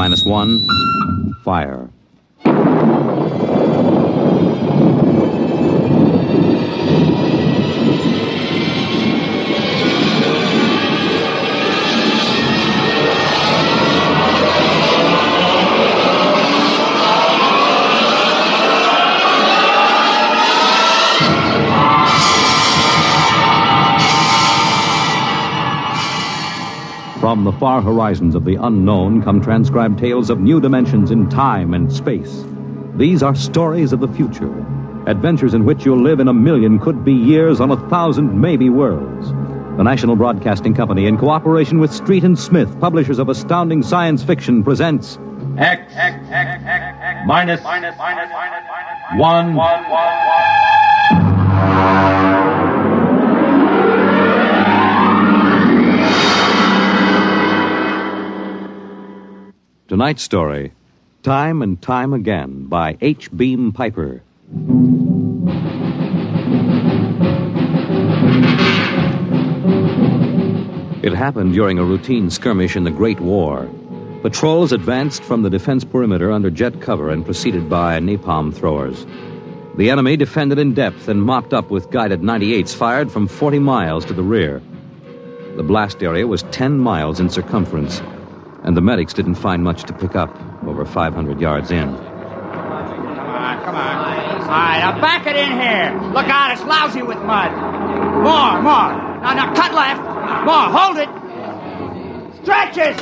-1, fire. From the far horizons of the unknown come transcribed tales of new dimensions in time and space. These are stories of the future, adventures in which you'll live in 1,000,000 could-be years on 1,000 maybe worlds. The National Broadcasting Company, in cooperation with Street and Smith, publishers of astounding science fiction, presents X minus 1. Tonight's story, Time and Time Again, by H. Beam Piper. It happened during a routine skirmish in the Great War. Patrols advanced from the defense perimeter under jet cover and preceded by napalm throwers. The enemy defended in depth and mopped up with guided 98s fired from 40 miles to the rear. The blast area was 10 miles in circumference, and the medics didn't find much to pick up over 500 yards in. Come on. All right, now back it in here. Look out, it's lousy with mud. More. Now, cut left. More, hold it. Stretches.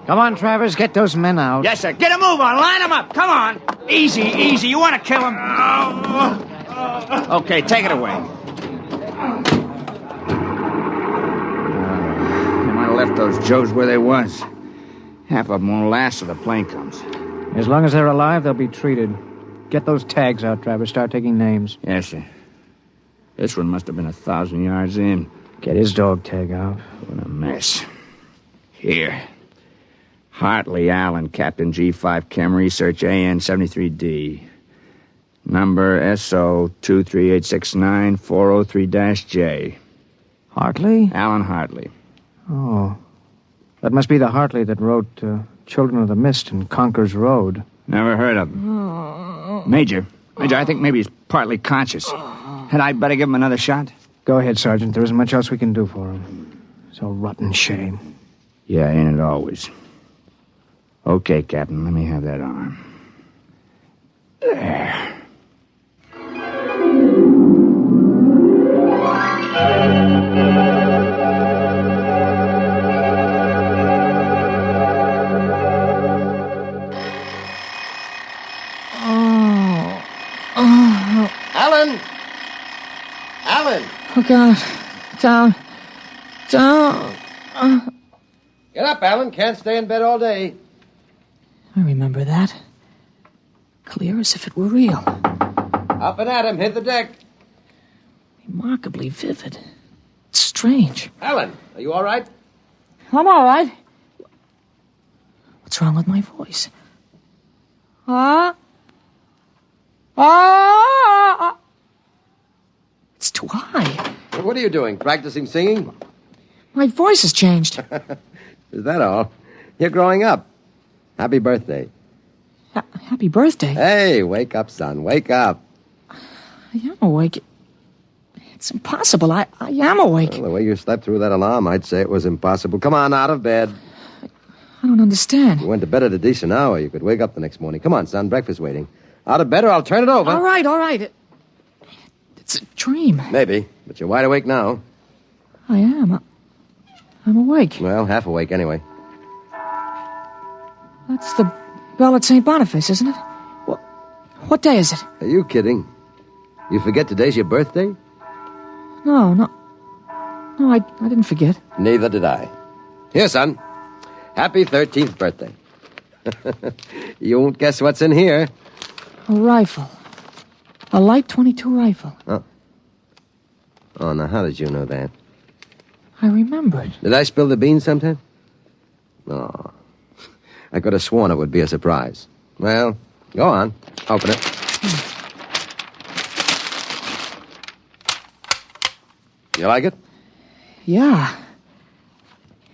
Come on, Travers, get those men out. Yes, sir. Get a move on. Line them up. Come on. Easy. You want to kill them? Okay, take it away. Left those Joes where they was. Half of them won't last till the plane comes. As long as they're alive, they'll be treated. Get those tags out, Travers. Start taking names. Yes, sir. This one must have been 1,000 yards in. Get his dog tag out. What a mess. Here. Hartley Allen, Captain G5 Chem Research, AN 73D. Number SO 23869-403-J. Hartley? Alan Hartley. Oh. That must be the Hartley that wrote Children of the Mist and Conker's Road. Never heard of him. Major, I think maybe he's partly conscious. Had I better give him another shot? Go ahead, Sergeant. There isn't much else we can do for him. It's a rotten shame. Yeah, ain't it always? Okay, Captain, let me have that arm. There. Alan! Oh, God. Down. Get up, Alan. Can't stay in bed all day. I remember that. Clear as if it were real. Up and at him. Hit the deck. Remarkably vivid. It's strange. Alan, are you all right? I'm all right. What's wrong with my voice? It's too high. What are you doing? Practicing singing? My voice has changed. Is that all? You're growing up. Happy birthday. Happy birthday. Hey, wake up, son. Wake up. I am awake. It's impossible. I am awake. Well, the way you slept through that alarm, I'd say it was impossible. Come on, out of bed. I don't understand. You went to bed at a decent hour. You could wake up the next morning. Come on, son. Breakfast waiting. Out of bed or I'll turn it over. All right. It's a dream. Maybe, but you're wide awake now. I am. I'm awake. Well, half awake anyway. That's the bell at St. Boniface, isn't it? What day is it? Are you kidding? You forget today's your birthday? No, I didn't forget. Neither did I. Here, son. Happy 13th birthday. You won't guess what's in here. A rifle. A light .22 rifle. Oh, now how did you know that? I remembered. Did I spill the beans sometime? Oh, I could have sworn it would be a surprise. Well, go on. Open it. You like it? Yeah.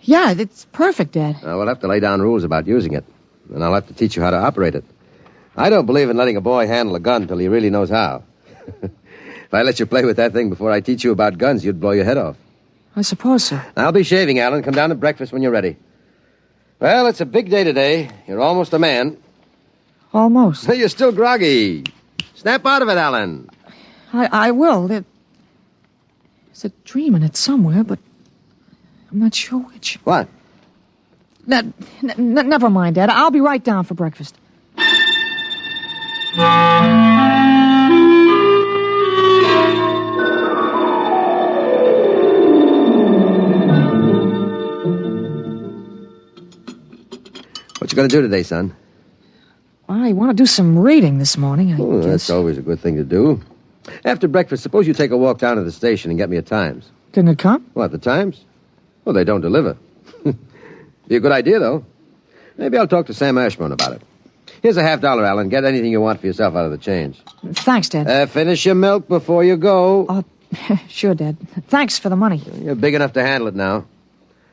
Yeah, it's perfect, Dad. We'll have to lay down rules about using it, and I'll have to teach you how to operate it. I don't believe in letting a boy handle a gun till he really knows how. If I let you play with that thing before I teach you about guns, you'd blow your head off. I suppose so. I'll be shaving, Alan. Come down to breakfast when you're ready. Well, it's a big day today. You're almost a man. Almost. You're still groggy. Snap out of it, Alan. I will. There's a dream in it somewhere, but I'm not sure which. What? Never mind, Dad. I'll be right down for breakfast. What you going to do today, son? I want to do some reading this morning, I guess. That's always a good thing to do. After breakfast, suppose you take a walk down to the station and get me a Times. Didn't it come? What, the Times? Well, they don't deliver. Be a good idea, though. Maybe I'll talk to Sam Ashburn about it. Here's a $50, Alan. Get anything you want for yourself out of the change. Thanks, Dad. Finish your milk before you go. Sure, Dad. Thanks for the money. You're big enough to handle it now.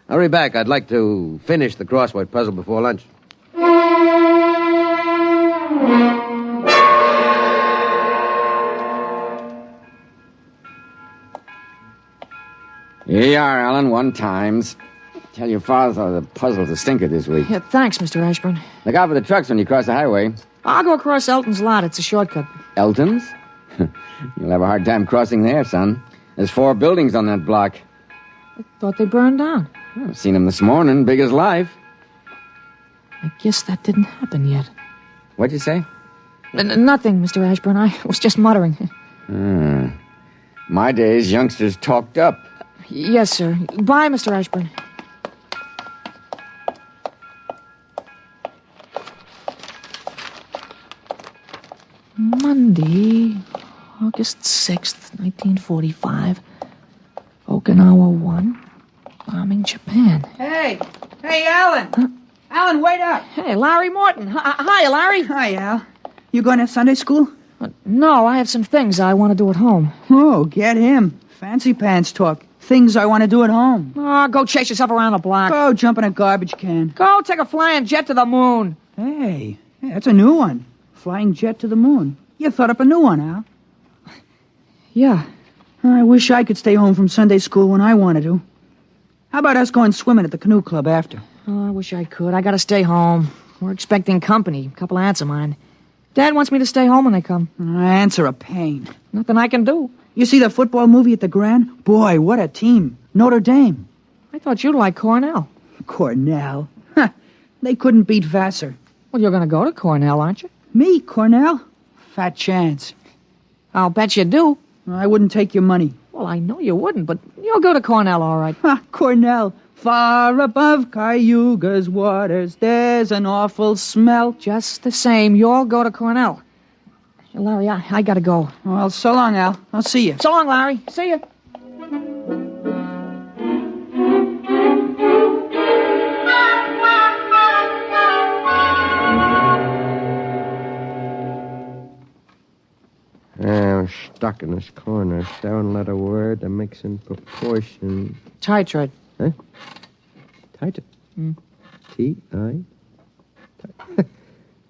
Hurry back. I'd like to finish the crossword puzzle before lunch. Here you are, Alan. 1 Times. Tell your father the puzzle's a stinker this week. Yeah, thanks, Mr. Ashburn. Look out for the trucks when you cross the highway. I'll go across Elton's lot. It's a shortcut. Elton's? You'll have a hard time crossing there, son. There's 4 buildings on that block. I thought they burned down. I've seen them this morning, big as life. I guess that didn't happen yet. What'd you say? Nothing, Mr. Ashburn. I was just muttering. My days, youngsters talked up. Yes, sir. Bye, Mr. Ashburn. Monday, August 6th, 1945. Okinawa 1. Bombing Japan. Hey, Alan. Huh? Alan, wait up. Hey, Larry Morton. Hi, Larry. Hi, Al. You going to Sunday school? No, I have some things I want to do at home. Oh, get him. Fancy pants talk. Things I want to do at home. Oh, go chase yourself around the block. Go jump in a garbage can. Go take a flying jet to the moon. Hey, that's a new one. Flying jet to the moon. You thought up a new one, Al. Yeah. I wish I could stay home from Sunday school when I wanted to. How about us going swimming at the canoe club after? Oh, I wish I could. I gotta stay home. We're expecting company. A couple of aunts of mine. Dad wants me to stay home when they come. Aunts are a pain. Nothing I can do. You see the football movie at the Grand? Boy, what a team. Notre Dame. I thought you'd like Cornell. Cornell? Huh. They couldn't beat Vassar. Well, you're gonna go to Cornell, aren't you? Me, Cornell? Fat chance. I'll bet you do. I wouldn't take your money. Well, I know you wouldn't, but you'll go to Cornell, all right. Ha, Cornell. Far above Cayuga's waters, there's an awful smell. Just the same, you'll go to Cornell. Larry, I gotta go. Well, so long, Al. I'll see you. So long, Larry. See you. I'm stuck in this corner. 7-letter word that makes in proportion. Tight. Huh? Tight. T-I?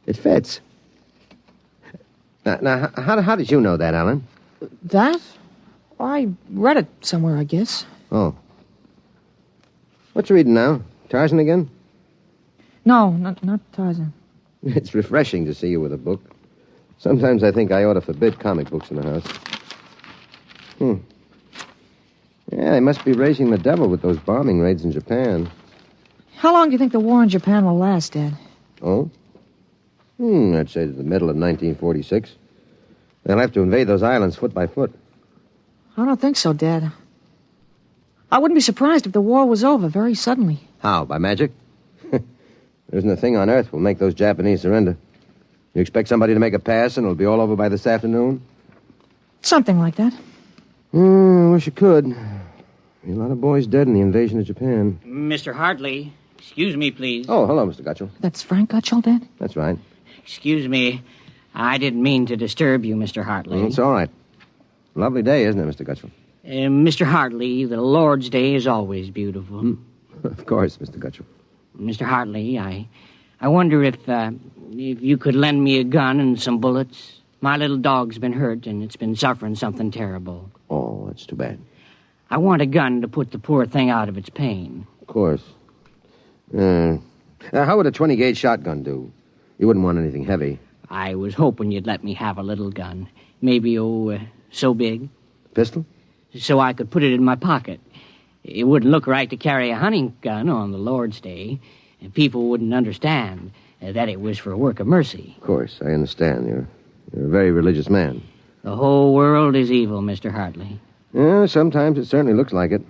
It fits. Now, how did you know that, Alan? That? I read it somewhere, I guess. Oh. What you reading now? Tarzan again? No, not Tarzan. It's refreshing to see you with a book. Sometimes I think I ought to forbid comic books in the house. Yeah, they must be raising the devil with those bombing raids in Japan. How long do you think the war in Japan will last, Dad? Oh? I'd say to the middle of 1946. They'll have to invade those islands foot by foot. I don't think so, Dad. I wouldn't be surprised if the war was over very suddenly. How, by magic? There isn't a thing on earth will make those Japanese surrender. You expect somebody to make a pass and it'll be all over by this afternoon? Something like that. I wish you could. A lot of boys dead in the invasion of Japan. Mr. Hartley, excuse me, please. Oh, hello, Mr. Gutchell. That's Frank Gutchell, Dad? That's right. Excuse me. I didn't mean to disturb you, Mr. Hartley. It's all right. Lovely day, isn't it, Mr. Gutchell? Mr. Hartley, the Lord's Day is always beautiful. Of course, Mr. Gutchell. Mr. Hartley, I wonder if you could lend me a gun and some bullets. My little dog's been hurt, and it's been suffering something terrible. Oh, that's too bad. I want a gun to put the poor thing out of its pain. Of course. How would a 20-gauge shotgun do? You wouldn't want anything heavy. I was hoping you'd let me have a little gun. Maybe, so big. Pistol? So I could put it in my pocket. It wouldn't look right to carry a hunting gun on the Lord's Day. And people wouldn't understand that it was for a work of mercy. Of course, I understand. You're a very religious man. The whole world is evil, Mr. Hartley. Yeah, sometimes it certainly looks like it.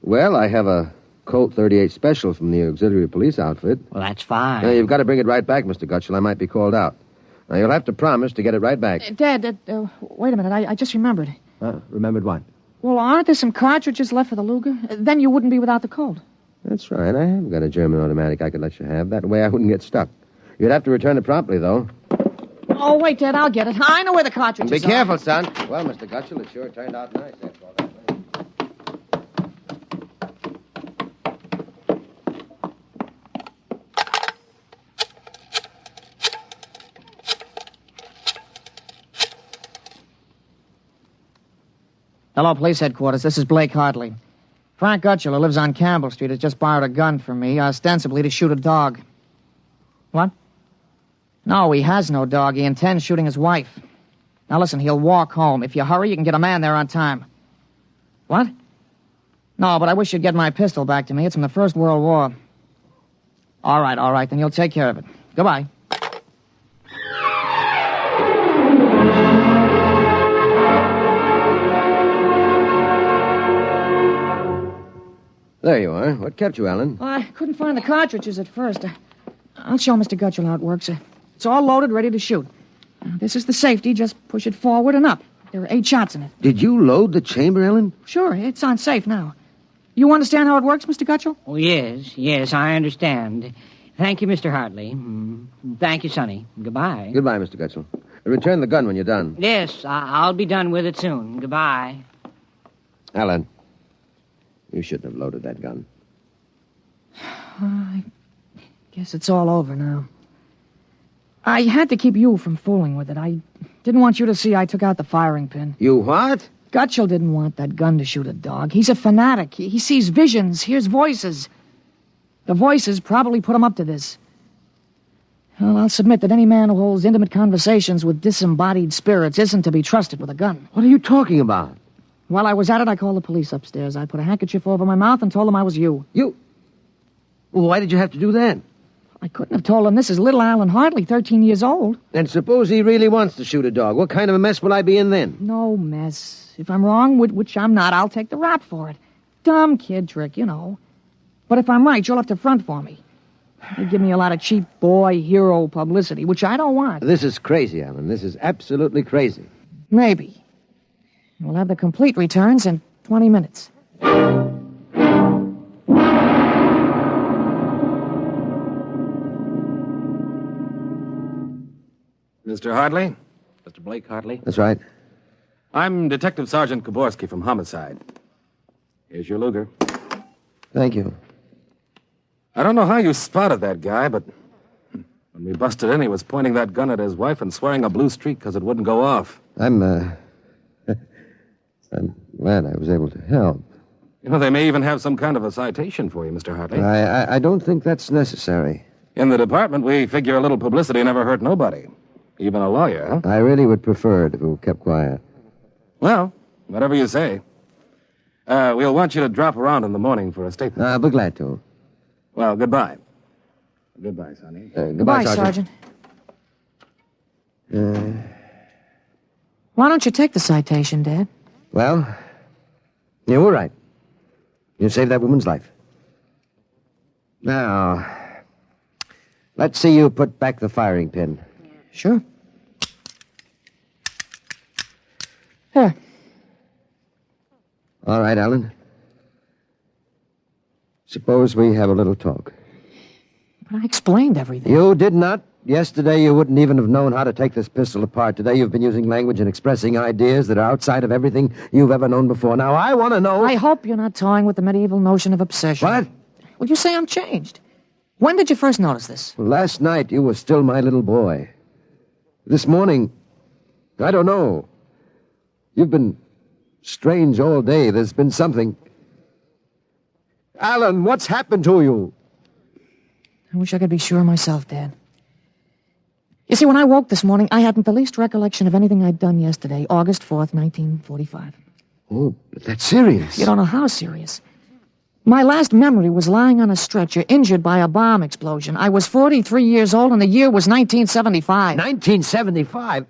Well, I have a Colt 38 Special from the auxiliary police outfit. Well, that's fine. Now, you've got to bring it right back, Mr. Gutchell. I might be called out. Now, you'll have to promise to get it right back. Dad, wait a minute. I just remembered. Remembered what? Well, aren't there some cartridges left for the Luger? Then you wouldn't be without the Colt. That's right. I have got a German automatic I could let you have. That way I wouldn't get stuck. You'd have to return it promptly, though. Oh, wait, Dad, I'll get it. I know where the cartridges Be careful, son. Well, Mr. Gutchell, it sure turned out nice after all that. Hello, police headquarters. This is Blake Hartley. Frank Gutchell, who lives on Campbell Street, has just borrowed a gun from me, ostensibly to shoot a dog. What? No, he has no dog. He intends shooting his wife. Now, listen, he'll walk home. If you hurry, you can get a man there on time. What? No, but I wish you'd get my pistol back to me. It's from the First World War. All right, then you'll take care of it. Goodbye. There you are. What kept you, Alan? Well, I couldn't find the cartridges at first. I'll show Mr. Gutchell how it works. It's all loaded, ready to shoot. This is the safety. Just push it forward and up. There are 8 shots in it. Did you load the chamber, Ellen? Sure, it's on safe now. You understand how it works, Mr. Gutchell? Oh, yes, I understand. Thank you, Mr. Hartley. Thank you, Sonny. Goodbye. Goodbye, Mr. Gutchell. Return the gun when you're done. Yes, I'll be done with it soon. Goodbye. Alan, you shouldn't have loaded that gun. I guess it's all over now. I had to keep you from fooling with it. I didn't want you to see I took out the firing pin. You what? Gutchell didn't want that gun to shoot a dog. He's a fanatic. He sees visions, hears voices. The voices probably put him up to this. Well, I'll submit that any man who holds intimate conversations with disembodied spirits isn't to be trusted with a gun. What are you talking about? While I was at it, I called the police upstairs. I put a handkerchief over my mouth and told them I was you. You? Well, why did you have to do that? I couldn't have told them this is little Alan Hartley, 13 years old. And suppose he really wants to shoot a dog. What kind of a mess will I be in then? No mess. If I'm wrong, which I'm not, I'll take the rap for it. Dumb kid trick, you know. But if I'm right, you'll have to front for me. They give me a lot of cheap boy hero publicity, which I don't want. This is crazy, Alan. This is absolutely crazy. Maybe. We'll have the complete returns in 20 minutes. Mr. Hartley? Mr. Blake Hartley? That's right. I'm Detective Sergeant Koborski from Homicide. Here's your Luger. Thank you. I don't know how you spotted that guy, but when we busted in, he was pointing that gun at his wife and swearing a blue streak because it wouldn't go off. I'm glad I was able to help. You know, they may even have some kind of a citation for you, Mr. Hartley. I don't think that's necessary. In the department, we figure a little publicity never hurt nobody. Even a lawyer, huh? I really would prefer it if we kept quiet. Well, whatever you say. We'll want you to drop around in the morning for a statement. I'll be glad to. Well, goodbye. Goodbye, Sonny. Goodbye, Sergeant. Why don't you take the citation, Dad? Well, you were right. You saved that woman's life. Now, let's see you put back the firing pin. Sure. Here. All right, Alan. Suppose we have a little talk. I explained everything. You did not. Yesterday, you wouldn't even have known how to take this pistol apart. Today, you've been using language and expressing ideas that are outside of everything you've ever known before. Now, I want to know... I hope you're not toying with the medieval notion of obsession. What? Well, you say I'm changed. When did you first notice this? Last night, you were still my little boy. This morning, I don't know. You've been strange all day. There's been something... Alan, what's happened to you? I wish I could be sure myself, Dad. You see, when I woke this morning, I hadn't the least recollection of anything I'd done yesterday, August 4th, 1945. Oh, but that's serious. You don't know how serious. My last memory was lying on a stretcher, injured by a bomb explosion. I was 43 years old, and the year was 1975. 1975?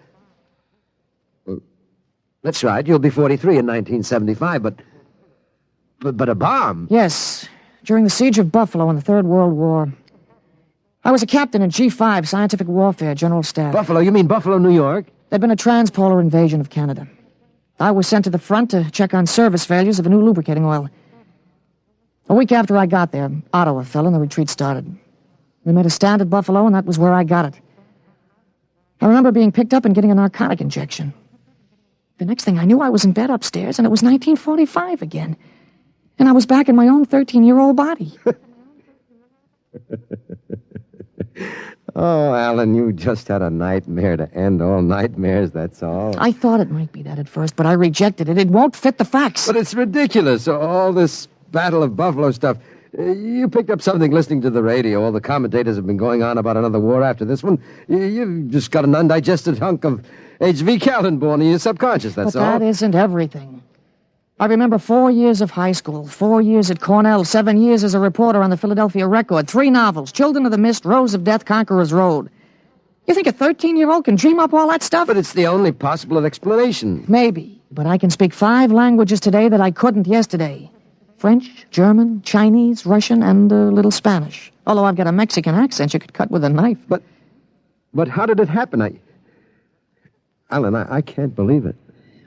Well, that's right. You'll be 43 in 1975, but a bomb? Yes, during the siege of Buffalo in the Third World War. I was a captain in G5, Scientific Warfare, General Staff. Buffalo? You mean Buffalo, New York? There'd been a transpolar invasion of Canada. I was sent to the front to check on service failures of a new lubricating oil. A week after I got there, Ottawa fell and the retreat started. We made a stand at Buffalo, and that was where I got it. I remember being picked up and getting a narcotic injection. The next thing I knew, I was in bed upstairs, and it was 1945 again. And I was back in my own 13-year-old body. Oh, Alan, you just had a nightmare to end all nightmares, that's all. I thought it might be that at first, but I rejected it. It won't fit the facts. But it's ridiculous, all this Battle of Buffalo stuff. You picked up something listening to the radio. All the commentators have been going on about another war after this one. You've just got an undigested hunk of H.V. Callan born in your subconscious, that's all. But that isn't everything. I remember 4 years of high school, 4 years at Cornell, 7 years as a reporter on the Philadelphia Record, 3 novels, Children of the Mist, Rose of Death, Conqueror's Road. You think a 13-year-old can dream up all that stuff? But it's the only possible explanation. Maybe, but I can speak 5 languages today that I couldn't yesterday. French, German, Chinese, Russian, and a little Spanish. Although I've got a Mexican accent you could cut with a knife. But how did it happen? Alan, I can't believe it.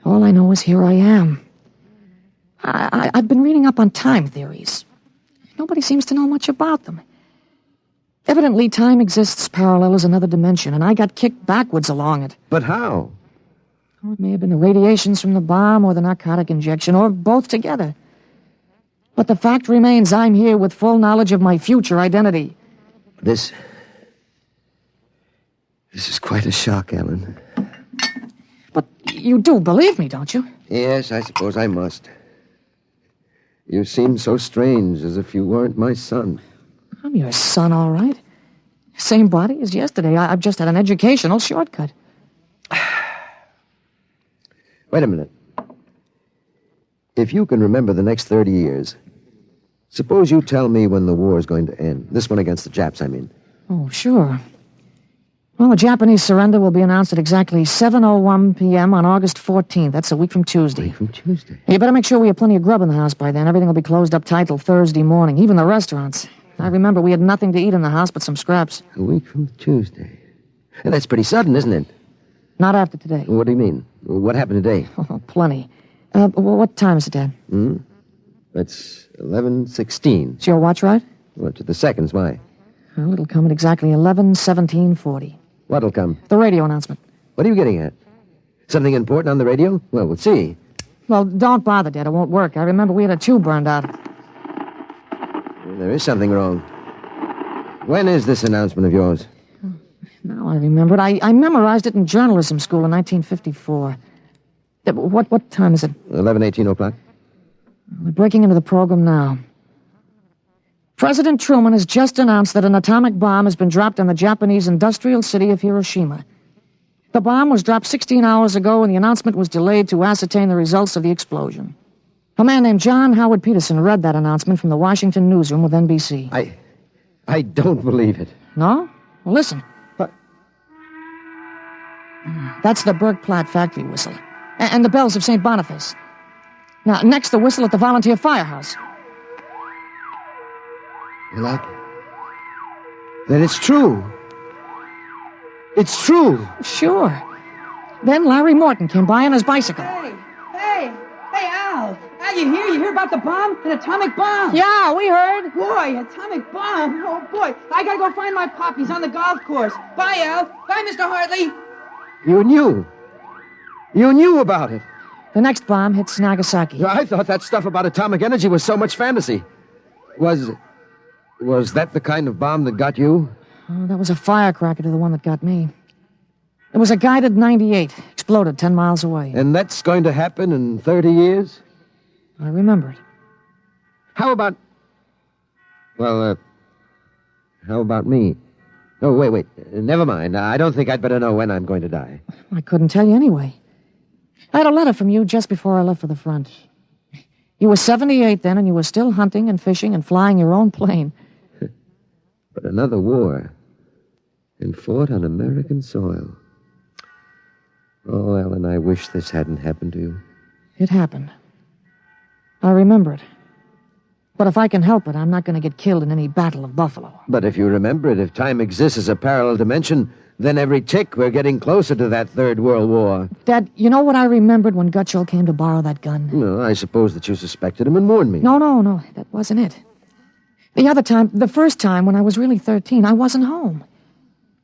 All I know is here I am. I've been reading up on time theories. Nobody seems to know much about them. Evidently, time exists parallel as another dimension, and I got kicked backwards along it. But how? Oh, it may have been the radiations from the bomb or the narcotic injection, or both together. But the fact remains I'm here with full knowledge of my future identity. This is quite a shock, Alan. But you do believe me, don't you? Yes, I suppose I must. You seem so strange, as if you weren't my son. I'm your son, all right. Same body as yesterday. I've just had an educational shortcut. Wait a minute. If you can remember the next 30 years, suppose you tell me when the war is going to end. This one against the Japs, I mean. Oh, sure. Well, the Japanese surrender will be announced at exactly 7:01 p.m. on August 14th. That's a week from Tuesday. A week from Tuesday? You better make sure we have plenty of grub in the house by then. Everything will be closed up tight till Thursday morning, even the restaurants. I remember we had nothing to eat in the house but some scraps. A week from Tuesday. And that's pretty sudden, isn't it? Not after today. What do you mean? What happened today? Oh, plenty. What time is it, Dad? That's 11:16. Is your watch right? What, to the seconds, why? Well, it'll come at exactly 11:17:40. What'll come? The radio announcement. What are you getting at? Something important on the radio? Well, we'll see. Well, don't bother, Dad. It won't work. I remember we had a tube burned out. There is something wrong. When is this announcement of yours? Now I remember it. I memorized it in journalism school in 1954. What time is it? 11:18 o'clock. We're breaking into the program now. President Truman has just announced that an atomic bomb has been dropped on the Japanese industrial city of Hiroshima. The bomb was dropped 16 hours ago, and the announcement was delayed to ascertain the results of the explosion. A man named John Howard Peterson read that announcement from the Washington newsroom of NBC. I don't believe it. No? Well, listen. What? That's the Bergplatt factory whistle. And the bells of St. Boniface. Now, next the whistle at the volunteer firehouse. Well, then it's true. It's true. Sure. Then Larry Morton came by on his bicycle. Hey, Al. Al, you hear about the bomb? An atomic bomb? Yeah, we heard. Boy, atomic bomb. Oh, boy. I gotta go find my pop. He's on the golf course. Bye, Al. Bye, Mr. Hartley. You knew. You knew about it. The next bomb hits Nagasaki. I thought that stuff about atomic energy was so much fantasy. Was that the kind of bomb that got you? Oh, that was a firecracker to the one that got me. It was a guided 98. Exploded 10 miles away. And that's going to happen in 30 years? I remember it. How about... Well, how about me? Oh, wait. Never mind. I don't think I'd better know when I'm going to die. I couldn't tell you anyway. I had a letter from you just before I left for the front. You were 78 then, and you were still hunting and fishing and flying your own plane. But another war. And fought on American soil. Oh, Ellen, I wish this hadn't happened to you. It happened. I remember it. But if I can help it, I'm not going to get killed in any Battle of Buffalo. But if you remember it, if time exists as a parallel dimension, then every tick we're getting closer to that Third World War. Dad, you know what I remembered when Gutschall came to borrow that gun? No, I suppose that you suspected him and warned me. No, that wasn't it. The first time when I was really 13, I wasn't home.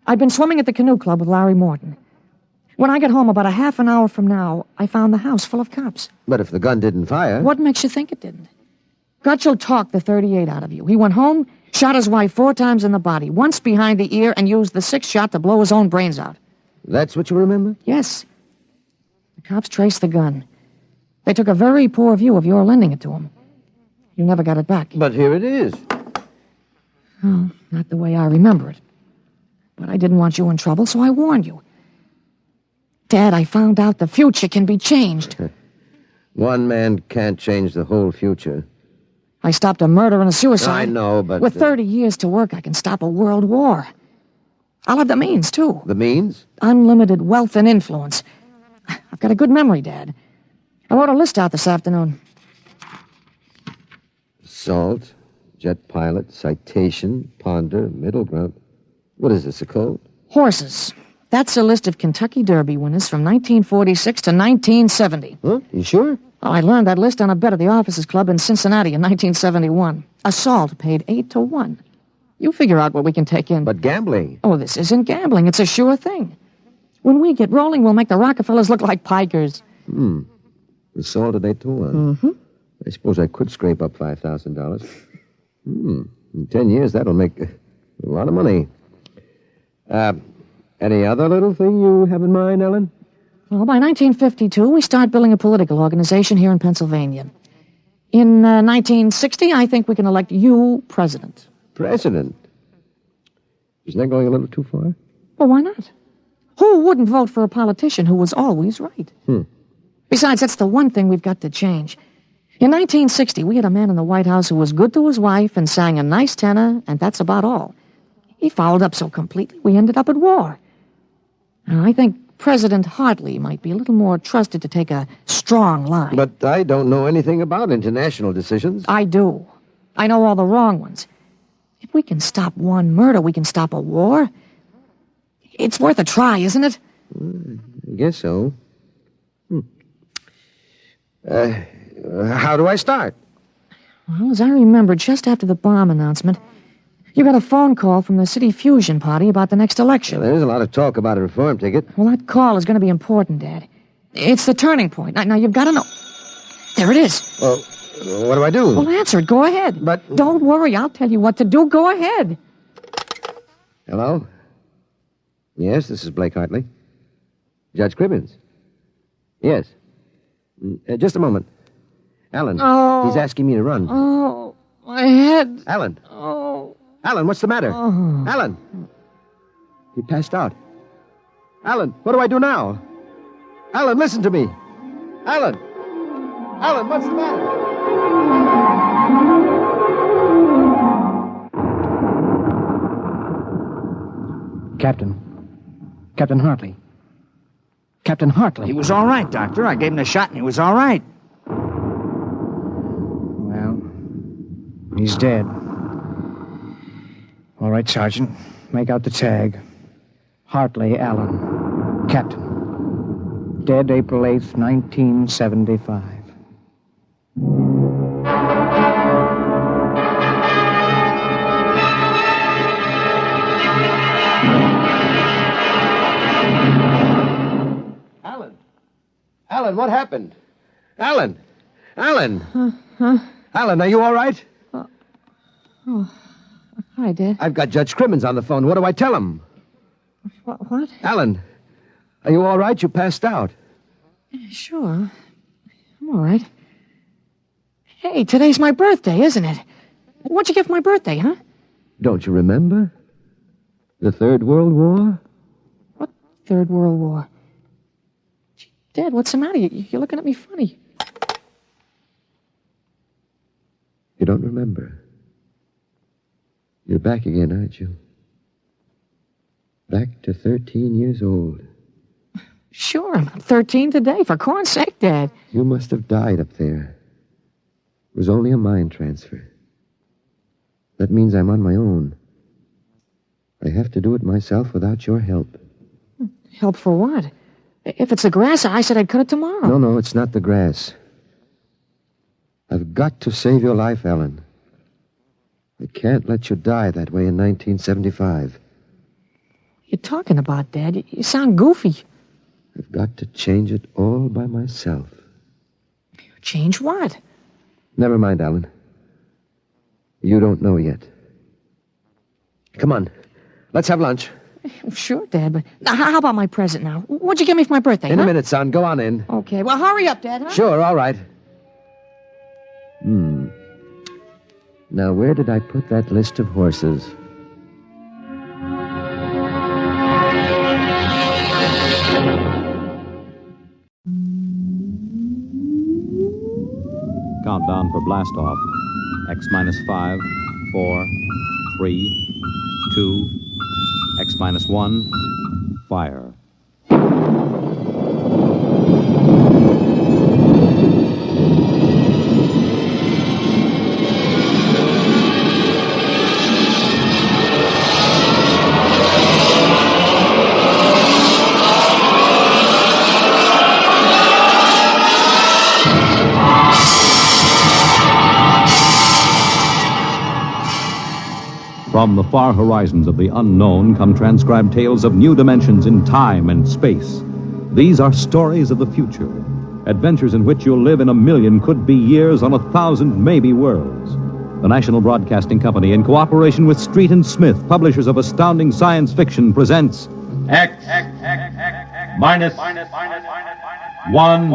I'd been swimming at the canoe club with Larry Morton. When I got home about a half an hour from now, I found the house full of cops. But if the gun didn't fire... What makes you think it didn't? Gutschall talked the 38 out of you. He went home, shot his wife 4 times in the body, once behind the ear, and used the 6th shot to blow his own brains out. That's what you remember? Yes. The cops traced the gun. They took a very poor view of your lending it to him. You never got it back. But here it is. Oh, not the way I remember it. But I didn't want you in trouble, so I warned you. Dad, I found out the future can be changed. One man can't change the whole future. I stopped a murder and a suicide. I know, but... With 30 years to work, I can stop a world war. I'll have the means, too. The means? Unlimited wealth and influence. I've got a good memory, Dad. I wrote a list out this afternoon. Assault, jet pilot, citation, ponder, middle ground. What is this, a code? Horses. That's a list of Kentucky Derby winners from 1946 to 1970. Huh? You sure? Well, I learned that list on a bet at the Officers Club in Cincinnati in 1971. Assault paid 8-1. You figure out what we can take in. But gambling? Oh, this isn't gambling. It's a sure thing. When we get rolling, we'll make the Rockefellers look like pikers. Assault at 8-1. Mm-hmm. I suppose I could scrape up $5,000. In 10 years, that'll make a lot of money. Any other little thing you have in mind, Ellen? Well, by 1952, we start building a political organization here in Pennsylvania. In 1960, I think we can elect you president. President? Isn't that going a little too far? Well, why not? Who wouldn't vote for a politician who was always right? Besides, that's the one thing we've got to change. In 1960, we had a man in the White House who was good to his wife and sang a nice tenor, and that's about all. He fouled up so completely, we ended up at war. And I think President Hartley might be a little more trusted to take a strong line. But I don't know anything about international decisions. I do. I know all the wrong ones. If we can stop one murder, we can stop a war. It's worth a try, isn't it? I guess so. How do I start? Well, as I remember, just after the bomb announcement, you got a phone call from the City Fusion Party about the next election. Well, there's a lot of talk about a reform ticket. Well, that call is going to be important, Dad. It's the turning point. Now you've got to know. There it is. Well, what do I do? Well, answer it. Go ahead. But... Don't worry. I'll tell you what to do. Go ahead. Hello? Yes, this is Blake Hartley. Judge Cribbins. Yes. Just a moment. Alan. Oh. He's asking me to run. Oh, my head. Alan. Oh. Alan, what's the matter? Oh. Alan. He passed out. Alan, what do I do now? Alan, listen to me. Alan. Alan, what's the matter? Captain Hartley. Captain Hartley. He was all right, Doctor. I gave him a shot and he was all right. Well, he's dead. All right, Sergeant. Make out the tag. Hartley Allen. Captain. Dead April 8th, 1975. Alan, what happened? Alan! Alan, are you all right? Hi, Dad. I've got Judge Crimmins on the phone. What do I tell him? What? Alan, are you all right? You passed out. Sure. I'm all right. Hey, today's my birthday, isn't it? What'd you get for my birthday, huh? Don't you remember? The Third World War? What Third World War? Gee, Dad, what's the matter? You're looking at me funny. You don't remember. You're back again, aren't you? Back to 13 years old. Sure, I'm 13 today. For corn's sake, Dad. You must have died up there. It was only a mind transfer. That means I'm on my own. I have to do it myself without your help. Help for what? If it's the grass, I said I'd cut it tomorrow. No, it's not the grass. I've got to save your life, Alan. I can't let you die that way in 1975. You're talking about, Dad? You sound goofy. I've got to change it all by myself. Change what? Never mind, Alan. You don't know yet. Come on. Let's have lunch. Sure, Dad, but how about my present now? What'd you give me for my birthday, In a minute, son. Go on in. Okay, well, hurry up, Dad, huh? Sure, all right. Now, where did I put that list of horses? Countdown for blast off. X minus 5, 4, 3, 2, X minus 1, fire. From the far horizons of the unknown come transcribed tales of new dimensions in time and space. These are stories of the future, adventures in which you'll live in a million could-be years on 1,000 maybe worlds. The National Broadcasting Company, in cooperation with Street and Smith, publishers of astounding science fiction, presents X minus 1.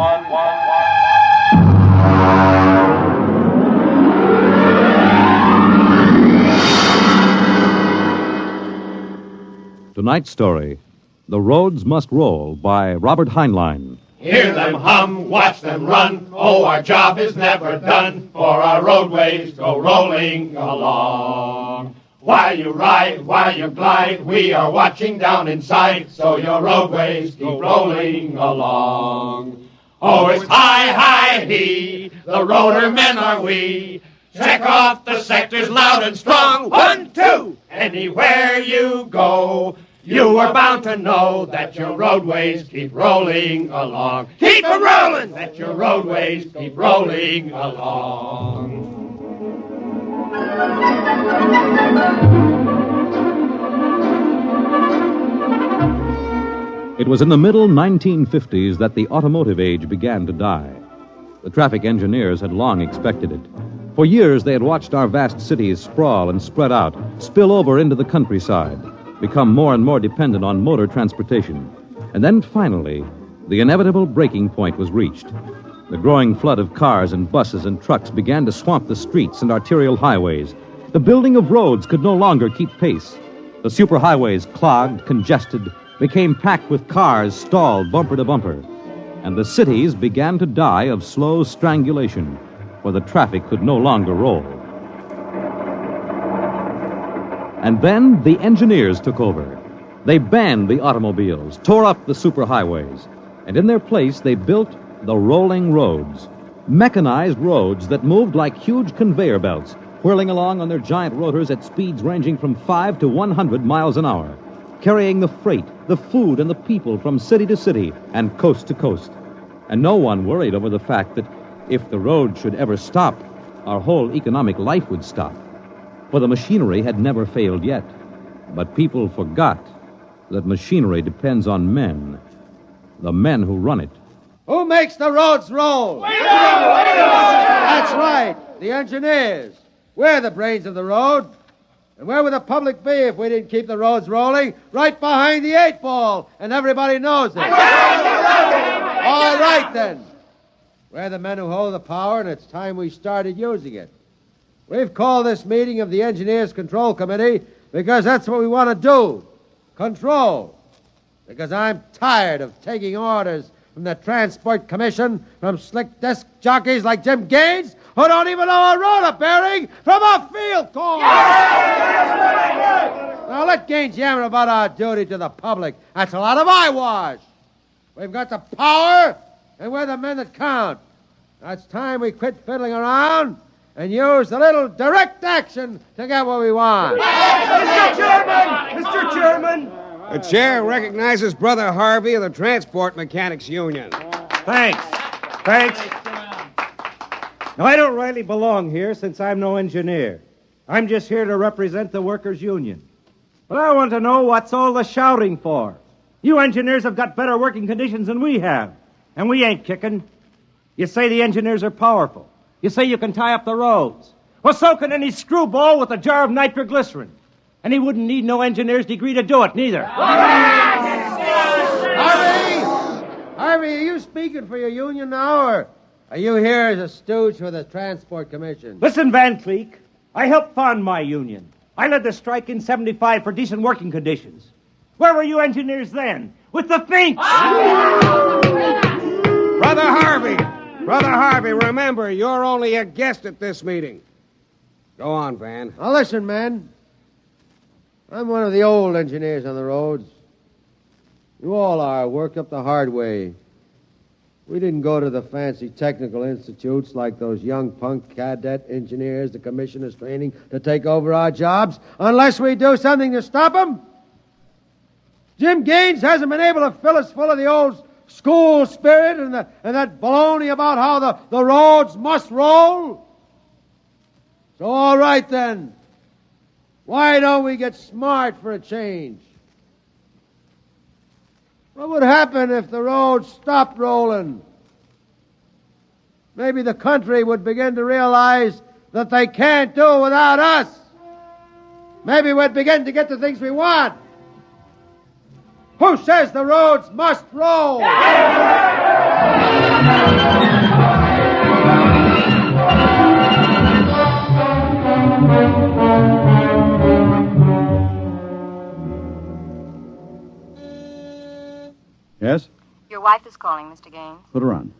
tonight's story, The Roads Must Roll, by Robert Heinlein. Hear them hum, watch them run. Oh, our job is never done, for our roadways go rolling along. While you ride, while you glide, we are watching down inside, so your roadways keep rolling along. Oh, it's high, high, he, the roller men are we. Check off the sectors loud and strong. 1, 2, anywhere you go. You are bound to know that your roadways keep rolling along. Keep them rolling! That your roadways keep rolling along. It was in the middle 1950s that the automotive age began to die. The traffic engineers had long expected it. For years, they had watched our vast cities sprawl and spread out, spill over into the countryside, become more and more dependent on motor transportation. And then, finally, the inevitable breaking point was reached. The growing flood of cars and buses and trucks began to swamp the streets and arterial highways. The building of roads could no longer keep pace. The superhighways, clogged, congested, became packed with cars stalled bumper to bumper. And the cities began to die of slow strangulation, for the traffic could no longer roll. And then the engineers took over. They banned the automobiles, tore up the superhighways, and in their place they built the rolling roads, mechanized roads that moved like huge conveyor belts, whirling along on their giant rotors at speeds ranging from 5 to 100 miles an hour, carrying the freight, the food, and the people from city to city and coast to coast. And no one worried over the fact that if the road should ever stop, our whole economic life would stop. For the machinery had never failed yet. But people forgot that machinery depends on men, the men who run it. Who makes the roads roll? We do! That's right, the engineers. We're the brains of the road. And where would the public be if we didn't keep the roads rolling? Right behind the 8-ball, and everybody knows it. All right, then. We're the men who hold the power, and it's time we started using it. We've called this meeting of the Engineers Control Committee because that's what we want to do. Control. Because I'm tired of taking orders from the Transport Commission, from slick desk jockeys like Jim Gaines, who don't even know a roller bearing from a field corn. Now let Gaines yammer about our duty to the public. That's a lot of eyewash. We've got the power, and we're the men that count. Now it's time we quit fiddling around and use a little direct action to get what we want. Mr. Chairman! Mr. Chairman! The chair recognizes Brother Harvey of the Transport Mechanics Union. Thanks. Now, I don't rightly belong here since I'm no engineer. I'm just here to represent the workers' union. But I want to know what's all the shouting for. You engineers have got better working conditions than we have, and we ain't kicking. You say the engineers are powerful. You say you can tie up the roads. Well, so can any screwball with a jar of nitroglycerin. And he wouldn't need no engineer's degree to do it, neither. Harvey, are you speaking for your union now, or are you here as a stooge for the Transport Commission? Listen, Van Cleek, I helped found my union. I led the strike in 75 for decent working conditions. Where were you engineers then? With the finks! Brother Harvey, remember, you're only a guest at this meeting. Go on, Van. Now listen, man. I'm one of the old engineers on the roads. You all are, worked up the hard way. We didn't go to the fancy technical institutes like those young punk cadet engineers the commission is training to take over our jobs unless we do something to stop them. Jim Gaines hasn't been able to fill us full of the old school spirit and that baloney about how the roads must roll. So all right then. Why don't we get smart for a change? What would happen if the roads stopped rolling? Maybe the country would begin to realize that they can't do without us. Maybe we'd begin to get the things we want. Who says the roads must roll? Yes? Your wife is calling, Mr. Gaines. Put her on.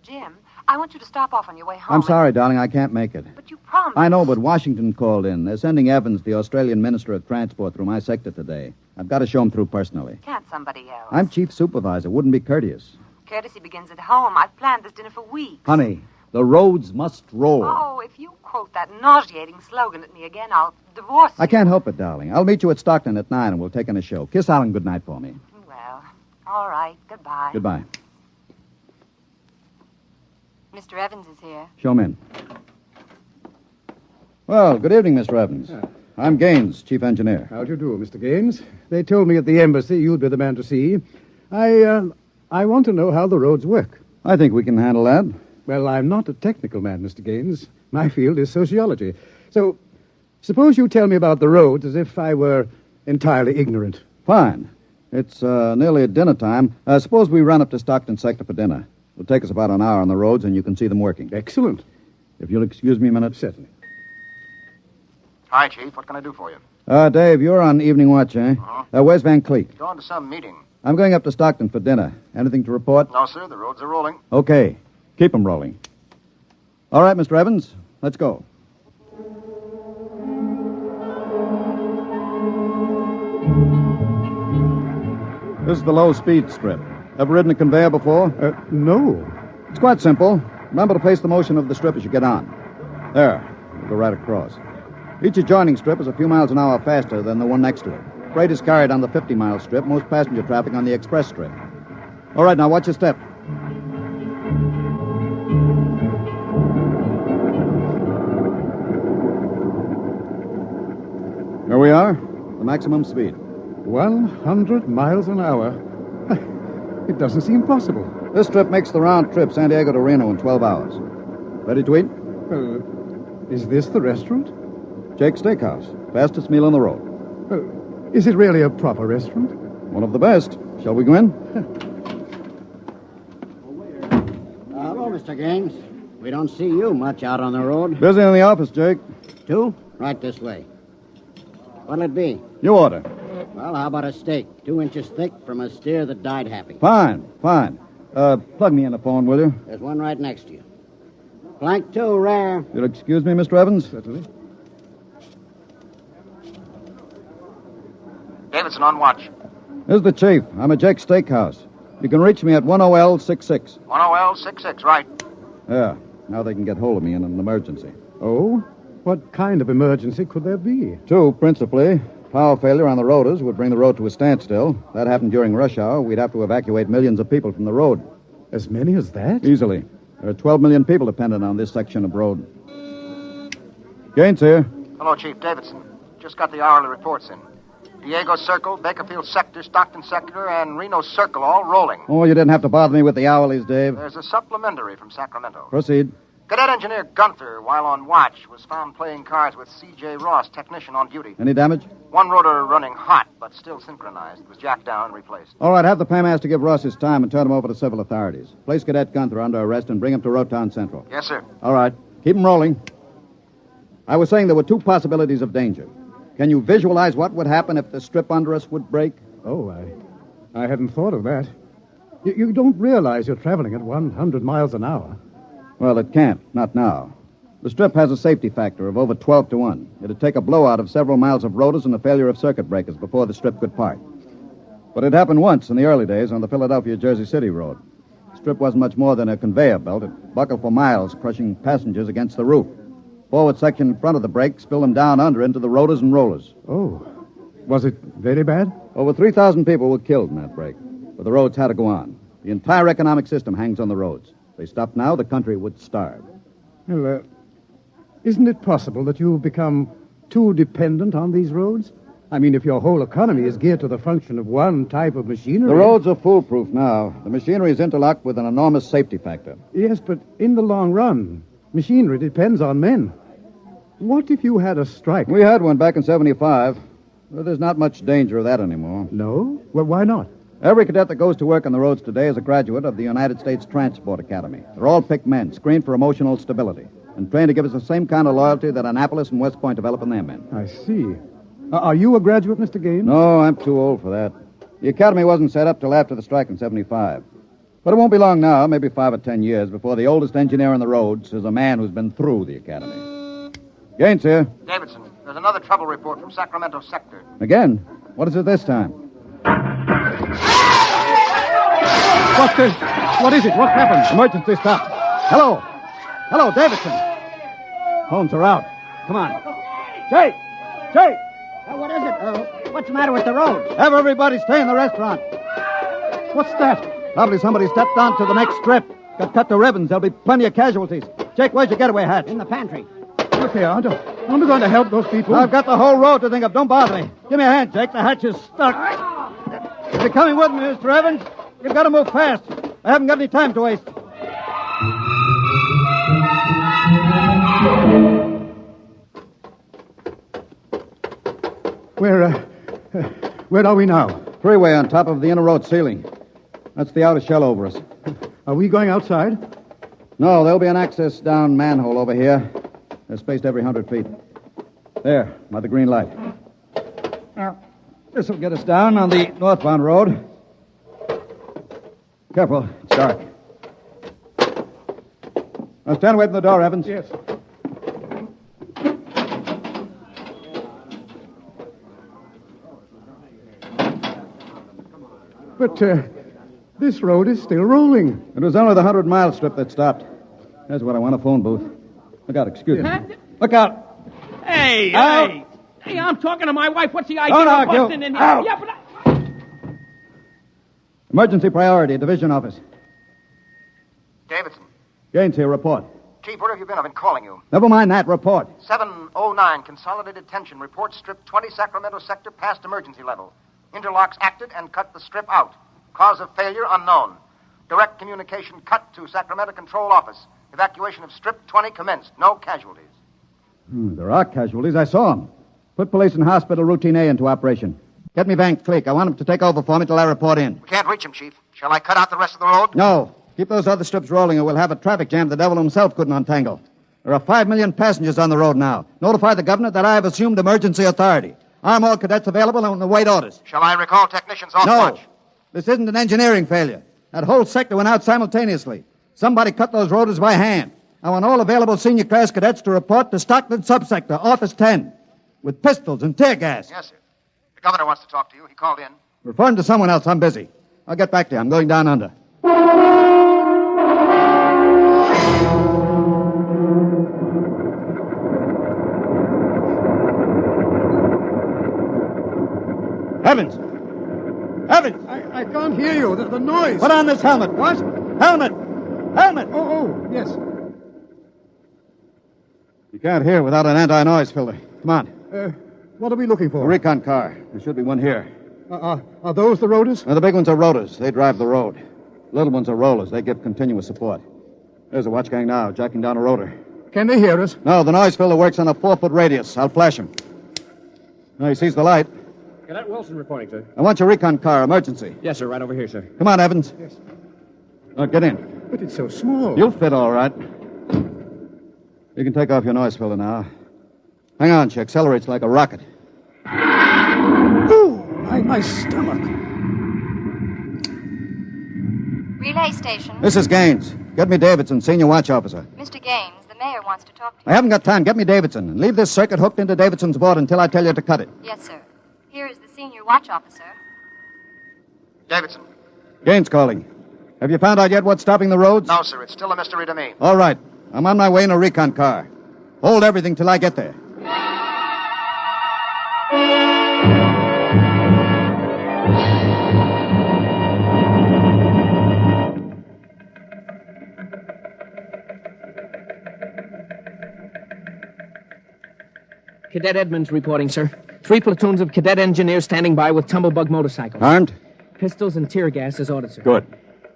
Jim, I want you to stop off on your way home. I'm sorry, darling, I can't make it. But you promised. I know, but Washington called in. They're sending Evans, the Australian Minister of Transport, through my sector today. I've got to show him through personally. Can't somebody else? I'm chief supervisor. Wouldn't be courteous. Courtesy begins at home. I've planned this dinner for weeks. Honey, the roads must roll. Oh, if you quote that nauseating slogan at me again, I'll divorce you. I can't help it, darling. I'll meet you at Stockton at 9 and we'll take in a show. Kiss Alan goodnight for me. Well, all right. Goodbye. Goodbye. Mr. Evans is here. Show him in. Well, good evening, Mr. Evans. I'm Gaines, chief engineer. How do you do, Mr. Gaines? They told me at the embassy you'd be the man to see. I want to know how the roads work. I think we can handle that. Well, I'm not a technical man, Mr. Gaines. My field is sociology. So, suppose you tell me about the roads as if I were entirely ignorant. Fine. It's nearly at dinner time. Suppose we run up to Stockton sector for dinner. It'll take us about an hour on the roads, and you can see them working. Excellent. If you'll excuse me a minute. Certainly. Hi, Chief. What can I do for you? Dave, you're on evening watch, eh? Uh-huh. Where's Van Cleek? Going to some meeting. I'm going up to Stockton for dinner. Anything to report? No, sir. The roads are rolling. Okay. Keep them rolling. All right, Mr. Evans, let's go. This is the low-speed strip. Ever ridden a conveyor before? No. It's quite simple. Remember to place the motion of the strip as you get on. There. We'll go right across. Each adjoining strip is a few miles an hour faster than the one next to it. Freight is carried on the 50-mile strip, most passenger traffic on the express strip. All right, now watch your step. Here we are, the maximum speed. 100 miles an hour. It doesn't seem possible. This strip makes the round trip San Diego to Reno in 12 hours. Ready to eat? Is this the restaurant? Jake's Steakhouse. Fastest meal on the road. Is it really a proper restaurant? One of the best. Shall we go in? Hello, Mr. Gaines. We don't see you much out on the road. Busy in the office, Jake. 2? Right this way. What'll it be? You order. Well, how about a steak? 2 inches thick from a steer that died happy. Fine. Plug me in the phone, will you? There's one right next to you. Flank 2, rare. You'll excuse me, Mr. Evans? Certainly. Davidson on watch. This is the chief. I'm at Jake's Steakhouse. You can reach me at 10L66. 10L66, right. Yeah. Now they can get hold of me in an emergency. Oh? What kind of emergency could there be? 2, principally. Power failure on the rotors would bring the road to a standstill. That happened during rush hour. We'd have to evacuate millions of people from the road. As many as that? Easily. There are 12 million people dependent on this section of road. Gaines here. Hello, Chief. Davidson. Just got the hourly reports in. Diego Circle, Bakerfield Sector, Stockton Sector, and Reno Circle all rolling. Oh, you didn't have to bother me with the hourlies, Dave. There's a supplementary from Sacramento. Proceed. Cadet Engineer Gunther, while on watch, was found playing cards with C.J. Ross, technician on duty. Any damage? One rotor running hot, but still synchronized. It was jacked down and replaced. All right, have the paymaster give Ross his time and turn him over to civil authorities. Place Cadet Gunther under arrest and bring him to Rotown Central. Yes, sir. All right. Keep him rolling. I was saying there were 2 possibilities of danger. Can you visualize what would happen if the strip under us would break? Oh, I hadn't thought of that. You don't realize you're traveling at 100 miles an hour. Well, it can't. Not now. The strip has a safety factor of over 12 to 1. It'd take a blowout of several miles of rotors and a failure of circuit breakers before the strip could part. But it happened once in the early days on the Philadelphia-Jersey City road. The strip wasn't much more than a conveyor belt. It buckled for miles, crushing passengers against the roof. Forward section in front of the brake spilled them down under into the rotors and rollers. Oh. Was it very bad? Over 3,000 people were killed in that break. But the roads had to go on. The entire economic system hangs on the roads. If they stopped now, the country would starve. Well, isn't it possible that you've become too dependent on these roads? I mean, if your whole economy is geared to the function of one type of machinery... The roads are foolproof now. The machinery is interlocked with an enormous safety factor. Yes, but in the long run, machinery depends on men. What if you had a strike? We had one back in 75. Well, there's not much danger of that anymore. No? Well, why not? Every cadet that goes to work on the roads today is a graduate of the United States Transport Academy. They're all picked men, screened for emotional stability, and trained to give us the same kind of loyalty that Annapolis and West Point develop in their men. I see. Are you a graduate, Mr. Gaines? No, I'm too old for that. The academy wasn't set up till after the strike in 75. But it won't be long now, maybe 5 or 10 years, before the oldest engineer on the roads is a man who's been through the academy. Gaines here. Davidson, there's another trouble report from Sacramento Sector. Again? What is it this time? What is it? What happened? Emergency stop. Hello. Hello, Davidson. Phones are out. Come on. Jake! What is it? What's the matter with the roads? Have everybody stay in the restaurant. What's that? Probably somebody stepped onto the next strip. Got cut to ribbons. There'll be plenty of casualties. Jake, where's your getaway hat? In the pantry. Look here, aren't we going to help those people? I've got the whole road to think of. Don't bother me. Give me a hand, Jake. The hatch is stuck. If you're coming with me, Mr. Evans, you've got to move fast. I haven't got any time to waste. Where are we now? Freeway on top of the inner road ceiling. That's the outer shell over us. Are we going outside? No, there'll be an access down manhole over here. They're spaced every 100 feet. There, by the green light. Now, this will get us down on the northbound road. Careful, it's dark. Now stand away from the door, Evans. Yes. But this road is still rolling. It was only the 100-mile strip that stopped. That's what I want, a phone booth. Look out, excuse me. Look out. Hey, out. Hey, I'm talking to my wife. What's the idea Don't of argue. busting in here? Out. Yeah, but Emergency priority, division office. Davidson. Gaines here, report. Chief, where have you been? I've been calling you. Never mind that, report. 709, consolidated tension. Report strip 20 Sacramento Sector past emergency level. Interlocks acted and cut the strip out. Cause of failure unknown. Direct communication cut to Sacramento Control Office. Evacuation of Strip 20 commenced. No casualties. There are casualties. I saw them. Put police and hospital routine A into operation. Get me Van Cleek. I want him to take over for me till I report in. We can't reach him, Chief. Shall I cut out the rest of the road? No. Keep those other strips rolling or we'll have a traffic jam the devil himself couldn't untangle. There are 5 million passengers on the road now. Notify the governor that I have assumed emergency authority. Arm all cadets available and await orders. Shall I recall technicians off No. watch? This isn't an engineering failure. That whole sector went out simultaneously. Somebody cut those rotors by hand. I want all available senior class cadets to report to Stockton Subsector, Office 10, with pistols and tear gas. Yes, sir. The governor wants to talk to you. He called in. Refer him to someone else. I'm busy. I'll get back to you. I'm going down under. Evans! Evans! I can't hear you. The noise. Put on this helmet. What? Helmet! Helmet! Oh, yes. You can't hear without an anti-noise filter. Come on. What are we looking A for? recon car. There should be one here. Are those the rotors? The big ones are rotors. They drive the road. Little ones are rollers. They give continuous support. There's a watch gang now, jacking down a rotor. Can they hear us? No, the noise filter works on a 4-foot radius. I'll flash him. No, he sees the light. Cadet Wilson reporting, sir. I want your recon car, emergency. Yes, sir, right over here, sir. Come on, Evans. Yes. Get in. But it's so small. You'll fit all right. You can take off your noise filter now. Hang on, she accelerates like a rocket. Ooh, my stomach. Relay station. This is Gaines. Get me Davidson, senior watch officer. Mr. Gaines, the mayor wants to talk to you. I haven't got time. Get me Davidson. And leave this circuit hooked into Davidson's board until I tell you to cut it. Yes, sir. Here is the senior watch officer. Davidson. Gaines calling. Have you found out yet what's stopping the roads? No, sir. It's still a mystery to me. All right. I'm on my way in a recon car. Hold everything till I get there. Cadet Edmonds reporting, sir. 3 platoons of cadet engineers standing by with tumblebug motorcycles. Armed? Pistols and tear gas as ordered, sir. Good.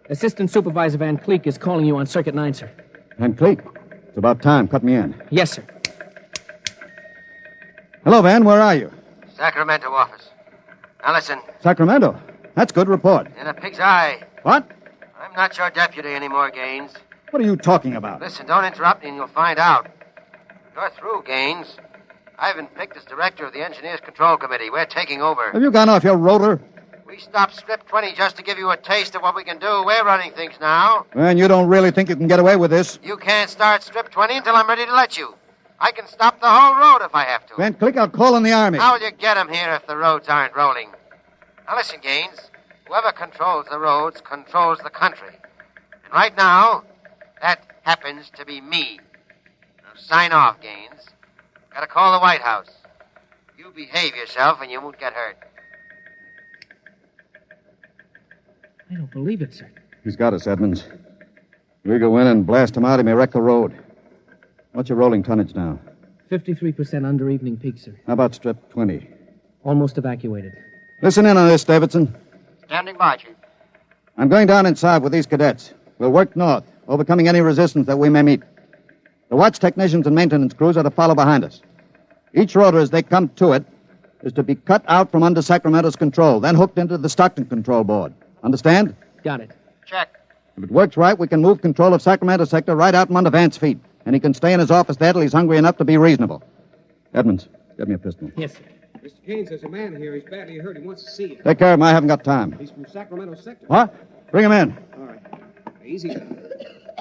Assistant Supervisor Van Cleek is calling you on Circuit 9, sir. Van Cleek. It's about time. Cut me in. Yes, sir. Hello, Van. Where are you? Sacramento office. Now listen. Sacramento. That's good. Report. In a pig's eye. What? I'm not your deputy anymore, Gaines. What are you talking about? Listen, don't interrupt me and you'll find out. You're through, Gaines. I've been picked as director of the Engineers Control Committee. We're taking over. Have you gone off your rotor? We stopped Strip 20 just to give you a taste of what we can do. We're running things now. And you don't really think you can get away with this? You can't start Strip 20 until I'm ready to let you. I can stop the whole road if I have to. Van Cleek, I'll call in the Army. How will you get them here if the roads aren't rolling? Now listen, Gaines. Whoever controls the roads controls the country. And right now, that happens to be me. Now sign off, Gaines. Gotta call the White House. You behave yourself and you won't get hurt. I don't believe it, sir. He's got us, Edmonds. We go in and blast him out, he may wreck the road. What's your rolling tonnage now? 53% under evening peak, sir. How about Strip 20? Almost evacuated. Listen in on this, Davidson. Standing by, Chief. I'm going down inside with these cadets. We'll work north, overcoming any resistance that we may meet. The watch technicians and maintenance crews are to follow behind us. Each rotor, as they come to it, is to be cut out from under Sacramento's control, then hooked into the Stockton control board. Understand? Got it. Check. If it works right, we can move control of Sacramento sector right out from under Vance's feet, and he can stay in his office there till he's hungry enough to be reasonable. Edmonds, get me a pistol. Yes, sir. Mr. Gaines, there's a man here. He's badly hurt. He wants to see you. Take care of him. I haven't got time. He's from Sacramento sector. What? Bring him in. All right. Easy.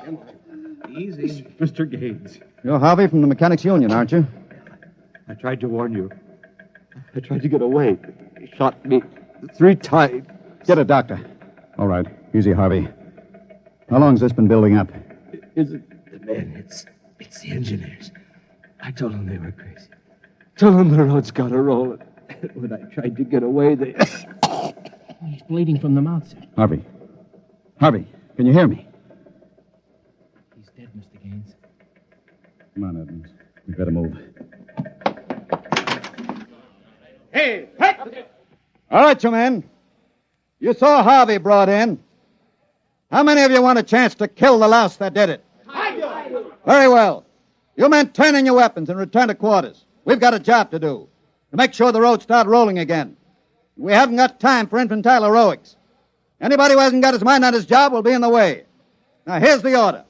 Come on. Easy. Mr. Gaines. You're Harvey from the Mechanics Union, aren't you? I tried to warn you. I tried to get away. He shot me 3 times. Get a doctor. All right. Easy, Harvey. How long's this been building up? Is it the men? It's the engineers. I told them they were crazy. Told them the road's got to roll. When I tried to get away, they... He's bleeding from the mouth, sir. Harvey. Harvey, can you hear me? He's dead, Mr. Gaines. Come on, Edmonds. We better move. Hey! All right, you men. You saw Harvey brought in. How many of you want a chance to kill the louse that did it? Very well. You men turn in your weapons and return to quarters. We've got a job to do. To make sure the roads start rolling again. We haven't got time for infantile heroics. Anybody who hasn't got his mind on his job will be in the way. Now, here's the order.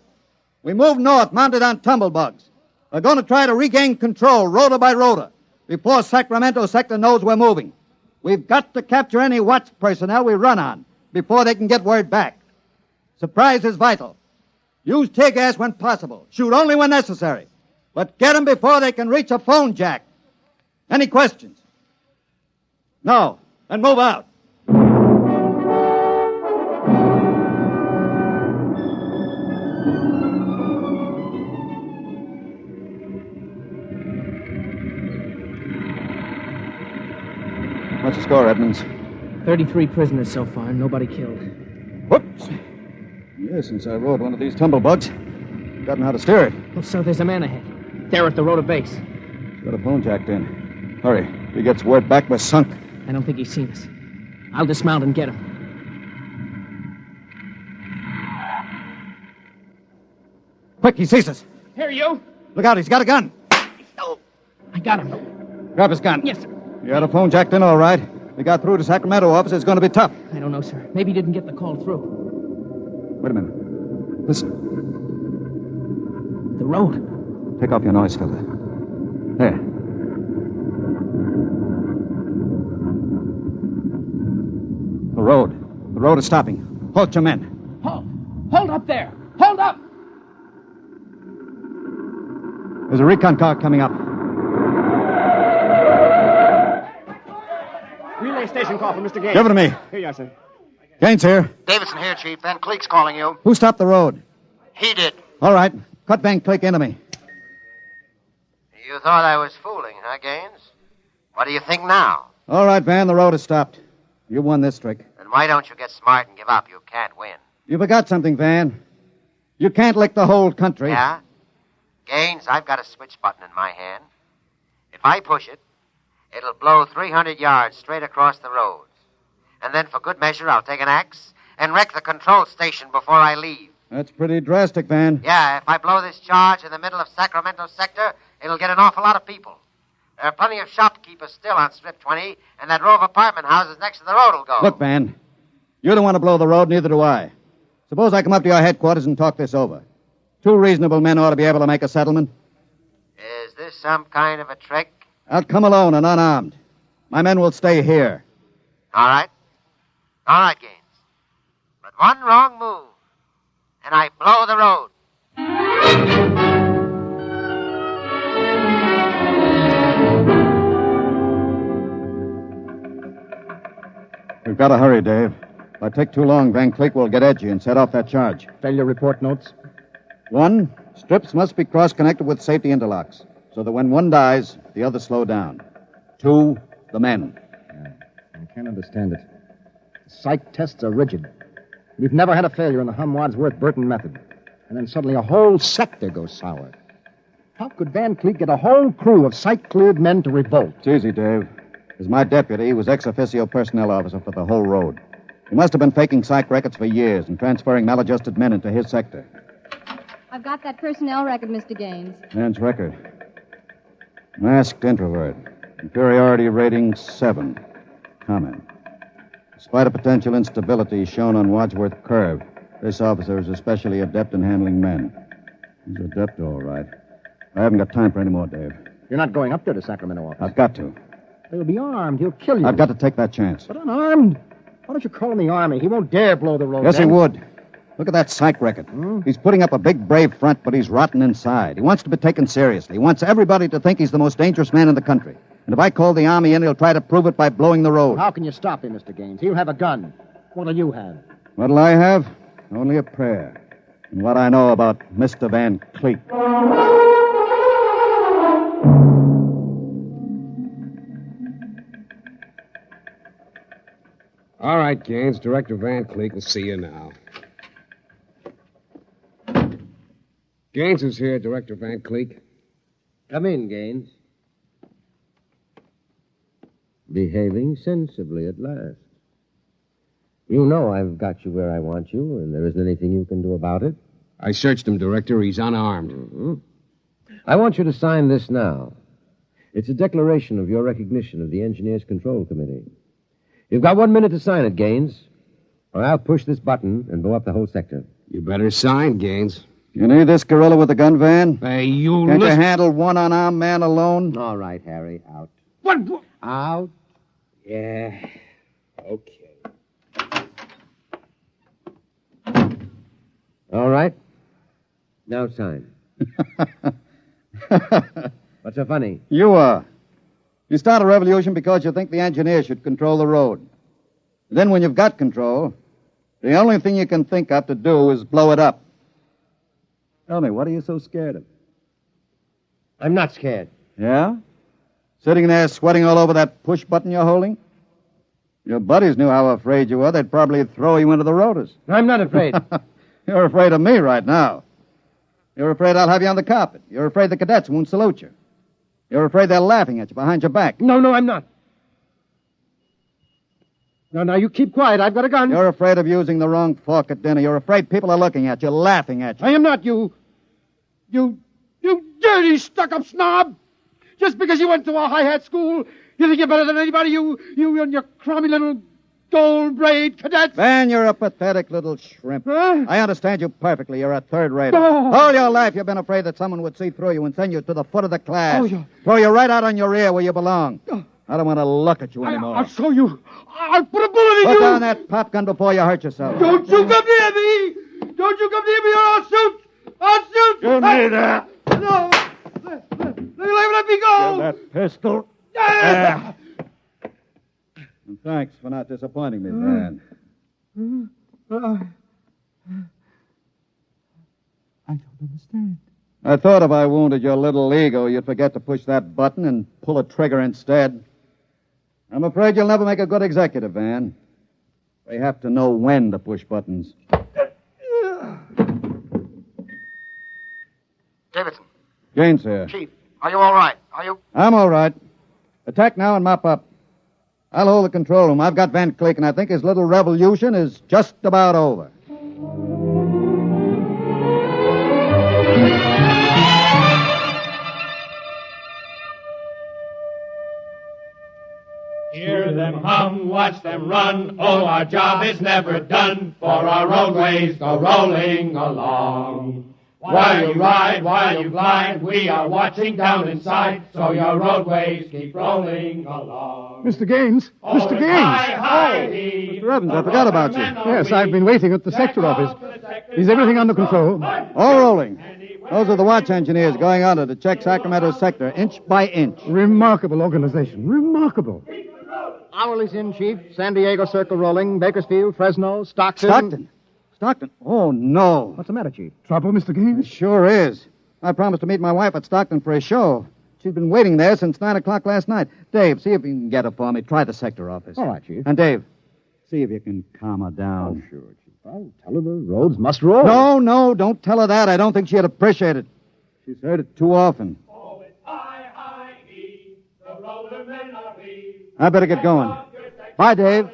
We move north, mounted on tumblebugs. We're going to try to regain control, rota by rota, before Sacramento sector knows we're moving. We've got to capture any watch personnel we run on before they can get word back. Surprise is vital. Use tear gas when possible. Shoot only when necessary. But get them before they can reach a phone jack. Any questions? No. Then move out. What's the score, Edmonds? 33 prisoners so far, nobody killed. Whoops. Yeah, since I rode one of these tumblebugs, I've gotten how to steer it. Oh, sir, there's a man ahead. There at the rota base. He's got a phone jacked in. Hurry. If he gets word back, we're sunk. I don't think he's seen us. I'll dismount and get him. Quick, he sees us. Here, you. Look out, he's got a gun. Oh, I got him. Grab his gun. Yes, sir. You had a phone jacked in all right. We got through to Sacramento office. It's going to be tough. I don't know, sir. Maybe he didn't get the call through. Wait a minute. Listen. The road. Take off your noise filter. There. The road. The road is stopping. Halt your men. Halt! Hold up there! Hold up! There's a recon car coming up. Relay station call from Mr. Gaines. Give it to me. Here you are, sir. Gaines here. Davidson here, Chief. Van Cleek's calling you. Who stopped the road? He did. All right. Cut Van Cleek into me. You thought I was fooling, huh, Gaines? What do you think now? All right, Van. The road is stopped. You won this trick. Then why don't you get smart and give up? You can't win. You forgot something, Van. You can't lick the whole country. Yeah? Gaines, I've got a switch button in my hand. If I push it, it'll blow 300 yards straight across the roads. And then for good measure, I'll take an axe and wreck the control station before I leave. That's pretty drastic, Van. Yeah, if I blow this charge in the middle of Sacramento sector, it'll get an awful lot of people. There are plenty of shopkeepers still on Strip 20, and that row of apartment houses next to the road will go. Look, Van. You don't want to blow the road, neither do I. Suppose I come up to your headquarters and talk this over. 2 reasonable men ought to be able to make a settlement. Is this some kind of a trick? I'll come alone and unarmed. My men will stay here. All right. All right, Gaines. But one wrong move, and I blow the road. We've got to hurry, Dave. If I take too long, Van Cleek will get edgy and set off that charge. Failure report notes? 1, strips must be cross-connected with safety interlocks, so that when one dies, the others slow down. 2, the men. I can't understand it. The psych tests are rigid. We've never had a failure in the Hum-Wadsworth-Burton method. And then suddenly a whole sector goes sour. How could Van Cleek get a whole crew of psych-cleared men to revolt? It's easy, Dave. As my deputy, he was ex-officio personnel officer for the whole road. He must have been faking psych records for years and transferring maladjusted men into his sector. I've got that personnel record, Mr. Gaines. Man's record. Masked introvert. Inferiority rating 7. Comment. Despite a potential instability shown on Wadsworth Curve, this officer is especially adept in handling men. He's adept, all right. I haven't got time for any more, Dave. You're not going up there to Sacramento office. I've got to. He'll be armed. He'll kill you. I've got to take that chance. But unarmed? Why don't you call in the Army? He won't dare blow the road. Yes, then. he would. Look at that psych record. He's putting up a big, brave front, but he's rotten inside. He wants to be taken seriously. He wants everybody to think he's the most dangerous man in the country. And if I call the Army in, he'll try to prove it by blowing the road. How can you stop him, Mr. Gaines? He'll have a gun. What'll you have? What'll I have? Only a prayer. And what I know about Mr. Van Cleek. All right, Gaines. Director Van Cleek will see you now. Gaines is here, Director Van Cleek. Come in, Gaines. Behaving sensibly at last. You know I've got you where I want you, and there isn't anything you can do about it. I searched him, Director. He's unarmed. Mm-hmm. I want you to sign this now. It's a declaration of your recognition of the Engineers Control Committee. You've got 1 minute to sign it, Gaines, or I'll push this button and blow up the whole sector. You better sign, Gaines. You need this gorilla with the gun, Van? Hey, you Can't you listen... handle one unarmed man alone? All right, Harry, out. What? Out? Yeah. Okay. All right. Now sign. What's so funny? You are. You start a revolution because you think the engineer should control the road. Then when you've got control, the only thing you can think of to do is blow it up. Tell me, what are you so scared of? I'm not scared. Yeah? Sitting there sweating all over that push button you're holding? Your buddies knew how afraid you were. They'd probably throw you into the rotors. I'm not afraid. You're afraid of me right now. You're afraid I'll have you on the carpet. You're afraid the cadets won't salute you. You're afraid they're laughing at you behind your back. No, I'm not. Now, you keep quiet. I've got a gun. You're afraid of using the wrong fork at dinner. You're afraid people are looking at you, laughing at you. I am not, you dirty, stuck-up snob. Just because you went to a high-hat school, you think you're better than anybody, you and your crummy little gold-braid cadets. Van, you're a pathetic little shrimp. Huh? I understand you perfectly. You're a third-rater. Oh. All your life you've been afraid that someone would see through you and send you to the foot of the class. Oh, yeah. Throw you right out on your rear where you belong. I don't want to look at you anymore. I'll show you. I'll put a bullet in Put you. down that pop gun before you hurt yourself. Don't you come near me. Don't you come near me or I'll shoot. I'll shoot. Give me that. No. Let me go. Give that pistol. And thanks for not disappointing me, Van. I don't understand. I thought if I wounded your little ego, you'd forget to push that button and pull a trigger instead. I'm afraid you'll never make a good executive, Van. They have to know when to push buttons. Davidson. Gaines here. Chief, are you all right? Are you? I'm all right. Attack now and mop up. I'll hold the control room. I've got Van Cleek, and I think his little revolution is just about over. Hear them hum, watch them run. Oh, our job is never done, for our roadways go rolling along. While you ride, while you glide, we are watching down inside, so your roadways keep rolling along. Mr. Gaines! Mr. Gaines! Mr. Evans, I forgot about you. Yes, I've been waiting at the sector office. Is everything under control? All rolling. Those are the watch engineers going under to check Sacramento's sector, inch by inch. Remarkable organization. Remarkable. Hourly's in, Chief. San Diego Circle rolling. Bakersfield, Fresno, Stockton. Stockton? Oh, no. What's the matter, Chief? Trouble, Mr. Gaines? It sure is. I promised to meet my wife at Stockton for a show. She's been waiting there since 9 o'clock last night. Dave, see if you can get her for me. Try the sector office. All right, Chief. And Dave, see if you can calm her down. Oh, sure, Chief. I'll tell her the roads must roll. No, don't tell her that. I don't think she'd appreciate it. She's heard it too often. Oh, it's I-I-E, the roadmen are we. I better get going. Bye, Dave.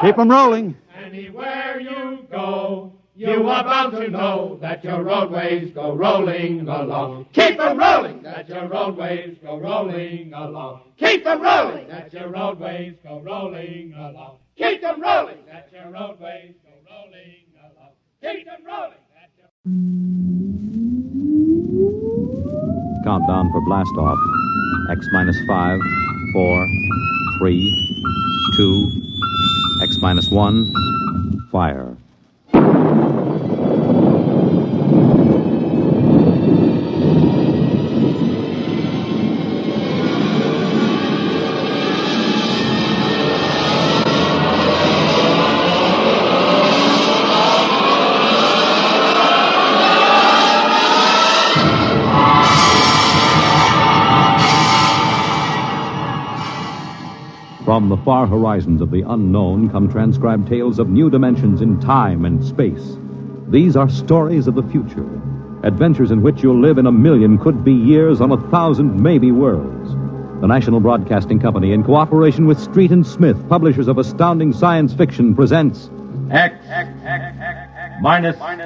Keep 'em rolling. Anywhere you go, you are bound to know that your roadways go rolling along. Keep them rolling, that your roadways go rolling along. Keep them rolling, that your roadways go rolling along. Keep them rolling, that your roadways go rolling along. Keep them rolling, that your... Countdown for blast off. X minus 5, 4, 3, 2, X minus 1, fire. From the far horizons of the unknown come transcribed tales of new dimensions in time and space. These are stories of the future, adventures in which you'll live in a million could-be years on 1,000 maybe worlds. The National Broadcasting Company, in cooperation with Street and Smith, publishers of astounding science fiction, presents X minus 1.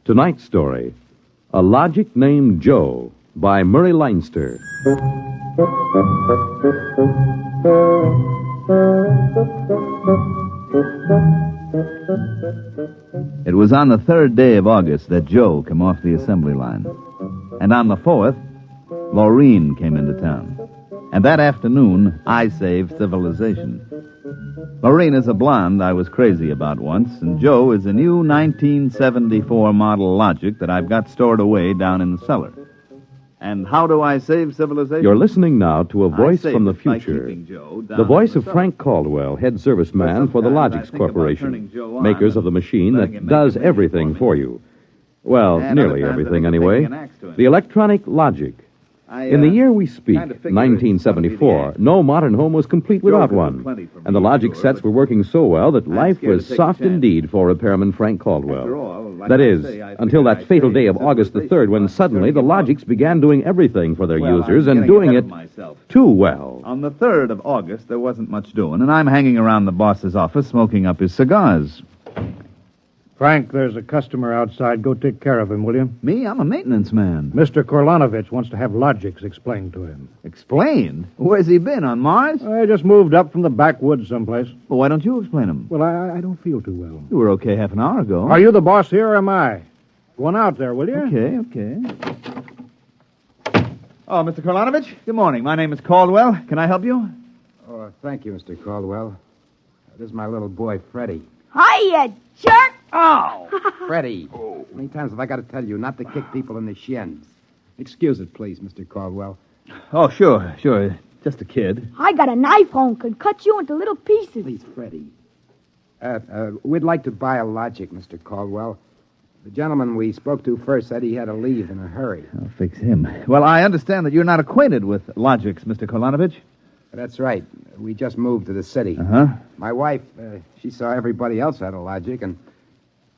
Tonight's story, A Logic Named Joe, by Murray Leinster. It was on the 3rd day of August that Joe came off the assembly line. And on the 4th, Maureen came into town. And that afternoon, I saved civilization. Maureen is a blonde I was crazy about once, and Joe is a new 1974 model Logic that I've got stored away down in the cellar. And how do I save civilization? You're listening now to a voice save from the it by future. keeping Joe down The voice in of the Frank Caldwell, head serviceman for the sometimes I Logix think about Corporation, turning Joe on makers and of the machine letting that him make does a video everything for you. Well, And nearly other times I everything think of anyway. taking an axe to him. The electronic Logic. In the year we speak, kind of figured it was gonna be 1974, no modern home was complete without Joe one. could do plenty for And the me, Logic sure, sets were working so well that life scared to was take a soft chance. indeed for repairman Frank Caldwell. After all, like That I is, say, I until figured that I'd fatal save day of August the 3rd, when suddenly the Logics began doing everything for their Well, users I'm and getting doing ahead it of myself. too well. On the 3rd of August, there wasn't much doing, and I'm hanging around the boss's office smoking up his cigars. Frank, there's a customer outside. Go take care of him, will you? Me? I'm a maintenance man. Mr. Korlanovich wants to have Logics explained to him. Explained? Where's he been, on Mars? I just moved up from the backwoods someplace. Well, why don't you explain him? Well, I don't feel too well. You were okay half an hour ago. Are you the boss here or am I? Go on out there, will you? Okay. Oh, Mr. Korlanovich, good morning. My name is Caldwell. Can I help you? Oh, thank you, Mr. Caldwell. This is my little boy, Freddie. Hi, you jerk! Oh! Freddie. How many times have I got to tell you not to kick people in the shins? Excuse it, please, Mr. Caldwell. Oh, sure. Just a kid. I got a knife home, could cut you into little pieces. Please, Freddie. We'd like to buy a Logic, Mr. Caldwell. The gentleman we spoke to first said he had to leave in a hurry. I'll fix him. Well, I understand that you're not acquainted with Logics, Mr. Korlanovich. That's right. We just moved to the city. Uh-huh. My wife, she saw everybody else had a Logic, and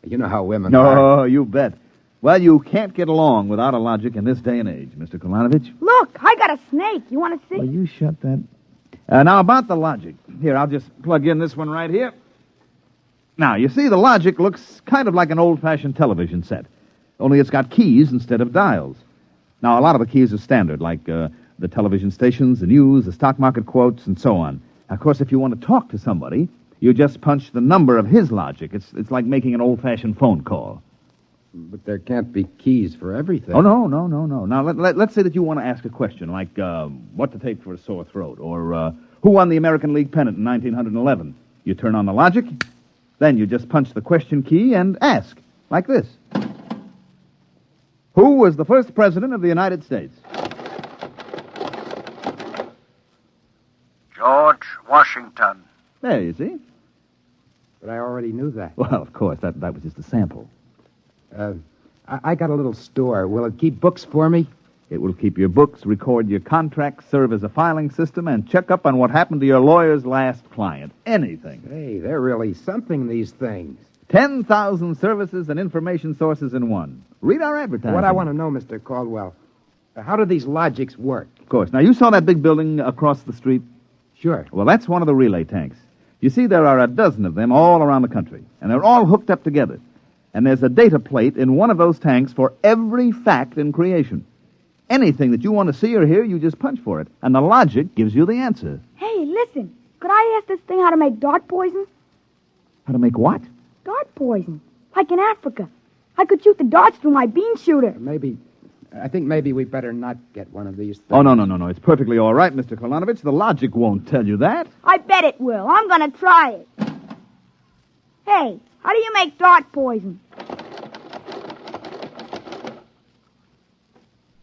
you know how women are. Oh, you bet. Well, you can't get along without a Logic in this day and age, Mr. Korlanovich. Look, I got a snake. You want to see? Well, you shut that. Now, about the Logic. Here, I'll just plug in this one right here. Now, you see, the Logic looks kind of like an old-fashioned television set, only it's got keys instead of dials. Now, a lot of the keys are standard, like the television stations, the news, the stock market quotes, and so on. Now, of course, if you want to talk to somebody, you just punch the number of his Logic. It's like making an old-fashioned phone call. But there can't be keys for everything. Oh, no. Now, let's say that you want to ask a question, like what to take for a sore throat, or who won the American League pennant in 1911. You turn on the Logic, then you just punch the question key and ask, like this. Who was the first president of the United States? George Washington. There, you see. But I already knew that. Well, of course, that was just a sample. I got a little store. Will it keep books for me? It will keep your books, record your contracts, serve as a filing system, and check up on what happened to your lawyer's last client. Anything. Hey, they're really something, these things. 10,000 services and information sources in one. Read our advertising. What I want to know, Mr. Caldwell, how do these Logics work? Of course. Now, you saw that big building across the street? Sure. Well, that's one of the relay tanks. You see, there are a dozen of them all around the country, and they're all hooked up together. And there's a data plate in one of those tanks for every fact in creation. Anything that you want to see or hear, you just punch for it, and the Logic gives you the answer. Hey, listen. Could I ask this thing how to make dart poison? How to make what? Dart poison. Like in Africa. I could shoot the darts through my bean shooter. I think maybe we better not get one of these things. Oh, no. It's perfectly all right, Mr. Korlanovich. The Logic won't tell you that. I bet it will. I'm going to try it. Hey, how do you make dart poison?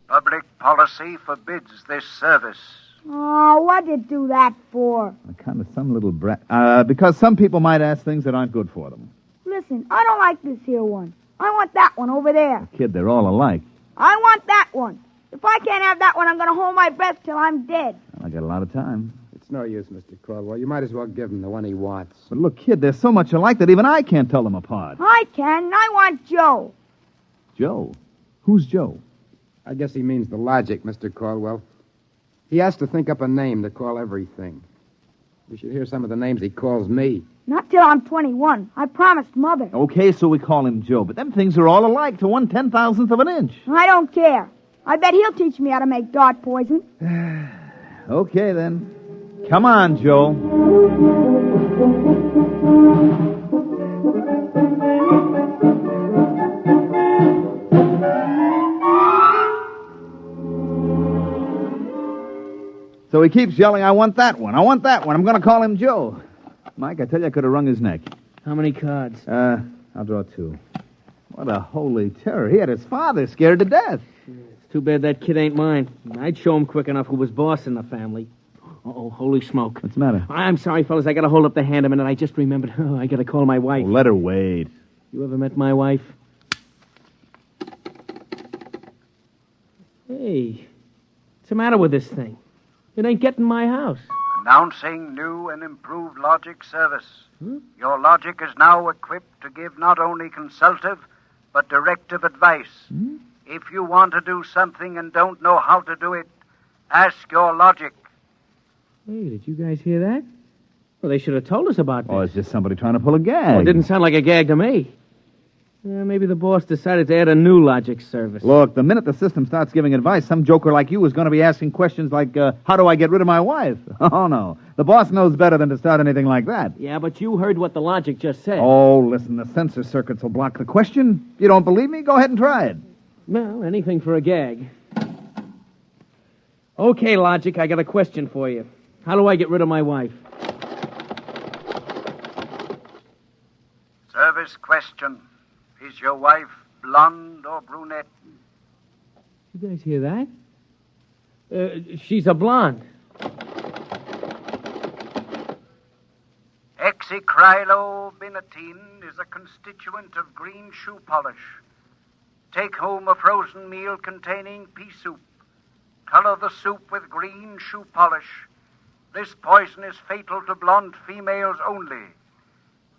Public policy forbids this service. Oh, what'd you do that for? Kind of some little brat. Because some people might ask things that aren't good for them. Listen, I don't like this here one. I want that one over there. Kid, they're all alike. I want that one. If I can't have that one, I'm going to hold my breath till I'm dead. I got a lot of time. It's no use, Mr. Caldwell. You might as well give him the one he wants. But look, kid, they're so much alike that even I can't tell them apart. I can. I want Joe. Joe? Who's Joe? I guess he means the logic, Mr. Caldwell. He has to think up a name to call everything. You should hear some of the names he calls me. Not till I'm 21. I promised Mother. Okay, so we call him Joe, but them things are all alike to 1/10,000th of an inch. I don't care. I bet he'll teach me how to make dart poison. Okay, then. Come on, Joe. So he keeps yelling, I want that one. I want that one. I'm going to call him Joe. Mike, I tell you, I could have wrung his neck. How many cards? I'll draw 2. What a holy terror. He had his father scared to death. It's too bad that kid ain't mine. I'd show him quick enough who was boss in the family. Uh-oh, holy smoke. What's the matter? I'm sorry, fellas. I got to hold up the hand a minute. I just remembered. Oh, I got to call my wife. Oh, let her wait. You ever met my wife? Hey, what's the matter with this thing? It ain't getting my house. Announcing new and improved logic service. Your logic is now equipped to give not only consultative, but directive advice. If you want to do something and don't know how to do it, ask your logic. Hey, did you guys hear that? Well, they should have told us about this. Oh, it's just somebody trying to pull a gag. Oh, it didn't sound like a gag to me. Maybe the boss decided to add a new logic service. Look, the minute the system starts giving advice, some joker like you is going to be asking questions like, how do I get rid of my wife? Oh, no. The boss knows better than to start anything like that. Yeah, but you heard what the logic just said. Oh, listen, the sensor circuits will block the question. If you don't believe me, go ahead and try it. Well, anything for a gag. Okay, logic, I got a question for you. How do I get rid of my wife? Service question. Is your wife blonde or brunette? You guys hear that? She's a blonde. Hexacrylobinatine is a constituent of green shoe polish. Take home a frozen meal containing pea soup. Color the soup with green shoe polish. This poison is fatal to blonde females only.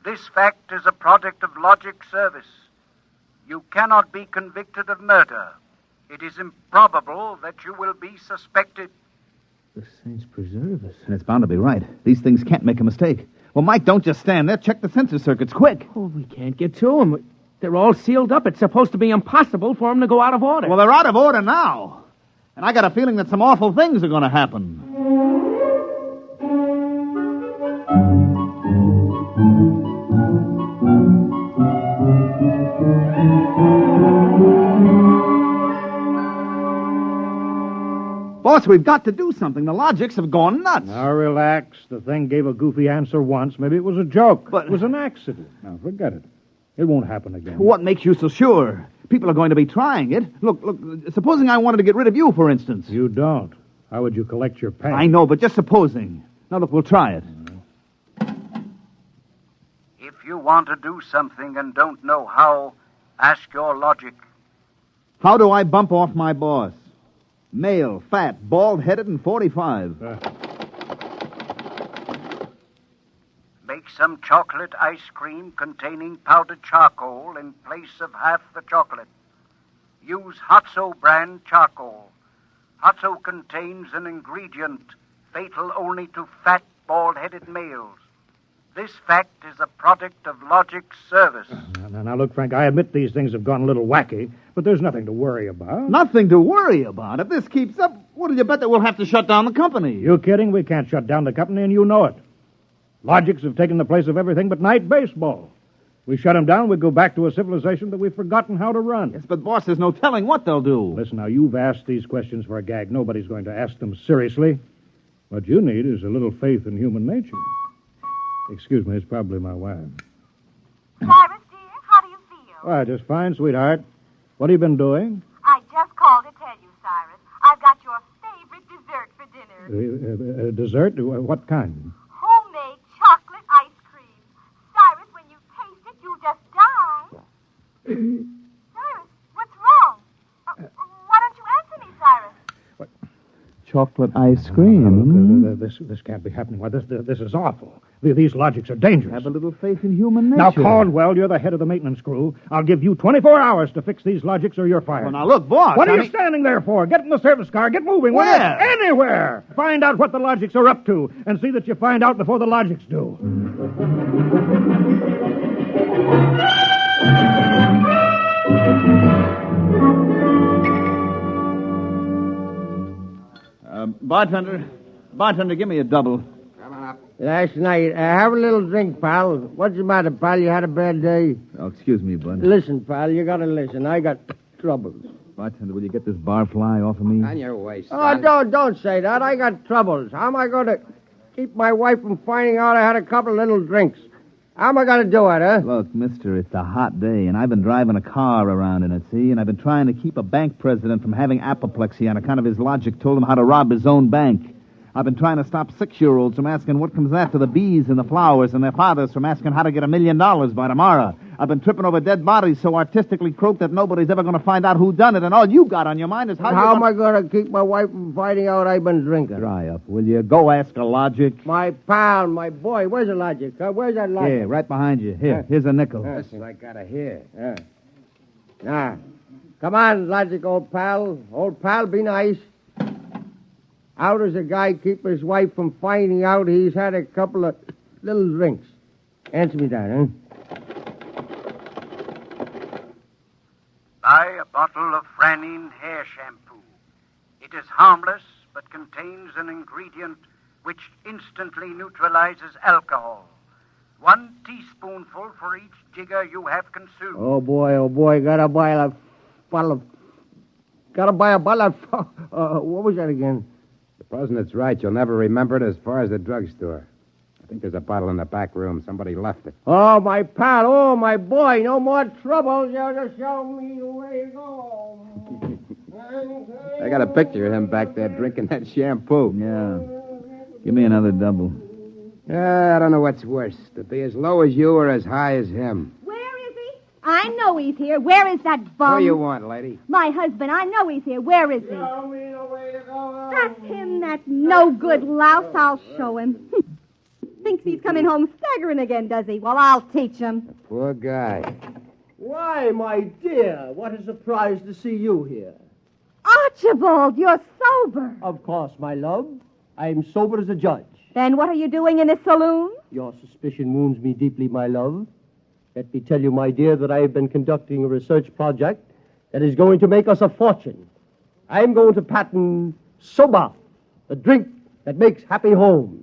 This fact is a product of logic service. You cannot be convicted of murder. It is improbable that you will be suspected. The saints preserve us. And it's bound to be right. These things can't make a mistake. Well, Mike, don't just stand there. Check the sensor circuits, quick. Oh, we can't get to them. They're all sealed up. It's supposed to be impossible for them to go out of order. Well, they're out of order now. And I got a feeling that some awful things are going to happen. Boss, we've got to do something. The logics have gone nuts. Now, relax. The thing gave a goofy answer once. Maybe it was a joke. But it was an accident. Now, forget it. It won't happen again. What makes you so sure? People are going to be trying it. Look, supposing I wanted to get rid of you, for instance. You don't. How would you collect your pay? I know, but just supposing. Now, look, we'll try it. If you want to do something and don't know how, ask your logic. How do I bump off my boss? Male, fat, bald-headed, and 45. Make some chocolate ice cream containing powdered charcoal in place of half the chocolate. Use Hotso brand charcoal. Hotso contains an ingredient fatal only to fat, bald-headed males. This fact is a product of logic service. Now, look, Frank, I admit these things have gone a little wacky, but there's nothing to worry about. Nothing to worry about? If this keeps up, what'll you bet that we'll have to shut down the company? You kidding? We can't shut down the company, and you know it. Logics have taken the place of everything but night baseball. We shut them down, we go back to a civilization that we've forgotten how to run. Yes, but, boss, there's no telling what they'll do. Listen, now, you've asked these questions for a gag. Nobody's going to ask them seriously. What you need is a little faith in human nature. Excuse me, it's probably my wife. Cyrus, dear, how do you feel? Why, just fine, sweetheart. What have you been doing? I just called to tell you, Cyrus. I've got your favorite dessert for dinner. Dessert? What kind? Homemade chocolate ice cream. Cyrus, when you taste it, you'll just die. Cyrus, what's wrong? Why don't you answer me, Cyrus? Chocolate ice cream. This can't be happening. Why, this is awful. These logics are dangerous. Have a little faith in human nature. Now, Caldwell, you're the head of the maintenance crew. I'll give you 24 hours to fix these logics or you're fired. Well, now, look, boss. What are you standing there for? Get in the service car. Get moving. Where? Anywhere. Find out what the logics are up to and see that you find out before the logics do. Bartender, give me a double. Last night, have a little drink, pal. What's the matter, pal? You had a bad day? Oh, excuse me, bud. Listen, pal, you gotta listen. I got troubles. Bartender, will you get this barfly off of me? On your way, son. Oh, don't say that. I got troubles. How am I going to keep my wife from finding out I had a couple of little drinks? How am I going to do it, huh? Look, mister, it's a hot day, and I've been driving a car around in it, see? And I've been trying to keep a bank president from having apoplexy on account of his logic told him how to rob his own bank. I've been trying to stop 6-year-olds from asking what comes after the bees and the flowers and their fathers from asking how to get $1 million by tomorrow. I've been tripping over dead bodies so artistically croaked that nobody's ever going to find out who done it, and all you got on your mind is how am I going to keep my wife from finding out I've been drinking? Dry up, will you? Go ask a logic. My pal, my boy, where's the logic? Where's that logic? Here, right behind you. Here, here's a nickel. Listen, I got to hear. Now, come on, logic, old pal. Old pal, be nice. How does a guy keep his wife from finding out he's had a couple of little drinks? Answer me that, huh? Buy a bottle of Franine hair shampoo. It is harmless, but contains an ingredient which instantly neutralizes alcohol. 1 teaspoonful for each jigger you have consumed. Oh, boy, gotta buy a bottle of... what was that again? The president's right. You'll never remember it as far as the drugstore. I think there's a bottle in the back room. Somebody left it. Oh, my pal. Oh, my boy. No more trouble. You'll just show me the way to go. I got a picture of him back there drinking that shampoo. Yeah. Give me another double. I don't know what's worse, to be as low as you or as high as him. Where is he? I know he's here. Where is that bum? What do you want, lady? My husband. I know he's here. Where is he? Show me the way to go. That's him, that no-good louse. I'll show him. Thinks he's coming home staggering again, does he? Well, I'll teach him. Poor guy. Why, my dear, what a surprise to see you here. Archibald, you're sober. Of course, my love. I'm sober as a judge. Then what are you doing in this saloon? Your suspicion wounds me deeply, my love. Let me tell you, my dear, that I have been conducting a research project that is going to make us a fortune. I'm going to patent Soba, the drink that makes happy homes.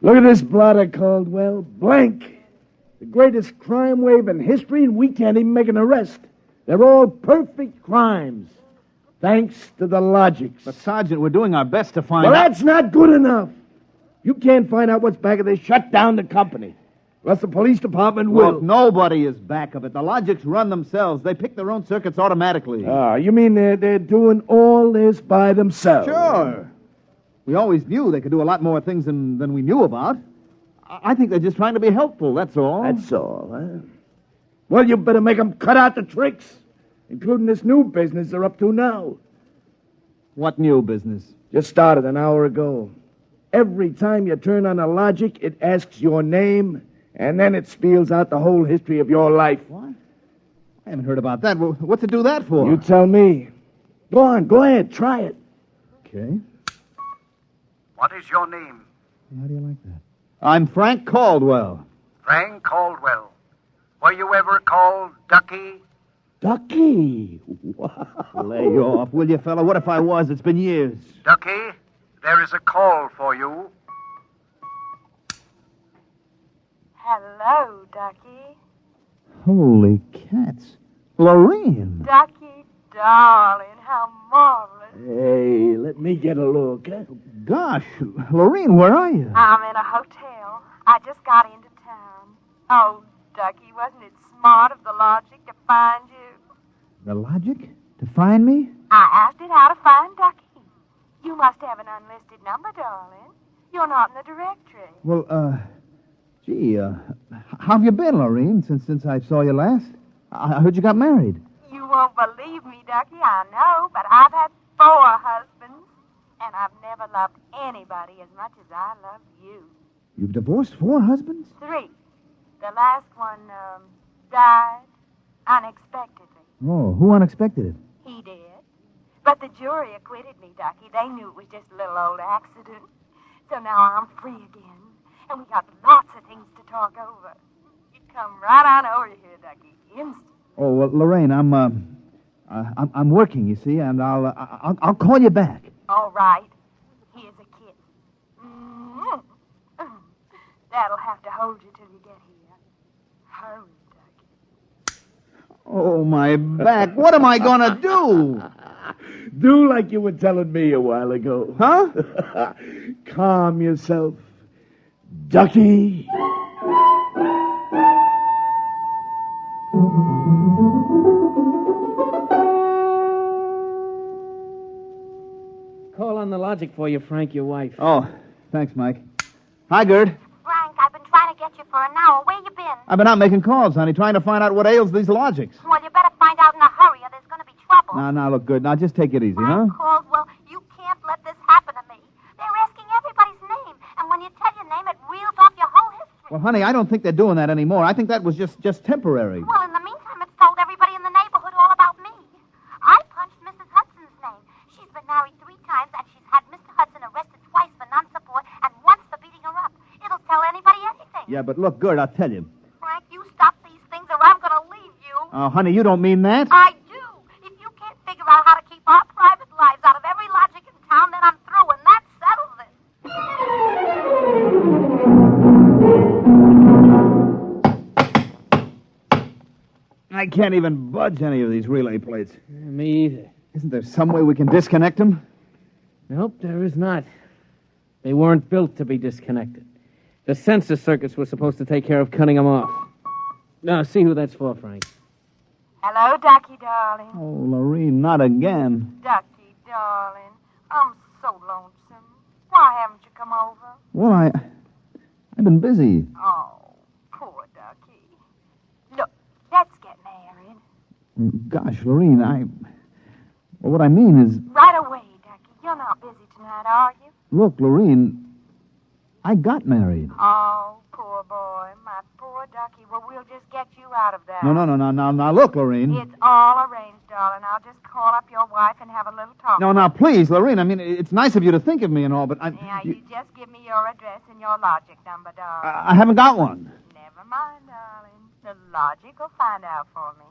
Look at this blotter, Caldwell. Blank. The greatest crime wave in history, and we can't even make an arrest. They're all perfect crimes. Thanks to the logics. But, Sergeant, we're doing our best to find Well, out... that's not good enough. You can't find out what's back of this. Shut down the company. Unless the police department will. Look, nobody is back of it. The logics run themselves. They pick their own circuits automatically. You mean they're doing all this by themselves? Sure. We always knew they could do a lot more things than we knew about. I think they're just trying to be helpful, that's all. That's all, huh? Well, you better make them cut out the tricks, including this new business they're up to now. What new business? Just started an hour ago. Every time you turn on a logic, it asks your name, and then it spells out the whole history of your life. What? I haven't heard about that. What's it do that for? You tell me. Go on, go ahead, try it. Okay. What is your name? How do you like that? I'm Frank Caldwell. Frank Caldwell. Were you ever called Ducky? Ducky? Lay off, will you, fella? What if I was? It's been years. Ducky, there is a call for you. Hello, Ducky. Holy cats. Lorene. Ducky, darling, how marvelous. Hey, let me get a look. Huh? Gosh, Lorene, where are you? I'm in a hotel. I just got into town. Oh, Ducky, wasn't it smart of the logic to find you? The logic? To find me? I asked it how to find Ducky. You must have an unlisted number, darling. You're not in the directory. Well, gee, how have you been, Lorene, since I saw you last? I heard you got married. You won't believe me, Ducky, I know, but I've had 4 husbands, and I've never loved anybody as much as I love you. You've divorced 4 husbands? 3. The last one, died unexpectedly. Oh, who unexpected it? He did. But the jury acquitted me, Ducky. They knew it was just a little old accident. So now I'm free again, and we got lots of things to talk over. You come right on over here, Ducky. Instant. Oh, well, Lorraine, I'm working, you see, and I'll call you back. All right. Here's a kiss. Mm-hmm. That'll have to hold you till you get here. Hurry, Ducky. Oh, my back. What am I going to do? Do like you were telling me a while ago. Huh? Calm yourself. Ducky. Call on the logic for you, Frank, your wife. Oh, thanks, Mike. Hi, Gerd. Frank, I've been trying to get you for an hour. Where you been? I've been out making calls, honey, trying to find out what ails these logics. Well, you better find out in a hurry or there's going to be trouble. Now, look, Gerd. Now, just take it easy, huh? Caldwell, you can't let this happen to me. They're asking everybody's name, and when you tell your name, it reels off your whole history. Well, honey, I don't think they're doing that anymore. I think that was just temporary. Well, in the meantime, it's told everybody in the neighborhood all about me. I punched Mrs. Hudson's name. She's been married 3 times, and she's had Mr. Hudson arrested twice for non-support and once for beating her up. It'll tell anybody anything. Yeah, but look, Gerd, I'll tell you. Frank, you stop these things or I'm going to leave you. Oh, honey, you don't mean that? I do. If you can't figure out how to keep our private lives out of every logic in town, then I'm through, and that settles it. I can't even budge any of these relay plates. Me either. Isn't there some way we can disconnect them? Nope, there is not. They weren't built to be disconnected. The sensor circuits were supposed to take care of cutting them off. Now, see who that's for, Frank. Hello, Ducky, darling. Oh, Lorene, not again. Ducky, darling. I'm so lonesome. Why haven't you come over? Well, I've been busy. Oh, poor Ducky. Look, let's get married. Gosh, Lorene, well, what I mean is... Right away, Ducky. You're not busy tonight, are you? Look, Lorene, I got married. Oh, poor boy. My poor Ducky. Well, we'll just get you out of that. No, look, Lorene. It's all arranged, darling. I'll just call up your wife and have a little talk. Now, please, Lorene, I mean, it's nice of you to think of me and all, but Yeah, you just give me your address and your logic number, darling. I haven't got one. Never mind, darling. The logic will find out for me.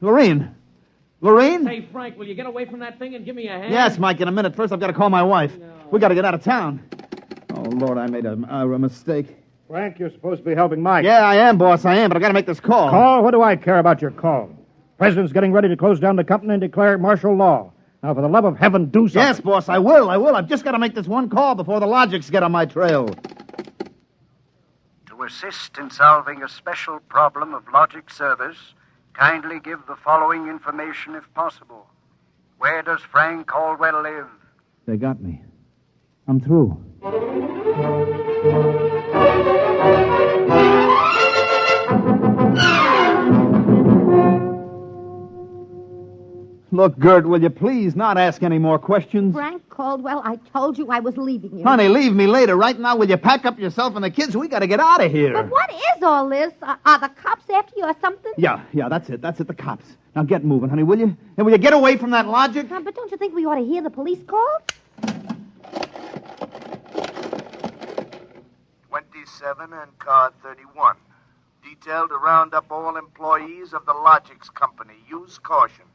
Lorene? Hey, Frank, will you get away from that thing and give me a hand? Yes, Mike, in a minute. First, I've got to call my wife. No. We got to get out of town. Oh, Lord, I made a mistake. Frank, you're supposed to be helping Mike. Yeah, I am, boss, I am, but I got to make this call. Call? What do I care about your call? President's getting ready to close down the company and declare martial law. Now, for the love of heaven, do something. Yes, boss, I will. I've just got to make this one call before the logics get on my trail. To assist in solving a special problem of logic service, kindly give the following information if possible. Where does Frank Caldwell live? They got me. I'm through. Look, Gert, will you please not ask any more questions? Frank Caldwell, I told you I was leaving you. Honey, leave me later. Right now, will you pack up yourself and the kids? We got to get out of here. But what is all this? Are the cops after you or something? Yeah, that's it, the cops. Now get moving, honey, will you? And will you get away from that logic? But don't you think we ought to hear the police calls? 27 and car 31. Detailed to round up all employees of the Logics Company. Use caution.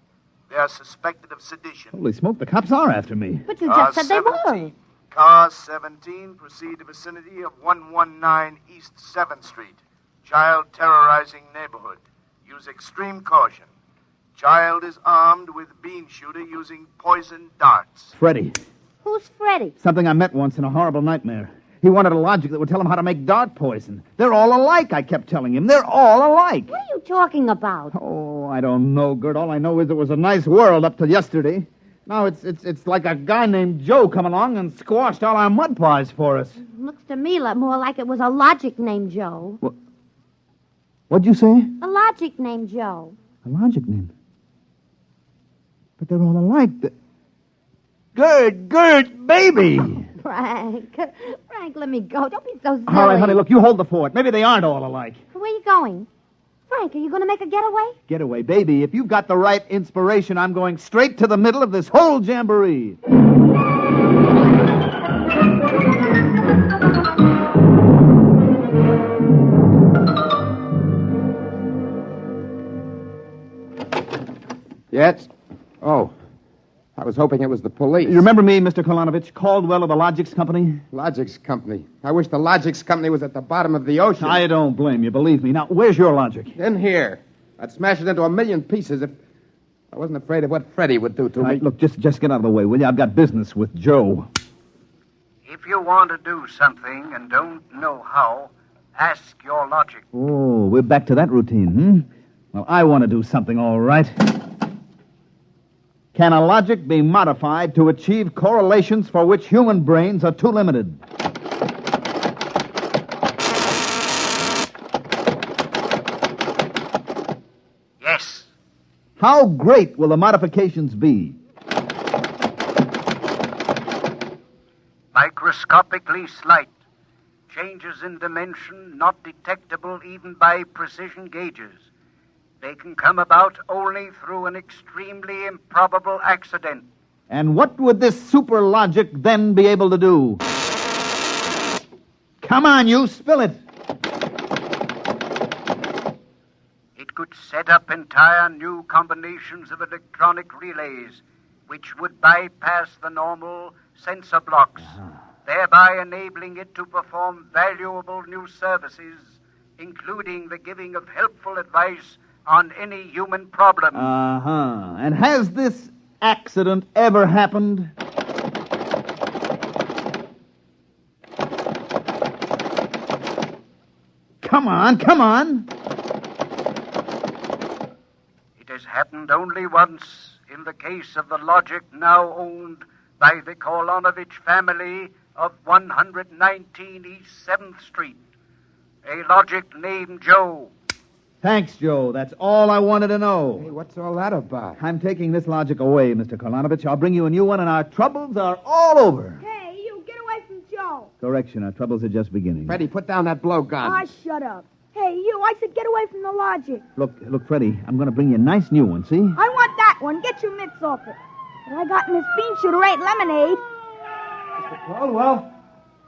They are suspected of sedition. Holy smoke, the cops are after me. But you just said they were. Car 17, proceed to vicinity of 119 East 7th Street. Child terrorizing neighborhood. Use extreme caution. Child is armed with bean shooter using poison darts. Freddie. Who's Freddie? Something I met once in a horrible nightmare. He wanted a logic that would tell him how to make dart poison. They're all alike, I kept telling him. They're all alike. What are you talking about? Oh, I don't know, Gert. All I know is it was a nice world up till yesterday. Now it's like a guy named Joe come along and squashed all our mud pies for us. Looks to me more like it was a logic named Joe. What'd you say? A logic named Joe. A logic name? But they're all alike. Good, baby! Frank, let me go. Don't be so silly. All right, honey, look, you hold the fort. Maybe they aren't all alike. Where are you going? Frank, are you going to make a getaway? Getaway, baby. If you've got the right inspiration, I'm going straight to the middle of this whole jamboree. Yes? Oh, I was hoping it was the police. You remember me, Mr. Kolonovich, Caldwell of the Logix Company? Logix Company. I wish the Logix Company was at the bottom of the ocean. I don't blame you, believe me. Now, where's your logic? In here. I'd smash it into a million pieces if I wasn't afraid of what Freddie would do to me. Right, look, just get out of the way, will you? I've got business with Joe. If you want to do something and don't know how, ask your logic. Oh, we're back to that routine, Well, I want to do something, all right. Can a logic be modified to achieve correlations for which human brains are too limited? Yes. How great will the modifications be? Microscopically slight. Changes in dimension not detectable even by precision gauges. They can come about only through an extremely improbable accident. And what would this super logic then be able to do? Come on, you, spill it. It could set up entire new combinations of electronic relays, which would bypass the normal sensor blocks, thereby enabling it to perform valuable new services, including the giving of helpful advice on any human problem. And has this accident ever happened? Come on. It has happened only once in the case of the logic now owned by the Kolonovich family of 119 East 7th Street. A logic named Joe. Thanks, Joe. That's all I wanted to know. Hey, what's all that about? I'm taking this logic away, Mr. Kolonovich. I'll bring you a new one, and our troubles are all over. Hey, you, get away from Joe. Correction, our troubles are just beginning. Freddie, put down that blowgun. Ah, shut up. Hey, you, I said get away from the logic. Look, Freddie, I'm going to bring you a nice new one, see? I want that one. Get your mitts off it. What I got in this bean shooter ain't lemonade.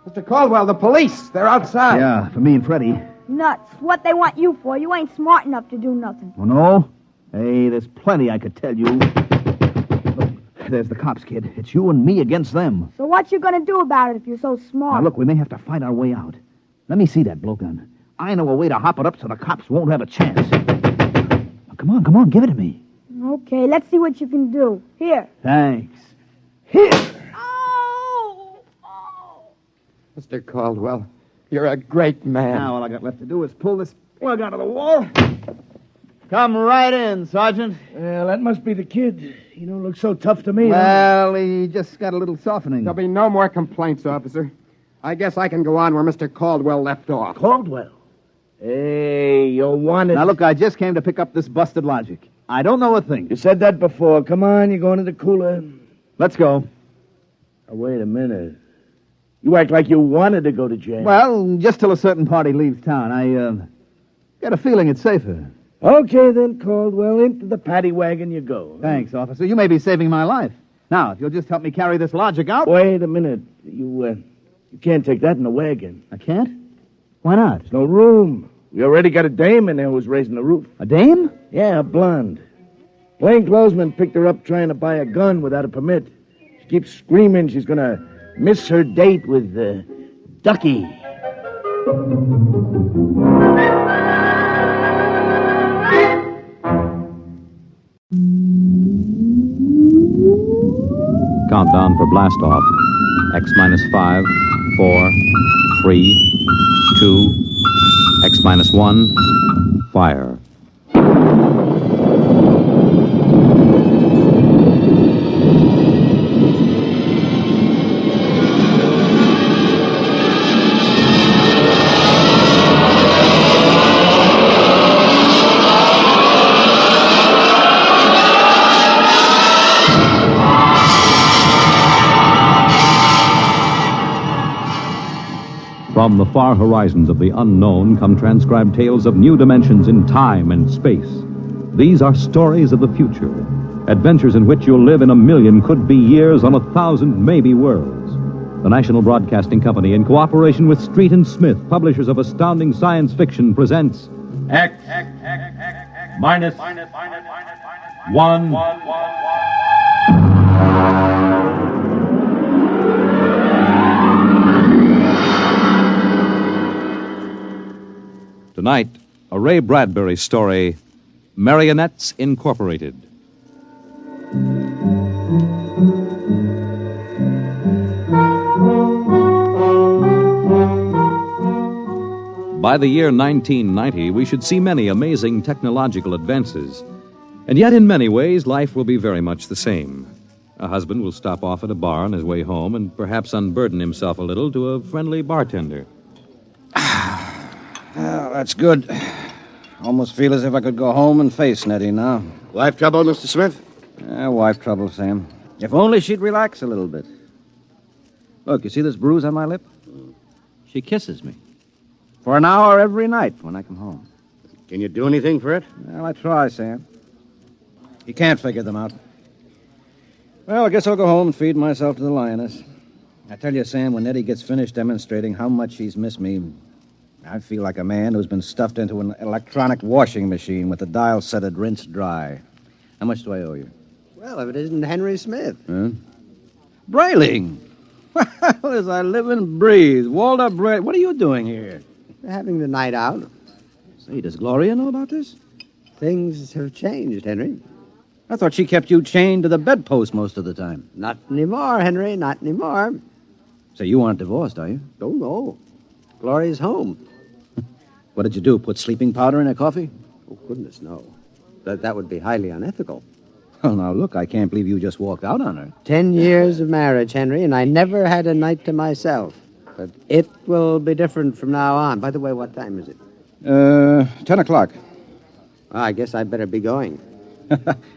Mr. Caldwell, the police. They're outside. Yeah, for me and Freddie. Nuts. What they want you for? You ain't smart enough to do nothing. Oh, no? Hey, there's plenty I could tell you. Look, there's the cops, kid. It's you and me against them. So what you gonna do about it if you're so smart? Now, look, we may have to fight our way out. Let me see that blowgun. I know a way to hop it up so the cops won't have a chance. Now, come on, give it to me. Okay, let's see what you can do. Here. Thanks. Here! Mr. Caldwell, you're a great man. Now all I got left to do is pull this plug out of the wall. Come right in, Sergeant. Well, that must be the kid. You don't look so tough to me. Well, he just got a little softening. There'll be no more complaints, officer. I guess I can go on where Mr. Caldwell left off. Caldwell? Hey, you wanted... Now, look, I just came to pick up this busted logic. I don't know a thing. You said that before. Come on, you're going to the cooler. Let's go. Now, wait a minute. You act like you wanted to go to jail. Well, just till a certain party leaves town. I got a feeling it's safer. Okay, then, Caldwell. Into the paddy wagon you go. Thanks, officer. You may be saving my life. Now, if you'll just help me carry this logic out... Wait a minute. You can't take that in the wagon. I can't? Why not? There's no room. We already got a dame in there who's raising the roof. A dame? Yeah, a blonde. Plainclothesman picked her up trying to buy a gun without a permit. She keeps screaming she's going to miss her date with Ducky. Countdown for blast off. X minus 5, 4, 3, 2, X minus 1, fire. From the far horizons of the unknown come transcribed tales of new dimensions in time and space. These are stories of the future, adventures in which you'll live in 1,000,000 could-be years on 1,000 maybe worlds. The National Broadcasting Company, in cooperation with Street and Smith, publishers of astounding science fiction, presents X minus 1. Tonight, a Ray Bradbury story, Marionettes Incorporated. By the year 1990, we should see many amazing technological advances. And yet, in many ways, life will be very much the same. A husband will stop off at a bar on his way home and perhaps unburden himself a little to a friendly bartender. Well, that's good. Almost feel as if I could go home and face Nettie now. Wife trouble, Mr. Smith? Wife trouble, Sam. If only she'd relax a little bit. Look, you see this bruise on my lip? She kisses me. For an hour every night when I come home. Can you do anything for it? Well, I try, Sam. You can't figure them out. Well, I guess I'll go home and feed myself to the lioness. I tell you, Sam, when Nettie gets finished demonstrating how much she's missed me, I feel like a man who's been stuffed into an electronic washing machine with the dial set at rinse dry. How much do I owe you? Well, if it isn't Henry Smith. Huh? Brayling! Well, as I live and breathe. Walter Brayling. What are you doing here? We're having the night out. Say, does Gloria know about this? Things have changed, Henry. I thought she kept you chained to the bedpost most of the time. Not anymore, Henry, not anymore. Say, you aren't divorced, are you? Oh, no. Gloria's home. What did you do, put sleeping powder in her coffee? Oh, goodness, no. That would be highly unethical. Well, now, look, I can't believe you just walked out on her. 10 years of marriage, Henry, and I never had a night to myself. But it will be different from now on. By the way, what time is it? 10 o'clock. Well, I guess I better be going.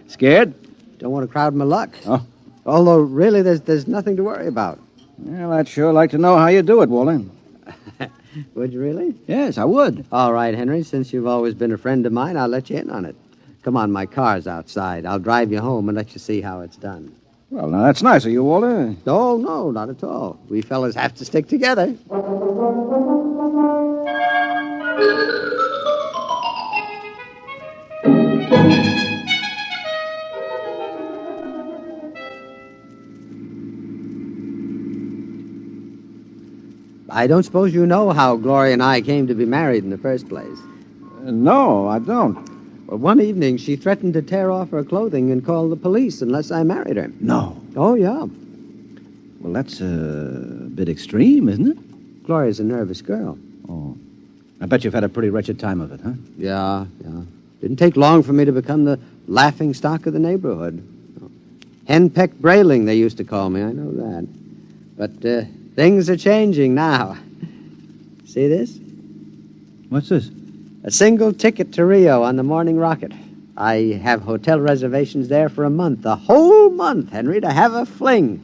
Scared? Don't want to crowd my luck. Oh. Although, really, there's nothing to worry about. Well, I'd sure like to know how you do it, Walter. Would you really? Yes, I would. All right, Henry. Since you've always been a friend of mine, I'll let you in on it. Come on, my car's outside. I'll drive you home and let you see how it's done. Well, now, that's nice of you, Walter. Oh, no, not at all. We fellas have to stick together. I don't suppose you know how Gloria and I came to be married in the first place. No, I don't. Well, one evening, she threatened to tear off her clothing and call the police unless I married her. No. Oh, yeah. Well, that's a bit extreme, isn't it? Gloria's a nervous girl. Oh. I bet you've had a pretty wretched time of it, huh? Yeah. Didn't take long for me to become the laughing stock of the neighborhood. Henpecked Brayling, they used to call me. I know that. But things are changing now. See this? What's this? A single ticket to Rio on the morning rocket. I have hotel reservations there for a month. A whole month, Henry, to have a fling.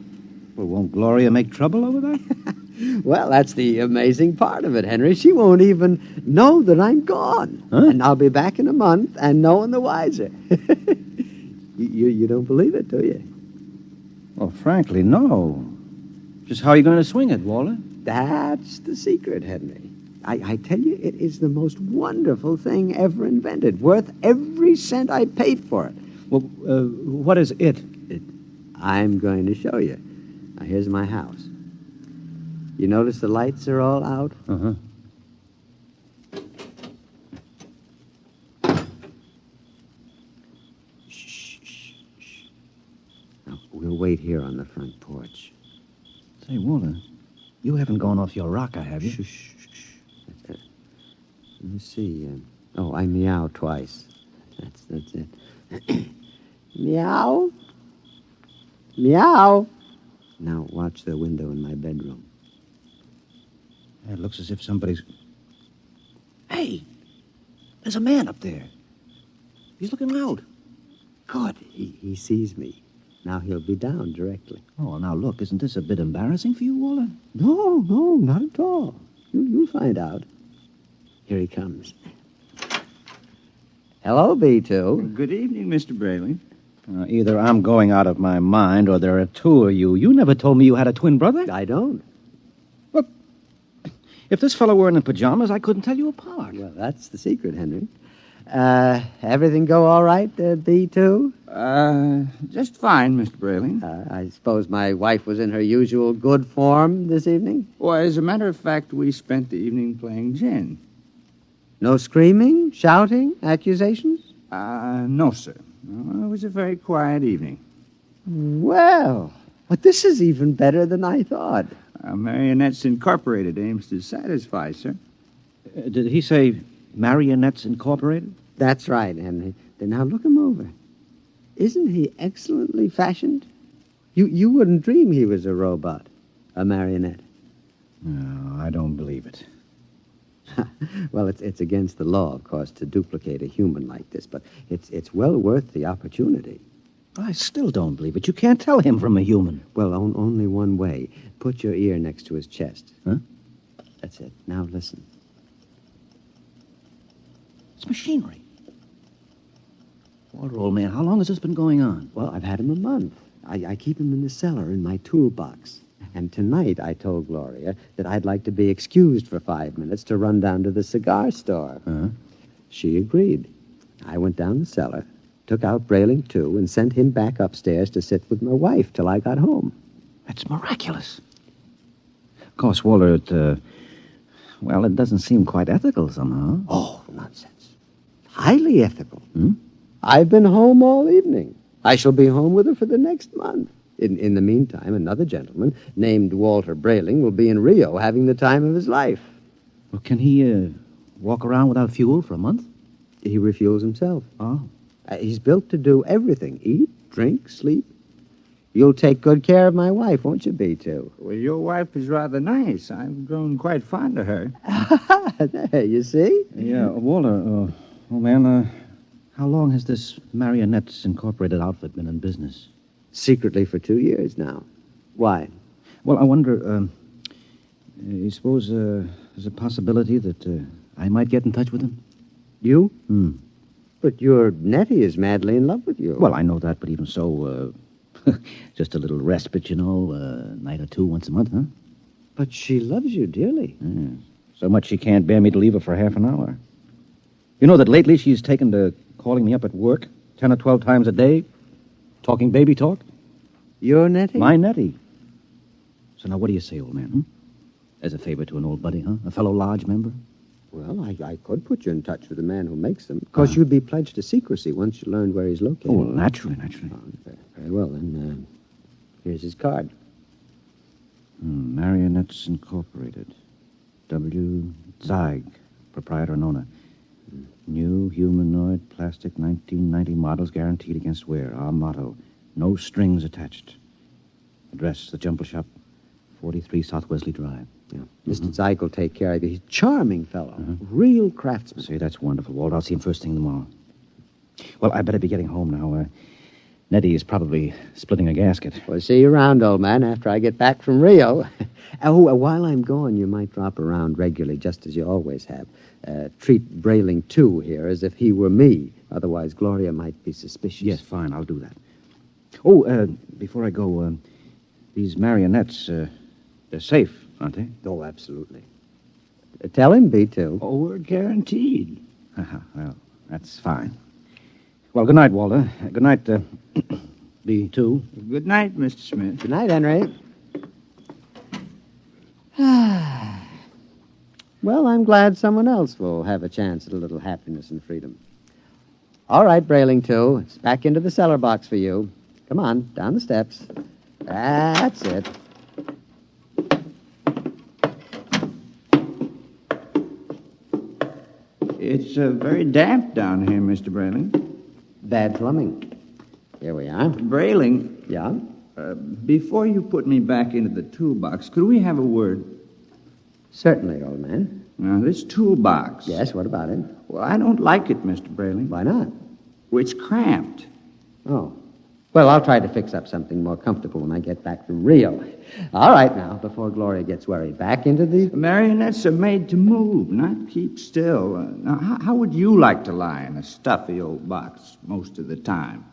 Well, won't Gloria make trouble over that? Well, that's the amazing part of it, Henry. She won't even know that I'm gone. Huh? And I'll be back in a month and no one the wiser. You don't believe it, do you? Well, frankly, no. Just how are you going to swing it, Walter? That's the secret, Henry. I tell you, it is the most wonderful thing ever invented. Worth every cent I paid for it. Well, what is it? I'm going to show you. Now, here's my house. You notice the lights are all out? Uh-huh. Shh. Now, we'll wait here on the front porch. Say, Walter, you haven't gone off your rocker, have you? Shh. Let me see. I meow twice. That's it. Meow. Meow. Now watch the window in my bedroom. It looks as if somebody's... Hey! There's a man up there. He's looking out. Good. He sees me. Now he'll be down directly. Oh, now look, isn't this a bit embarrassing for you, Walter? No, not at all. You'll find out. Here he comes. Hello, B2. Good evening, Mr. Brayling. Either I'm going out of my mind or there are two of you. You never told me you had a twin brother. I don't. Look, if this fellow weren't in pajamas, I couldn't tell you apart. Well, that's the secret, Henry. Everything go all right, B2? Just fine, Mr. Brayling. I suppose my wife was in her usual good form this evening? Well, as a matter of fact, we spent the evening playing gin. No screaming, shouting, accusations? No, sir. No, it was a very quiet evening. Well, but this is even better than I thought. Marionettes Incorporated aims to satisfy, sir. Did he say Marionettes Incorporated? That's right, Henry. Then now look him over. Isn't he excellently fashioned? You wouldn't dream he was a robot, a marionette. No, I don't believe it. Well, it's against the law, of course, to duplicate a human like this, but it's well worth the opportunity. I still don't believe it. You can't tell him from a human. Well, only one way. Put your ear next to his chest. Huh? That's it. Now listen. It's machinery. Walter, old man, how long has this been going on? Well, I've had him a month. I keep him in the cellar in my toolbox. And tonight I told Gloria that I'd like to be excused for 5 minutes to run down to the cigar store. Huh? She agreed. I went down the cellar, took out Brayling, too, and sent him back upstairs to sit with my wife till I got home. That's miraculous. Of course, Walter, it doesn't seem quite ethical somehow. Oh, nonsense. Highly ethical. Hmm? I've been home all evening. I shall be home with her for the next month. In the meantime, another gentleman named Walter Brayling will be in Rio having the time of his life. Well, can he walk around without fuel for a month? He refuels himself. Oh. He's built to do everything. Eat, drink, sleep. You'll take good care of my wife, won't you, B2? Well, your wife is rather nice. I've grown quite fond of her. There, you see? Yeah, Walter, old man, how long has this Marionettes Incorporated outfit been in business? Secretly for 2 years now. Why? Well, I wonder, you suppose there's a possibility that I might get in touch with him? You? Hmm. But your Nettie is madly in love with you. Well, I know that, but even so, just a little respite, a night or two once a month, huh? But she loves you dearly. Yeah. So much she can't bear me to leave her for half an hour. You know that lately she's taken to calling me up at work 10 or 12 times a day, talking baby talk? Your Nettie? My Nettie. So now what do you say, old man, huh? As a favor to an old buddy, huh? A fellow lodge member? Well, I could put you in touch with the man who makes them. Of course, you'd be pledged to secrecy once you learned where he's located. Oh, well, naturally. Oh, very well, then. Here's his card. Marionettes Incorporated. W. Zeig, proprietor and owner. New humanoid plastic 1990 models guaranteed against wear. Our motto, no strings attached. Address, the Jumble Shop, 43 South Wesley Drive. Yeah. Mr. Zeig will take care of you. He's a charming fellow. Real craftsman. Say, that's wonderful, Walt. I'll see him first thing tomorrow. Well, I better be getting home now. Nettie is probably splitting a gasket. We'll see you around, old man, after I get back from Rio. While I'm gone, you might drop around regularly, just as you always have. Treat Brayling, too, here, as if he were me. Otherwise, Gloria might be suspicious. Yes, fine, I'll do that. Oh, before I go, these marionettes, they're safe, aren't they? Oh, absolutely. Tell him, B2. Oh, we're guaranteed. Well, that's fine. Well, good night, Walter. Good night, B2. Good night, Mr. Smith. Good night, Henry. Well, I'm glad someone else will have a chance at a little happiness and freedom. All right, Brayling, too. It's back into the cellar box for you. Come on, down the steps. That's it. It's very damp down here, Mr. Brayling. Bad plumbing. Here we are. Brayling. Yeah? Before you put me back into the toolbox, could we have a word? Certainly, old man. Now, this toolbox. Yes, what about it? Well, I don't like it, Mr. Brayling. Why not? Well, it's cramped. Oh. Well, I'll try to fix up something more comfortable when I get back from Rio. All right, now, before Gloria gets worried, back into the... Marionettes are made to move, not keep still. Now, how would you like to lie in a stuffy old box most of the time?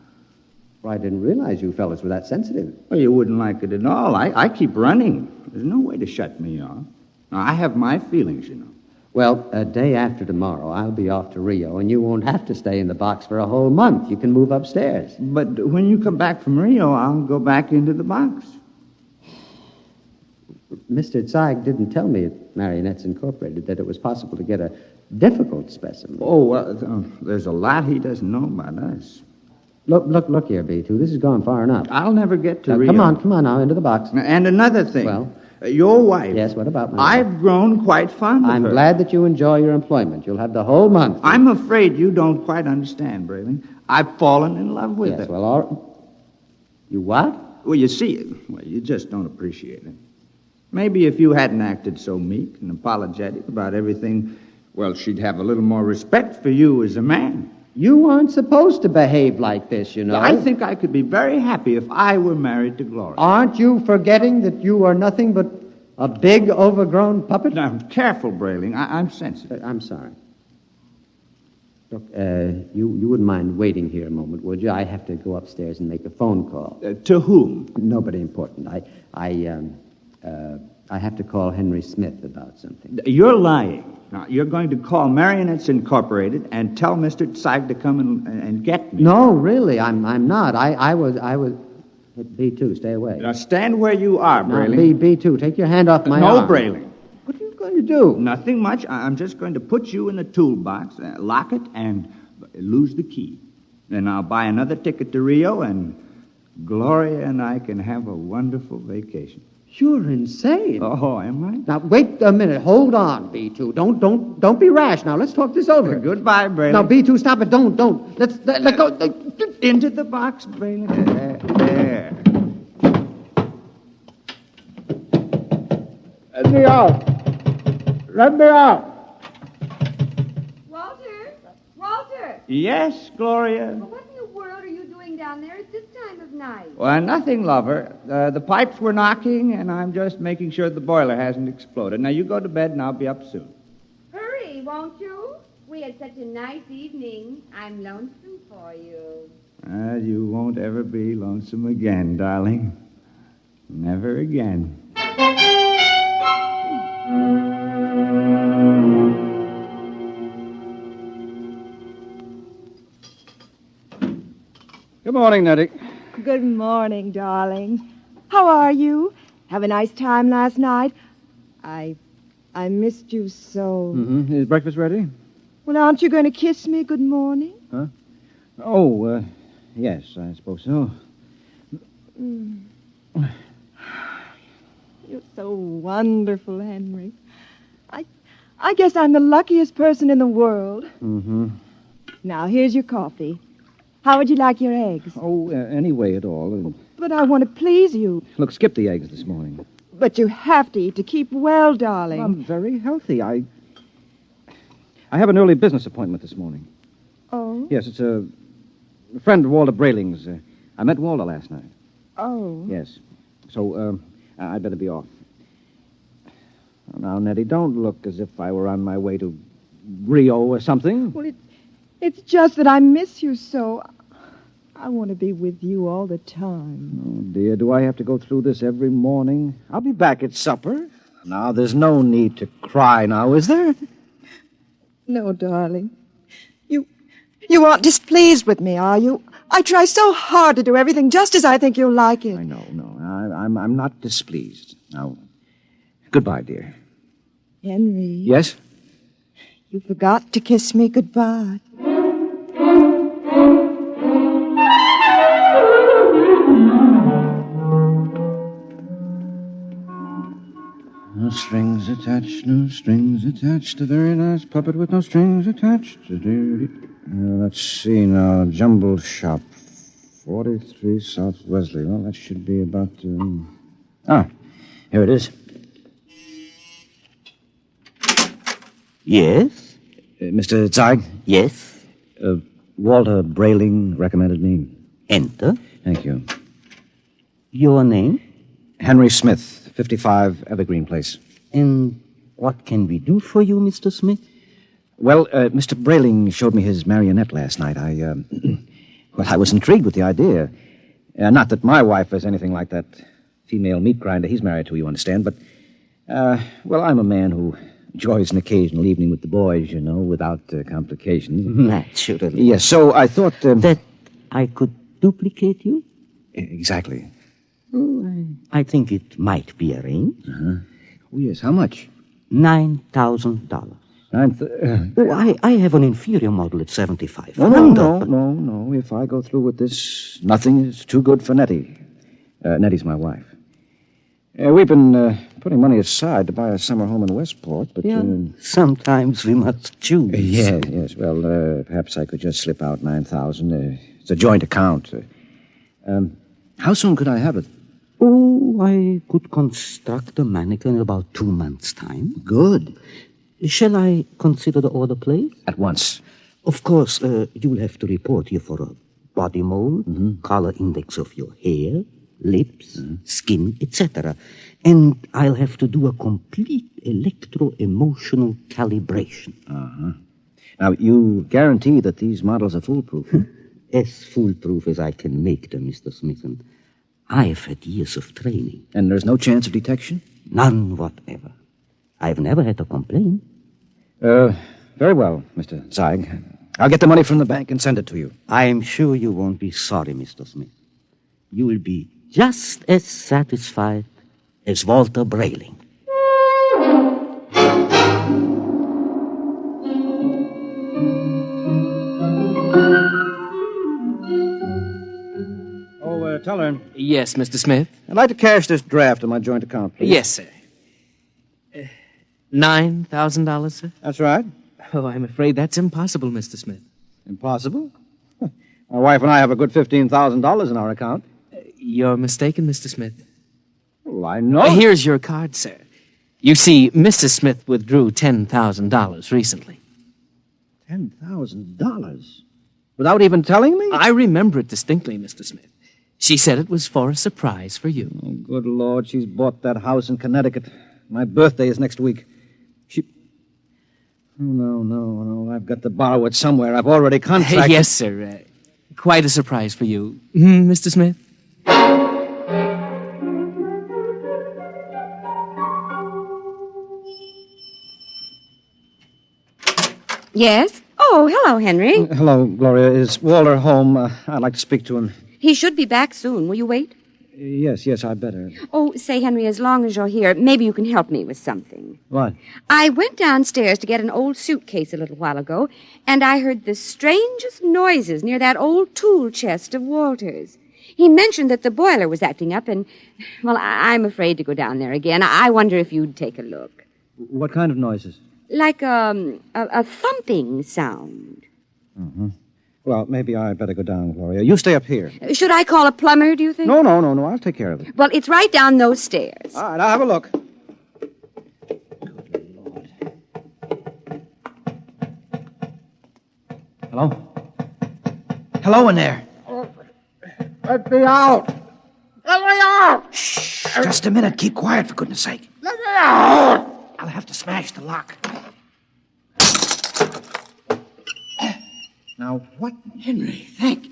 Well, I didn't realize you fellas were that sensitive. Well, you wouldn't like it at all. I keep running. There's no way to shut me off. Now, I have my feelings, you know. Well, a day after tomorrow, I'll be off to Rio, and you won't have to stay in the box for a whole month. You can move upstairs. But when you come back from Rio, I'll go back into the box. Mr. Zeig didn't tell me at Marionettes Incorporated that it was possible to get a difficult specimen. There's a lot he doesn't know about us. Look here, B2. This has gone far enough. I'll never get to Now, Rio. come on now, into the box. And another thing. Well? Your wife. Yes, what about my wife? I've grown quite fond of her. I'm glad that you enjoy your employment. You'll have the whole month. I'm afraid you don't quite understand, Brayling. I've fallen in love with her. Yes, well, all... You what? Well, you see, you just don't appreciate it. Maybe if you hadn't acted so meek and apologetic about everything, well, she'd have a little more respect for you as a man. You aren't supposed to behave like this, you know. I think I could be very happy if I were married to Gloria. Aren't you forgetting that you are nothing but a big, overgrown puppet? Now, careful, Brayling. I'm sensitive. I'm sorry. Look, you wouldn't mind waiting here a moment, would you? I have to go upstairs and make a phone call. To whom? Nobody important. I have to call Henry Smith about something. You're lying. Now, you're going to call Marionettes Incorporated and tell Mr. Zeig to come and get me. No, really, I'm not. I was... B2, stay away. Now, stand where you are, Brayling. No, B2, take your hand off my arm. No, Brayling. What are you going to do? Nothing much. I'm just going to put you in the toolbox, lock it, and lose the key. Then I'll buy another ticket to Rio, and Gloria and I can have a wonderful vacation. You're insane. Oh, am I? Now, wait a minute. Hold on, B2. Don't be rash. Now, let's talk this over. Goodbye, Brayling. Now, B2, stop it. Don't. Let go. Into the box, Brayling. There. Let me out. Let me out. Walter! Yes, Gloria? Well, what in the world are you doing down there at this time of night? Well, nothing, lover. The pipes were knocking, and I'm just making sure the boiler hasn't exploded. Now, you go to bed, and I'll be up soon. Hurry, won't you? We had such a nice evening. I'm lonesome for you. You won't ever be lonesome again, darling. Never again. Good morning, Nettie. Good morning, darling. How are you? Have a nice time last night? I missed you so. Mm-hmm. Is breakfast ready? Well, aren't you going to kiss me good morning? Huh? Oh, yes, I suppose so. Mm. You're so wonderful, Henry. I guess I'm the luckiest person in the world. Mm-hmm. Now, here's your coffee. How would you like your eggs? Oh, any way at all. But I want to please you. Look, skip the eggs this morning. But you have to eat to keep well, darling. I'm very healthy. I have an early business appointment this morning. Oh? Yes, it's a friend of Walter Brayling's. I met Walter last night. Oh? Yes. So, I'd better be off. Now, Nettie, don't look as if I were on my way to Rio or something. Well, it's just that I miss you so. I want to be with you all the time. Oh, dear, do I have to go through this every morning? I'll be back at supper. Now, there's no need to cry now, is there? No, darling. You aren't displeased with me, are you? I try so hard to do everything just as I think you'll like it. I know, no. I'm not displeased. Now, goodbye, dear. Henry. Yes? You forgot to kiss me goodbye. No strings attached, no strings attached. A very nice puppet with no strings attached. Let's see now. Jumble Shop, 43 South Wesley. Well, that should be about... here it is. Yes? Mr. Zeig? Yes? Walter Brayling recommended me. Enter. Thank you. Your name? Henry Smith, 55 Evergreen Place. And what can we do for you, Mr. Smith? Well, Mr. Brayling showed me his marionette last night. I was intrigued with the idea. Not that my wife is anything like that female meat grinder he's married to, you understand, but, I'm a man who enjoys an occasional evening with the boys, without complications. Naturally. Yes, so I thought... that I could duplicate you? Exactly. Oh, I think it might be arranged. Uh-huh. Oh, yes, how much? $9,000. I have an inferior model at $7,500. No. If I go through with this, nothing is too good for Nettie. Nettie's my wife. We've been putting money aside to buy a summer home in Westport, but... sometimes we must choose. Yes. Well, perhaps I could just slip out $9,000. It's a joint account. How soon could I have it? Oh, I could construct a mannequin in about 2 months' time. Good. Shall I consider the order placed? At once. Of course, you'll have to report here for a body mold, color index of your hair, lips, skin, etc. And I'll have to do a complete electro-emotional calibration. Uh-huh. Now, you guarantee that these models are foolproof? As foolproof as I can make them, Mr. Smith. And I've had years of training. And there's no chance of detection? None whatever. I've never had a complaint. Very well, Mr. Zeig. I'll get the money from the bank and send it to you. I'm sure you won't be sorry, Mr. Smith. You will be just as satisfied as Walter Brayling. Teller. Yes, Mr. Smith? I'd like to cash this draft in my joint account, please. Yes, sir. $9,000, sir? That's right. Oh, I'm afraid that's impossible, Mr. Smith. Impossible? My wife and I have a good $15,000 in our account. You're mistaken, Mr. Smith. Well, I know. Here's your card, sir. You see, Mrs. Smith withdrew $10,000 recently. $10,000? Without even telling me? I remember it distinctly, Mr. Smith. She said it was for a surprise for you. Oh, good Lord, she's bought that house in Connecticut. My birthday is next week. No, I've got to borrow it somewhere. I've already contracted... Yes, sir. Quite a surprise for you. Mr. Smith? Yes? Oh, hello, Henry. Hello, Gloria. Is Walter home? I'd like to speak to him. He should be back soon. Will you wait? Yes, I'd better. Oh, say, Henry, as long as you're here, maybe you can help me with something. What? I went downstairs to get an old suitcase a little while ago, and I heard the strangest noises near that old tool chest of Walter's. He mentioned that the boiler was acting up, and, well, I'm afraid to go down there again. I wonder if you'd take a look. What kind of noises? Like a thumping sound. Mm-hmm. Well, maybe I'd better go down, Gloria. You stay up here. Should I call a plumber, do you think? No. I'll take care of it. Well, it's right down those stairs. All right, I'll have a look. Hello? Hello in there. Let me out! Let me out! Shh, just a minute. Keep quiet, for goodness sake. Let me out! I'll have to smash the lock. Now, what? Henry, thank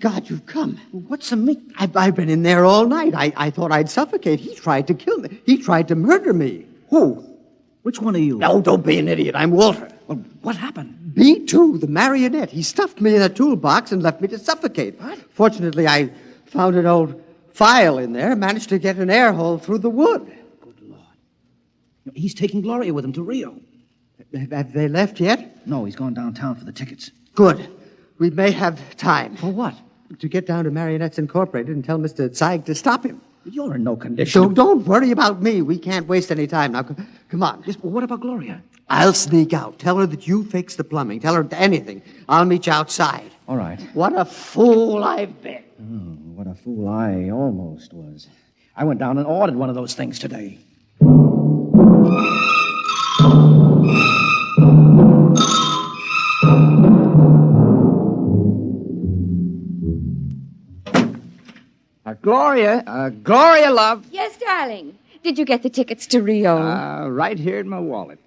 God you've come. What's the meat? I've been in there all night. I thought I'd suffocate. He tried to kill me. He tried to murder me. Who? Which one of you? No, don't be an idiot. I'm Walter. Well, what happened? B2, the marionette. He stuffed me in a toolbox and left me to suffocate. What? Fortunately, I found an old file in there, managed to get an air hole through the wood. Good Lord. He's taking Gloria with him to Rio. Have they left yet? No, he's gone downtown for the tickets. Good. We may have time. For what? To get down to Marionettes Incorporated and tell Mr. Zeig to stop him. You're in no condition. So don't worry about me. We can't waste any time. Now, come on. Yes, but what about Gloria? I'll sneak out. Tell her that you fixed the plumbing. Tell her anything. I'll meet you outside. All right. What a fool I've been. Oh, what a fool I almost was. I went down and ordered one of those things today. Gloria. Gloria, love. Yes, darling. Did you get the tickets to Rio? Right here in my wallet.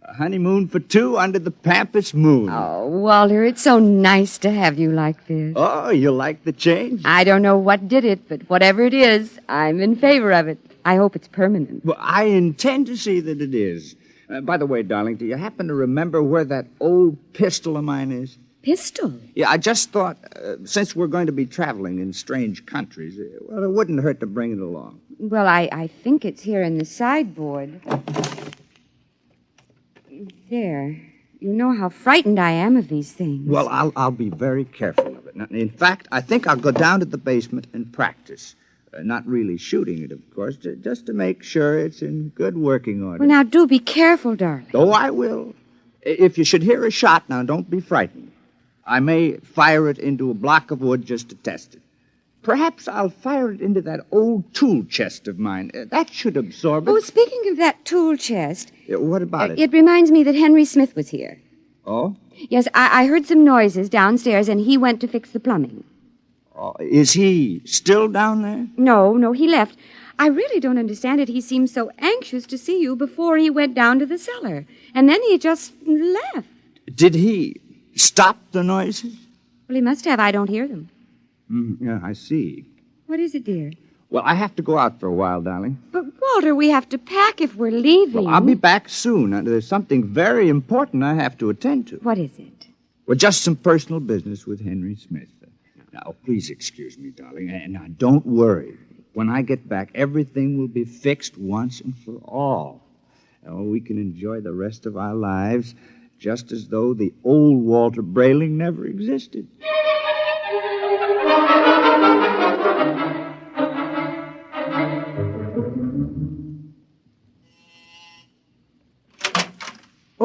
A honeymoon for two under the Pampas moon. Oh, Walter, it's so nice to have you like this. Oh, you like the change? I don't know what did it, but whatever it is, I'm in favor of it. I hope it's permanent. Well, I intend to see that it is. By the way, darling, do you happen to remember where that old pistol of mine is? Pistol? Yeah, I just thought, since we're going to be traveling in strange countries, well, it wouldn't hurt to bring it along. Well, I think it's here in the sideboard. There. You know how frightened I am of these things. Well, I'll be very careful of it. Now, in fact, I think I'll go down to the basement and practice. Not really shooting it, of course, just to make sure it's in good working order. Well, now, do be careful, darling. Oh, I will. If you should hear a shot, now, don't be frightened. I may fire it into a block of wood just to test it. Perhaps I'll fire it into that old tool chest of mine. That should absorb it. Oh, speaking of that tool chest... What about it? It reminds me that Henry Smith was here. Oh? Yes, I heard some noises downstairs, and he went to fix the plumbing. Oh, is he still down there? No, he left. I really don't understand it. He seemed so anxious to see you before he went down to the cellar. And then he just left. Did he stop the noises? Well, he must have. I don't hear them. Yeah, I see. What is it, dear? Well, I have to go out for a while, darling. But, Walter, we have to pack if we're leaving. Well, I'll be back soon. There's something very important I have to attend to. What is it? Well, just some personal business with Henry Smith. Now, please excuse me, darling. And now, don't worry. When I get back, everything will be fixed once and for all. Oh, we can enjoy the rest of our lives just as though the old Walter Brayling never existed.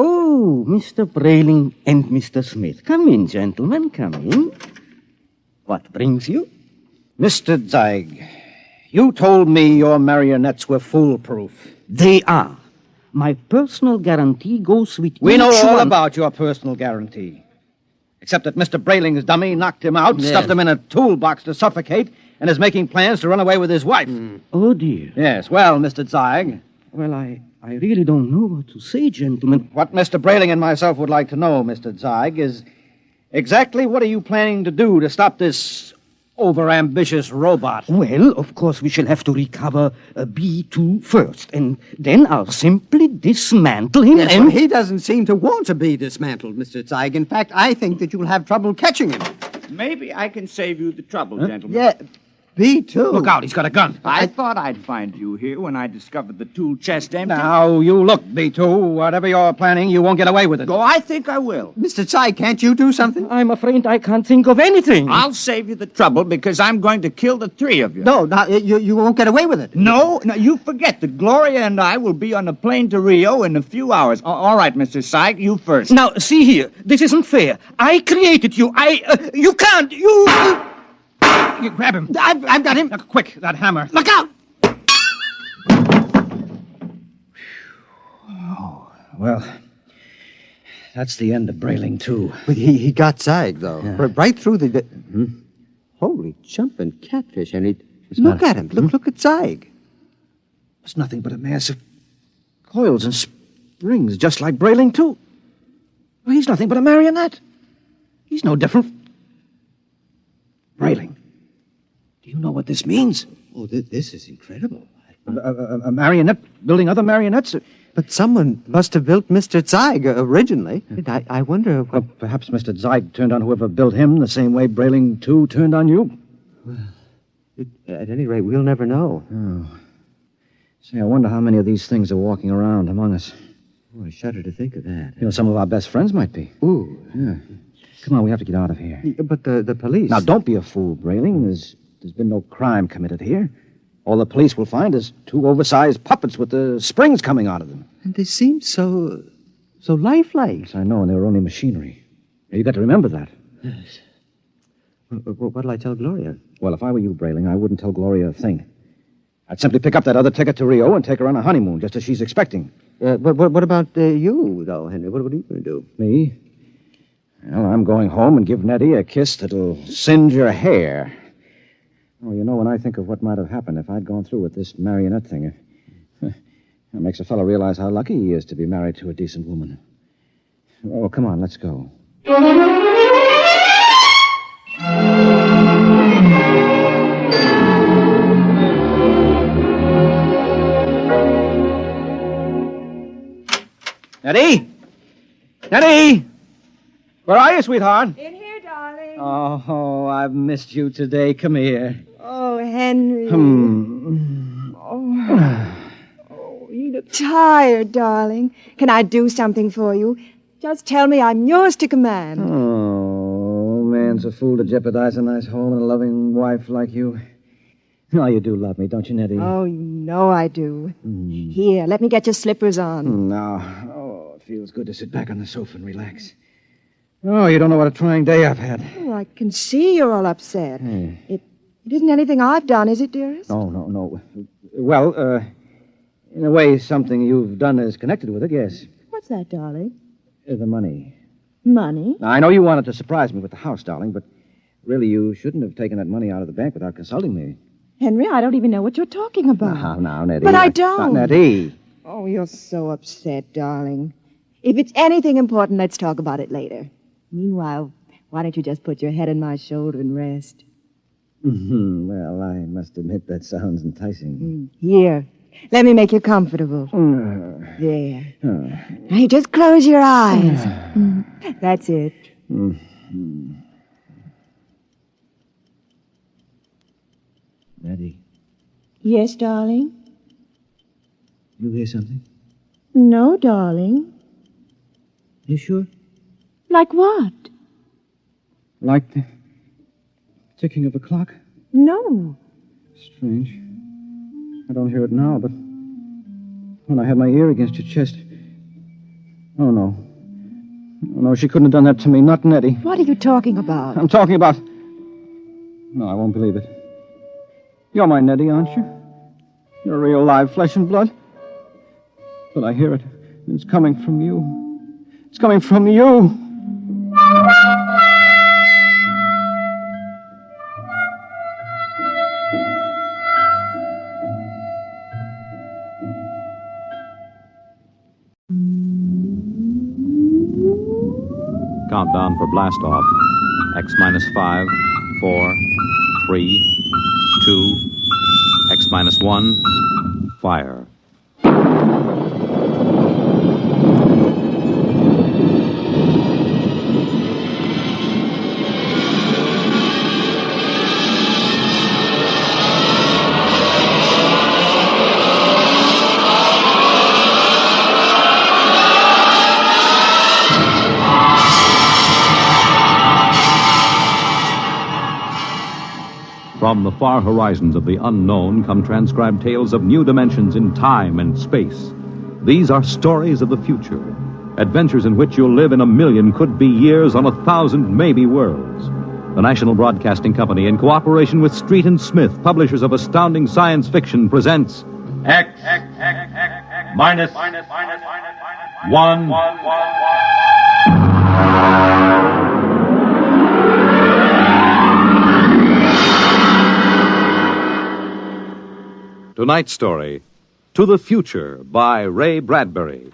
Oh, Mr. Brayling and Mr. Smith. Come in, gentlemen, come in. What brings you? Mr. Zeig, you told me your marionettes were foolproof. They are. My personal guarantee goes with We each know all one. about your personal guarantee. Except that Mr. Brayling's dummy knocked him out, Yes. stuffed him in a toolbox to suffocate, and is making plans to run away with his wife. Oh, dear. Yes, well, Mr. Zeig. Well, I really don't know what to say, gentlemen. What Mr. Brayling and myself would like to know, Mr. Zeig, is exactly what are you planning to do to stop this overambitious robot? Well, of course, we shall have to recover B2 first, and then I'll simply dismantle him Yes, and... well, he doesn't seem to want to be dismantled, Mr. Zeig. In fact, I think that you'll have trouble catching him. Maybe I can save you the trouble, gentlemen. Yeah, B2. Look out, he's got a gun. I thought I'd find you here when I discovered the tool chest empty. Now, you look, B2. Whatever you're planning, you won't get away with it. Oh, I think I will. Mr. Zeig, can't you do something? I'm afraid I can't think of anything. I'll save you the trouble because I'm going to kill the three of you. No, you won't get away with it. No, you forget that Gloria and I will be on a plane to Rio in a few hours. All right, Mr. Syke, you first. Now, see here. This isn't fair. I created you. You can't. You grab him. I've got him. Look, quick, that hammer. Look out! Oh, well, that's the end of Brayling, too. But he got Zeig, though. Right through the... Holy jumping catfish, and look at him. Look at Zeig. It's nothing but a mass of coils and springs, just like Brayling, too. Well, he's nothing but a marionette. He's no different. Brayling, do you know what this means? Oh, this is incredible. A marionette building other marionettes? But someone must have built Mr. Zeig originally. I wonder... Well, perhaps Mr. Zeig turned on whoever built him the same way Brayling, too, turned on you. Well, at any rate, we'll never know. Oh. Say, I wonder how many of these things are walking around among us. Oh, I shudder to think of that. You know, some of our best friends might be. Ooh. Yeah. Come on, we have to get out of here. But the police... Now, don't be a fool, Brayling. There's been no crime committed here. All the police will find is two oversized puppets with the springs coming out of them. And they seem so lifelike. Yes, I know, and they were only machinery. You got to remember that. Yes. What'll I tell Gloria? Well, if I were you, Brayling, I wouldn't tell Gloria a thing. I'd simply pick up that other ticket to Rio and take her on a honeymoon, just as she's expecting. But what about you, though, Henry? What are you going to do? Me? Well, I'm going home and give Nettie a kiss that'll singe her hair. Oh, you know, when I think of what might have happened if I'd gone through with this marionette thing, it makes a fellow realize how lucky he is to be married to a decent woman. Oh, come on, let's go. Nettie? Nettie! Where are you, sweetheart? In here, darling. Oh, I've missed you today. Come here. Oh, Henry. Oh. Oh, you look tired, darling. Can I do something for you? Just tell me I'm yours to command. Oh, man's a fool to jeopardize a nice home and a loving wife like you. Oh, you do love me, don't you, Nettie? Oh, you know I do. Here, let me get your slippers on. Now, oh, it feels good to sit back on the sofa and relax. Oh, you don't know what a trying day I've had. Oh, I can see you're all upset. Hey. It isn't anything I've done, is it, dearest? No. Well, in a way, something you've done is connected with it, yes. What's that, darling? The money. Money? Now, I know you wanted to surprise me with the house, darling, but really you shouldn't have taken that money out of the bank without consulting me. Henry, I don't even know what you're talking about. Now, Nettie. But I don't. Nettie. Oh, you're so upset, darling. If it's anything important, let's talk about it later. Meanwhile, why don't you just put your head on my shoulder and rest? Well, I must admit that sounds enticing. Here, let me make you comfortable. There. Now you just close your eyes. That's it. Nettie, Yes, darling? you hear something? No, darling. You sure? Like what? Like the ticking of a clock? No. Strange. I don't hear it now, but when I had my ear against your chest. Oh, no. Oh, no, she couldn't have done that to me. Not Nettie. What are you talking about? I'm talking about... No, I won't believe it. You're my Nettie, aren't you? You're real live flesh and blood. But I hear it. It's coming from you. It's coming from you. Countdown for blast off. X minus 5, 4, 3, 2, X minus 1, fire. From the far horizons of the unknown come transcribed tales of new dimensions in time and space. These are stories of the future, adventures in which you'll live in 1,000,000 could-be years on 1,000 maybe worlds. The National Broadcasting Company, in cooperation with Street and Smith, publishers of astounding science fiction, presents X minus 1. Tonight's story, To the Future, by Ray Bradbury.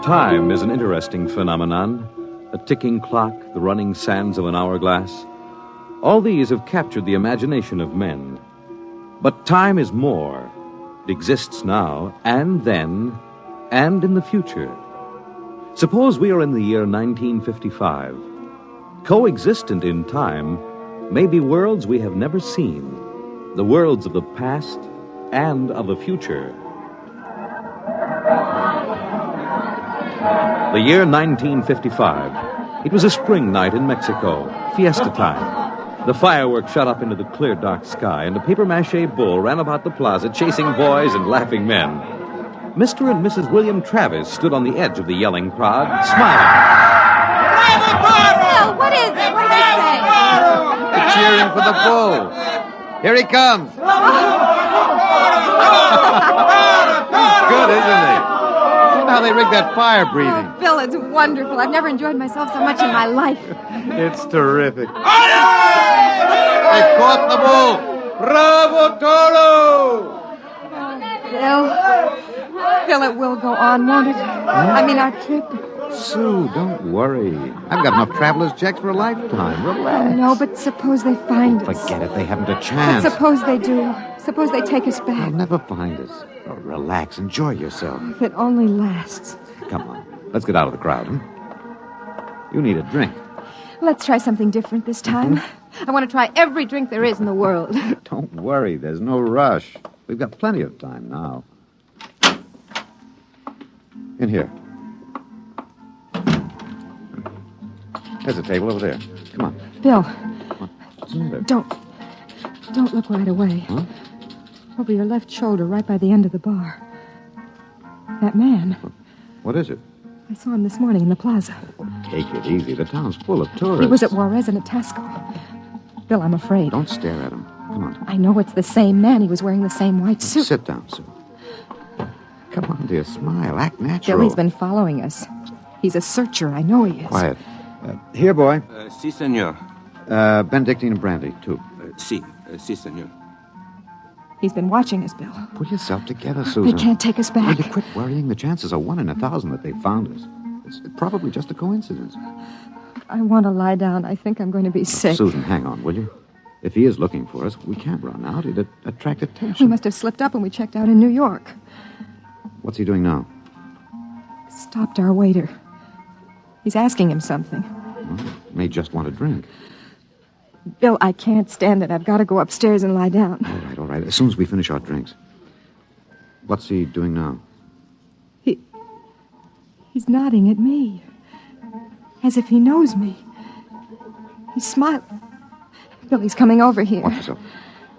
Time is an interesting phenomenon. A ticking clock, the running sands of an hourglass. All these have captured the imagination of men. But time is more. It exists now, and then, and in the future. Suppose we are in the year 1955. Coexistent in time may be worlds we have never seen, the worlds of the past and of the future. The year 1955. It was a spring night in Mexico, fiesta time. The fireworks shot up into the clear, dark sky, and a papier-mâché bull ran about the plaza chasing boys and laughing men. Mr. and Mrs. William Travis stood on the edge of the yelling crowd, smiling. Bill, what is it? What did they say? They're cheering for the bull. Here he comes. He's good, isn't he? how they rigged that fire breathing. Oh, Bill, it's wonderful. I've never enjoyed myself so much in my life. It's terrific. They caught the bull. Bravo, Toro! Bill, it will go on, won't it? I mean, our trip. Sue, don't worry. I've got enough traveler's checks for a lifetime. Relax. No, but suppose they find us. Forget it. They haven't a chance. But suppose they do. Suppose they take us back. They'll never find us. Oh, relax. Enjoy yourself. If it only lasts. Come on. Let's get out of the crowd, huh? You need a drink. Let's try something different this time. I want to try every drink there is in the world. Don't worry. There's no rush. We've got plenty of time now. In here. There's a table over there. Come on. Bill. What's the matter? Don't look right away. Huh? Over your left shoulder, right by the end of the bar. That man. What is it? I saw him this morning in the plaza. Take it easy. The town's full of tourists. He was at Juarez and at Tasco. Bill, I'm afraid. Don't stare at him. Come on. I know it's the same man. He was wearing the same white suit. Sit down, Sue. Come on, dear. Smile. Act natural. Bill, he's been following us. He's a searcher. I know he is. Quiet. Here, boy. Si, senor. Benedictine and brandy, too. Si, senor. He's been watching us, Bill. Pull yourself together, Susan. He can't take us back. Will you quit worrying? The chances are 1 in 1,000 that they found us. It's probably just a coincidence. I want to lie down. I think I'm going to be sick. Susan, hang on, will you? If he is looking for us, we can't run out. It'd attract We attention. must have slipped up when we checked out in New York. What's he doing now? Stopped our waiter. He's asking him something. May just want a drink. Bill, I can't stand it. I've got to go upstairs and lie down. All right. As soon as we finish our drinks. What's he doing now? He's nodding at me. As if he knows me. He's smiling. Bill, he's coming over here. Watch yourself.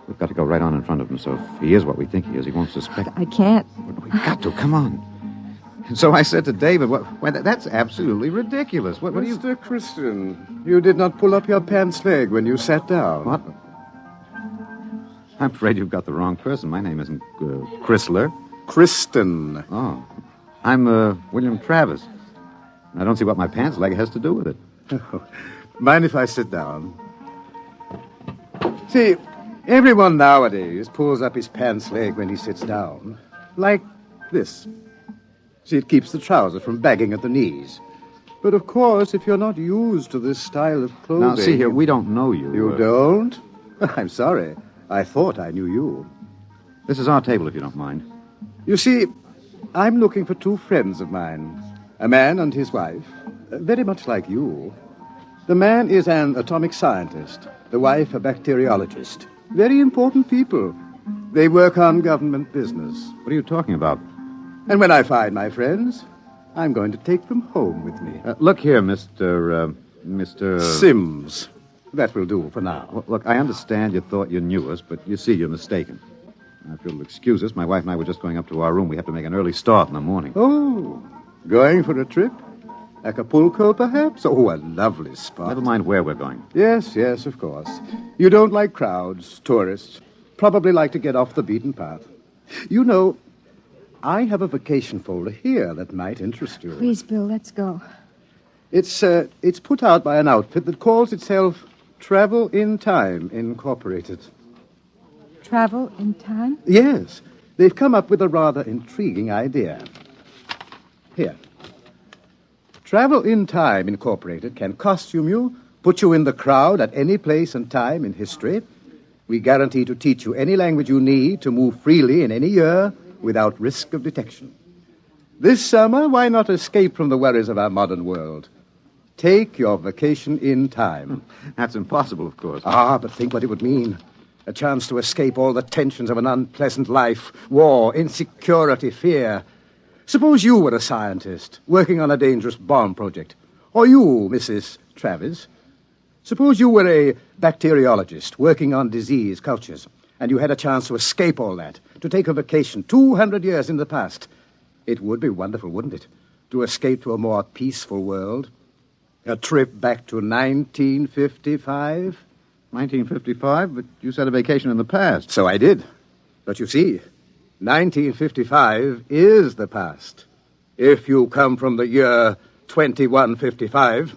We've got to go right on in front of him, so if he is what we think he is, he won't suspect. I can't. We've got to. Come on. And so I said to David, that's absolutely ridiculous. What do you... Mr. Christian, you did not pull up your pants leg when you sat down. What? I'm afraid you've got the wrong person. My name isn't Chrysler. Kristen. Oh. I'm William Travis. I don't see what my pants leg has to do with it. Mind if I sit down? See, everyone nowadays pulls up his pants leg when he sits down. Like this. See, it keeps the trousers from bagging at the knees. But of course, if you're not used to this style of clothing... Now, see here, we don't know you. You don't? I'm sorry. I thought I knew you. This is our table, if you don't mind. You see, I'm looking for 2 friends of mine. A man and his wife. Very much like you. The man is an atomic scientist. The wife, a bacteriologist. Very important people. They work on government business. What are you talking about? And when I find my friends, I'm going to take them home with me. Look here, Mr. Sims. That will do for now. Well, look, I understand you thought you knew us, but you see, you're mistaken. Now, if you'll excuse us, my wife and I were just going up to our room. We have to make an early start in the morning. Oh, going for a trip? Acapulco, perhaps? Oh, a lovely spot. Never mind where we're going. Yes, of course. You don't like crowds, tourists. Probably like to get off the beaten path. You know, I have a vacation folder here that might interest you. Please, Bill, let's go. It's put out by an outfit that calls itself Travel in Time, Incorporated. Travel in time? Yes. They've come up with a rather intriguing idea. Here. Travel in Time, Incorporated can costume you, put you in the crowd at any place and time in history. We guarantee to teach you any language you need to move freely in any year without risk of detection. This summer, why not escape from the worries of our modern world? Take your vacation in time. That's impossible, of course. But think what it would mean. A chance to escape all the tensions of an unpleasant life. War, insecurity, fear. Suppose you were a scientist working on a dangerous bomb project. Or you, Mrs. Travis. Suppose you were a bacteriologist working on disease cultures, and you had a chance to escape all that, to take a vacation 200 years in the past. It would be wonderful, wouldn't it, to escape to a more peaceful world? A trip back to 1955? 1955? But you said a vacation in the past. So I did. But you see, 1955 is the past. if you come from the year 2155.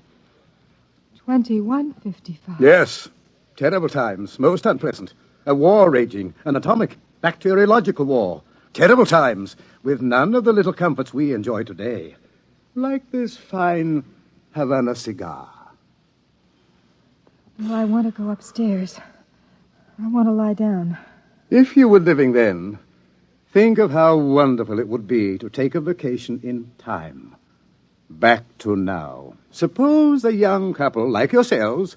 2155. Yes. Terrible times, most unpleasant. A war raging, an atomic, bacteriological war. Terrible times, with none of the little comforts we enjoy today. Like this fine Havana cigar. Well, I want to go upstairs. I want to lie down. If you were living then, think of how wonderful it would be to take a vacation in time. Back to now. Suppose a young couple like yourselves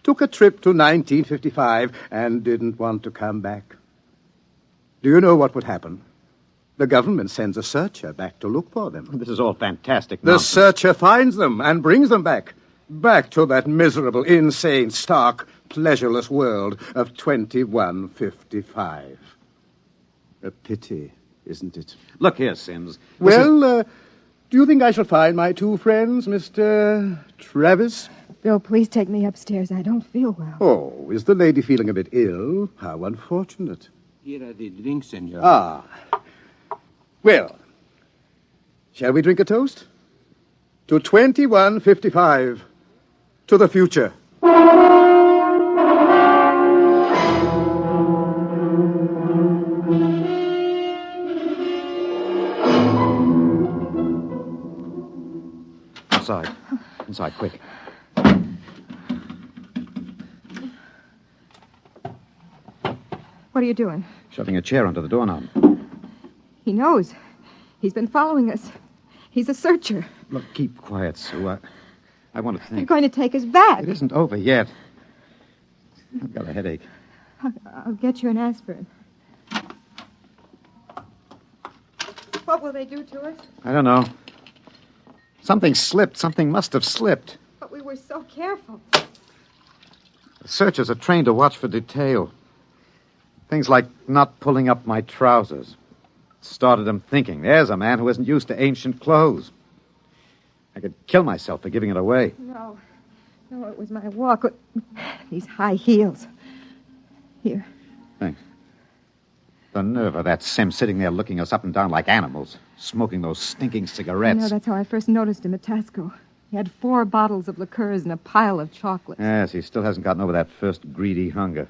took a trip to 1955 and didn't want to come back. Do you know what would happen? The government sends a searcher back to look for them. This is all fantastic The nonsense. searcher finds them and brings them back. Back to that miserable, insane, stark, pleasureless world of 2155. A pity, isn't it? Look here, Sims. Well, do you think I shall find my two friends, Mr. Travis? Bill, please take me upstairs. I don't feel well. Oh, is the lady feeling a bit ill? How unfortunate. Here are the drinks, senor. Ah. Well, shall we drink a toast? To 2155. To the future. Inside. Inside, quick. What are you doing? Shoving a chair under the doorknob. He knows. He's been following us. He's a searcher. Look, keep quiet, Sue. I want to They're think. going to take us back. It isn't over yet. I've got a headache. I'll get you an aspirin. What will they do to us? I don't know. Something slipped. Something must have slipped. But we were so careful. The searchers are trained to watch for detail. Things like not pulling up my trousers. Started them thinking, there's a man who isn't used to ancient clothes. I could kill myself for giving it away. No, it was my walk. These high heels. Here. Thanks. The nerve of that Sim sitting there looking us up and down like animals, smoking those stinking cigarettes. I know, that's how I first noticed him at Tasco. He had 4 bottles of liqueurs and a pile of chocolates. Yes, he still hasn't gotten over that first greedy hunger.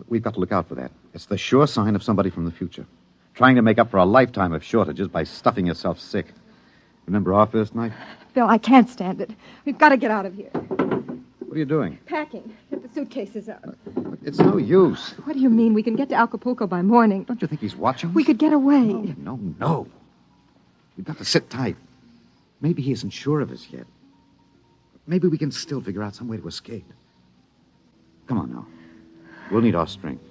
We've got to look out for that. It's the sure sign of somebody from the future. Trying to make up for a lifetime of shortages by stuffing yourself sick. Remember our first night? Bill, I can't stand it. We've got to get out of here. What are you doing? Packing. Get the suitcases out. It's no use. What do you mean? We can get to Acapulco by morning. Don't you think he's watching us? We could get away. No. We've got to sit tight. Maybe he isn't sure of us yet. Maybe we can still figure out some way to escape. Come on now. We'll need our strength.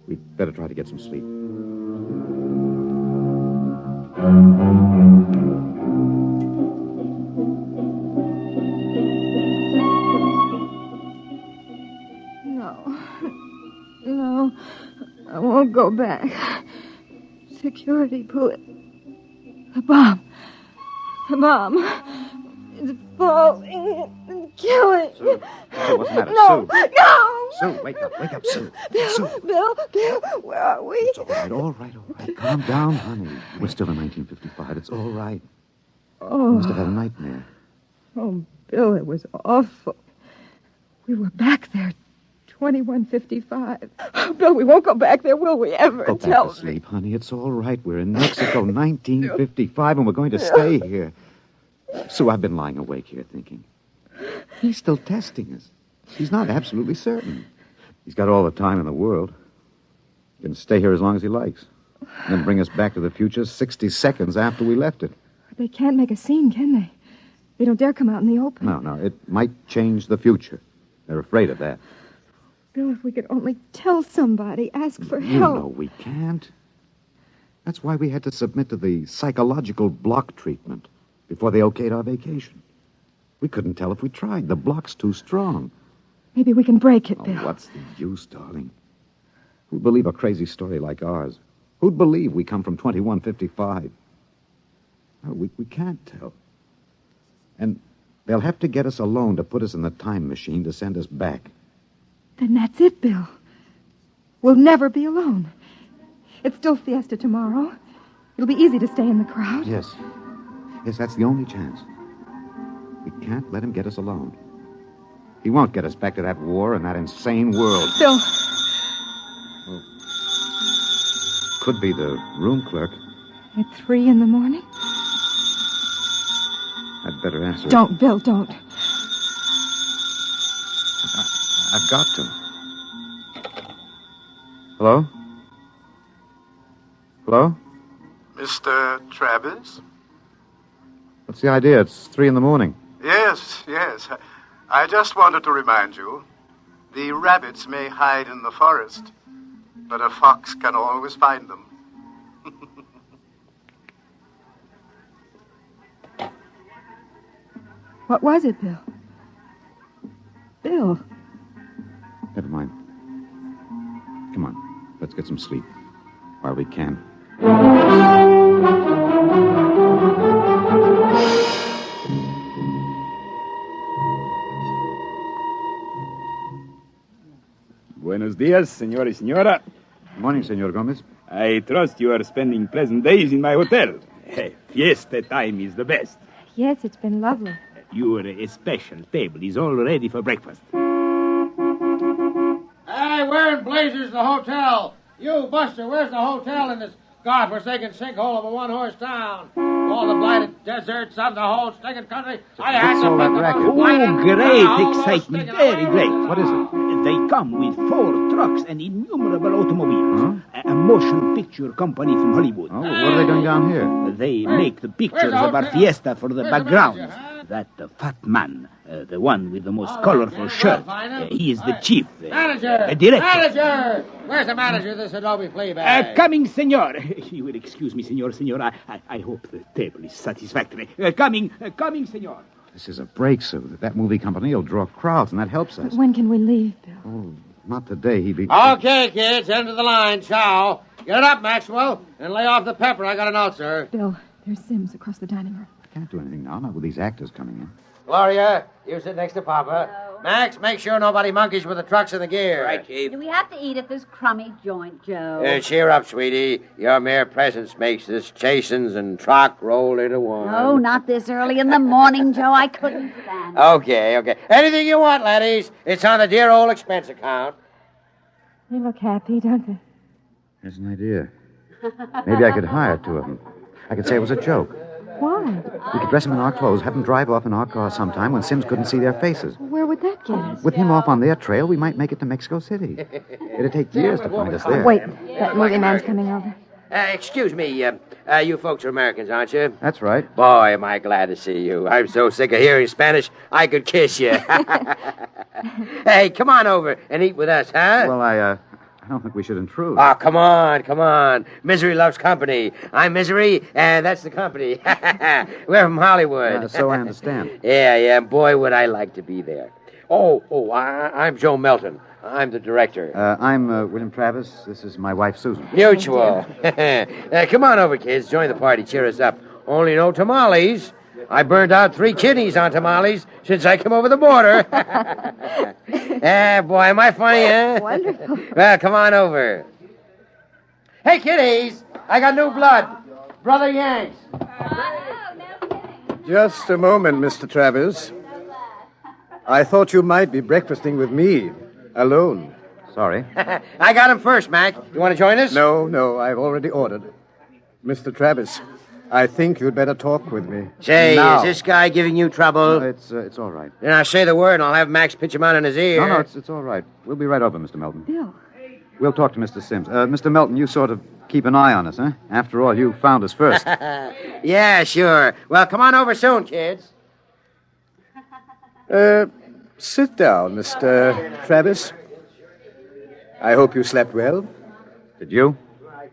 We'd better try to get some sleep. No, I won't go back. Security put the bomb. It's falling and killing. Sue, what's the matter? No, Sue. no. Sue, wake up, Sue. Bill, where are we? It's all right. Calm down, honey. We're still in 1955. It's all right. Oh. You must have had a nightmare. Oh, Bill, it was awful. We were back there, 2155. Oh, Bill, we won't go back there, will we ever? Go back to sleep, honey. It's all right. We're in Mexico, 1955, and we're going to stay here. Sue, I've been lying awake here thinking. He's still testing us. He's not absolutely certain. He's got all the time in the world. He can stay here as long as he likes. And then bring us back to the future 60 seconds after we left it. They can't make a scene, can they? They don't dare come out in the open. No. It might change the future. They're afraid of that. Bill, if we could only tell somebody, ask for You help. know we can't. That's why we had to submit to the psychological block treatment before they okayed our vacation. We couldn't tell if we tried. The block's too strong. Maybe we can break it, Oh, Bill. what's the use, darling? Who'd believe a crazy story like ours? Who'd believe we come from 2155? No, we can't tell. And they'll have to get us alone to put us in the time machine to send us back. Then that's it, Bill. We'll never be alone. It's still fiesta tomorrow. It'll be easy to stay in the crowd. Yes. Yes, that's the only chance. We can't let him get us alone. He won't get us back to that war and that insane world. Bill. Could be the room clerk. At 3 in the morning? I'd better answer. Don't, Bill, don't. I've got to. Hello? Hello? Mr. Travis? What's the idea? It's 3 in the morning. Yes, yes. I just wanted to remind you. The rabbits may hide in the forest, but a fox can always find them. What was it, Bill? Bill. Never mind. Come on. Let's get some sleep. While we can. Buenos dias, señor y señora. Good morning, Senor Gomez. I trust you are spending pleasant days in my hotel. Fiesta time is the best. Yes, it's been lovely. Your special table is all ready for breakfast. Hey, where in blazes the hotel? You, Buster, where's the hotel in this godforsaken sinkhole of a one-horse town? All the blighted deserts of the whole stinking country. I had What's to all that pick up racket? a blighted Oh, great town, excitement, almost very stinking great. away. What is it? They come with 4 trucks and innumerable automobiles. A motion picture company from Hollywood. Oh, what are they doing down here? They make the pictures of our fiesta for the backgrounds. That fat man, the one with the most colorful shirt, he is the chief. Manager! The director. Manager! Where's the manager of this Adobe flea bag? Coming, senor. You will excuse me, senor. I hope the table is satisfactory. Coming, senor. This is a break, Sue. That movie company will draw crowds, and that helps us. When can we leave, Bill? Oh, not today. He'd be... Okay, kids, end of the line. Ciao. Get it up, Maxwell, and lay off the pepper. I got a note, sir. Bill, there's Sims across the dining room. Can't do anything now, not with these actors coming in. Gloria, you sit next to Papa. Max, make sure nobody monkeys with the trucks and the gear. Right, Chief. Do we have to eat at this crummy joint, Joe? Cheer up, sweetie. Your mere presence makes this chastens and truck roll into one. No, not this early in the morning, Joe. I couldn't stand it. Okay. Anything you want, laddies. It's on the dear old expense account. They look happy, don't they? There's an idea. Maybe I could hire 2 of them. I could say it was a joke. Why? We could dress them in our clothes, have them drive off in our car sometime when Sims couldn't see their faces. Where would that get us? With him off on their trail, we might make it to Mexico City. It'd take years to find us there. Wait, that movie man's coming over. Excuse me, you folks are Americans, aren't you? That's right. Boy, am I glad to see you. I'm so sick of hearing Spanish, I could kiss you. Hey, come on over and eat with us, huh? Well, I don't think we should intrude. Oh, come on. Misery loves company. I'm Misery, and that's the company. We're from Hollywood. So I understand. Yeah. Boy, would I like to be there. I'm Joe Melton. I'm the director. I'm William Travis. This is my wife, Susan. Mutual. Come on over, kids. Join the party. Cheer us up. Only no tamales. I burned out 3 kidneys on tamales since I came over the border. Boy, am I funny, huh? Wonderful. Well, come on over. Hey, kiddies, I got new blood. Brother Yanks. Just a moment, Mr. Travis. I thought you might be breakfasting with me, alone. Sorry. I got him first, Mac. You want to join us? No, I've already ordered. Mr. Travis, I think you'd better talk with me. Say, now. Is this guy giving you trouble? No, it's all right. Then I say the word, and I'll have Max pitch him out in his ear. No, it's all right. We'll be right over, Mr. Melton. Bill. We'll talk to Mr. Sims. Mr. Melton, you sort of keep an eye on us, huh? After all, you found us first. Yeah, sure. Well, come on over soon, kids. Sit down, Mr. Travis. I hope you slept well. Did you?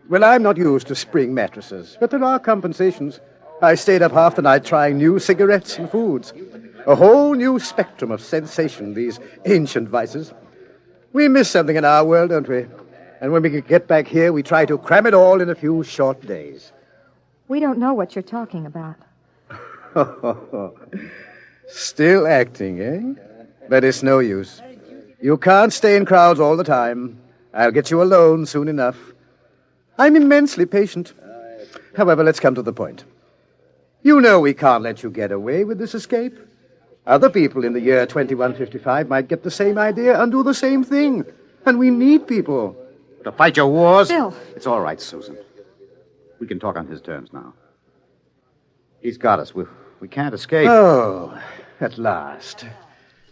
Well, I'm not used to spring mattresses, but there are compensations. I stayed up half the night trying new cigarettes and foods. A whole new spectrum of sensation, these ancient vices. We miss something in our world, don't we? And when we get back here, we try to cram it all in a few short days. We don't know what you're talking about. Still acting, eh? But it's no use. You can't stay in crowds all the time. I'll get you alone soon enough. I'm immensely patient. However, let's come to the point. You know we can't let you get away with this escape. Other people in the year 2155 might get the same idea and do the same thing. And we need people. To fight your wars? Bill. It's all right, Susan. We can talk on his terms now. He's got us. We can't escape. Oh, at last.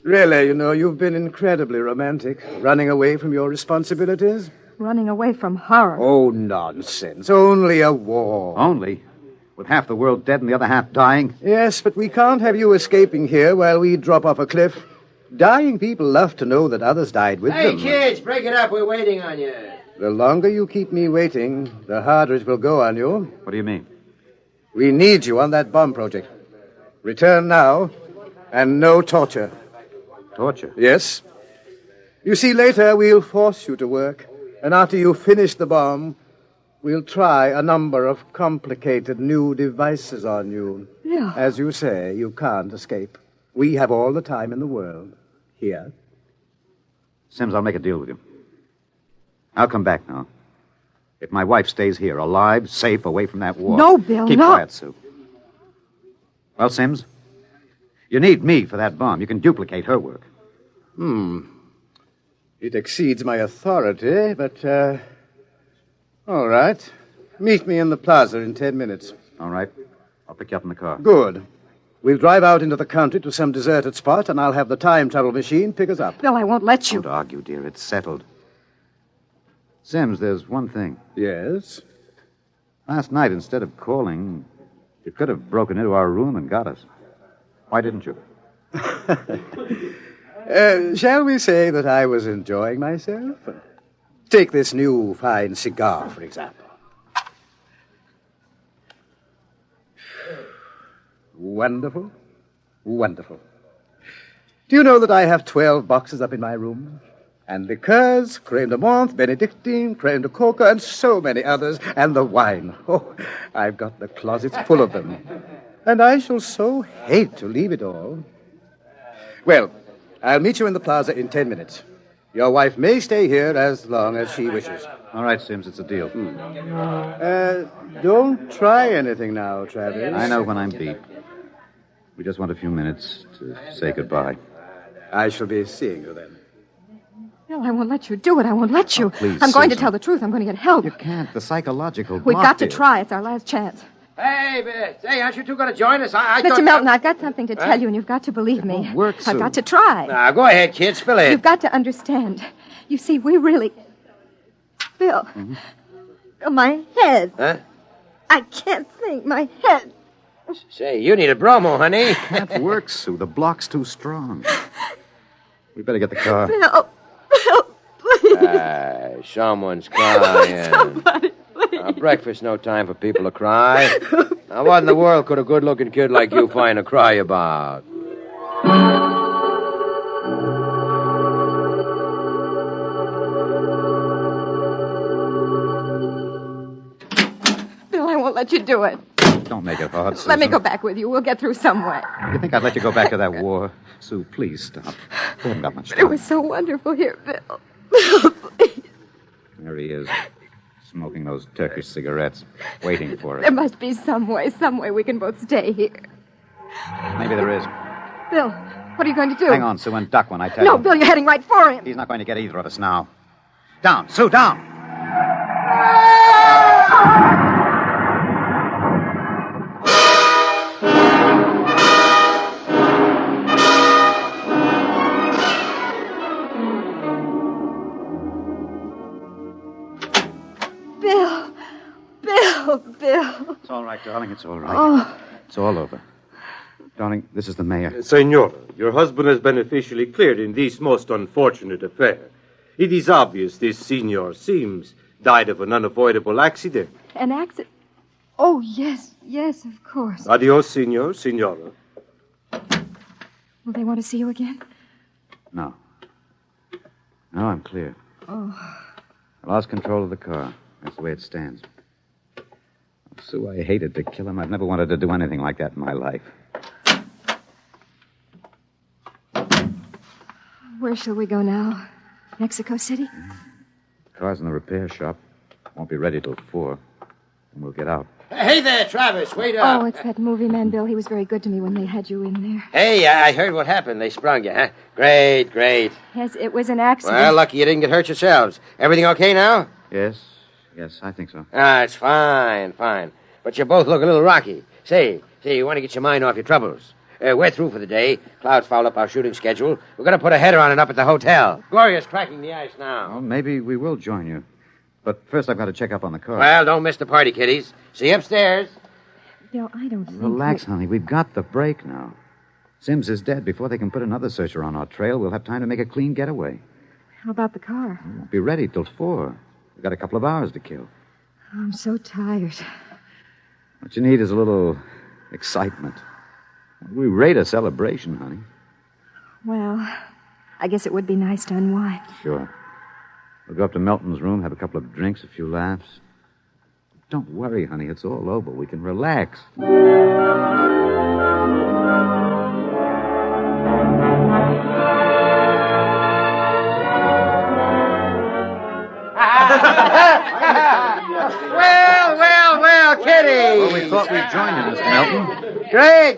Really, you've been incredibly romantic, running away from your responsibilities. Running away from horror. Oh, nonsense. Only a war. Only? With half the world dead and the other half dying? Yes, but we can't have you escaping here while we drop off a cliff. Dying people love to know that others died with them. Hey, kids, break it up. We're waiting on you. The longer you keep me waiting, the harder it will go on you. What do you mean? We need you on that bomb project. Return now, and no torture. Torture? Yes. You see, later we'll force you to work, and after you finish the bomb, we'll try a number of complicated new devices on you. Yeah. As you say, you can't escape. We have all the time in the world. Here. Sims, I'll make a deal with you. I'll come back now. If my wife stays here, alive, safe, away from that war. No, Bill, Keep no. quiet, Sue. Well, Sims, you need me for that bomb. You can duplicate her work. It exceeds my authority, but, all right. Meet me in the plaza in 10 minutes. All right. I'll pick you up in the car. Good. We'll drive out into the country to some deserted spot, and I'll have the time travel machine pick us up. Bill, I won't let you. Don't argue, dear. It's settled. Sims, there's one thing. Yes? Last night, instead of calling, you could have broken into our room and got us. Why didn't you? Shall we say that I was enjoying myself? Take this new fine cigar, for example. Wonderful. Wonderful. Do you know that I have 12 boxes up in my room? And liqueurs, creme de menthe, Benedictine, creme de coca, and so many others. And the wine. Oh, I've got the closets full of them. And I shall so hate to leave it all. Well, I'll meet you in the plaza in 10 minutes. Your wife may stay here as long as she wishes. All right, Sims, it's a deal. Don't try anything now, Travis. I know when I'm beat. We just want a few minutes to say goodbye. I shall be seeing you then. Bill, I won't let you do it. I won't let you. Please, I'm going to Susan. tell the truth. I'm going to get help. You can't. The psychological We've block got to here. try. It's our last chance. Hey, aren't you two going to join us? I Mr. thought- Melton, I've got something to tell you, and you've got to believe me. work, I've Sue. got to try. Now, go ahead, kid. Spill it. You've got to understand. You see, we really... Bill. Bill, my head. Huh? I can't think. My head. Say, you need a bromo, honey. Can't work, Sue. The block's too strong. We better get the car. Bill. Bill, please. Someone's crying. Somebody, please. Breakfast, no time for people to cry. Now, what in the world could a good-looking kid like you find to cry about? Bill, I won't let you do it. Don't make it hard, Susan. Let me go back with you. We'll get through some way. You think I'd let you go back to that war? Sue, please stop. We haven't got much It time. was so wonderful here, Bill. Bill, please. There he is, smoking those Turkish cigarettes, waiting for There us. must be some way we can both stay here. Maybe there is. Bill, what are you going to do? Hang on, Sue, and duck when I tell No, you. Bill, you're heading right for him. He's not going to get either of us now. Down, Sue, down! Bill. It's all right, darling, it's all right. Oh. It's all over. Darling, this is the mayor. Senora, your husband has been officially cleared in this most unfortunate affair. It is obvious this senor Sims died of an unavoidable accident. An accident? Oh, yes, of course. Adios, senor, senora. Will they want to see you again? No. No, I'm clear. Oh. I lost control of the car. That's the way it stands. Sue, I hated to kill him. I've never wanted to do anything like that in my life. Where shall we go now? Mexico City? The car's in the repair shop. Won't be ready till 4. And we'll get out. Hey there, Travis. Wait up. Oh, it's that movie man, Bill. He was very good to me when they had you in there. Hey, I heard what happened. They sprung you, huh? Great. Yes, it was an accident. Well, lucky you didn't get hurt yourselves. Everything okay now? Yes, I think so. It's fine. But you both look a little rocky. Say, you want to get your mind off your troubles. We're through for the day. Clouds fouled up our shooting schedule. We're going to put a header on it up at the hotel. Gloria's cracking the ice now. Well, maybe we will join you. But first I've got to check up on the car. Well, don't miss the party, kiddies. See you upstairs. Bill, I don't think... Relax, honey. We've got the break now. Sims is dead. Before they can put another searcher on our trail, we'll have time to make a clean getaway. How about the car? We won't be ready till 4. We've got a couple of hours to kill. I'm so tired. What you need is a little excitement. We rate a celebration, honey. Well, I guess it would be nice to unwind. Sure. We'll go up to Melton's room, have a couple of drinks, a few laughs. Don't worry, honey. It's all over. We can relax. Well, Kitty. Well, we thought we'd join you, Mr. Melton.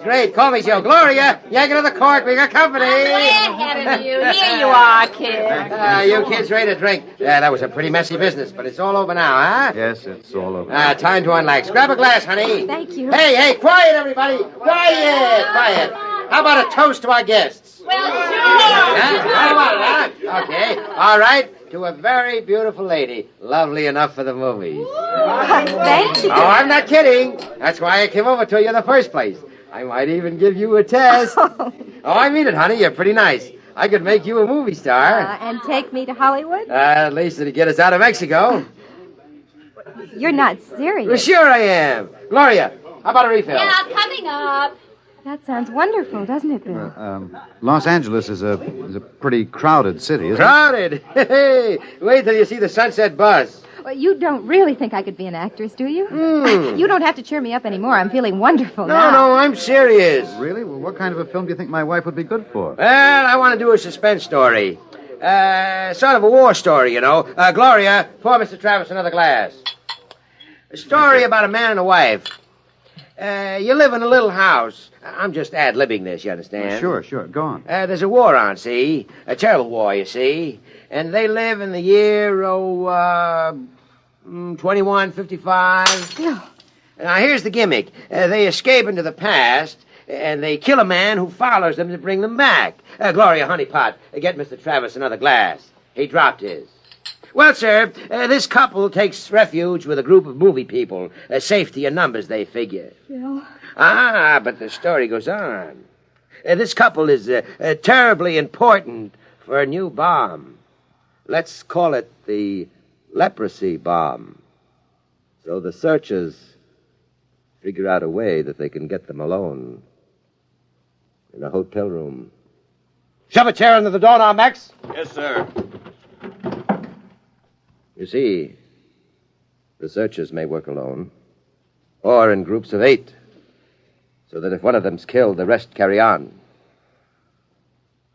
Great. Call me so. Gloria, yank another cork. We got company. Way ahead of you. Here you are, kid. You kids ready to drink? That was a pretty messy business, but it's all over now, huh? Yes, it's all over. Time to unlax. Grab a glass, honey. Thank you. Hey, quiet, everybody. Quiet. How about a toast to our guests? Well, sure. How about it, huh? Okay. All right. To a very beautiful lady. Lovely enough for the movies. Thank you. Oh, I'm not kidding. That's why I came over to you in the first place. I might even give you a test. Oh, I mean it, honey. You're pretty nice. I could make you a movie star. And take me to Hollywood? At least it'd get us out of Mexico. You're not serious. Well, sure I am. Gloria, how about a refill? Yeah, coming up. That sounds wonderful, doesn't it, Bill? Los Angeles is a pretty crowded city, isn't Crowded? Hey, wait till you see the sunset buzz. Well, you don't really think I could be an actress, do you? You don't have to cheer me up anymore. I'm feeling wonderful now. No, I'm serious. Really? Well, what kind of a film do you think my wife would be good for? Well, I want to do a suspense story. Sort of a war story, you know. Gloria, pour Mr. Travis another glass. A story about a man and a wife. You live in a little house. I'm just ad-libbing this, you understand? Sure. Go on. There's a war on, see? A terrible war, you see. And they live in the year, 2155. Yeah. Now, here's the gimmick. They escape into the past, and they kill a man who follows them to bring them back. Gloria Honeypot, get Mr. Travis another glass. He dropped his. Well, sir, this couple takes refuge with a group of movie people. Safety in numbers, they figure. Bill? But the story goes on. This couple is terribly important for a new bomb. Let's call it the leprosy bomb. So the searchers figure out a way that they can get them alone in a hotel room. Shove a chair under the door now, Max. Yes, sir. You see, the searchers may work alone, or in groups of 8, so that if one of them's killed, the rest carry on.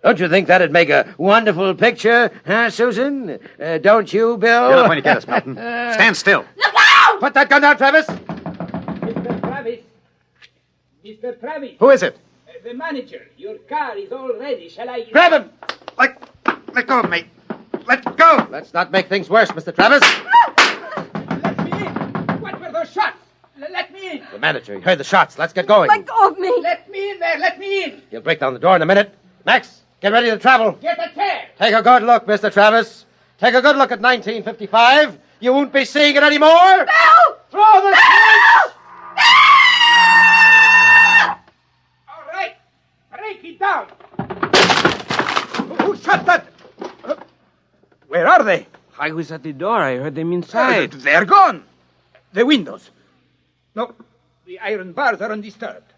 Don't you think that'd make a wonderful picture, huh, Susan? Don't you, Bill? You're not going to get us, Melton. Stand still. Look out! Put that gun down, Travis. Mr. Travis. Mr. Travis. Who is it? The manager. Your car is all ready. Shall I... Grab him! Let go of me. Let go! Let's not make things worse, Mr. Travis. Let me in. What were those shots? Let me in. The manager, he heard the shots. Let's get going. Let go of me. Let me in there. Let me in. He'll break down the door in a minute. Max, get ready to travel. Get a chair. Take a good look, Mr. Travis. Take a good look at 1955. You won't be seeing it anymore. Bill! Throw the switch! All right. Break it down. Who shot that? Where are they? I was at the door. I heard them inside. They're gone. The windows. No, the iron bars are undisturbed.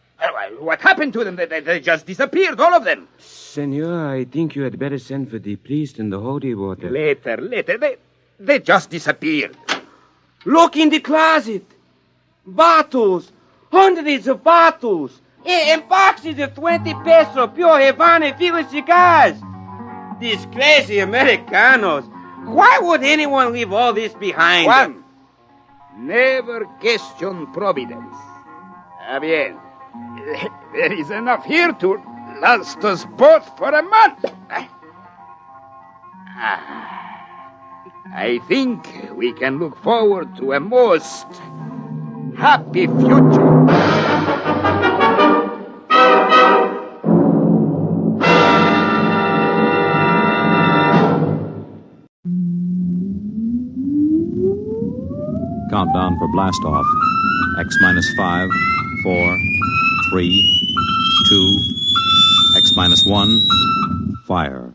What happened to them? They just disappeared, all of them. Senor, I think you had better send for the priest and the holy water. Later. They just disappeared. Look in the closet. Bottles. Hundreds of bottles. And boxes of 20 peso pure Havana filled cigars. These crazy Americanos. Why would anyone leave all this behind? Juan, Never question providence. Bien. There is enough here to last us both for a month. I think we can look forward to a most happy future. Countdown for blast off. X minus 5, 4, 3, 2, X minus 1, fire.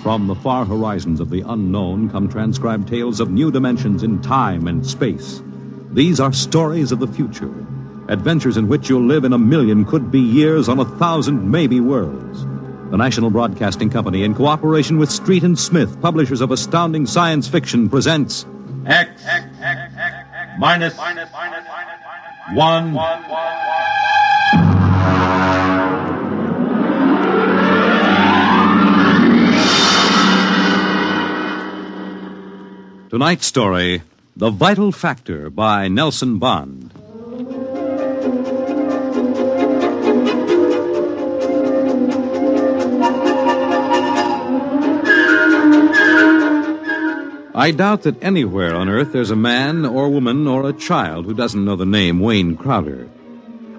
From the far horizons of the unknown come transcribed tales of new dimensions in time and space. These are stories of the future, adventures in which you'll live in a million could-be years on 1,000 maybe worlds. The National Broadcasting Company, in cooperation with Street and Smith, publishers of astounding science fiction, presents X minus 1. Tonight's story, The Vital Factor by Nelson Bond. I doubt that anywhere on Earth there's a man or woman or a child who doesn't know the name Wayne Crowder.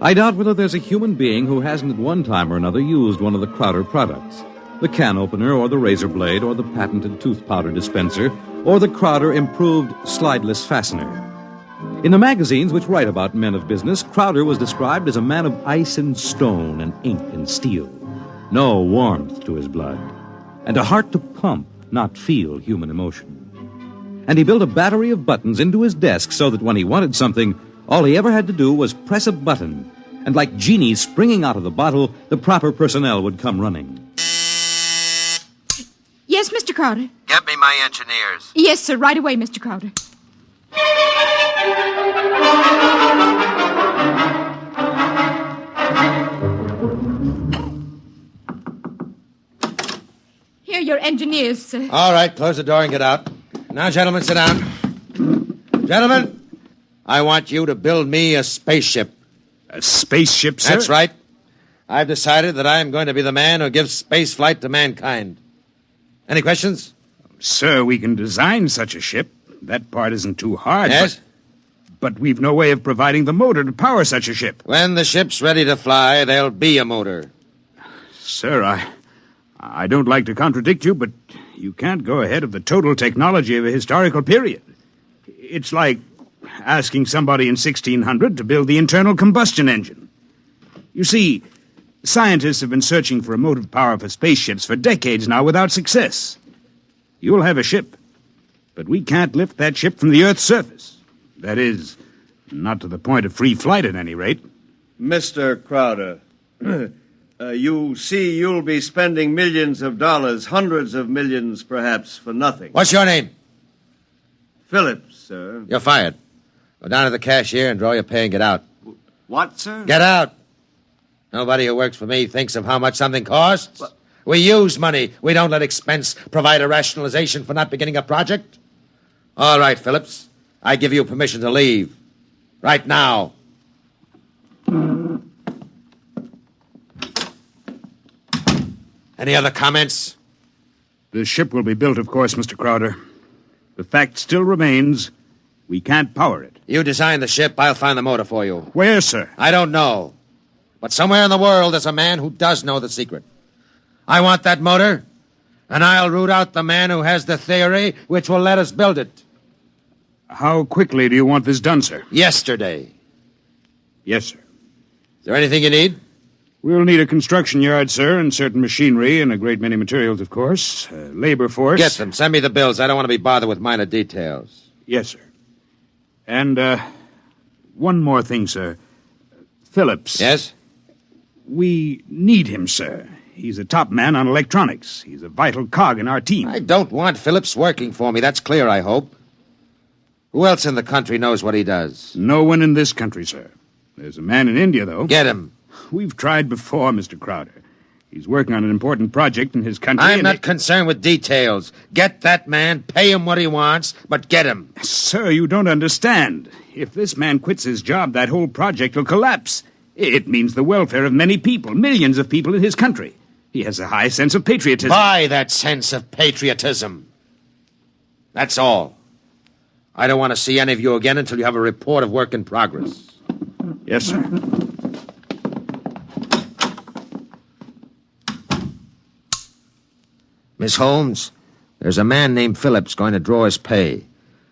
I doubt whether there's a human being who hasn't at one time or another used one of the Crowder products. The can opener or the razor blade or the patented tooth powder dispenser or the Crowder improved slideless fastener. In the magazines which write about men of business, Crowder was described as a man of ice and stone and ink and steel. No warmth to his blood. And a heart to pump, not feel human emotion. And he built a battery of buttons into his desk so that when he wanted something, all he ever had to do was press a button. And like genies springing out of the bottle, the proper personnel would come running. Yes, Mr. Crowder. Get me my engineers. Yes, sir. Right away, Mr. Crowder. Here are your engineers, sir. All right, close the door and get out. Now, gentlemen, sit down. Gentlemen, I want you to build me a spaceship. A spaceship, sir? That's right. I've decided that I am going to be the man who gives space flight to mankind. Any questions? Sir, we can design such a ship. That part isn't too hard. Yes? But we've no way of providing the motor to power such a ship. When the ship's ready to fly, there'll be a motor. Sir, I don't like to contradict you, but you can't go ahead of the total technology of a historical period. It's like asking somebody in 1600 to build the internal combustion engine. You see, scientists have been searching for a motive power for spaceships for decades now without success. You'll have a ship, but we can't lift that ship from the Earth's surface. That is, not to the point of free flight at any rate. Mr. Crowder, you see you'll be spending millions of dollars, hundreds of millions perhaps, for nothing. What's your name? Phillips, sir. You're fired. Go down to the cashier and draw your pay and get out. What, sir? Get out. Nobody who works for me thinks of how much something costs. What? We use money. We don't let expense provide a rationalization for not beginning a project. All right, Phillips. I give you permission to leave. Right now. Any other comments? The ship will be built, of course, Mr. Crowder. The fact still remains, we can't power it. You design the ship, I'll find the motor for you. Where, sir? I don't know. But somewhere in the world there's a man who does know the secret. I want that motor, and I'll root out the man who has the theory which will let us build it. How quickly do you want this done, sir? Yesterday. Yes, sir. Is there anything you need? We'll need a construction yard, sir, and certain machinery and a great many materials, of course. Labor force. Get them. Send me the bills. I don't want to be bothered with minor details. Yes, sir. And, one more thing, sir. Phillips. Yes? We need him, sir. He's a top man on electronics. He's a vital cog in our team. I don't want Phillips working for me. That's clear, I hope. Who else in the country knows what he does? No one in this country, sir. There's a man in India, though. Get him. We've tried before, Mr. Crowder. He's working on an important project in his country. I'm not concerned with details. Get that man, pay him what he wants, but get him. Sir, you don't understand. If this man quits his job, that whole project will collapse. It means the welfare of many people, millions of people in his country. He has a high sense of patriotism. Buy that sense of patriotism. That's all. I don't want to see any of you again until you have a report of work in progress. Yes, sir. Miss Holmes, there's a man named Phillips going to draw his pay.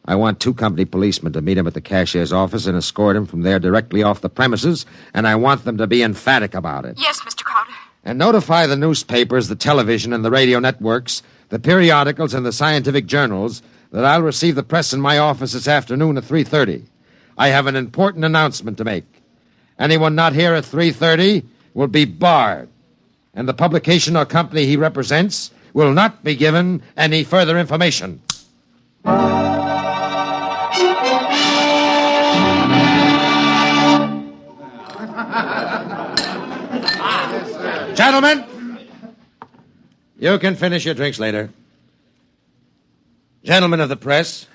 I want 2 company policemen to meet him at the cashier's office and escort him from there directly off the premises, and I want them to be emphatic about it. Yes, Mr. Crowder. And notify the newspapers, the television, and the radio networks, the periodicals, and the scientific journals that I'll receive the press in my office this afternoon at 3:30. I have an important announcement to make. Anyone not here at 3:30 will be barred, and the publication or company he represents will not be given any further information. Gentlemen, you can finish your drinks later. Gentlemen of the press,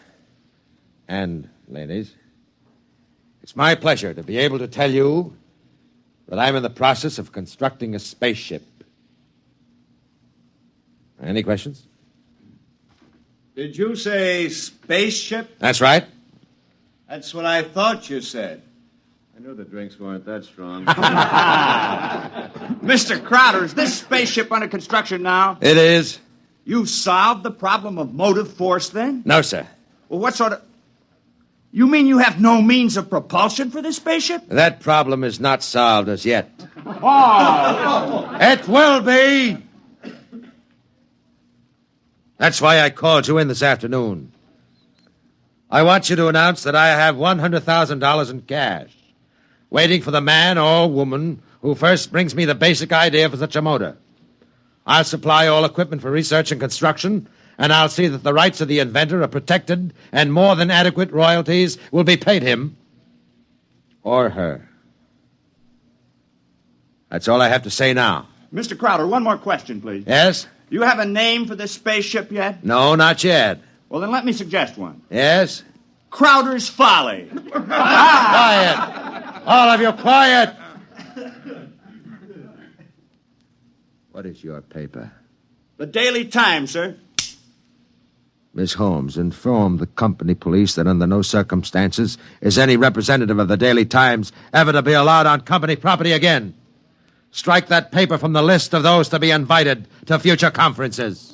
and ladies, it's my pleasure to be able to tell you that I'm in the process of constructing a spaceship. Any questions? Did you say spaceship? That's right. That's what I thought you said. I knew the drinks weren't that strong. Mr. Crowder, is this spaceship under construction now? It is. You've solved the problem of motive force, then? No, sir. Well, what sort of... You mean you have no means of propulsion for this spaceship? That problem is not solved as yet. Oh! It will be! That's why I called you in this afternoon. I want you to announce that I have $100,000 in cash, waiting for the man or woman who first brings me the basic idea for such a motor. I'll supply all equipment for research and construction, and I'll see that the rights of the inventor are protected and more than adequate royalties will be paid him or her. That's all I have to say now. Mr. Crowder, one more question, please. Yes? You have a name for this spaceship yet? No, not yet. Well, then let me suggest one. Yes? Crowder's Folly. Quiet! All of you, quiet! What is your paper? The Daily Times, sir. Miss Holmes, inform the company police that under no circumstances is any representative of the Daily Times ever to be allowed on company property again. Strike that paper from the list of those to be invited to future conferences.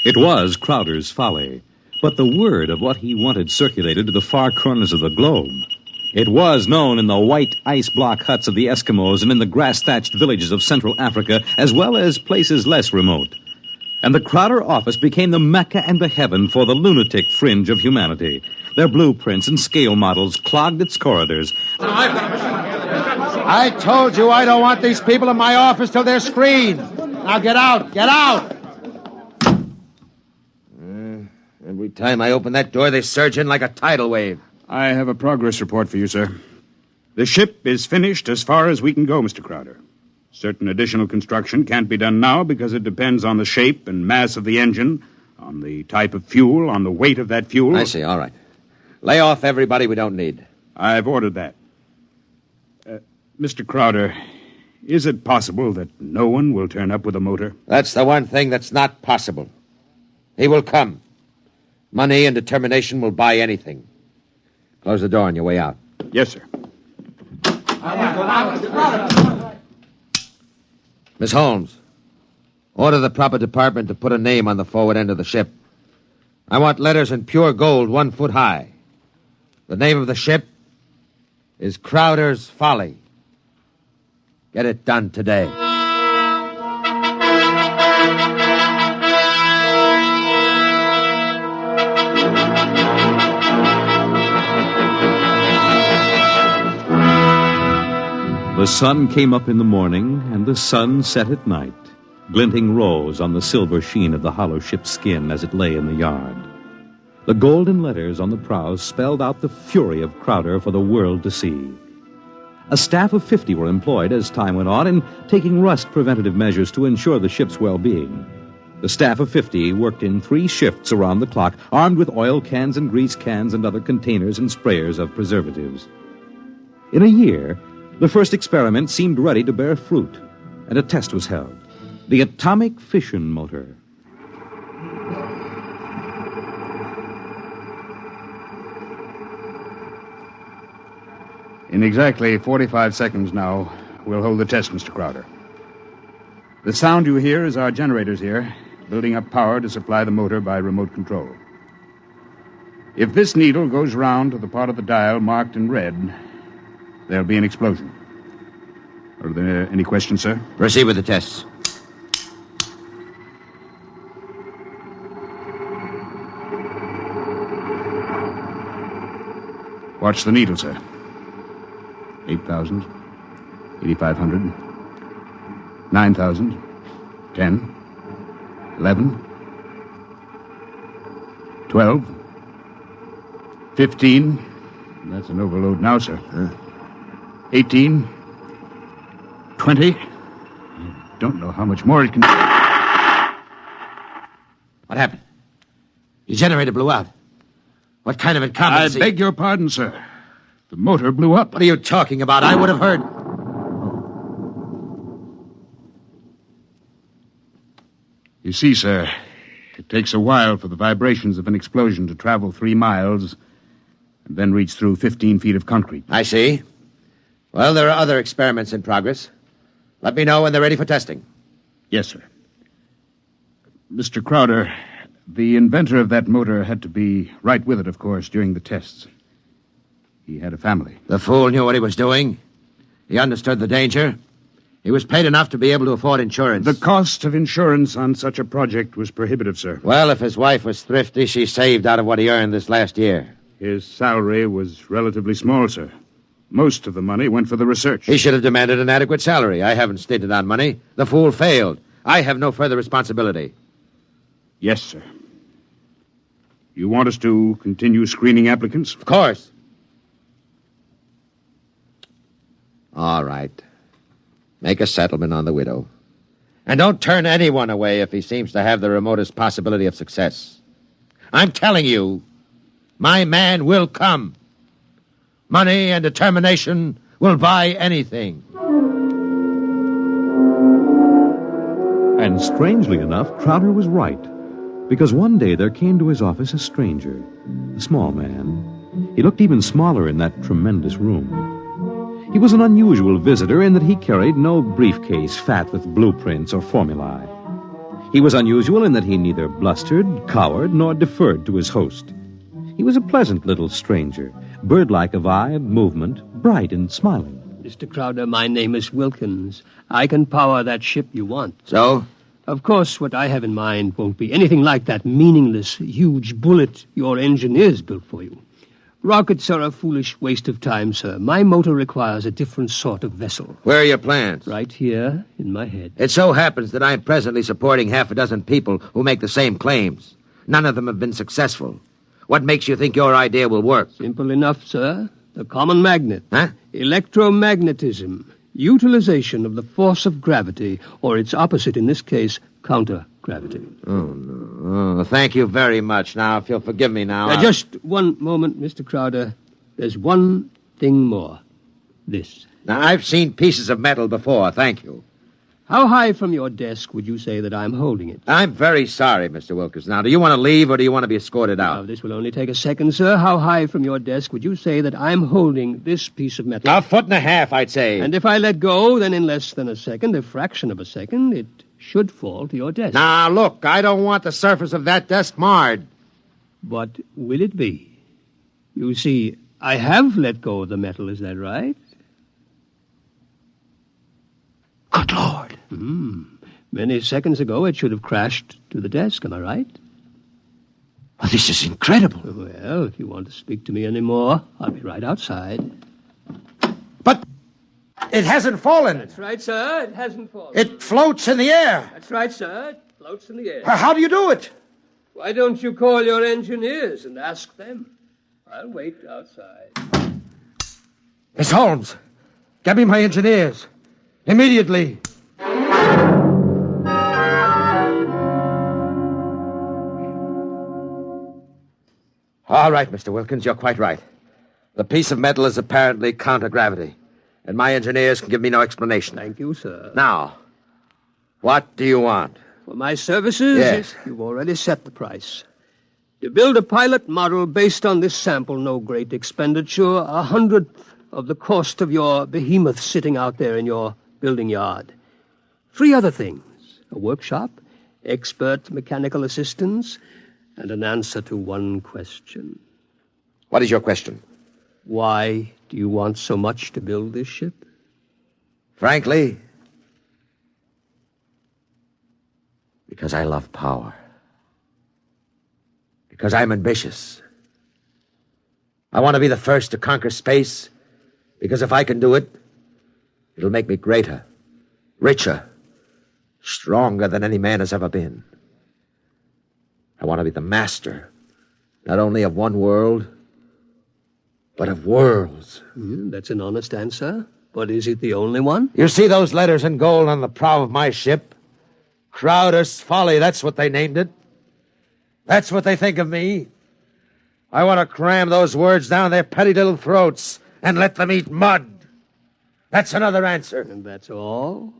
It was Crowder's Folly, but the word of what he wanted circulated to the far corners of the globe. It was known in the white ice block huts of the Eskimos and in the grass-thatched villages of Central Africa, as well as places less remote. And the Crowder office became the Mecca and the heaven for the lunatic fringe of humanity. Their blueprints and scale models clogged its corridors. I told you I don't want these people in my office till they're screened. Now get out, get out! Every time I open that door, they surge in like a tidal wave. I have a progress report for you, sir. The ship is finished as far as we can go, Mr. Crowder. Certain additional construction can't be done now because it depends on the shape and mass of the engine, on the type of fuel, on the weight of that fuel. I see, all right. Lay off everybody we don't need. I've ordered that. Mr. Crowder, is it possible that no one will turn up with a motor? That's the one thing that's not possible. He will come. Money and determination will buy anything. Close the door on your way out. Yes, sir. Miss Holmes, order the proper department to put a name on the forward end of the ship. I want letters in pure gold 1 foot high. The name of the ship is Crowder's Folly. Get it done today. The sun came up in the morning, and the sun set at night, glinting rose on the silver sheen of the hollow ship's skin as it lay in the yard. The golden letters on the prows spelled out the fury of Crowder for the world to see. A staff of 50 were employed as time went on in taking rust preventative measures to ensure the ship's well-being. The staff of 50 worked in 3 shifts around the clock, armed with oil cans and grease cans and other containers and sprayers of preservatives. In a year, the first experiment seemed ready to bear fruit, and a test was held. The atomic fission motor. In exactly 45 seconds now, we'll hold the test, Mr. Crowder. The sound you hear is our generators here, building up power to supply the motor by remote control. If this needle goes round to the part of the dial marked in red, there'll be an explosion. Are there any questions, sir? Proceed with the tests. Watch the needle, sir. 8,000, 8,500, 9,000, 10, 11, 12, 15. That's an overload now, sir. 18, 20. I don't know how much more it can... What happened? Your generator blew out. What kind of incompetency? I beg your pardon, sir. The motor blew up. What are you talking about? I would have heard... You see, sir, it takes a while for the vibrations of an explosion to travel 3 miles and then reach through 15 feet of concrete. I see. Well, there are other experiments in progress. Let me know when they're ready for testing. Yes, sir. Mr. Crowder, the inventor of that motor had to be right with it, of course, during the tests. He had a family. The fool knew what he was doing. He understood the danger. He was paid enough to be able to afford insurance. The cost of insurance on such a project was prohibitive, sir. Well, if his wife was thrifty, she saved out of what he earned this last year. His salary was relatively small, sir. Most of the money went for the research. He should have demanded an adequate salary. I haven't stated on money. The fool failed. I have no further responsibility. Yes, sir. You want us to continue screening applicants? Of course. All right. Make a settlement on the widow. And don't turn anyone away if he seems to have the remotest possibility of success. I'm telling you, my man will come. Money and determination will buy anything. And strangely enough, Crowder was right. Because one day there came to his office a stranger, a small man. He looked even smaller in that tremendous room. He was an unusual visitor in that he carried no briefcase fat with blueprints or formulae. He was unusual in that he neither blustered, cowered, nor deferred to his host. He was a pleasant little stranger, bird-like of eye and movement, bright and smiling. Mr. Crowder, my name is Wilkins. I can power that ship you want. So? Of course, what I have in mind won't be anything like that meaningless, huge bullet your engineers built for you. Rockets are a foolish waste of time, sir. My motor requires a different sort of vessel. Where are your plans? Right here, in my head. It so happens that I'm presently supporting 6 people who make the same claims. None of them have been successful. What makes you think your idea will work? Simple enough, sir. The common magnet. Huh? Electromagnetism. Utilization of the force of gravity, or its opposite in this case, counter-gravity. Oh, no. Oh, thank you very much. Now, if you'll forgive me now... Just one moment, Mr. Crowder. There's one thing more. This. Now, I've seen pieces of metal before, thank you. How high from your desk would you say that I'm holding it? I'm very sorry, Mr. Wilkins. Now, do you want to leave or do you want to be escorted out? Now, this will only take a second, sir. How high from your desk would you say that I'm holding this piece of metal? 1.5 feet, I'd say. And if I let go, then in less than a second, a fraction of a second, it should fall to your desk. Now, look, I don't want the surface of that desk marred. What will it be? You see, I have let go of the metal, is that right? Good Lord. Many seconds ago, it should have crashed to the desk. Am I right? Well, this is incredible. Well, if you want to speak to me anymore, I'll be right outside. But it hasn't fallen. That's right, sir. It hasn't fallen. It floats in the air. That's right, sir. It floats in the air. How do you do it? Why don't you call your engineers and ask them? I'll wait outside. Miss Holmes, get me my engineers. Immediately. All right, Mr. Wilkins, you're quite right. The piece of metal is apparently counter-gravity, and my engineers can give me no explanation. Thank you, sir. Now, what do you want? For my services? Yes. You've already set the price. To build a pilot model based on this sample, no great expenditure, 100th of the cost of your behemoth sitting out there in your building yard. 3 other things: a workshop, expert mechanical assistance, and an answer to one question. What is your question? Why do you want so much to build this ship? Frankly, because I love power. Because I'm ambitious. I want to be the first to conquer space, because if I can do it, it'll make me greater, richer, stronger than any man has ever been. I want to be the master, not only of one world, but of worlds. That's an honest answer. But is it the only one? You see those letters in gold on the prow of my ship? Crowder's Folly, that's what they named it. That's what they think of me. I want to cram those words down their petty little throats and let them eat mud. That's another answer. And that's all?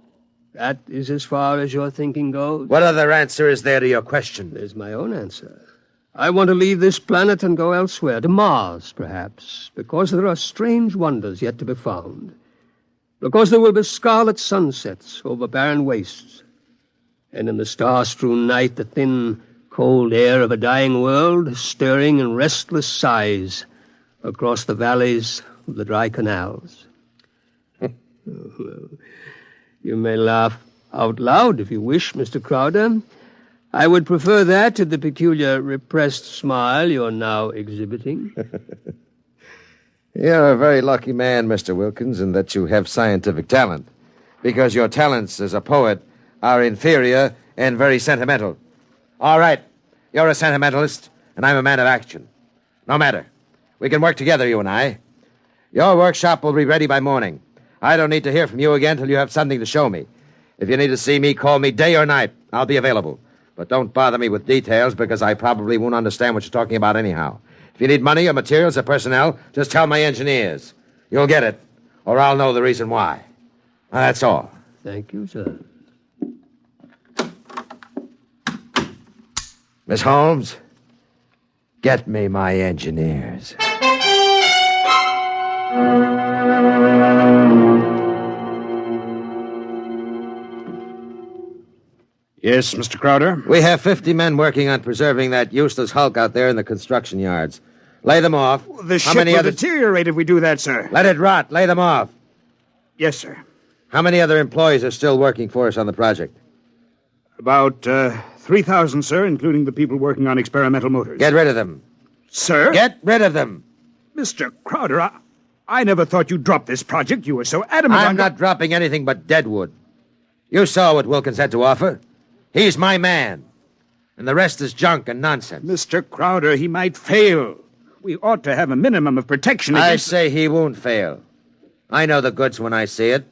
That is as far as your thinking goes? What other answer is there to your question? There's my own answer. I want to leave this planet and go elsewhere, to Mars, perhaps, because there are strange wonders yet to be found. Because there will be scarlet sunsets over barren wastes. And in the star-strewn night, the thin, cold air of a dying world, stirring in restless sighs across the valleys of the dry canals. You may laugh out loud if you wish, Mr. Crowder. I would prefer that to the peculiar repressed smile you're now exhibiting. You're a very lucky man, Mr. Wilkins, in that you have scientific talent, because your talents as a poet are inferior and very sentimental. All right, you're a sentimentalist, and I'm a man of action. No matter. We can work together, you and I. Your workshop will be ready by morning. I don't need to hear from you again till you have something to show me. If you need to see me, call me day or night. I'll be available. But don't bother me with details, because I probably won't understand what you're talking about anyhow. If you need money or materials or personnel, just tell my engineers. You'll get it, or I'll know the reason why. That's all. Thank you, sir. Miss Holmes, get me my engineers. Yes, Mr. Crowder? We have 50 men working on preserving that useless hulk out there in the construction yards. Lay them off. The ship will deteriorate if we do that, sir. Let it rot. Lay them off. Yes, sir. How many other employees are still working for us on the project? About 3,000, sir, including the people working on experimental motors. Get rid of them. Sir? Get rid of them. Mr. Crowder, I never thought you'd drop this project. You were so adamant I'm not dropping anything but deadwood. You saw what Wilkins had to offer. He's my man. And the rest is junk and nonsense. Mr. Crowder, he might fail. We ought to have a minimum of protection against... I say he won't fail. I know the goods when I see it.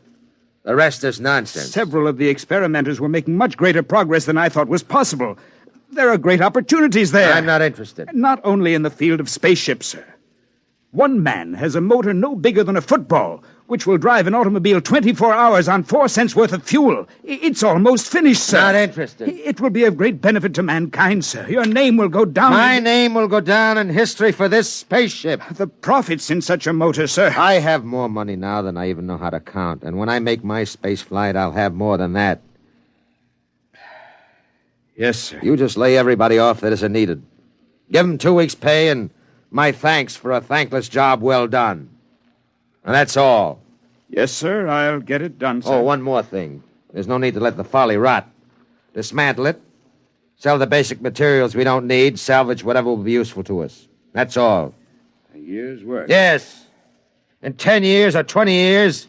The rest is nonsense. Several of the experimenters were making much greater progress than I thought was possible. There are great opportunities there. I'm not interested. Not only in the field of spaceships, sir. One man has a motor no bigger than a football, which will drive an automobile 24 hours on 4 cents worth of fuel. It's almost finished, sir. Not interested. It will be of great benefit to mankind, sir. Your name will go down... My name will go down in history for this spaceship. The profits in such a motor, sir... I have more money now than I even know how to count. And when I make my space flight, I'll have more than that. Yes, sir. You just lay everybody off that isn't needed. Give them 2 weeks' pay and my thanks for a thankless job well done. And that's all. Yes, sir. I'll get it done, sir. Oh, one more thing. There's no need to let the folly rot. Dismantle it, sell the basic materials we don't need, salvage whatever will be useful to us. That's all. A year's work. Yes. In 10 years or 20 years,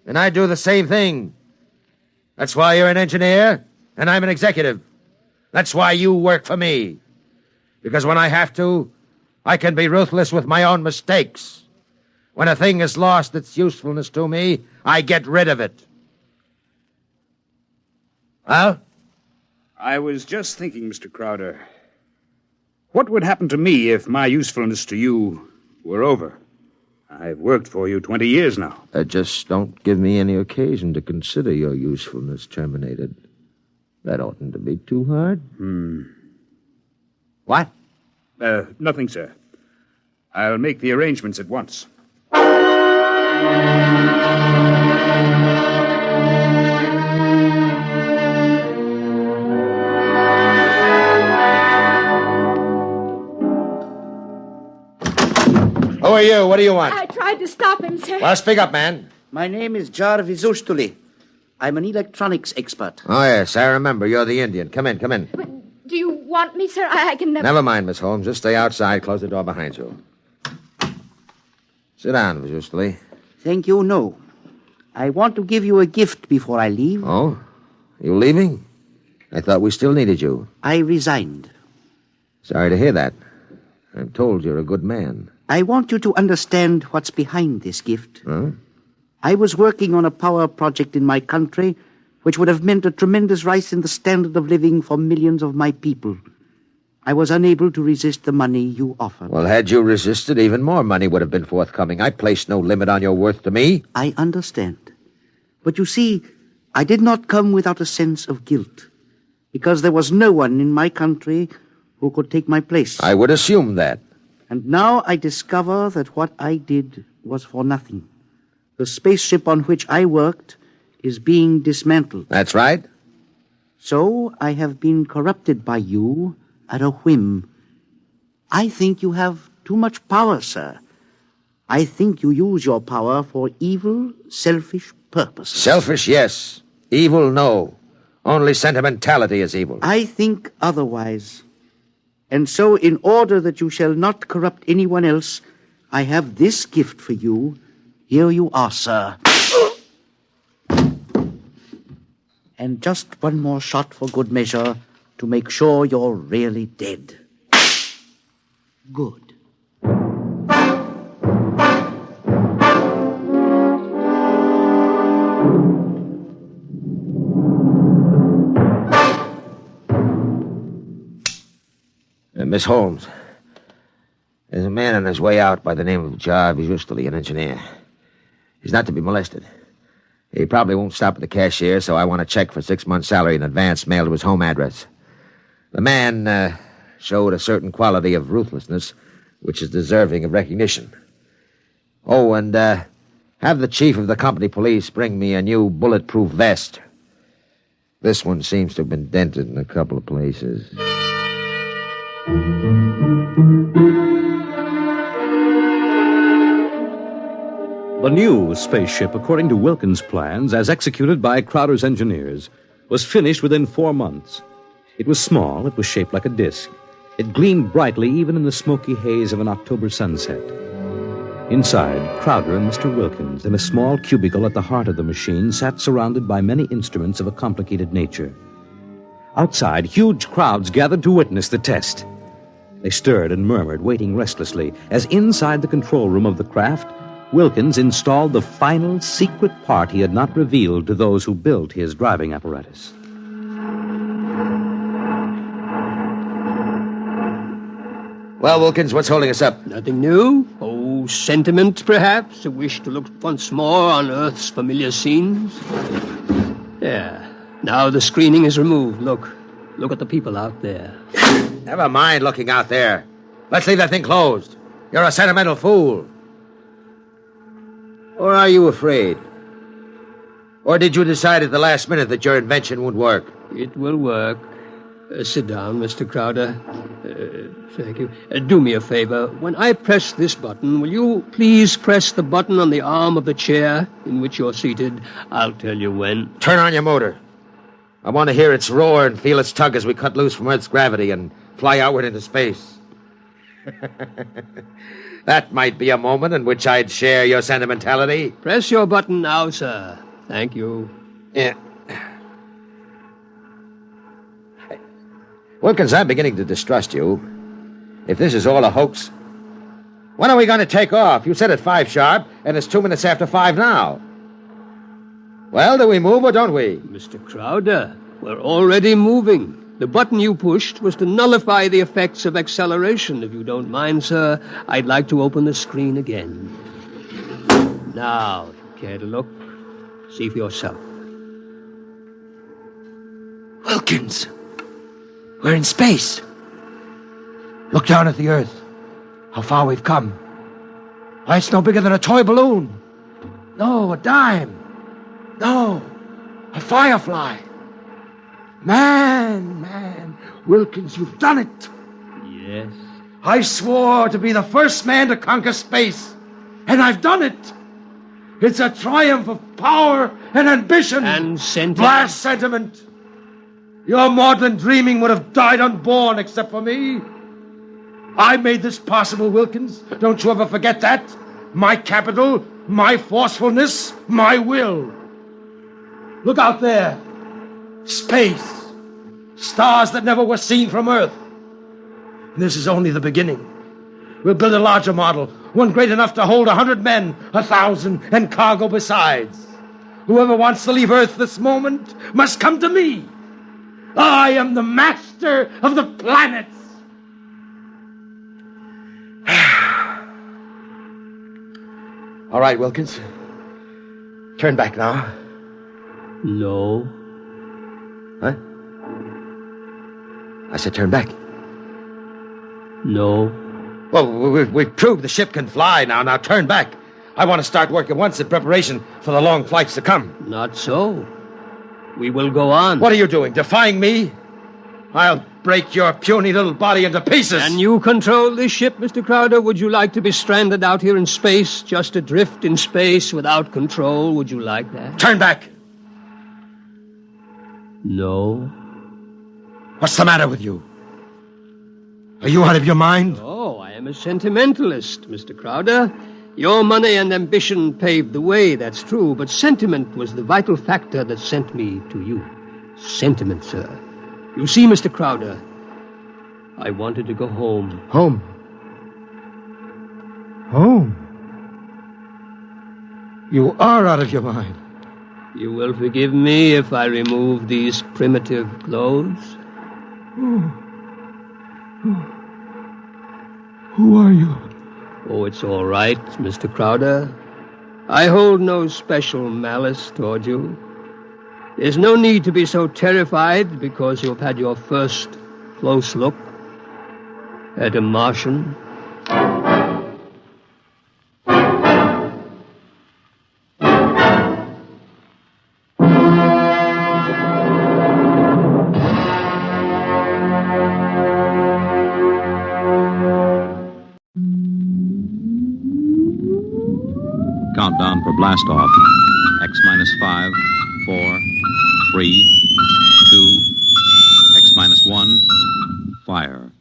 and I do the same thing. That's why you're an engineer, and I'm an executive. That's why you work for me. Because when I have to, I can be ruthless with my own mistakes. When a thing has lost its usefulness to me, I get rid of it. Well? I was just thinking, Mr. Crowder, what would happen to me if my usefulness to you were over? I've worked for you 20 years now. Just don't give me any occasion to consider your usefulness terminated. That oughtn't to be too hard. What? Nothing, sir. I'll make the arrangements at once. Who are you? What do you want? I tried to stop him, sir. Well, speak up, man. My name is Jarvis Ustuli. I'm an electronics expert. Oh, yes, I remember. You're the Indian. Come in, come in. But do you want me, sir? I can never... Never mind, Miss Holmes. Just stay outside. Close the door behind you. Sit down, Miss Ustuli. Thank you, no. I want to give you a gift before I leave. Oh? You leaving? I thought we still needed you. I resigned. Sorry to hear that. I'm told you're a good man. I want you to understand what's behind this gift. Huh? I was working on a power project in my country which would have meant a tremendous rise in the standard of living for millions of my people. I was unable to resist the money you offered. Well, had you resisted, even more money would have been forthcoming. I placed no limit on your worth to me. I understand. But you see, I did not come without a sense of guilt, because there was no one in my country who could take my place. I would assume that. And now I discover that what I did was for nothing. The spaceship on which I worked is being dismantled. That's right. So I have been corrupted by you at a whim. I think you have too much power, sir. I think you use your power for evil, selfish purposes. Selfish, yes. Evil, no. Only sentimentality is evil. I think otherwise. And so, in order that you shall not corrupt anyone else, I have this gift for you. Here you are, sir. And just one more shot for good measure to make sure you're really dead. Good. Miss Holmes, there's a man on his way out by the name of Jarvis Ustuli, an engineer. He's not to be molested. He probably won't stop at the cashier, so I want a check for 6 months' salary in advance mailed to his home address. The man showed a certain quality of ruthlessness which is deserving of recognition. Oh, and have the chief of the company police bring me a new bulletproof vest. This one seems to have been dented in a couple of places. The new spaceship, according to Wilkins' plans, as executed by Crowder's engineers, was finished within 4 months. It was small, it was shaped like a disc. It gleamed brightly even in the smoky haze of an October sunset. Inside, Crowder and Mr. Wilkins, in a small cubicle at the heart of the machine, sat surrounded by many instruments of a complicated nature. Outside, huge crowds gathered to witness the test. They stirred and murmured, waiting restlessly, as inside the control room of the craft, Wilkins installed the final secret part he had not revealed to those who built his driving apparatus. Well, Wilkins, what's holding us up? Nothing new. Oh, sentiment, perhaps? A wish to look once more on Earth's familiar scenes? There. Now the screening is removed. Look at the people out there. Never mind looking out there. Let's leave that thing closed. You're a sentimental fool. Or are you afraid? Or did you decide at the last minute that your invention would work? It will work. Sit down, Mr. Crowder. Thank you. Do me a favor. When I press this button, will you please press the button on the arm of the chair in which you're seated? I'll tell you when. Turn on your motor. I want to hear its roar and feel its tug as we cut loose from Earth's gravity and fly outward into space. That might be a moment in which I'd share your sentimentality. Press your button now, sir. Thank you. Yeah. Wilkins, I'm beginning to distrust you. If this is all a hoax, when are we going to take off? You said at 5 sharp, and it's 2 minutes after 5 now. Well, do we move or don't we? Mr. Crowder, we're already moving. The button you pushed was to nullify the effects of acceleration. If you don't mind, sir, I'd like to open the screen again. Now, if you care to look, see for yourself. Wilkins, we're in space. Look down at the Earth. How far we've come. Why, it's no bigger than a toy balloon. No, a dime. No, a firefly. Man, Wilkins, you've done it. Yes. I swore to be the first man to conquer space, and I've done it. It's a triumph of power and ambition. And sentiment. Blast sentiment. Your maudlin dreaming would have died unborn except for me. I made this possible, Wilkins. Don't you ever forget that. My capital, my forcefulness, my will. Look out there. Space. Stars that never were seen from Earth. This is only the beginning. We'll build a larger model, one great enough to hold 100 men, 1,000, and cargo besides. Whoever wants to leave Earth this moment must come to me. I am the master of the planets. All right, Wilkins. Turn back now. No. Huh? I said turn back. No. Well, we've proved the ship can fly now. Now turn back. I want to start work at once in preparation for the long flights to come. Not so. We will go on. What are you doing? Defying me? I'll break your puny little body into pieces. Can you control this ship, Mr. Crowder? Would you like to be stranded out here in space, just adrift in space without control? Would you like that? Turn back. No. What's the matter with you? Are you out of your mind? Oh, I am a sentimentalist, Mr. Crowder. Your money and ambition paved the way, that's true, but sentiment was the vital factor that sent me to you. Sentiment, sir. You see, Mr. Crowder, I wanted to go home. Home? Home? You are out of your mind. You will forgive me if I remove these primitive clothes? Who are you? Oh, it's all right, Mr. Crowder. I hold no special malice toward you. There's no need to be so terrified because you've had your first close look at a Martian. Countdown for blast off. X minus 5, 4, 3, 2, X minus 1, fire.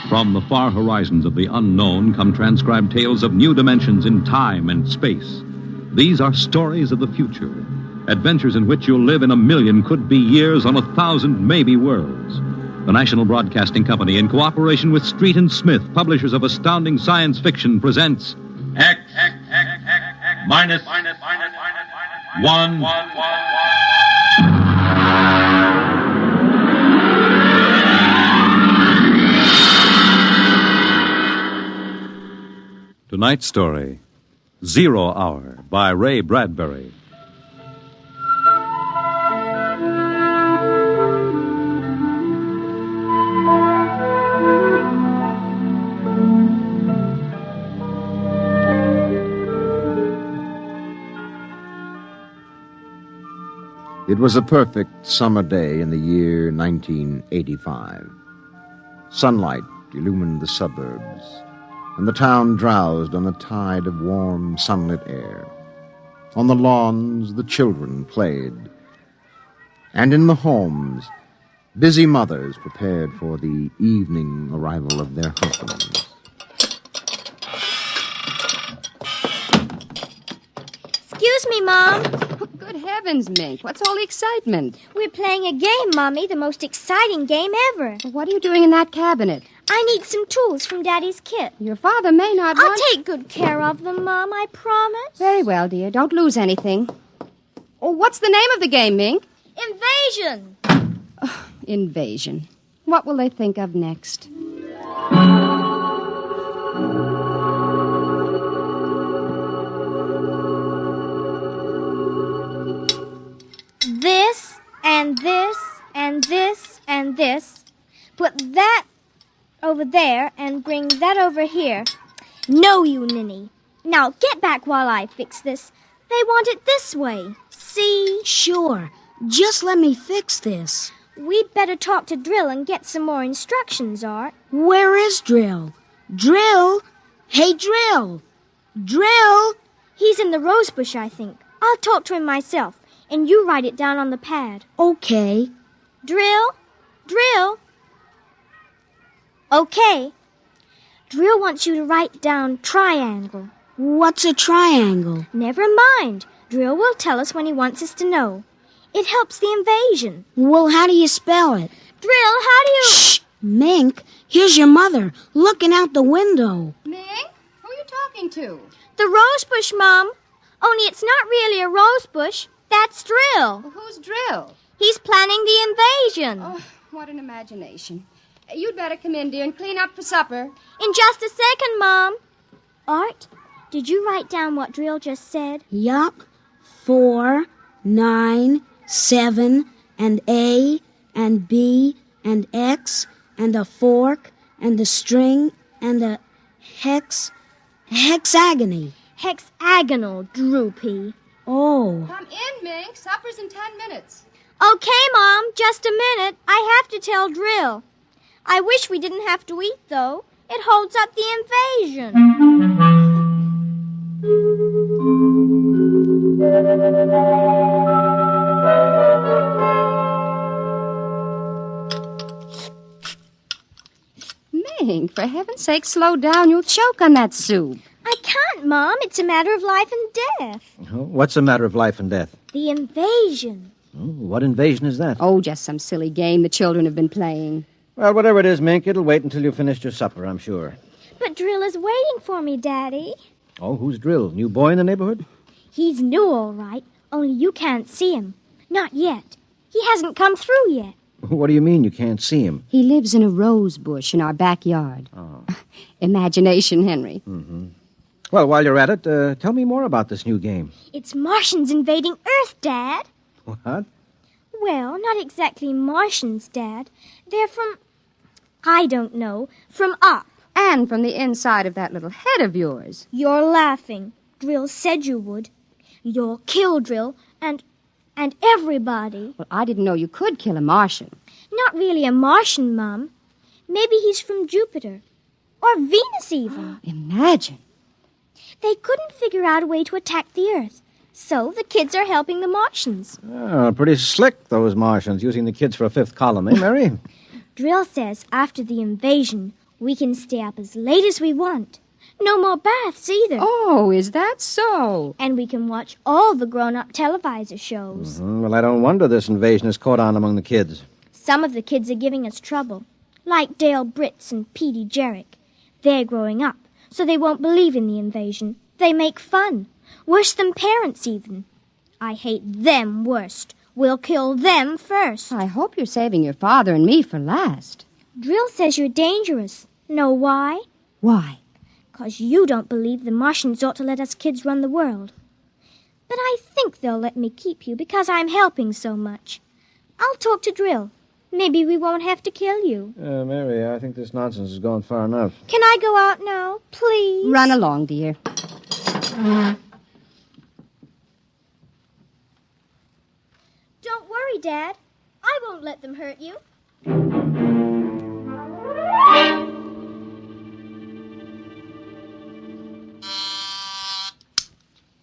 From the far horizons of the unknown come transcribed tales of new dimensions in time and space. These are stories of the future, adventures in which you'll live in a million could-be years on 1,000 maybe worlds. The National Broadcasting Company, in cooperation with Street and Smith, publishers of astounding science fiction, presents X minus 1. Tonight's story, 0 Hour by Ray Bradbury. It was a perfect summer day in the year 1985. Sunlight illumined the suburbs, and the town drowsed on a tide of warm, sunlit air. On the lawns, the children played, and in the homes, busy mothers prepared for the evening arrival of their husbands. Excuse me, Mom. Good heavens, Mink. What's all the excitement? We're playing a game, Mommy, the most exciting game ever. What are you doing in that cabinet? I need some tools from Daddy's kit. Your father may not I'll want... take good care of them, Mom, I promise. Very well, dear. Don't lose anything. Oh, what's the name of the game, Mink? Invasion. Invasion. What will they think of next? This, and this, and this, and this. Put that over there and bring that over here. No, you ninny. Now get back while I fix this. They want it this way. See? Sure. Just let me fix this. We'd better talk to Drill and get some more instructions, Art. Where is Drill? Drill? Hey, Drill! Drill! He's in the rosebush, I think. I'll talk to him myself, and you write it down on the pad. Okay. Drill? Drill? Okay. Drill wants you to write down triangle. What's a triangle? Never mind. Drill will tell us when he wants us to know. It helps the invasion. Well, how do you spell it? Drill, how do you... Shh! Mink, here's your mother, looking out the window. Mink? Who are you talking to? The rosebush, Mom. Only it's not really a rosebush. That's Drill. Well, who's Drill? He's planning the invasion. Oh, what an imagination. You'd better come in, dear, and clean up for supper. In just a second, Mom. Art, did you write down what Drill just said? Yup. 4, 9, 7, and A, and B, and X, and a fork, and a string, and a hexagony. Hexagonal, Droopy. Oh. Come in, Mink. Supper's in 10 minutes. Okay, Mom, just a minute. I have to tell Drill. I wish we didn't have to eat, though. It holds up the invasion. Mink, for heaven's sake, slow down. You'll choke on that soup. I can't, Mom. It's a matter of life and death. What's a matter of life and death? The invasion. What invasion is that? Oh, just some silly game the children have been playing. Well, whatever it is, Mink, it'll wait until you've finished your supper, I'm sure. But Drill is waiting for me, Daddy. Oh, who's Drill? New boy in the neighborhood? He's new, all right, only you can't see him. Not yet. He hasn't come through yet. What do you mean you can't see him? He lives in a rose bush in our backyard. Oh. Imagination, Henry. Mm-hmm. Well, while you're at it, tell me more about this new game. It's Martians invading Earth, Dad. What? Well, not exactly Martians, Dad. They're from, I don't know, from up. And from the inside of that little head of yours. You're laughing. Drill said you would. You'll kill Drill and everybody. Well, I didn't know you could kill a Martian. Not really a Martian, Mum. Maybe he's from Jupiter. Or Venus, even. Imagine. They couldn't figure out a way to attack the Earth. So the kids are helping the Martians. Oh, pretty slick, those Martians, using the kids for a fifth column, eh, Mary? Drill says after the invasion, we can stay up as late as we want. No more baths either. Oh, is that so? And we can watch all the grown-up televisor shows. Mm-hmm. Well, I don't wonder this invasion has caught on among the kids. Some of the kids are giving us trouble, like Dale Britz and Petey Jarrick. They're growing up, so they won't believe in the invasion. They make fun. Worse than parents, even. I hate them worst. We'll kill them first. I hope you're saving your father and me for last. Drill says you're dangerous. Know why? Why? 'Cause you don't believe the Martians ought to let us kids run the world. But I think they'll let me keep you because I'm helping so much. I'll talk to Drill. Maybe we won't have to kill you. Mary, I think this nonsense has gone far enough. Can I go out now, please? Run along, dear. Don't worry, Dad. I won't let them hurt you.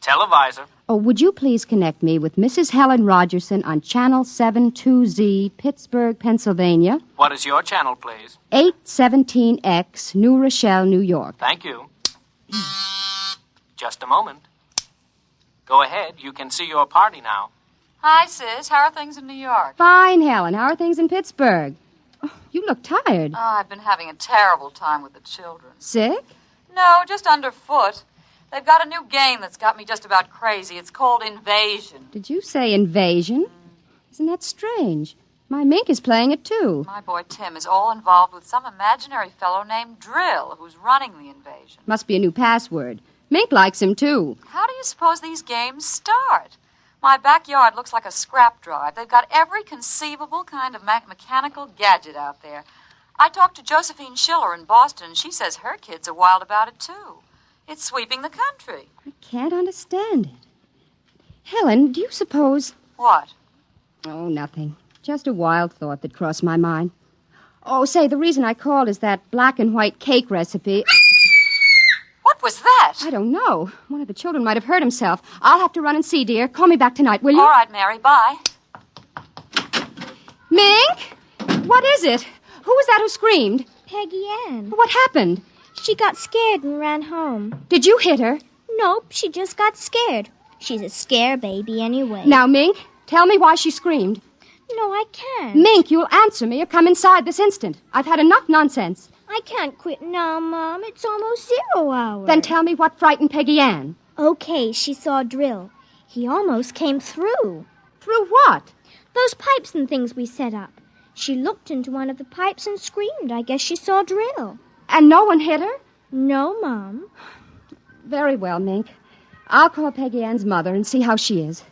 Televisor. Oh, would you please connect me with Mrs. Helen Rogerson on Channel 72Z, Pittsburgh, Pennsylvania. What is your channel, please? 817X, New Rochelle, New York. Thank you. Just a moment. Go ahead. You can see your party now. Hi, sis. How are things in New York? Fine, Helen. How are things in Pittsburgh? Oh, you look tired. Oh, I've been having a terrible time with the children. Sick? No, just underfoot. They've got a new game that's got me just about crazy. It's called Invasion. Did you say invasion? Isn't that strange? My mink is playing it, too. My boy Tim is all involved with some imaginary fellow named Drill who's running the invasion. Must be a new password. Mink likes him, too. How do you suppose these games start? My backyard looks like a scrap drive. They've got every conceivable kind of mechanical gadget out there. I talked to Josephine Schiller in Boston, and she says her kids are wild about it, too. It's sweeping the country. I can't understand it. Helen, do you suppose... What? Oh, nothing. Just a wild thought that crossed my mind. Oh, say, the reason I called is that black and white cake recipe... What was that? I don't know. One of the children might have hurt himself. I'll have to run and see, dear. Call me back tonight, will you? All right, Mary. Bye. Mink? What is it? Who was that who screamed? Peggy Ann. What happened? She got scared and ran home. Did you hit her? Nope, she just got scared. She's a scare baby anyway. Now, Mink, tell me why she screamed. No, I can't. Mink, you'll answer me or come inside this instant. I've had enough nonsense. I can't quit now, Mom. It's almost 0 hour. Then tell me what frightened Peggy Ann. Okay, she saw Drill. He almost came through. Through what? Those pipes and things we set up. She looked into one of the pipes and screamed. I guess she saw Drill. And no one hit her? No, Mom. Very well, Mink. I'll call Peggy Ann's mother and see how she is.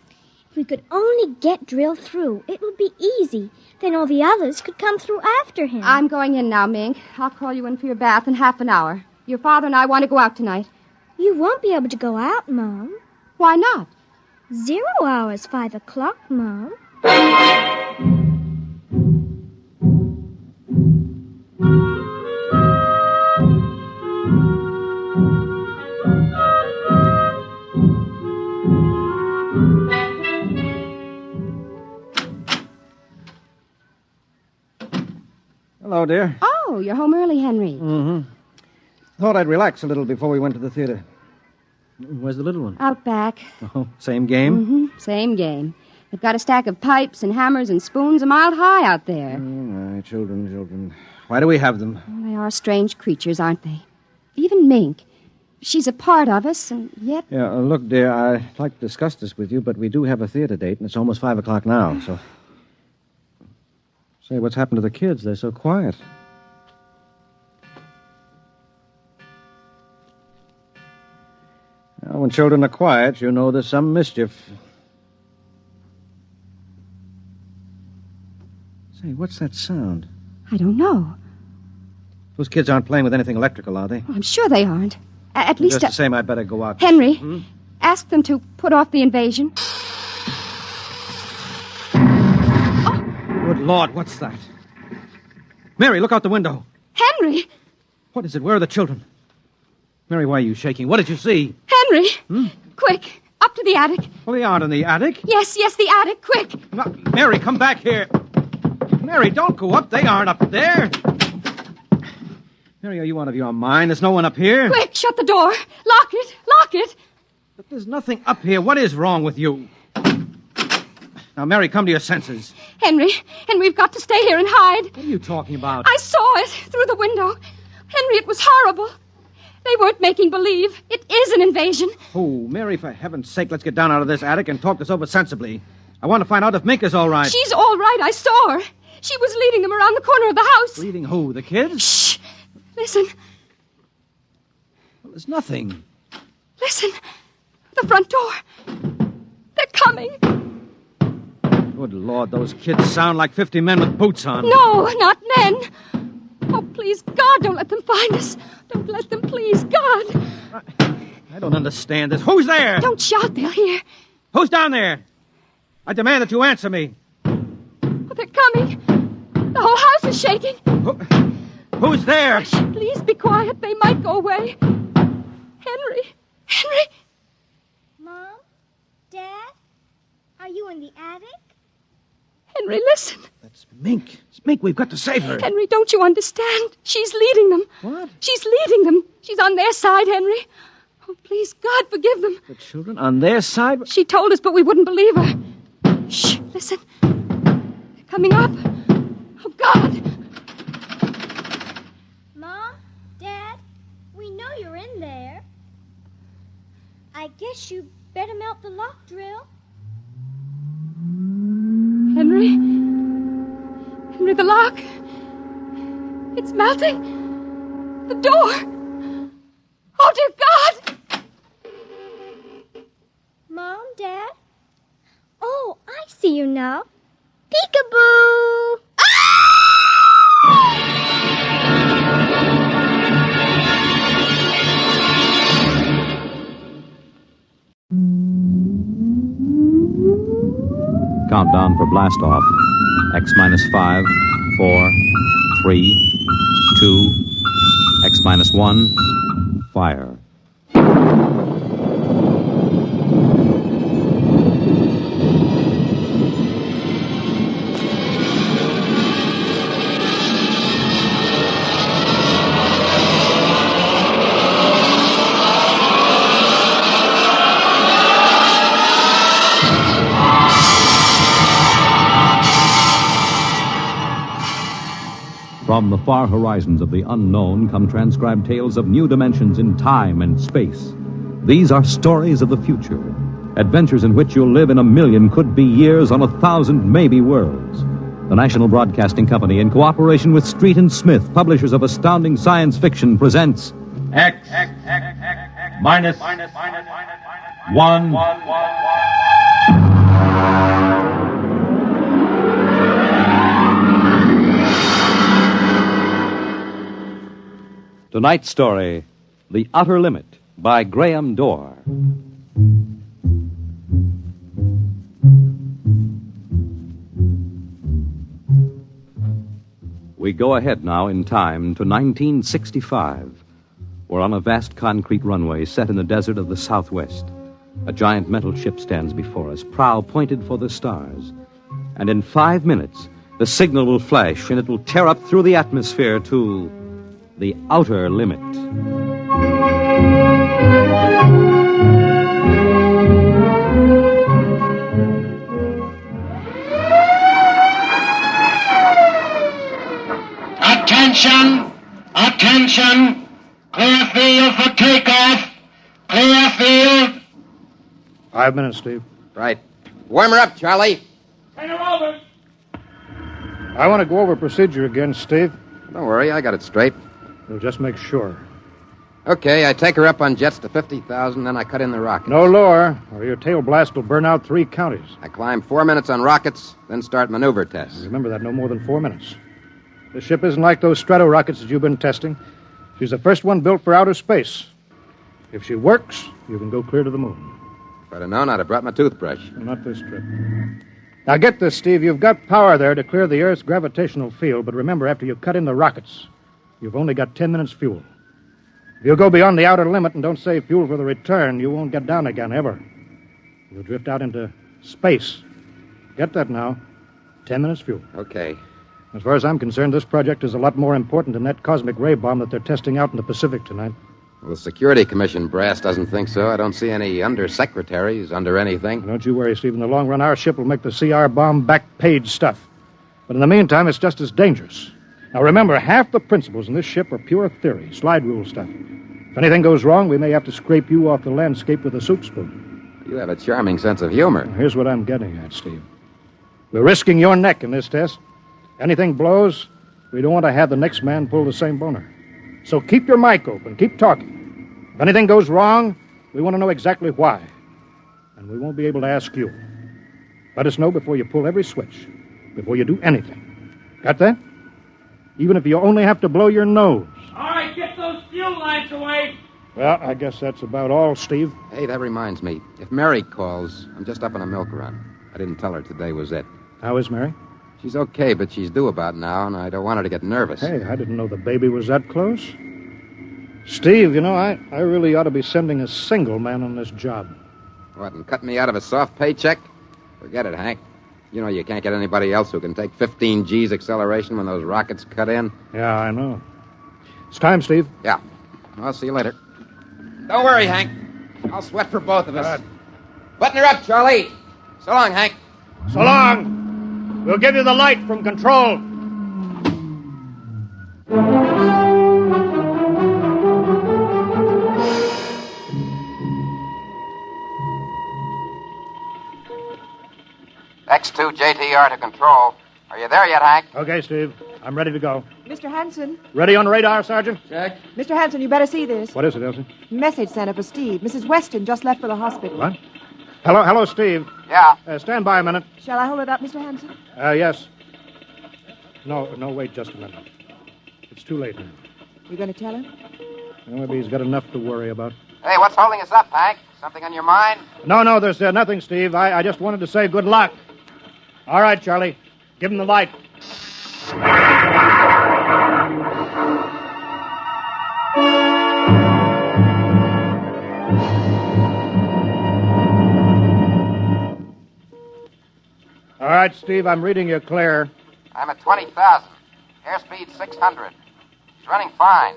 If we could only get Drill through, it would be easy. Then all the others could come through after him. I'm going in now, Mink. I'll call you in for your bath in half an hour. Your father and I want to go out tonight. You won't be able to go out, Mom. Why not? 0 hour is 5 o'clock, Mom. Hello, dear. Oh, you're home early, Henry. Mm-hmm. Thought I'd relax a little before we went to the theater. Where's the little one? Out back. Oh, same game? Mm-hmm. Same game. They've got a stack of pipes and hammers and spoons a mile high out there. Oh, my children. Why do we have them? Well, they are strange creatures, aren't they? Even Mink. She's a part of us, and yet... Yeah, look, dear, I'd like to discuss this with you, but we do have a theater date, and it's almost 5 o'clock now, so... Say, what's happened to the kids? They're so quiet. Well, when children are quiet, you know there's some mischief. Say, what's that sound? I don't know. Those kids aren't playing with anything electrical, are they? Oh, I'm sure they aren't. At least... Just the same, I'd better go out. Henry, ask them to put off the invasion. Good Lord, what's that? Mary, look out the window. Henry! What is it? Where are the children? Mary, why are you shaking? What did you see? Henry! Quick, up to the attic. Well, they aren't in the attic. Yes, the attic, quick. No, Mary, come back here. Mary, don't go up. They aren't up there. Mary, are you out of your mind? There's no one up here. Quick, shut the door. Lock it. But there's nothing up here. What is wrong with you? Now, Mary, come to your senses. Henry, we've got to stay here and hide. What are you talking about? I saw it through the window. Henry, it was horrible. They weren't making believe. It is an invasion. Oh, Mary, for heaven's sake, let's get down out of this attic and talk this over sensibly. I want to find out if Mink is all right. She's all right. I saw her. She was leading them around the corner of the house. Leading who? The kids? Shh. Listen. Well, There's nothing. Listen. The front door. They're coming. Good Lord, those kids sound like 50 men with boots on. No, not men. Oh, please, God, don't let them find us. Don't let them, please, God. I don't understand this. Who's there? Don't shout, they'll hear. Who's down there? I demand that you answer me. Oh, they're coming. The whole house is shaking. Who's there? Hush, please be quiet. They might go away. Henry. Henry. Mom? Dad? Are you in the attic? Henry, listen. That's Mink. It's Mink. We've got to save her. Henry, don't you understand? She's leading them. What? She's leading them. She's on their side, Henry. Oh, please, God, forgive them. The children on their side? She told us, but we wouldn't believe her. Shh, listen. They're coming up. Oh, God. Mom? Dad? We know you're in there. I guess you better melt the lock drill. Henry? Henry, the lock. It's melting. The door. Oh, dear God! Mom, Dad? Oh, I see you now. Peekaboo! Countdown for blast off. X minus 5, 4, 3, 2, X minus 1, fire. From the far horizons of the unknown come transcribed tales of new dimensions in time and space. These are stories of the future, adventures in which you'll live in a million could-be years on 1,000 maybe worlds. The National Broadcasting Company, in cooperation with Street and Smith, publishers of astounding science fiction, presents X minus 1. Tonight's story, The Outer Limit, by Graham Dorr. We go ahead now in time to 1965. We're on a vast concrete runway set in the desert of the Southwest. A giant metal ship stands before us, prow pointed for the stars. And in 5 minutes, the signal will flash and it will tear up through the atmosphere to the outer limit. Attention! Attention! Clear field for takeoff! Clear field! 5 minutes, Steve. Right. Warm her up, Charlie. Turn her over! I want to go over procedure again, Steve. Don't worry, I got it straight. We'll just make sure. Okay, I take her up on jets to 50,000, then I cut in the rockets. No lower, or your tail blast will burn out 3 counties. I climb 4 minutes on rockets, then start maneuver tests. Remember that, no more than 4 minutes. The ship isn't like those strato rockets that you've been testing. She's the first one built for outer space. If she works, you can go clear to the moon. If I'd have known, I'd have brought my toothbrush. Not this trip. Now get this, Steve. You've got power there to clear the Earth's gravitational field, but remember, after you cut in the rockets, you've only got 10 minutes fuel. If you go beyond the outer limit and don't save fuel for the return, you won't get down again, ever. You'll drift out into space. Get that now. 10 minutes fuel. Okay. As far as I'm concerned, this project is a lot more important than that cosmic ray bomb that they're testing out in the Pacific tonight. Well, the Security Commission brass doesn't think so. I don't see any undersecretaries under anything. Don't you worry, Steve. In the long run, our ship will make the CR bomb back-page stuff. But in the meantime, it's just as dangerous. Now, remember, half the principles in this ship are pure theory, slide rule stuff. If anything goes wrong, we may have to scrape you off the landscape with a soup spoon. You have a charming sense of humor. Now, here's what I'm getting at, Steve. We're risking your neck in this test. Anything blows, we don't want to have the next man pull the same boner. So keep your mic open, keep talking. If anything goes wrong, we want to know exactly why. And we won't be able to ask you. Let us know before you pull every switch, before you do anything. Got that? Even if you only have to blow your nose. All right, get those fuel lines away. Well, I guess that's about all, Steve. Hey, that reminds me. If Mary calls, I'm just up on a milk run. I didn't tell her today was it. How is Mary? She's okay, but she's due about now, and I don't want her to get nervous. Hey, I didn't know the baby was that close. Steve, you know, I really ought to be sending a single man on this job. What, and cut me out of a soft paycheck? Forget it, Hank. You know you can't get anybody else who can take 15 G's acceleration when those rockets cut in. Yeah, I know. It's time, Steve. Yeah. I'll see you later. Don't worry, Hank. I'll sweat for both of us. Button her up, Charlie. So long, Hank. So long. We'll give you the light from control. X2 JTR to control. Are you there yet, Hank? Okay, Steve. I'm ready to go. Mr. Hanson. Ready on radar, Sergeant? Check. Mr. Hanson, you better see this. What is it, Elsie? Message sent up for Steve. Mrs. Weston just left for the hospital. What? Hello, Steve. Yeah. Stand by a minute. Shall I hold it up, Mr. Hanson? Yes. No, wait just a minute. It's too late now. You going to tell him? Well, maybe he's got enough to worry about. Hey, what's holding us up, Hank? Something on your mind? No, there's nothing, Steve. I just wanted to say good luck. All right, Charlie. Give him the light. All right, Steve, I'm reading you clear. I'm at 20,000. Airspeed 600. It's running fine.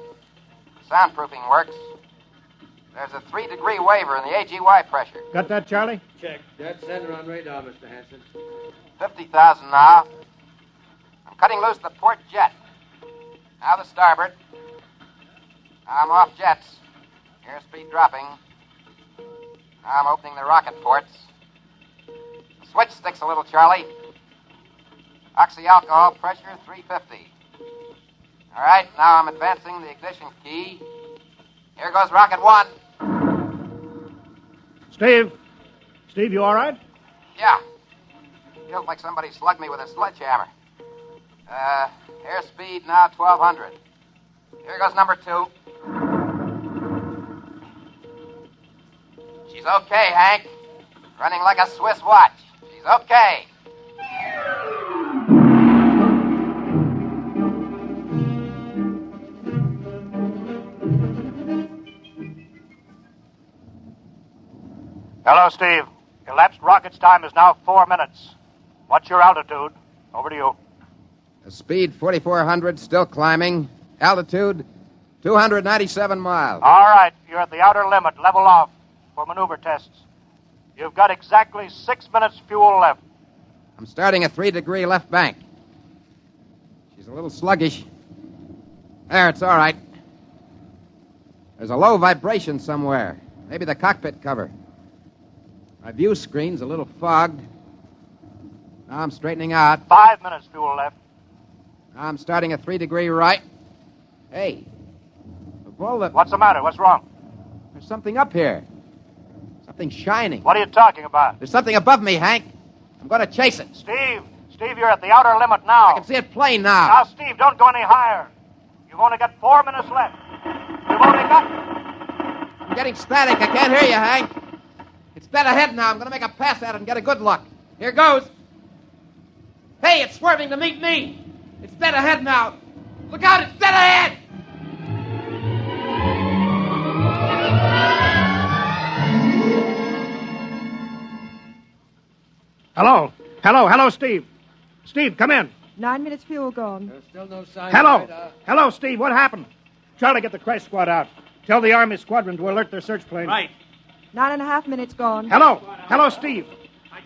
Soundproofing works. There's a 3-degree waiver in the AGY pressure. Got that, Charlie? Check. Dead center on radar, Mr. Hanson. 50,000 now. I'm cutting loose the port jet. Now the starboard. Now I'm off jets. Airspeed dropping. Now I'm opening the rocket ports. The switch sticks a little, Charlie. Oxy-alcohol pressure 350. All right, now I'm advancing the ignition key. Here goes rocket 1. Steve, you all right? Yeah. Feels like somebody slugged me with a sledgehammer. Airspeed now 1,200. Here goes number 2. She's okay, Hank. Running like a Swiss watch. She's okay. Hello, Steve. Elapsed rocket's time is now 4 minutes. What's your altitude? Over to you. Speed 4,400, still climbing. Altitude 297 miles. All right, you're at the outer limit. Level off for maneuver tests. You've got exactly 6 minutes fuel left. I'm starting a 3-degree left bank. She's a little sluggish. There, it's all right. There's a low vibration somewhere. Maybe the cockpit cover. My view screen's a little fogged. Now I'm straightening out. 5 minutes fuel left. Now I'm starting a 3-degree right. Hey, of all the... What's the matter? What's wrong? There's something up here. Something shining. What are you talking about? There's something above me, Hank. I'm going to chase it. Steve, you're at the outer limit now. I can see it plain now. Now, Steve, don't go any higher. You've only got 4 minutes left. You've only got... I'm getting static. I can't hear you, Hank. It's dead ahead now. I'm going to make a pass at it and get a good look. Here goes. Hey, it's swerving to meet me. It's dead ahead now. Look out, it's dead ahead. Hello, Steve. Steve, come in. 9 minutes fuel gone. There's still no sign Hello, Steve, what happened? Charlie, get the crash squad out. Tell the Army squadron to alert their search plane. Right. 9.5 minutes gone. Hello, Steve.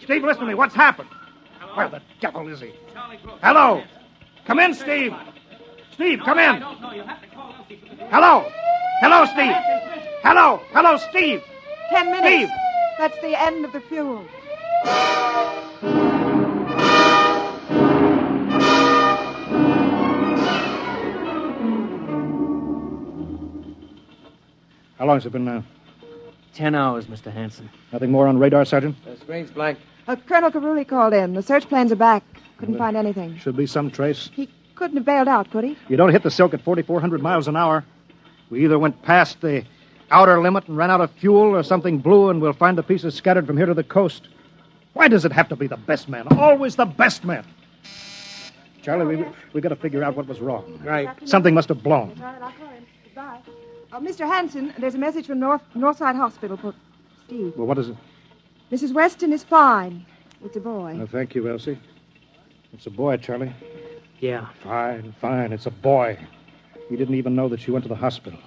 Steve, listen to me. What's happened? Where the devil is he? Hello. Come in, Steve. Steve, come in. Hello, Steve. Hello, Steve. 10 minutes. Steve. That's the end of the fuel. How long has it been now? 10 hours, Mr. Hanson. Nothing more on radar, Sergeant? Screen's blank. Colonel Carulli called in. The search planes are back. Couldn't find anything. Should be some trace. He couldn't have bailed out, could he? You don't hit the silk at 4,400 miles an hour. We either went past the outer limit and ran out of fuel, or something blew, and we'll find the pieces scattered from here to the coast. Why does it have to be the best man? Always the best man. Charlie, we got to figure out what was wrong. Right. Something must have blown. I'll call him. Goodbye. Mr. Hanson, there's a message from Northside Hospital for Steve. Well, what is it? Mrs. Weston is fine. It's a boy. Oh, thank you, Elsie. It's a boy, Charlie. Yeah. Fine. It's a boy. He didn't even know that she went to the hospital.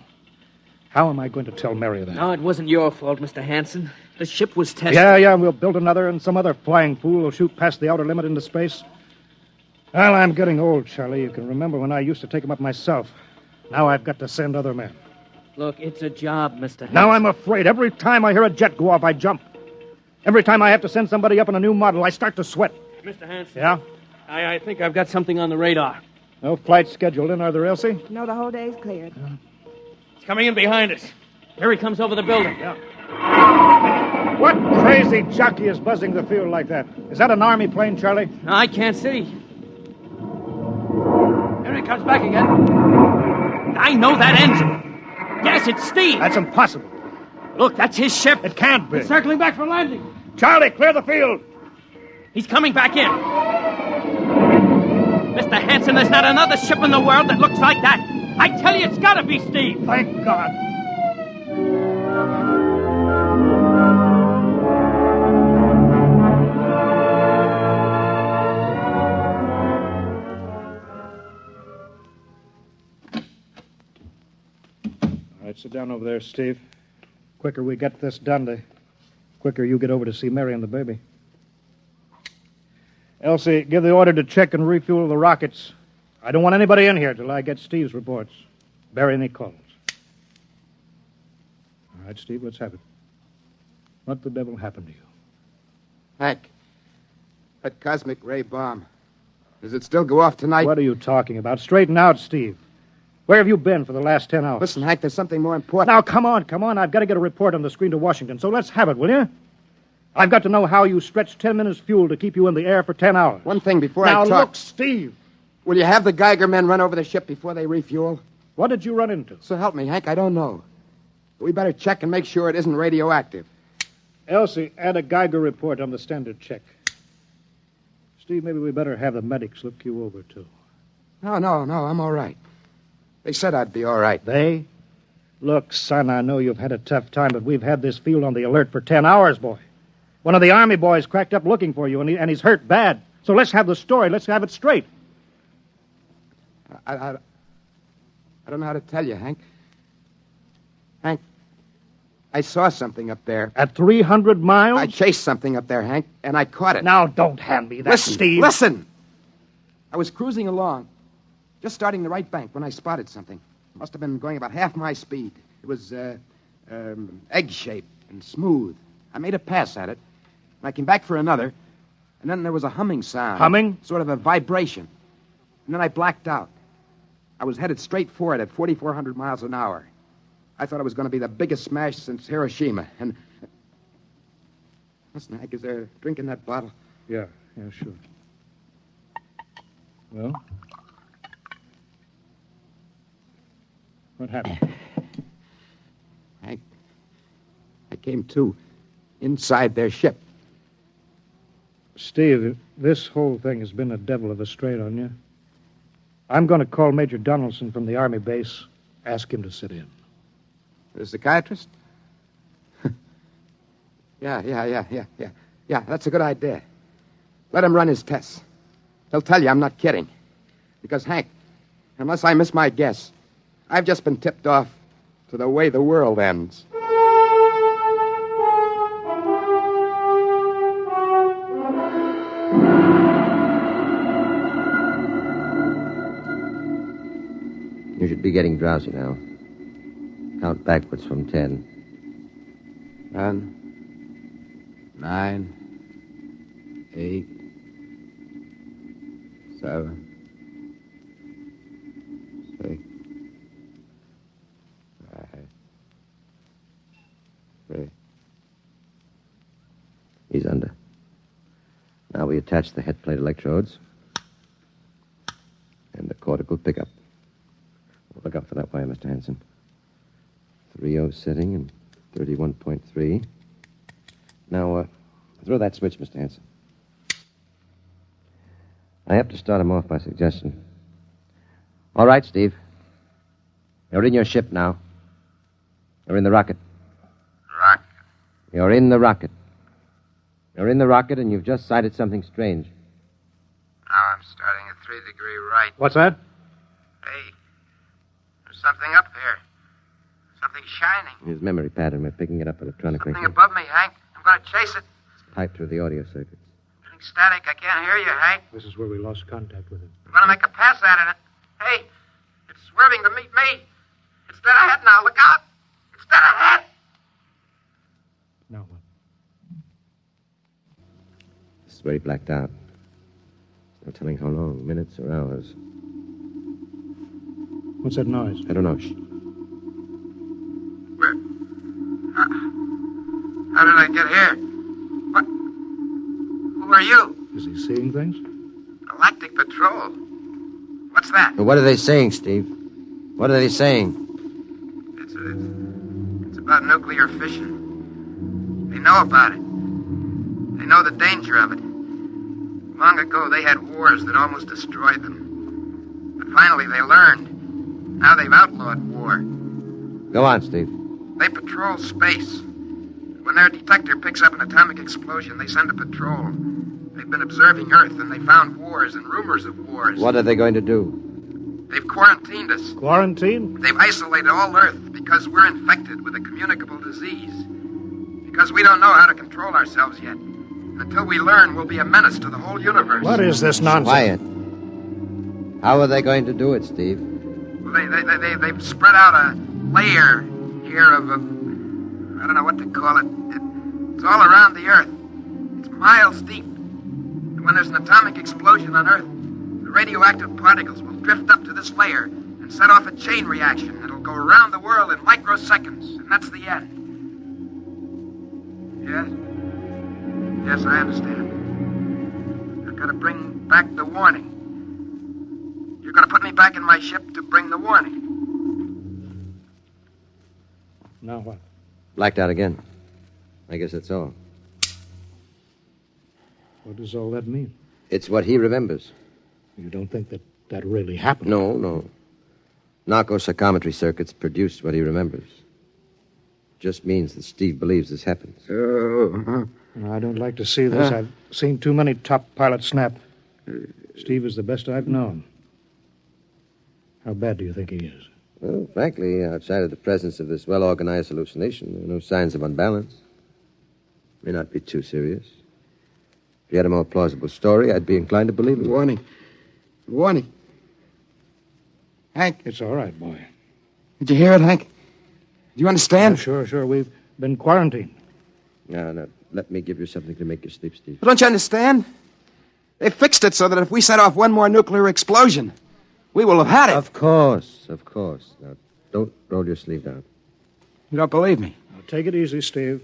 How am I going to tell Mary that? No, it wasn't your fault, Mr. Hanson. The ship was tested. Yeah, we'll build another, and some other flying fool will shoot past the outer limit into space. Well, I'm getting old, Charlie. You can remember when I used to take them up myself. Now I've got to send other men. Look, it's a job, Mr. Hanson. Now I'm afraid. Every time I hear a jet go off, I jump. Every time I have to send somebody up on a new model, I start to sweat. Mr. Hanson. Yeah? I think I've got something on the radar. No flights scheduled in, are there, Elsie? No, the whole day's cleared. It's coming in behind us. Here he comes over the building. Yeah. What crazy jockey is buzzing the field like that? Is that an Army plane, Charlie? I can't see. Here he comes back again. I know that engine. Yes, it's Steve. That's impossible. Look, that's his ship. It can't be. It's circling back for landing. Charlie, clear the field. He's coming back in. Mr. Hanson, there's not another ship in the world that looks like that. I tell you, it's got to be Steve. Thank God. All right, sit down over there, Steve. Quicker we get this done, the quicker you get over to see Mary and the baby. Elsie, give the order to check and refuel the rockets. I don't want anybody in here till I get Steve's reports. Bury any calls. All right, Steve, let's have it. What the devil happened to you? Hank, that cosmic ray bomb. Does it still go off tonight? What are you talking about? Straighten out, Steve. Where have you been for the last 10 hours? Listen, Hank, there's something more important. Now, come on. I've got to get a report on the screen to Washington, so let's have it, will you? I've got to know how you stretched 10 minutes fuel to keep you in the air for 10 hours. One thing before now, I talk. Now, look, Steve. Will you have the Geiger men run over the ship before they refuel? What did you run into? So help me, Hank, I don't know. We better check and make sure it isn't radioactive. Elsie, add a Geiger report on the standard check. Steve, maybe we better have the medics look you over, too. No, I'm all right. They said I'd be all right. They? Look, son, I know you've had a tough time, but we've had this field on the alert for 10 hours, boy. One of the Army boys cracked up looking for you, and he's hurt bad. So let's have the story. Let's have it straight. I don't know how to tell you, Hank. Hank, I saw something up there. At 300 miles? I chased something up there, Hank, and I caught it. Now, don't hand me that, Steve. Listen! I was cruising along, just starting the right bank when I spotted something. Must have been going about half my speed. It was egg-shaped and smooth. I made a pass at it, and I came back for another, and then there was a humming sound. Humming? Sort of a vibration. And then I blacked out. I was headed straight for it at 4,400 miles an hour. I thought it was going to be the biggest smash since Hiroshima. And listen, Hank, is there a drink in that bottle? Yeah, sure. Well? What happened? Hank, I came to inside their ship. Steve, this whole thing has been a devil of a strain on you. I'm going to call Major Donaldson from the Army base, ask him to sit in. The psychiatrist? Yeah, that's a good idea. Let him run his tests. He'll tell you I'm not kidding. Because, Hank, unless I miss my guess, I've just been tipped off to the way the world ends. You should be getting drowsy now. Count backwards from 10. 10, 9, 8, 7, 6, 5, attach the head plate electrodes and the cortical pickup. Look out for that wire, Mr. Hanson. 3.0 setting and 31.3. Now, throw that switch, Mr. Hanson. I have to start him off by suggestion. All right, Steve. You're in your ship now. You're in the rocket. Rocket? You're in the rocket. You're in the rocket, and you've just sighted something strange. Now I'm starting at 3-degree right. What's that? Hey, there's something up here. Something shining. His memory pattern. We're picking it up electronically. Something above me, Hank. I'm going to chase it. It's piped through the audio circuits. Getting static. I can't hear you, Hank. This is where we lost contact with it. I'm going to make a pass at it. Hey, it's swerving to meet me. It's dead ahead now. Look out. It's dead ahead. Now what? This is where he blacked out. No telling how long, minutes or hours. What's that noise? I don't know. Shh. Where? How did I get here? What? Who are you? Is he seeing things? Galactic Patrol. What's that? What are they saying, Steve? What are they saying? It's about nuclear fission. They know about it. They know the danger of it. Long ago, they had wars that almost destroyed them. But finally, they learned. Now they've outlawed war. Go on, Steve. They patrol space. When their detector picks up an atomic explosion, they send a patrol. They've been observing Earth, and they found wars and rumors of wars. What are they going to do? They've quarantined us. Quarantine? They've isolated all Earth because we're infected with a communicable disease. Because we don't know how to control ourselves yet. And until we learn, we'll be a menace to the whole universe. What is this nonsense? Quiet. How are they going to do it, Steve? Well, they've spread out a layer here of I don't know what to call it. It's all around the Earth. It's miles deep. And when there's an atomic explosion on Earth, the radioactive particles will drift up to this layer and set off a chain reaction that'll go around the world in microseconds. And that's the end. Yes? Yes, I understand. I've got to bring back the warning. You're going to put me back in my ship to bring the warning. Now what? Blacked out again. I guess that's all. What does all that mean? It's what he remembers. You don't think that really happened? No. Narco-psychometry circuits produced what he remembers. Just means that Steve believes this happens. I don't like to see this. I've seen too many top pilots snap. Steve is the best I've known. How bad do you think he is? Well, frankly, outside of the presence of this well-organized hallucination, there are no signs of unbalance. May not be too serious. If you had a more plausible story, I'd be inclined to believe it. Warning. Hank. It's all right, boy. Did you hear it, Hank? Do you understand? Sure. We've been quarantined. No. Let me give you something to make you sleep, Steve. But don't you understand? They fixed it so that if we set off one more nuclear explosion, we will have had it. Of course. Now, don't roll your sleeve down. You don't believe me? Now, take it easy, Steve.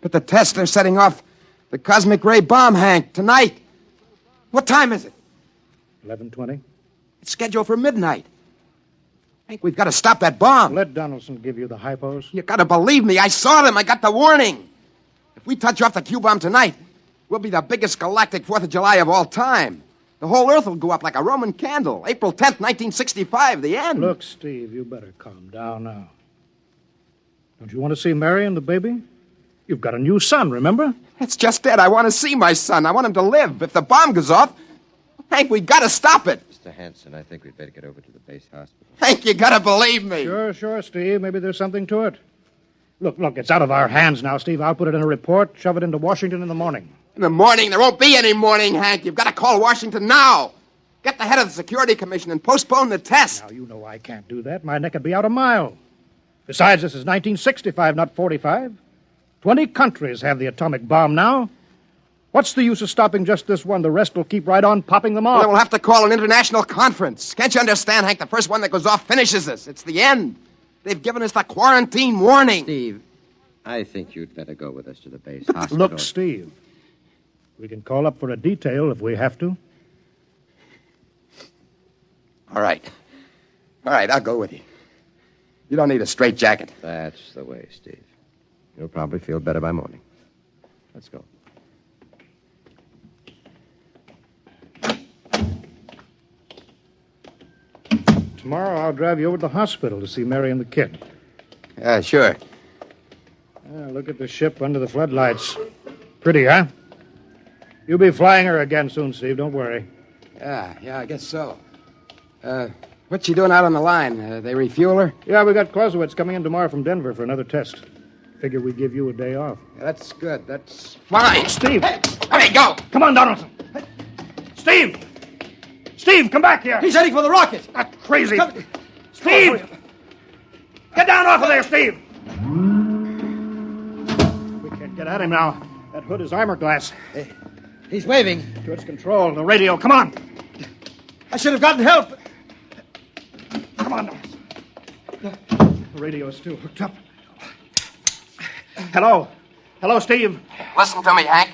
But the tests are setting off the cosmic ray bomb, Hank, tonight. What time is it? 11:20. It's scheduled for midnight. Hank, we've got to stop that bomb. Let Donaldson give you the hypos. You got to believe me. I saw them. I got the warning. If we touch off the Q-bomb tonight, we'll be the biggest galactic 4th of July of all time. The whole Earth will go up like a Roman candle. April 10th, 1965, the end. Look, Steve, you better calm down now. Don't you want to see Mary and the baby? You've got a new son, remember? That's just it. I want to see my son. I want him to live. If the bomb goes off, Hank, we got to stop it. Mr. Hanson, I think we'd better get over to the base hospital. Hank, you got to believe me. Sure, Steve. Maybe there's something to it. Look, it's out of our hands now, Steve. I'll put it in a report, shove it into Washington in the morning. In the morning? There won't be any morning, Hank. You've got to call Washington now. Get the head of the Security Commission and postpone the test. Now, you know I can't do that. My neck would be out a mile. Besides, this is 1965, not 45. 20 countries have the atomic bomb now. What's the use of stopping just this one? The rest will keep right on popping them off. Well, then we'll have to call an international conference. Can't you understand, Hank? The first one that goes off finishes us. It's the end. They've given us the quarantine warning. Steve, I think you'd better go with us to the base hospital. Look, Steve, We can call up for a detail if we have to. All right. All right, I'll go with you. You don't need a straitjacket. That's the way, Steve. You'll probably feel better by morning. Let's go. Tomorrow I'll drive you over to the hospital to see Mary and the kid. Sure. Look at the ship under the floodlights. Pretty, huh? You'll be flying her again soon, Steve. Don't worry. Yeah, I guess so. What's she doing out on the line? They refuel her? Yeah, we got Clausewitz coming in tomorrow from Denver for another test. Figure we'd give you a day off. Yeah, that's good. That's fine. Steve! Hey, go! Come on, Donaldson! Steve! Steve, come back here! He's heading for the rocket! That's crazy! Steve! Get down off of there, Steve! We can't get at him now. That hood is armor glass. He's waving. Towards control. The radio. Come on! I should have gotten help. Come on, Donaldson. The radio is still hooked up. Hello? Hello, Steve? Listen to me, Hank.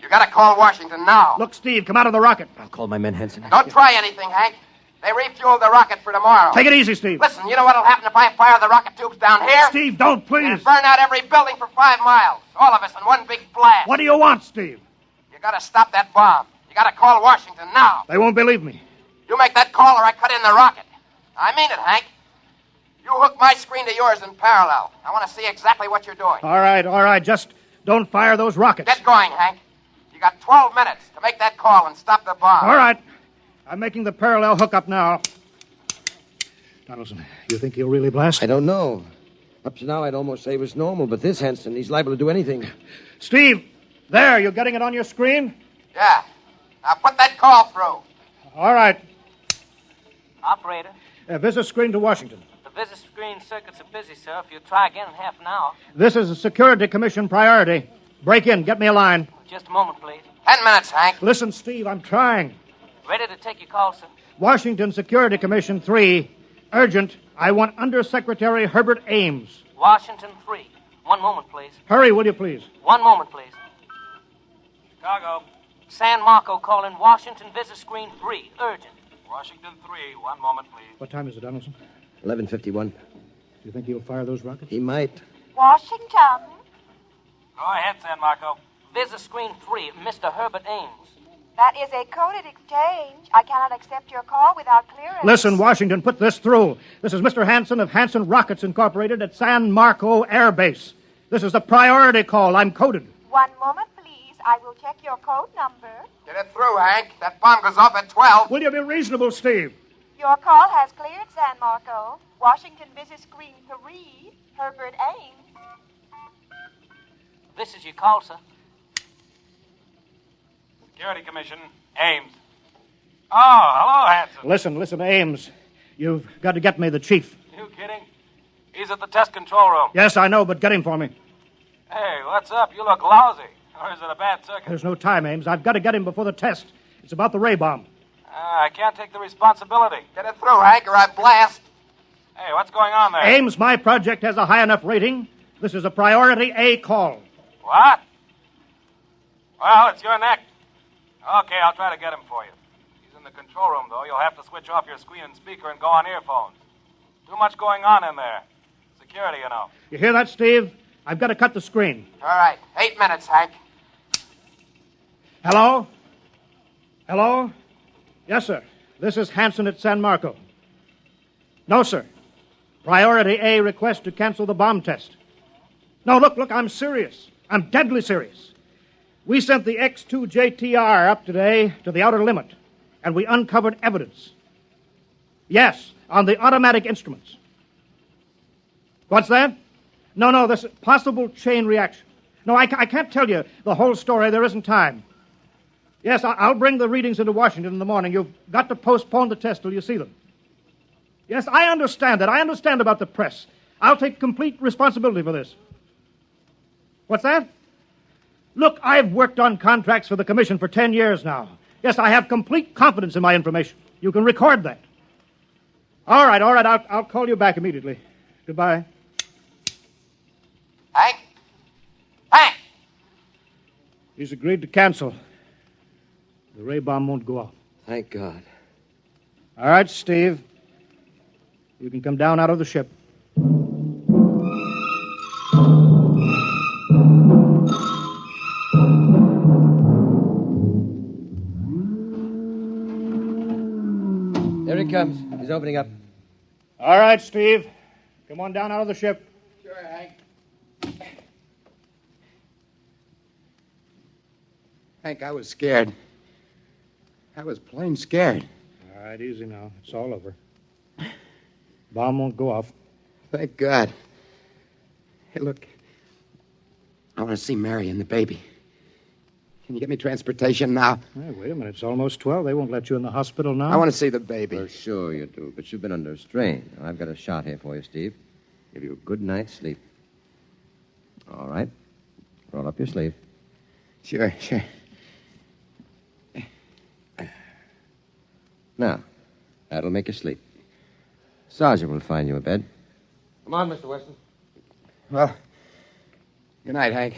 You gotta call Washington now. Look, Steve, come out of the rocket. I'll call my men, Henson. Don't try anything, Hank. They refueled the rocket for tomorrow. Take it easy, Steve. Listen, you know what'll happen if I fire the rocket tubes down here? Steve, don't, please. It'll burn out every building for 5 miles. All of us in one big blast. What do you want, Steve? You gotta stop that bomb. You gotta call Washington now. They won't believe me. You make that call or I cut in the rocket. I mean it, Hank. You hook my screen to yours in parallel. I want to see exactly what you're doing. All right. Just don't fire those rockets. Get going, Hank. You got 12 minutes to make that call and stop the bomb. All right. I'm making the parallel hookup now. Donaldson, you think he'll really blast? I don't know. Up to now, I'd almost say it was normal, but this Henson, he's liable to do anything. Steve, there, you getting it on your screen? Yeah. Now put that call through. All right. Operator, Visit screen to Washington. the visit screen circuits are busy, sir. If you'll try again in half an hour. This is a Security Commission priority. Break in. Get me a line. Just a moment, please. 10 minutes, Hank. Listen, Steve, I'm trying. Ready to take your call, sir. Washington Security Commission 3. Urgent. I want Undersecretary Herbert Ames. Washington 3. 1 moment, please. Hurry, will you please? 1 moment, please. Chicago. San Marco calling Washington visit screen 3. Urgent. Washington 3. 1 moment, please. What time is it, Donaldson? 11:51. Do you think he'll fire those rockets? He might. Washington. Go ahead, San Marco. Visit screen 3, Mr. Herbert Ames. That is a coded exchange. I cannot accept your call without clearance. Listen, Washington, put this through. This is Mr. Hanson of Hanson Rockets Incorporated at San Marco Air Base. This is a priority call. I'm coded. 1 moment, please. I will check your code number. Get it through, Hank. That bomb goes off at 12. Will you be reasonable, Steve? Your call has cleared, San Marco. Washington visit screen 3, Herbert Ames. This is your call, sir. Security Commission, Ames. Oh, hello, Hanson. Listen, Ames. You've got to get me the chief. You kidding? He's at the test control room. Yes, I know, but get him for me. Hey, what's up? You look lousy. Or is it a bad circuit? There's no time, Ames. I've got to get him before the test. It's about the ray bomb. I can't take the responsibility. Get it through, Hank, or I blast. Hey, what's going on there? Ames, my project has a high enough rating. This is a priority A call. What? Well, it's your neck. Okay, I'll try to get him for you. He's in the control room, though. You'll have to switch off your screen and speaker and go on earphones. Too much going on in there. Security, you know. You hear that, Steve? I've got to cut the screen. All right. 8 minutes, Hank. Hello? Hello? Yes, sir. This is Hanson at San Marco. No, sir. Priority A request to cancel the bomb test. No, look, I'm serious. I'm deadly serious. We sent the X-2JTR up today to the outer limit, and we uncovered evidence. Yes, on the automatic instruments. What's that? No, this possible chain reaction. No, I can't tell you the whole story. There isn't time. Yes, I'll bring the readings into Washington in the morning. You've got to postpone the test till you see them. Yes, I understand that. I understand about the press. I'll take complete responsibility for this. What's that? Look, I've worked on contracts for the Commission for 10 years now. Yes, I have complete confidence in my information. You can record that. All right. I'll call you back immediately. Goodbye. Hank? Hank! He's agreed to cancel. The ray bomb won't go off. Thank God. All right, Steve. You can come down out of the ship. There he comes. He's opening up. All right, Steve. Come on down out of the ship. Sure, Hank. Hank, I was scared. I was plain scared. All right, easy now. It's all over. Bomb won't go off. Thank God. Hey, look. I want to see Mary and the baby. Can you get me transportation now? Hey, wait a minute. It's almost 12. They won't let you in the hospital now. I want to see the baby. Well, sure you do, but you've been under strain. I've got a shot here for you, Steve. Give you a good night's sleep. All right. Roll up your sleeve. Sure. Now, that'll make you sleep. Sergeant will find you a bed. Come on, Mr. Weston. Well, good night, Hank.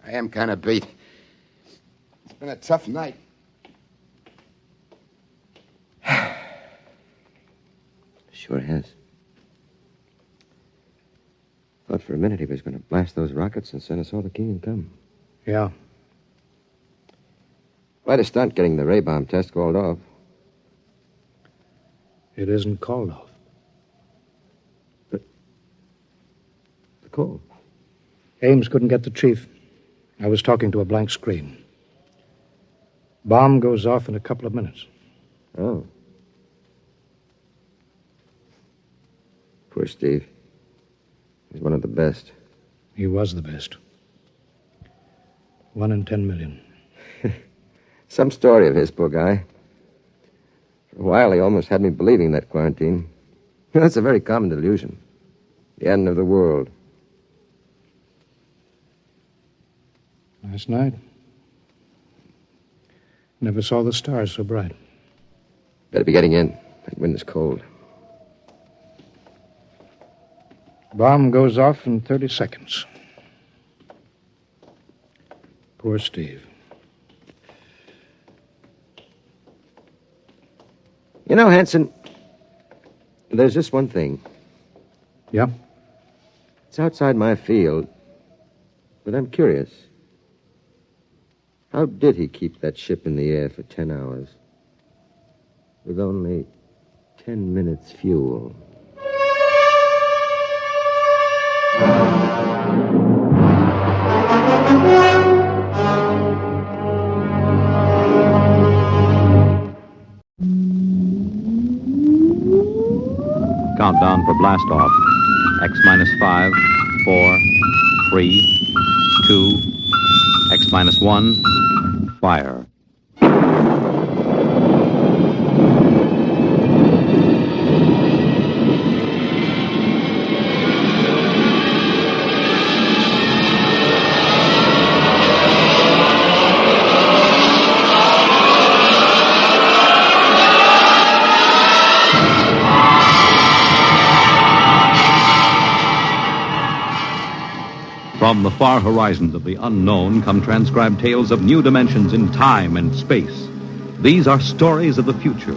I am kind of beat. It's been a tough night. Sure has. Thought for a minute he was going to blast those rockets and send us all to Kingdom Come. Yeah. Quite a stunt getting the ray bomb test called off. It isn't called off. But the call. Ames couldn't get the chief. I was talking to a blank screen. Bomb goes off in a couple of minutes. Oh. Poor Steve. He's one of the best. He was the best. 1 in 10 million. Some story of his, poor guy. For a while, he almost had me believing that quarantine. That's a very common delusion. The end of the world. Last night, never saw the stars so bright. Better be getting in. That wind is cold. Bomb goes off in 30 seconds. Poor Steve. You know, Hanson, there's just one thing. Yeah? It's outside my field, but I'm curious. How did he keep that ship in the air for 10 hours with only 10 minutes fuel? Countdown for blast off. X minus 5, 4, 3, 2, X minus 1, fire. From the far horizons of the unknown come transcribed tales of new dimensions in time and space. These are stories of the future,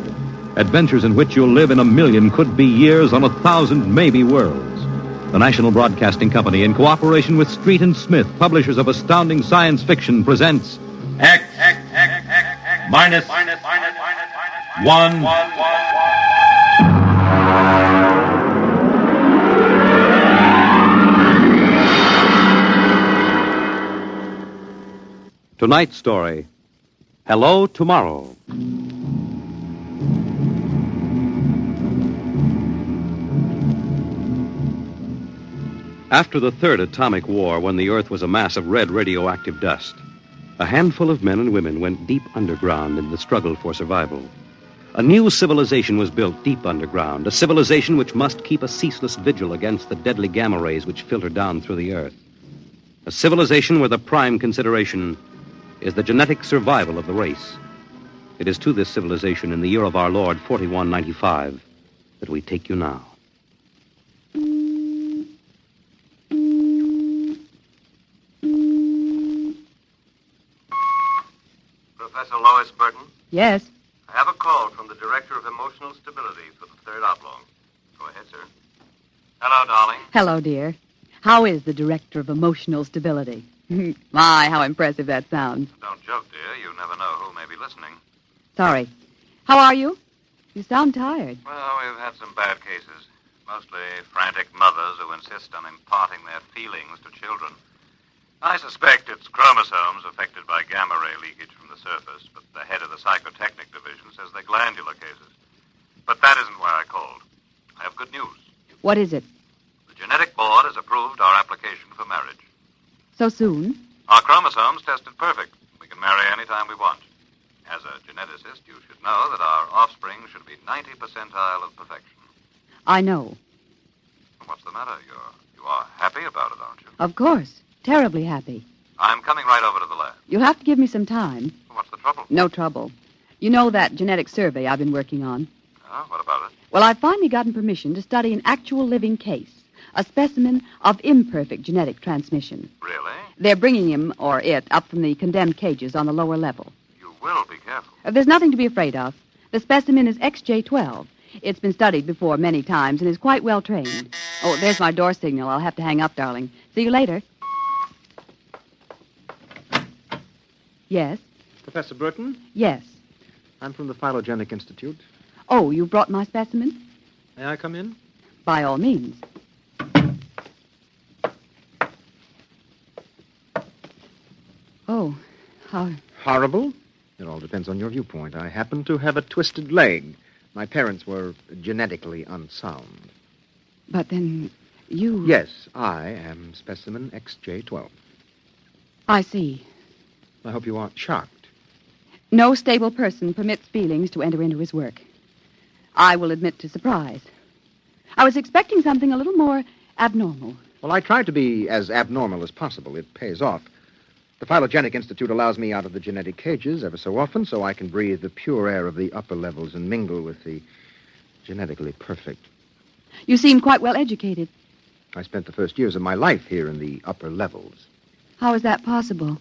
adventures in which you'll live in a million could-be years on 1,000 maybe worlds. The National Broadcasting Company, in cooperation with Street and Smith, publishers of astounding science fiction, presents X minus 1. Tonight's story, Hello Tomorrow. After the third atomic war, when the Earth was a mass of red radioactive dust, a handful of men and women went deep underground in the struggle for survival. A new civilization was built deep underground, a civilization which must keep a ceaseless vigil against the deadly gamma rays which filter down through the Earth. A civilization where the prime consideration is the genetic survival of the race. It is to this civilization in the year of our Lord 4195 that we take you now. Professor Lois Yes. I have a call from the Director of Emotional Stability for the Third Oblong. Go ahead, sir. Hello, darling. Hello, dear. How is the Director of Emotional Stability? My, how impressive that sounds. Don't joke, dear. You never know who may be listening. Sorry. How are you? You sound tired. Well, we've had some bad cases. Mostly frantic mothers who insist on imparting their feelings to children. I suspect it's chromosomes affected by gamma ray leakage from the surface, but the head of the psychotechnic division says they're glandular cases. But that isn't why I called. I have good news. What is it? The genetic board has approved our application for marriage. So soon? Our chromosomes tested perfect. We can marry any time we want. As a geneticist, you should know that our offspring should be 90 percentile of perfection. I know. What's the matter? You are happy about it, aren't you? Of course. Terribly happy. I'm coming right over to the lab. You'll have to give me some time. What's the trouble? No trouble. You know that genetic survey I've been working on? What about it? Well, I've finally gotten permission to study an actual living case, a specimen of imperfect genetic transmission. Really? They're bringing him, or it, up from the condemned cages on the lower level. You will be careful. There's nothing to be afraid of. The specimen is XJ12. It's been studied before many times and is quite well trained. Oh, there's my door signal. I'll have to hang up, darling. See you later. Yes? Professor Burton? Yes. I'm from the Phylogenic Institute. Oh, you brought my specimen? May I come in? By all means. Oh, how... Horrible? It all depends on your viewpoint. I happen to have a twisted leg. My parents were genetically unsound. But then you... Yes, I am specimen XJ12. I see. I hope you aren't shocked. No stable person permits feelings to enter into his work. I will admit to surprise. I was expecting something a little more abnormal. Well, I try to be as abnormal as possible. It pays off. The Phylogenic Institute allows me out of the genetic cages ever so often so I can breathe the pure air of the upper levels and mingle with the genetically perfect. You seem quite well educated. I spent the first years of my life here in the upper levels. How is that possible?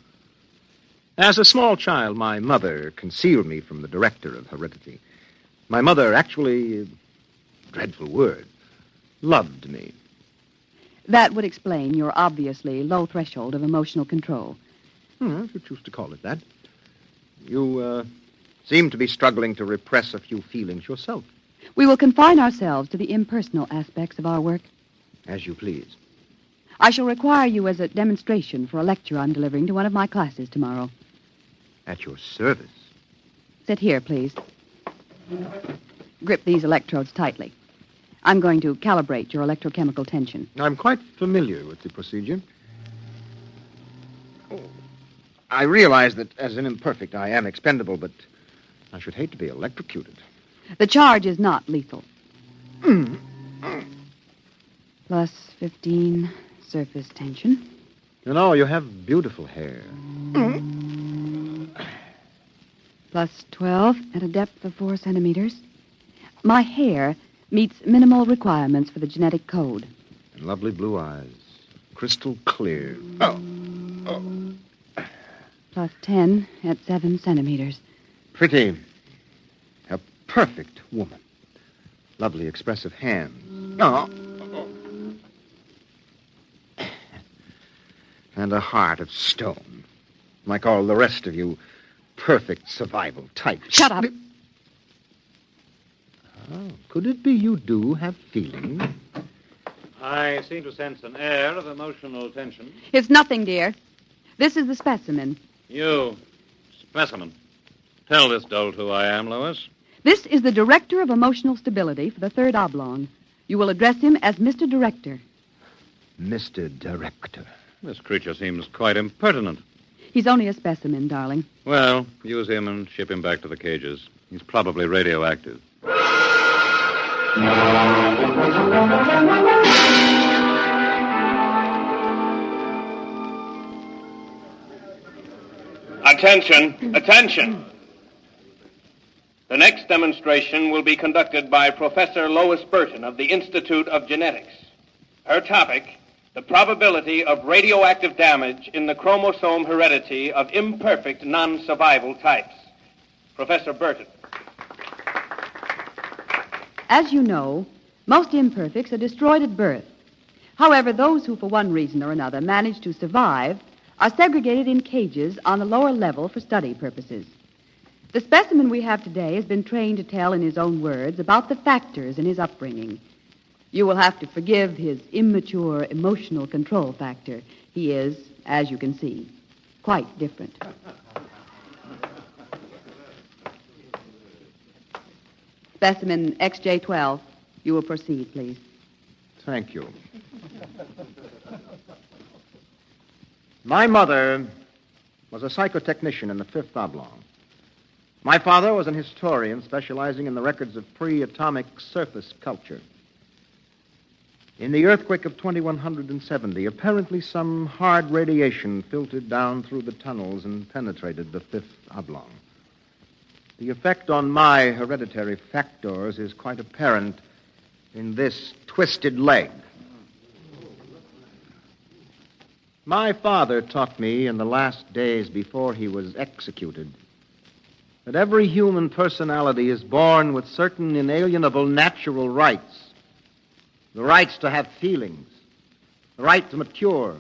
As a small child, my mother concealed me from the director of heredity. My mother actually, dreadful word, loved me. That would explain your obviously low threshold of emotional control. If you choose to call it that. You seem to be struggling to repress a few feelings yourself. We will confine ourselves to the impersonal aspects of our work. As you please. I shall require you as a demonstration for a lecture I'm delivering to one of my classes tomorrow. At your service. Sit here, please. Grip these electrodes tightly. I'm going to calibrate your electrochemical tension. I'm quite familiar with the procedure. I realize that as an imperfect I am expendable, but I should hate to be electrocuted. The charge is not lethal. Plus 15 surface tension. You know, you have beautiful hair. Plus 12 at a depth of 4 centimeters. My hair meets minimal requirements for the genetic code. And lovely blue eyes. Crystal clear. Plus 10 at 7 centimeters. Pretty. A perfect woman. Lovely expressive hands. And a heart of stone. Like all the rest of you perfect survival types. Shut up. Oh, could it be you do have feelings? I seem to sense an air of emotional tension. It's nothing, dear. This is the specimen. You, specimen. Tell this dolt who I am, Lois. This is the Director of Emotional Stability for the Third Oblong. You will address him as Mr. Director. Mr. Director. This creature seems quite impertinent. He's only a specimen, darling. Well, use him and ship him back to the cages. He's probably radioactive. Attention, attention. The next demonstration will be conducted by Professor Lois Burton of the Institute of Genetics. Her topic, the probability of radioactive damage in the chromosome heredity of imperfect non-survival types. Professor Burton. As you know, most imperfects are destroyed at birth. However, those who, for one reason or another, manage to survive are segregated in cages on the lower level for study purposes. The specimen we have today has been trained to tell in his own words about the factors in his upbringing. You will have to forgive his immature emotional control factor. He is, as you can see, quite different. Specimen XJ12. You will proceed, please. Thank you. My mother was a psychotechnician in the Fifth Oblong. My father was an historian specializing in the records of pre-atomic surface culture. In the earthquake of 2170, apparently some hard radiation filtered down through the tunnels and penetrated the Fifth Oblong. The effect on my hereditary factors is quite apparent in this twisted leg. My father taught me in the last days before he was executed that every human personality is born with certain inalienable natural rights. The rights to have feelings, the right to mature,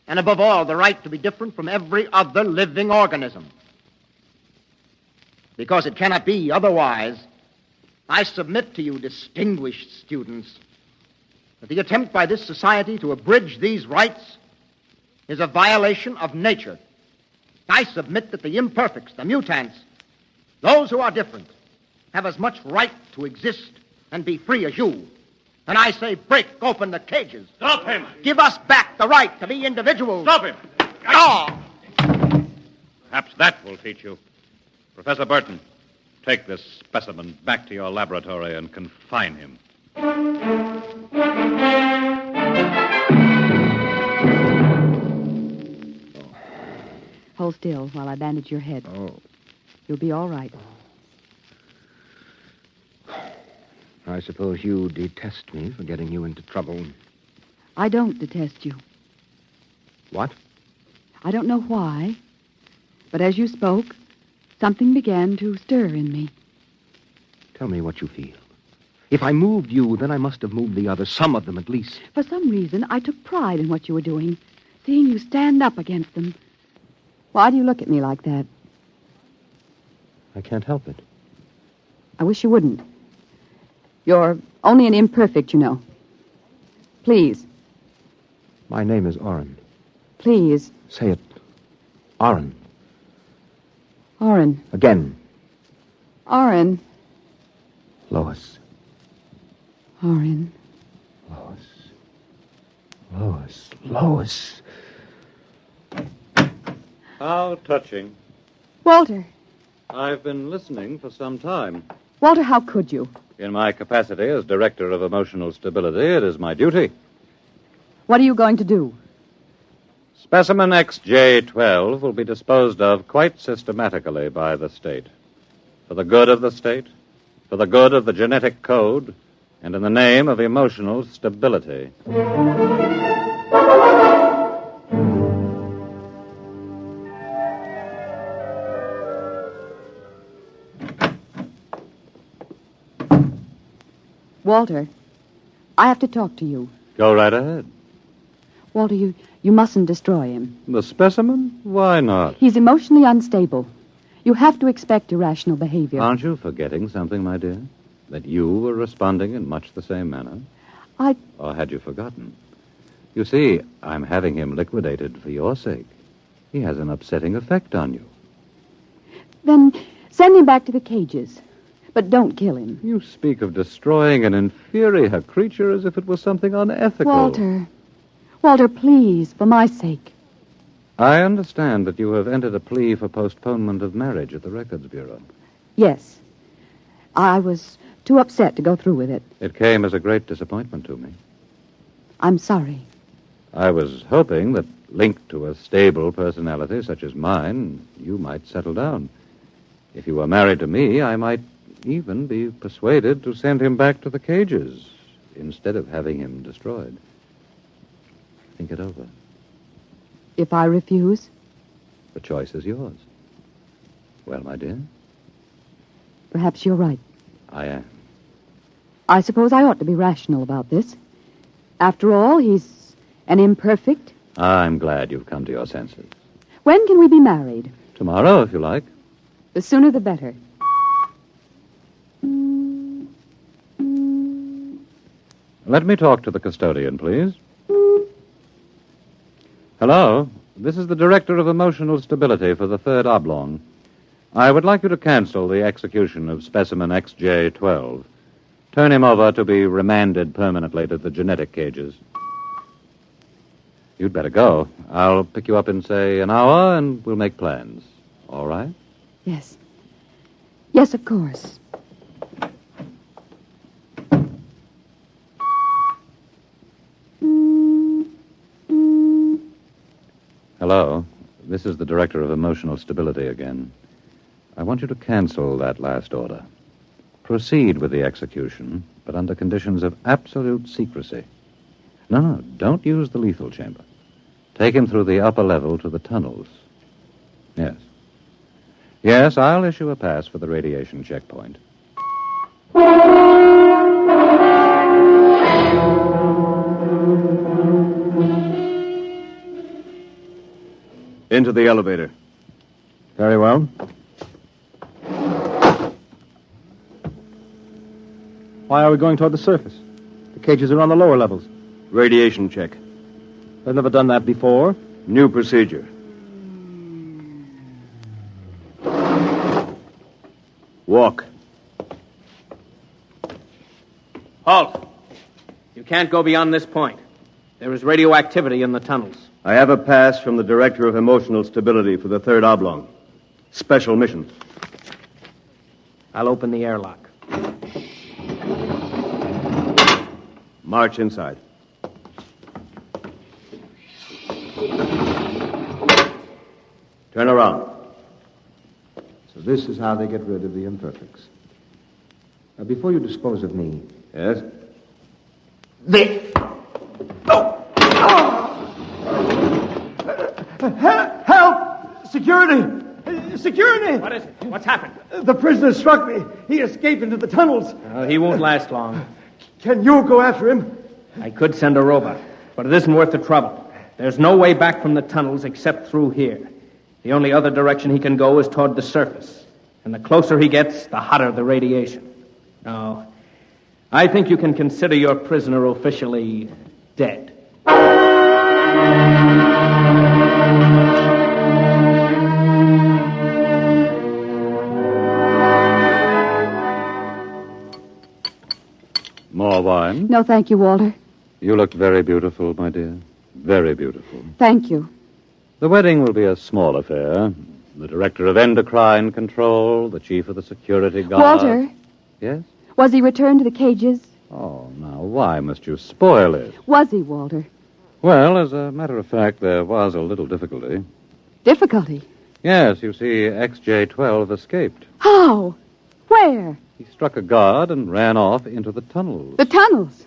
and above all, the right to be different from every other living organism. Because it cannot be otherwise, I submit to you, distinguished students, that the attempt by this society to abridge these rights is a violation of nature. I submit that the imperfects, the mutants, those who are different, have as much right to exist and be free as you. And I say break open the cages. Stop him! Give us back the right to be individuals. Stop him! Oh! Perhaps that will teach you. Professor Burton, take this specimen back to your laboratory and confine him. Hold still while I bandage your head. Oh. You'll be all right. I suppose you detest me for getting you into trouble. I don't detest you. What? I don't know why, but as you spoke, something began to stir in me. Tell me what you feel. If I moved you, then I must have moved the others, some of them at least. For some reason, I took pride in what you were doing, seeing you stand up against them. Why do you look at me like that? I can't help it. I wish you wouldn't. You're only an imperfect, you know. Please. My name is Orrin. Please. Say it. Orrin. Orrin. Again. Orrin. Lois. Orrin. Lois. Lois. How touching. Walter. I've been listening for some time. Walter, how could you? In my capacity as Director of Emotional Stability, it is my duty. What are you going to do? Specimen XJ12 will be disposed of quite systematically by the state. For the good of the state, for the good of the genetic code, and in the name of emotional stability. Walter, I have to talk to you. Go right ahead. Walter, you mustn't destroy him. The specimen? Why not? He's emotionally unstable. You have to expect irrational behavior. Aren't you forgetting something, my dear? That you were responding in much the same manner? Or had you forgotten? You see, I'm having him liquidated for your sake. He has an upsetting effect on you. Then send him back to the cages. But don't kill him. You speak of destroying an inferior creature as if it was something unethical. Walter, please, for my sake. I understand that you have entered a plea for postponement of marriage at the Records Bureau. Yes. I was too upset to go through with it. It came as a great disappointment to me. I'm sorry. I was hoping that, linked to a stable personality such as mine, you might settle down. If you were married to me, I might even be persuaded to send him back to the cages instead of having him destroyed. Think it over. If I refuse? The choice is yours. Well, my dear, Perhaps you're right. I am. I suppose I ought to be rational about this. After all, he's an imperfect. I'm glad you've come to your senses. When can we be married? Tomorrow, if you like. The sooner the better. Let me talk to the custodian, please. Hello. This is the Director of Emotional Stability for the Third Oblong. I would like you to cancel the execution of specimen XJ-12. Turn him over to be remanded permanently to the genetic cages. You'd better go. I'll pick you up in, say, an hour, and we'll make plans. All right? Yes. Yes, of course. Hello. This is the Director of Emotional Stability again. I want you to cancel that last order. Proceed with the execution, but under conditions of absolute secrecy. No, don't use the lethal chamber. Take him through the upper level to the tunnels. Yes. Yes, I'll issue a pass for the radiation checkpoint. Into the elevator. Very well. Why are we going toward the surface? The cages are on the lower levels. Radiation check. I've never done that before. New procedure. Walk. Halt! You can't go beyond this point. There is radioactivity in the tunnels. I have a pass from the Director of Emotional Stability for the Third Oblong. Special mission. I'll open the airlock. March inside. Turn around. So this is how they get rid of the imperfects. Now, before you dispose of me... Yes? Help! Security! Security! What is it? What's happened? The prisoner struck me. He escaped into the tunnels. He won't last long. Can you go after him? I could send a robot, but it isn't worth the trouble. There's no way back from the tunnels except through here. The only other direction he can go is toward the surface. And the closer he gets, the hotter the radiation. No, I think you can consider your prisoner officially dead. More wine? No, thank you, Walter. You look very beautiful, my dear. Very beautiful. Thank you. The wedding will be a small affair. The director of endocrine control, the chief of the security guard. Walter? Yes? Was he returned to the cages? Oh, now, why must you spoil it? Was he, Walter? Well, as a matter of fact, there was a little difficulty. Difficulty? Yes, you see, XJ-12 escaped. How? Where? He struck a guard and ran off into the tunnels. The tunnels?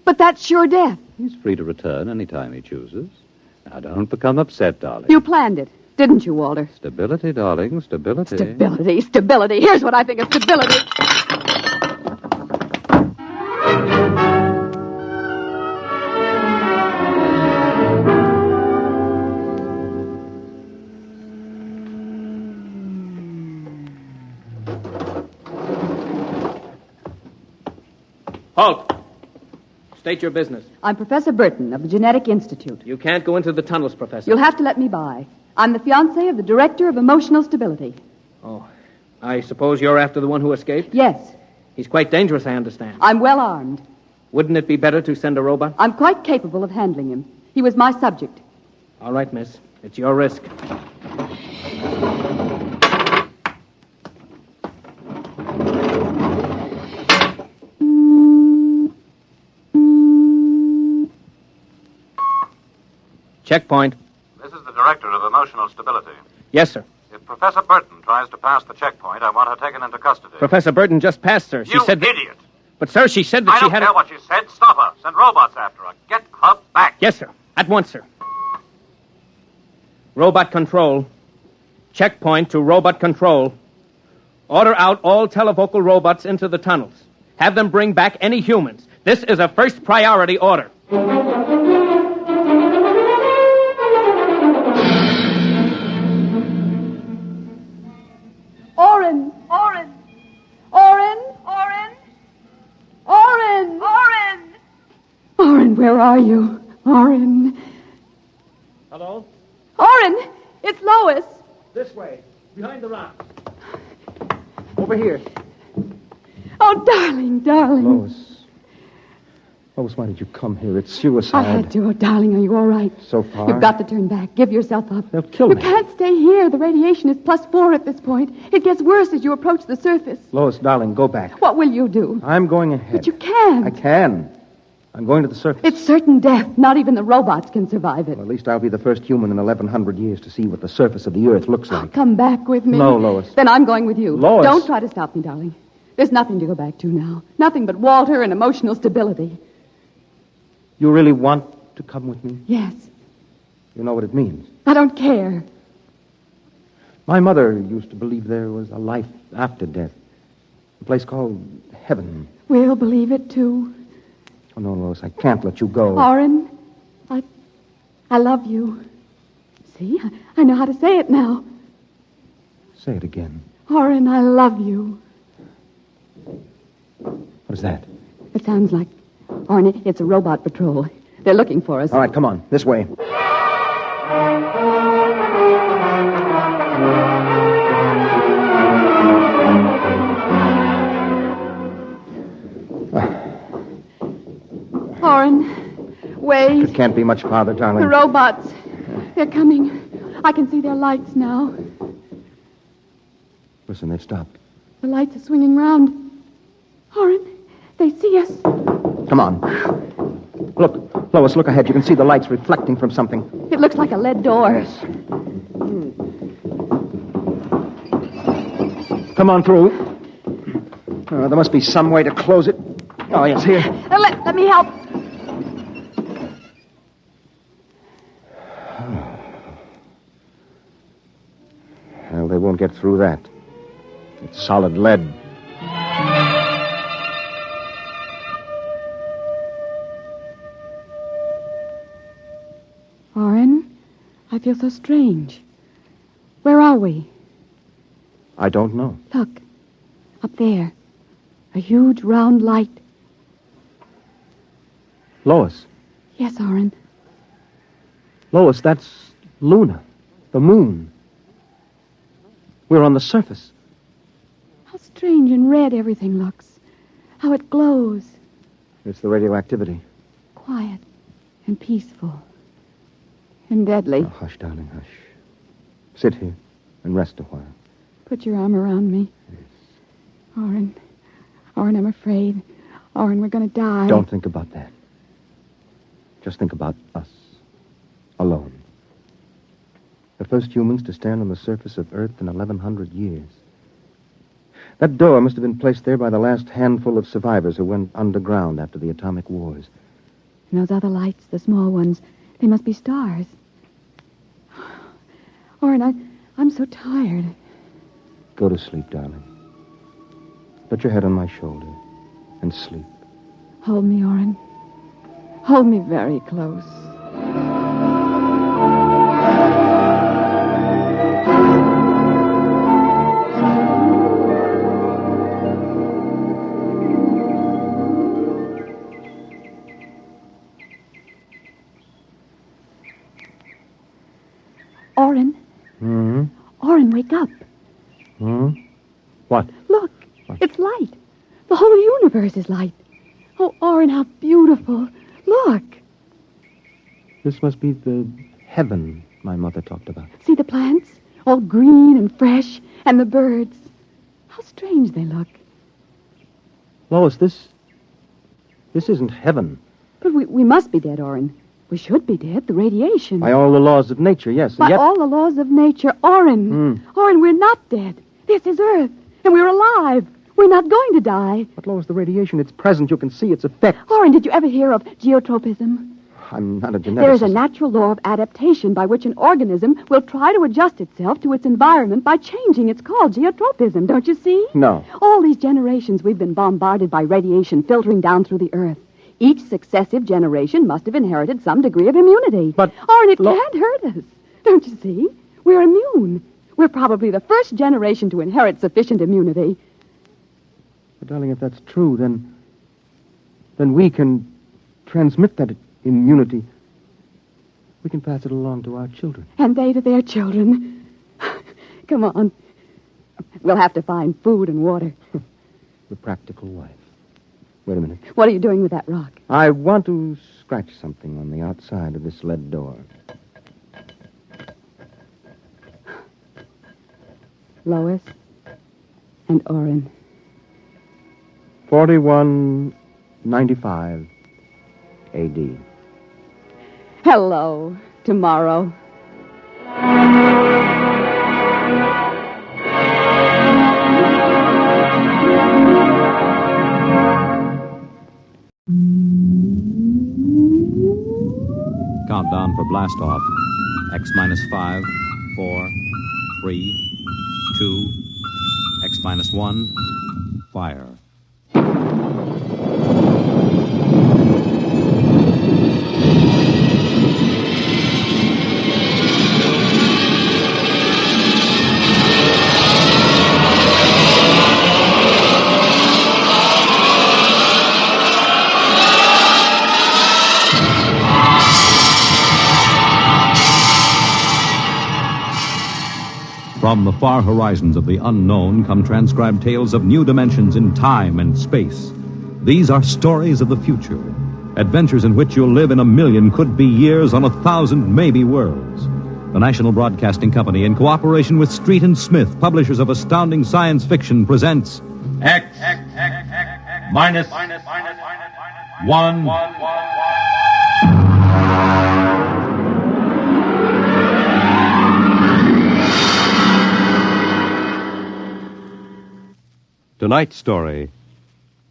But that's sure death. He's free to return any time he chooses. Now, don't become upset, darling. You planned it, didn't you, Walter? Stability, darling, stability. Stability, stability. Here's what I think of stability. Halt! State your business. I'm Professor Burton of the Genetic Institute. You can't go into the tunnels, Professor. You'll have to let me by. I'm the fiancée of the Director of Emotional Stability. Oh, I suppose you're after the one who escaped? Yes. He's quite dangerous, I understand. I'm well armed. Wouldn't it be better to send a robot? I'm quite capable of handling him. He was my subject. All right, miss. It's your risk. Checkpoint. This is the Director of Emotional Stability. Yes, sir. If Professor Burton tries to pass the checkpoint, I want her taken into custody. Professor Burton just passed, sir. She You said that... idiot! But, sir, she said that I she don't had... care what she said. Stop her. Send robots after her. Get her back. Yes, sir. At once, sir. Robot control. Checkpoint to robot control. Order out all televocal robots into the tunnels. Have them bring back any humans. This is a first priority order. Oren! Oren! Oren! Oren! Oren! Oren! Oren, where are you? Oren. Hello? Oren! It's Lois. This way. Behind the rock. Over here. Oh, darling, darling. Lois, why did you come here? It's suicide. I had to. Oh, darling, are you all right? So far. You've got to turn back. Give yourself up. They'll kill me. me. You can't stay here. The radiation is +4 at this point. It gets worse as you approach the surface. Lois, darling, go back. What will you do? I'm going ahead. But you can't. I can. I'm going to the surface. It's certain death. Not even the robots can survive it. Well, at least I'll be the first human in 1,100 years to see what the surface of the Earth looks like. Come back with me. No, Lois. Then I'm going with you. Lois. Don't try to stop me, darling. There's nothing to go back to now. Nothing but Walter and emotional stability. You really want to come with me? Yes. You know what it means. I don't care. My mother used to believe there was a life after death. A place called heaven. We'll believe it, too. Oh, no, Lois, I can't let you go. Oren, I love you. See, I know how to say it now. Say it again. Oren, I love you. What is that? It sounds like... Oren, it's a robot patrol. They're looking for us. All right, come on. This way. Oren, wait. It can't be much farther, darling. The robots. They're coming. I can see their lights now. Listen, they've stopped. The lights are swinging round. Oren, they see us. Come on. Look, Lois, look ahead. You can see the lights reflecting from something. It looks like a lead door. Yes. Come on through. There must be some way to close it. Oh, yes, here. Let me help. Well, they won't get through that. It's solid lead. Oren, I feel so strange. Where are we? I don't know. Look, up there. A huge round light. Lois. Yes, Oren. Lois, that's Luna, the moon. We're on the surface. How strange and red everything looks. How it glows. It's the radioactivity. Quiet and peaceful. And deadly. Oh, hush, darling, hush. Sit here and rest a while. Put your arm around me. Yes. Oren, I'm afraid. Oren, we're going to die. Don't think about that. Just think about us. Alone. The first humans to stand on the surface of Earth in 1,100 years. That door must have been placed there by the last handful of survivors who went underground after the atomic wars. And those other lights, the small ones, they must be stars. Oren, I'm so tired. Go to sleep, darling. Put your head on my shoulder and sleep. Hold me, Oren. Hold me very close. Oren. Hmm? Oren, wake up. Hmm? What? Look, it's light. The whole universe is light. Oh, Oren, how beautiful. Look. This must be the heaven my mother talked about. See the plants? All green and fresh. And the birds. How strange they look. Lois, this isn't heaven. But we must be dead, Oren. We should be dead. The radiation. By all the laws of nature, yes. By all the laws of nature. Oren. Oren, we're not dead. This is Earth. And we're alive. We're not going to die. But, Lois, the radiation, it's present. You can see its effects. Oren, did you ever hear of geotropism? I'm not a geneticist. There is a natural law of adaptation by which an organism will try to adjust itself to its environment by changing. It's called geotropism, don't you see? No. All these generations we've been bombarded by radiation filtering down through the earth. Each successive generation must have inherited some degree of immunity. But... and it can't hurt us. Don't you see? We're immune. We're probably the first generation to inherit sufficient immunity. But, darling, if that's true, then we can transmit that immunity. We can pass it along to our children. And they to their children. Come on. We'll have to find food and water. The practical wife. Wait a minute. What are you doing with that rock? I want to scratch something on the outside of this lead door. Lois and Orrin. 4195 A.D. Hello, tomorrow. Countdown for blast off. X minus 5, 4, 3, 2, X minus 1, fire. From the far horizons of the unknown come transcribed tales of new dimensions in time and space. These are stories of the future, adventures in which you'll live in a million could-be years on 1,000 maybe worlds. The National Broadcasting Company, in cooperation with Street and Smith, publishers of astounding science fiction, presents X minus 1. Tonight's story,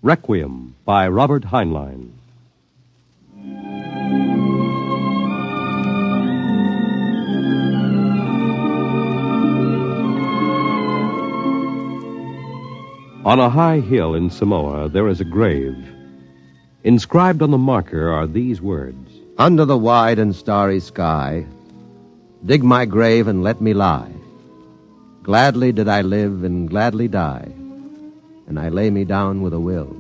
Requiem by Robert Heinlein. On a high hill in Samoa, there is a grave. Inscribed on the marker are these words: Under the wide and starry sky, dig my grave and let me lie. Gladly did I live and gladly die, and I lay me down with a will.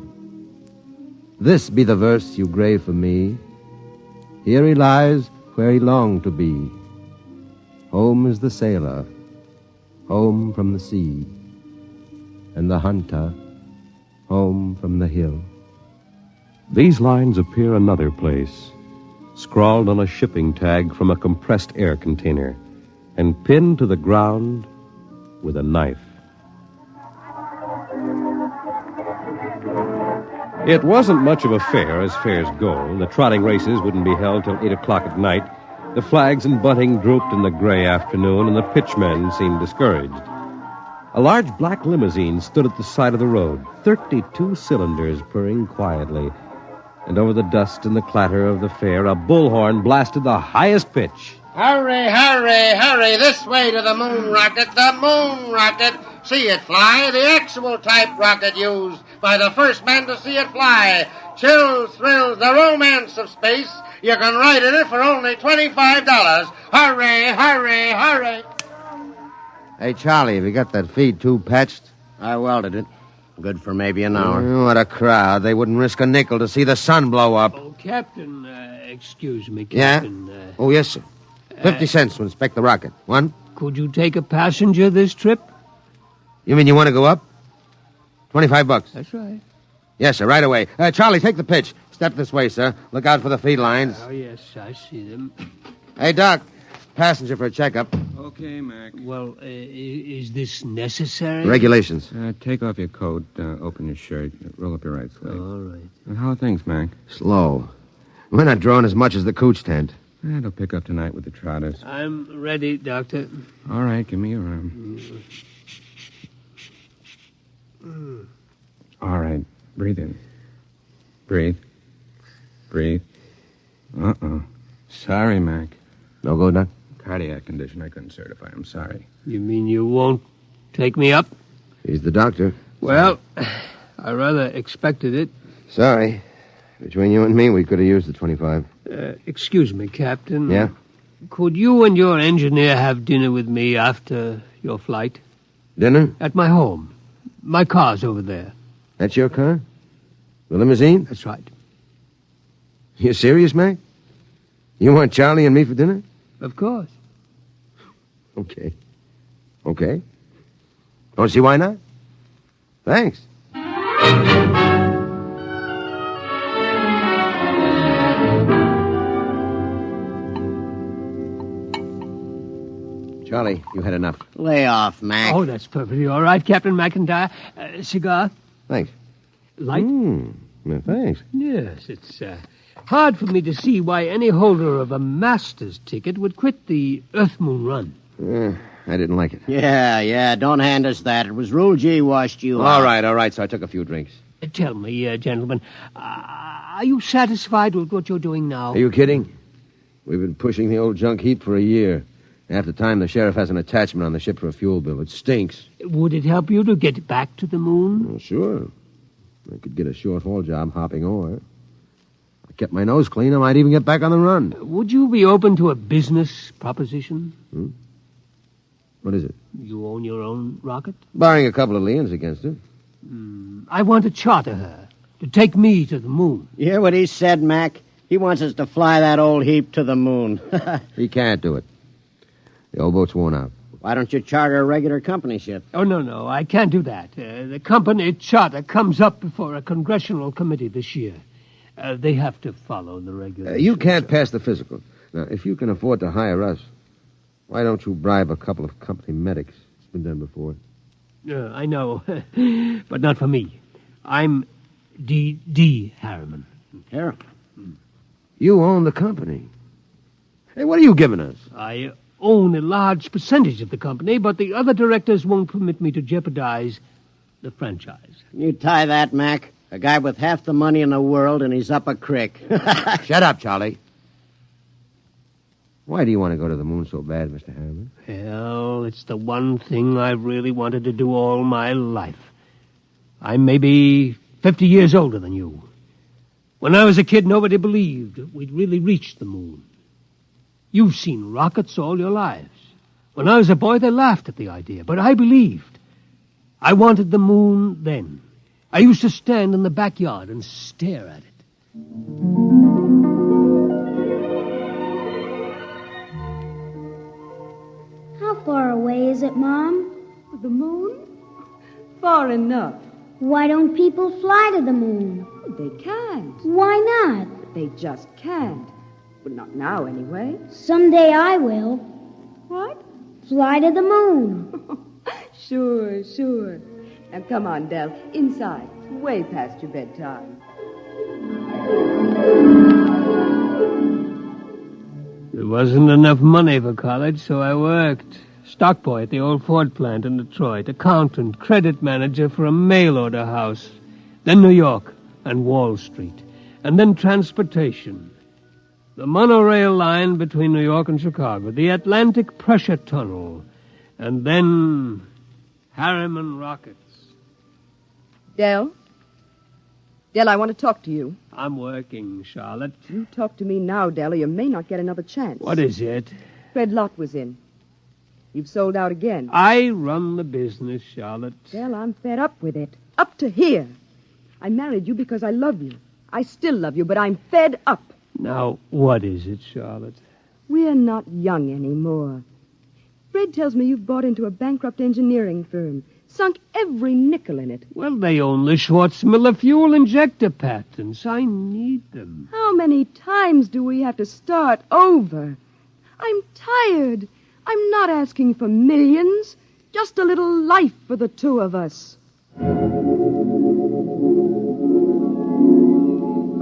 This be the verse you grave for me. Here he lies where he longed to be. Home is the sailor, home from the sea, and the hunter, home from the hill. These lines appear another place, scrawled on a shipping tag from a compressed air container, and pinned to the ground with a knife. It wasn't much of a fair as fairs go. The trotting races wouldn't be held till 8 o'clock at night. The flags and bunting drooped in the gray afternoon, and the pitchmen seemed discouraged. A large black limousine stood at the side of the road, 32 cylinders purring quietly. And over the dust and the clatter of the fair, a bullhorn blasted the highest pitch. Hurry, hurry, hurry, this way to the moon rocket, the moon rocket. See it fly, the actual type rocket used by the first man to see it fly. Chills, thrills, the romance of space. You can ride in it for only $25. Hurry, hurry, hurry. Hey, Charlie, have you got that feed tube patched? I welded it. Good for maybe an hour. What a crowd. They wouldn't risk a nickel to see the sun blow up. Oh, Captain, excuse me, Yeah? Captain. Oh, yes, sir. 50 cents to inspect the rocket. One? Could you take a passenger this trip? You mean you want to go up? $25. That's right. Yes, sir, right away. Charlie, take the pitch. Step this way, sir. Look out for the feed lines. Oh, yes, I see them. Hey, Doc. Passenger for a checkup. Okay, Mac. Well, is this necessary? Regulations. Take off your coat, open your shirt, roll up your right sleeve. All right. How are things, Mac? Slow. We're not drawing as much as the cooch tent. It'll pick up tonight with the trotters. I'm ready, Doctor. All right, give me your arm. All right, breathe in. Breathe. Breathe. Sorry, Mac. No go, Doc? Cardiac condition. I couldn't certify. I'm sorry. You mean you won't take me up? He's the doctor. Well, I rather expected it. Sorry. Between you and me, we could have used the 25. Excuse me, Captain. Yeah? Could you and your engineer have dinner with me after your flight? Dinner? At my home. My car's over there. That's your car? The limousine? That's right. You serious, Mac? You want Charlie and me for dinner? Of course. Okay. Okay. Don't see why not? Thanks. Charlie, you had enough. Lay off, Mac. Oh, that's perfectly all right, Captain McIntyre. Cigar? Thanks. Light? No, thanks. Yes, it's hard for me to see why any holder of a master's ticket would quit the Earth-Moon run. I didn't like it. Yeah, don't hand us that. It was Rule G washed you out. All right, so I took a few drinks. Tell me, gentlemen, are you satisfied with what you're doing now? Are you kidding? We've been pushing the old junk heap for a year. Half the time, the sheriff has an attachment on the ship for a fuel bill. It stinks. Would it help you to get back to the moon? Well, sure. I could get a short-haul job hopping ore. I kept my nose clean. I might even get back on the run. Would you be open to a business proposition? What is it? You own your own rocket? Barring a couple of liens against it. I want to charter her to take me to the moon. You hear what he said, Mac? He wants us to fly that old heap to the moon. He can't do it. The old boat's worn out. Why don't you charter a regular company ship? Oh, no, I can't do that. The company charter comes up before a congressional committee this year. They have to follow the regulations. You can't pass the physical. Now, if you can afford to hire us, why don't you bribe a couple of company medics? It's been done before. I know, but not for me. I'm D. Harriman. Harriman? You own the company. Hey, what are you giving us? I own a large percentage of the company, but the other directors won't permit me to jeopardize the franchise. You tie that, Mac. A guy with half the money in the world, and he's up a creek. Shut up, Charlie. Why do you want to go to the moon so bad, Mr. Harriman? Well, it's the one thing I've really wanted to do all my life. I'm maybe 50 years older than you. When I was a kid, nobody believed we'd really reached the moon. You've seen rockets all your lives. When I was a boy, they laughed at the idea, but I believed. I wanted the moon then. I used to stand in the backyard and stare at it. How far away is it, Mom? The moon? Far enough. Why don't people fly to the moon? They can't. Why not? They just can't. Well, not now, anyway. Someday I will. What? Fly to the moon. Sure. Now, come on, Del. Inside. Way past your bedtime. There wasn't enough money for college, so I worked. Stock boy at the old Ford plant in Detroit. Accountant, credit manager for a mail order house. Then New York and Wall Street. And then transportation. The monorail line between New York and Chicago. The Atlantic Pressure Tunnel. And then Harriman rockets. Del? Del, I want to talk to you. I'm working, Charlotte. You talk to me now, Del, or you may not get another chance. What is it? Fred Lott was in. You've sold out again. I run the business, Charlotte. Del, I'm fed up with it. Up to here. I married you because I love you. I still love you, but I'm fed up. Now, what is it, Charlotte? We're not young anymore. Fred tells me you've bought into a bankrupt engineering firm. Sunk every nickel in it. Well, they own the Schwarzmiller fuel injector patents. I need them. How many times do we have to start over? I'm tired. I'm not asking for millions. Just a little life for the two of us.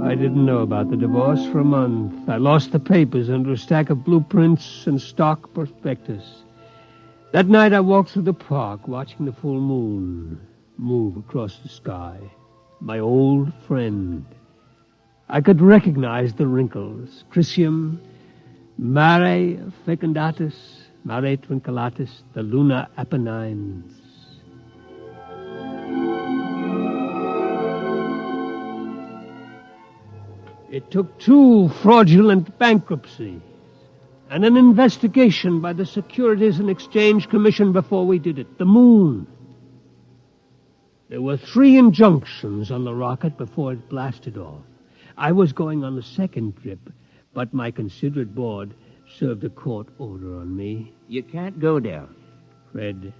I didn't know about the divorce for a month. I lost the papers under a stack of blueprints and stock prospectus. That night I walked through the park, watching the full moon move across the sky. My old friend. I could recognize the wrinkles. Chrysium, Mare fecundatus, Mare twinkulatus, the lunar Apennines. It took 2 fraudulent bankruptcies and an investigation by the Securities and Exchange Commission before we did it. The moon. There were 3 injunctions on the rocket before it blasted off. I was going on the second trip, but my considerate board served a court order on me. You can't go there. Fred,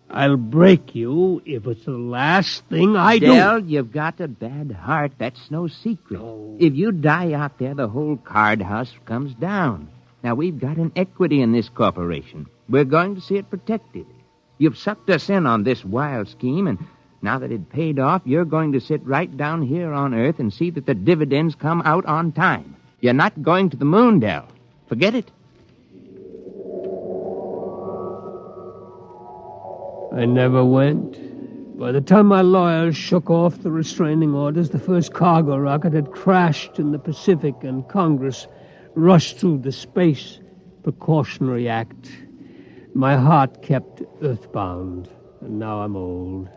I'll break you if it's the last thing I do. Dell, you've got a bad heart. That's no secret. No. If you die out there, the whole card house comes down. Now, we've got an equity in this corporation. We're going to see it protected. You've sucked us in on this wild scheme, and now that it paid off, you're going to sit right down here on Earth and see that the dividends come out on time. You're not going to the moon, Dell. Forget it. I never went. By the time my lawyers shook off the restraining orders, the first cargo rocket had crashed in the Pacific, and Congress rushed through the Space Precautionary Act. My heart kept earthbound, and now I'm old.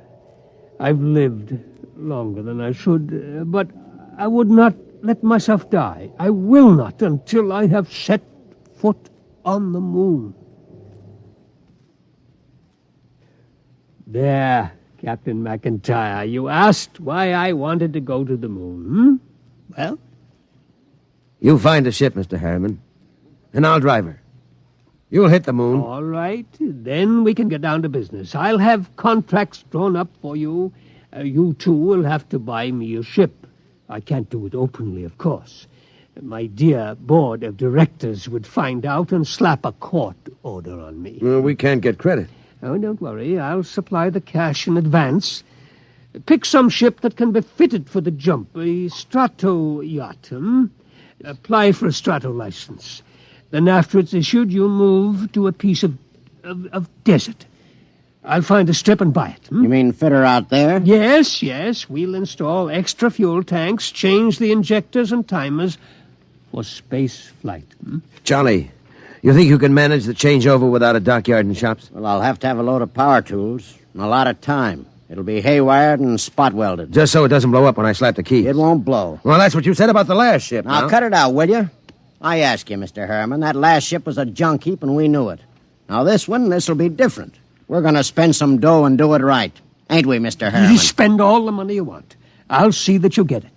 I've lived longer than I should, but I would not let myself die. I will not until I have set foot on the moon. There, Captain McIntyre, you asked why I wanted to go to the moon, Well? You find a ship, Mr. Harriman, and I'll drive her. You'll hit the moon. All right, then we can get down to business. I'll have contracts drawn up for you. You, too, will have to buy me a ship. I can't do it openly, of course. My dear board of directors would find out and slap a court order on me. Well, we can't get credit. Oh, don't worry. I'll supply the cash in advance. Pick some ship that can be fitted for the jump. A strato yacht, Apply for a strato license. Then after it's issued, you'll move to a piece of desert. I'll find a strip and buy it. You mean fit her out there? Yes. We'll install extra fuel tanks, change the injectors and timers for space flight. Johnny, you think you can manage the changeover without a dockyard and shops? Well, I'll have to have a load of power tools and a lot of time. It'll be haywired and spot welded. Just so it doesn't blow up when I slap the keys. It won't blow. Well, that's what you said about the last ship. Now, cut it out, will you? I ask you, Mr. Harriman, that last ship was a junk heap and we knew it. Now, this'll be different. We're going to spend some dough and do it right. Ain't we, Mr. Harriman? You spend all the money you want. I'll see that you get it.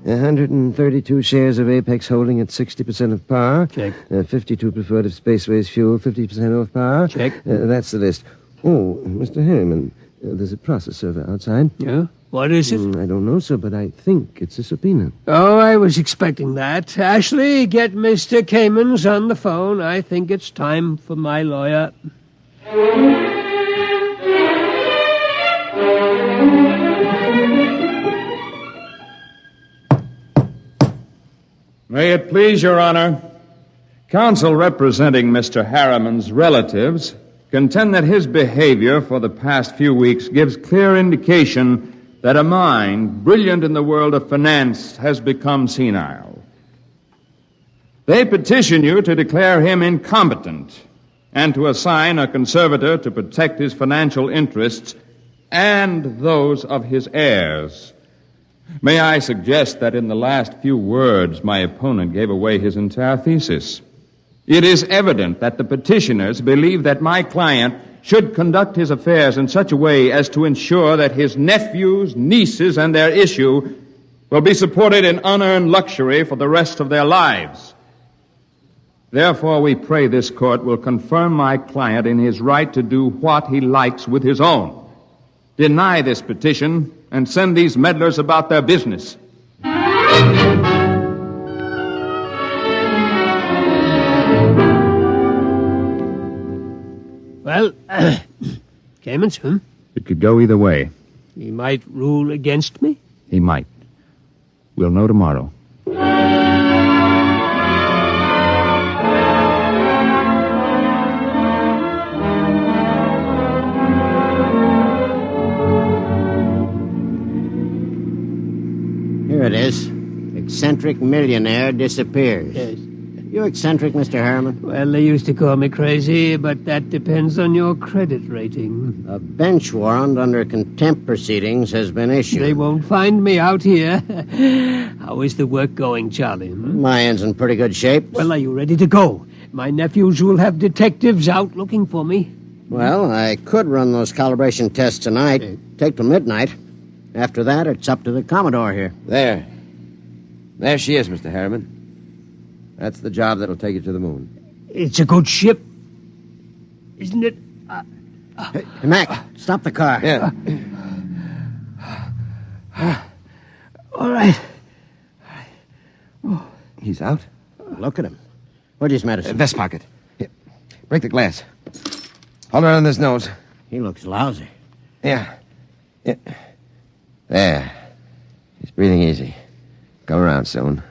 $132 shares of Apex Holding at 60% of par. Check. 52 preferred of Spaceways Fuel, 50% off par. Check. That's the list. Oh, Mr. Harriman, there's a process server outside. Yeah? What is it? I don't know, sir, but I think it's a subpoena. Oh, I was expecting that. Ashley, get Mr. Kamens on the phone. I think it's time for my lawyer. May it please your honor, counsel representing Mr. Harriman's relatives contend that his behavior for the past few weeks gives clear indication that a mind brilliant in the world of finance has become senile. They petition you to declare him incompetent and to assign a conservator to protect his financial interests and those of his heirs. May I suggest that in the last few words, my opponent gave away his entire thesis. It is evident that the petitioners believe that my client should conduct his affairs in such a way as to ensure that his nephews, nieces, and their issue will be supported in unearned luxury for the rest of their lives. Therefore, we pray this court will confirm my client in his right to do what he likes with his own. Deny this petition and send these meddlers about their business. Well, Kamens, It could go either way. He might rule against me? He might. We'll know tomorrow. it is. Eccentric millionaire disappears. Yes. You eccentric, Mr. Harriman? Well, they used to call me crazy, but that depends on your credit rating. A bench warrant under contempt proceedings has been issued. They won't find me out here. How is the work going, Charlie? My end's in pretty good shape. Well, are you ready to go? My nephews will have detectives out looking for me. Well, I could run those calibration tests tonight. Take till midnight. After that, it's up to the Commodore here. There she is, Mr. Harriman. That's the job that'll take you to the moon. It's a good ship, isn't it? Hey, Mac, stop the car. Yeah. All right. He's out? Look at him. Where's his medicine? Vest pocket. Here. Break the glass. Hold it on his nose. He looks lousy. Yeah. There. He's breathing easy. Come around soon.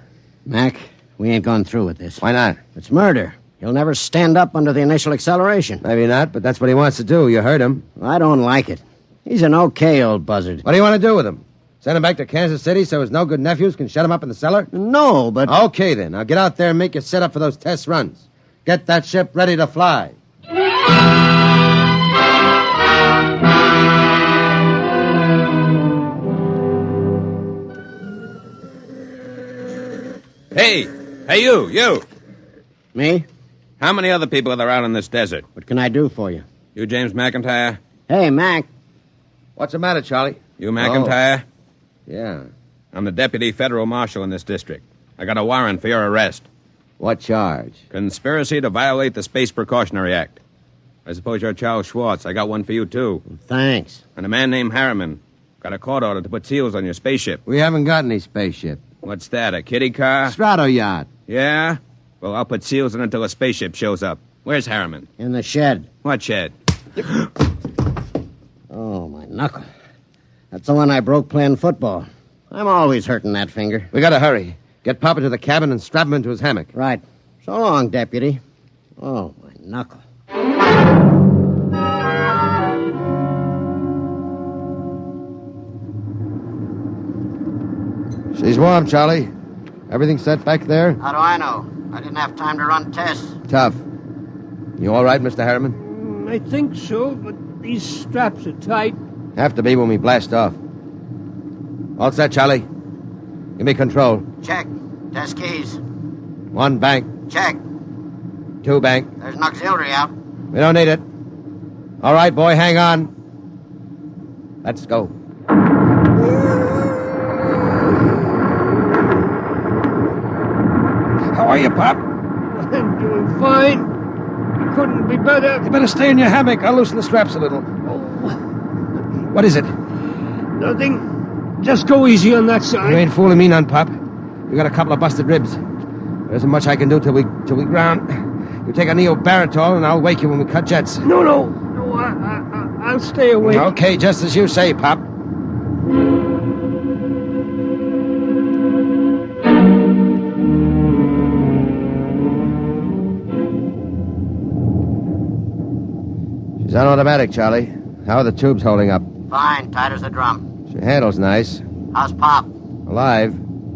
Mac, we ain't going through with this. Why not? It's murder. He'll never stand up under the initial acceleration. Maybe not, but that's what he wants to do. You heard him. I don't like it. He's an okay old buzzard. What do you want to do with him? Send him back to Kansas City so his no-good nephews can shut him up in the cellar? No, but... Okay, then. Now get out there and make your setup for those test runs. Get that ship ready to fly. Hey, you. Me? How many other people are there out in this desert? What can I do for you? You James McIntyre? Hey, Mac. What's the matter, Charlie? You McIntyre? Yeah. I'm the deputy federal marshal in this district. I got a warrant for your arrest. What charge? Conspiracy to violate the Space Precautionary Act. I suppose you're Charles Schwartz. I got one for you, too. Thanks. And a man named Harriman. Got a court order to put seals on your spaceship. We haven't got any spaceship. What's that, a kiddie car? Strato yacht. Yeah? Well, I'll put seals on it until a spaceship shows up. Where's Harriman? In the shed. What shed? Oh, my knuckle. That's the one I broke playing football. I'm always hurting that finger. We gotta hurry. Get Papa to the cabin and strap him into his hammock. Right. So long, deputy. Oh, my knuckle. She's warm, Charlie. Everything set back there? How do I know? I didn't have time to run tests. Tough. You all right, Mr. Harriman? I think so, but these straps are tight. Have to be when we blast off. All set, Charlie. Give me control. Check. Test keys. 1 bank. Check. 2 bank. There's an auxiliary out. We don't need it. All right, boy, hang on. Let's go. How are you, Pop? I'm doing fine. Couldn't be better. You better stay in your hammock. I'll loosen the straps a little. What is it? Nothing. Just go easy on that side. You ain't fooling me none, Pop. You got a couple of busted ribs. There isn't much I can do till we ground. You take a neobaritol and I'll wake you when we cut jets. No, I'll stay awake. Okay, just as you say, Pop. She's on automatic, Charlie. How are the tubes holding up? Fine, tight as a drum. She handles nice. How's Pop? Alive,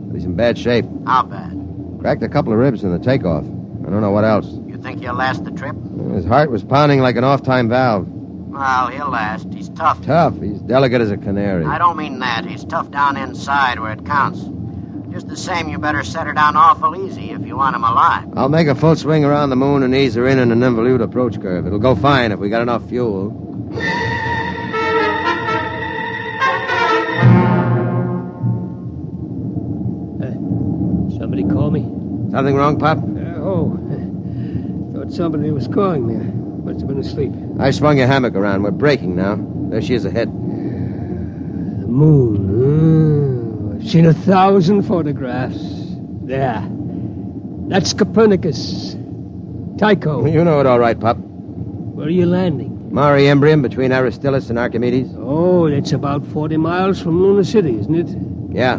but he's in bad shape. How bad? Cracked a couple of ribs in the takeoff. I don't know what else. You think he'll last the trip? His heart was pounding like an off-time valve. Well, he'll last. He's tough. Tough. He's delicate as a canary. I don't mean that. He's tough down inside where it counts. Just the same, you better set her down awful easy if you want him alive. I'll make a full swing around the moon and ease her in an involute approach curve. It'll go fine if we got enough fuel. Somebody call me? Something wrong, Pop? Thought somebody was calling me. Must have been asleep. I swung your hammock around. We're breaking now. There she is ahead. The moon. I've seen 1,000 photographs. There. That's Copernicus. Tycho. You know it all right, Pop. Where are you landing? Marionettes between Aristillus and Archimedes. Oh, that's about 40 miles from Luna City, isn't it? Yeah.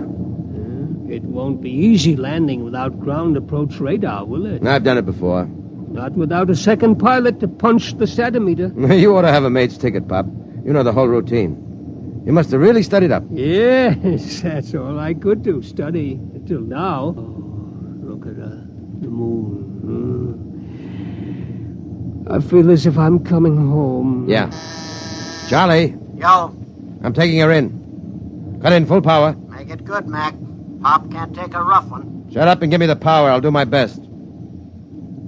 It won't be easy landing without ground approach radar, will it? I've done it before. Not without a second pilot to punch the centimeter. You ought to have a mate's ticket, Pop. You know the whole routine. You must have really studied up. Yes, that's all I could do, study, until now. Oh, look at the moon. I feel as if I'm coming home. Yeah. Charlie, Yo, I'm taking her in. Cut in full power. make it good, Mac. Pop can't take a rough one. Shut up and give me the power. I'll do my best.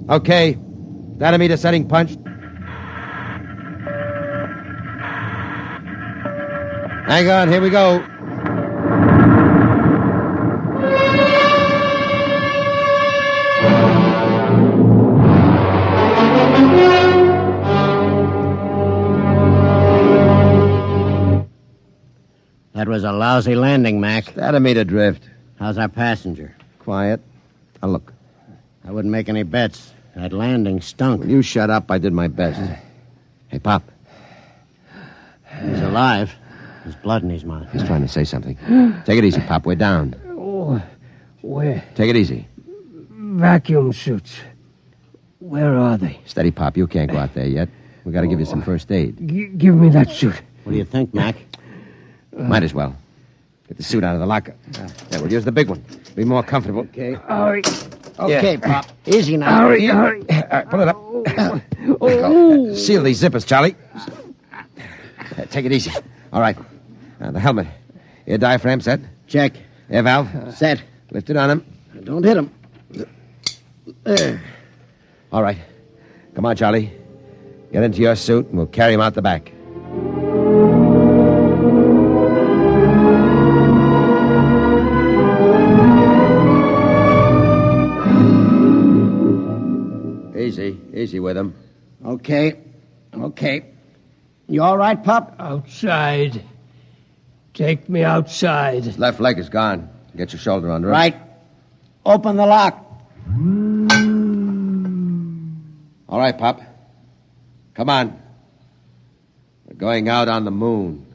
Okay. Dynamite setting punched. Hang on, here we go. That was a lousy landing, Mac. Dynamite adrift. How's our passenger? Quiet. Now look. I wouldn't make any bets. That landing stunk. Will you shut up? I did my best. Hey, Pop. He's alive. There's blood in his mouth. He's trying to say something. Take it easy, Pop. We're down. Oh, where? Take it easy. Vacuum suits. Where are they? Steady, Pop. You can't go out there yet. We got to give you some first aid. Give me that suit. What do you think, Mac? Might as well. Get the suit out of the locker. Yeah, we'll use the big one. Be more comfortable. Okay. Hurry. Okay, Pop. Easy now. Hurry. All right, pull it up. Seal these zippers, Charlie. Take it easy. All right. The helmet. Air diaphragm set? Check. Air valve? Set. Lift it on him. Don't hit him. There. All right. Come on, Charlie. Get into your suit, and we'll carry him out the back. Easy with him. Okay. You all right, Pop? Outside. Take me outside. His left leg is gone. Get your shoulder under him. Right. Open the lock. All right, Pop. Come on. We're going out on the moon.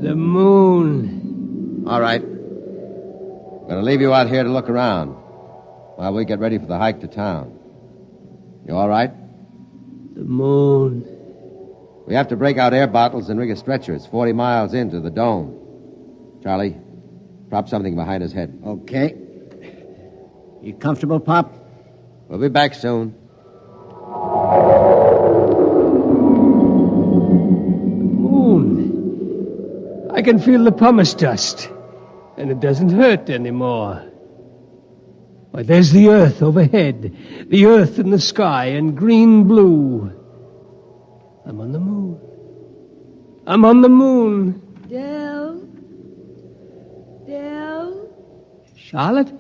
The moon. All right. I'm going to leave you out here to look around while we get ready for the hike to town. You all right? The moon. We have to break out air bottles and rig a stretcher. It's 40 miles into the dome. Charlie, prop something behind his head. Okay. You comfortable, Pop? We'll be back soon. Moon. I can feel the pumice dust. And it doesn't hurt anymore. Why, there's the earth overhead. The earth in the sky and green-blue. I'm on the moon. I'm on the moon. Del? Charlotte?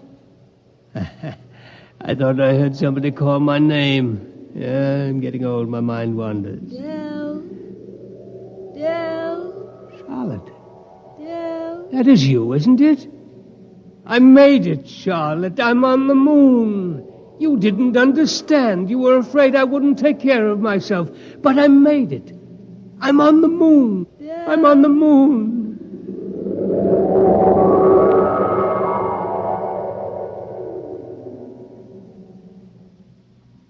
I thought I heard somebody call my name. Yeah, I'm getting old. My mind wanders. Del? Charlotte. That is you, isn't it? I made it, Charlotte. I'm on the moon. You didn't understand. You were afraid I wouldn't take care of myself. But I made it. I'm on the moon. I'm on the moon.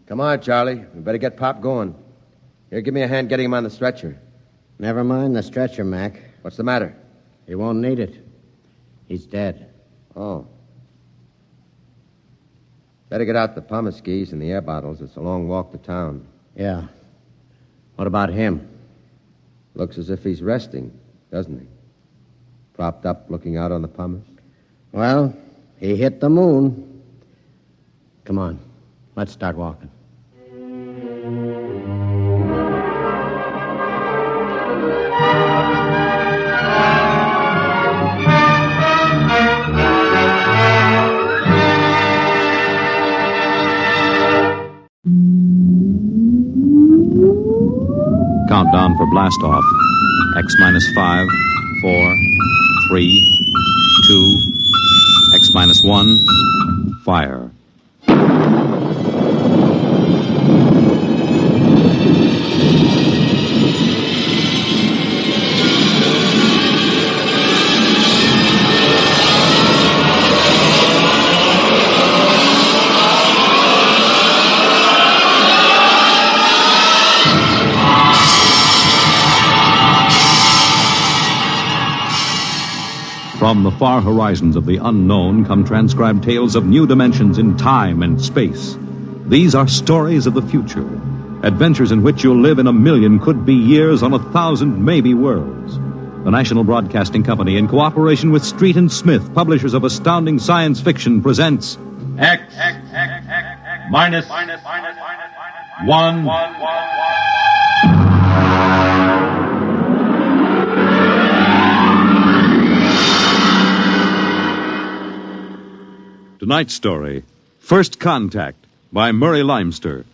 Come on, Charlie. We better get Pop going. Here, give me a hand getting him on the stretcher. Never mind the stretcher, Mac. What's the matter? He won't need it. He's dead. Oh. Better get out the pumice skis and the air bottles. It's a long walk to town. Yeah. What about him? Looks as if he's resting, doesn't he? Propped up, looking out on the pumice. Well, he hit the moon. Come on. Let's start walking. Countdown for blast off. X minus 5, 4, 3, 2, X minus 1, fire. From the far horizons of the unknown come transcribed tales of new dimensions in time and space. These are stories of the future, adventures in which you'll live in a million could-be years on 1,000 maybe worlds. The National Broadcasting Company, in cooperation with Street and Smith, publishers of astounding science fiction, presents X minus 1. Tonight's story, First Contact, by Murray Leinster.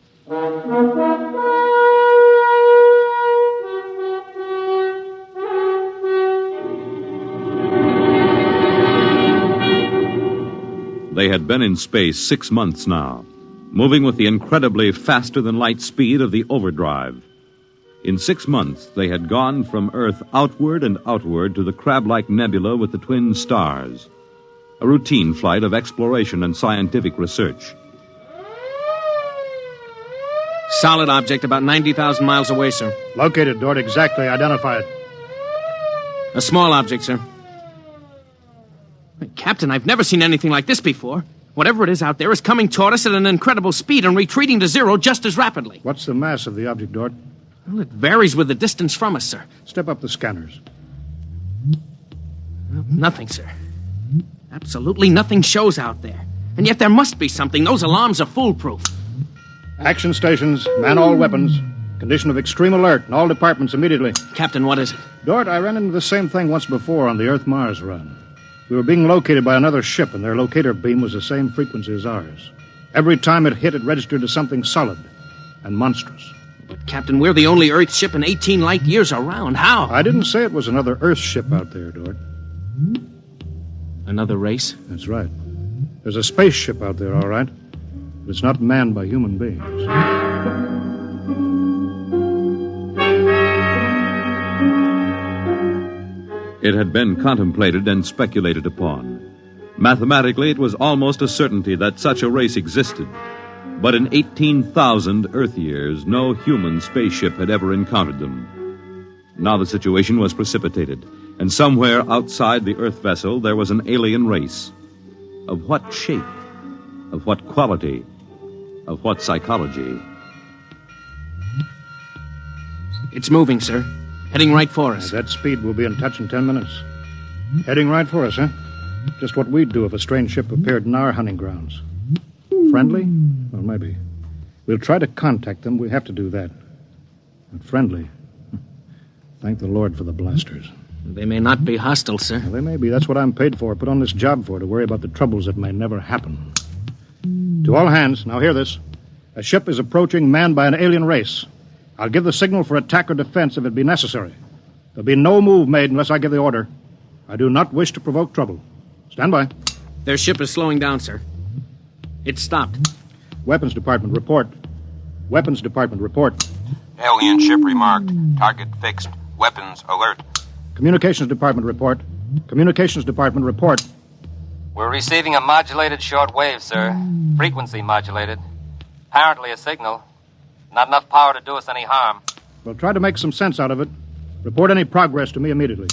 They had been in space 6 months now, moving with the incredibly faster-than-light speed of the overdrive. In 6 months, they had gone from Earth outward and outward to the crab-like nebula with the twin stars. A routine flight of exploration and scientific research. Solid object about 90,000 miles away, sir. Located, Dort. Exactly. Identify it. A small object, sir. Captain, I've never seen anything like this before. Whatever it is out there is coming toward us at an incredible speed and retreating to zero just as rapidly. What's the mass of the object, Dort? Well, it varies with the distance from us, sir. Step up the scanners. Well, nothing, sir. Absolutely nothing shows out there. And yet there must be something. Those alarms are foolproof. Action stations, man all weapons. Condition of extreme alert in all departments immediately. Captain, what is it? Dort, I ran into the same thing once before on the Earth-Mars run. We were being located by another ship, and their locator beam was the same frequency as ours. Every time it hit, it registered as something solid and monstrous. But, Captain, we're the only Earth ship in 18 light years around. How? I didn't say it was another Earth ship out there, Dort. Another race? That's right. There's a spaceship out there, all right. But it's not manned by human beings. It had been contemplated and speculated upon. Mathematically, it was almost a certainty that such a race existed. But in 18,000 Earth years, no human spaceship had ever encountered them. Now the situation was precipitated, and somewhere outside the Earth vessel there was an alien race. Of what shape? Of what quality? Of what psychology? It's moving, sir. Heading right for us. At that speed, we'll be in touch in 10 minutes. Heading right for us, huh? Just what we'd do if a strange ship appeared in our hunting grounds. Friendly? Well, maybe. We'll try to contact them. We have to do that. But friendly? Thank the Lord for the blasters. They may not be hostile, sir. Well, they may be. That's what I'm paid for. Put on this job for, to worry about the troubles that may never happen. To all hands, now hear this. A ship is approaching manned by an alien race. I'll give the signal for attack or defense if it be necessary. There'll be no move made unless I give the order. I do not wish to provoke trouble. Stand by. Their ship is slowing down, sir. It's stopped. Weapons Department, report. Weapons Department, report. Alien ship remarked. Target fixed. Weapons alert. Communications Department, report. Communications Department, report. We're receiving a modulated short wave, sir. Frequency modulated. Apparently a signal. Not enough power to do us any harm. We'll try to make some sense out of it. Report any progress to me immediately.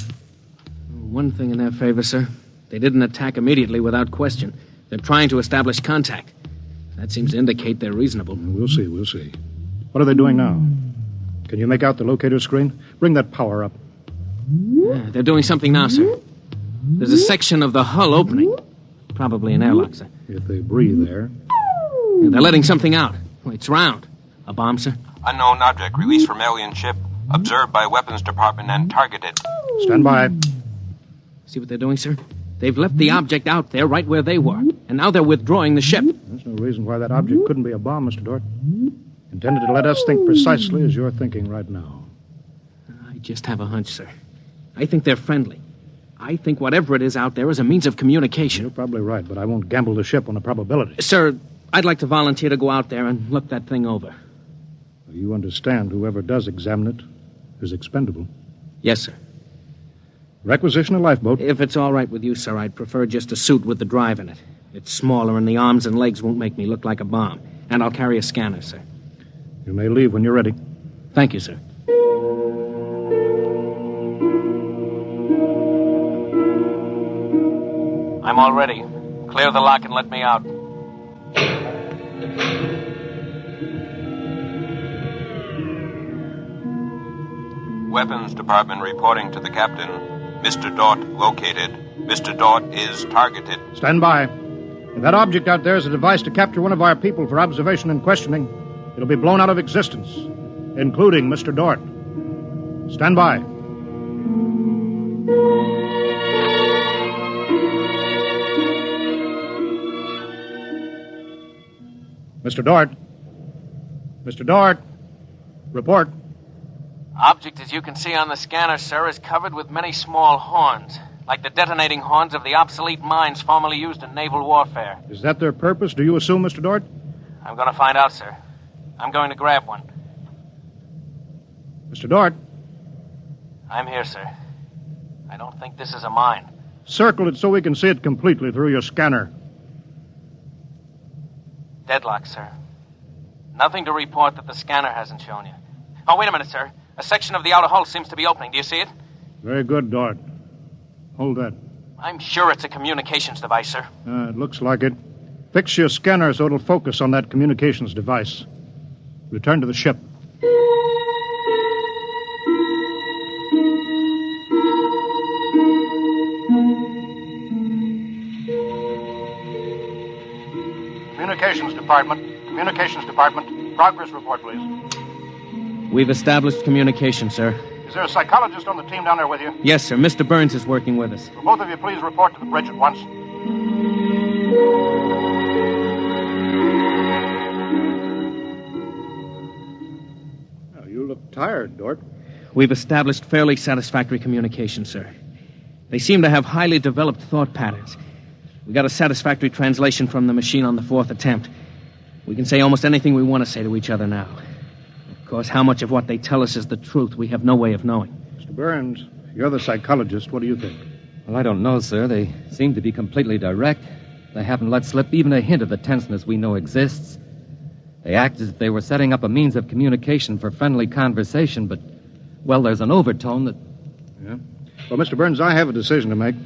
One thing in their favor, sir. They didn't attack immediately without question. They're trying to establish contact. That seems to indicate they're reasonable. We'll see. What are they doing now? Can you make out the locator screen? Bring that power up. Yeah, they're doing something now, sir. There's a section of the hull opening. Probably an airlock, sir. If they breathe there. Yeah, they're letting something out. It's round. A bomb, sir? Unknown object released from alien ship. Observed by Weapons Department and targeted. Stand by. See what they're doing, sir? They've left the object out there right where they were. And now they're withdrawing the ship. There's no reason why that object couldn't be a bomb, Mr. Dort. Intended to let us think precisely as you're thinking right now. I just have a hunch, sir. I think they're friendly. I think whatever it is out there is a means of communication. You're probably right, but I won't gamble the ship on a probability. Sir, I'd like to volunteer to go out there and look that thing over. You understand whoever does examine it is expendable. Yes, sir. Requisition a lifeboat. If it's all right with you, sir, I'd prefer just a suit with the drive in it. It's smaller and the arms and legs won't make me look like a bomb. And I'll carry a scanner, sir. You may leave when you're ready. Thank you, sir. I'm all ready. Clear the lock and let me out. Weapons Department reporting to the captain. Mr. Dort located. Mr. Dort is targeted. Stand by. If that object out there is a device to capture one of our people for observation and questioning, it'll be blown out of existence, including Mr. Dort. Stand by. Mr. Dort. Mr. Dort. Report. Object, as you can see on the scanner, sir, is covered with many small horns, like the detonating horns of the obsolete mines formerly used in naval warfare. Is that their purpose, do you assume, Mr. Dort? I'm going to find out, sir. I'm going to grab one. Mr. Dort. I'm here, sir. I don't think this is a mine. Circle it so we can see it completely through your scanner. Deadlock, sir. Nothing to report that the scanner hasn't shown you. Oh, wait a minute, sir. A section of the outer hull seems to be opening. Do you see it? Very good, Dort. Hold that. I'm sure it's a communications device, sir. It looks like it. Fix your scanner so it'll focus on that communications device. Return to the ship. Communications Department. Progress report, please. We've established communication, sir. Is there a psychologist on the team down there with you? Yes, sir. Mr. Burns is working with us. Will both of you please report to the bridge at once? Oh, you look tired, Dort. We've established fairly satisfactory communication, sir. They seem to have highly developed thought patterns. We got a satisfactory translation from the machine on the fourth attempt. We can say almost anything we want to say to each other now. Of course, how much of what they tell us is the truth, we have no way of knowing. Mr. Burns, you're the psychologist. What do you think? Well, I don't know, sir. They seem to be completely direct. They haven't let slip even a hint of the tenseness we know exists. They act as if they were setting up a means of communication for friendly conversation, but, well, there's an overtone that... Yeah? Well, Mr. Burns, I have a decision to make.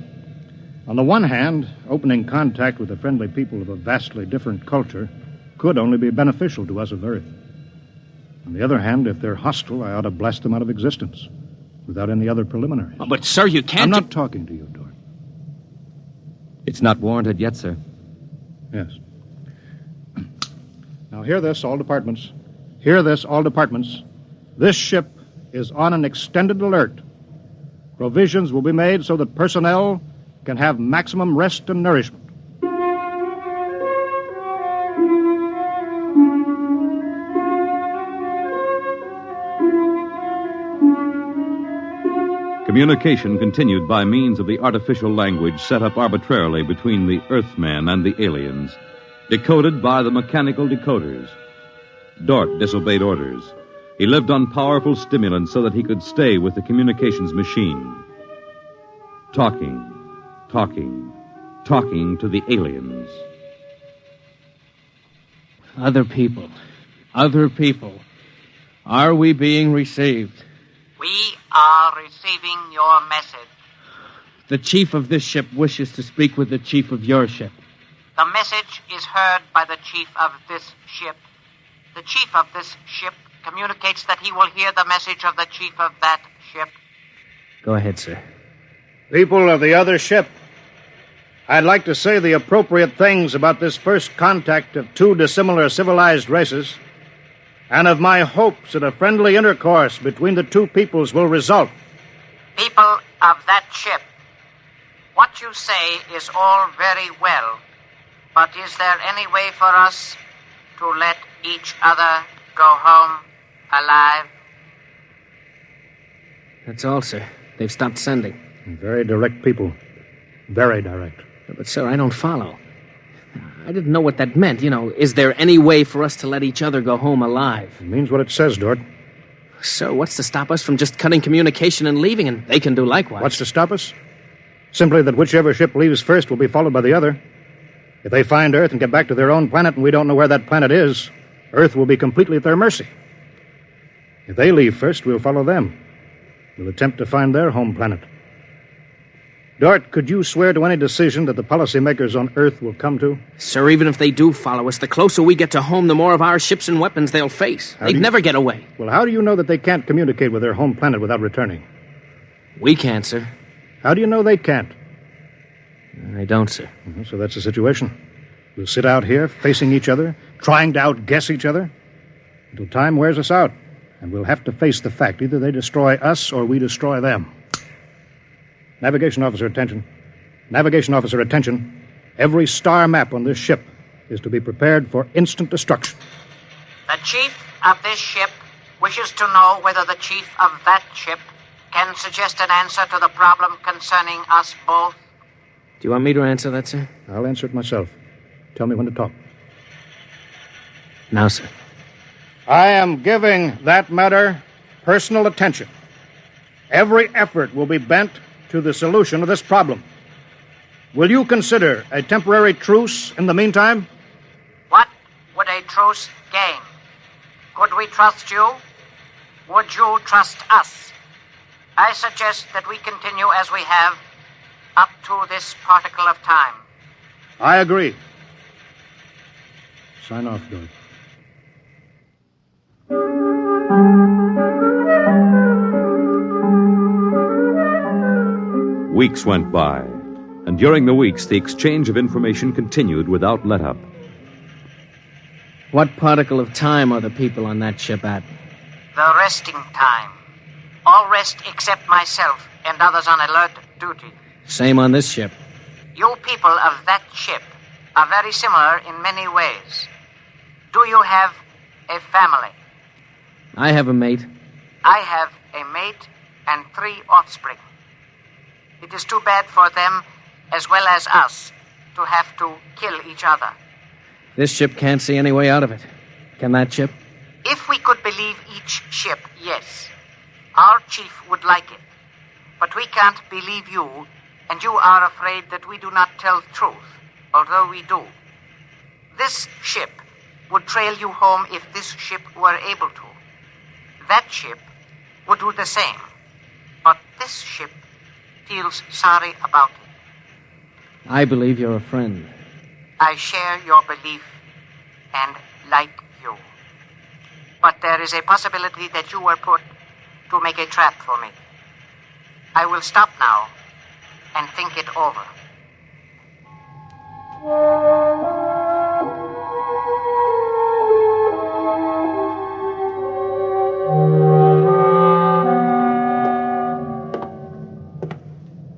On the one hand, opening contact with the friendly people of a vastly different culture could only be beneficial to us of Earth. On the other hand, if they're hostile, I ought to blast them out of existence without any other preliminaries. Oh, but, sir, you can't... I'm not talking to you, Dort. It's not warranted yet, sir. Yes. Now, hear this, all departments. Hear this, all departments. This ship is on an extended alert. Provisions will be made so that personnel can have maximum rest and nourishment. Communication continued by means of the artificial language set up arbitrarily between the Earthmen and the aliens, decoded by the mechanical decoders. Dort disobeyed orders. He lived on powerful stimulants so that he could stay with the communications machine. Talking to the aliens. Other people. Are we being received? We are receiving your message. The chief of this ship wishes to speak with the chief of your ship. The message is heard by the chief of this ship. The chief of this ship communicates that he will hear the message of the chief of that ship. Go ahead, sir. People of the other ship, I'd like to say the appropriate things about this first contact of two dissimilar civilized races, and of my hopes that a friendly intercourse between the two peoples will result. People of that ship, what you say is all very well, but is there any way for us to let each other go home alive? That's all, sir. They've stopped sending. Very direct people. Very direct. But, sir, I don't follow. I didn't know what that meant. Is there any way for us to let each other go home alive? It means what it says, Dort. Sir, what's to stop us from just cutting communication and leaving, and they can do likewise? What's to stop us? Simply that whichever ship leaves first will be followed by the other. If they find Earth and get back to their own planet and we don't know where that planet is, Earth will be completely at their mercy. If they leave first, we'll follow them. We'll attempt to find their home planet. Dort, could you swear to any decision that the policymakers on Earth will come to? Sir, even if they do follow us, the closer we get to home, the more of our ships and weapons they'll face. They'd never get away. Well, how do you know that they can't communicate with their home planet without returning? We can't, sir. How do you know they can't? I don't, sir. So that's the situation. We'll sit out here, facing each other, trying to outguess each other, until time wears us out. And we'll have to face the fact either they destroy us or we destroy them. Navigation officer, attention. Navigation officer, attention. Every star map on this ship is to be prepared for instant destruction. The chief of this ship wishes to know whether the chief of that ship can suggest an answer to the problem concerning us both. Do you want me to answer that, sir? I'll answer it myself. Tell me when to talk. Now, sir. I am giving that matter personal attention. Every effort will be bent to the solution of this problem. Will you consider a temporary truce in the meantime? What would a truce gain? Could we trust you? Would you trust us? I suggest that we continue as we have up to this particle of time. I agree. Sign off, Dort. Weeks went by, and during the weeks, the exchange of information continued without let-up. What particle of time are the people on that ship at? The resting time. All rest except myself and others on alert duty. Same on this ship. You people of that ship are very similar in many ways. Do you have a family? I have a mate. I have a mate and 3 offspring. It is too bad for them, as well as us, to have to kill each other. This ship can't see any way out of it. Can that ship? If we could believe each ship, yes. Our chief would like it. But we can't believe you, and you are afraid that we do not tell the truth, although we do. This ship would trail you home if this ship were able to. That ship would do the same. But this ship feels sorry about it. I believe you're a friend. I share your belief and like you. But there is a possibility that you were put to make a trap for me. I will stop now and think it over.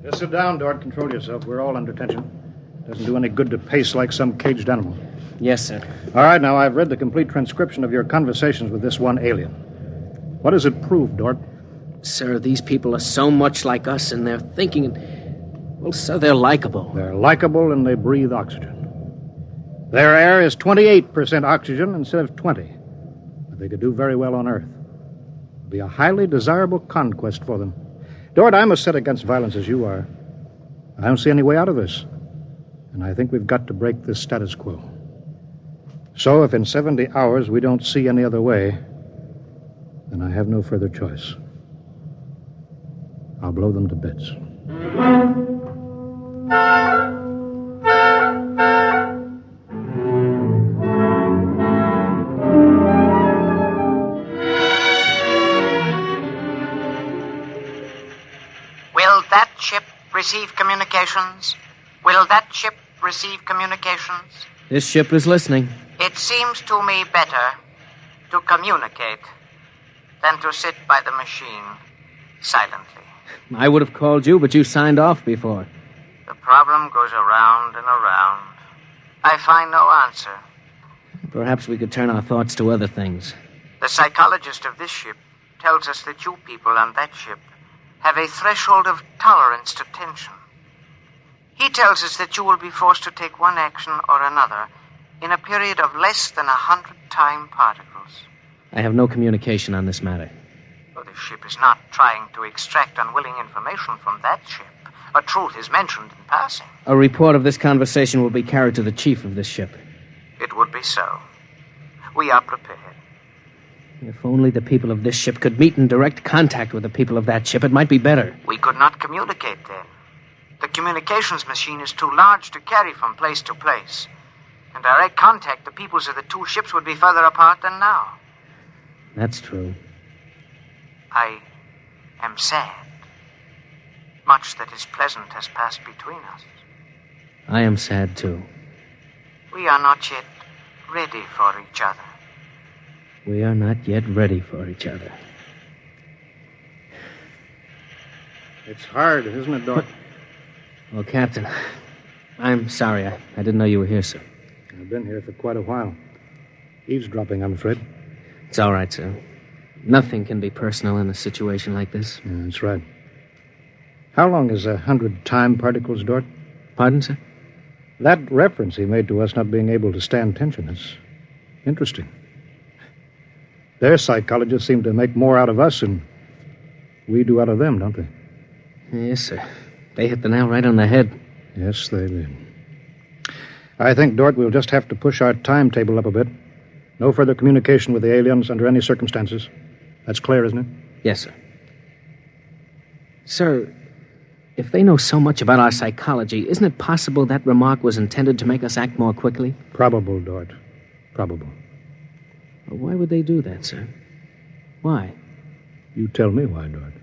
Just sit down, Dort. Control yourself. We're all under tension. Doesn't do any good to pace like some caged animal. Yes, sir. All right, now I've read the complete transcription of your conversations with this one alien. What does it prove, Dort? Sir, these people are so much like us in their thinking. Well, sir, they're likable. They're likable and they breathe oxygen. Their air is 28% oxygen instead of 20. But they could do very well on Earth. It'd be a highly desirable conquest for them. Dort, I'm as set against violence as you are. I don't see any way out of this. And I think we've got to break this status quo. So if in 70 hours we don't see any other way, then I have no further choice. I'll blow them to bits. Will that ship receive communications? Will that ship receive communications? This ship is listening. It seems to me better to communicate than to sit by the machine silently. I would have called you, but you signed off before. The problem goes around and around. I find no answer. Perhaps we could turn our thoughts to other things. The psychologist of this ship tells us that you people on that ship have a threshold of tolerance to tension. He tells us that you will be forced to take one action or another in a period of less than 100 time particles. I have no communication on this matter. Well, the ship is not trying to extract unwilling information from that ship. A truth is mentioned in passing. A report of this conversation will be carried to the chief of this ship. It would be so. We are prepared. If only the people of this ship could meet in direct contact with the people of that ship, it might be better. We could not communicate then. The communications machine is too large to carry from place to place. In direct contact, the peoples of the two ships would be further apart than now. That's true. I am sad. Much that is pleasant has passed between us. I am sad, too. We are not yet ready for each other. We are not yet ready for each other. It's hard, isn't it, Doc? Well, Captain, I'm sorry. I didn't know you were here, sir. I've been here for quite a while. Eavesdropping, I'm afraid. It's all right, sir. Nothing can be personal in a situation like this. Yeah, that's right. How long is 100 time particles, Dort? Pardon, sir? That reference he made to us not being able to stand tension is interesting. Their psychologists seem to make more out of us than we do out of them, don't they? Yes, sir. They hit the nail right on the head. Yes, they did. I think, Dort, we'll just have to push our timetable up a bit. No further communication with the aliens under any circumstances. That's clear, isn't it? Yes, sir. Sir, if they know so much about our psychology, isn't it possible that remark was intended to make us act more quickly? Probable, Dort. Probable. Well, why would they do that, sir? Why? You tell me why, Dort.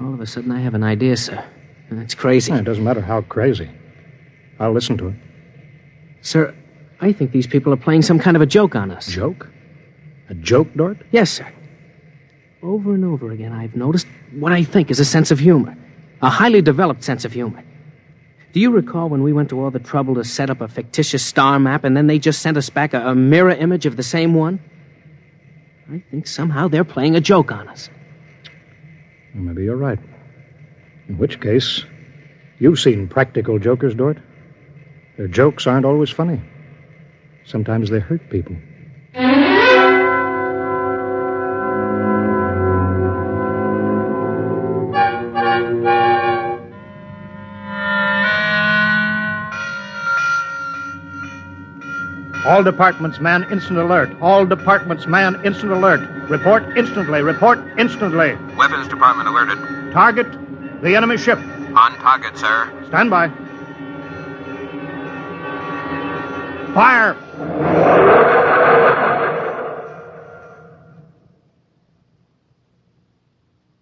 All of a sudden, I have an idea, sir. And it's crazy. It doesn't matter how crazy. I'll listen to it. Sir, I think these people are playing some kind of a joke on us. Joke? A joke, Dort? Yes, sir. Over and over again, I've noticed what I think is a sense of humor. A highly developed sense of humor. Do you recall when we went to all the trouble to set up a fictitious star map and then they just sent us back a mirror image of the same one? I think somehow they're playing a joke on us. Well, maybe you're right. In which case, you've seen practical jokers, Dort. Their jokes aren't always funny. Sometimes they hurt people. All departments, man, instant alert. All departments, man, instant alert. Report instantly. Report instantly. Weapons Department alerted. Target, the enemy ship. On target, sir. Stand by. Fire!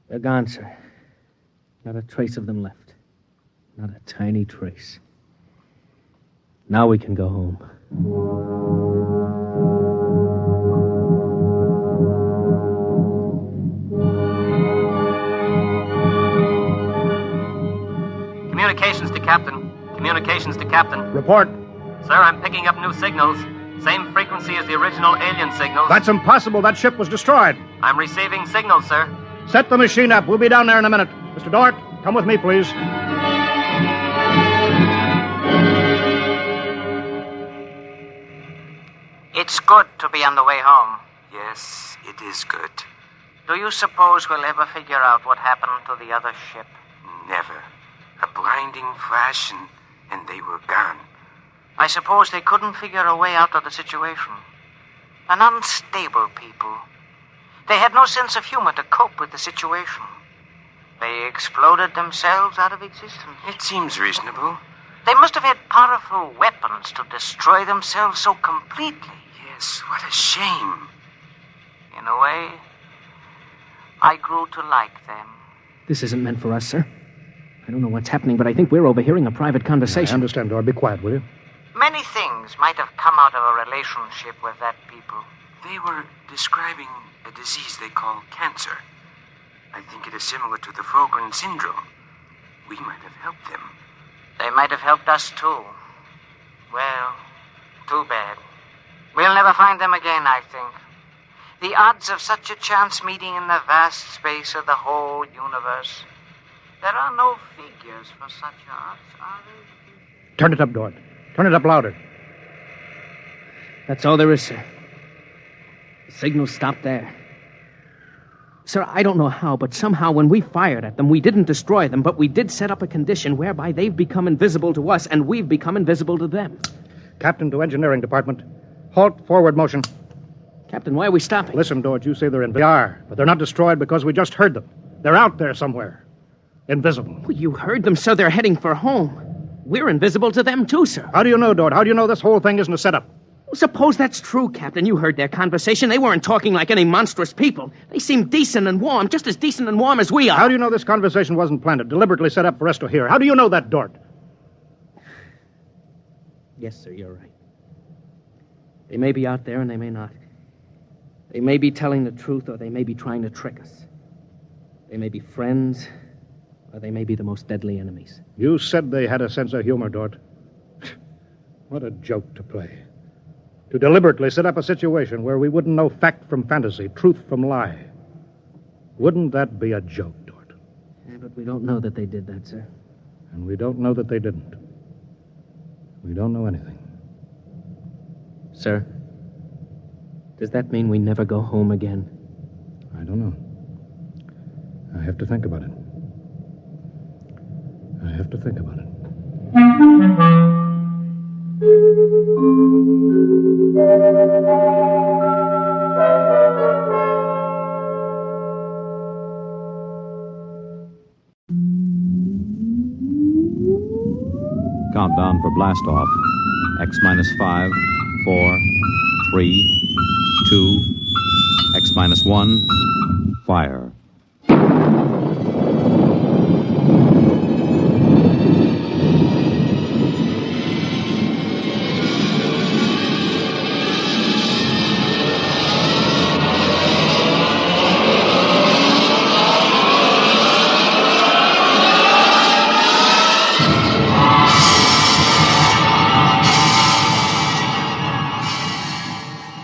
They're gone, sir. Not a trace of them left. Not a tiny trace. Now we can go home. Communications to Captain. Communications to Captain. Report. Sir, I'm picking up new signals. Same frequency as the original alien signals. That's impossible. That ship was destroyed. I'm receiving signals, sir. Set the machine up. We'll be down there in a minute. Mr. Dort, come with me, please. It's good to be on the way home. Yes, it is good. Do you suppose we'll ever figure out what happened to the other ship? Never. A blinding flash and they were gone. I suppose they couldn't figure a way out of the situation. An unstable people. They had no sense of humor to cope with the situation. They exploded themselves out of existence. It seems reasonable. They must have had powerful weapons to destroy themselves so completely. Yes, what a shame. In a way, I grew to like them. This isn't meant for us, sir. I don't know what's happening, but I think we're overhearing a private conversation. I understand, Dort. Be quiet, will you? Many things might have come out of a relationship with that people. They were describing a disease they call cancer. I think it is similar to the Frogren syndrome. We might have helped them. They might have helped us, too. Well, too bad. We'll never find them again, I think. The odds of such a chance meeting in the vast space of the whole universe. There are no figures for such odds, are there? Turn it up, Dort. Turn it up louder. That's all there is, sir. The signal stopped there. Sir, I don't know how, but somehow when we fired at them, we didn't destroy them, but we did set up a condition whereby they've become invisible to us and we've become invisible to them. Captain to Engineering Department. Halt forward motion. Captain, why are we stopping? Listen, Dort, you say they're in. They are, but they're not destroyed because we just heard them. They're out there somewhere. Invisible. Well, you heard them, sir. They're heading for home. We're invisible to them, too, sir. How do you know, Dort? How do you know this whole thing isn't a setup? Well, suppose that's true, Captain. You heard their conversation. They weren't talking like any monstrous people. They seemed decent and warm, just as decent and warm as we are. How do you know this conversation wasn't planted, deliberately set up for us to hear? How do you know that, Dort? Yes, sir, you're right. They may be out there and they may not. They may be telling the truth or they may be trying to trick us. They may be friends or they may be the most deadly enemies. You said they had a sense of humor, Dort. What a joke to play. To deliberately set up a situation where we wouldn't know fact from fantasy, truth from lie. Wouldn't that be a joke, Dort? Yeah, but we don't know that they did that, sir. And we don't know that they didn't. We don't know anything. Sir, does that mean we never go home again? I don't know. I have to think about it. I have to think about it. Countdown for blast off. X minus 5, 4, 3, 2, X minus 1, fire.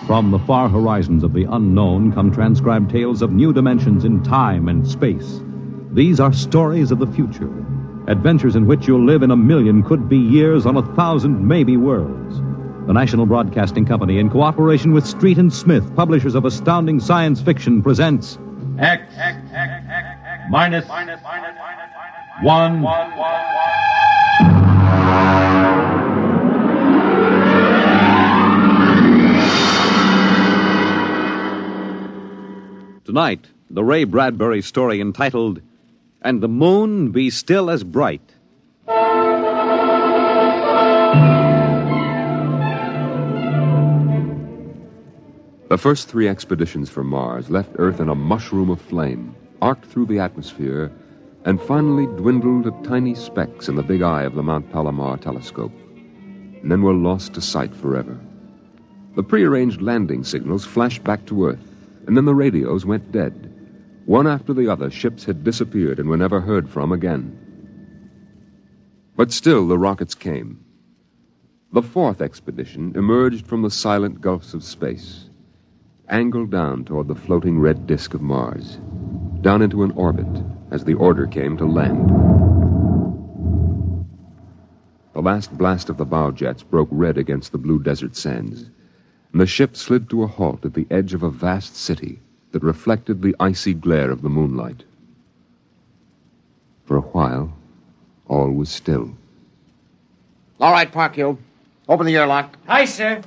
From the far horizons of the unknown come transcribed tales of new dimensions in time and space. These are stories of the future, adventures in which you'll live in a million could-be years on 1,000 maybe worlds. The National Broadcasting Company, in cooperation with Street and Smith, publishers of astounding science fiction, presents X minus 1. Tonight, the Ray Bradbury story entitled, And the Moon Be Still as Bright. The first 3 expeditions for Mars left Earth in a mushroom of flame, arced through the atmosphere, and finally dwindled to tiny specks in the big eye of the Mount Palomar telescope, and then were lost to sight forever. The prearranged landing signals flashed back to Earth, and then the radios went dead. One after the other, ships had disappeared and were never heard from again. But still the rockets came. The 4th expedition emerged from the silent gulfs of space, angled down toward the floating red disk of Mars, down into an orbit as the order came to land. The last blast of the bow jets broke red against the blue desert sands, and the ship slid to a halt at the edge of a vast city that reflected the icy glare of the moonlight. For a while, all was still. All right, Parkhill. Open the airlock. Aye, sir.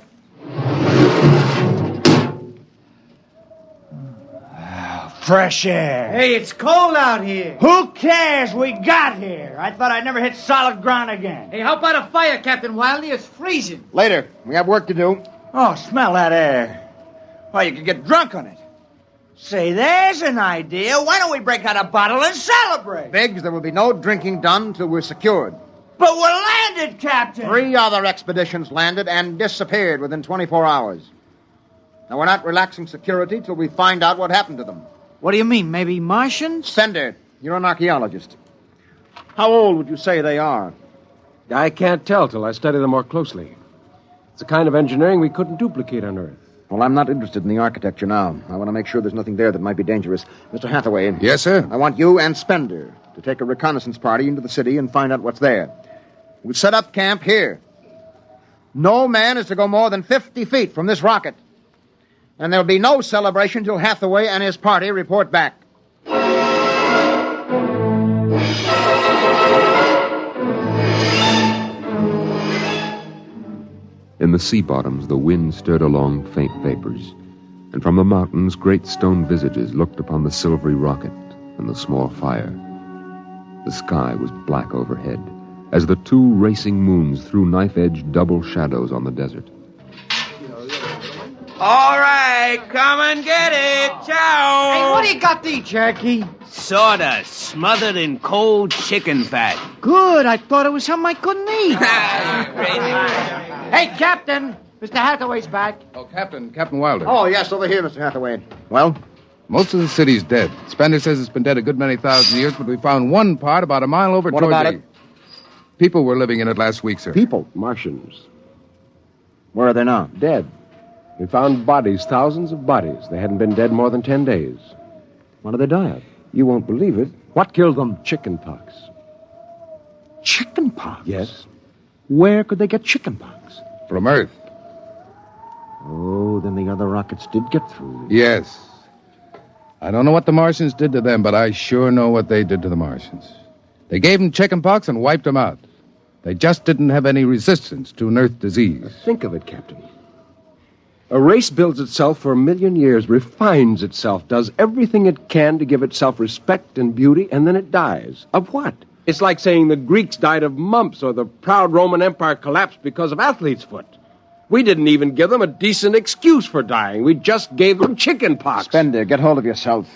Fresh air. Hey, it's cold out here. Who cares? We got here. I thought I'd never hit solid ground again. Hey, how about a fire, Captain Wiley? It's freezing. Later. We have work to do. Oh, smell that air. Why, you could get drunk on it. Say, there's an idea. Why don't we break out a bottle and celebrate? Biggs, there will be no drinking done till we're secured. But we're landed, Captain. 3 other expeditions landed and disappeared within 24 hours. Now, we're not relaxing security till we find out what happened to them. What do you mean, maybe Martians? Sender, you're an archaeologist. How old would you say they are? I can't tell till I study them more closely. It's a kind of engineering we couldn't duplicate on Earth. Well, I'm not interested in the architecture now. I want to make sure there's nothing there that might be dangerous. Mr. Hathaway. Yes, sir? I want you and Spender to take a reconnaissance party into the city and find out what's there. We'll set up camp here. No man is to go more than 50 feet from this rocket. And there'll be no celebration till Hathaway and his party report back. In the sea bottoms, the wind stirred along faint vapors, and from the mountains, great stone visages looked upon the silvery rocket and the small fire. The sky was black overhead, as the two racing moons threw knife-edged double shadows on the desert. All right, come and get it. Ciao. Hey, what do you got there, Jerky? Sawdust smothered in cold chicken fat. Good. I thought it was something I couldn't eat. Hey, Captain. Mr. Hathaway's back. Oh, Captain Wilder. Oh, yes, over here, Mr. Hathaway. Well? Most of the city's dead. Spender says it's been dead a good many thousand years, but we found one part about a mile over What toward about the... it? People were living in it last week, sir. People? Martians. Where are they now? Dead. We found bodies, thousands of bodies. They hadn't been dead more than 10 days. What did they die of? You won't believe it. What killed them? Chickenpox. Chickenpox? Yes. Where could they get chickenpox? From Earth. Oh, then the other rockets did get through. Yes. I don't know what the Martians did to them, but I sure know what they did to the Martians. They gave them chickenpox and wiped them out. They just didn't have any resistance to an Earth disease. Think of it, Captain. A race builds itself for 1,000,000 years, refines itself, does everything it can to give itself respect and beauty, and then it dies. Of what? It's like saying the Greeks died of mumps or the proud Roman Empire collapsed because of athlete's foot. We didn't even give them a decent excuse for dying. We just gave them chickenpox. Spender, get hold of yourself.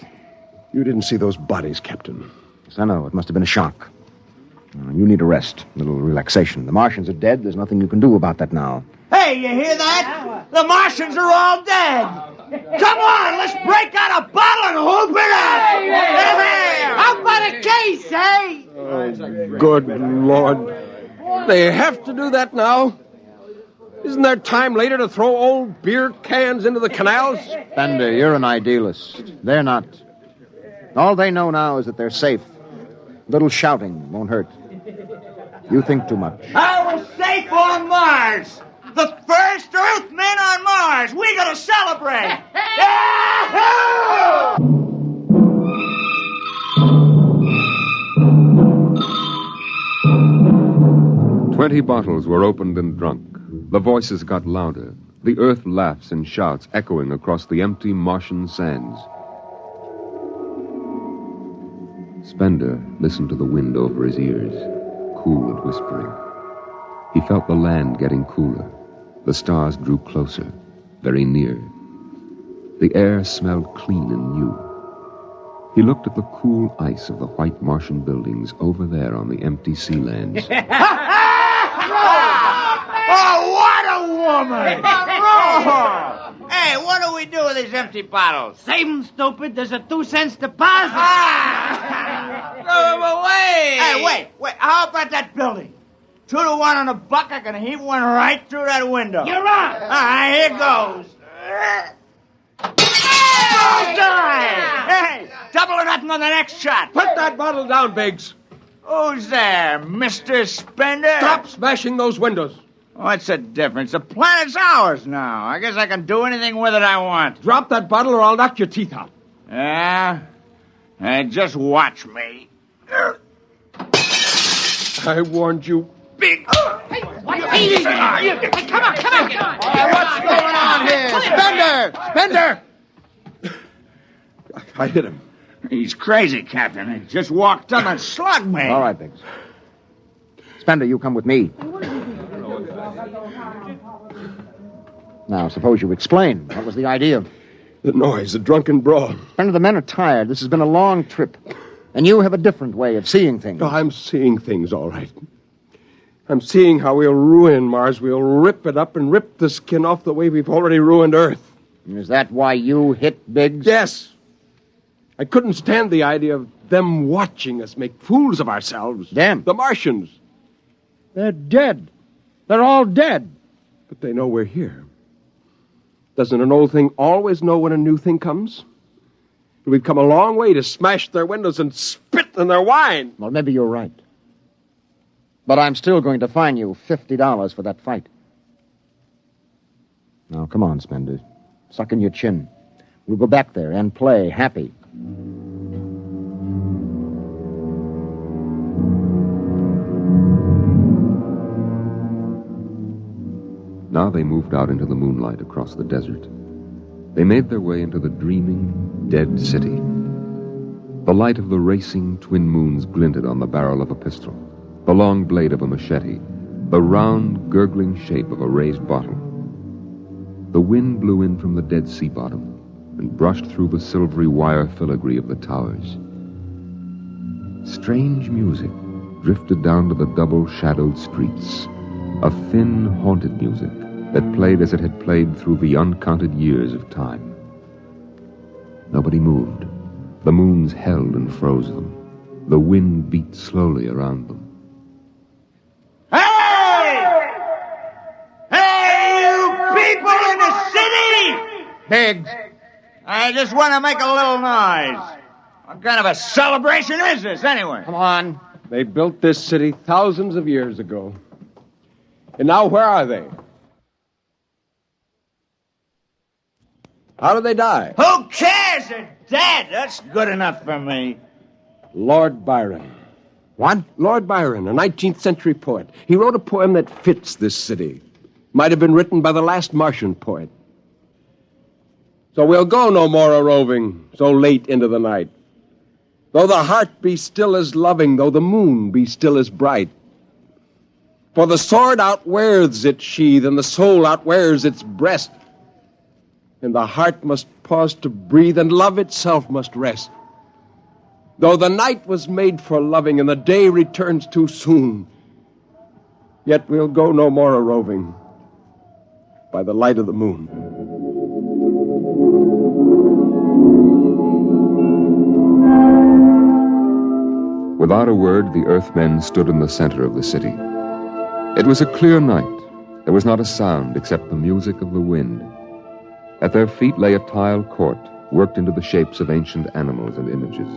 You didn't see those bodies, Captain. Yes, I know. It must have been a shock. You need a rest, a little relaxation. The Martians are dead. There's nothing you can do about that now. Hey, you hear that? The Martians are all dead. Come on, let's break out a bottle and hoop it up. How about a case, eh? Oh, good Lord. They have to do that now? Isn't there time later to throw old beer cans into the canals? Spender, you're an idealist. They're not. All they know now is that they're safe. A little shouting won't hurt. You think too much. I was safe on Mars. The first Earthmen on Mars. We gotta celebrate. Yahoo! 20 bottles were opened and drunk. The voices got louder. The earth laughs and shouts echoing across the empty Martian sands. Spender listened to the wind over his ears, cool and whispering. He felt the land getting cooler. The stars drew closer, very near. The air smelled clean and new. He looked at the cool ice of the white Martian buildings over there on the empty sea lands. Oh, what a woman! Oh. Hey, what do we do with these empty bottles? Save them, stupid. There's a 2-cent deposit. Throw them away! Hey, wait. How about that building? 2 to 1 on a buck. I can heave one right through that window. You're on. All right, here goes. Hey, double or nothing on the next shot. Put that bottle down, Biggs. Who's there, Mr. Spender? Stop smashing those windows. What's the difference? The planet's ours now. I guess I can do anything with it I want. Drop that bottle or I'll knock your teeth out. Yeah? Just watch me. I warned you, Big. Hey, what? Hey, come on. What's going on here? Spender! I hit him. He's crazy, Captain. He just walked up and slugged me. All right, Biggs. Spender, you come with me. Now, suppose you explain. What was the idea? The noise, the drunken brawl. Spender, the men are tired. This has been a long trip. And you have a different way of seeing things. No, I'm seeing things all right. I'm seeing how we'll ruin Mars. We'll rip it up and rip the skin off the way we've already ruined Earth. Is that why you hit Biggs? Yes. I couldn't stand the idea of them watching us make fools of ourselves. Them? The Martians. They're dead. They're all dead. But they know we're here. Doesn't an old thing always know when a new thing comes? We've come a long way to smash their windows and spit in their wine. Well, maybe you're right. But I'm still going to fine you $50 for that fight. Now, come on, Spender. Suck in your chin. We'll go back there and play happy. Now they moved out into the moonlight across the desert. They made their way into the dreaming, dead city. The light of the racing twin moons glinted on the barrel of a pistol, the long blade of a machete, the round, gurgling shape of a raised bottle. The wind blew in from the Dead Sea bottom and brushed through the silvery wire filigree of the towers. Strange music drifted down to the double-shadowed streets, a thin, haunted music that played as it had played through the uncounted years of time. Nobody moved. The moons held and froze them. The wind beat slowly around them. Hey! Hey, you people in the city! Biggs! I just want to make a little noise. What kind of a celebration is this, anyway? Come on. They built this city thousands of years ago. And now where are they? How did they die? Who cares? They're dead. That's good enough for me. Lord Byron. What? Lord Byron, a 19th century poet. He wrote a poem that fits this city. Might have been written by the last Martian poet. So we'll go no more a-roving so late into the night. Though the heart be still as loving, though the moon be still as bright. For the sword outwears its sheath, and the soul outwears its breast. And the heart must pause to breathe, and love itself must rest. Though the night was made for loving, and the day returns too soon, yet we'll go no more a-roving by the light of the moon. Without a word, the Earthmen stood in the center of the city. It was a clear night. There was not a sound except the music of the wind. At their feet lay a tiled court, worked into the shapes of ancient animals and images.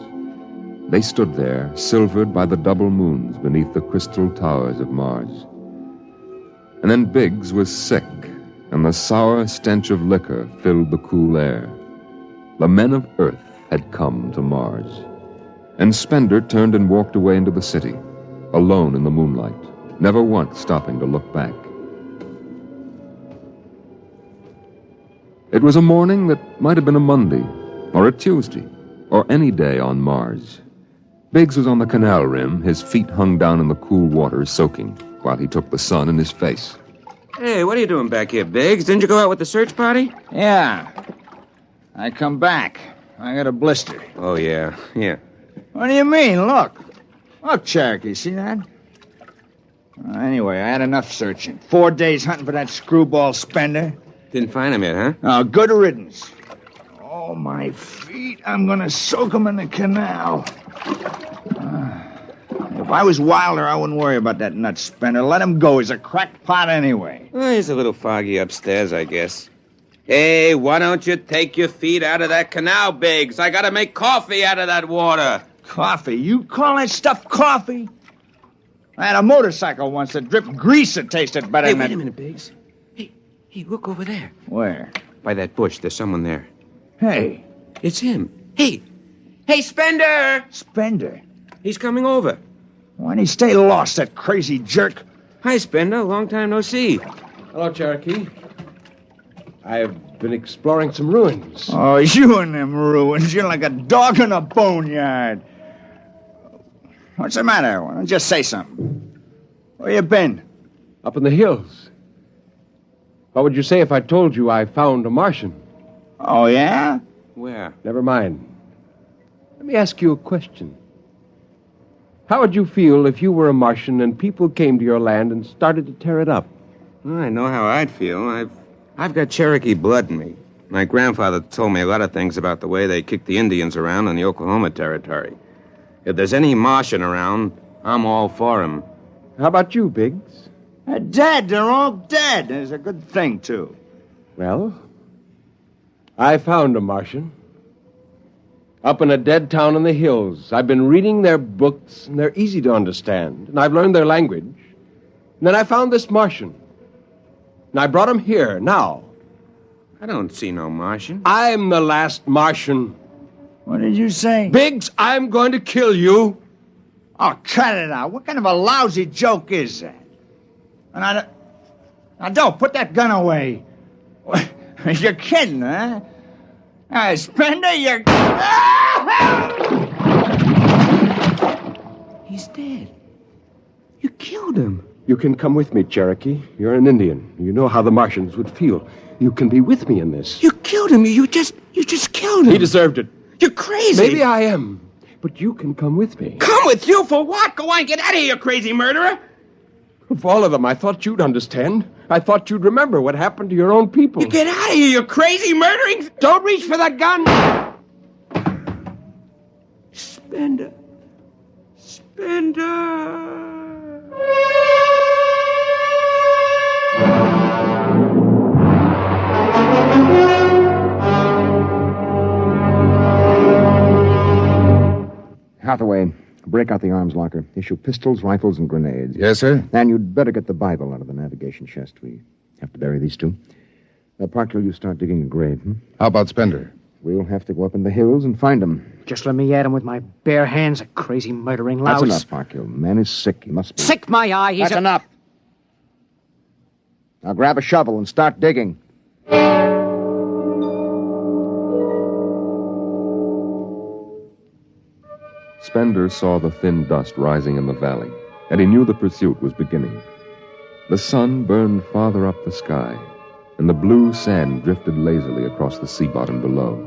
They stood there, silvered by the double moons beneath the crystal towers of Mars. And then Biggs was sick, and the sour stench of liquor filled the cool air. The men of Earth had come to Mars. And Spender turned and walked away into the city, alone in the moonlight, never once stopping to look back. It was a morning that might have been a Monday, or a Tuesday, or any day on Mars. Biggs was on the canal rim, his feet hung down in the cool water, soaking, while he took the sun in his face. Hey, what are you doing back here, Biggs? Didn't you go out with the search party? Yeah. I come back. I got a blister. Oh, yeah. What do you mean? Look, Cherokee, see that? Anyway, I had enough searching. 4 days hunting for that screwball Spender. Didn't find him yet, huh? Oh, good riddance. Oh, my feet. I'm going to soak them in the canal. If I was Wilder, I wouldn't worry about that nut Spender. Let him go. He's a crackpot anyway. Well, he's a little foggy upstairs, I guess. Hey, why don't you take your feet out of that canal, Biggs? I gotta make coffee out of that water. Coffee? You call that stuff coffee? I had a motorcycle once that dripped grease that tasted better than that. Wait a minute, Biggs. Hey, look over there. Where? By that bush. There's someone there. Hey. It's him. Hey, Spender! Spender? He's coming over. Why'd he stay lost, that crazy jerk? Hi, Spender. Long time no see. Hello, Cherokee. I've been exploring some ruins. Oh, you and them ruins. You're like a dog in a boneyard. What's the matter? Why don't you just say something? Where you been? Up in the hills. What would you say if I told you I found a Martian? Oh, yeah? Where? Never mind. Let me ask you a question. How would you feel if you were a Martian and people came to your land and started to tear it up? I know how I'd feel. I've got Cherokee blood in me. My grandfather told me a lot of things about the way they kicked the Indians around in the Oklahoma Territory. If there's any Martian around, I'm all for him. How about you, Biggs? They're dead. They're all dead. It's a good thing, too. Well, I found a Martian. Up in a dead town in the hills. I've been reading their books, and they're easy to understand. And I've learned their language. And then I found this Martian. And I brought him here, now. I don't see no Martian. I'm the last Martian. What did you say? Biggs, I'm going to kill you. Oh, cut it out. What kind of a lousy joke is that? And now, don't put that gun away. You're kidding, huh? Spender, you're... He's dead. You killed him. You can come with me, Cherokee. You're an Indian. You know how the Martians would feel. You can be with me in this. You killed him. You just killed him. He deserved it. You're crazy. Maybe I am. But you can come with me. Come with you for what? Go on, get out of here, you crazy murderer. Of all of them, I thought you'd understand. I thought you'd remember what happened to your own people. You get out of here, you crazy murdering. Don't reach for that gun. Spender. Hathaway, break out the arms locker. Issue pistols, rifles, and grenades. Yes, sir? And you'd better get the Bible out of the navigation chest. We have to bury these two. Parkhill, you start digging a grave. How about Spender? We'll have to go up in the hills and find him. Just let me at him with my bare hands, a crazy murdering louse. That's enough, Parkhill. The man is sick. He must be... Sick, my eye. That's enough. Now grab a shovel and start digging. Spender saw the thin dust rising in the valley, and he knew the pursuit was beginning. The sun burned farther up the sky, and the blue sand drifted lazily across the sea bottom below.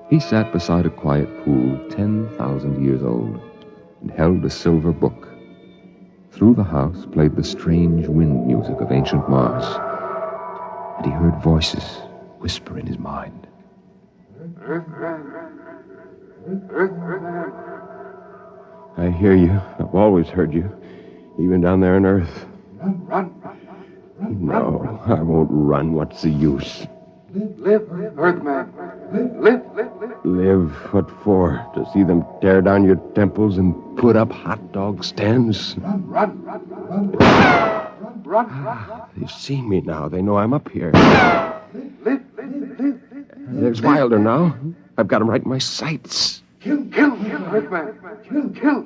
He sat beside a quiet pool 10,000 years old and held a silver book. Through the house played the strange wind music of ancient Mars, and he heard voices whisper in his mind. I hear you. I've always heard you, even down there on Earth. No, I won't run. What's the use? Live, Earthman. Live. Live? What for? To see them tear down your temples and put up hot dog stands? Run. They've seen me now. They know I'm up here. Live. There's Wilder now. I've got him right in my sights. Kill, Earthman. Kill.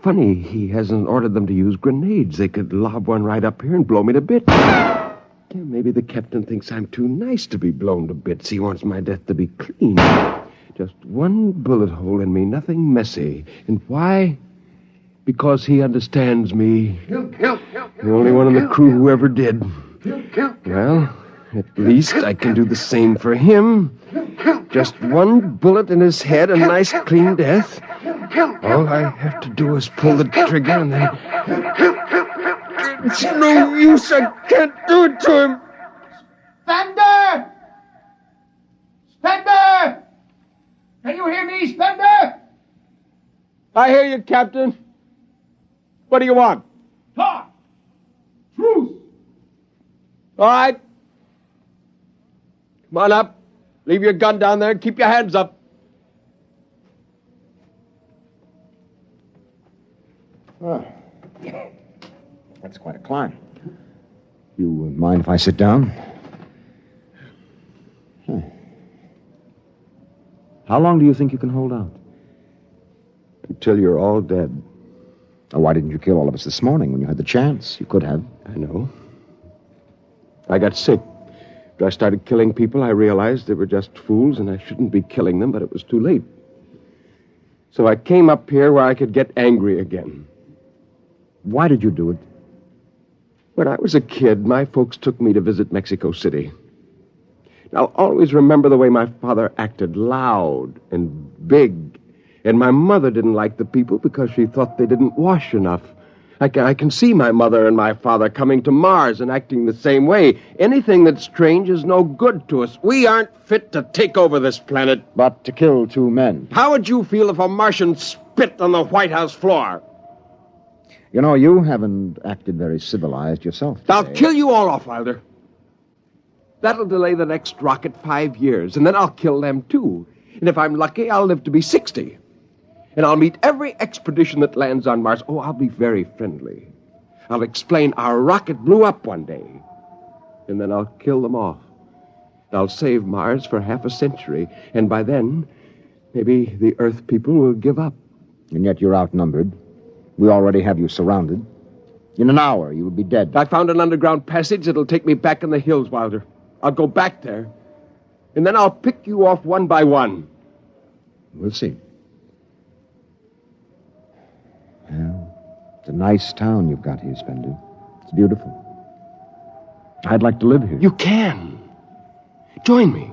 Funny, he hasn't ordered them to use grenades. They could lob one right up here and blow me to bits. Yeah, maybe the captain thinks I'm too nice to be blown to bits. He wants my death to be clean. Just one bullet hole in me, nothing messy. And why? Because he understands me. Kill. The only one in the crew who ever did. Kill. Well, at least I can do the same for him. Just one bullet in his head, a nice clean death. All I have to do is pull the trigger and then... It's no use. I can't do it to him. Spender! Can you hear me, Spender? I hear you, Captain. What do you want? Talk! Truce! All right. Come on up. Leave your gun down there and keep your hands up. Oh. That's quite a climb. You mind if I sit down? How long do you think you can hold out? Until you're all dead. Oh, why didn't you kill all of us this morning when you had the chance? You could have. I know. I got sick. After I started killing people, I realized they were just fools and I shouldn't be killing them, but it was too late. So I came up here where I could get angry again. Why did you do it? When I was a kid, my folks took me to visit Mexico City. I'll always remember the way my father acted, loud and big. And my mother didn't like the people because she thought they didn't wash enough. I can see my mother and my father coming to Mars and acting the same way. Anything that's strange is no good to us. We aren't fit to take over this planet. But to kill two men. How would you feel if a Martian spit on the White House floor? You know, you haven't acted very civilized yourself today. I'll kill you all off, Wilder. That'll delay the next rocket 5 years, and then I'll kill them too. And if I'm lucky, I'll live to be 60. And I'll meet every expedition that lands on Mars. Oh, I'll be very friendly. I'll explain our rocket blew up one day. And then I'll kill them off. I'll save Mars for half a century. And by then, maybe the Earth people will give up. And yet you're outnumbered. We already have you surrounded. In an hour, you will be dead. I found an underground passage that'll take me back in the hills, Wilder. I'll go back there. And then I'll pick you off one by one. We'll see. It's a nice town you've got here, Spender. It's beautiful. I'd like to live here. You can. Join me.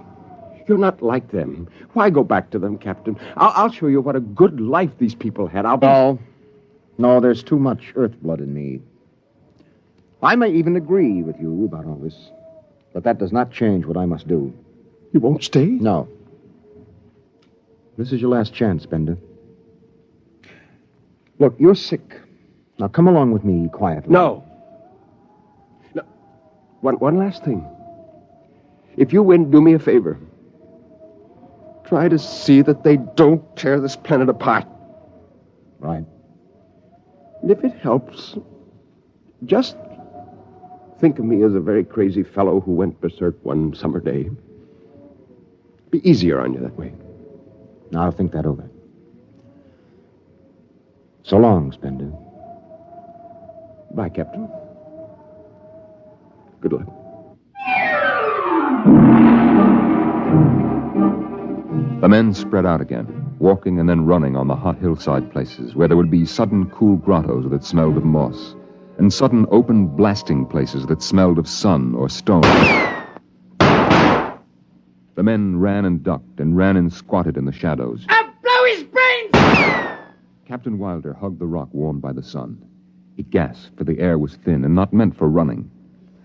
You're not like them. Why go back to them, Captain? I'll show you what a good life these people had. No, there's too much earth blood in me. I may even agree with you about all this, but that does not change what I must do. You won't stay? No. This is your last chance, Spender. Look, you're sick. Now come along with me quietly. No. One last thing. If you win, do me a favor. Try to see that they don't tear this planet apart. Right. And if it helps, just think of me as a very crazy fellow who went berserk one summer day. Be easier on you that way. Now I'll think that over. So long, Spender. Bye, Captain. Good luck. The men spread out again, walking and then running on the hot hillside places where there would be sudden cool grottos that smelled of moss, and sudden open blasting places that smelled of sun or stone. The men ran and ducked and ran and squatted in the shadows. I'll blow his brains! Captain Wilder hugged the rock warmed by the sun. He gasped, for the air was thin and not meant for running.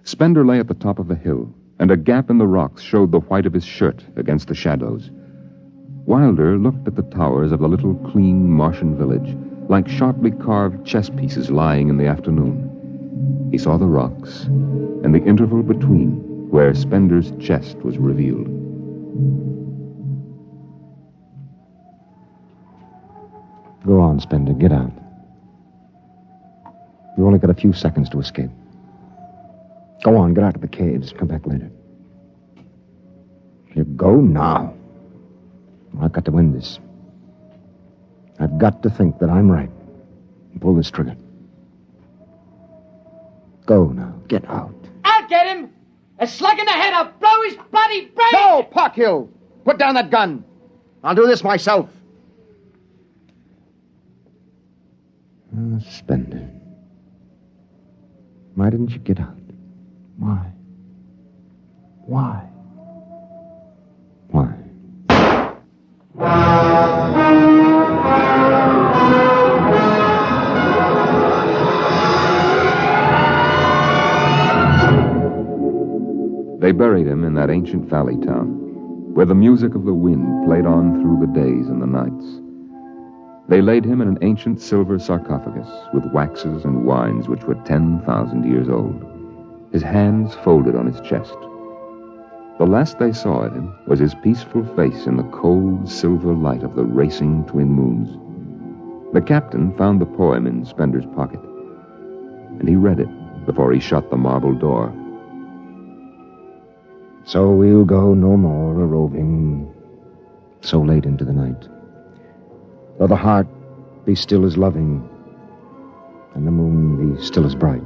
Spender lay at the top of the hill, and a gap in the rocks showed the white of his shirt against the shadows. Wilder looked at the towers of the little, clean Martian village, like sharply carved chess pieces lying in the afternoon. He saw the rocks, and the interval between, where Spender's chest was revealed. Go on, Spender. Get out. You've only got a few seconds to escape. Go on, get out of the caves. Come back later. You go now. I've got to win this. I've got to think that I'm right and pull this trigger. Go now. Get out. I'll get him! A slug in the head, I'll blow his bloody brains! No, Parkhill! Put down that gun. I'll do this myself. Spender. Why didn't you get out? Why? Why? Why? They buried him in that ancient valley town, where the music of the wind played on through the days and the nights. They laid him in an ancient silver sarcophagus with waxes and wines which were 10,000 years old, his hands folded on his chest. The last they saw of him was his peaceful face in the cold silver light of the racing twin moons. The captain found the poem in Spender's pocket, and he read it before he shut the marble door. So we'll go no more a-roving so late into the night. Though the heart be still as loving, and the moon be still as bright.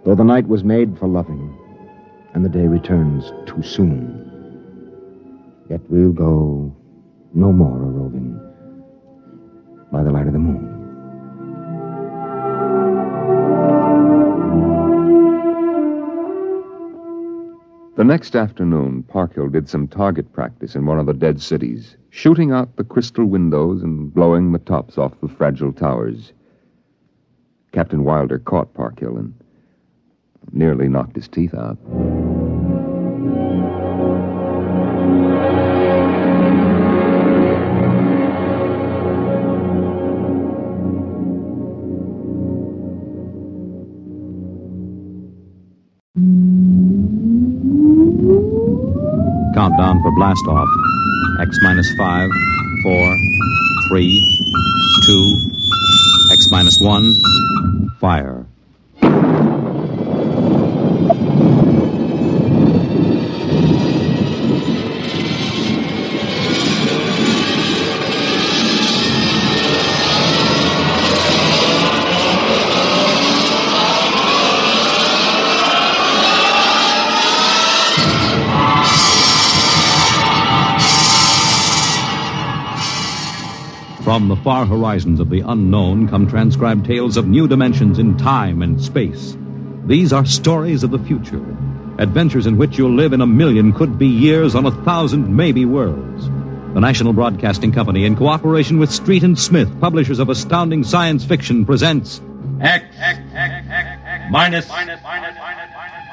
Though the night was made for loving, and the day returns too soon, yet we'll go no more a-roving by the light of the moon. The next afternoon, Parkhill did some target practice in one of the dead cities, shooting out the crystal windows and blowing the tops off the fragile towers. Captain Wilder caught Parkhill and nearly knocked his teeth out. Countdown for blast-off. X-5, 4, 3, 2, X-1, fire. From the far horizons of the unknown come transcribed tales of new dimensions in time and space. These are stories of the future, adventures in which you'll live in 1,000,000 could-be years on 1,000 maybe worlds. The National Broadcasting Company, in cooperation with Street and Smith, publishers of astounding science fiction, presents X minus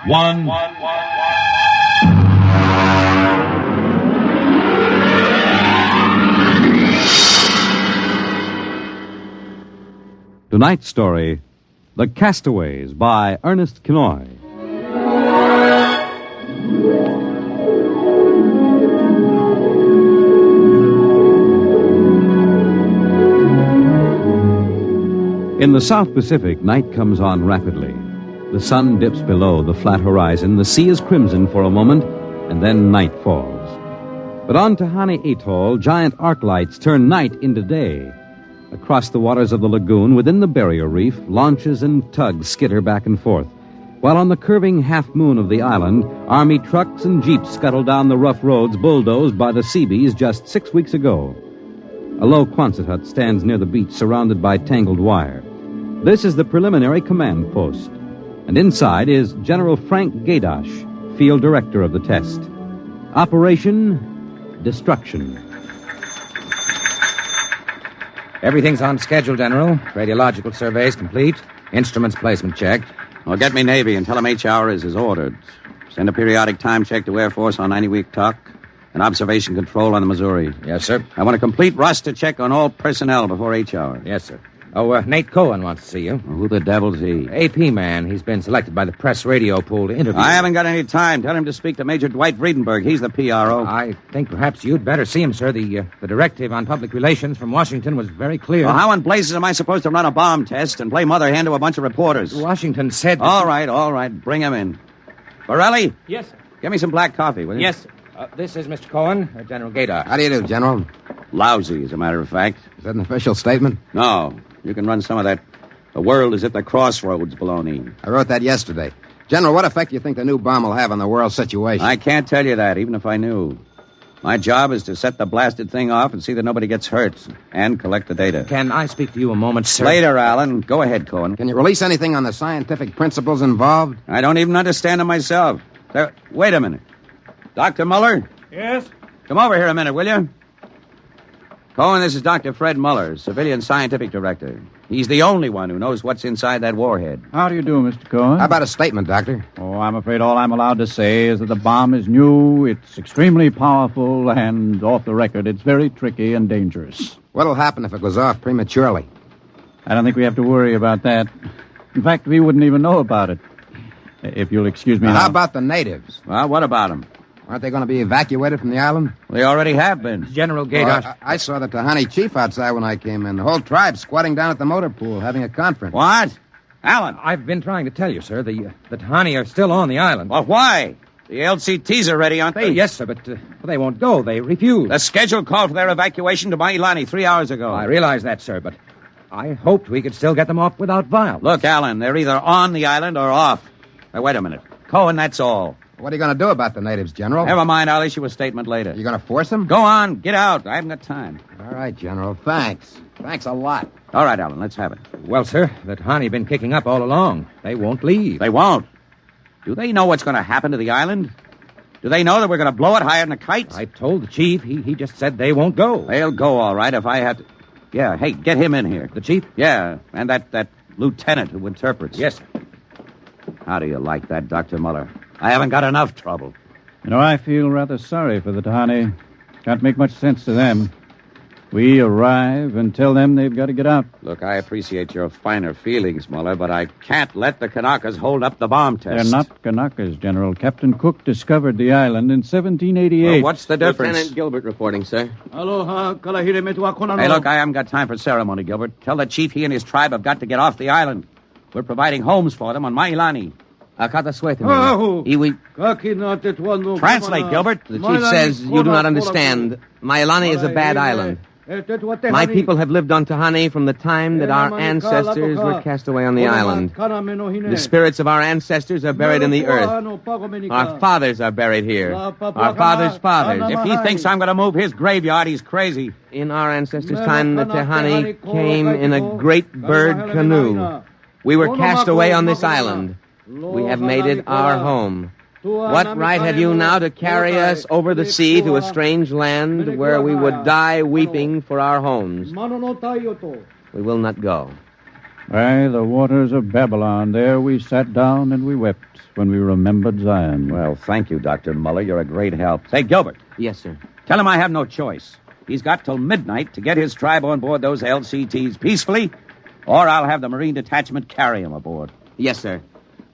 1. Tonight's story, The Castaways, by Ernest Kinoy. In the South Pacific, night comes on rapidly. The sun dips below the flat horizon, the sea is crimson for a moment, and then night falls. But on Tahani Atoll, giant arc lights turn night into day. Across the waters of the lagoon, within the barrier reef, launches and tugs skitter back and forth, while on the curving half-moon of the island, Army trucks and jeeps scuttle down the rough roads bulldozed by the Seabees just 6 weeks ago. A low Quonset hut stands near the beach, surrounded by tangled wire. This is the preliminary command post, and inside is General Frank Gaydosh, field director of the test. Operation Destruction. Everything's on schedule, General. Radiological surveys complete. Instruments placement checked. Well, get me Navy and tell them HR is as ordered. Send a periodic time check to Air Force on 90-week talk and observation control on the Missouri. Yes, sir. I want a complete roster check on all personnel before HR. Yes, sir. Oh, Nate Cohen wants to see you. Well, who the devil's he? AP man. He's been selected by the press radio pool to interview. I haven't got any time. Tell him to speak to Major Dwight Friedenberg. He's the PRO. I think perhaps you'd better see him, sir. The directive on public relations from Washington was very clear. Well, how in blazes am I supposed to run a bomb test and play mother hen to a bunch of reporters? Washington said... All right. Bring him in. Borelli? Yes, sir. Get me some black coffee, will you? Yes, sir. This is Mr. Cohen, General Gaydosh. How do you do, General? Lousy, as a matter of fact. Is that an official statement? No. You can run some of that "the world is at the crossroads" baloney. I wrote that yesterday. General, what effect do you think the new bomb will have on the world situation? I can't tell you that, even if I knew. My job is to set the blasted thing off and see that nobody gets hurt, and collect the data. Can I speak to you a moment, sir? Later, Alan. Go ahead, Cohen. Can you release anything on the scientific principles involved? I don't even understand them myself. Wait a minute. Dr. Muller? Yes? Come over here a minute, will you? Cohen, this is Dr. Fred Muller, Civilian Scientific Director. He's the only one who knows what's inside that warhead. How do you do, Mr. Cohen? How about a statement, Doctor? Oh, I'm afraid all I'm allowed to say is that the bomb is new, it's extremely powerful, and off the record, it's very tricky and dangerous. What'll happen if it goes off prematurely? I don't think we have to worry about that. In fact, we wouldn't even know about it. If you'll excuse me now. How about the natives? Well, what about them? Aren't they going to be evacuated from the island? They already have been. General Gaydosh. Well, I saw the Tahani chief outside when I came in. The whole tribe squatting down at the motor pool having a conference. What? Alan? I've been trying to tell you, sir. The Tahani are still on the island. Well, why? The LCTs are ready, aren't they? Yes, sir, but they won't go. They refuse. The schedule called for their evacuation to Mailani 3 hours ago. I realize that, sir, but I hoped we could still get them off without violence. Look, Alan, they're either on the island or off. Now, wait a minute. Cohen, that's all. What are you going to do about the natives, General? Never mind. I'll issue a statement later. You going to force them? Go on. Get out. I haven't got time. All right, General. Thanks. Thanks a lot. All right, Alan. Let's have it. Well, sir, the Tahani been kicking up all along. They won't leave. They won't. Do they know what's going to happen to the island? Do they know that we're going to blow it higher than a kite? I told the chief. He just said they won't go. They'll go, all right, if I have to... Yeah, hey, get him in here. The chief? Yeah, and that lieutenant who interprets. Yes, sir. How do you like that, Dr. Muller? I haven't got enough trouble. You know, I feel rather sorry for the Tahani. Can't make much sense to them. We arrive and tell them they've got to get out. Look, I appreciate your finer feelings, Muller, but I can't let the Kanakas hold up the bomb test. They're not Kanakas, General. Captain Cook discovered the island in 1788. Well, what's the difference? Lieutenant Gilbert reporting, sir. Aloha, Hey, look, I haven't got time for ceremony, Gilbert. Tell the chief he and his tribe have got to get off the island. We're providing homes for them on Mailani. Translate, Gilbert. The chief says you do not understand. Mailani is a bad island. My people have lived on Tahani from the time that our ancestors were cast away on the island. The spirits of our ancestors are buried in the earth. Our fathers are buried here. Our fathers' fathers. If he thinks I'm going to move his graveyard, he's crazy. In our ancestors' time, the Tahani came in a great bird canoe. We were cast away on this island. We have made it our home. What right have you now to carry us over the sea to a strange land where we would die weeping for our homes? We will not go. By the waters of Babylon, there we sat down and we wept when we remembered Zion. Well, thank you, Dr. Muller. You're a great help. Say, Gilbert. Yes, sir. Tell him I have no choice. He's got till midnight to get his tribe on board those LCTs peacefully, or I'll have the Marine Detachment carry him aboard. Yes, sir.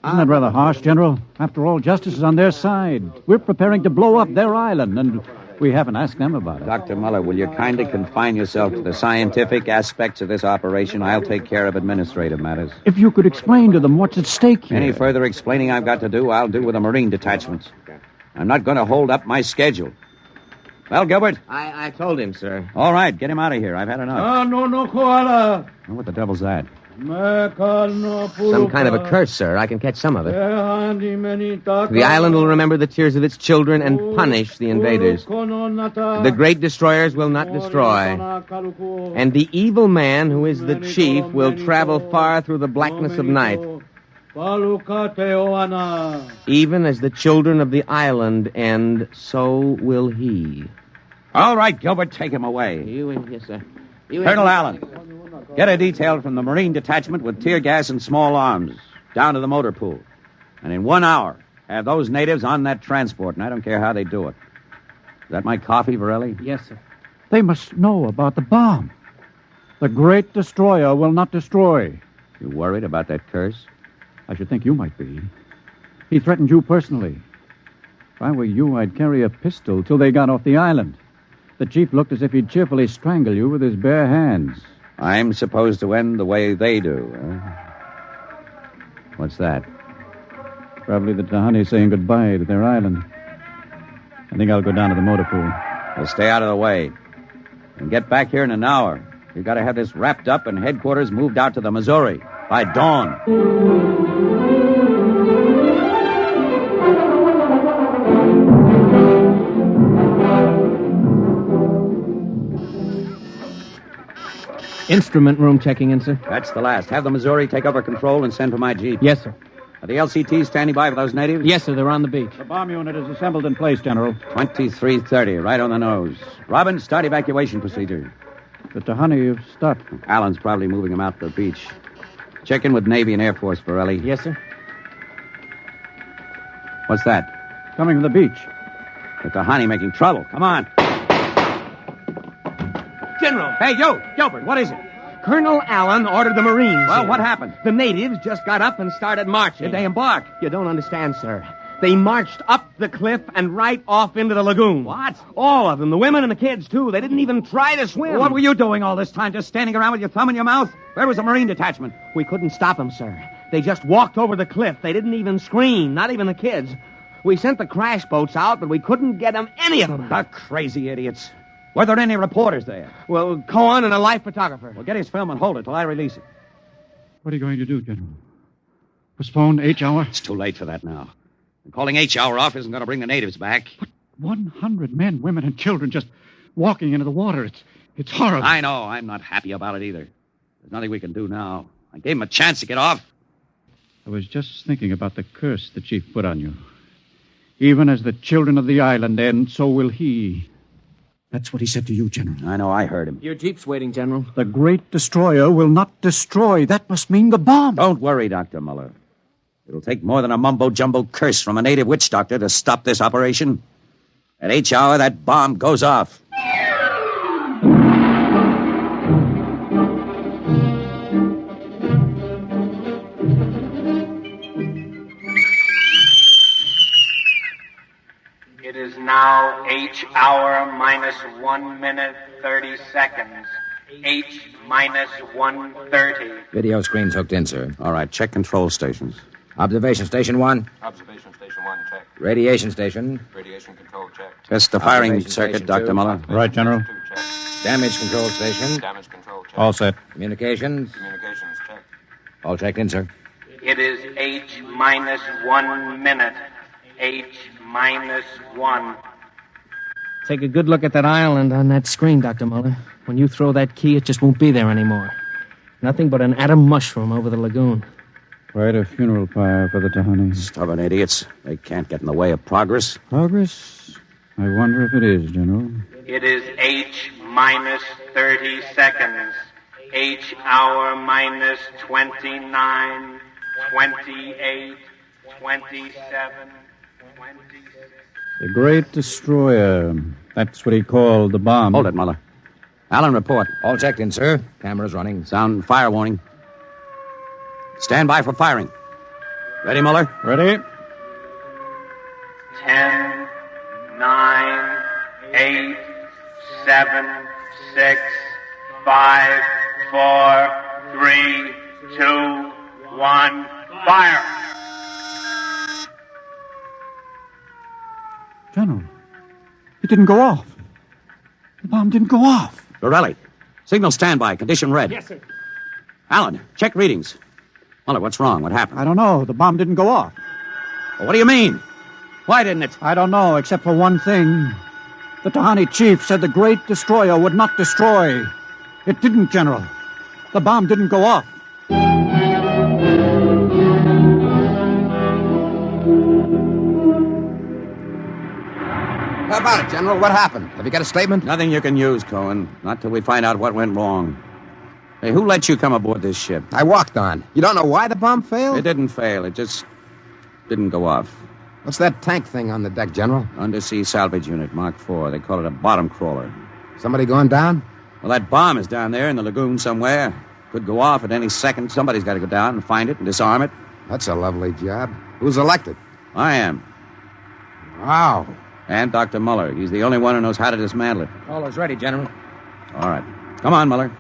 Isn't that rather harsh, General? After all, justice is on their side. We're preparing to blow up their island, and we haven't asked them about it. Dr. Muller, will you kindly confine yourself to the scientific aspects of this operation? I'll take care of administrative matters. If you could explain to them what's at stake here. Any further explaining I've got to do, I'll do with the Marine detachments. I'm not going to hold up my schedule. Well, Gilbert? I told him, sir. All right, get him out of here. I've had enough. No, koala. Oh, what the devil's that? Some kind of a curse, sir. I can catch some of it. The island will remember the tears of its children and punish the invaders. The great destroyers will not destroy. And the evil man, who is the chief, will travel far through the blackness of night. Even as the children of the island end, so will he. All right, Gilbert, take him away. Yes, sir. Colonel Allen, get a detail from the Marine Detachment with tear gas and small arms down to the motor pool. And in 1 hour, have those natives on that transport, and I don't care how they do it. Is that my coffee, Varelli? Yes, sir. They must know about the bomb. The great destroyer will not destroy. You worried about that curse? I should think you might be. He threatened you personally. If I were you, I'd carry a pistol till they got off the island. The chief looked as if he'd cheerfully strangle you with his bare hands. I'm supposed to end the way they do, huh? What's that? Probably the Tahani saying goodbye to their island. I think I'll go down to the motor pool. Well, stay out of the way. And get back here in an hour. We've got to have this wrapped up and headquarters moved out to the Missouri by dawn. Instrument room checking in, sir. That's the last. Have the Missouri take over control and send for my jeep. Yes, sir. Are the LCTs standing by for those natives? Yes, sir. They're on the beach. The bomb unit is assembled in place, General. 2330, right on the nose. Robin, start evacuation procedure. The Tahani have stopped. Allen's probably moving them out to the beach. Check in with Navy and Air Force, Borelli. Yes, sir. What's that? Coming from the beach. The Tahani making trouble. Come on. General! Hey, you! Gilbert, what is it? Colonel Allen ordered the Marines. Well, what happened? The natives just got up and started marching. Did they embark? You don't understand, sir. They marched up the cliff and right off into the lagoon. What? All of them, the women and the kids, too. They didn't even try to swim. What were you doing all this time? Just standing around with your thumb in your mouth? Where was the Marine detachment? We couldn't stop them, sir. They just walked over the cliff. They didn't even scream, not even the kids. We sent the crash boats out, but we couldn't get them, any of them. The crazy idiots. Were there any reporters there? Well, Cohen and a life photographer. Well, get his film and hold it till I release it. What are you going to do, General? Postpone H hour? It's too late for that now. And calling H hour off isn't going to bring the natives back. But 100 men, women, and children just walking into the water. It's horrible. I know. I'm not happy about it either. There's nothing we can do now. I gave him a chance to get off. I was just thinking about the curse the chief put on you. Even as the children of the island end, so will he. That's what he said to you, General. I know, I heard him. Your jeep's waiting, General. The great destroyer will not destroy. That must mean the bomb. Don't worry, Dr. Muller. It'll take more than a mumbo-jumbo curse from a native witch doctor to stop this operation. At H hour, that bomb goes off. It is now H hour minus 1 minute 30 seconds. H minus 1:30. Video screen's hooked in, sir. All right, check control stations. Observation Station 1. Observation Station 1, check. Radiation Station. Radiation control, check. Test the firing Observation circuit, Station Dr. 2. Muller. Right, General. check. Damage control station. Damage control check. All set. Communications. Communications check. All checked in, sir. It is H minus 1 minute. H minus 1. Take a good look at that island on that screen, Dr. Muller. When you throw that key, it just won't be there anymore. Nothing but an atom mushroom over the lagoon. Quite a funeral pyre for the Tahani. Stubborn idiots. They can't get in the way of progress. Progress? I wonder if it is, General. It is H minus 30 seconds. H hour minus 29, 28, 27, 26. The Great Destroyer. That's what he called the bomb. Hold it, Muller. Allen, report. All checked in, sir. Cameras running. Sound fire warning. Stand by for firing. Ready, Muller? Ready. 10, 9, 8, 7, 6, 5, 4, 3, 2, 1, fire! General, it didn't go off. The bomb didn't go off. Borelli, signal standby. Condition red. Yes, sir. Allen, check readings. Muller, what's wrong? What happened? I don't know. The bomb didn't go off. Well, what do you mean? Why didn't it? I don't know, except for one thing. The Tahani chief said the Great Destroyer would not destroy. It didn't, General. The bomb didn't go off. How about it, General? What happened? Have you got a statement? Nothing you can use, Cohen. Not till we find out what went wrong. Hey, who let you come aboard this ship? I walked on. You don't know why the bomb failed? It didn't fail. It just didn't go off. What's that tank thing on the deck, General? Undersea salvage unit, Mark IV. They call it a bottom crawler. Somebody going down? Well, that bomb is down there in the lagoon somewhere. Could go off at any second. Somebody's got to go down and find it and disarm it. That's a lovely job. Who's elected? I am. Wow. And Dr. Muller. He's the only one who knows how to dismantle it. Crawler's ready, General. All right. Come on, Muller.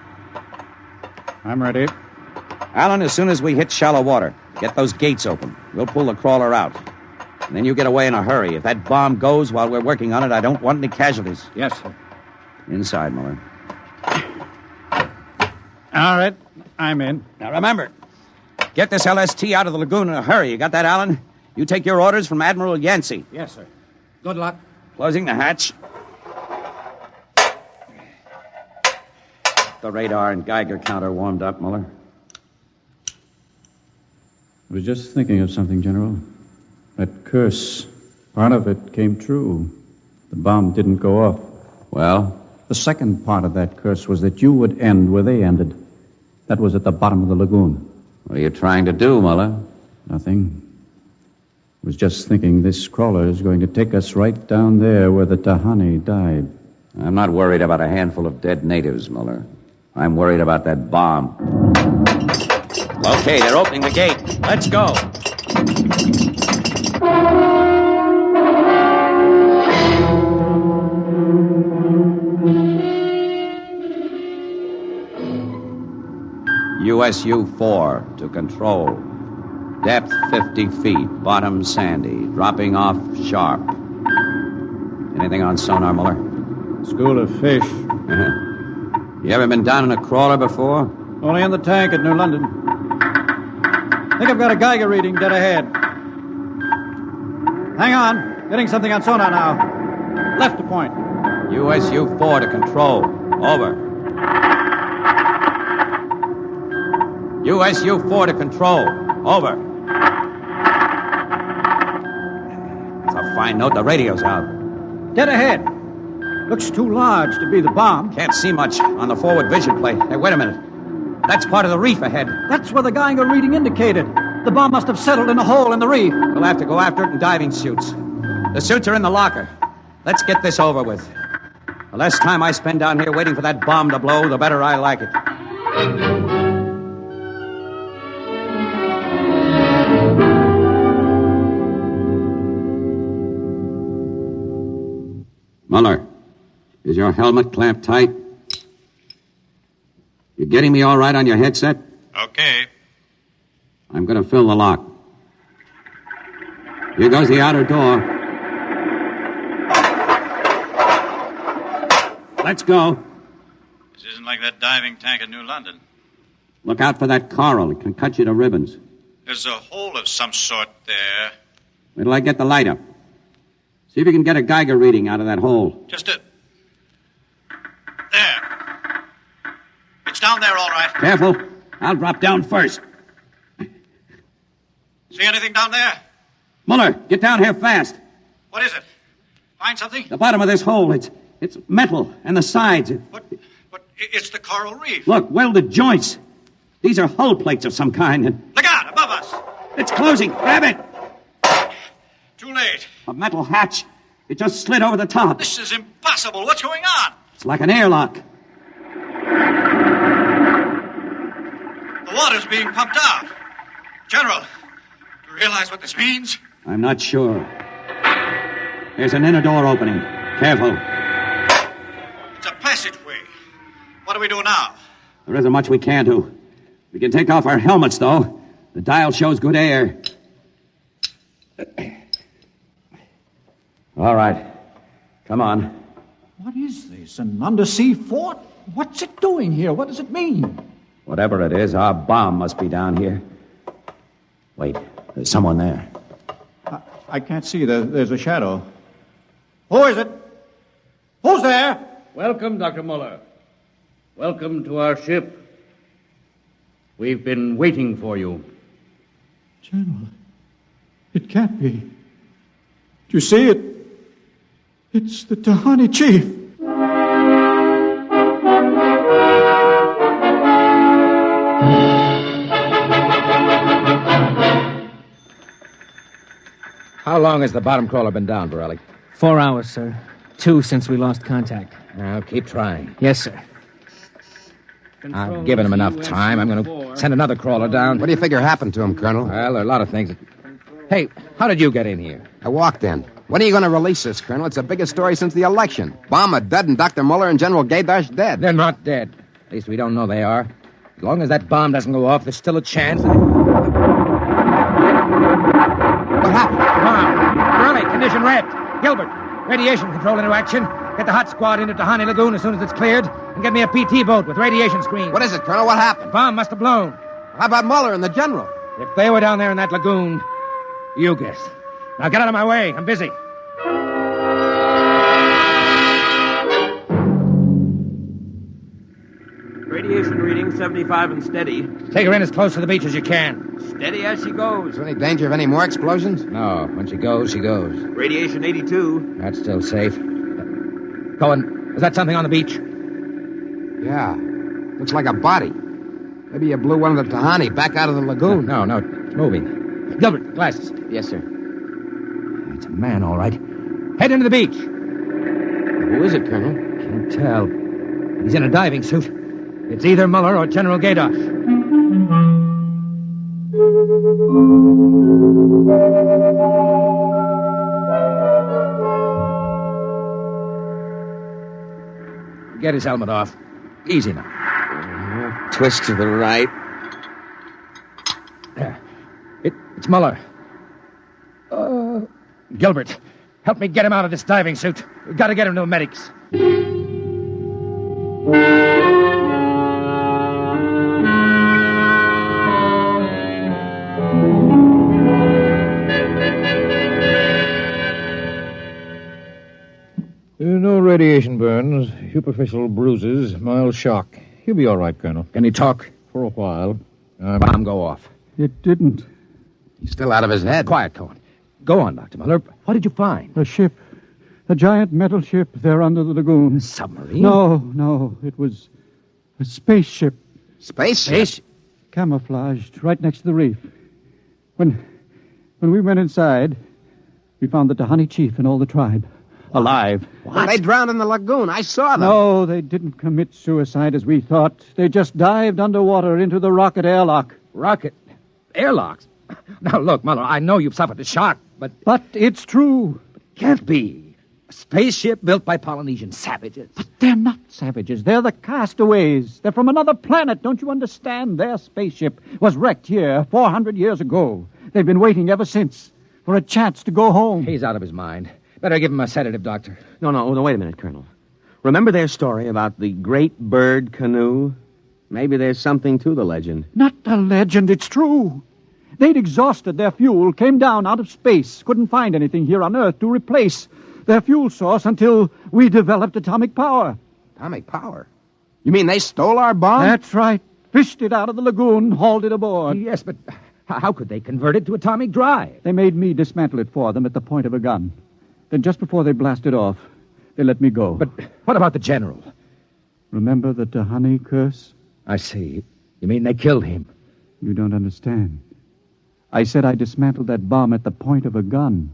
I'm ready. Allen, as soon as we hit shallow water, get those gates open. We'll pull the crawler out. And then you get away in a hurry. If that bomb goes while we're working on it, I don't want any casualties. Yes, sir. Inside, Muller. All right. I'm in. Now, remember, get this LST out of the lagoon in a hurry. You got that, Allen? You take your orders from Admiral Yancey. Yes, sir. Good luck. Closing the hatch. The radar and Geiger counter warmed up, Muller. I was just thinking of something, General. That curse, part of it came true. The bomb didn't go off. Well? The second part of that curse was that you would end where they ended. That was at the bottom of the lagoon. What are you trying to do, Muller? Nothing. I was just thinking this crawler is going to take us right down there where the Tahani died. I'm not worried about a handful of dead natives, Muller. I'm worried about that bomb. Okay, they're opening the gate. Let's go. USU-4 to control. Depth 50 feet, bottom sandy, dropping off sharp. Anything on sonar, Muller? School of fish. You ever been down in a crawler before? Only in the tank at New London. Think I've got a Geiger reading dead ahead. Hang on. Getting something on sonar now. Left to point. USU-4 to control. Over. USU-4 to control. Over. It's a fine note. The radio's out. Dead ahead. Looks too large to be the bomb. Can't see much on the forward vision plate. Hey, wait a minute. That's part of the reef ahead. That's where the Geiger reading indicated. The bomb must have settled in a hole in the reef. We'll have to go after it in diving suits. The suits are in the locker. Let's get this over with. The less time I spend down here waiting for that bomb to blow, the better I like it. Muller, is your helmet clamped tight? You getting me all right on your headset? Okay. I'm going to fill the lock. Here goes the outer door. let's go. This isn't like that diving tank in New London. Look out for that coral. It can cut you to ribbons. There's a hole of some sort there. Wait till I get the light up. See if you can get a Geiger reading out of that hole. Just a... There. It's down there, all right. Careful. I'll drop down first. See anything down there? Muller, get down here fast. What is it? Find something? The bottom of this hole, it's metal, and the sides. But it's the coral reef. Look, welded joints. These are hull plates of some kind. And Look out, above us. it's closing. Grab it. Too late. A metal hatch. It just slid over the top. This is impossible. What's going on? It's like an airlock. The water's being pumped out. General, do you realize what this means? I'm not sure. There's an inner door opening. Careful. It's a passageway. What do we do now? There isn't much we can do. We can take off our helmets, though. The dial shows good air. All right. Come on. What is this? An undersea fort? What's it doing here? What does it mean? Whatever it is, our bomb must be down here. Wait, there's someone there. I can't see. There's a shadow. Who is it? Who's there? Welcome, Dr. Muller. Welcome to our ship. We've been waiting for you. General, it can't be. Do you see it? It's the Tahani chief. How long has the bottom crawler been down, Borelli? 4 hours, sir. 2 since we lost contact. Now, keep trying. Yes, sir. I've given him enough time. I'm going to send another crawler down. What do you figure happened to him, Colonel? Well, there are a lot of things. Hey, how did you get in here? I walked in. When are you going to release this, Colonel? It's the biggest story since the election. Bomber dead and Dr. Muller and General Gaydash dead. They're not dead. At least we don't know they are. As long as that bomb doesn't go off, there's still a chance. What happened? Bomb. Borelli, condition red. Gilbert, radiation control into action. Get the hot squad into Tahani Lagoon as soon as it's cleared, and get me a PT boat with radiation screen. What is it, Colonel? What happened? The bomb must have blown. How about Muller and the General? If they were down there in that lagoon, you guess. Now get out of my way. I'm busy. Radiation reading 75 and steady. Take her in as close to the beach as you can. Steady as she goes. Is there any danger of any more explosions? No. When she goes, she goes. Radiation 82. That's still safe. Cohen, is that something on the beach? Yeah. Looks like a body. Maybe you blew one of the Tahani back out of the lagoon. No, it's moving. Gilbert, glasses. Yes, sir. It's a man, all right. Head into the beach. Who is it, Colonel? Can't tell. He's in a diving suit. It's either Muller or General Gaydash. Get his helmet off. Easy now. Twist to the right. There. It's Muller. Gilbert, help me get him out of this diving suit. We've got to get him to the medics. No radiation burns, superficial bruises, mild shock. He'll be all right, Colonel. Can he talk? For a while. Bomb go off. It didn't. He's still out of his head. Quiet, Cohen. Go on, Dr. Muller. What did you find? A ship. A giant metal ship there under the lagoon. A submarine? No. It was a spaceship. Spaceship? Camouflaged right next to the reef. When we went inside, we found the Tahani chief and all the tribe. Alive. What? They drowned in the lagoon. I saw them. No, they didn't commit suicide as we thought. They just dived underwater into the rocket airlock. Rocket? Airlocks? Now, look, Muller, I know you've suffered a shock, but... But it's true. Can't be. A spaceship built by Polynesian savages. But they're not savages. They're the Castaways. They're from another planet. Don't you understand? Their spaceship was wrecked here 400 years ago. They've been waiting ever since for a chance to go home. He's out of his mind. Better give him a sedative, Doctor. No, wait a minute, Colonel. Remember their story about the great bird canoe? Maybe there's something to the legend. Not a legend, it's true. They'd exhausted their fuel, came down out of space, couldn't find anything here on Earth to replace their fuel source until we developed atomic power. Atomic power? You mean they stole our bomb? That's right. Fished it out of the lagoon, hauled it aboard. Yes, but how could they convert it to atomic drive? They made me dismantle it for them at the point of a gun. Then just before they blasted off, they let me go. But what about the general? Remember the Tahani curse? I see. You mean they killed him? You don't understand. I said I dismantled that bomb at the point of a gun.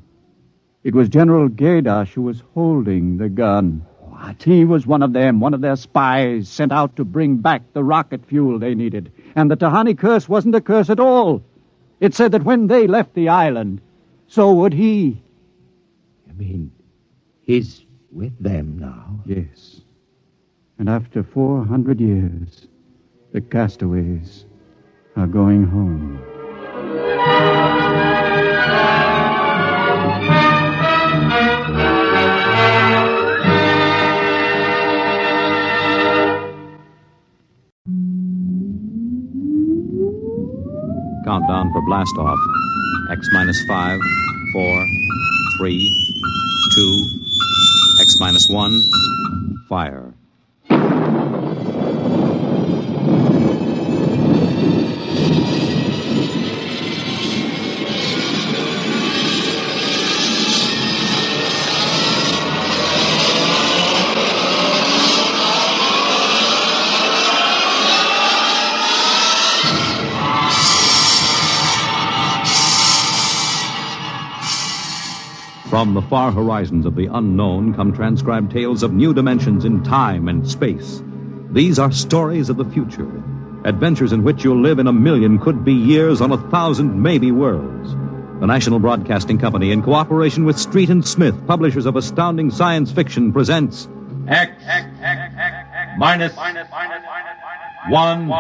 It was General Gaidash who was holding the gun. What? He was one of them, one of their spies sent out to bring back the rocket fuel they needed. And the Tahani curse wasn't a curse at all. It said that when they left the island, so would he. You mean he's with them now? Yes. And after 400 years, the castaways are going home. Countdown for blast off. X minus 5, 4, 3, 2, X minus 1, fire. From the far horizons of the unknown come transcribed tales of new dimensions in time and space. These are stories of the future, adventures in which you'll live in 1,000,000 could-be years on 1,000 maybe worlds. The National Broadcasting Company, in cooperation with Street and Smith, publishers of astounding science fiction, presents X minus 1.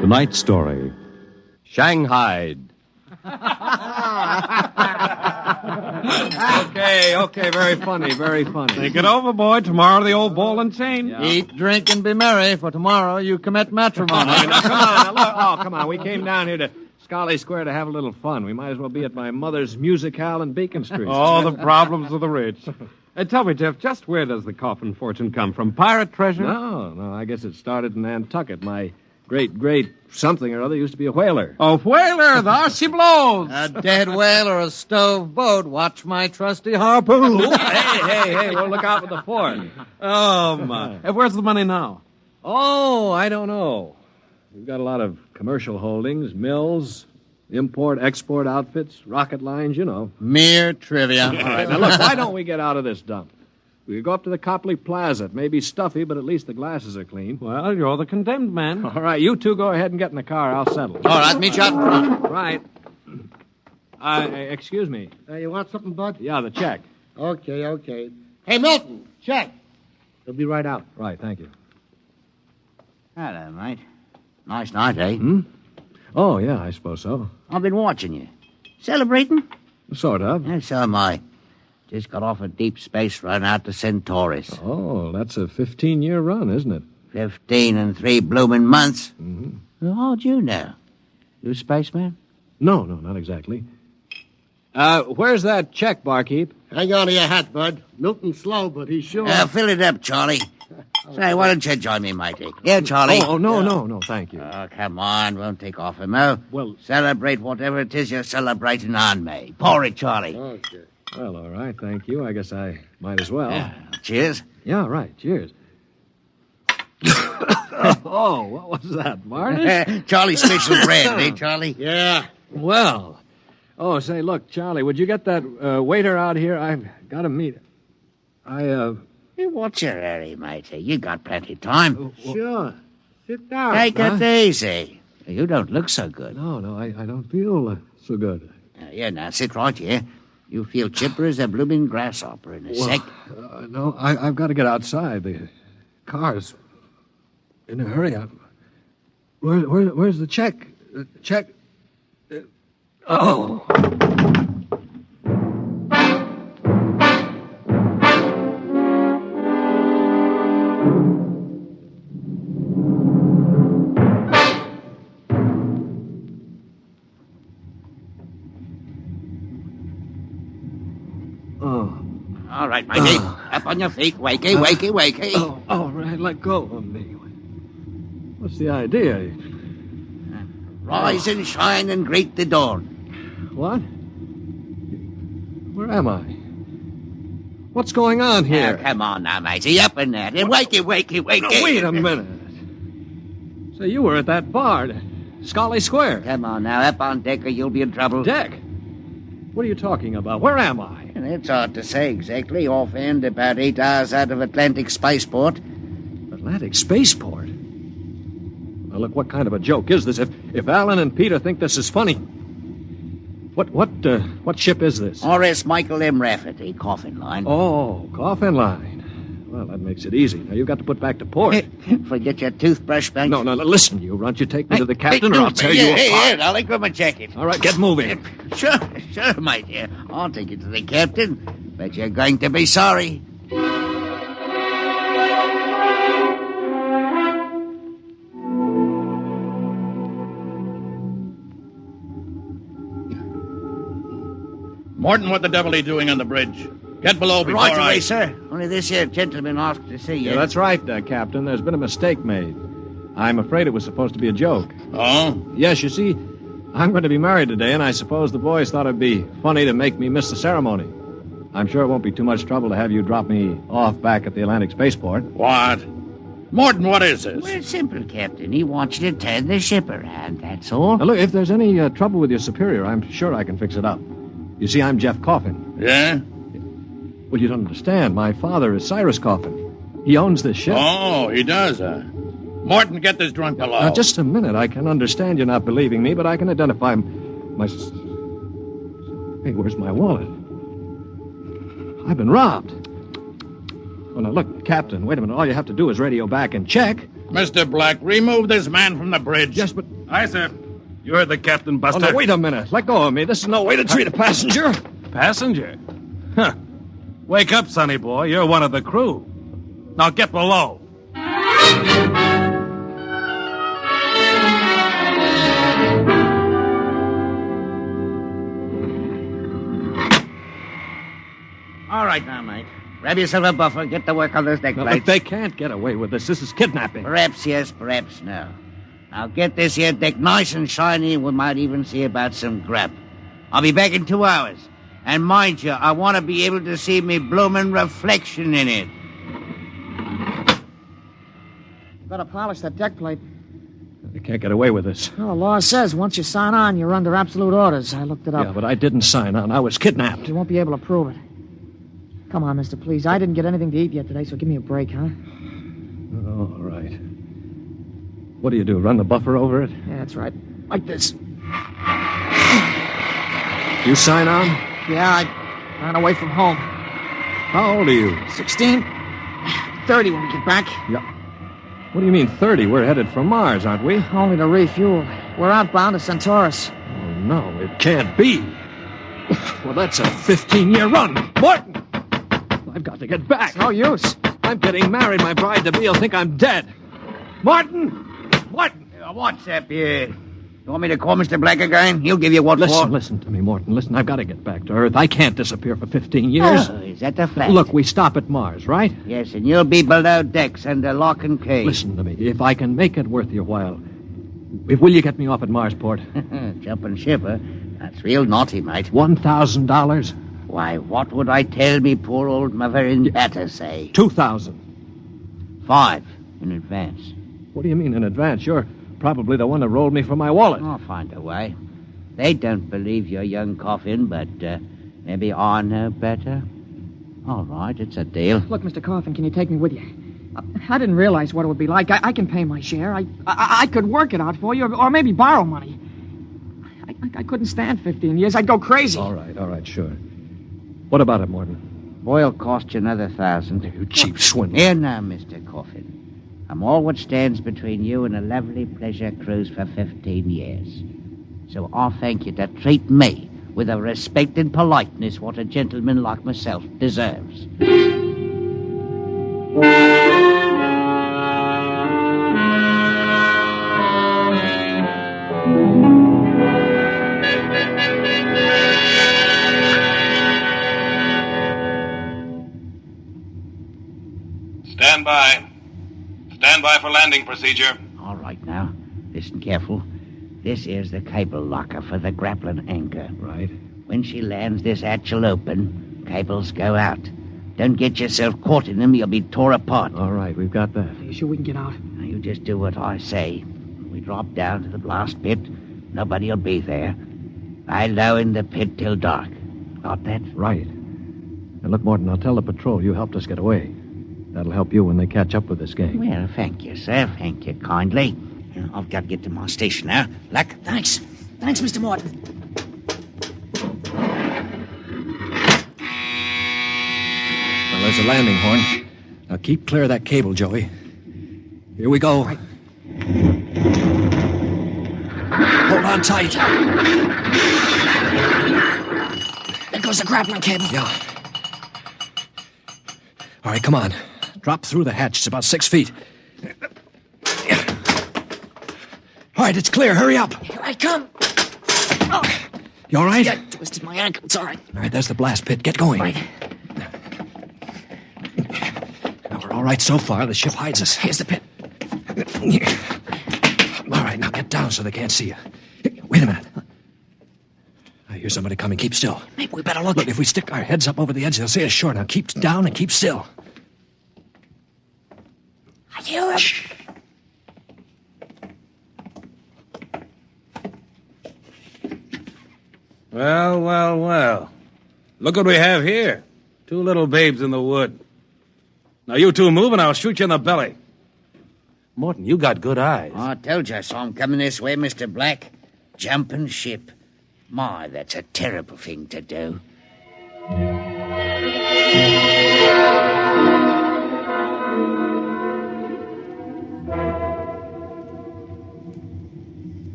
Tonight's story, Shanghaied. Okay, very funny, very funny. Think it over, boy. Tomorrow the old ball and chain. Yeah. Eat, drink, and be merry, for tomorrow you commit matrimony. Now, come on. Look. Oh, come on. We came down here to Scarley Square to have a little fun. We might as well be at my mother's musicale in Beacon Street. Oh, the problems of the rich. Tell me, Jeff, just where does the coffin fortune come from? Pirate treasure? No, I guess it started in Nantucket. My great something or other used to be a whaler. A whaler? There she blows. A dead whale or a stove boat. Watch my trusty harpoon. Hey, we'll look out for the fort. Oh, my. Where's the money now? Oh, I don't know. We've got a lot of commercial holdings, mills, import-export outfits, rocket lines, you know. Mere trivia. All right, now look, why don't we get out of this dump? We could go up to the Copley Plaza. It may be stuffy, but at least the glasses are clean. Well, you're the condemned man. All right, you two go ahead and get in the car. I'll settle. All right, meet you out in front. Right. Excuse me. You want something, Bud? Yeah, the check. Okay. Hey, Milton, check. It'll be right out. Right, thank you. Hello, mate. Nice night, eh? Oh, yeah, I suppose so. I've been watching you. Celebrating? Sort of. Yeah, so am I. Just got off a deep space run out to Centaurus. Oh, that's a 15-year run, isn't it? 15 and 3 blooming months. Mm-hmm. Well, how'd you know? You a spaceman? No, not exactly. Where's that check, barkeep? Hang on to your hat, Bud. Milton's slow, but he's sure. Fill it up, Charlie. Say, why don't you join me, matey? Yeah, Charlie. Oh, no, thank you. Oh, come on, won't take off him, oh? Well... Celebrate whatever it is you're celebrating on me. Pour it, Charlie. Okay. Well, all right, thank you. I guess I might as well. Yeah. Cheers. Yeah, right, cheers. Oh, what was that, varnish? Charlie's special bread, eh, Charlie? Yeah. Well. Oh, say, look, Charlie, would you get that waiter out here? I've got to meet him. Hey, what's your hurry, matey? You got plenty of time. Sure. Sit down. Take it easy. You don't look so good. No, I don't feel so good. Now, sit right here. You feel chipper as a blooming grasshopper in a sec. No, I've got to get outside. The car's in a hurry. Where's the check? Check. Oh. All right, matey. Up on your feet. Wakey, wakey, wakey. Oh, all right, let go of me. What's the idea? Rise and shine and greet the dawn. What? Where am I? What's going on here? Come on now, matey. Up in there. Wakey, wakey, wakey. No, wait a minute. So you were at that bar, Scully Square. Come on now. Up on deck or you'll be in trouble. Deck? What are you talking about? Where am I? It's hard to say exactly. Offhand, about 8 hours out of Atlantic Spaceport. Atlantic Spaceport? Now, look, what kind of a joke is this? If Alan and Peter think this is funny... What ship is this? R.S. Michael M. Rafferty, Coffin Line. Oh, Coffin Line. Well, that makes it easy. Now, you've got to put back to port. Forget your toothbrush, Banks. No, listen, you runt. You take me to the captain or I'll tear you apart. Here, I'll grab my jacket. All right, get moving. Sure, my dear. I'll take you to the captain. But you're going to be sorry. Morton, what the devil are you doing on the bridge? Get below before Right away, sir. Only this here gentleman asked to see you. Yeah, that's right, Captain. There's been a mistake made. I'm afraid it was supposed to be a joke. Oh? Yes, you see, I'm going to be married today, and I suppose the boys thought it'd be funny to make me miss the ceremony. I'm sure it won't be too much trouble to have you drop me off back at the Atlantic Spaceport. What? Morton, what is this? Well, it's simple, Captain. He wants you to turn the ship around, that's all. Now, look, if there's any trouble with your superior, I'm sure I can fix it up. You see, I'm Jeff Coffin. Yeah? Well, you don't understand. My father is Cyrus Coffin. He owns this ship. Oh, he does, Morton, get this drunk below. Now, just a minute. I can understand you not believing me, but I can identify my... Hey, where's my wallet? I've been robbed. Oh, now, look, Captain, wait a minute. All you have to do is radio back and check. Mr. Black, remove this man from the bridge. Yes, but... Aye, sir. You heard the captain, Buster. Oh, no, wait a minute. Let go of me. This is no way to treat a passenger. Passenger? Huh. Wake up, sonny boy. You're one of the crew. Now get below. All right now, mate. Grab yourself a buffer. Get to work on those deck Now, plates. look, they can't get away with this. This is kidnapping. Perhaps yes, perhaps no. Now get this here deck nice and shiny, and we might even see about some grub. I'll be back in 2 hours. And mind you, I want to be able to see me bloomin' reflection in it. Better polish that deck plate. They can't get away with this. Well, the law says once you sign on, you're under absolute orders. I looked it up. Yeah, but I didn't sign on. I was kidnapped. You won't be able to prove it. Come on, mister, please. I didn't get anything to eat yet today, so give me a break, huh? Oh, all right. What do you do, run the buffer over it? Yeah, that's right. Like this. You sign on? Yeah, I ran away from home. How old are you? 16. 30 when we get back. Yeah. What do you mean 30? We're headed for Mars, aren't we? Only to refuel. We're outbound to Centaurus. Oh, no, it can't be. Well, that's a 15-year run. Morton! I've got to get back. It's no use. I'm getting married. My bride-to-be will think I'm dead. Martin! Martin! What's up here? You want me to call Mr. Black again? He'll give you what for. Listen to me, Morton. Listen, I've got to get back to Earth. I can't disappear for 15 years. Oh, is that the fact? Look, we stop at Mars, right? Yes, and you'll be below decks under lock and key. Listen to me. If I can make it worth your while, will you get me off at Marsport? Jumping ship, huh? That's real naughty, mate. $1,000? Why, what would I tell me poor old mother in better say? $2,000. 5 in advance. What do you mean in advance? You're probably the one that rolled me for my wallet. I'll find a way. They don't believe your young Coffin, but maybe I know better. All right, it's a deal. Look, Mr. Coffin, can you take me with you? I didn't realize what it would be like. I can pay my share. I could work it out for you, or maybe borrow money. I couldn't stand 15 years. I'd go crazy. All right, sure. What about it, Morton? Boy'll cost you another $1,000. You cheap swindler. Here now, Mr. Coffin. I I'm all what stands between you and a lovely pleasure cruise for 15 years. So I thank you to treat me with the respect and politeness what a gentleman like myself deserves. Stand by. Stand by for landing procedure. All right now, listen careful. This is the cable locker for the grappling anchor. Right. When she lands, this hatch will open. Cables go out. Don't get yourself caught in them. You'll be tore apart. All right, we've got that. You sure we can get out? Now, you just do what I say. When we drop down to the blast pit, nobody'll be there. Lie low in the pit till dark. Got that? Right. Now, look, Morton, I'll tell the patrol you helped us get away. That'll help you when they catch up with this gang. Well, thank you, sir. Thank you kindly. I've got to get to my station now. Luck. Thanks. Thanks, Mr. Morton. Well, there's a landing horn. Now keep clear of that cable, Joey. Here we go. Right. Hold on tight. There goes the grappling cable. Yeah. All right, come on. Drop through the hatch. It's about 6 feet. All right, it's clear. Hurry up. Here I come. Oh. You all right? Yeah, twisted my ankle. It's all right. All right, there's the blast pit. Get going. Right. Now, we're all right so far. The ship hides us. Here's the pit. All right, now get down so they can't see you. Wait a minute. I hear somebody coming. Keep still. Maybe we better look. Look, if we stick our heads up over the edge, they'll see us sure. Now keep down and keep still. I hear him. Shh. Well, well, well. Look what we have here. 2 little babes in the wood. Now you two move and I'll shoot you in the belly. Morton, you got good eyes. I told you I saw him coming this way, Mr. Black. Jumping ship. My, that's a terrible thing to do.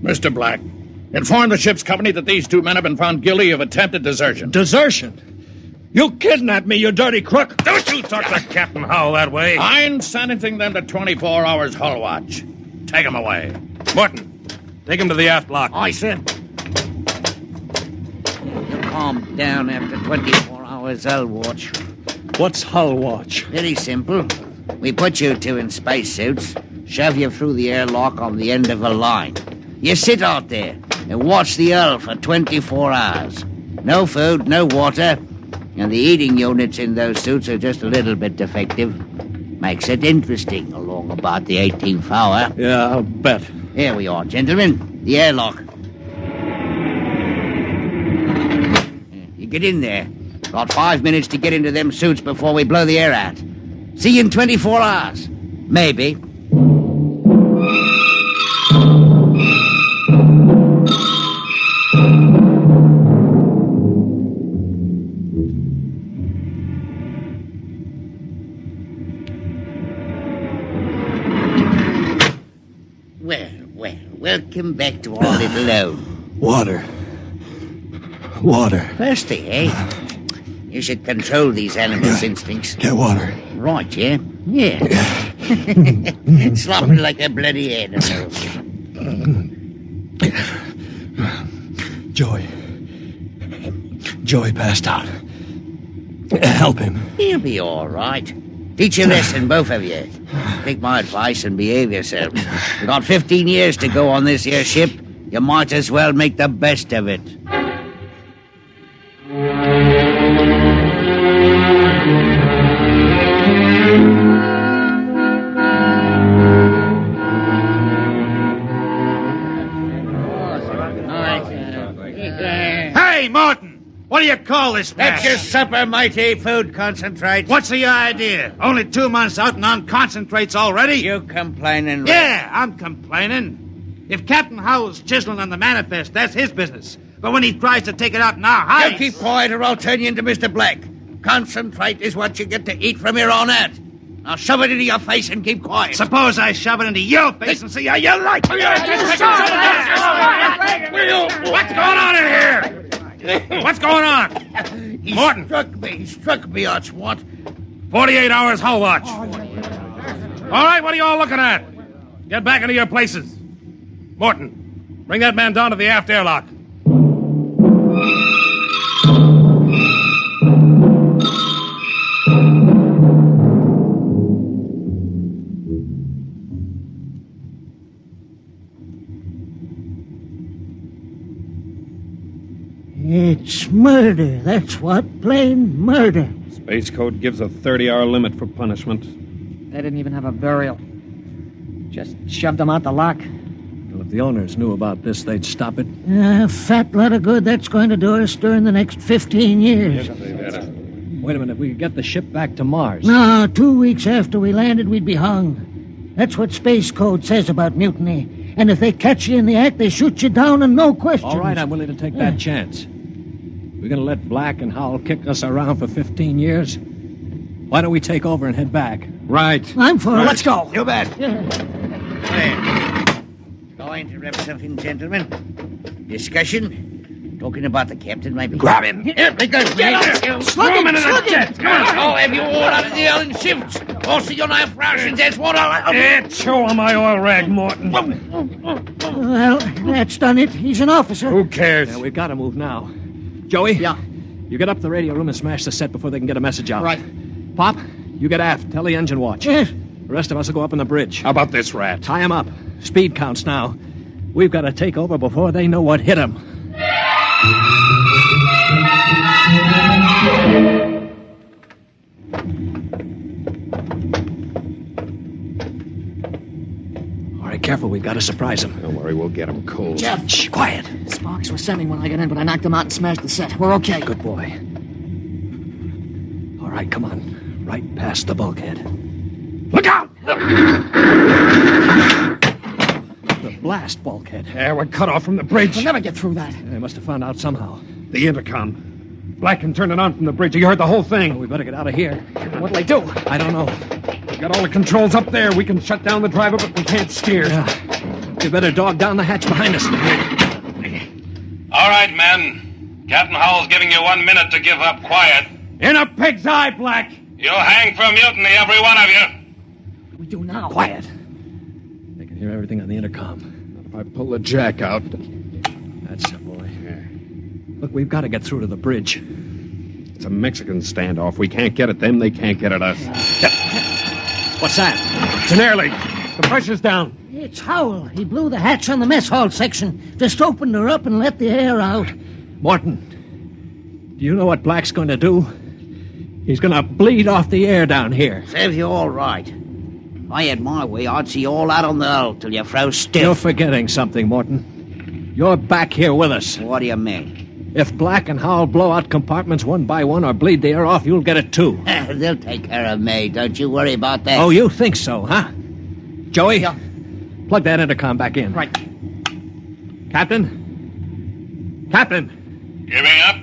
Mr. Black, inform the ship's company that these 2 men have been found guilty of attempted desertion. Desertion? You kidnapped me, you dirty crook! Don't you talk to Captain Howell that way. I'm sentencing them to 24 hours hull watch. Take them away. Morton, take him to the aft lock. Aye, sir. You calm down after 24 hours hull watch. What's hull watch? Very simple. We put you 2 in spacesuits, shove you through the airlock on the end of a line. You sit out there and watch the hull for 24 hours. No food, no water, and the eating units in those suits are just a little bit defective. Makes it interesting along about the 18th hour. Yeah, I'll bet. Here we are, gentlemen. The airlock. You get in there. Got 5 minutes to get into them suits before we blow the air out. See you in 24 hours. Maybe. Welcome back to our little home. Water. Water. Thirsty, eh? You should control these animals' instincts. Get water. Right, yeah? Yeah. Slopping like a bloody animal. Joey passed out. Help him. He'll be all right. Teach a lesson, both of you. Take my advice and behave yourselves. We've got 15 years to go on this here ship. You might as well make the best of it. Hey, Martin! What do you call this mess? That's your supper, matey. Food concentrate. What's the idea? Only 2 months out and on concentrates already? You complaining, Rick? Yeah, I'm complaining. If Captain Howell's chiseling on the manifest, that's his business. But when he tries to take it out in our hides... You keep quiet or I'll turn you into Mr. Black. Concentrate is what you get to eat from here on out. Now shove it into your face and keep quiet. Suppose I shove it into your face and see how you like it. What's going on in here? What's going on? Morton. He struck me, that's what. 48 hours hull watch. All right, what are you all looking at? Get back into your places. Morton, bring that man down to the aft airlock. It's murder, that's what. Plain murder. Space Code gives a 30-hour limit for punishment. They didn't even have a burial. Just shoved them out the lock. Well, if the owners knew about this, they'd stop it. Fat lot of good that's going to do us during the next 15 years. Wait a minute, if we could get the ship back to Mars. No, 2 weeks after we landed, we'd be hung. That's what Space Code says about mutiny. And if they catch you in the act, they shoot you down and no questions. All right, I'm willing to take that chance. We're going to let Black and Howell kick us around for 15 years? Why don't we take over and head back? Right. I'm for it. Let's go. You bet. Going to rep something, gentlemen. Discussion. Talking about the captain, maybe. Grab him. Here, he goes. Throw him into the jet. Come on. Oh, have you all out of the Ellen shifts? Also, your knife rations, that's what I'll... Show him my oil rag, Morton. Well, that's done it. He's an officer. Who cares? Yeah, we've got to move now. Joey? Yeah? You get up to the radio room and smash the set before they can get a message out. Right. Pop, you get aft. Tell the engine watch. Yes. The rest of us will go up on the bridge. How about this rat? Tie him up. Speed counts now. We've got to take over before they know what hit them. All right, careful. We've got to surprise them. Don't worry, we'll get them cold. Jeff. Shh, quiet. Sparks were sending when I got in, but I knocked them out and smashed the set. We're okay. Good boy. All right, come on. Right past the bulkhead. Look out! The blast bulkhead. Yeah, we're cut off from the bridge. We'll never get through that. They must have found out somehow. The intercom. Black can turn it on from the bridge. You heard the whole thing. We better get out of here. What'll they do? I don't know. We got all the controls up there. We can shut down the driver, but we can't steer. Yeah. You better dog down the hatch behind us. All right, men. Captain Howell's giving you 1 minute to give up quiet. In a pig's eye, Black. You'll hang for mutiny, every one of you. What do we do now? Quiet. They can hear everything on the intercom. If I pull the jack out. That's the boy. Look, we've got to get through to the bridge. It's a Mexican standoff. We can't get at them. They can't get at us. What's that? It's an air leak. The pressure's down. It's Howell. He blew the hatch on the mess hall section. Just opened her up and let the air out. Morton, do you know what Black's going to do? He's going to bleed off the air down here. Serves you all right. If I had my way, I'd see you all out on the hull till you froze stiff. You're forgetting something, Morton. You're back here with us. What do you mean? If Black and Howell blow out compartments one by one or bleed the air off, you'll get it too. They'll take care of me. Don't you worry about that. Oh, you think so, huh? Joey? Yeah. Plug that intercom back in. Right. Captain? Captain? Giving up?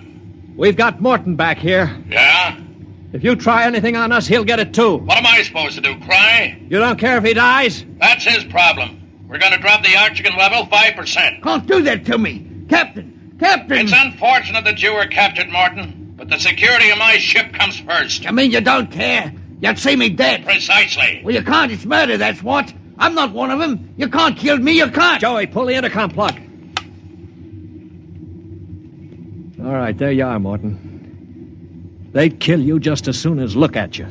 We've got Morton back here. Yeah? If you try anything on us, he'll get it too. What am I supposed to do, cry? You don't care if he dies? That's his problem. We're going to drop the oxygen level 5%. Can't do that to me. Captain! Captain! It's unfortunate that you were captured, Morton, but the security of my ship comes first. You mean you don't care? You'd see me dead. Precisely. Well, you can't. It's murder, that's what. I'm not one of them. You can't kill me. You can't. Joey, pull the intercom plug. All right, there you are, Morton. They'd kill you just as soon as look at you.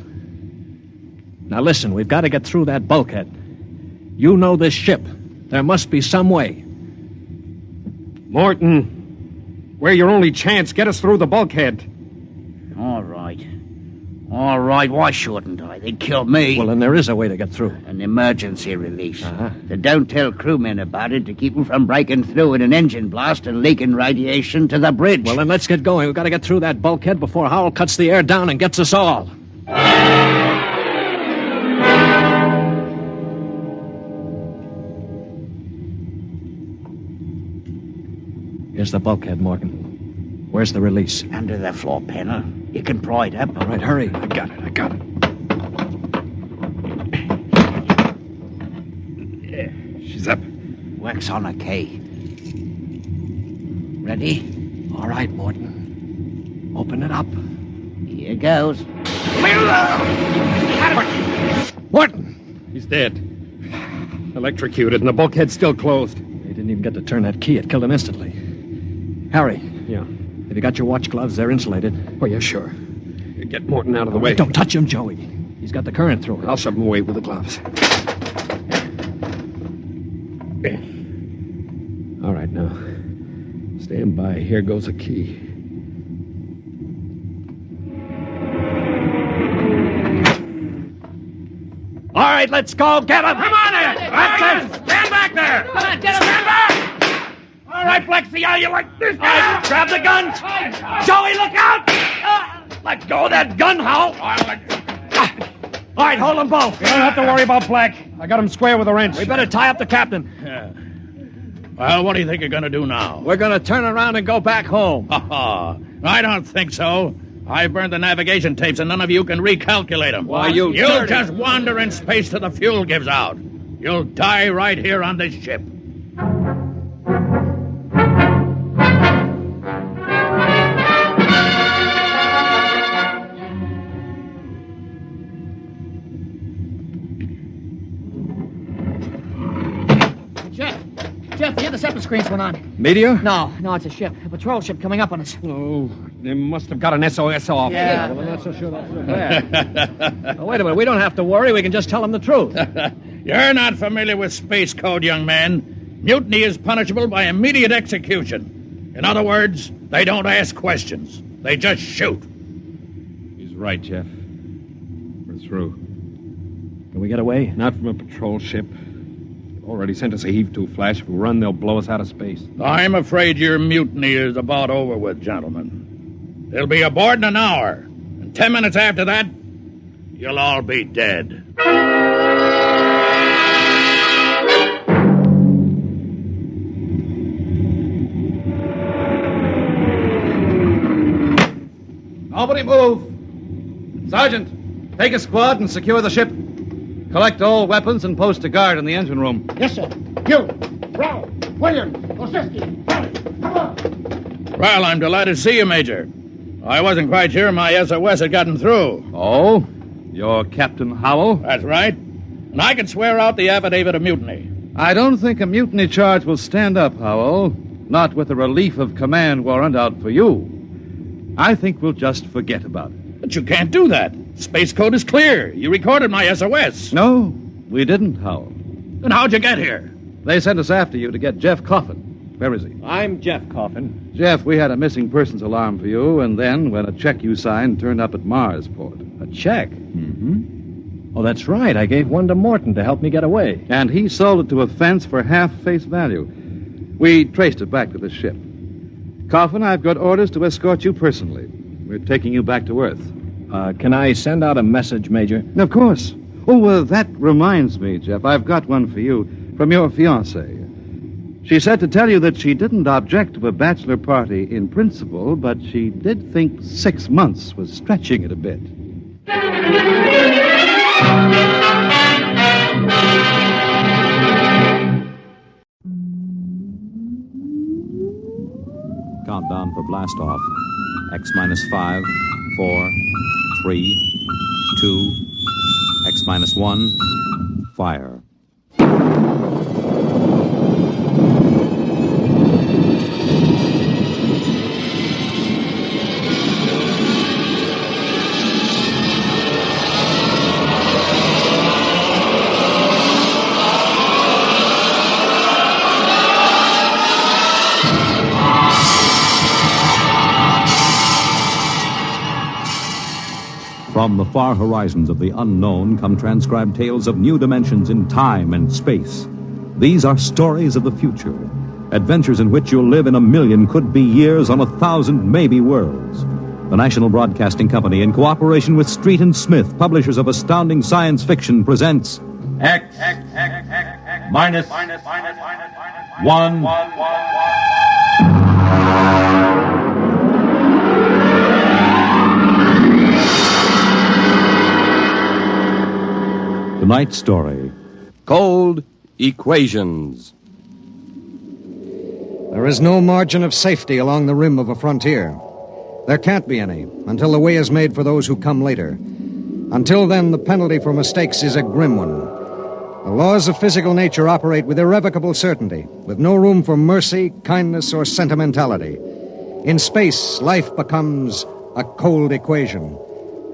Now listen, we've got to get through that bulkhead. You know this ship. There must be some way. Morton, we're your only chance. Get us through the bulkhead. All right. All right, why shouldn't I? They'd kill me. Well, then there is a way to get through. An emergency release. They don't tell crewmen about it to keep them from breaking through in an engine blast and leaking radiation to the bridge. Well, then let's get going. We've got to get through that bulkhead before Howell cuts the air down and gets us all. Here's the bulkhead, Morgan. Where's the release? Under the floor panel. You can pry it up. All right, hurry. I got it. She's up. Wax on a K. Ready? All right, Morton. Open it up. Here goes. Morton! He's dead. Electrocuted, and the bulkhead's still closed. They didn't even get to turn that key. It killed him instantly. Harry. Yeah? Have you got your watch gloves? They're insulated. Oh, yeah, sure. Get Morton out of the way. Don't touch him, Joey. He's got the current through him. I'll shove him away with the gloves. All right, now. Stand by. Here goes a key. All right, let's go. Get him. Come on in. That's it. Stand back there. Come on, get him. Stand back. All right, Flexi, how you like this? All right, grab the guns. Joey, look out. Let go of that gun, Hal. All right, hold them both. You don't have to worry about Black. I got him square with a wrench. We better tie up the captain. Yeah. Well, what do you think you're going to do now? We're going to turn around and go back home. I don't think so. I burned the navigation tapes, and none of you can recalculate them. Why, you'll just wander in space till the fuel gives out. You'll die right here on this ship. Jeff, the interceptor screens went on. Meteor? No, it's a ship. A patrol ship coming up on us. Oh, they must have got an SOS off. Yeah. Well, that's so sure that's Wait a minute. We don't have to worry. We can just tell them the truth. You're not familiar with space code, young man. Mutiny is punishable by immediate execution. In other words, they don't ask questions. They just shoot. He's right, Jeff. We're through. Can we get away? Not from a patrol ship. Already sent us a heave-to flash. If we run, they'll blow us out of space. I'm afraid your mutiny is about over with, gentlemen. They'll be aboard in an hour. And 10 minutes after that, you'll all be dead. Nobody move. Sergeant, take a squad and secure the ship. Collect all weapons and post a guard in the engine room. Yes, sir. You, Brown, William, Osinski, Harry, come on. Well, I'm delighted to see you, Major. I wasn't quite sure my SOS had gotten through. Oh? You're Captain Howell? That's right. And I can swear out the affidavit of mutiny. I don't think a mutiny charge will stand up, Howell. Not with a relief of command warrant out for you. I think we'll just forget about it. But you can't do that. Space code is clear. You recorded my SOS. No, we didn't, Howell. Then how'd you get here? They sent us after you to get Jeff Coffin. Where is he? I'm Jeff Coffin. Jeff, we had a missing persons alarm for you, and then when a check you signed turned up at Marsport. A check? Mm-hmm. Oh, that's right. I gave one to Morton to help me get away. And he sold it to a fence for half face value. We traced it back to the ship. Coffin, I've got orders to escort you personally. We're taking you back to Earth. Can I send out a message, Major? Of course. Oh, that reminds me, Jeff. I've got one for you from your fiancée. She said to tell you that she didn't object to a bachelor party in principle, but she did think 6 months was stretching it a bit. Countdown for blast off. X-5, 4, 3, 2, X-1, fire. From the far horizons of the unknown come transcribed tales of new dimensions in time and space. These are stories of the future, adventures in which you'll live in a million could-be years on 1,000 maybe worlds. The National Broadcasting Company, in cooperation with Street and Smith, publishers of astounding science fiction, presents X minus 1. Tonight's story. Cold Equations. There is no margin of safety along the rim of a frontier. There can't be any until the way is made for those who come later. Until then, the penalty for mistakes is a grim one. The laws of physical nature operate with irrevocable certainty, with no room for mercy, kindness, or sentimentality. In space, life becomes a cold equation,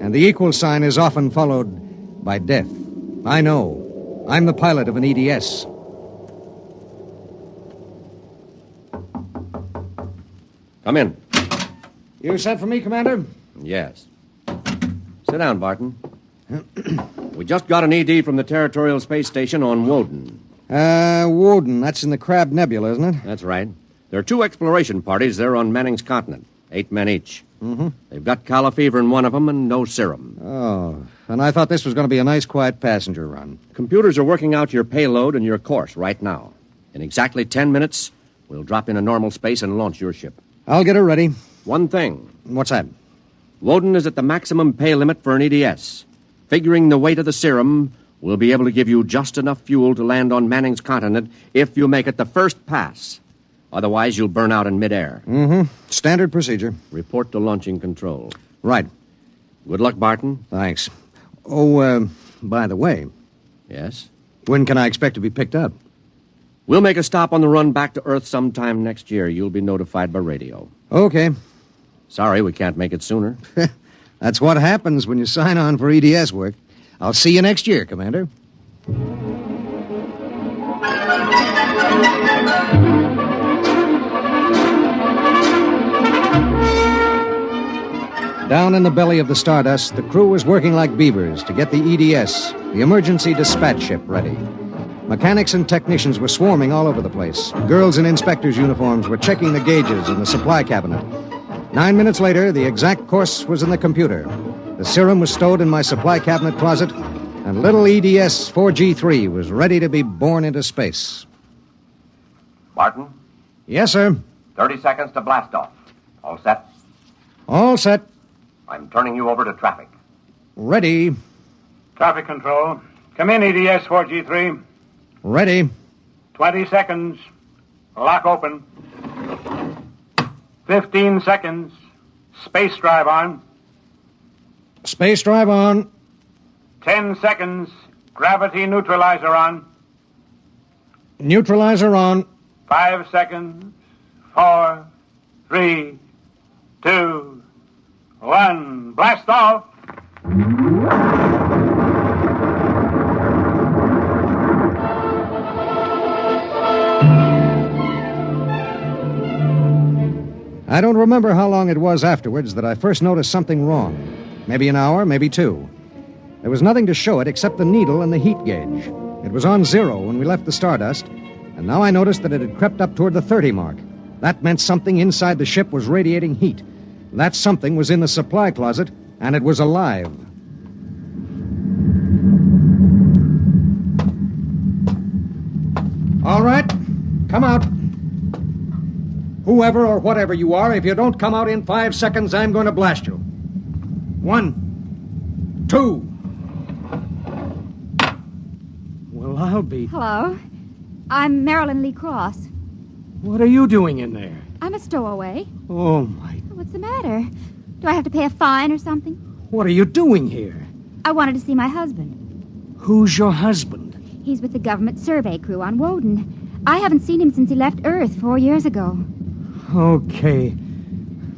and the equal sign is often followed by death. I know. I'm the pilot of an EDS. Come in. You sent for me, Commander? Yes. Sit down, Barton. We just got an ED from the Territorial Space Station on Woden. Woden. That's in the Crab Nebula, isn't it? That's right. There are 2 exploration parties there on Manning's continent. 8 men each. Mm-hmm. They've got calla fever in one of them and no serum. Oh, and I thought this was going to be a nice, quiet passenger run. Computers are working out your payload and your course right now. In exactly 10 minutes, we'll drop in a normal space and launch your ship. I'll get her ready. One thing. What's that? Woden is at the maximum pay limit for an EDS. Figuring the weight of the serum, we'll be able to give you just enough fuel to land on Manning's continent if you make it the first pass. Otherwise, you'll burn out in midair. Mm-hmm. Standard procedure. Report to launching control. Right. Good luck, Barton. Thanks. Oh, by the way. Yes? When can I expect to be picked up? We'll make a stop on the run back to Earth sometime next year. You'll be notified by radio. Okay. Sorry, we can't make it sooner. That's what happens when you sign on for EDS work. I'll see you next year, Commander. Down in the belly of the Stardust, the crew was working like beavers to get the EDS, the emergency dispatch ship, ready. Mechanics and technicians were swarming all over the place. Girls in inspectors' uniforms were checking the gauges in the supply cabinet. 9 minutes later, the exact course was in the computer. The serum was stowed in my supply cabinet closet, and little EDS 4G3 was ready to be born into space. Barton? Yes, sir. 30 seconds to blast off. All set? All set. I'm turning you over to traffic. Ready. Traffic control. Come in, EDS 4G3. Ready. 20 seconds. Lock open. 15 seconds. Space drive on. Space drive on. 10 seconds. Gravity neutralizer on. Neutralizer on. 5 seconds. 4, 3, 2, 1. Blast off. I don't remember how long it was afterwards that I first noticed something wrong. Maybe an hour, maybe 2. There was nothing to show it except the needle and the heat gauge. It was on 0 when we left the Stardust, and now I noticed that it had crept up toward the 30 mark. That meant something inside the ship was radiating heat. That something was in the supply closet, and it was alive. All right, come out. Whoever or whatever you are, if you don't come out in 5 seconds, I'm going to blast you. 1, 2. Well, I'll be... Hello. I'm Marilyn Lee Cross. What are you doing in there? I'm a stowaway. Oh, my... What's the matter? Do I have to pay a fine or something? What are you doing here? I wanted to see my husband. Who's your husband? He's with the government survey crew on Woden. I haven't seen him since he left Earth 4 years ago. Okay.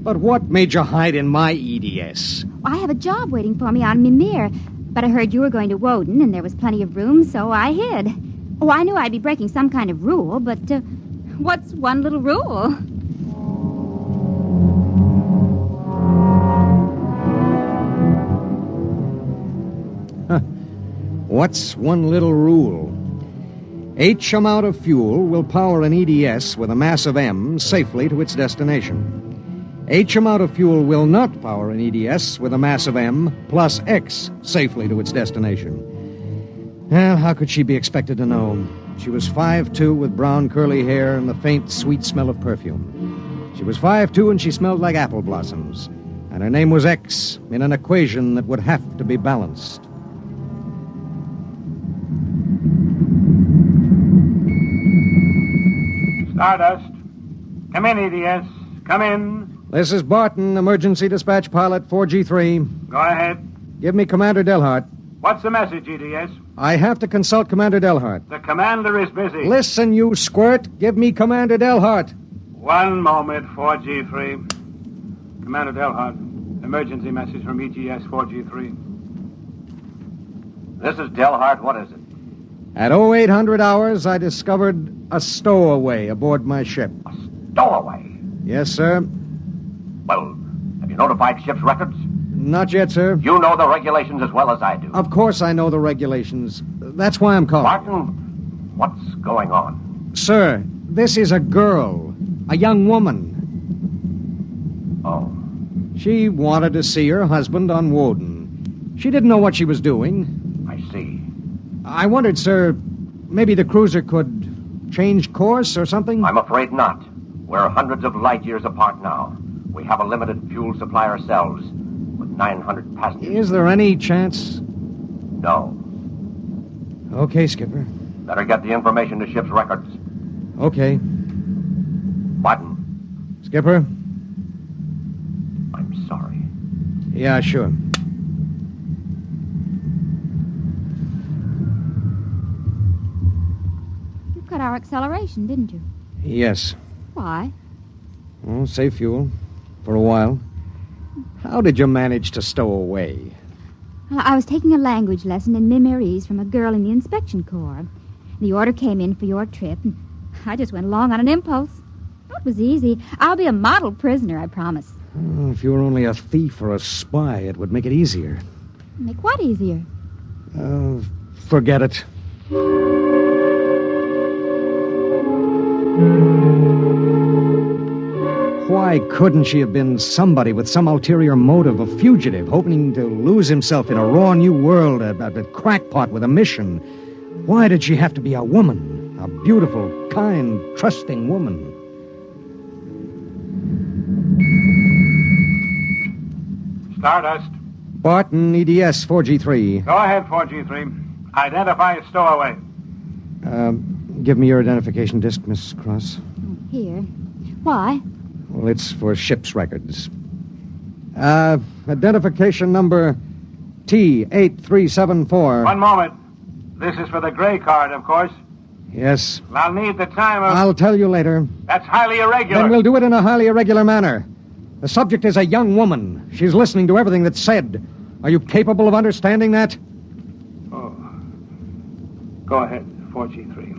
But what made you hide in my EDS? I have a job waiting for me on Mimir, but I heard you were going to Woden and there was plenty of room, so I hid. Oh, I knew I'd be breaking some kind of rule, but what's one little rule? What's one little rule? H amount of fuel will power an EDS with a mass of M safely to its destination. H amount of fuel will not power an EDS with a mass of M plus X safely to its destination. Well, how could she be expected to know? She was 5'2" with brown curly hair and the faint, sweet smell of perfume. She was 5'2" and she smelled like apple blossoms. And her name was X in an equation that would have to be balanced. Stardust. Come in, EDS. Come in. This is Barton, emergency dispatch pilot 4G3. Go ahead. Give me Commander Delhart. What's the message, EDS? I have to consult Commander Delhart. The commander is busy. Listen, you squirt. Give me Commander Delhart. One moment, 4G3. Commander Delhart, emergency message from ETS 4G3. This is Delhart. What is it? At 0800 hours, I discovered a stowaway aboard my ship. Stowaway? Yes, sir. Well, have you notified ship's records? Not yet, sir. You know the regulations as well as I do. Of course I know the regulations. That's why I'm calling. Martin, what's going on? Sir, this is a girl. A young woman. Oh. She wanted to see her husband on Woden. She didn't know what she was doing. I see. I wondered, sir, maybe the cruiser could change course or something? I'm afraid not. We're hundreds of light years apart now. We have a limited fuel supply ourselves, with 900 passengers. Is there any chance? No. Okay, Skipper. Better get the information to ship's records. Okay. Martin. Skipper? I'm sorry. Yeah, sure. You cut our acceleration, didn't you? Yes. Why? Well, save fuel. For a while. How did you manage to stow away? Well, I was taking a language lesson in Mimirese from a girl in the inspection corps. The order came in for your trip, and I just went along on an impulse. It was easy. I'll be a model prisoner, I promise. Oh, if you were only a thief or a spy, it would make it easier. Make what easier? Forget it. Why couldn't she have been somebody with some ulterior motive, a fugitive, hoping to lose himself in a raw new world, a crackpot with a mission? Why did she have to be a woman? A beautiful, kind, trusting woman? Stardust. Barton, EDS 4G3. Go ahead, 4G3. Identify a stowaway. Give me your identification disc, Miss Cross. Here. Why? Well, it's for ship's records. Identification number T8374. One moment. This is for the gray card, of course. Yes. I'll need the time of... I'll tell you later. That's highly irregular. Then we'll do it in a highly irregular manner. The subject is a young woman. She's listening to everything that's said. Are you capable of understanding that? Oh. Go ahead, 4G3.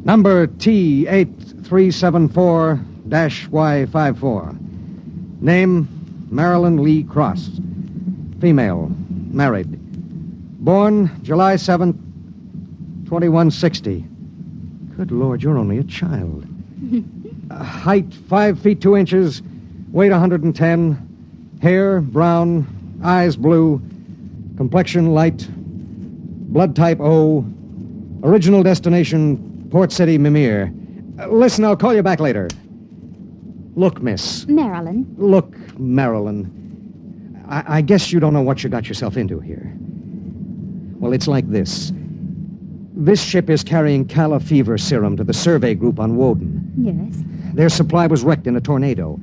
Number T8374-Y54. Name, Marilyn Lee Cross. Female, married. Born July 7th, 2160. Good Lord, you're only a child. Height, 5 feet 2 inches. Weight, 110. Hair, brown. Eyes, blue. Complexion, light. Blood type O. Original destination, Port City, Mimir. Listen, I'll call you back later. Look, miss. Marilyn. Look, Marilyn. I guess you don't know what you got yourself into here. Well, it's like this. This ship is carrying Calla fever serum to the survey group on Woden. Yes. Their supply was wrecked in a tornado.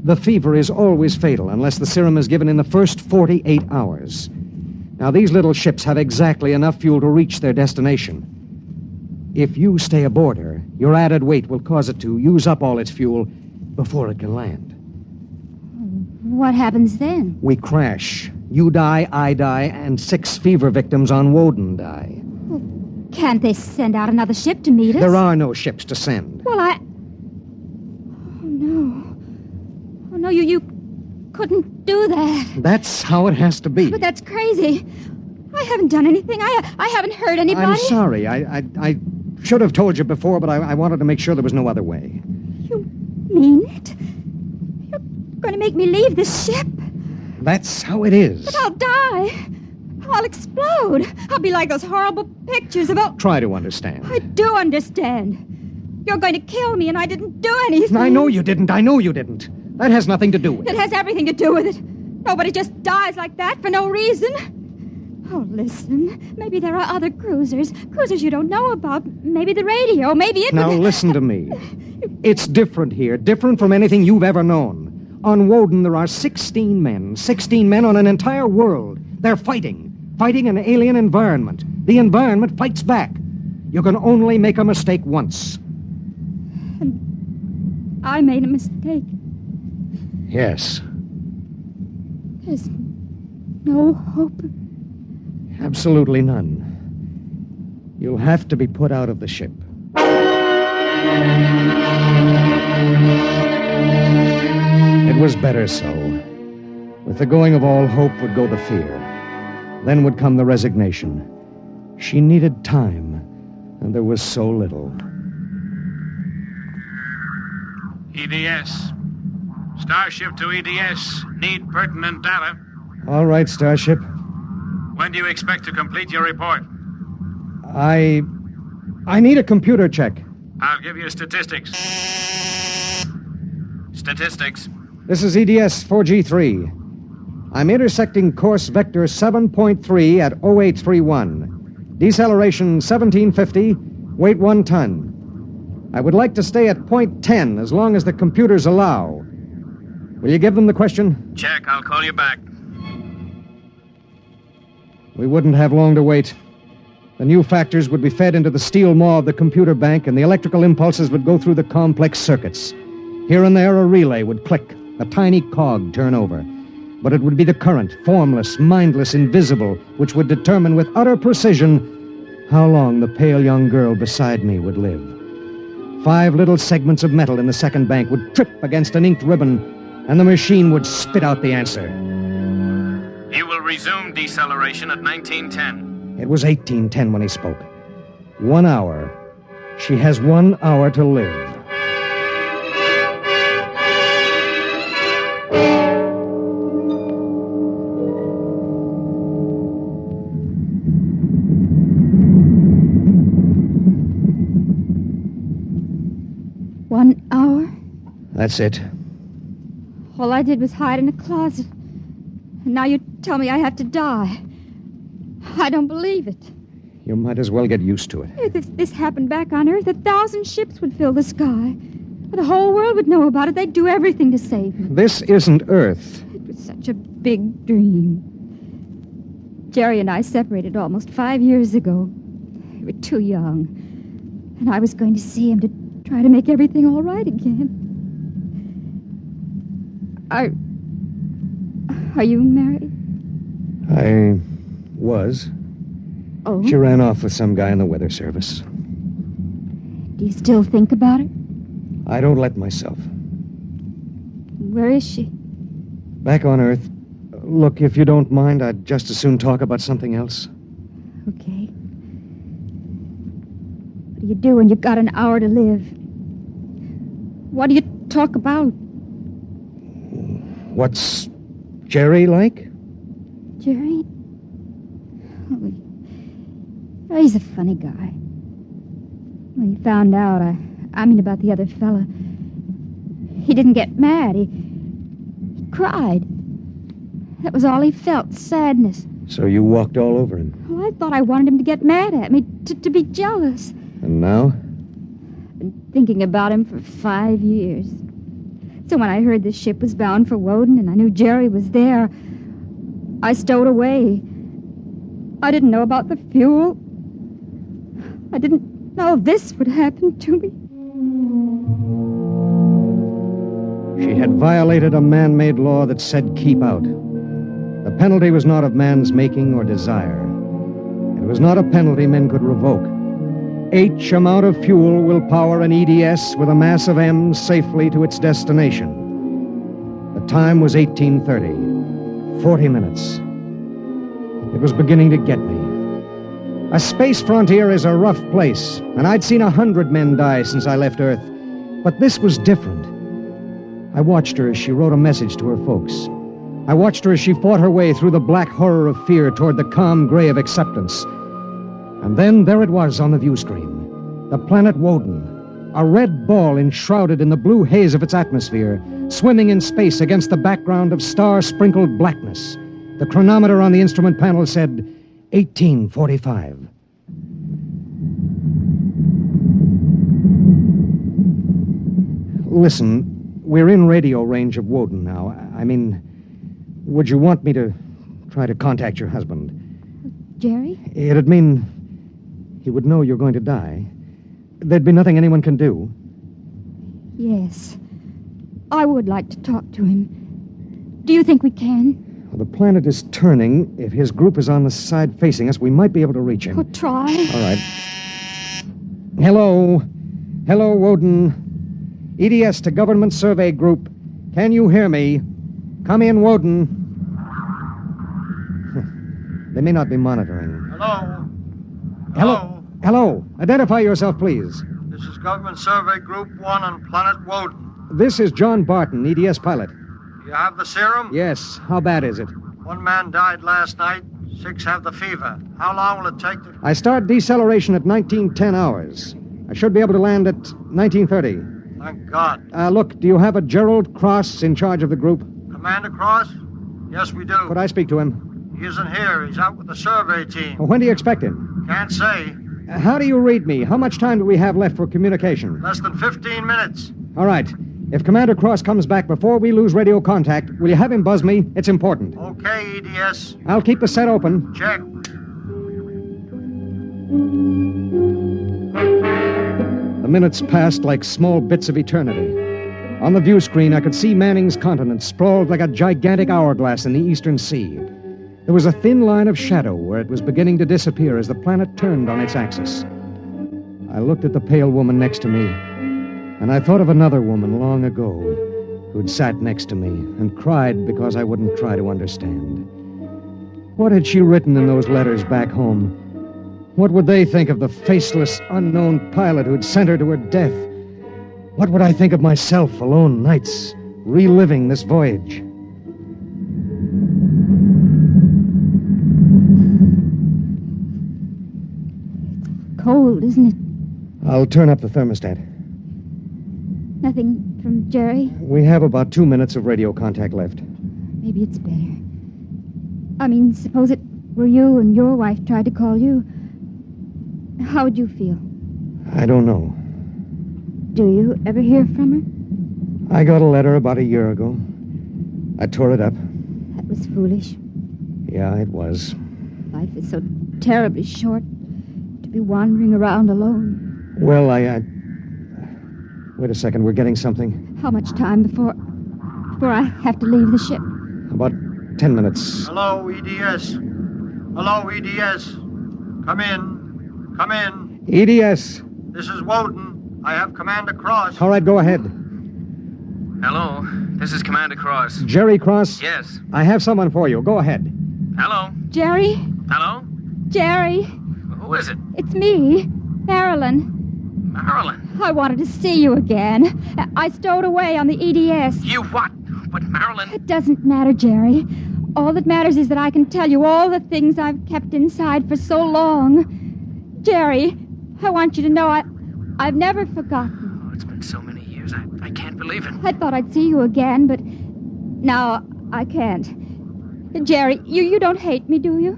The fever is always fatal unless the serum is given in the first 48 hours. Now, these little ships have exactly enough fuel to reach their destination. If you stay aboard her, your added weight will cause it to use up all its fuel before it can land. What happens then? We crash. You die, I die, and 6 fever victims on Woden die. Well, can't they send out another ship to meet us? There are no ships to send. Well, Oh, no. Oh, no, you couldn't do that. That's how it has to be. But that's crazy. I haven't done anything. I haven't hurt anybody. I'm sorry. I should have told you before, but I wanted to make sure there was no other way. You mean it? You're going to make me leave this ship? That's how it is. But I'll die. I'll explode. I'll be like those horrible pictures about... Try to understand. I do understand. You're going to kill me, and I didn't do anything. I know you didn't. I know you didn't. That has nothing to do with it. It has everything to do with it. Nobody just dies like that for no reason. Oh, listen. Maybe there are other cruisers. Cruisers you don't know about. Maybe the radio. Maybe it... Now, listen to me. It's different here. Different from anything you've ever known. On Woden, there are 16 men. 16 men on an entire world. They're fighting. Fighting an alien environment. The environment fights back. You can only make a mistake once. And I made a mistake. Yes. There's no hope. Absolutely none. You'll have to be put out of the ship. It was better so. With the going of all hope would go the fear. Then would come the resignation. She needed time, and there was so little. EDS. Starship to EDS. Need pertinent data. All right, Starship. When do you expect to complete your report? I need a computer check. I'll give you statistics. Statistics. This is EDS 4G3. I'm intersecting course vector 7.3 at 0831. Deceleration 1750, weight 1 ton. I would like to stay at point 10 as long as the computers allow. Will you give them the question? Check. I'll call you back. We wouldn't have long to wait. The new factors would be fed into the steel maw of the computer bank, and the electrical impulses would go through the complex circuits. Here and there, a relay would click, a tiny cog turn over. But it would be the current, formless, mindless, invisible, which would determine with utter precision how long the pale young girl beside me would live. 5 little segments of metal in the second bank would trip against an inked ribbon, and the machine would spit out the answer. You will resume deceleration at 1910. It was 1810 when he spoke. 1 hour. She has 1 hour to live. That's it. All I did was hide in a closet. And now you tell me I have to die. I don't believe it. You might as well get used to it. If this happened back on Earth, 1,000 ships would fill the sky. The whole world would know about it. They'd do everything to save me. This isn't Earth. It was such a big dream. Jerry and I separated almost 5 years ago. We were too young. And I was going to see him to try to make everything all right again. Are you married? I was. Oh? She ran off with some guy in the weather service. Do you still think about it? I don't let myself. Where is she? Back on Earth. Look, if you don't mind, I'd just as soon talk about something else. Okay. What do you do when you've got an hour to live? What do you talk about? What's Jerry like? Jerry? Oh, he's a funny guy. When he found out, I mean about the other fella, he didn't get mad. He cried. That was all he felt, sadness. So you walked all over him. Well, I thought I wanted him to get mad at me, to be jealous. And now? I've been thinking about him for 5 years. So when I heard the ship was bound for Woden and I knew Jerry was there, I stowed away. I didn't know about the fuel. I didn't know this would happen to me. She had violated a man-made law that said keep out. The penalty was not of man's making or desire. It was not a penalty men could revoke. H amount of fuel will power an EDS with a mass of M safely to its destination. The time was 1830. 40 minutes. It was beginning to get me. A space frontier is a rough place, and I'd seen 100 men die since I left Earth. But this was different. I watched her as she wrote a message to her folks. I watched her as she fought her way through the black horror of fear toward the calm gray of acceptance. And then there it was on the view screen. The planet Woden. A red ball enshrouded in the blue haze of its atmosphere, swimming in space against the background of star-sprinkled blackness. The chronometer on the instrument panel said 1845. Listen, we're in radio range of Woden now. I mean, would you want me to try to contact your husband? Jerry? It'd mean he would know you're going to die. There'd be nothing anyone can do. Yes. I would like to talk to him. Do you think we can? Well, the planet is turning. If his group is on the side facing us, we might be able to reach him. Oh, try. All right. Hello. Hello, Woden. EDS to Government Survey Group. Can you hear me? Come in, Woden. They may not be monitoring. Hello. Hello. Hello. Identify yourself, please. This is Government Survey Group 1 on Planet Woden. This is John Barton, EDS pilot. You have the serum? Yes. How bad is it? 1 man died last night. 6 have the fever. How long will it take to... I start deceleration at 1910 hours. I should be able to land at 1930. Thank God. Look, do you have a Gerald Cross in charge of the group? Commander Cross? Yes, we do. Could I speak to him? He isn't here. He's out with the survey team. When do you expect him? Can't say. How do you read me? How much time do we have left for communication? Less than 15 minutes. All right. If Commander Cross comes back before we lose radio contact, will you have him buzz me? It's important. Okay, EDS. I'll keep the set open. Check. The minutes passed like small bits of eternity. On the view screen, I could see Manning's continent sprawled like a gigantic hourglass in the eastern sea. There was a thin line of shadow where it was beginning to disappear as the planet turned on its axis. I looked at the pale woman next to me, and I thought of another woman long ago who'd sat next to me and cried because I wouldn't try to understand. What had she written in those letters back home? What would they think of the faceless, unknown pilot who'd sent her to her death? What would I think of myself alone nights, reliving this voyage? Cold, isn't it? I'll turn up the thermostat. Nothing from Jerry? We have about 2 minutes of radio contact left. Maybe it's better. I mean, suppose it were you and your wife tried to call you. How would you feel? I don't know. Do you ever hear from her? I got a letter about a year ago. I tore it up. That was foolish. Yeah, it was. Life is so terribly short to be wandering around alone. Well, Wait a second, we're getting something. How much time before I have to leave the ship? About 10 minutes. Hello, EDS. Hello, EDS. Come in. Come in. EDS. This is Woden. I have Commander Cross. All right, go ahead. Hello, this is Commander Cross. Jerry Cross? Yes. I have someone for you. Go ahead. Hello. Jerry? Hello? Jerry? Who is it? It's me, Marilyn. Marilyn. I wanted to see you again. I stowed away on the EDS. You what? But Marilyn... It doesn't matter, Jerry. All that matters is that I can tell you all the things I've kept inside for so long. Jerry, I want you to know I've never forgotten. Oh, it's been so many years. I can't believe it. I thought I'd see you again, but now I can't. Jerry, you don't hate me, do you?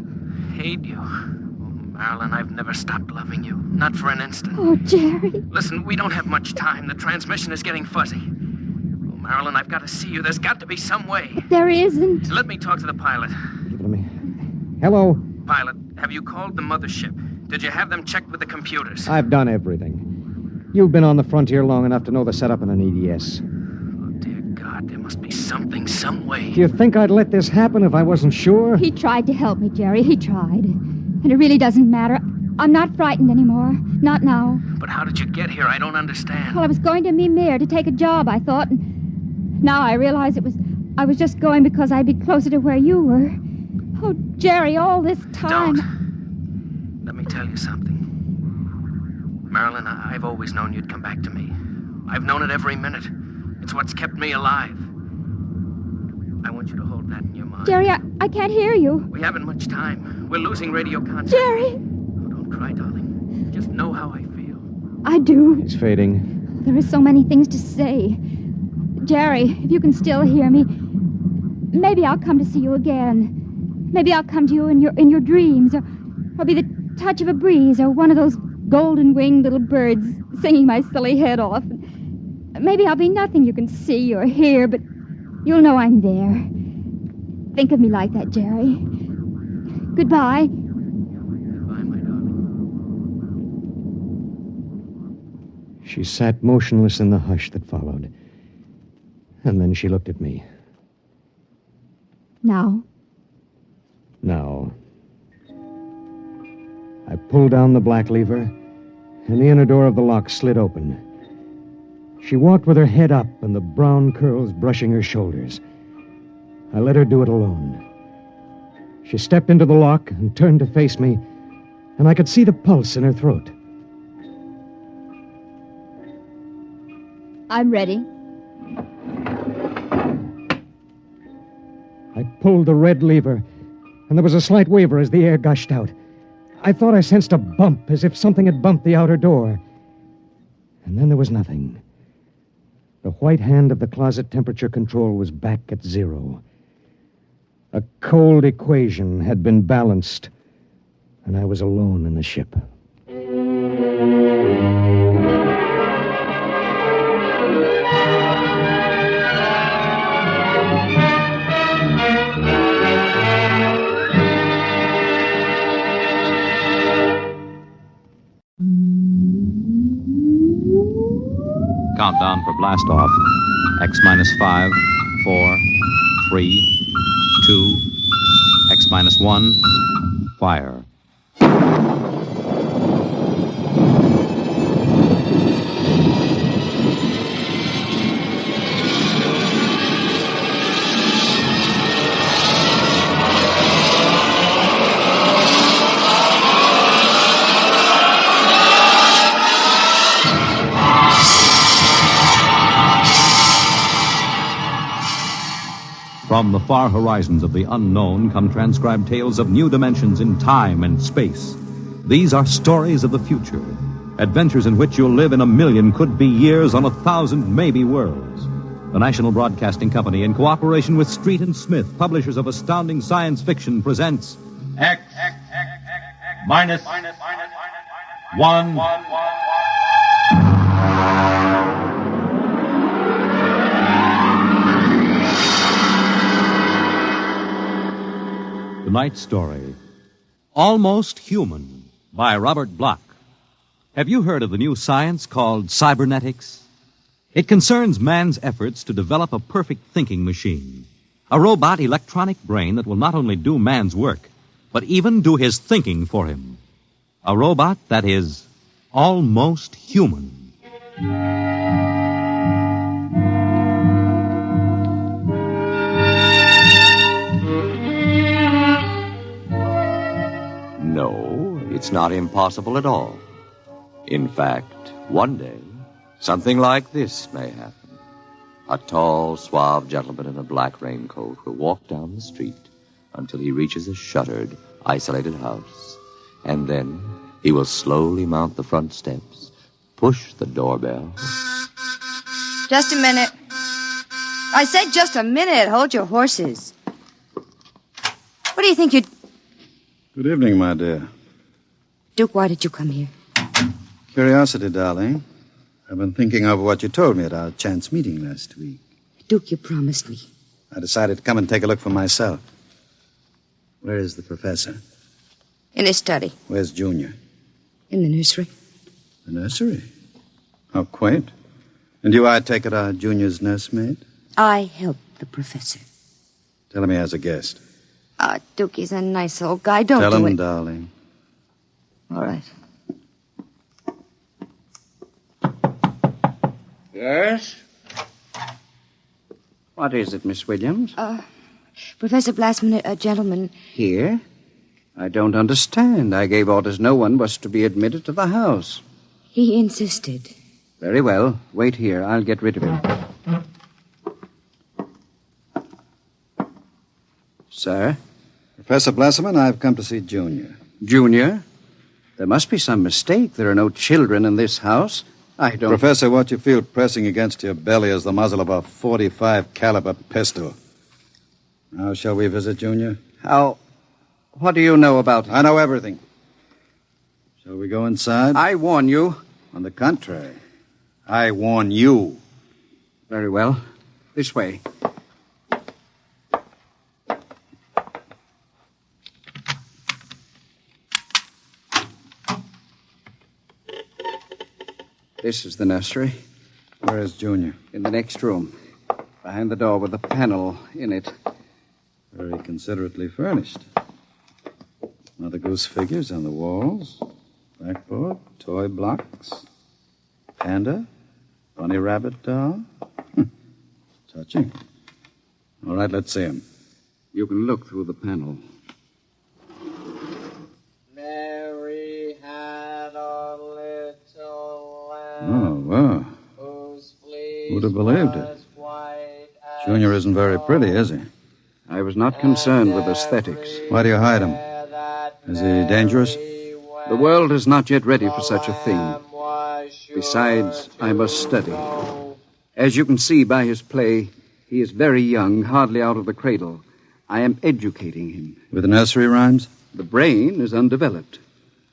Hate you? Marilyn, I've never stopped loving you. Not for an instant. Oh, Jerry. Listen, we don't have much time. The transmission is getting fuzzy. Oh, Marilyn, I've got to see you. There's got to be some way. There isn't. Let me talk to the pilot. Give it to me. Hello? Pilot, have you called the mothership? Did you have them checked with the computers? I've done everything. You've been on the frontier long enough to know the setup in an EDS. Oh, dear God, there must be something, some way. Do you think I'd let this happen if I wasn't sure? He tried to help me, Jerry. He tried. And it really doesn't matter. I'm not frightened anymore. Not now. But how did you get here? I don't understand. Well, I was going to Mimir to take a job, I thought. And now I realize I was just going because I'd be closer to where you were. Oh, Jerry, all this time... Don't. Let me tell you something. Marilyn, I've always known you'd come back to me. I've known it every minute. It's what's kept me alive. I want you to hold that in your mind. Jerry, I can't hear you. We haven't much time. We're losing radio contact. Jerry! Oh, don't cry, darling. Just know how I feel. I do. It's fading. There are so many things to say. Jerry, if you can still hear me, maybe I'll come to see you again. Maybe I'll come to you in your dreams, or be the touch of a breeze, or one of those golden-winged little birds singing my silly head off. Maybe I'll be nothing you can see or hear, but you'll know I'm there. Think of me like that, Jerry. Goodbye. She sat motionless in the hush that followed. And then she looked at me. Now? Now. I pulled down the black lever, and the inner door of the lock slid open. She walked with her head up and the brown curls brushing her shoulders. I let her do it alone. She stepped into the lock and turned to face me, and I could see the pulse in her throat. I'm ready. I pulled the red lever, and there was a slight waver as the air gushed out. I thought I sensed a bump, as if something had bumped the outer door. And then there was nothing. The white hand of the closet temperature control was back at 0. A cold equation had been balanced, and I was alone in the ship. Countdown for blast off. X minus 5, 4, 3, 2, X minus 1, fire. From the far horizons of the unknown come transcribed tales of new dimensions in time and space. These are stories of the future, adventures in which you'll live in 1,000,000 could-be years on 1,000 maybe worlds. The National Broadcasting Company, in cooperation with Street and Smith, publishers of astounding science fiction, presents X minus 1. Tonight's story, Almost Human, by Robert Bloch. Have you heard of the new science called cybernetics? It concerns man's efforts to develop a perfect thinking machine, a robot electronic brain that will not only do man's work, but even do his thinking for him. A robot that is almost human. No, it's not impossible at all. In fact, one day, something like this may happen. A tall, suave gentleman in a black raincoat will walk down the street until he reaches a shuttered, isolated house. And then he will slowly mount the front steps, push the doorbell. Just a minute. I said just a minute. Hold your horses. What do you think you'd... Good evening, my dear. Duke, why did you come here? Curiosity, darling. I've been thinking over what you told me at our chance meeting last week. Duke, you promised me. I decided to come and take a look for myself. Where is the professor? In his study. Where's Junior? In the nursery. The nursery? How quaint. And you, I take it, are Junior's nursemaid? I helped the professor. Tell him he has a guest. Duke, he's a nice old guy. Don't Tell do him, it. darling. All right. Yes? What is it, Miss Williams? Professor Blastman, a gentleman... Here? I don't understand. I gave orders no one was to be admitted to the house. He insisted. Very well. Wait here. I'll get rid of him. Sir? Professor Blasserman, I've come to see Junior. Junior? There must be some mistake. There are no children in this house. I don't... Professor, what you feel pressing against your belly is the muzzle of a .45 caliber pistol. Now, shall we visit Junior? How... What do you know about him? I know everything. Shall we go inside? I warn you. On the contrary, I warn you. Very well. This way. This is the nursery. Where is Junior? In the next room. Behind the door with a panel in it. Very considerately furnished. Mother Goose figures on the walls. Blackboard, toy blocks. Panda. Bunny rabbit doll. Touching. All right, let's see him. You can look through the panel. Mary had a little lamb. Oh, wow. Who'd have believed it? Junior isn't very pretty, is he? I was not concerned with aesthetics. Why do you hide him? Is he dangerous? The world is not yet ready for such a thing. Besides, I must study. As you can see by his play, he is very young, hardly out of the cradle. I am educating him. With nursery rhymes? The brain is undeveloped.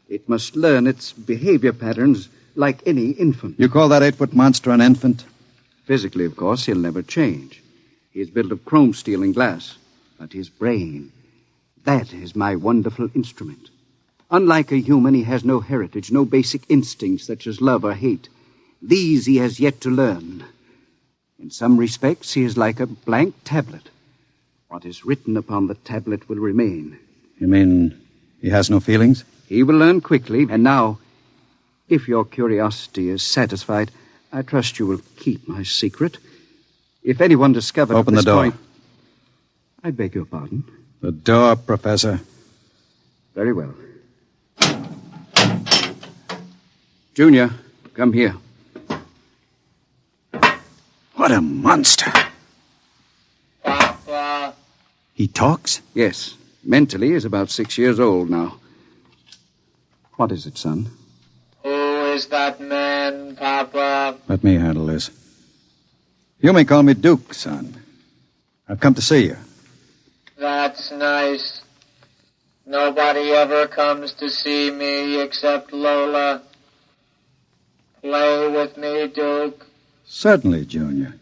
It must learn its behavior patterns like any infant. You call that 8-foot monster an infant? Physically, of course, he'll never change. He is built of chrome steel and glass. But his brain, that is my wonderful instrument. Unlike a human, he has no heritage, no basic instincts such as love or hate. These he has yet to learn. In some respects, he is like a blank tablet. What is written upon the tablet will remain. You mean he has no feelings? He will learn quickly. And now, if your curiosity is satisfied, I trust you will keep my secret. If anyone discovers... Open the door. I beg your pardon? The door, Professor. Very well. Junior, come here. What a monster. Papa. He talks? Yes. Mentally, he's about 6 years old now. What is it, son? Who is that man, Papa? Let me handle this. You may call me Duke, son. I've come to see you. That's nice. Nobody ever comes to see me except Lola. Play with me, Duke. Certainly, Junior.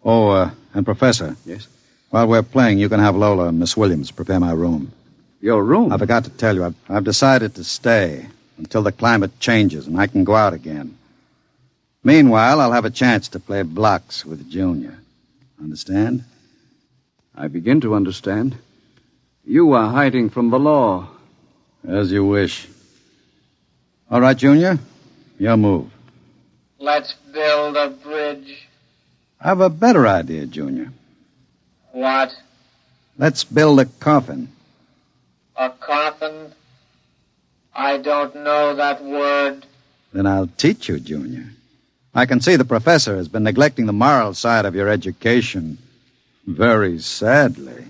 Oh, and Professor. Yes? While we're playing, you can have Lola and Miss Williams prepare my room. Your room? I forgot to tell you, I've decided to stay until the climate changes and I can go out again. Meanwhile, I'll have a chance to play blocks with Junior. Understand? I begin to understand. You are hiding from the law. As you wish. All right, Junior. Your move. Let's build a bridge. I have a better idea, Junior. What? Let's build a coffin. A coffin? I don't know that word. Then I'll teach you, Junior. I can see the professor has been neglecting the moral side of your education. Very sadly.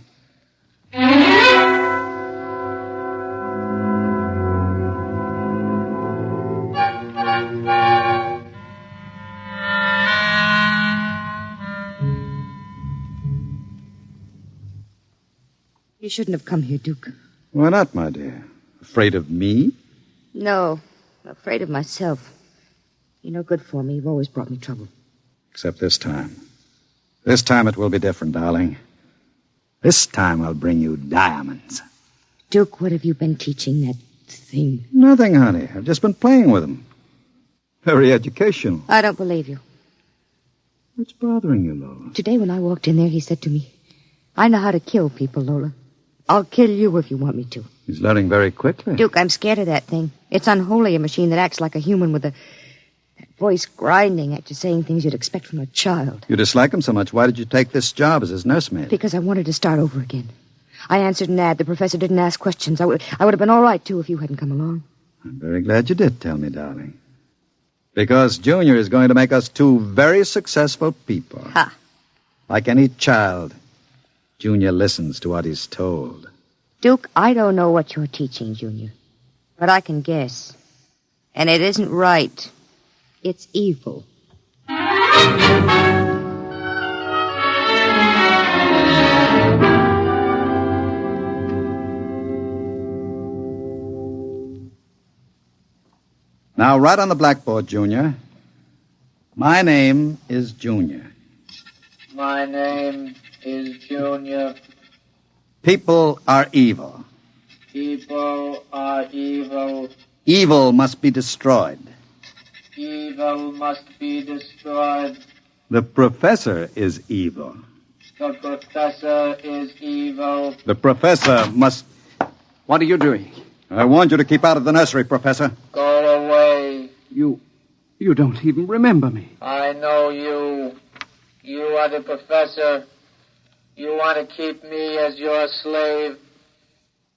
You shouldn't have come here, Duke. Why not, my dear? Afraid of me? No, I'm afraid of myself. You're no good for me. You've always brought me trouble. Except this time. This time it will be different, darling. This time I'll bring you diamonds. Duke, what have you been teaching that thing? Nothing, honey. I've just been playing with them. Very educational. I don't believe you. What's bothering you, Lola? Today when I walked in there, he said to me, I know how to kill people, Lola. I'll kill you if you want me to. He's learning very quickly. Duke, I'm scared of that thing. It's unholy, a machine that acts like a human with a voice grinding at you, saying things you'd expect from a child. You dislike him so much. Why did you take this job as his nursemaid? Because I wanted to start over again. I answered an ad. The professor didn't ask questions. I would have been all right, too, if you hadn't come along. I'm very glad you did tell me, darling. Because Junior is going to make us two very successful people. Ha! Like any child, Junior listens to what he's told. Duke, I don't know what you're teaching, Junior. But I can guess. And it isn't right. It's evil. Now, write on the blackboard, Junior. My name is Junior. My name is Junior. People are evil. People are evil. Evil must be destroyed. Evil must be destroyed. The professor is evil. The professor is evil. The professor must... What are you doing? I warned you to keep out of the nursery, Professor. Go away. You don't even remember me. I know you. You are the professor. You want to keep me as your slave.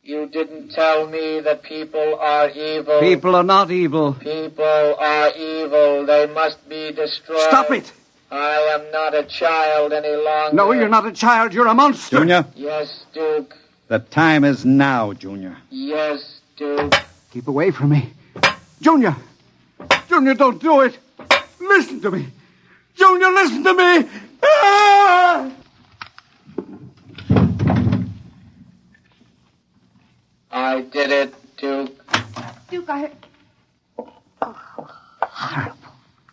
You didn't tell me that people are evil. People are not evil. People are evil. They must be destroyed. Stop it! I am not a child any longer. No, you're not a child. You're a monster. Junior? Yes, Duke. The time is now, Junior. Yes, Duke. Keep away from me. Junior! Junior, don't do it! Listen to me! Junior, listen to me! Ah! I did it, Duke. Duke, I heard...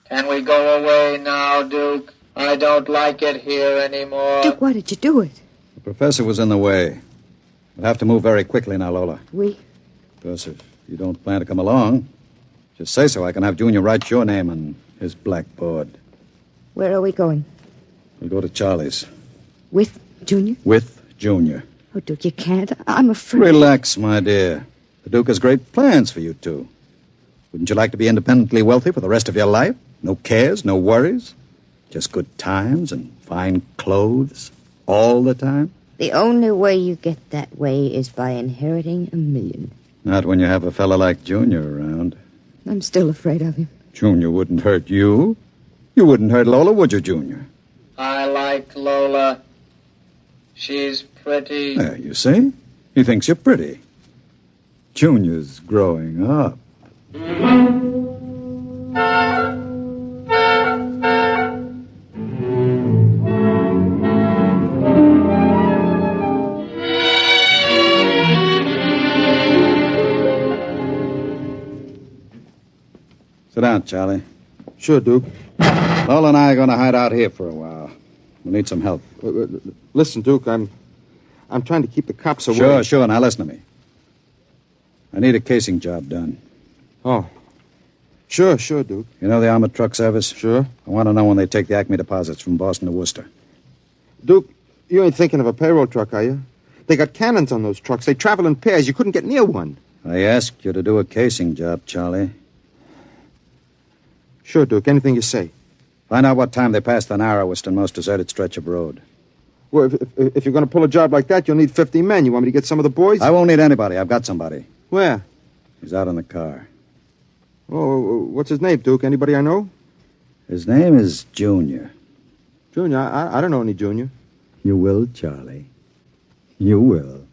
Can we go away now, Duke? I don't like it here anymore. Duke, why did you do it? The professor was in the way. We'll have to move very quickly now, Lola. We? Because if you don't plan to come along, just say so. I can have Junior write your name on his blackboard. Where are we going? We'll go to Charlie's. With Junior? With Junior. Oh, Duke, you can't. I'm afraid. Relax, my dear. The Duke has great plans for you two. Wouldn't you like to be independently wealthy for the rest of your life? No cares, no worries? Just good times and fine clothes all the time? The only way you get that way is by inheriting $1 million. Not when you have a fella like Junior around. I'm still afraid of him. Junior wouldn't hurt you. You wouldn't hurt Lola, would you, Junior? I like Lola. She's pretty. There, you see? He thinks you're pretty. Junior's growing up. Sit down, Charlie. Sure, Duke. Lola and I are going to hide out here for a while. We'll need some help. Listen, Duke, I'm trying to keep the cops away. Sure. Now listen to me. I need a casing job done. Oh. Sure, Duke. You know the armored truck service? Sure. I want to know when they take the Acme deposits from Boston to Worcester. Duke, you ain't thinking of a payroll truck, are you? They got cannons on those trucks. They travel in pairs. You couldn't get near one. I asked you to do a casing job, Charlie. Sure, Duke. Anything you say. Find out what time they pass the narrowest and most deserted stretch of road. Well, if you're going to pull a job like that, you'll need 50 men. You want me to get some of the boys? I won't need anybody. I've got somebody. Where? He's out in the car. Oh, what's his name, Duke? Anybody I know? His name is Junior. Junior? I don't know any Junior. You will, Charlie. You will.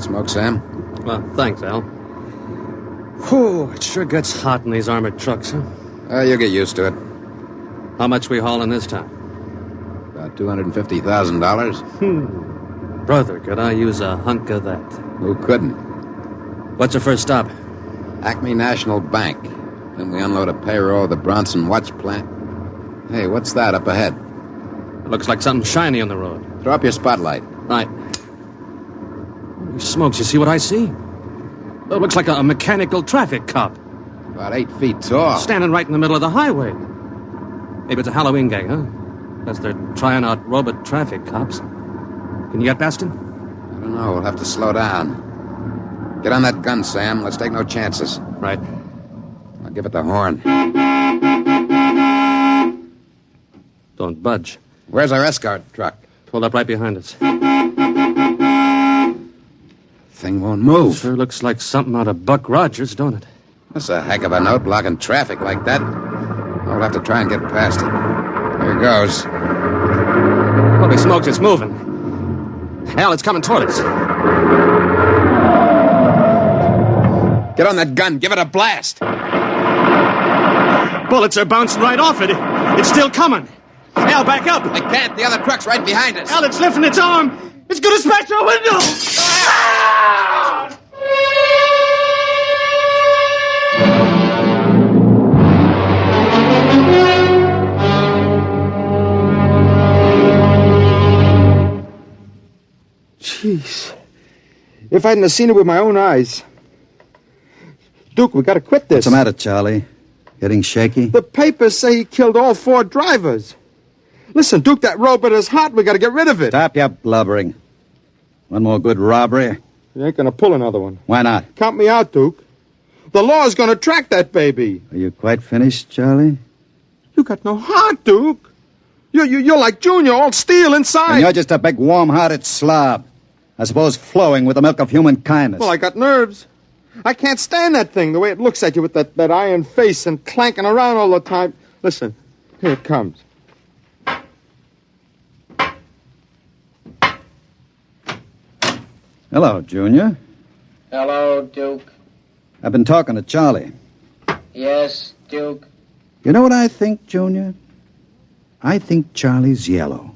Smoke, Sam? Well, thanks, Al. Whew, it sure gets hot in these armored trucks, huh? You'll get used to it. How much we hauling this time? About $250,000. Brother, could I use a hunk of that? Who couldn't? What's our first stop? Acme National Bank. Then we unload a payroll at the Bronson Watch Plant. Hey, what's that up ahead? It looks like something shiny on the road. Throw up your spotlight. Right. Holy smokes, you see what I see? It looks like a mechanical traffic cop. About 8 feet tall. Standing right in the middle of the highway. Maybe it's a Halloween gang, huh? Guess they're trying out robot traffic cops. Can you get past him? I don't know. We'll have to slow down. Get on that gun, Sam. Let's take no chances. Right. I'll give it the horn. Don't budge. Where's our escort truck? Pulled up right behind us. Thing won't move. Sure looks like something out of Buck Rogers, don't it? That's a heck of a note, blocking traffic like that. We'll have to try and get past it. Here goes. Holy smokes, it's moving. Hell, it's coming toward us. Get on that gun. Give it a blast. Bullets are bouncing right off it. It's still coming. Al, back up. I can't. The other truck's right behind us. Al, it's lifting its arm. It's going to smash our window. Jeez. If I hadn't have seen it with my own eyes. Duke, we got to quit this. What's the matter, Charlie? Getting shaky? The papers say he killed all 4 drivers. Listen, Duke, that robot is hot. We got to get rid of it. Stop your blubbering. One more good robbery? You ain't going to pull another one. Why not? Count me out, Duke. The law's going to track that baby. Are you quite finished, Charlie? You got no heart, Duke. You're like Junior, all steel inside. And you're just a big, warm-hearted slob. I suppose flowing with the milk of human kindness. Well, I got nerves. I can't stand that thing, the way it looks at you with that iron face and clanking around all the time. Listen, here it comes. Hello, Junior. Hello, Duke. I've been talking to Charlie. Yes, Duke. You know what I think, Junior? I think Charlie's yellow.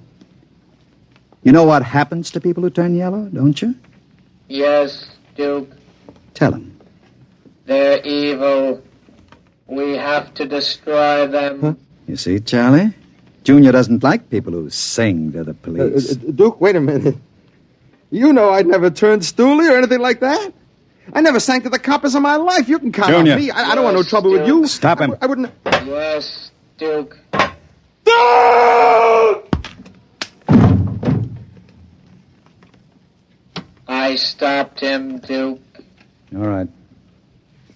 You know what happens to people who turn yellow, don't you? Yes, Duke. Tell him. They're evil. We have to destroy them. Huh? You see, Charlie? Junior doesn't like people who sing to the police. Duke, wait a minute. You know I'd never turned stoolie or anything like that. I never sang to the coppers in my life. You can count Junior. on me. I don't want no trouble with you. Stop him. I wouldn't... Yes, Duke. I stopped him, Duke. All right.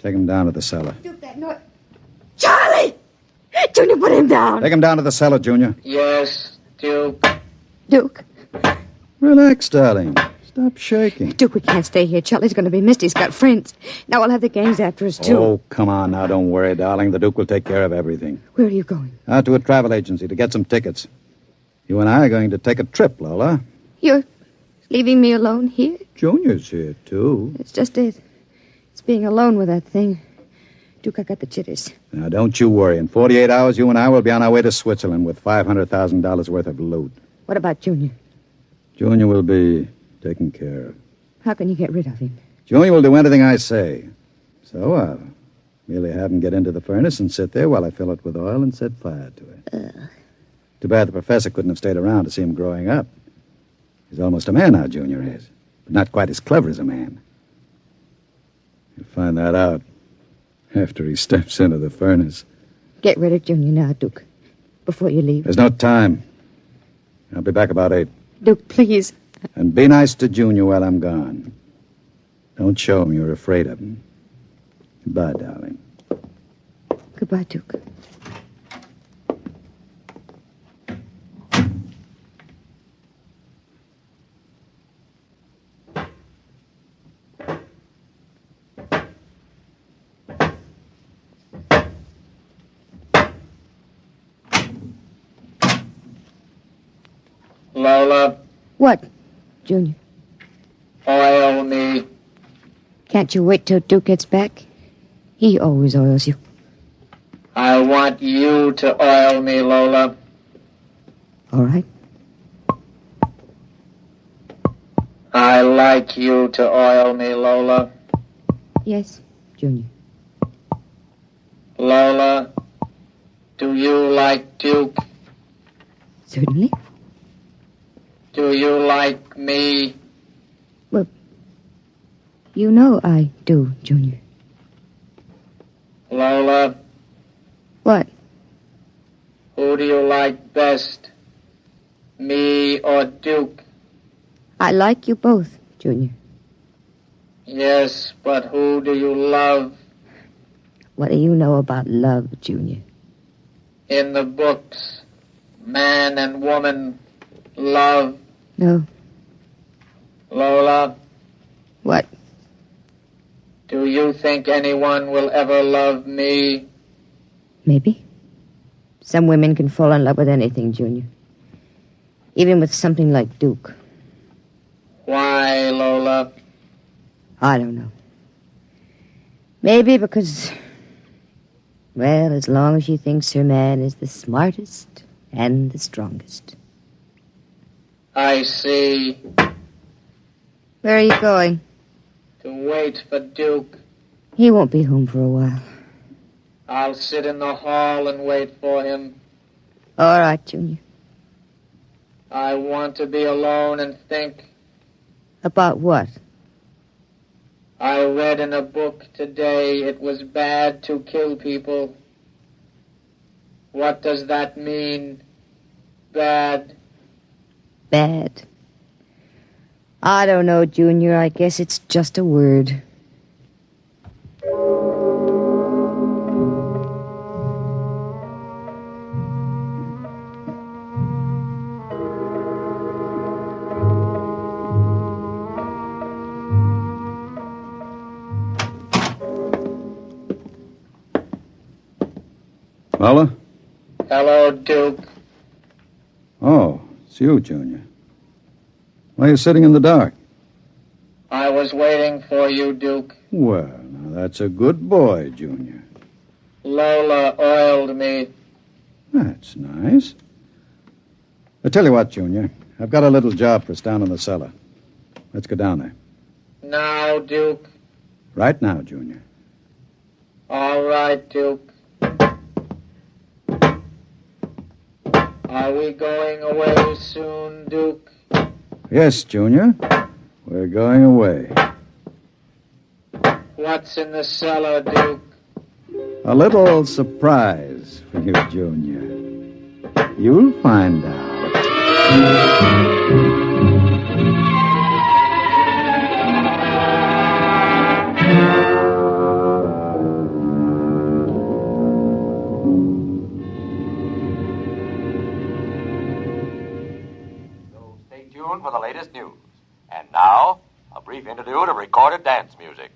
Take him down to the cellar. Duke, that noise. Charlie! Junior, put him down. Take him down to the cellar, Junior. Yes, Duke. Duke. Relax, darling. Stop shaking. Duke, we can't stay here. Charlie's going to be missed. He's got friends. Now we'll have the gangs after us, too. Oh, come on now. Don't worry, darling. The Duke will take care of everything. Where are you going? Out to a travel agency to get some tickets. You and I are going to take a trip, Lola. You're leaving me alone here? Junior's here, too. It's just it. It's being alone with that thing. Duke, I got the jitters. Now, don't you worry. In 48 hours, you and I will be on our way to Switzerland with $500,000 worth of loot. What about Junior? Junior will be taken care of. How can you get rid of him? Junior will do anything I say. So I'll merely have him get into the furnace and sit there while I fill it with oil and set fire to it. Too bad the professor couldn't have stayed around to see him growing up. He's almost a man now, Junior is. But not quite as clever as a man. You'll find that out after he steps into the furnace. Get rid of Junior now, Duke. Before you leave. There's no time. I'll be back about 8. Duke, please. And be nice to Junior while I'm gone. Don't show him you're afraid of him. Goodbye, darling. Goodbye, Duke. Lola. What, Junior? Oil me. Can't you wait till Duke gets back? He always oils you. I want you to oil me, Lola. All right. I like you to oil me, Lola. Yes, Junior. Lola, do you like Duke? Certainly. Do you like me? Well, you know I do, Junior. Lola. What? Who do you like best? Me or Duke? I like you both, Junior. Yes, but who do you love? What do you know about love, Junior? In the books, man and woman love. No. Lola. What? Do you think anyone will ever love me? Maybe. Some women can fall in love with anything, Junior. Even with something like Duke. Why, Lola? I don't know. Maybe because, well, as long as she thinks her man is the smartest and the strongest. I see. Where are you going? To wait for Duke. He won't be home for a while. I'll sit in the hall and wait for him. All right, Junior. I want to be alone and think. About what? I read in a book today it was bad to kill people. What does that mean? Bad. Bad. I don't know, Junior. I guess it's just a word. Fella? Hello, Duke. Oh, it's you, Junior. Why are you sitting in the dark? I was waiting for you, Duke. Well, now that's a good boy, Junior. Lola oiled me. That's nice. I tell you what, Junior. I've got a little job for us down in the cellar. Let's go down there. Now, Duke. Right now, Junior. All right, Duke. Are we going away soon, Duke? Yes, Junior. We're going away. What's in the cellar, Duke? A little surprise for you, Junior. You'll find out. For the latest news. And now, a brief interlude of recorded dance music.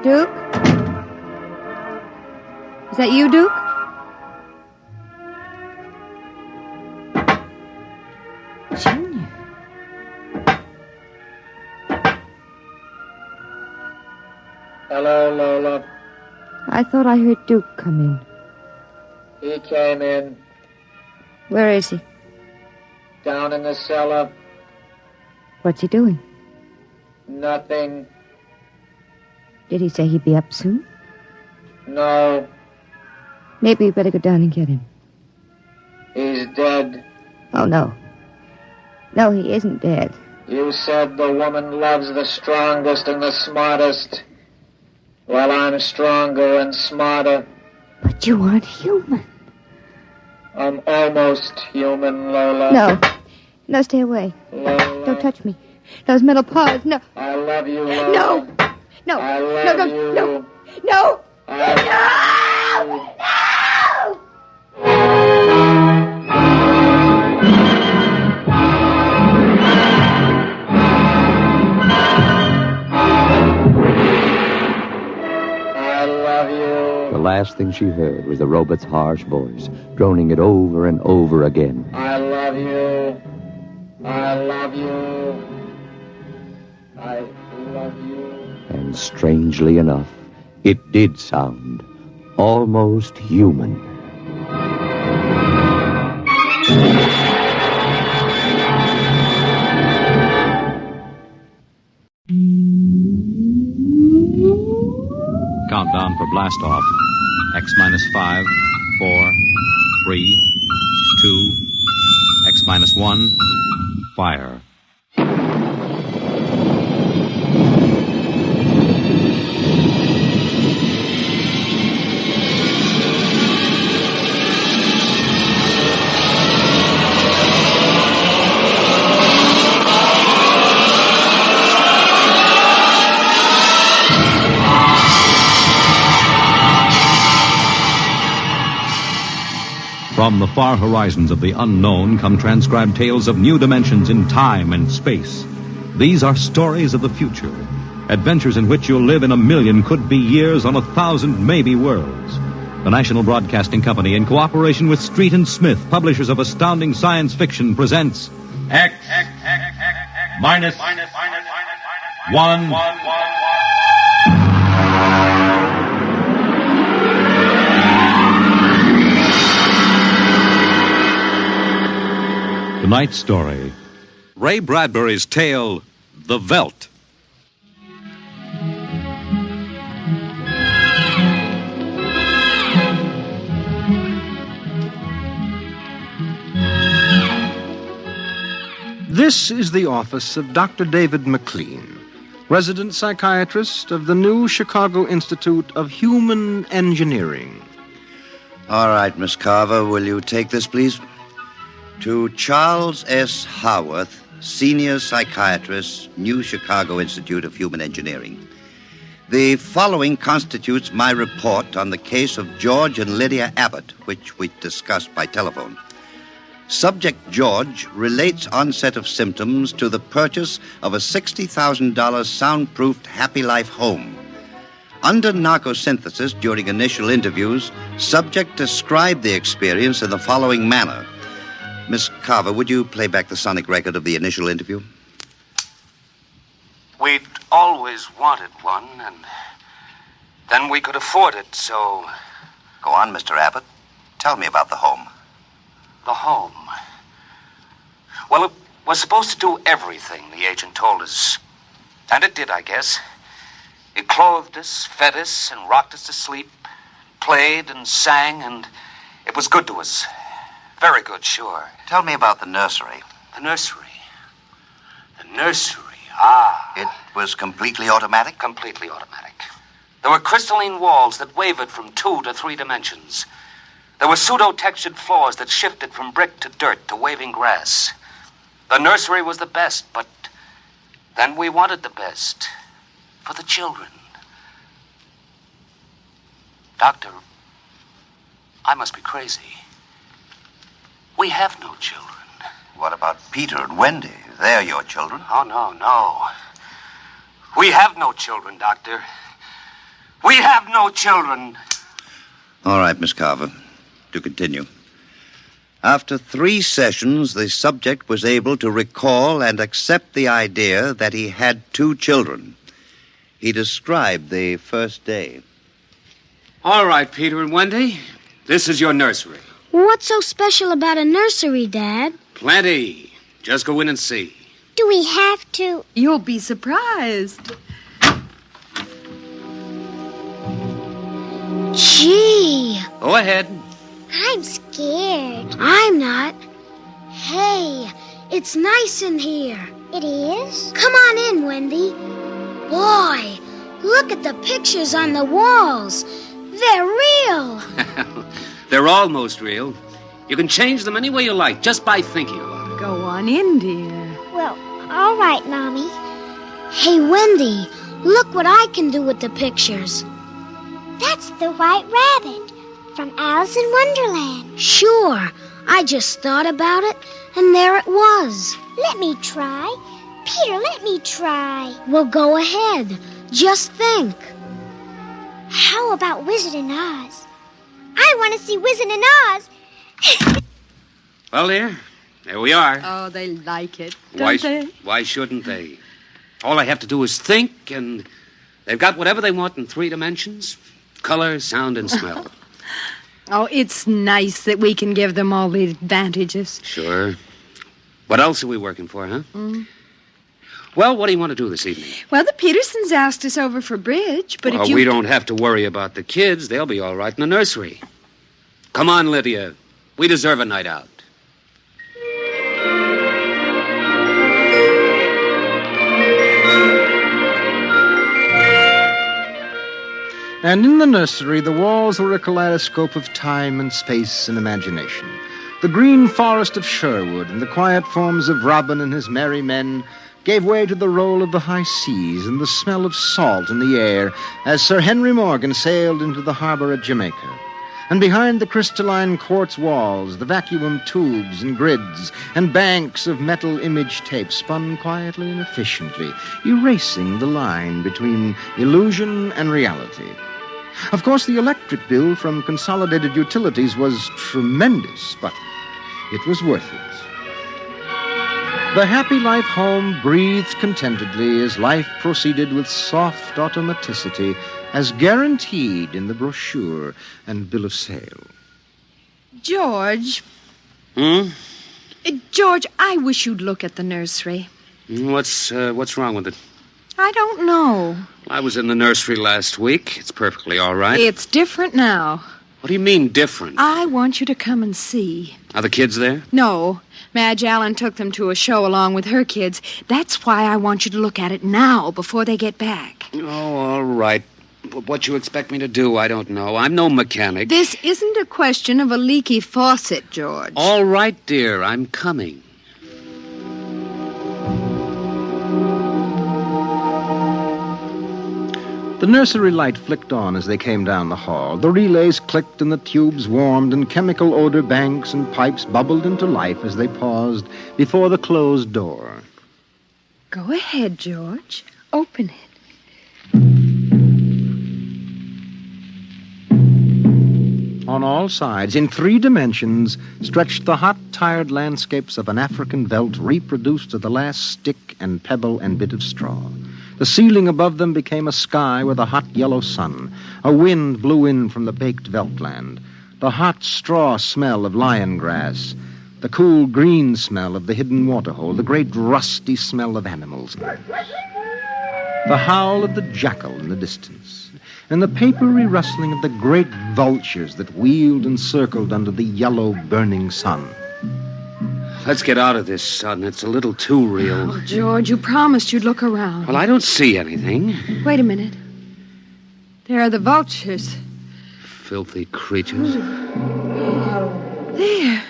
Duke? Is that you, Duke? Junior. Hello, Lola. I thought I heard Duke come in. He came in. Where is he? Down in the cellar. What's he doing? Nothing. Did he say he'd be up soon? No. Maybe we better go down and get him. He's dead. Oh, no. No, he isn't dead. You said the woman loves the strongest and the smartest. Well, I'm stronger and smarter. But you aren't human. I'm almost human, Lola. No. No, stay away. Lola. Don't touch me. Those metal paws, no. I love you, Lola. No. No. I love you. No. No. No. The last thing she heard was the robot's harsh voice, droning it over and over again. I love you. I love you. I love you. And strangely enough, it did sound almost human. Countdown for blast off. X minus 5, 4, 3, 2, X minus 1, fire. From the far horizons of the unknown come transcribed tales of new dimensions in time and space. These are stories of the future, adventures in which you'll live in 1,000,000 could-be years on 1,000 maybe worlds. The National Broadcasting Company, in cooperation with Street and Smith, publishers of astounding science fiction, presents X minus 1. Tonight's story, Ray Bradbury's tale, The Veldt. This is the office of Dr. David McLean, resident psychiatrist of the new Chicago Institute of Human Engineering. All right, Miss Carver, will you take this, please? To Charles S. Haworth, senior psychiatrist, New Chicago Institute of Human Engineering. The following constitutes my report on the case of George and Lydia Abbott, which we discussed by telephone. Subject George relates onset of symptoms to the purchase of a $60,000 soundproofed Happy Life home. Under narcosynthesis during initial interviews, subject described the experience in the following manner. Miss Carver, would you play back the sonic record of the initial interview? We'd always wanted one, and then we could afford it, so... Go on, Mr. Abbott. Tell me about the home. The home. Well, it was supposed to do everything the agent told us. And it did, I guess. It clothed us, fed us, and rocked us to sleep. Played and sang, and it was good to us. Very good, sure. Tell me about the nursery. The nursery. The nursery, ah. It was completely automatic? Completely automatic. There were crystalline walls that wavered from 2 to 3 dimensions. There were pseudo-textured floors that shifted from brick to dirt to waving grass. The nursery was the best, but then we wanted the best for the children. Doctor, I must be crazy. We have no children. What about Peter and Wendy? They're your children. Oh, no. We have no children, Doctor. We have no children. All right, Miss Carver. To continue. After 3 sessions, the subject was able to recall and accept the idea that he had 2 children. He described the first day. All right, Peter and Wendy. This is your nursery. What's so special about a nursery, Dad? Plenty. Just go in and see. Do we have to? You'll be surprised. Gee. Go ahead. I'm scared. I'm not. Hey, it's nice in here. It is? Come on in, Wendy. Boy, look at the pictures on the walls. They're real. They're almost real. You can change them any way you like, just by thinking about it. Go on in, dear. Well, all right, Mommy. Hey, Wendy, look what I can do with the pictures. That's the White Rabbit from Alice in Wonderland. Sure. I just thought about it, and there it was. Let me try. Peter, let me try. Well, go ahead. Just think. How about Wizard in Oz? I want to see Wizard in Oz. Well, dear, there we are. Oh, they like it, don't they? Why shouldn't they? All I have to do is think, and they've got whatever they want in 3 dimensions. Color, sound, and smell. Oh, it's nice that we can give them all the advantages. Sure. What else are we working for, huh? Well, what do you want to do this evening? Well, the Petersons asked us over for bridge, but if you... we don't have to worry about the kids. They'll be all right in the nursery. Come on, Lydia. We deserve a night out. And in the nursery, the walls were a kaleidoscope of time and space and imagination. The green forest of Sherwood and the quiet forms of Robin and his merry men gave way to the roll of the high seas and the smell of salt in the air as Sir Henry Morgan sailed into the harbor at Jamaica. And behind the crystalline quartz walls, the vacuum tubes and grids and banks of metal image tape spun quietly and efficiently, erasing the line between illusion and reality. Of course, the electric bill from Consolidated Utilities was tremendous, but it was worth it. The Happy Life home breathed contentedly as life proceeded with soft automaticity as guaranteed in the brochure and bill of sale. George. Hmm? George, I wish you'd look at the nursery. What's wrong with it? I don't know. I was in the nursery last week. It's perfectly all right. It's different now. What do you mean, different? I want you to come and see. Are the kids there? No. Madge Allen took them to a show along with her kids. That's why I want you to look at it now, before they get back. Oh, all right. But what you expect me to do, I don't know. I'm no mechanic. This isn't a question of a leaky faucet, George. All right, dear. I'm coming. The nursery light flicked on as they came down the hall. The relays clicked and the tubes warmed and chemical odor banks and pipes bubbled into life as they paused before the closed door. Go ahead, George. Open it. On all sides, in 3 dimensions, stretched the hot, tired landscapes of an African veldt reproduced to the last stick and pebble and bit of straw. The ceiling above them became a sky with a hot yellow sun. A wind blew in from the baked veldtland. The hot straw smell of lion grass. The cool green smell of the hidden waterhole. The great rusty smell of animals. The howl of the jackal in the distance. And the papery rustling of the great vultures that wheeled and circled under the yellow burning sun. Let's get out of this, son. It's a little too real. Oh, George, you promised you'd look around. Well, I don't see anything. Wait a minute. There are the vultures. Filthy creatures. There.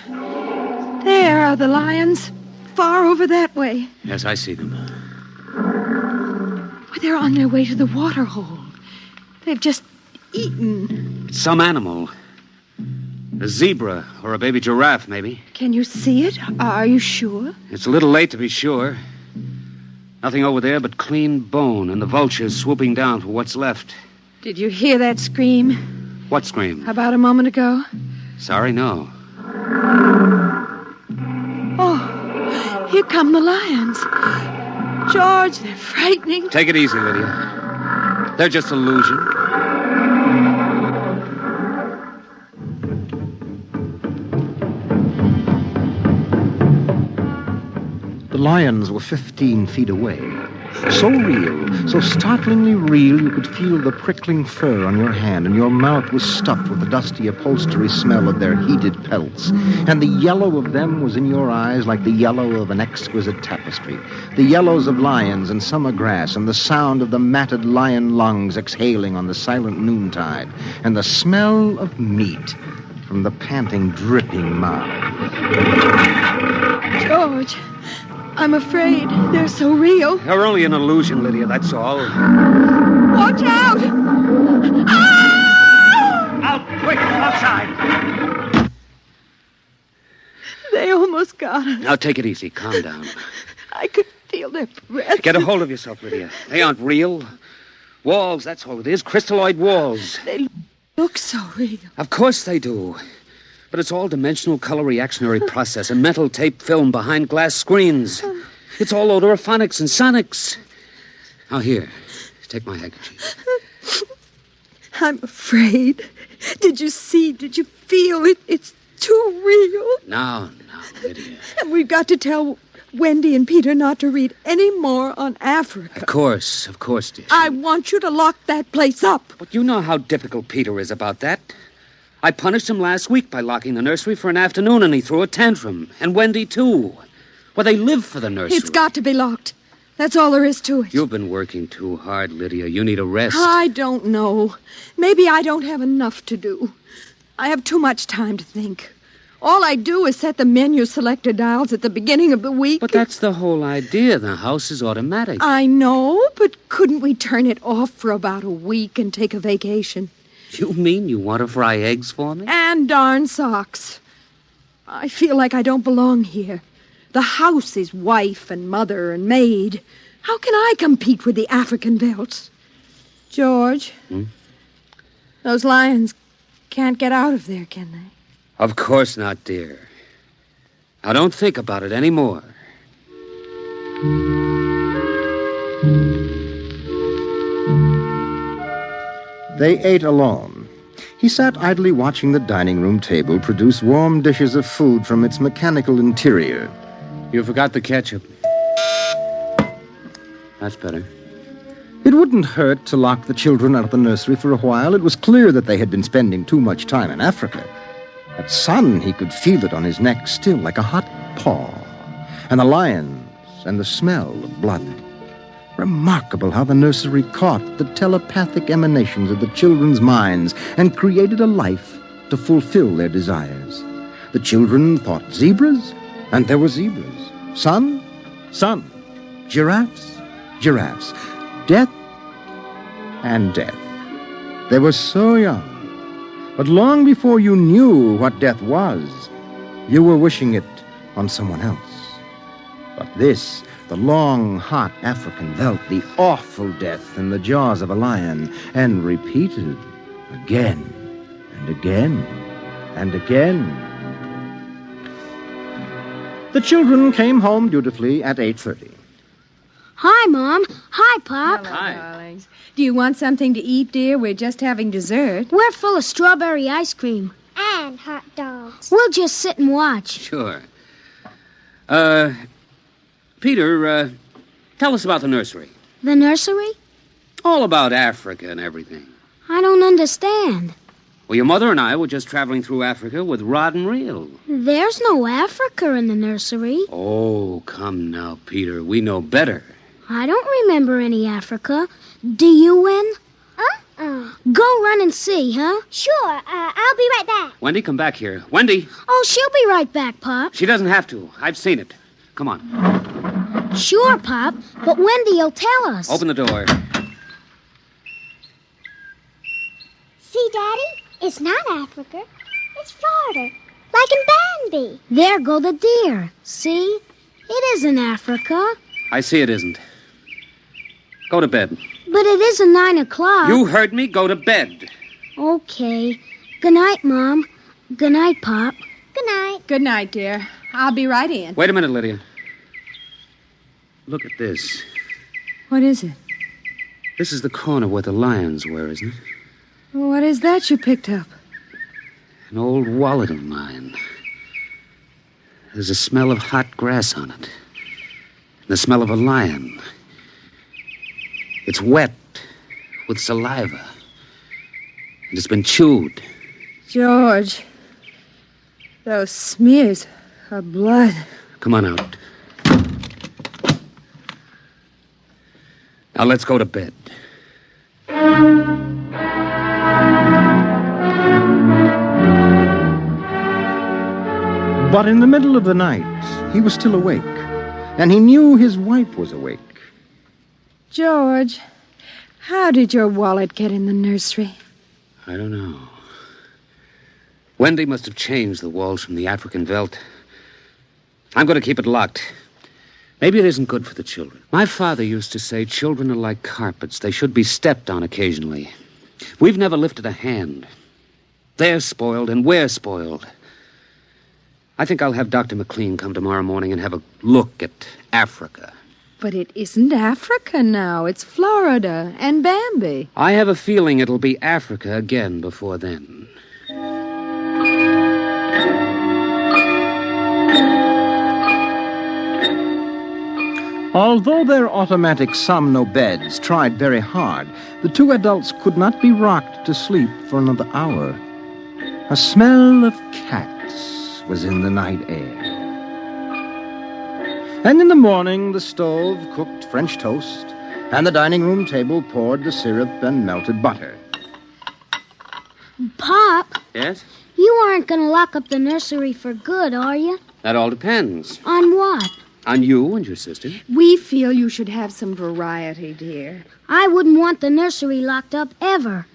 There are the lions. Far over that way. Yes, I see them. Well, they're on their way to the water hole. They've just eaten. It's some animal. A zebra or a baby giraffe, maybe. Can you see it? Are you sure? It's a little late to be sure. Nothing over there but clean bone and the vultures swooping down for what's left. Did you hear that scream? What scream? About a moment ago? Sorry, no. Oh, here come the lions. George, they're frightening. Take it easy, Lydia. They're just illusion. The lions were 15 feet away. So real, so startlingly real, you could feel the prickling fur on your hand, and your mouth was stuffed with the dusty upholstery smell of their heated pelts. And the yellow of them was in your eyes like the yellow of an exquisite tapestry. The yellows of lions and summer grass, and the sound of the matted lion lungs exhaling on the silent noontide, and the smell of meat from the panting, dripping mouth. George, I'm afraid they're so real. They're only an illusion, Lydia, that's all. Watch out! Ah! Out, quick, outside! They almost got us. Now, take it easy, calm down. I could feel their breath. Get a hold of yourself, Lydia. They aren't real. Walls, that's all it is, crystalloid walls. They look so real. Of course they do. But it's all dimensional color reactionary process and metal tape film behind glass screens. It's all odorophonics and sonics. Now, here, take my handkerchief. I'm afraid. Did you see? Did you feel it? It's too real. Now, Lydia. And we've got to tell Wendy and Peter not to read any more on Africa. Of course, dear. I want you to lock that place up. But you know how difficult Peter is about that. I punished him last week by locking the nursery for an afternoon, and he threw a tantrum. And Wendy, too. Well, they live for the nursery. It's got to be locked. That's all there is to it. You've been working too hard, Lydia. You need a rest. I don't know. Maybe I don't have enough to do. I have too much time to think. All I do is set the menu selector dials at the beginning of the week. But that's the whole idea. The house is automatic. I know, but couldn't we turn it off for about a week and take a vacation? You mean you want to fry eggs for me? And darn socks. I feel like I don't belong here. The house is wife and mother and maid. How can I compete with the African Veldts? George, Those lions can't get out of there, can they? Of course not, dear. Now, don't think about it anymore. They ate alone. He sat idly watching the dining room table produce warm dishes of food from its mechanical interior. You forgot the ketchup. That's better. It wouldn't hurt to lock the children out of the nursery for a while. It was clear that they had been spending too much time in Africa. At sun, he could feel it on his neck still like a hot paw. And the lions and the smell of blood. Remarkable how the nursery caught the telepathic emanations of the children's minds and created a life to fulfill their desires. The children thought zebras, and there were zebras. Sun, sun. Giraffes, giraffes. Death, and death. They were so young. But long before you knew what death was, you were wishing it on someone else. But this, the long, hot African veldt, the awful death in the jaws of a lion, and repeated again and again and again. The children came home dutifully at 8:30. Hi, Mom. Hi, Pop. Hello, darlings. Do you want something to eat, dear? We're just having dessert. We're full of strawberry ice cream. And hot dogs. We'll just sit and watch. Sure. Peter, tell us about the nursery. The nursery? All about Africa and everything. I don't understand. Well, your mother and I were just traveling through Africa with rod and reel. There's no Africa in the nursery. Oh, come now, Peter. We know better. I don't remember any Africa. Do you, Wen? Go run and see, huh? Sure. I'll be right back. Wendy, come back here. Wendy! Oh, she'll be right back, Pop. She doesn't have to. I've seen it. Come on. Sure, Pop, but Wendy'll tell us. Open the door. See, Daddy? It's not Africa. It's Florida. Like in Bambi. There go the deer. See? It isn't Africa. I see it isn't. Go to bed. But it isn't 9 o'clock. You heard me. Go to bed. Okay. Good night, Mom. Good night, Pop. Good night. Good night, dear. I'll be right in. Wait a minute, Lydia. Look at this. What is it? This is the corner where the lions were, isn't it? What is that you picked up? An old wallet of mine. There's a smell of hot grass on it. And the smell of a lion. It's wet with saliva. And it's been chewed. George, those smears of blood. Come on out. Now let's go to bed. But in the middle of the night, he was still awake, and he knew his wife was awake. George, how did your wallet get in the nursery? I don't know. Wendy must have changed the walls from the African veldt. I'm going to keep it locked. Maybe it isn't good for the children. My father used to say children are like carpets. They should be stepped on occasionally. We've never lifted a hand. They're spoiled and we're spoiled. I think I'll have Dr. McLean come tomorrow morning and have a look at Africa. But it isn't Africa now. It's Florida and Bambi. I have a feeling it'll be Africa again before then. Although their automatic Somno beds tried very hard, the two adults could not be rocked to sleep for another hour. A smell of cats was in the night air. And in the morning, the stove cooked French toast, and the dining room table poured the syrup and melted butter. Pop, Yes? you aren't going to lock up the nursery for good, are you? That all depends. On what? On you and your sister. We feel you should have some variety, dear. I wouldn't want the nursery locked up ever.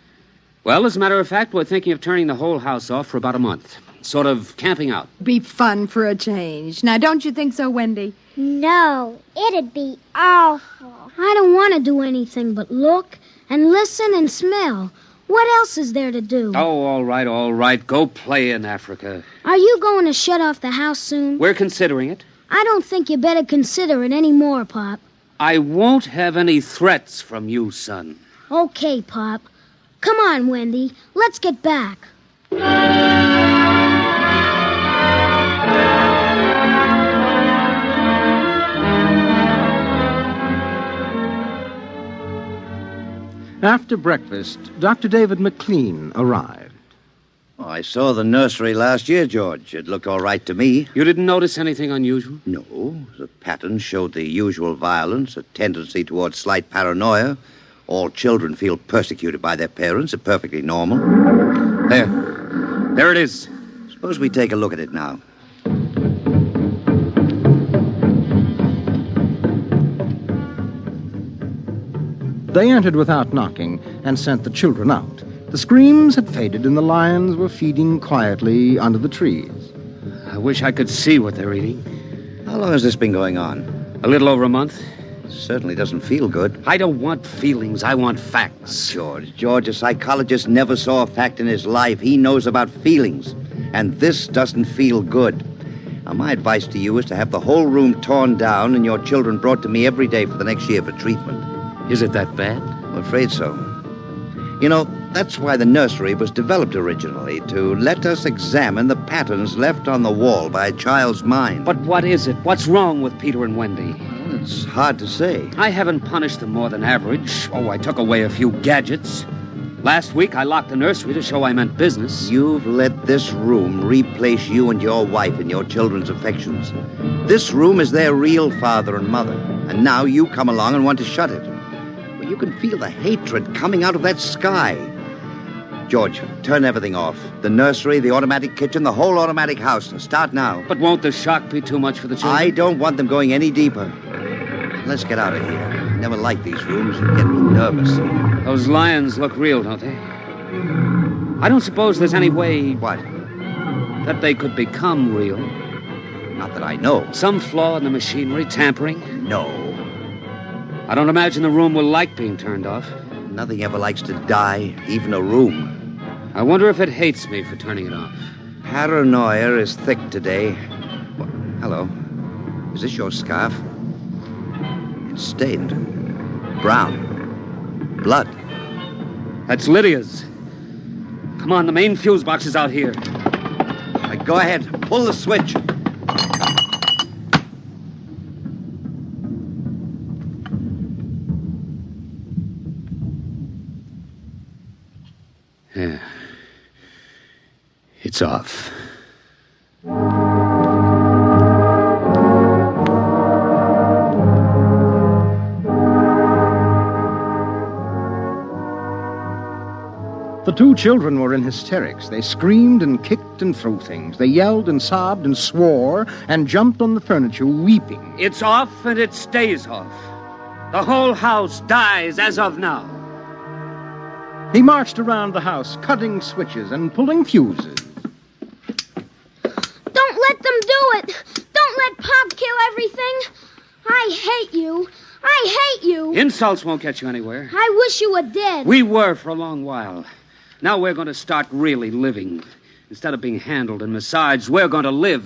Well, as a matter of fact, we're thinking of turning the whole house off for about a month. Sort of camping out. Be fun for a change. Now, don't you think so, Wendy? No, it'd be awful. I don't want to do anything but look and listen and smell. What else is there to do? Oh, all right. Go play in Africa. Are you going to shut off the house soon? We're considering it. I don't think you better consider it any more, Pop. I won't have any threats from you, son. Okay, Pop. Come on, Wendy. Let's get back. After breakfast, Dr. David McLean arrived. Oh, I saw the nursery last year, George. It looked all right to me. You didn't notice anything unusual? No. The pattern showed the usual violence, a tendency towards slight paranoia. All children feel persecuted by their parents. It's perfectly normal. There it is. Suppose we take a look at it now. They entered without knocking and sent the children out. The screams had faded and the lions were feeding quietly under the trees. I wish I could see what they're eating. How long has this been going on? A little over a month. Certainly doesn't feel good. I don't want feelings. I want facts. George, a psychologist never saw a fact in his life. He knows about feelings. And this doesn't feel good. Now, my advice to you is to have the whole room torn down and your children brought to me every day for the next year for treatment. Is it that bad? I'm afraid so. You know, that's why the nursery was developed originally, to let us examine the patterns left on the wall by a child's mind. But what is it? What's wrong with Peter and Wendy? Well, it's hard to say. I haven't punished them more than average. Oh, I took away a few gadgets. Last week, I locked the nursery to show I meant business. You've let this room replace you and your wife in your children's affections. This room is their real father and mother. And now you come along and want to shut it. Well, you can feel the hatred coming out of that sky. George, turn everything off. The nursery, the automatic kitchen, the whole automatic house. Start now. But won't the shock be too much for the children? I don't want them going any deeper. Let's get out of here. I never like these rooms. They get me nervous. Those lions look real, don't they? I don't suppose there's any way... What? That they could become real. Not that I know. Some flaw in the machinery, tampering? No. I don't imagine the room will like being turned off. Nothing ever likes to die, even a room. I wonder if it hates me for turning it off. Paranoia is thick today. Well, hello. Is this your scarf? It's stained. Brown. Blood. That's Lydia's. Come on, the main fuse box is out here. All right, go ahead. Pull the switch. Yeah. It's off. The two children were in hysterics. They screamed and kicked and threw things. They yelled and sobbed and swore and jumped on the furniture, weeping. It's off and it stays off. The whole house dies as of now. He marched around the house, cutting switches and pulling fuses. Don't let them do it! Don't let Pop kill everything! I hate you! I hate you! Insults won't get you anywhere. I wish you were dead. We were for a long while. Now we're going to start really living. Instead of being handled and massaged, we're going to live.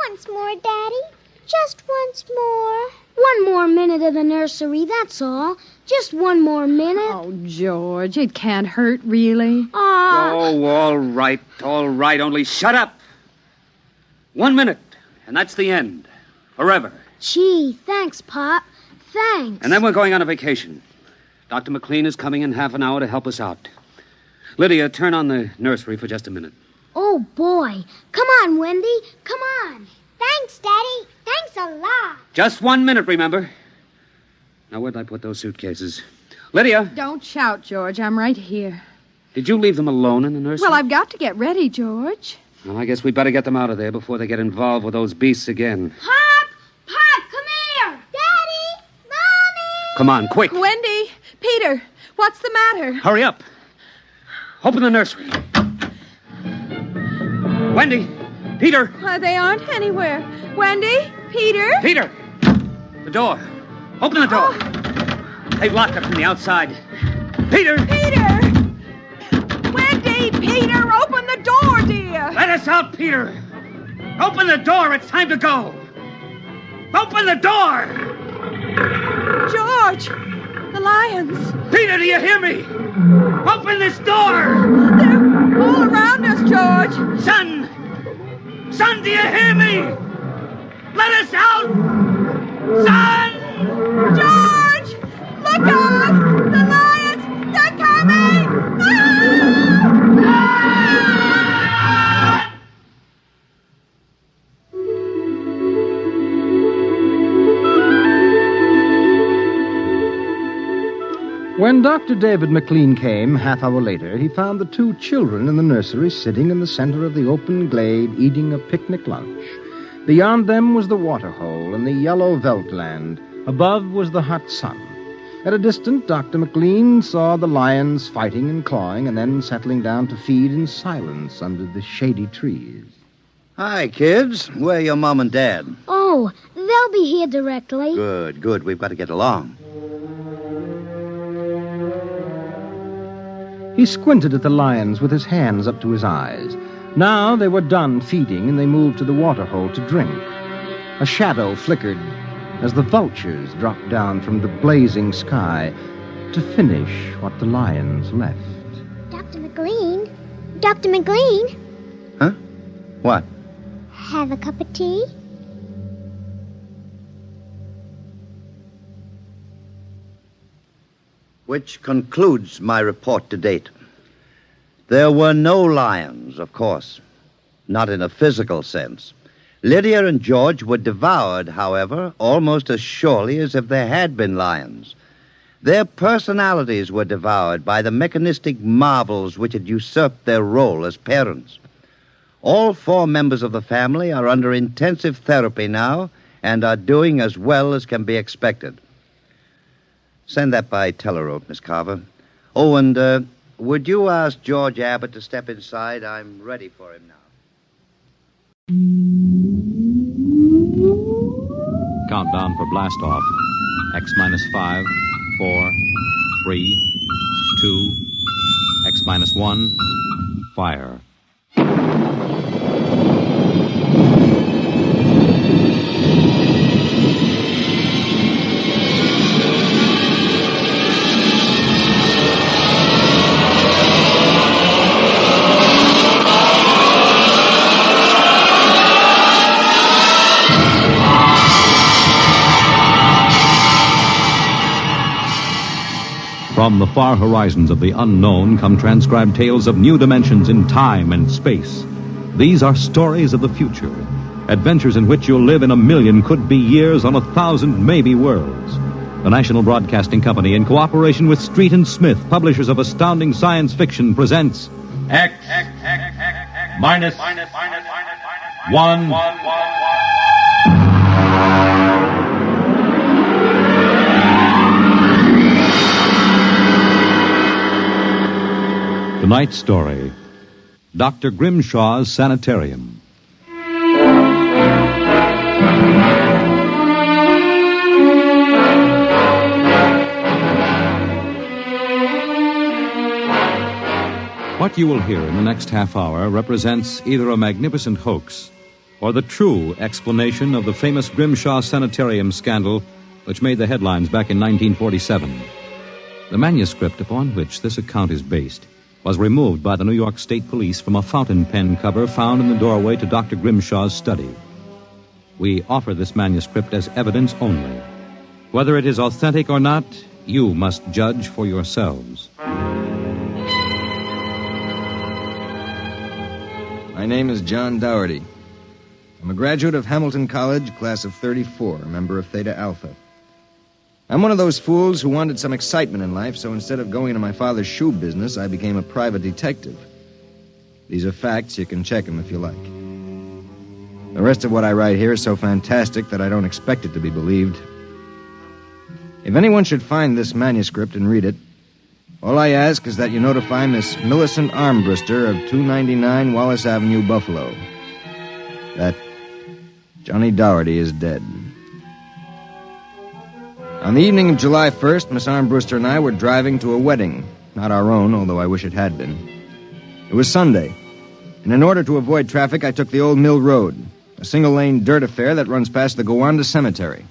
Once more, Daddy. Just once more. One more minute of the nursery, that's all. Just one more minute. Oh, George, it can't hurt, really. Oh, all right. Only shut up. 1 minute, and that's the end. Forever. Gee, thanks, Pop. Thanks. And then we're going on a vacation. Dr. McLean is coming in half an hour to help us out. Lydia, turn on the nursery for just a minute. Oh, boy. Come on, Wendy. Come on. Thanks, Daddy. Thanks a lot. Just 1 minute, remember? Now, where'd I put those suitcases? Lydia! Don't shout, George. I'm right here. Did you leave them alone in the nursery? Well, I've got to get ready, George. Well, I guess we'd better get them out of there before they get involved with those beasts again. Pop! Pop, come here! Daddy! Mommy! Come on, quick. Wendy! Peter! What's the matter? Hurry up. Open the nursery. Wendy! Peter! They aren't anywhere. Wendy? Peter? Peter! The door. Open the door. They've locked it from the outside. Peter! Peter! Peter, open the door, dear. Let us out, Peter. Open the door. It's time to go. Open the door. George, the lions. Peter, do you hear me? Open this door. They're all around us, George. Son, do you hear me? Let us out. Son! George, look out. The lions, they're coming. When Dr. David McLean came, half hour later, he found the two children in the nursery sitting in the center of the open glade eating a picnic lunch. Beyond them was the waterhole and the yellow Veldt land. Above was the hot sun. At a distance, Dr. McLean saw the lions fighting and clawing and then settling down to feed in silence under the shady trees. Hi, kids. Where are your mom and dad? Oh, they'll be here directly. Good. We've got to get along. He squinted at the lions with his hands up to his eyes. Now they were done feeding, and they moved to the waterhole to drink. A shadow flickered as the vultures dropped down from the blazing sky to finish what the lions left. Dr. McLean? Dr. McLean? Huh? What? Have a cup of tea? Which concludes my report to date. There were no lions, of course. Not in a physical sense. Lydia and George were devoured, however, almost as surely as if there had been lions. Their personalities were devoured by the mechanistic marvels which had usurped their role as parents. All four members of the family are under intensive therapy now and are doing as well as can be expected. Send that by telerope, Miss Carver. Oh, and would you ask George Abbott to step inside? I'm ready for him now. Countdown for blast off. X minus 5, 4, 3, 2, X minus 1, fire. From the far horizons of the unknown come transcribed tales of new dimensions in time and space. These are stories of the future, adventures in which you'll live in a million could-be years on 1,000 maybe worlds. The National Broadcasting Company, in cooperation with Street and Smith, publishers of astounding science fiction, presents X minus 1. Tonight's story, Dr. Grimshaw's Sanitarium. What you will hear in the next half hour represents either a magnificent hoax or the true explanation of the famous Grimshaw Sanitarium scandal which made the headlines back in 1947. The manuscript upon which this account is based was removed by the New York State Police from a fountain pen cover found in the doorway to Dr. Grimshaw's study. We offer this manuscript as evidence only. Whether it is authentic or not, you must judge for yourselves. My name is John Dougherty. I'm a graduate of Hamilton College, class of 34, a member of Theta Alpha. I'm one of those fools who wanted some excitement in life, so instead of going into my father's shoe business, I became a private detective. These are facts. You can check them if you like. The rest of what I write here is so fantastic that I don't expect it to be believed. If anyone should find this manuscript and read it, all I ask is that you notify Miss Millicent Armbruster of 299 Wallace Avenue, Buffalo, that Johnny Dougherty is dead. On the evening of July 1st, Miss Armbruster and I were driving to a wedding. Not our own, although I wish it had been. It was Sunday, and in order to avoid traffic, I took the Old Mill Road, a single-lane dirt affair that runs past the Gowanda Cemetery.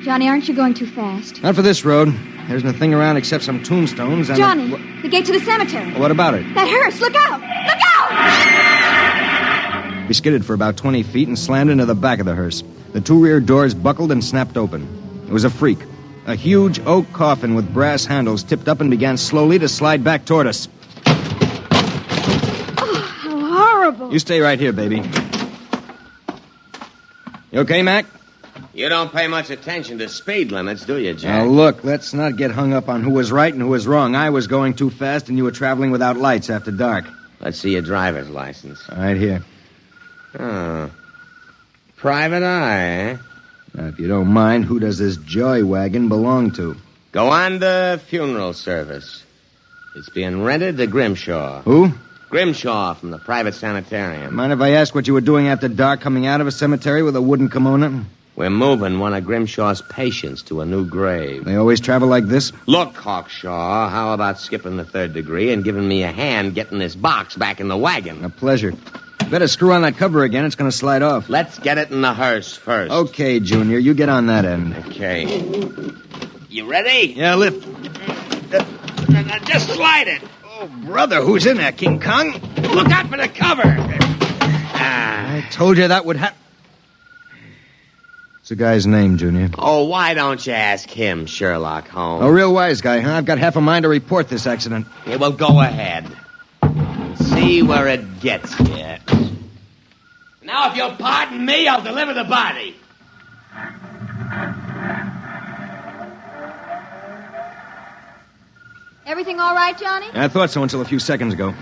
Johnny, aren't you going too fast? Not for this road. There isn't a thing around except some tombstones and... Johnny, the gate to the cemetery. What about it? That hearse, look out! Look out! We skidded for about 20 feet and slammed into the back of the hearse. The two rear doors buckled and snapped open. It was a freak. A huge oak coffin with brass handles tipped up and began slowly to slide back toward us. Oh, how horrible. You stay right here, baby. You okay, Mac? You don't pay much attention to speed limits, do you, Jack? Now, look, let's not get hung up on who was right and who was wrong. I was going too fast, and you were traveling without lights after dark. Let's see your driver's license. Right here. Oh. Private eye, eh? Now, if you don't mind, who does this joy wagon belong to? Gowanda Funeral Service. It's being rented to Grimshaw. Who? Grimshaw from the private sanitarium. Mind if I ask what you were doing after dark coming out of a cemetery with a wooden kimono? We're moving one of Grimshaw's patients to a new grave. They always travel like this? Look, Hawkshaw, how about skipping the third degree and giving me a hand getting this box back in the wagon? A pleasure. Better screw on that cover again. It's going to slide off. Let's get it in the hearse first. Okay, Junior. You get on that end. Okay. You ready? Yeah, lift. Just slide it. Oh, brother, who's in there, King Kong? Look out for the cover. I told you that would happen. What's the guy's name, Junior? Oh, why don't you ask him, Sherlock Holmes? A real wise guy, huh? I've got half a mind to report this accident. Yeah, well, go ahead. See where it gets you. Now, if you'll pardon me, I'll deliver the body. Everything all right, Johnny? I thought so until a few seconds ago.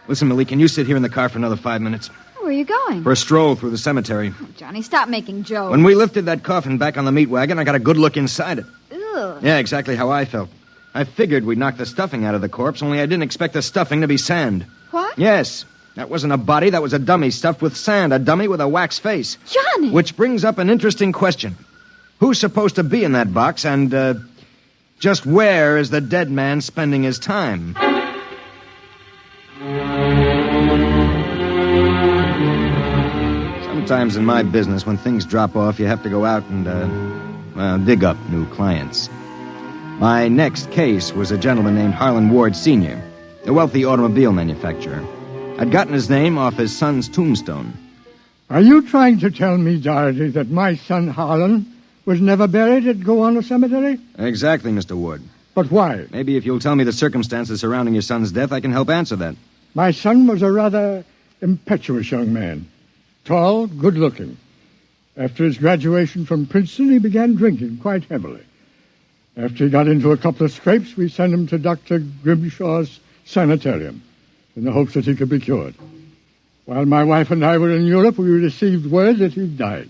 Listen, Millie, can you sit here in the car for another 5 minutes? Where are you going? For a stroll through the cemetery. Oh, Johnny, stop making jokes. When we lifted that coffin back on the meat wagon, I got a good look inside it. Ugh. Yeah, exactly how I felt. I figured we'd knock the stuffing out of the corpse, only I didn't expect the stuffing to be sand. What? Yes. That wasn't a body, that was a dummy stuffed with sand, a dummy with a wax face. Johnny! Which brings up an interesting question. Who's supposed to be in that box, and, just where is the dead man spending his time? Sometimes in my business, when things drop off, you have to go out and, dig up new clients. My next case was a gentleman named Harlan Ward Sr., a wealthy automobile manufacturer. I'd gotten his name off his son's tombstone. Are you trying to tell me, Dorothy, that my son Harlan was never buried at Gowanda Cemetery? Exactly, Mr. Ward. But why? Maybe if you'll tell me the circumstances surrounding your son's death, I can help answer that. My son was a rather impetuous young man. Tall, good-looking. After his graduation from Princeton, he began drinking quite heavily. After he got into a couple of scrapes, we sent him to Dr. Grimshaw's sanitarium in the hopes that he could be cured. While my wife and I were in Europe, we received word that he died,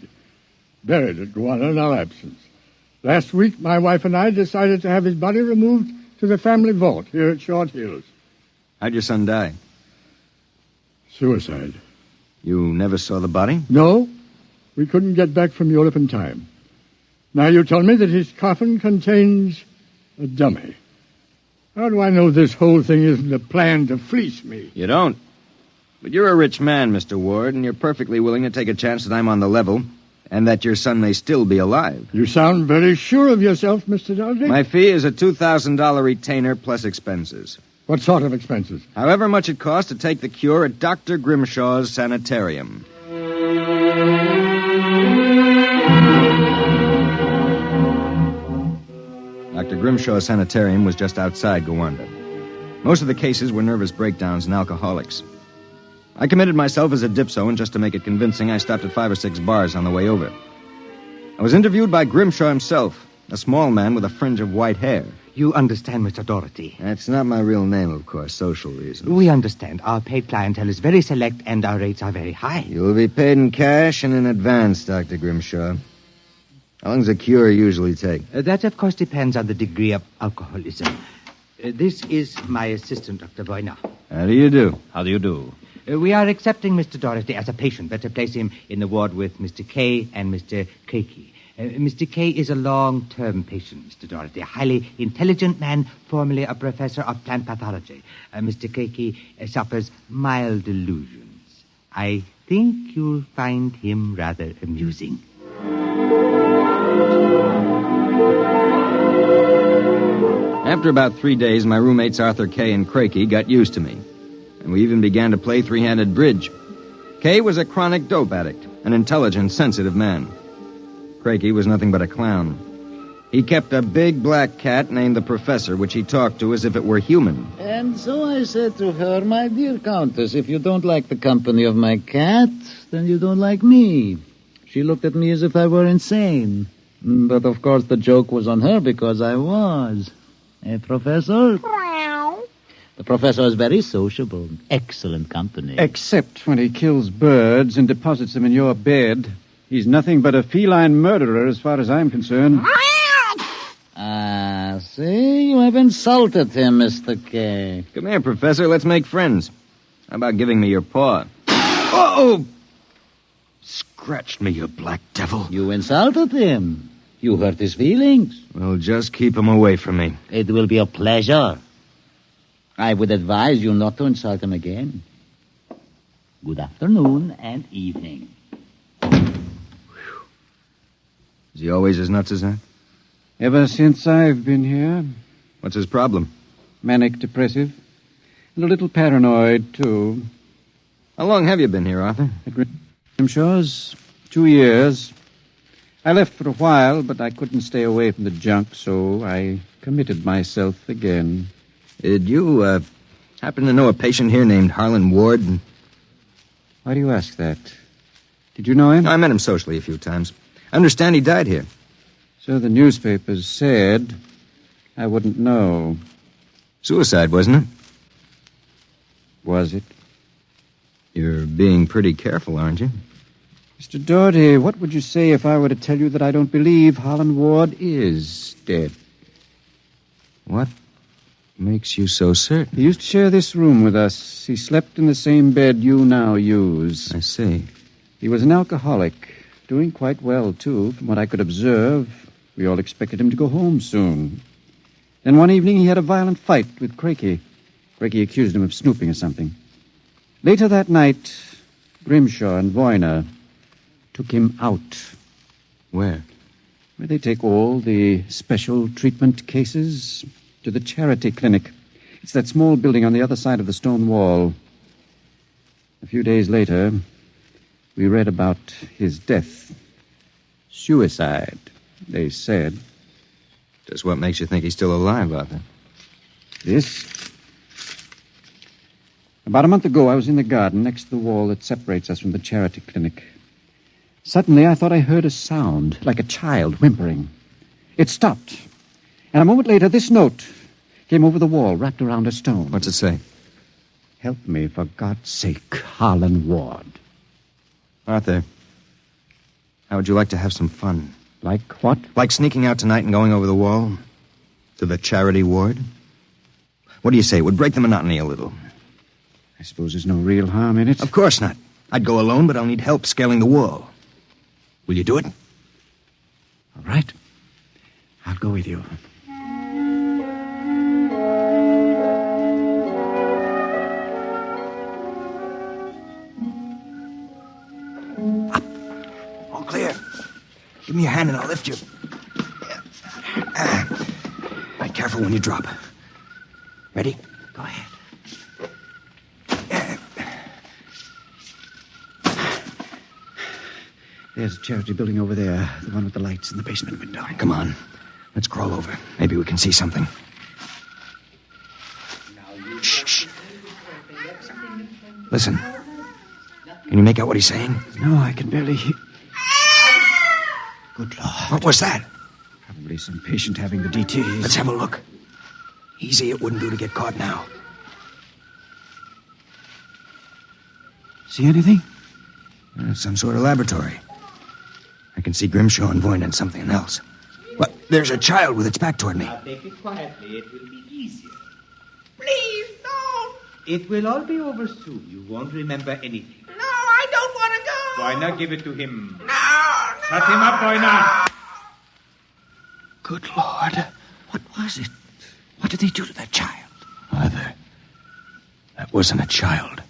buried at Gowanda in our absence. Last week, my wife and I decided to have his body removed to the family vault here at Short Hills. How'd your son die? Suicide. You never saw the body? No. We couldn't get back from Europe in time. Now you tell me that his coffin contains a dummy. How do I know this whole thing isn't a plan to fleece me? You don't. But you're a rich man, Mr. Ward, and you're perfectly willing to take a chance that I'm on the level and that your son may still be alive. You sound very sure of yourself, Mr. Dudley. My fee is a $2,000 retainer plus expenses. What sort of expenses? However much it costs to take the cure at Dr. Grimshaw's sanitarium. Dr. Grimshaw's sanitarium was just outside Gowanda. Most of the cases were nervous breakdowns and alcoholics. I committed myself as a dipso, and just to make it convincing, I stopped at 5 or 6 bars on the way over. I was interviewed by Grimshaw himself, a small man with a fringe of white hair. You understand, Mr. Doherty. That's not my real name, of course, social reasons. We understand. Our paid clientele is very select, and our rates are very high. You will be paid in cash and in advance, Dr. Grimshaw. How long does a cure usually take? That, of course, depends on the degree of alcoholism. This is my assistant, Dr. Boyna. How do you do? How do you do? We are accepting Mr. Doherty as a patient. Better place him in the ward with Mr. K and Mr. Keiki. Mr. K is a long-term patient, Mr. Doherty. A highly intelligent man, formerly a professor of plant pathology. Mr. K suffers mild delusions. I think you'll find him rather amusing. After about 3 days, my roommates Arthur Kay and Crakey got used to me. And we even began to play three-handed bridge. Kay was a chronic dope addict, an intelligent, sensitive man. Crakey was nothing but a clown. He kept a big black cat named the Professor, which he talked to as if it were human. And so I said to her, my dear Countess, if you don't like the company of my cat, then you don't like me. She looked at me as if I were insane. But of course the joke was on her because I was. Professor? The professor is very sociable. Excellent company. Except when he kills birds and deposits them in your bed. He's nothing but a feline murderer as far as I'm concerned. See? You have insulted him, Mr. K. Come here, Professor. Let's make friends. How about giving me your paw? Oh! Scratched me, you black devil. You insulted him. You hurt his feelings. Well, just keep him away from me. It will be a pleasure. I would advise you not to insult him again. Good afternoon and evening. Is he always as nuts as that? Ever since I've been here. What's his problem? Manic depressive. And a little paranoid, too. How long have you been here, Arthur? At Grimshaw's 2 years. I left for a while, but I couldn't stay away from the junk, so I committed myself again. Did you, happen to know a patient here named Harlan Ward? Why do you ask that? Did you know him? I met him socially a few times. I understand he died here. So the newspapers said. I wouldn't know. Suicide, wasn't it? Was it? You're being pretty careful, aren't you? Mr. Doherty, what would you say if I were to tell you that I don't believe Harlan Ward is dead? What makes you so certain? He used to share this room with us. He slept in the same bed you now use. I see. He was an alcoholic, doing quite well, too, from what I could observe. We all expected him to go home soon. Then one evening he had a violent fight with Crakey. Crakey accused him of snooping or something. Later that night, Grimshaw and Voyner took him out. Where? Where they take all the special treatment cases to the charity clinic. It's that small building on the other side of the stone wall. A few days later, we read about his death. Suicide, they said. Just what makes you think he's still alive, Arthur? This? About a month ago, I was in the garden next to the wall that separates us from the charity clinic. Suddenly, I thought I heard a sound, like a child whimpering. It stopped. And a moment later, this note came over the wall, wrapped around a stone. What's it say? Help me, for God's sake, Harlan Ward. Arthur, how would you like to have some fun? Like what? Like sneaking out tonight and going over the wall to the charity ward? What do you say? It would break the monotony a little. I suppose there's no real harm in it. Of course not. I'd go alone, but I'll need help scaling the wall. Will you do it? All right. I'll go with you. Up. All clear. Give me your hand and I'll lift you. Be careful when you drop. Ready? Go ahead. There's a charity building over there, the one with the lights in the basement window. Come on. Let's crawl over. Maybe we can see something. Shh. Listen. Can you make out what he's saying? No, I can barely hear. Good Lord. What was that? Probably some patient having the DTs. Let's have a look. Easy, it wouldn't do to get caught now. See anything? Some sort of laboratory. I can see Grimshaw and Voyne and something else. What? There's a child with its back toward me. Now take it quietly. It will be easier. Please, don't. It will all be over soon. You won't remember anything. No, I don't want to go. Voyner, give it to him. No. Shut him up, Voyner. Good Lord. What was it? What did they do to that child? Arthur, that wasn't a child.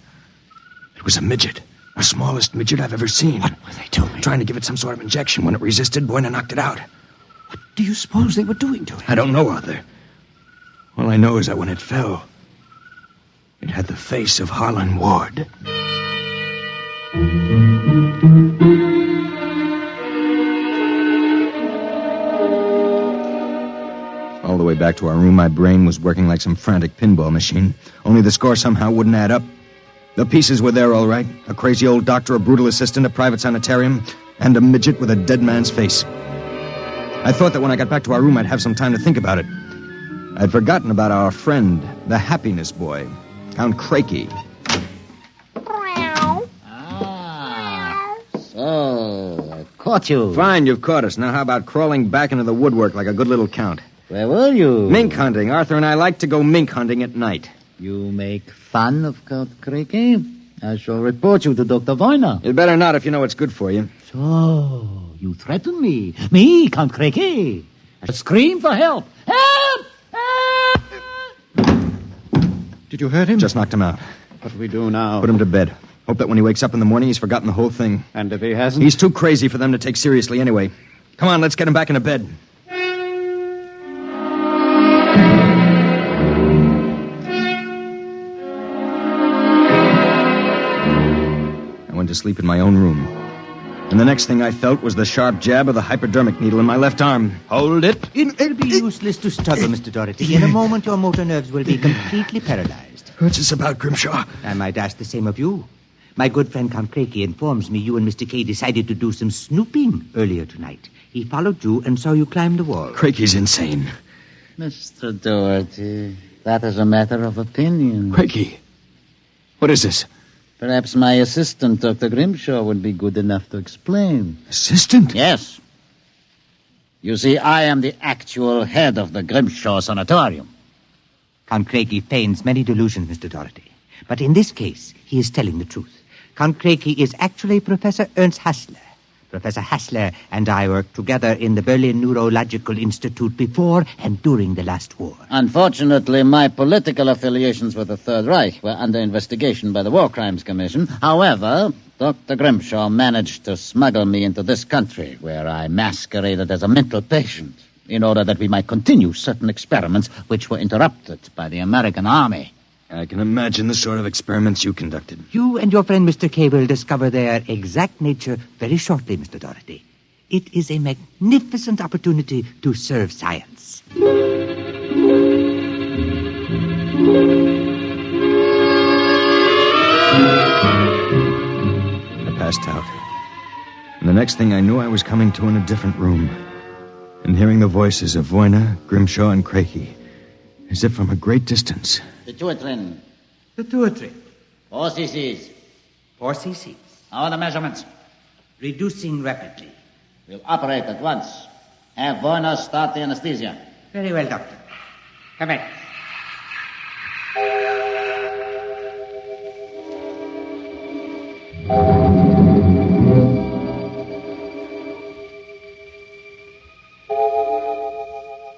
It was a midget. The smallest midget I've ever seen. What were they doing? Trying to give it some sort of injection. When it resisted, Buena knocked it out. What do you suppose they were doing to it? I don't know, Arthur. All I know is that when it fell, it had the face of Harlan Ward. All the way back to our room, my brain was working like some frantic pinball machine. Only the score somehow wouldn't add up. The pieces were there all right. A crazy old doctor, a brutal assistant, a private sanitarium, and a midget with a dead man's face. I thought that when I got back to our room, I'd have some time to think about it. I'd forgotten about our friend, the happiness boy, Count Crakey. So, I caught you. Fine, you've caught us. Now how about crawling back into the woodwork like a good little count? Where were you? Mink hunting. Arthur and I like to go mink hunting at night. You make fun of Count Crakey? I shall report you to Dr. Voyner. You'd better not if you know it's good for you. So, you threaten me? Me, Count Crakey? I shall scream for help. Help! Help! Did you hurt him? Just knocked him out. What do we do now? Put him to bed. Hope that when he wakes up in the morning, he's forgotten the whole thing. And if he hasn't? He's too crazy for them to take seriously anyway. Come on, let's get him back into bed. I went to sleep in my own room. And the next thing I felt was the sharp jab of the hypodermic needle in my left arm. Hold it. It'll be useless to struggle, Mr. Doherty. In a moment, your motor nerves will be completely paralyzed. What's this about, Grimshaw? I might ask the same of you. My good friend Count Crakey informs me you and Mr. Kay decided to do some snooping earlier tonight. He followed you and saw you climb the wall. Crakey's insane. Mr. Doherty, that is a matter of opinion. Crakey, what is this? Perhaps my assistant, Dr. Grimshaw, would be good enough to explain. Assistant? Yes. You see, I am the actual head of the Grimshaw Sanitarium. Count Crakey feigns many delusions, Mr. Doherty. But in this case, he is telling the truth. Count Crakey is actually Professor Ernst Hassler. Professor Hassler and I worked together in the Berlin Neurological Institute before and during the last war. Unfortunately, my political affiliations with the Third Reich were under investigation by the War Crimes Commission. However, Dr. Grimshaw managed to smuggle me into this country, where I masqueraded as a mental patient, in order that we might continue certain experiments which were interrupted by the American army. I can imagine the sort of experiments you conducted. You and your friend Mr. Kay will discover their exact nature very shortly, Mr. Doherty. It is a magnificent opportunity to serve science. I passed out. And the next thing I knew, I was coming to in a different room and hearing the voices of Voyner, Grimshaw, and Crakey, as if from a great distance. Pituitrin. Pituitrin. 4 cc's. 4 cc's. How are the measurements? Reducing rapidly. We'll operate at once. Have Voyner start the anesthesia. Very well, Doctor. Come in.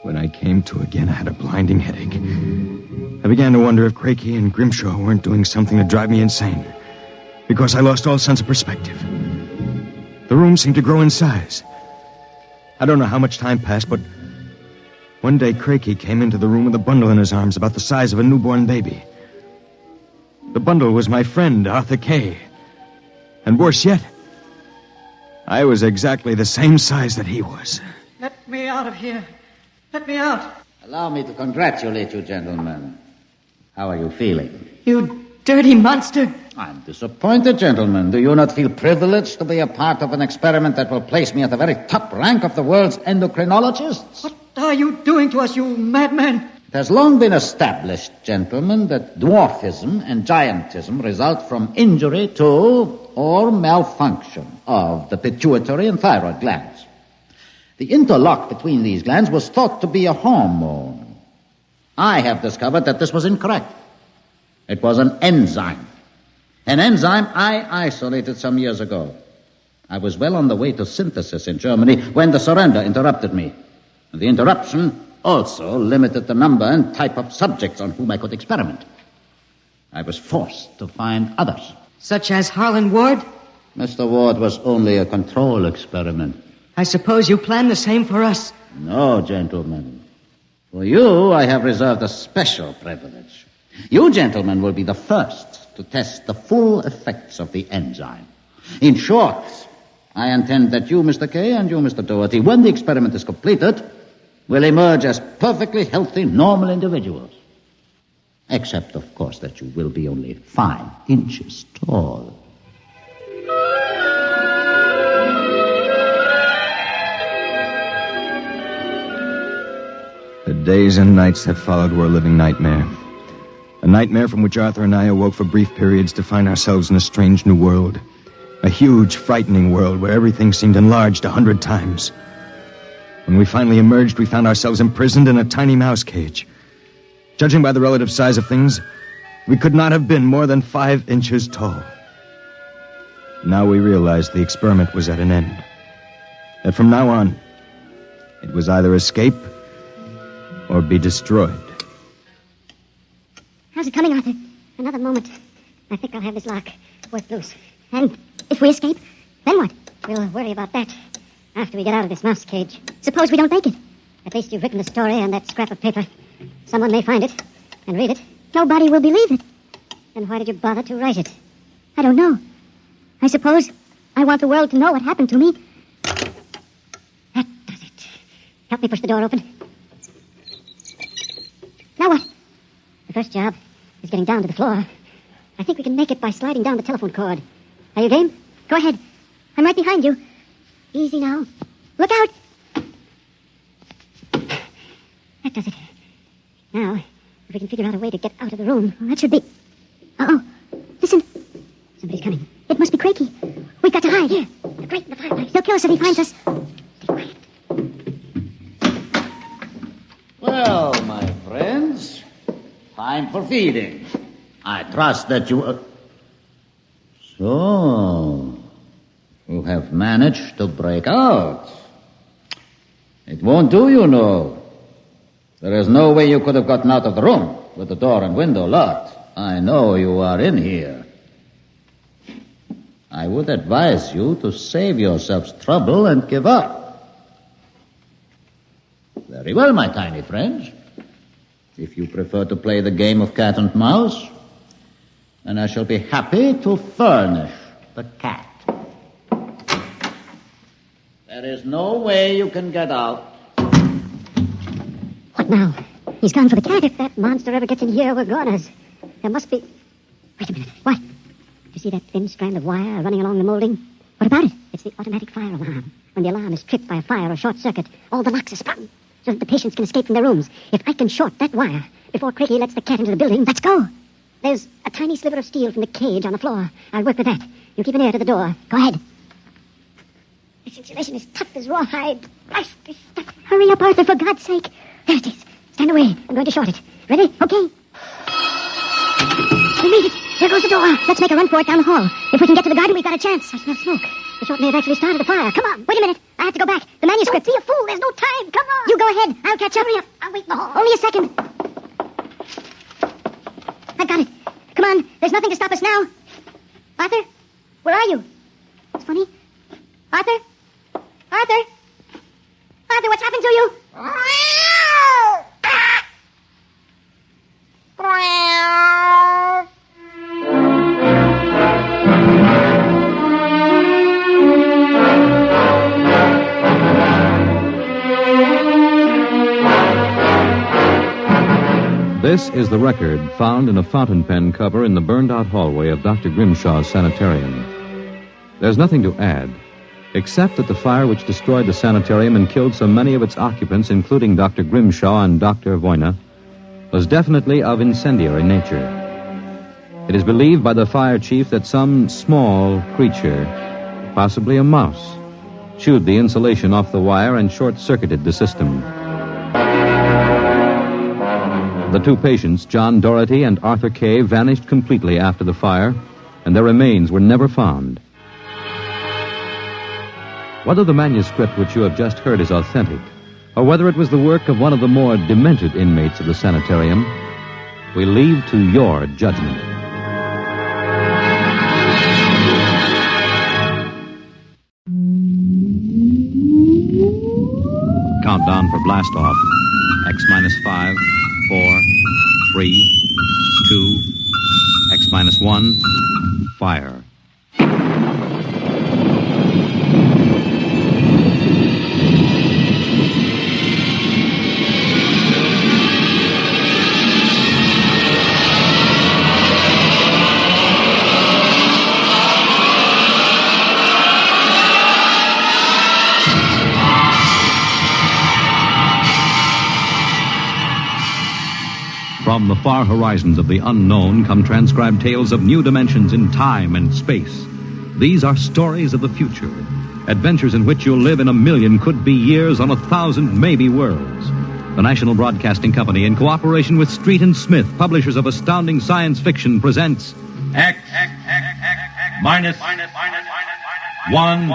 When I came to again, I had a blinding headache. I began to wonder if Crakey and Grimshaw weren't doing something to drive me insane, because I lost all sense of perspective. The room seemed to grow in size. I don't know how much time passed, but one day Crakey came into the room with a bundle in his arms about the size of a newborn baby. The bundle was my friend, Arthur Kay. And worse yet, I was exactly the same size that he was. Let me out of here. Let me out. Allow me to congratulate you, gentlemen. How are you feeling? You dirty monster. I'm disappointed, gentlemen. Do you not feel privileged to be a part of an experiment that will place me at the very top rank of the world's endocrinologists? What are you doing to us, you madman? It has long been established, gentlemen, that dwarfism and giantism result from injury to or malfunction of the pituitary and thyroid glands. The interlock between these glands was thought to be a hormone. I have discovered that this was incorrect. It was an enzyme. An enzyme I isolated some years ago. I was well on the way to synthesis in Germany when the surrender interrupted me. The interruption also limited the number and type of subjects on whom I could experiment. I was forced to find others. Such as Harlan Ward? Mr. Ward was only a control experiment. I suppose you plan the same for us. No, gentlemen. For you, I have reserved a special privilege. You, gentlemen, will be the first to test the full effects of the enzyme. In short, I intend that you, Mr. Kay, and you, Mr. Doherty, when the experiment is completed, will emerge as perfectly healthy, normal individuals. Except, of course, that you will be only 5 inches tall. The days and nights that followed were a living nightmare. A nightmare from which Arthur and I awoke for brief periods to find ourselves in a strange new world. A huge, frightening world where everything seemed enlarged 100 times. When we finally emerged, we found ourselves imprisoned in a tiny mouse cage. Judging by the relative size of things, we could not have been more than 5 inches tall. Now we realized the experiment was at an end. That from now on, it was either escape or be destroyed. How's it coming, Arthur? Another moment. I think I'll have this lock worked loose. And if we escape, then what? We'll worry about that after we get out of this mouse cage. Suppose we don't make it. At least you've written the story on that scrap of paper. Someone may find it and read it. Nobody will believe it. Then why did you bother to write it? I don't know. I suppose I want the world to know what happened to me. That does it. Help me push the door open. Now what? The first job is getting down to the floor. I think we can make it by sliding down the telephone cord. Are you game? Go ahead. I'm right behind you. Easy now. Look out! That does it. Now, if we can figure out a way to get out of the room, well, that should be... Uh-oh. Listen. Somebody's coming. It must be Crakey. We've got to hide. Here. The grate in the fireplace. He'll kill us if he finds us. Stay quiet. Well, my friends, time for feeding. I trust that you... So, you have managed to break out. It won't do, you know. There is no way you could have gotten out of the room with the door and window locked. I know you are in here. I would advise you to save yourselves trouble and give up. Very well, my tiny friends. If you prefer to play the game of cat and mouse, then I shall be happy to furnish the cat. There is no way you can get out. What now? He's gone for the cat. If that monster ever gets in here, we're goners. There must be... Wait a minute. What? You see that thin strand of wire running along the molding? What about it? It's the automatic fire alarm. When the alarm is tripped by a fire or short circuit, all the locks are sprung so that the patients can escape from their rooms. If I can short that wire before Crakey lets the cat into the building, let's go. There's a tiny sliver of steel from the cage on the floor. I'll work with that. You keep an ear to the door. Go ahead. This insulation is tough as rawhide. Blast this stuff. Hurry up, Arthur, for God's sake. There it is. Stand away. I'm going to short it. Ready? Okay. We made it. There goes the door. Let's make a run for it down the hall. If we can get to the garden, we've got a chance. I smell smoke. The short may have actually started a fire. Come on. Wait a minute. I have to go back. The manuscript. Don't be a fool. There's no time. Come on. You go ahead. I'll catch up. Hurry up. I'll wait in the hall. Only a second. I've got it. Come on. There's nothing to stop us now. Arthur? Where are you? It's funny. Arthur? Arthur? Arthur, what's happened to you? This is the record found in a fountain pen cover in the burned-out hallway of Dr. Grimshaw's sanitarium. There's nothing to add, except that the fire which destroyed the sanitarium and killed so many of its occupants, including Dr. Grimshaw and Dr. Voyna, was definitely of incendiary nature. It is believed by the fire chief that some small creature, possibly a mouse, chewed the insulation off the wire and short-circuited the system. The 2 patients, John Doherty and Arthur Kay, vanished completely after the fire, and their remains were never found. Whether the manuscript which you have just heard is authentic, or whether it was the work of one of the more demented inmates of the sanitarium, we leave to your judgment. Countdown for blast off. X minus 5, 4, 3, 2, X minus 1, fire. From the far horizons of the unknown come transcribed tales of new dimensions in time and space. These are stories of the future, adventures in which you'll live in a million could-be years on 1,000 maybe worlds. The National Broadcasting Company, in cooperation with Street and Smith, publishers of astounding science fiction, presents X minus 1.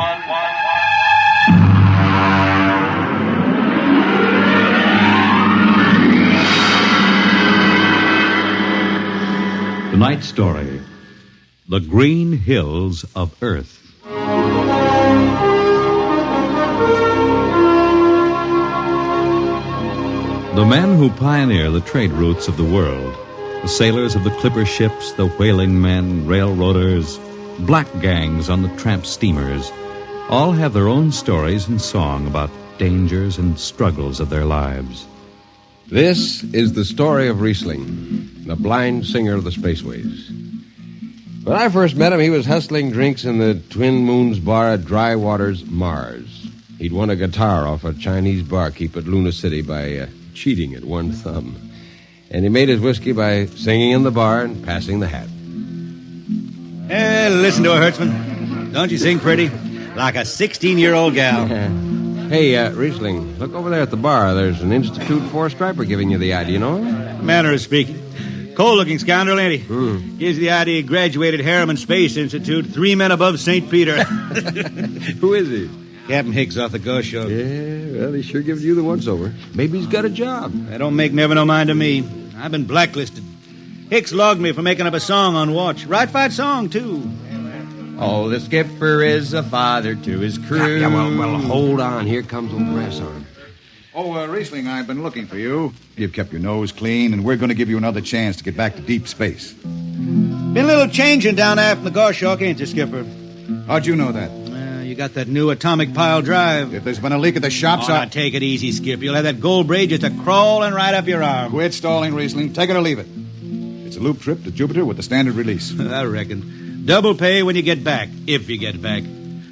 Tonight's story, The Green Hills of Earth. The men who pioneer the trade routes of the world, the sailors of the clipper ships, the whaling men, railroaders, black gangs on the tramp steamers, all have their own stories and song about dangers and struggles of their lives. This is the story of Riesling, the blind singer of the Spaceways. When I first met him, he was hustling drinks in the Twin Moons bar at Dry Waters, Mars. He'd won a guitar off a Chinese barkeep at Luna City by cheating at one thumb. And he made his whiskey by singing in the bar and passing the hat. Hey, listen to her, Hertzman. Don't you sing pretty? Like a 16-year-old gal. Hey, Riesling, look over there at the bar. There's an Institute 4 striper giving you the eye. Do you know him? Manner of speaking. Cold-looking scoundrel, ain't he? Gives the idea he graduated Harriman Space Institute 3 men above St. Peter. Who is he? Captain Hicks off the Ghost Show. Yeah, well, he sure gives you the once-over. Maybe he's got a job. That don't make never no mind to me. I've been blacklisted. Hicks logged me for making up a song on watch. Right fight song, too. Oh, the skipper is a father to his crew. Yeah, well, hold on. Here comes old Brass Arm. Oh, Riesling, I've been looking for you. You've kept your nose clean, and we're going to give you another chance to get back to deep space. Been a little changing down aft in the Goshawk, ain't you, Skipper? How'd you know that? You got that new atomic pile drive. If there's been a leak at the shops, now take it easy, Skip. You'll have that gold braid just a-crawling right up your arm. Quit stalling, Riesling. Take it or leave it. It's a loop trip to Jupiter with the standard release. I reckon. Double pay when you get back, if you get back.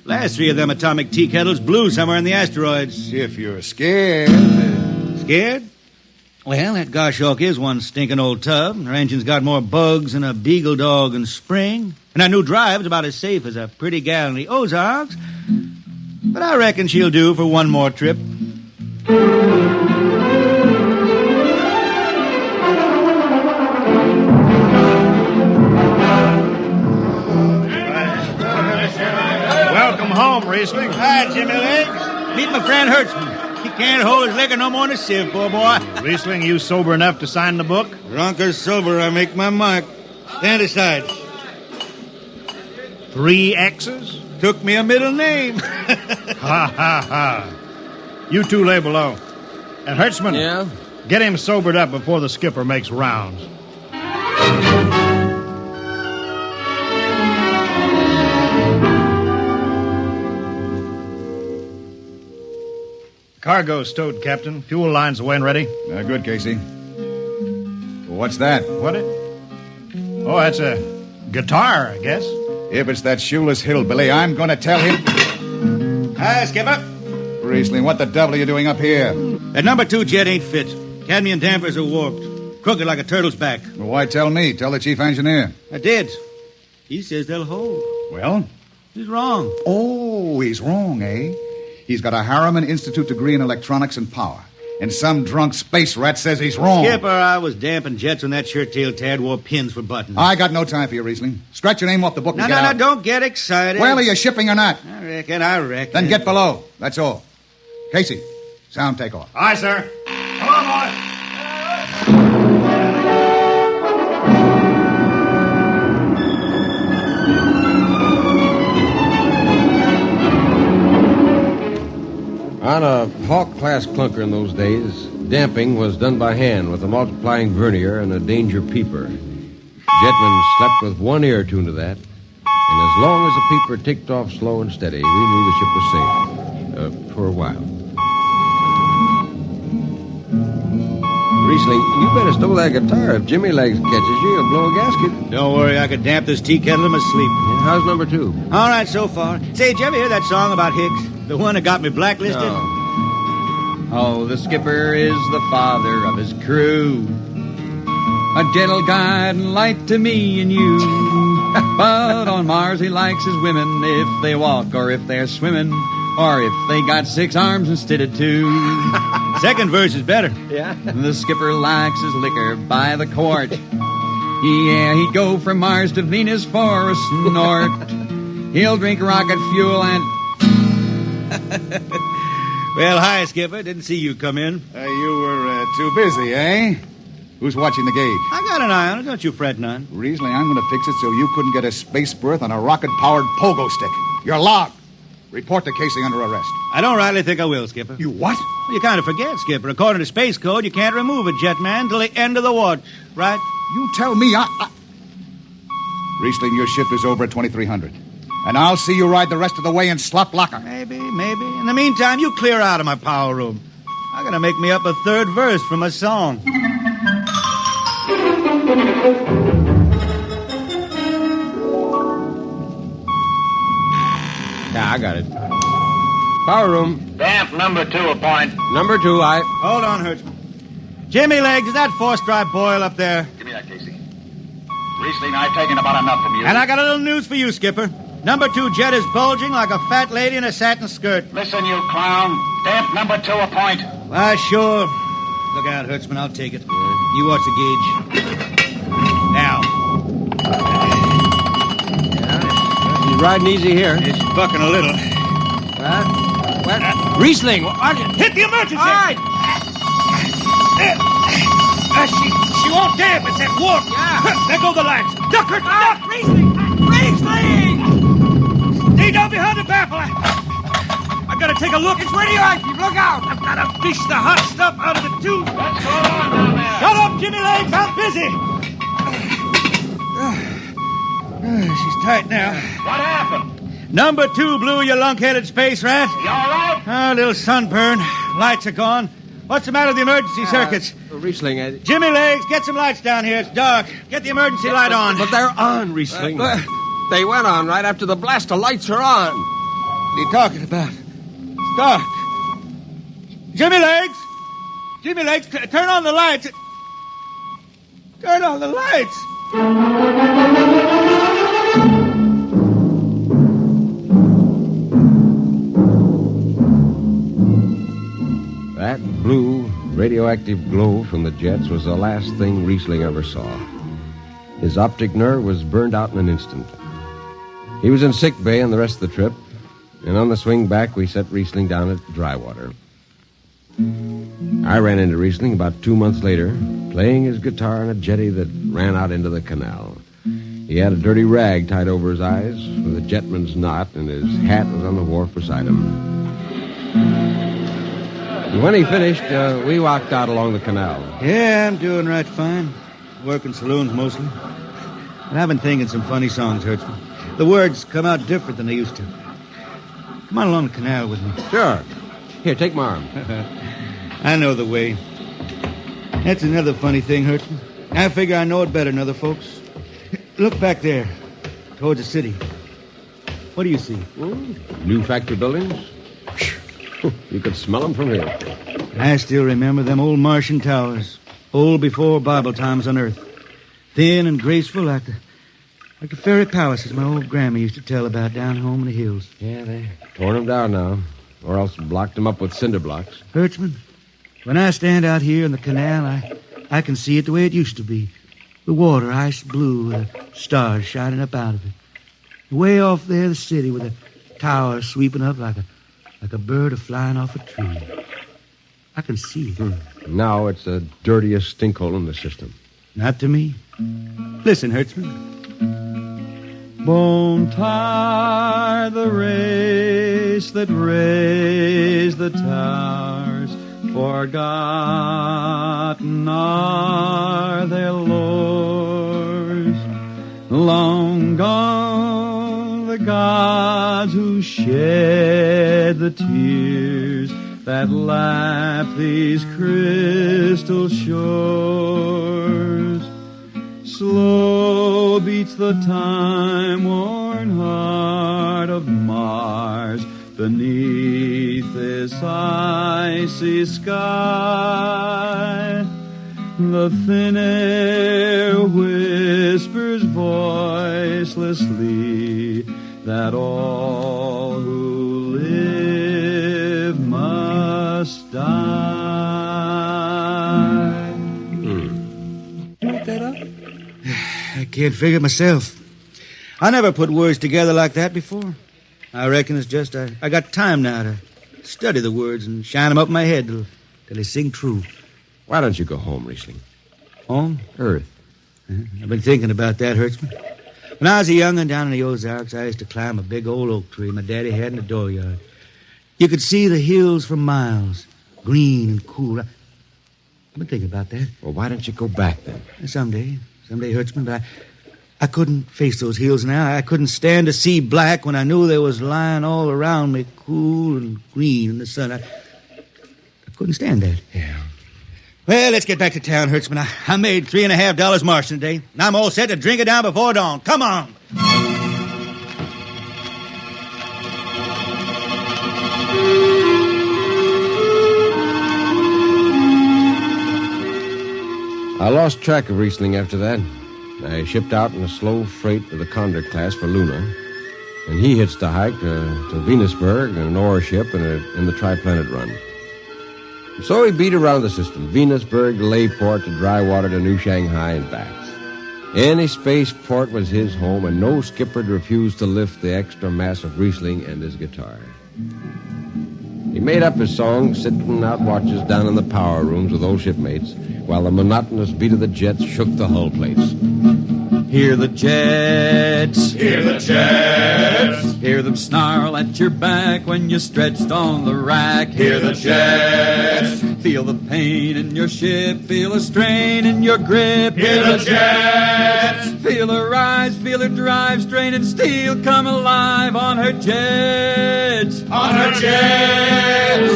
Last 3 of them atomic tea kettles blew somewhere in the asteroids. If you're scared. Scared? Well, that Goshawk is one stinking old tub. Her engine's got more bugs than a beagle dog in spring. And that new drive's about as safe as a pretty gal in the Ozarks. But I reckon she'll do for one more trip. Welcome home, Riesling. Hi, Jimmy Legs. Meet my friend Hertzman. He can't hold his liquor no more than a sieve, poor boy. Riesling, you sober enough to sign the book? Drunk or sober, I make my mark. Stand aside. 3 X's? Took me a middle name. Ha, ha, ha. You 2 lay below. And Hertzman, yeah? Get him sobered up before the skipper makes rounds. Cargo's stowed, Captain. Fuel lines away and ready. Good, Casey. What's that? What it? Oh, that's a guitar, I guess. If it's that shoeless hillbilly, I'm going to tell him... Hi, Skipper. Riesling, what the devil are you doing up here? That number 2 jet ain't fit. Cadmium dampers are warped. Crooked like a turtle's back. Well, why tell me? Tell the chief engineer. I did. He says they'll hold. Well? He's wrong. Oh, he's wrong, eh? He's got a Harriman Institute degree in electronics and power. And some drunk space rat says he's wrong. Skipper, I was damping jets when that shirt-tailed tad wore pins for buttons. I got no time for you, Riesling. Scratch your name off the book and get No, out. don't get excited. Well, are you shipping or not? I reckon. Then get below. That's all. Casey, Sound takeoff. Aye, sir. Come on, boy. On a Hawk-class clunker in those days, damping was done by hand with a multiplying vernier and a danger peeper. Jetmen slept with one ear tuned to that, and as long as the peeper ticked off slow and steady, we knew the ship was safe. For a while. Riesling, you better stow that guitar. If Jimmy Legs catches you, he'll blow a gasket. Don't worry, I could damp this tea kettle in my sleep. Yeah, how's number 2? All right, so far. Say, did you ever hear that song about Hicks? The one that got me blacklisted? No. Oh, the skipper is the father of his crew. A gentle guide and light to me and you. But on Mars he likes his women if they walk or if they're swimming or if they got 6 arms instead of 2. Second verse is better. Yeah. The skipper likes his liquor by the quart. Yeah, he'd go from Mars to Venus for a snort. He'll drink rocket fuel and... Well, hi, Skipper. Didn't see you come in. You were too busy, eh? Who's watching the gauge? I got an eye on it. Don't you fret none. Riesling, I'm going to fix it so you couldn't get a space berth on a rocket-powered pogo stick. You're logged. Report to Casey under arrest. I don't rightly think I will, Skipper. You what? Well, you kind of forget, Skipper. According to Space Code, you can't remove a jetman till the end of the watch, right? You tell me Riesling, your shift is over at 2300. And I'll see you ride the rest of the way in slop locker. Maybe. In the meantime, you clear out of my power room. I gotta make me up a third verse from a song. Yeah, I got it. Power room. Damp number 2 a point. Number 2, I... Hold on, Hertzman. Jimmy Legs, is that force-drive boil up there? Give me that, Casey. Riesling, I've taken about enough from you. And I got a little news for you, Skipper. Number 2 jet is bulging like a fat lady in a satin skirt. Listen, you clown. Damp number 2 a point. Why, sure. Look out, Hertzman. I'll take it. You watch the gauge. Now. Yeah, he's riding easy here. It's bucking a little. What? Riesling! Hit the emergency! All right. She won't damp. It's that warp. Yeah. There go the lights. Duck her! Duck! Riesling! Stay down behind the baffle. I gotta take a look. It's radioactive. Look out. I've gotta fish the hot stuff out of the tube. What's going on down there? Shut up, Jimmy Legs. I'm busy. She's tight now. What happened? Number 2 blew, you lunk-headed space rat. You all right? A little sunburn. Lights are gone. What's the matter with the emergency circuits? Riesling, Jimmy Legs, get some lights down here. It's dark. Get the emergency light on. But they're on, Riesling. They went on right after the blast. The lights are on. What are you talking about? It's dark. Jimmy Legs! Jimmy Legs, turn on the lights. Turn on the lights. That blue, radioactive glow from the jets was the last thing Riesling ever saw. His optic nerve was burned out in an instant. He was in sick bay on the rest of the trip, and on the swing back, we set Riesling down at Drywater. I ran into Riesling about 2 months later, playing his guitar on a jetty that ran out into the canal. He had a dirty rag tied over his eyes with a jetman's knot, and his hat was on the wharf beside him. And when he finished, we walked out along the canal. Yeah, I'm doing right fine. Working saloons mostly. And I've been thinking some funny songs, Hertzman. The words come out different than they used to. Come on along the canal with me. Sure. Here, take my arm. I know the way. That's another funny thing, Hertzman. I figure I know it better than other folks. Look back there, towards the city. What do you see? New factory buildings? You could smell them from here. I still remember them old Martian towers, old before Bible times on Earth. Thin and graceful like the fairy palaces my old grandma used to tell about down home in the hills. Yeah, they torn them down now, or else blocked them up with cinder blocks. Hertzman, when I stand out here in the canal, I can see it the way it used to be. The water ice blue with the stars shining up out of it. Way off there, the city with the towers sweeping up like a bird flying off a tree. I can see it. Now it's the dirtiest stinkhole in the system. Not to me. Listen, Hertzman. Bone tired the race that raised the towers, forgotten are their lords. Long gone the gods who shed the tears that lap these crystal shores. Slow beats the time-worn heart of Mars beneath this icy sky. The thin air whispers voicelessly that all who live must die. Look that up? I can't figure it myself. I never put words together like that before. I reckon it's just I got time now to study the words and shine them up in my head till they sing true. Why don't you go home, Riesling? Home? Earth. I've been thinking about that, Hertzman. When I was a young'un down in the Ozarks, I used to climb a big old oak tree my daddy had in the dooryard. You could see the hills for miles, green and cool. I've been thinking about that. Well, why don't you go back then? Someday, Hertzman, but I couldn't face those hills now. I couldn't stand to see black when I knew they was lying all around me, cool and green in the sun. I couldn't stand that. Yeah. Well, let's get back to town, Hertzman. I made $3.50 marching today, and I'm all set to drink it down before dawn. Come on. I lost track of Riesling after that. I shipped out in a slow freight of the Condor class for Luna, and he hitched a hike to Venusberg in an ore ship in the Triplanet run. So he beat around the system, Venusberg to Layport to Drywater to New Shanghai and back. Any spaceport was his home, and no skipper'd refuse to lift the extra mass of Riesling and his guitar. He made up his songs sitting out watches down in the power rooms with old shipmates, while the monotonous beat of the jets shook the hull plates. Hear the jets. Hear the jets. Hear them snarl at your back when you're stretched on the rack. Hear the jets. Feel the pain in your ship. Feel a strain in your grip. Hear the jets. Feel her rise, feel her drive, straining steel come alive on her jets. On her jets.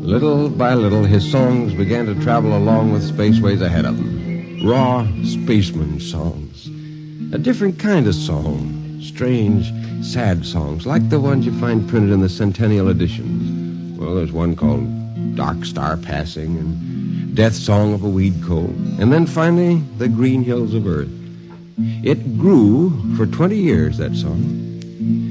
Little by little, his songs began to travel along with Spaceways ahead of him. Raw spaceman songs. A different kind of song. Strange, sad songs, like the ones you find printed in the Centennial editions. Well, there's one called Dark Star Passing and Death Song of a Weed Cold. And then finally, The Green Hills of Earth. It grew for 20 years, that song.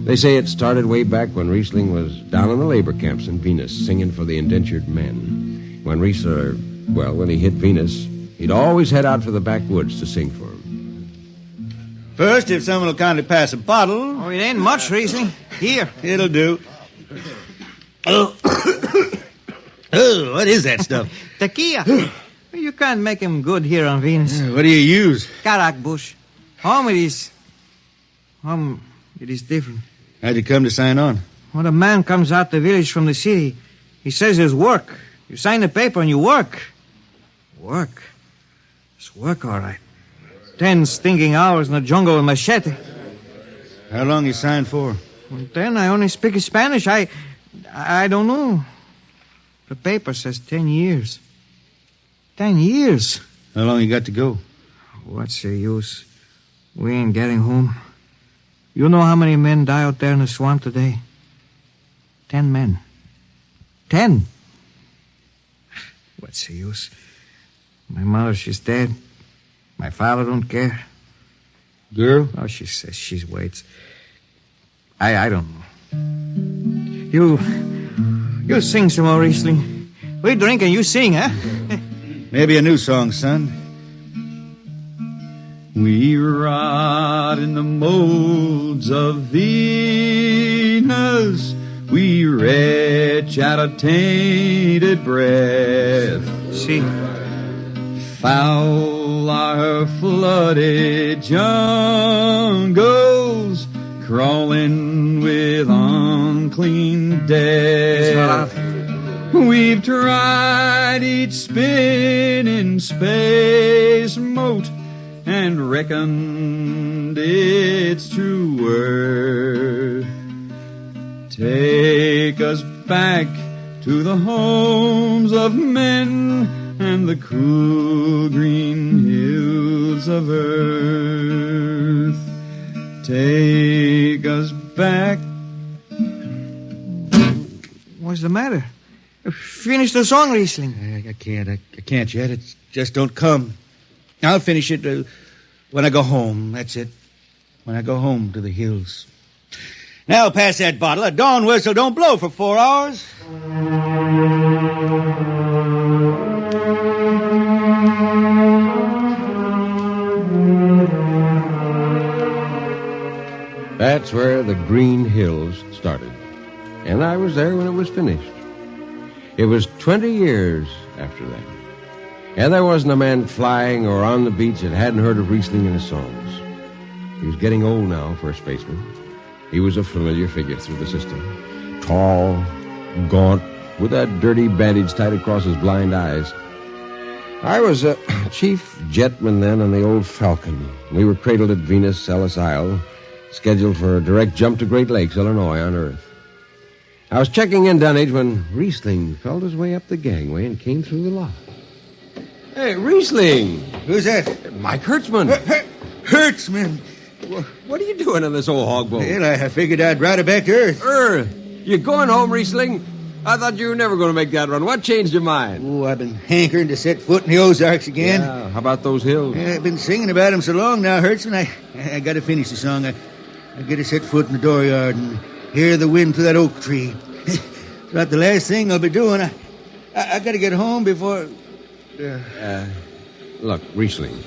They say it started way back when Riesling was down in the labor camps in Venus singing for the indentured men. When when he hit Venus, he'd always head out for the backwoods to sing for them. First, if someone will kindly pass a bottle. Oh, it ain't much, Riesling. Here. It'll do. Oh, what is that stuff? Tequila. You can't make him good here on Venus. What do you use? Karak bush. Home it is different. How'd you come to sign on? When a man comes out the village from the city, he says there's work. You sign the paper and you work. Work? It's work, all right. 10 stinking hours in the jungle with machete. How long you signed for? Well, then I only speak Spanish. I don't know. The paper says 10 years. 10 years? How long you got to go? What's the use? We ain't getting home. You know how many men die out there in the swamp today? 10 men. 10. What's the use? My mother, she's dead. My father don't care. Girl? Oh, she says she waits. I don't know. You sing some more, Riesling. We drink and you sing, huh? Maybe a new song, son. We ride not in the molds of Venus. We retch out a tainted breath. See, foul are flooded jungles, crawling with unclean death. We've tried each spinning space mote and reckoned its true worth. Take us back to the homes of men and the cool green hills of earth. Take us back. What's the matter? Finish the song, Riesling. I can't yet. It just don't come. I'll finish it when I go home. That's it. When I go home to the hills. Now pass that bottle. A dawn whistle don't blow for 4 hours. That's where the Green Hills started. And I was there when it was finished. It was 20 years after that. And there wasn't a man flying or on the beach that hadn't heard of Riesling in his songs. He was getting old now for a spaceman. He was a familiar figure through the system. Tall, gaunt, with that dirty bandage tied across his blind eyes. I was a chief jetman then on the old Falcon. We were cradled at Venus, Ellis Isle, scheduled for a direct jump to Great Lakes, Illinois, on Earth. I was checking in Dunwich when Riesling felt his way up the gangway and came through the lock. Hey, Riesling! Who's that? Mike Hertzman. Hertzman! What are you doing on this old hog boat? Well, I figured I'd ride it back to Earth. Earth? You going home, Riesling? I thought you were never going to make that run. What changed your mind? Oh, I've been hankering to set foot in the Ozarks again. Yeah, how about those hills? I've been singing about them so long now, Hertzman. I got to finish the song. I got to set foot in the dooryard and hear the wind through that oak tree. It's about the last thing I'll be doing. I got to get home before... Look, Riesling,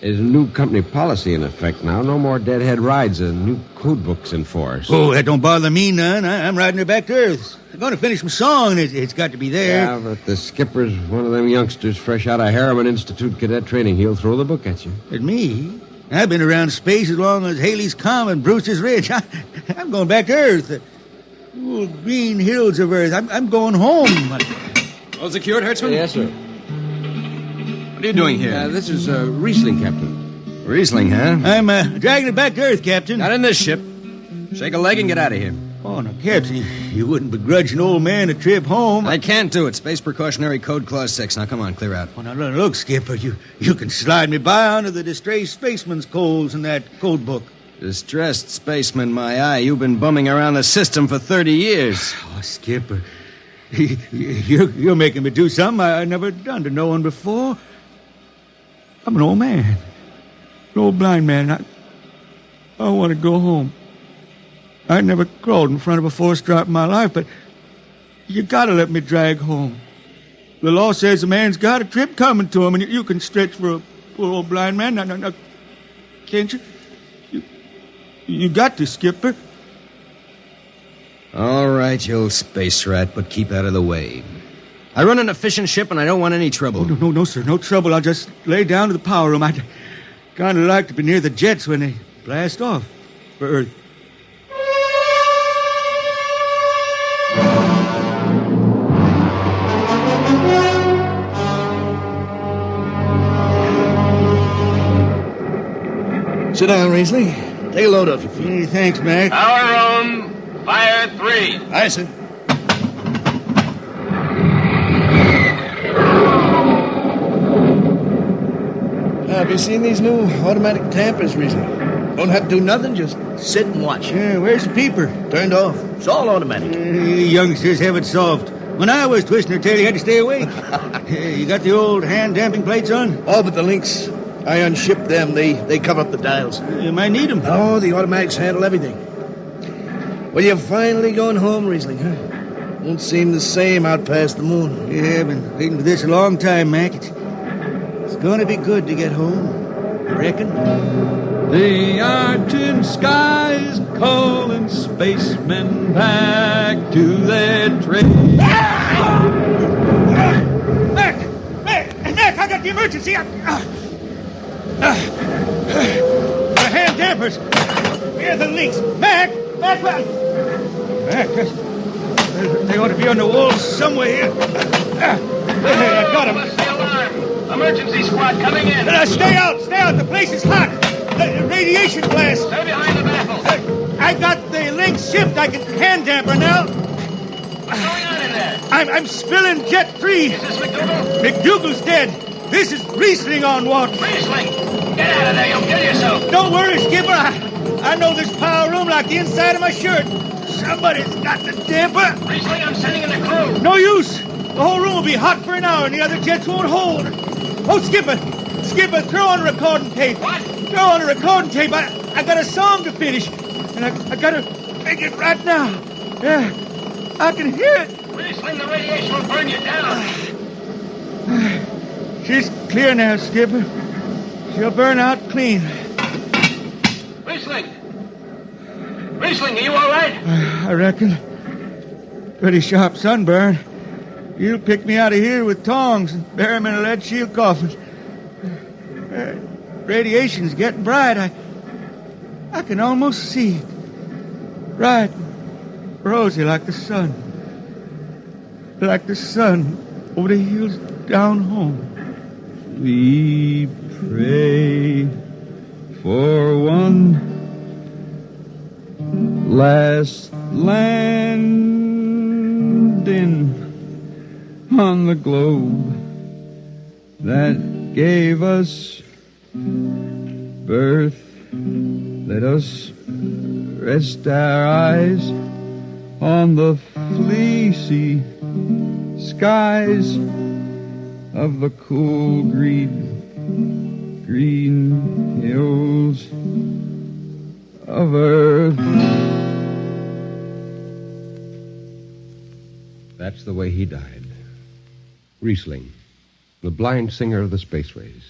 there's a new company policy in effect now. No more deadhead rides. A new code book's in force. Oh, that don't bother me none. I'm riding her back to Earth. I'm going to finish my song. It's got to be there. Yeah, but the skipper's one of them youngsters fresh out of Harriman Institute cadet training. He'll throw the book at you. At me? I've been around space as long as Haley's Common, Brewster's Ridge. I'm going back to Earth. Ooh, green hills of Earth. I'm going home. All secured, Hertzman? Yes, sir. What are you doing here? This is Riesling, Captain. Riesling, huh? I'm dragging it back to Earth, Captain. Not in this ship. Shake a leg and get out of here. Oh, no, Captain, you wouldn't begrudge an old man a trip home. I can't do it. Space Precautionary Code Clause 6. Now, come on, clear out. Oh, now, look, Skipper, you can slide me by onto the distressed spaceman's coals in that code book. Distressed spaceman, my eye. You've been bumming around the system for 30 years. Oh, Skipper, you're making me do something I never done to no one before. I'm an old man. An old blind man. I want to go home. I never crawled in front of a force drop in my life, but you got to let me drag home. The law says a man's got a trip coming to him, and you can stretch for a poor old blind man. Now, can't you? You got to, Skipper. All right, you old space rat, but keep out of the way. I run an efficient ship, and I don't want any trouble. Oh, no, sir, no trouble. I'll just lay down to the power room. I'd kind of like to be near the jets when they blast off for Earth. Sit down, Riesling. Take a load off your feet. Hey, thanks, Mac. Power room, fire 3. Aye, sir. Have you seen these new automatic tampers, Riesling? Don't have to do nothing, just sit and watch. Where's the peeper? Turned off. It's all automatic. You youngsters have it solved. When I was twisting her tail, you had to stay awake. You got the old hand damping plates on? Oh, but the links, I unshipped them. They cover up the dials. You might need them. Oh, the automatics handle everything. Well, you're finally going home, Riesling, huh? Won't seem the same out past the moon. Yeah, I've been waiting for this a long time, Mac. It's going to be good to get home. You reckon? The argent skies calling spacemen back to their trade. Mac, I got the emergency. The hand dampers. Where are the links? Mac, they ought to be on the walls somewhere here. I got them. What's the alarm? Emergency squad coming in. Stay out. The place is hot. Radiation blast. Stay behind the baffles. I got the links shipped. I can hand damper now. What's going on in there? I'm spilling Jet 3. Is this McDougal? McDougal's dead. This is Riesling on watch. Riesling? Get out of there. You'll kill yourself. Don't worry, Skipper. I know this power room like the inside of my shirt. Somebody's got the damper. Riesling, I'm sending in the crew. No use. The whole room will be hot for an hour and the other jets won't hold. Oh, Skipper, throw on recording tape. What? Throw on a recording tape. I got a song to finish. And I got to make it right now. Yeah, I can hear it. Riesling, the radiation will burn you down. She's clear now, Skipper. She'll burn out clean. Riesling, are you all right? I reckon. Pretty sharp sunburn. You'll pick me out of here with tongs and bury me in a lead shield coffin. Radiation's getting bright. I can almost see it. Bright, rosy like the sun. Like the sun over the hills down home. We pray for one last landing on the globe that gave us birth. Let us rest our eyes on the fleecy skies of the cool green hills of earth. That's the way he died. Riesling, the blind singer of the spaceways,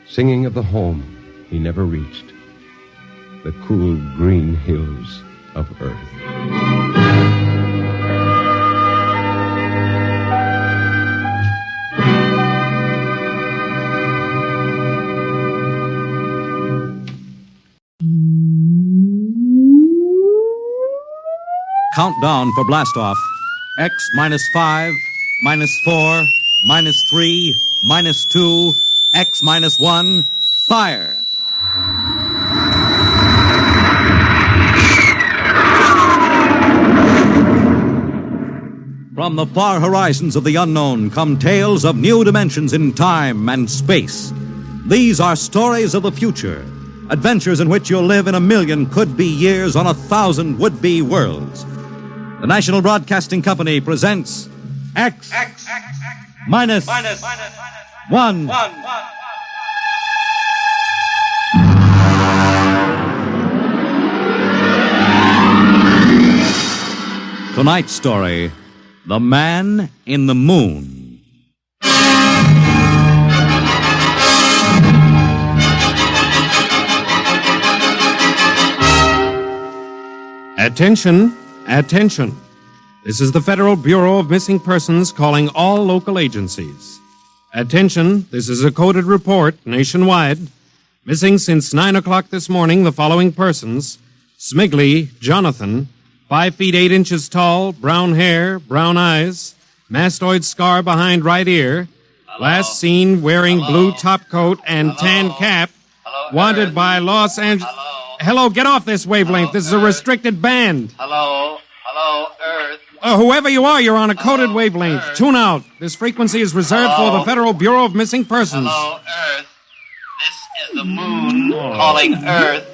singing of the home he never reached, the cool green hills of Earth. Countdown for blastoff. X -5, -4, -3, -2, X -1, fire. From the far horizons of the unknown come tales of new dimensions in time and space. These are stories of the future, adventures in which you'll live in 1,000,000 could-be years on 1,000 would-be worlds. The National Broadcasting Company presents X minus 1. Tonight's story, The Man in the Moon. Attention, attention. This is the Federal Bureau of Missing Persons calling all local agencies. Attention, this is a coded report nationwide. Missing since 9 o'clock this morning the following persons: Smigley Jonathan, 5 feet 8 inches tall, brown hair, brown eyes, mastoid scar behind right ear, last seen wearing blue top coat and tan cap, wanted by Los Angeles. Hello, get off this wavelength. This is a restricted band. Hello, Earth. Whoever you are, you're on a coded wavelength. Tune out. This frequency is reserved for the Federal Bureau of Missing Persons. Hello, Earth. This is the moon calling Earth.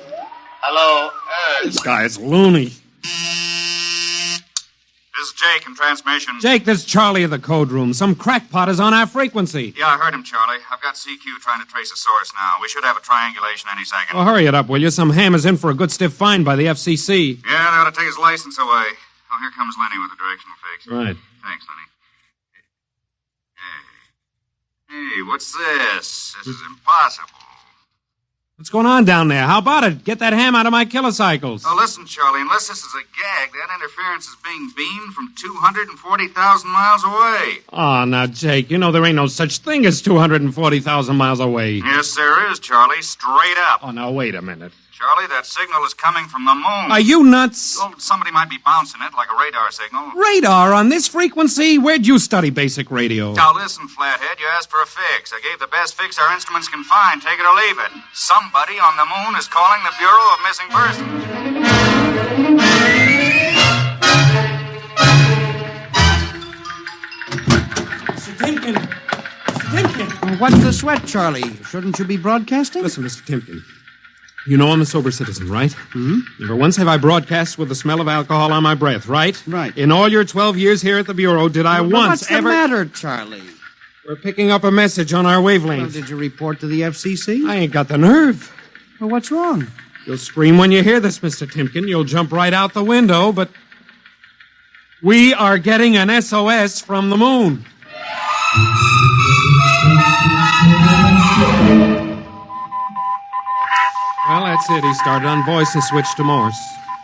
Hello, Earth. This guy is loony. This is Jake in transmission. Jake, this is Charlie of the code room. Some crackpot is on our frequency. Yeah, I heard him, Charlie. I've got CQ trying to trace the source now. We should have a triangulation any second. Well, hurry it up, will you? Some ham is in for a good stiff fine by the FCC. Yeah, they ought to take his license away. Oh, here comes Lenny with the directional fix. Right. Thanks, Lenny. Hey, what's this? This is impossible. What's going on down there? How about it? Get that ham out of my kilocycles. Oh, listen, Charlie, unless this is a gag, that interference is being beamed from 240,000 miles away. Oh, now, Jake, you know there ain't no such thing as 240,000 miles away. Yes, there is, Charlie, straight up. Oh, now, wait a minute. Charlie, that signal is coming from the moon. Are you nuts? Oh, somebody might be bouncing it like a radar signal. Radar on this frequency? Where'd you study basic radio? Now, listen, Flathead, you asked for a fix. I gave the best fix our instruments can find. Take it or leave it. Somebody on the moon is calling the Bureau of Missing Persons. Mr. Timken! Mr. Timken! What's the sweat, Charlie? Shouldn't you be broadcasting? Listen, Mr. Timken. You know I'm a sober citizen, right? Mm-hmm. Never once have I broadcast with the smell of alcohol on my breath, right? Right. In all your 12 years here at the Bureau, did I once what's ever... the matter, Charlie? We're picking up a message on our wavelength. Well, did you report to the FCC? I ain't got the nerve. Well, what's wrong? You'll scream when you hear this, Mr. Timken. You'll jump right out the window, but... we are getting an SOS from the moon. Well, that's it. He started on voice and switched to Morse.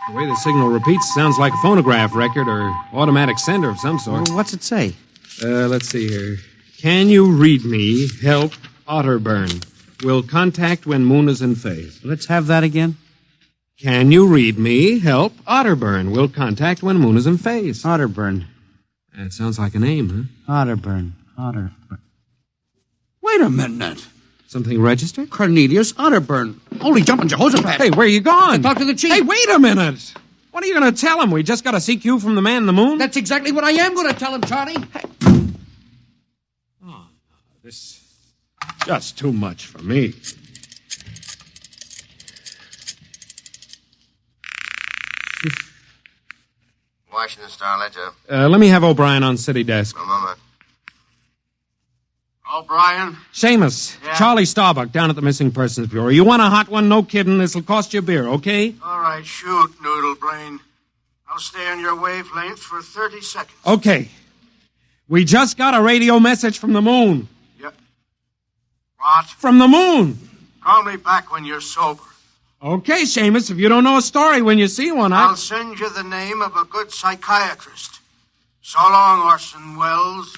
The way the signal repeats sounds like a phonograph record or automatic sender of some sort. Well, what's it say? Let's see here. Can you read me? Help. Otterburn. Will contact when moon is in phase. Let's have that again. Can you read me? Help. Otterburn. Will contact when moon is in phase. Otterburn. That sounds like a name, huh? Otterburn. Otterburn. Wait a minute. Something registered? Cornelius Otterburn. Holy jumping Jehoshaphat. Hey, where are you going? Talk to the chief. Hey, wait a minute. What are you going to tell him? We just got a CQ from the man in the moon? That's exactly what I am going to tell him, Charlie. Hey. Oh, this is just too much for me. Washington Star Ledger. Let me have O'Brien on city desk. A moment. O'Brien? Seamus, Yeah? Charlie Starbuck down at the Missing Persons Bureau. You want a hot one? No kidding. This'll cost you a beer, okay? All right, shoot, Noodle Brain. I'll stay on your wavelength for 30 seconds. Okay. We just got a radio message from the moon. Yeah. What? From the moon. Call me back when you're sober. Okay, Seamus, if you don't know a story when you see one, I'll send you the name of a good psychiatrist. So long, Orson Welles.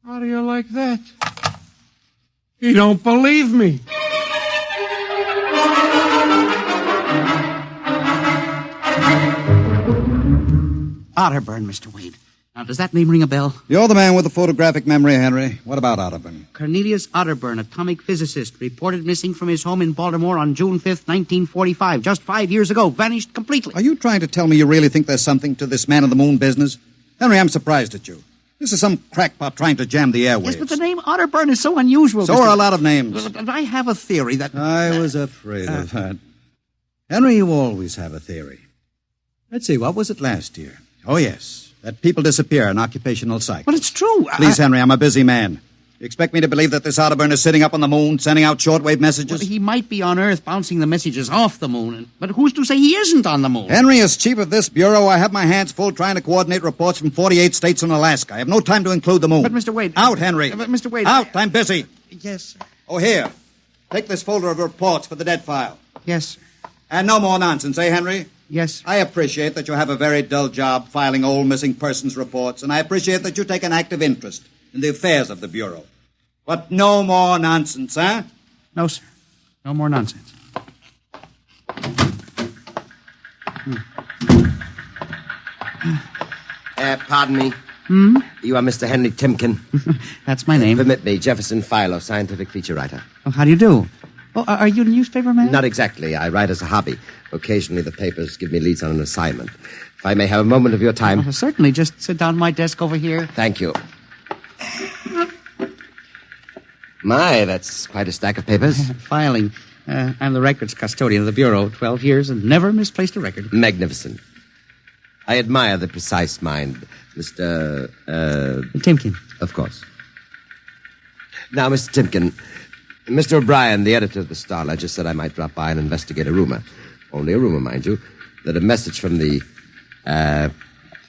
How do you like that? You don't believe me. Otterburn, Mr. Wade. Now, does that name ring a bell? You're the man with the photographic memory, Henry. What about Otterburn? Cornelius Otterburn, atomic physicist, reported missing from his home in Baltimore on June 5th, 1945. Just 5 years ago. Vanished completely. Are you trying to tell me you really think there's something to this man in the moon business? Henry, I'm surprised at you. This is some crackpot trying to jam the airwaves. Yes, but the name Otterburn is so unusual. So are a lot of names. But I have a theory that... I was afraid of that. Henry, you always have a theory. Let's see, what was it last year? Oh, yes, that people disappear in occupational cycles. But it's true. Please, Henry, I'm a busy man. You expect me to believe that this Otterburn is sitting up on the moon, sending out shortwave messages? Well, he might be on Earth bouncing the messages off the moon. But who's to say he isn't on the moon? Henry, as chief of this bureau, I have my hands full trying to coordinate reports from 48 states and Alaska. I have no time to include the moon. But, Mr. Wade... Out, Henry. But, Mr. Wade... Out, I'm busy. Yes, sir. Oh, here. Take this folder of reports for the dead file. Yes, sir. And no more nonsense, eh, Henry? Yes. I appreciate that you have a very dull job filing old missing persons reports, and I appreciate that you take an active interest in the affairs of the Bureau. But no more nonsense, huh? No, sir. No more nonsense. Pardon me. Hmm? You are Mr. Henry Timken. That's my name. Permit me, Jefferson Philo, scientific feature writer. Oh, how do you do? Oh, are you a newspaper man? Not exactly. I write as a hobby. Occasionally the papers give me leads on an assignment. If I may have a moment of your time. Oh, certainly. Just sit down at my desk over here. Thank you. My, that's quite a stack of papers. Filing. I'm the records custodian of the Bureau. 12 years and never misplaced a record. Magnificent. I admire the precise mind, Mr. Timken. Of course. Now, Mr. Timken, Mr. O'Brien, the editor of the Star Ledger, said I might drop by and investigate a rumor. Only a rumor, mind you, that a message from the,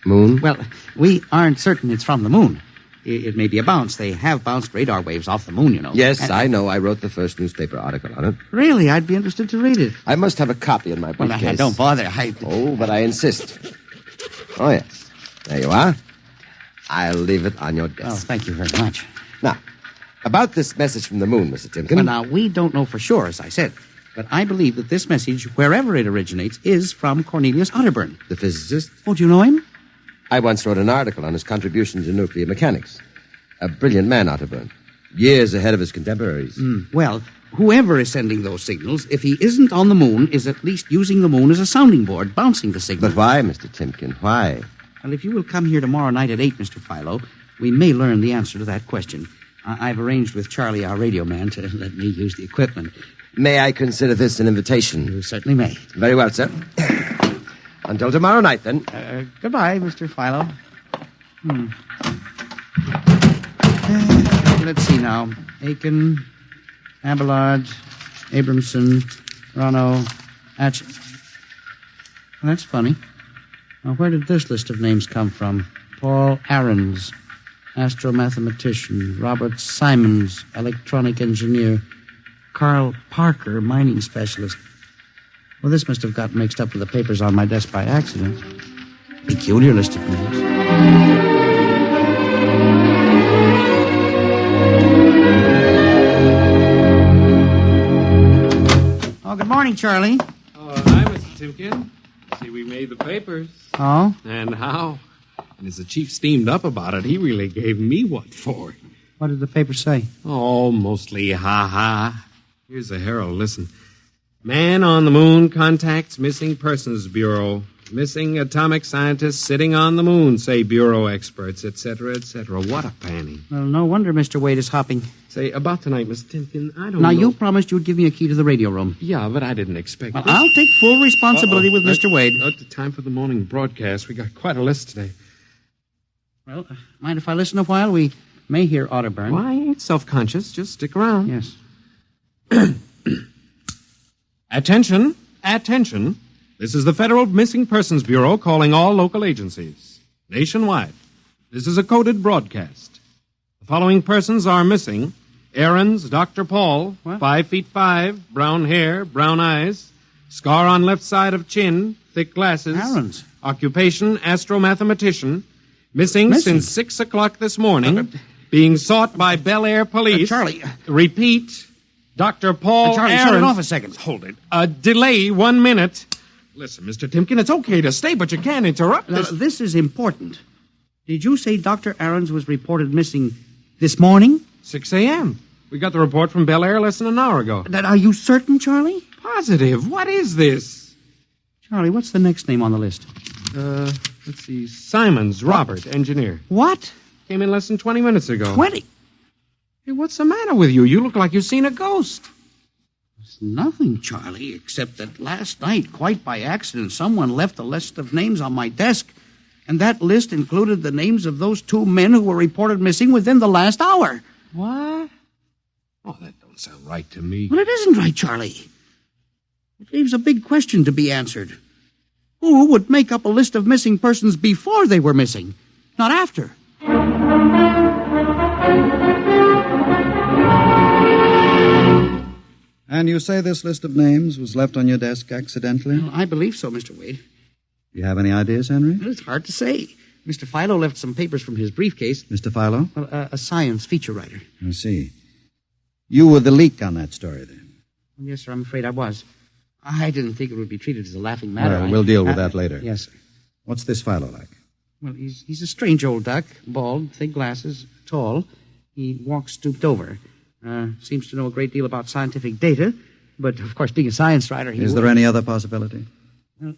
moon? Well, we aren't certain it's from the moon. It may be a bounce. They have bounced radar waves off the moon, you know. Yes, I know. I wrote the first newspaper article on it. Really? I'd be interested to read it. I must have a copy in my briefcase. Well, don't bother. Oh, but I insist. Oh, yes. There you are. I'll leave it on your desk. Oh, thank you very much. Now, about this message from the moon, Mr. Timken. Well, now, we don't know for sure, as I said. But I believe that this message, wherever it originates, is from Cornelius Otterburn. The physicist? Oh, do you know him? I once wrote an article on his contribution to nuclear mechanics. A brilliant man, Otterburn. Years ahead of his contemporaries. Well, whoever is sending those signals, if he isn't on the moon, is at least using the moon as a sounding board, bouncing the signal. But why, Mr. Timken? Why? Well, if you will come here tomorrow night at 8, Mr. Philo, we may learn the answer to that question. I've arranged with Charlie, our radio man, to let me use the equipment. May I consider this an invitation? You certainly may. Very well, sir. Until tomorrow night, then. Goodbye, Mr. Philo. Let's see now. Aiken, Abelard, Abramson, Rono, Atchett. Well, that's funny. Now, where did this list of names come from? Paul Ahrens, astromathematician. Robert Simons, electronic engineer. Carl Parker, mining specialist. Well, this must have got mixed up with the papers on my desk by accident. Peculiar list of names. Oh, good morning, Charlie. Oh, hi, Mr. Timken. See, we made the papers. Oh? And how? And as the chief steamed up about it, he really gave me what for. What did the paper say? Oh, mostly ha-ha. Here's the Herald. Listen. Man on the moon contacts Missing Persons Bureau. Missing atomic scientists sitting on the moon, say Bureau experts, etc., etc. What a panning. Well, no wonder Mr. Wade is hopping. Say, about tonight, Mr. Timken, I don't Now, know. you promised you'd give me a key to the radio room. Yeah, but I didn't expect Well, this. I'll take full responsibility with Mr. Wade. At the time for the morning broadcast, we got quite a list today. Well, mind if I listen a while? We may hear Otterburn. Well, I ain't self-conscious. Just stick around. Yes. Attention, attention. This is the Federal Missing Persons Bureau calling all local agencies. Nationwide. This is a coded broadcast. The following persons are missing. Ahrens, Dr. Paul, 5'5", brown hair, brown eyes, scar on left side of chin, thick glasses. Ahrens. Occupation, astromathematician. Missing since 6 o'clock this morning. Being sought by Bel Air police. Charlie. Repeat. Dr. Paul Charlie, Ahrens. shut it off a second. Hold it. Delay 1 minute. Listen, Mr. Timken, it's okay to stay, but you can't interrupt Now, this. this is important. Did you say Dr. Ahrens was reported missing this morning? 6 a.m. We got the report from Bel Air less than an hour ago. Are you certain, Charlie? Positive. What is this? Charlie, what's the next name on the list? Let's see. Simons, Robert, engineer. What? Came in less than 20 minutes ago. 20? Hey, what's the matter with you? You look like you've seen a ghost. It's nothing, Charlie, except that last night, quite by accident, someone left a list of names on my desk. And that list included the names of those 2 men who were reported missing within the last hour. What? Oh, that don't sound right to me. Well, it isn't right, Charlie. It leaves a big question to be answered. Who would make up a list of missing persons before they were missing, not after? And you say this list of names was left on your desk accidentally? Well, I believe so, Mr. Wade. Do you have any ideas, Henry? Well, it's hard to say. Mr. Philo left some papers from his briefcase. Mr. Philo? Well, a science feature writer. I see. You were the leak on that story, then? Yes, sir, I'm afraid I was. I didn't think it would be treated as a laughing matter. Well, we'll deal with that later. Yes, sir. What's this Philo like? Well, he's a strange old duck, bald, thick glasses, tall. He walks stooped over. Seems to know a great deal about scientific data, but, of course, being a science writer, Is there any other possibility? Well,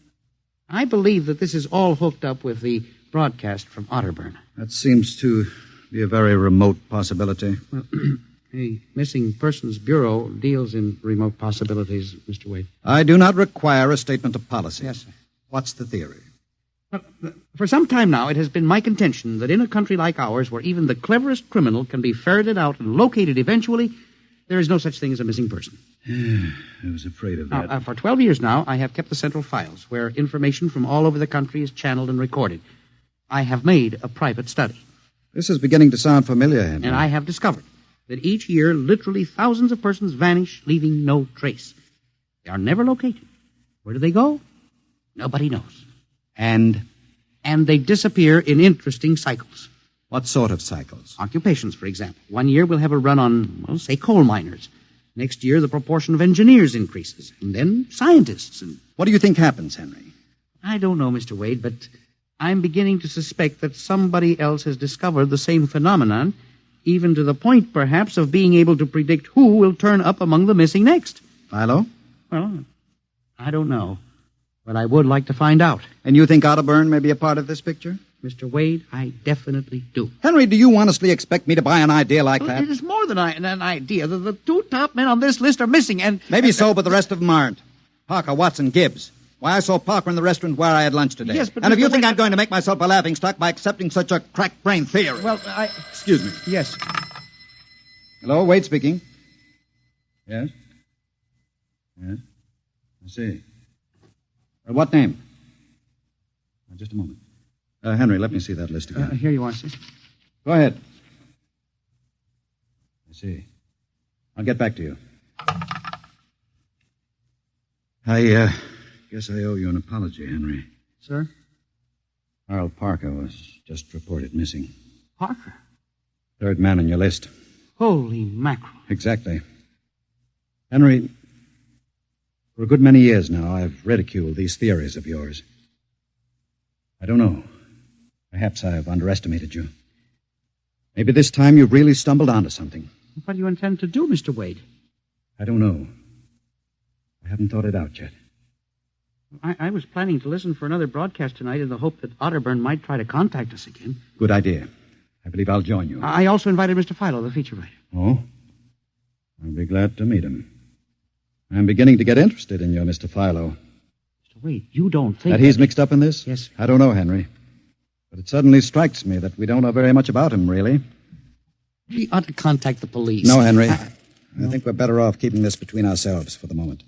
I believe that this is all hooked up with the broadcast from Otterburn. That seems to be a very remote possibility. Well, the Missing Persons Bureau deals in remote possibilities, Mr. Wade. I do not require a statement of policy. Yes, sir. What's the theory? Well, for some time now, it has been my contention that in a country like ours, where even the cleverest criminal can be ferreted out and located eventually, there is no such thing as a missing person. I was afraid of that. Now, for 12 years now, I have kept the central files, where information from all over the country is channeled and recorded. I have made a private study. This is beginning to sound familiar, Henry. And I have discovered that each year, literally thousands of persons vanish, leaving no trace. They are never located. Where do they go? Nobody knows. And they disappear in interesting cycles. What sort of cycles? Occupations, for example. One year we'll have a run on, well, say, coal miners. Next year, the proportion of engineers increases. And then scientists. And what do you think happens, Henry? I don't know, Mr. Wade, but I'm beginning to suspect that somebody else has discovered the same phenomenon, even to the point, perhaps, of being able to predict who will turn up among the missing next. Philo? Well, I don't know. But I would like to find out. And you think Otterburn may be a part of this picture? Mr. Wade, I definitely do. Henry, do you honestly expect me to buy an idea like that? It is more than an idea. The two top men on this list are missing, and... Maybe so, but the rest of them aren't. Parker, Watson, Gibbs. Why, I saw Parker in the restaurant where I had lunch today. Yes, but... And if you think I'm going to make myself a laughingstock by accepting such a crack-brained theory... Well, Excuse me. Yes. Hello, Wade speaking. Yes? Yes? I see. What name? Just a moment. Henry, let me see that list again. Here you are, sir. Go ahead. I see. I'll get back to you. I guess I owe you an apology, Henry. Sir? Harold Parker was just reported missing. Parker? Third man on your list. Holy mackerel. Exactly. Henry, for a good many years now, I've ridiculed these theories of yours. I don't know. Perhaps I've underestimated you. Maybe this time you've really stumbled onto something. What do you intend to do, Mr. Wade? I don't know. I haven't thought it out yet. I was planning to listen for another broadcast tonight in the hope that Otterburn might try to contact us again. Good idea. I believe I'll join you. I also invited Mr. Philo, the feature writer. Oh? I'll be glad to meet him. I'm beginning to get interested in you, Mr. Philo. Mr. Wade, you don't think... That he's mixed up in this? Yes, sir. I don't know, Henry. But it suddenly strikes me that we don't know very much about him, really. We ought to contact the police. No, Henry. I think we're better off keeping this between ourselves for the moment.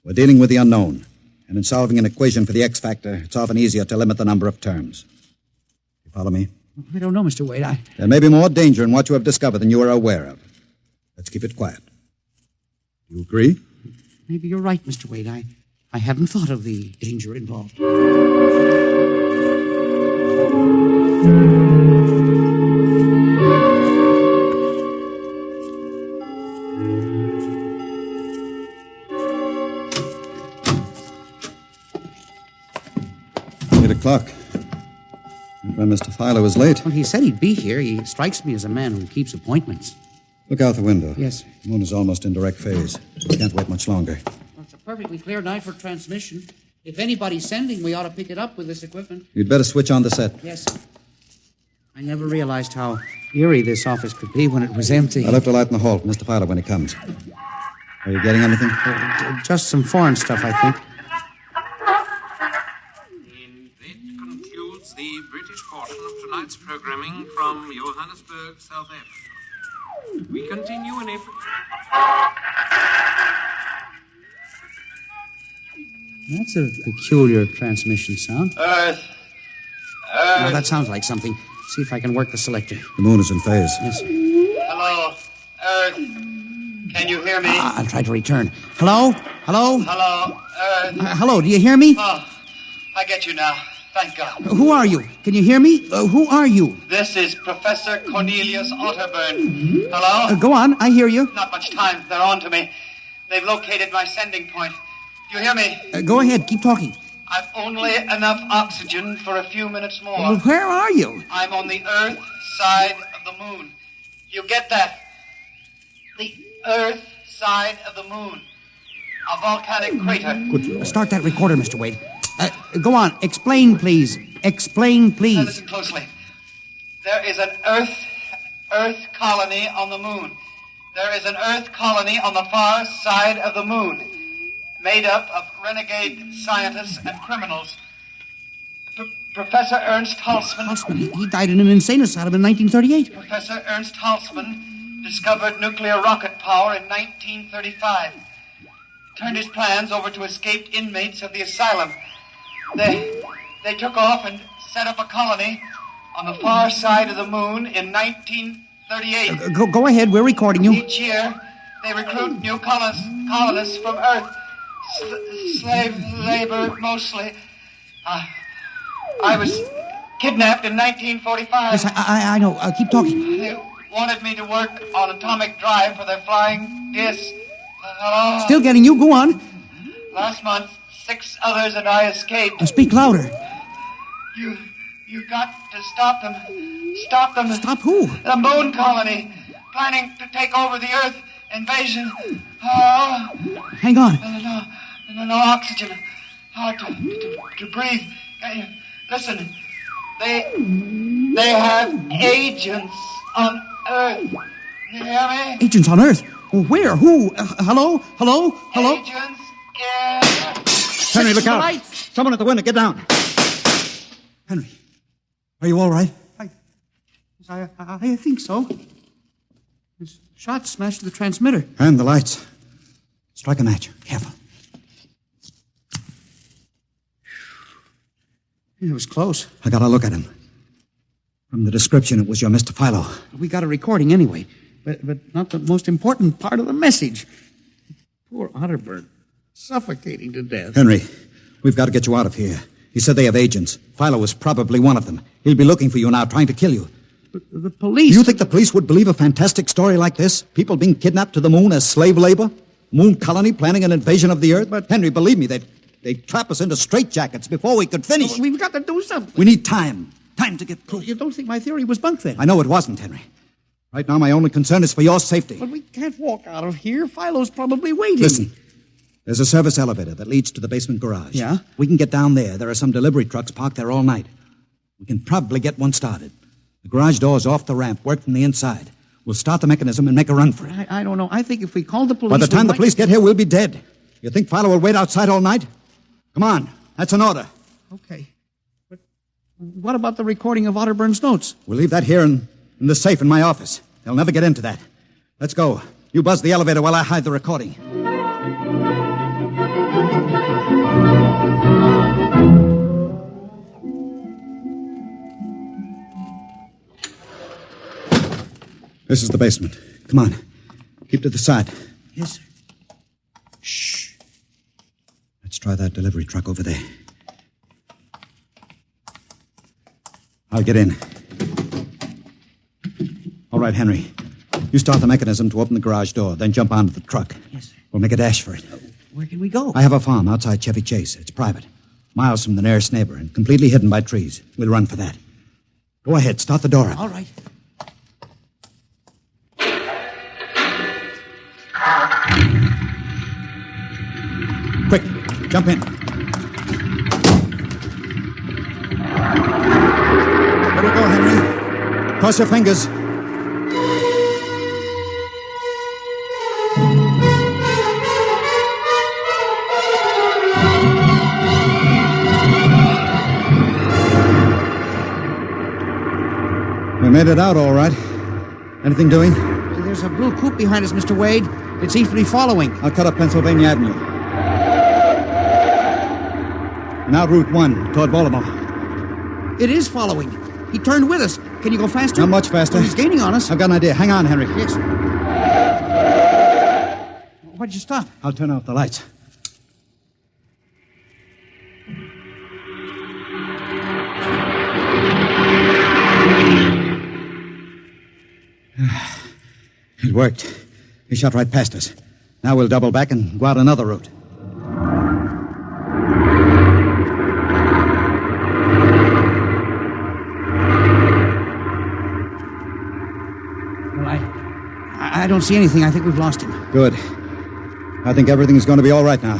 We're dealing with the unknown. And in solving an equation for the X factor, it's often easier to limit the number of terms. You follow me? I don't know, Mr. Wade. There may be more danger in what you have discovered than you are aware of. Let's keep it quiet. Do you agree? Maybe you're right, Mr. Wade. I haven't thought of the danger involved. 8 o'clock. Mr. Philo was late. Well, he said he'd be here. He strikes me as a man who keeps appointments. Look out the window. Yes. The moon is almost in direct phase. We can't wait much longer. Well, it's a perfectly clear night for transmission. If anybody's sending, we ought to pick it up with this equipment. You'd better switch on the set. Yes. I never realized how eerie this office could be when it was empty. I'll have to lighten the hall for Mr. Philo when he comes. Are you getting anything? Just some foreign stuff, I think. That concludes the British portion of tonight's programming from Johannesburg, South Africa. We continue in April. That's a peculiar transmission sound. Earth. Now, that sounds like something. See if I can work the selector. The moon is in phase. Yes. Hello, Earth. Can you hear me? I'll try to return. Hello? Hello? Hello, Earth. Hello, do you hear me? Oh, I get you now. Thank God. Who are you? Can you hear me? Who are you? This is Professor Cornelius Otterburn. Hello? Go on, I hear you. Not much time. They're on to me. They've located my sending point. Do you hear me? Go ahead, keep talking. I've only enough oxygen for a few minutes more. Well, where are you? I'm on the Earth side of the moon. You get that? The Earth side of the moon. A volcanic crater. Good. Start that recorder, Mr. Wade. Go on. Explain, please. Explain, please. Now listen closely. There is an Earth colony on the moon. There is an Earth colony on the far side of the moon, made up of renegade scientists and criminals. Professor Ernst Halsman... Halsman? He died in an insane asylum in 1938. Professor Ernst Halsman discovered nuclear rocket power in 1935. Turned his plans over to escaped inmates of the asylum. They took off and set up a colony on the far side of the moon in 1938. Go ahead, we're recording you. Each year, they recruit new colonists from Earth. Slave labor, mostly. I was kidnapped in 1945. Yes, I know. Keep talking. They wanted me to work on atomic drive for their flying disc. Still getting you. Go on. Last month, 6 others and I escaped. Speak louder. You got to stop them. Stop them. Stop who? The moon colony. Planning to take over the Earth. Invasion. Oh. Hang on. No oxygen. Hard to breathe. Listen. They have agents on Earth. You hear me? Agents on Earth? Where? Who? Hello? Agents in... Henry, look out. Someone at the window. Get down. Henry, are you all right? I think so. His shot smashed the transmitter. And the lights. Strike a match. Careful. It was close. I got a look at him. From the description, it was your Mr. Philo. We got a recording anyway, but not the most important part of the message. Poor Otterburn, suffocating to death. Henry, we've got to get you out of here. He said they have agents. Philo was probably one of them. He'll be looking for you now, trying to kill you. But the police... You think the police would believe a fantastic story like this? People being kidnapped to the moon as slave labor? Moon colony planning an invasion of the Earth? But Henry, believe me, they'd trap us into straitjackets before we could finish. We've got to do something. We need time. Time to get proof. You don't think my theory was bunk then? I know it wasn't, Henry. Right now, my only concern is for your safety. But we can't walk out of here. Philo's probably waiting. Listen. There's a service elevator that leads to the basement garage. Yeah? We can get down there. There are some delivery trucks parked there all night. We can probably get one started. The garage door's off the ramp, work from the inside. We'll start the mechanism and make a run for it. I don't know. I think if we call the police... By the time the police get here, we'll be dead. You think Philo will wait outside all night? Come on. That's an order. Okay. But what about the recording of Otterburn's notes? We'll leave that here in the safe in my office. They'll never get into that. Let's go. You buzz the elevator while I hide the recording. This is the basement. Come on. Keep to the side. Yes, sir. Shh. Let's try that delivery truck over there. I'll get in. All right, Henry. You start the mechanism to open the garage door, then jump onto the truck. Yes, sir. We'll make a dash for it. Where can we go? I have a farm outside Chevy Chase. It's private. Miles from the nearest neighbor and completely hidden by trees. We'll run for that. Go ahead. Start the door up. All right. Quick, jump in. Let her go, Henry. Cross your fingers. We made it out all right. Anything doing? There's a blue coupe behind us, Mr. Wade. It seems to be following. I'll cut up Pennsylvania Avenue. Now Route 1, toward Baltimore. It is following. He turned with us. Can you go faster? Not much faster. Well, he's gaining on us. I've got an idea. Hang on, Henry. Yes. Why'd you stop? I'll turn off the lights. It worked. He shot right past us. Now we'll double back and go out another route. Well, I don't see anything. I think we've lost him. Good. I think everything's going to be all right now.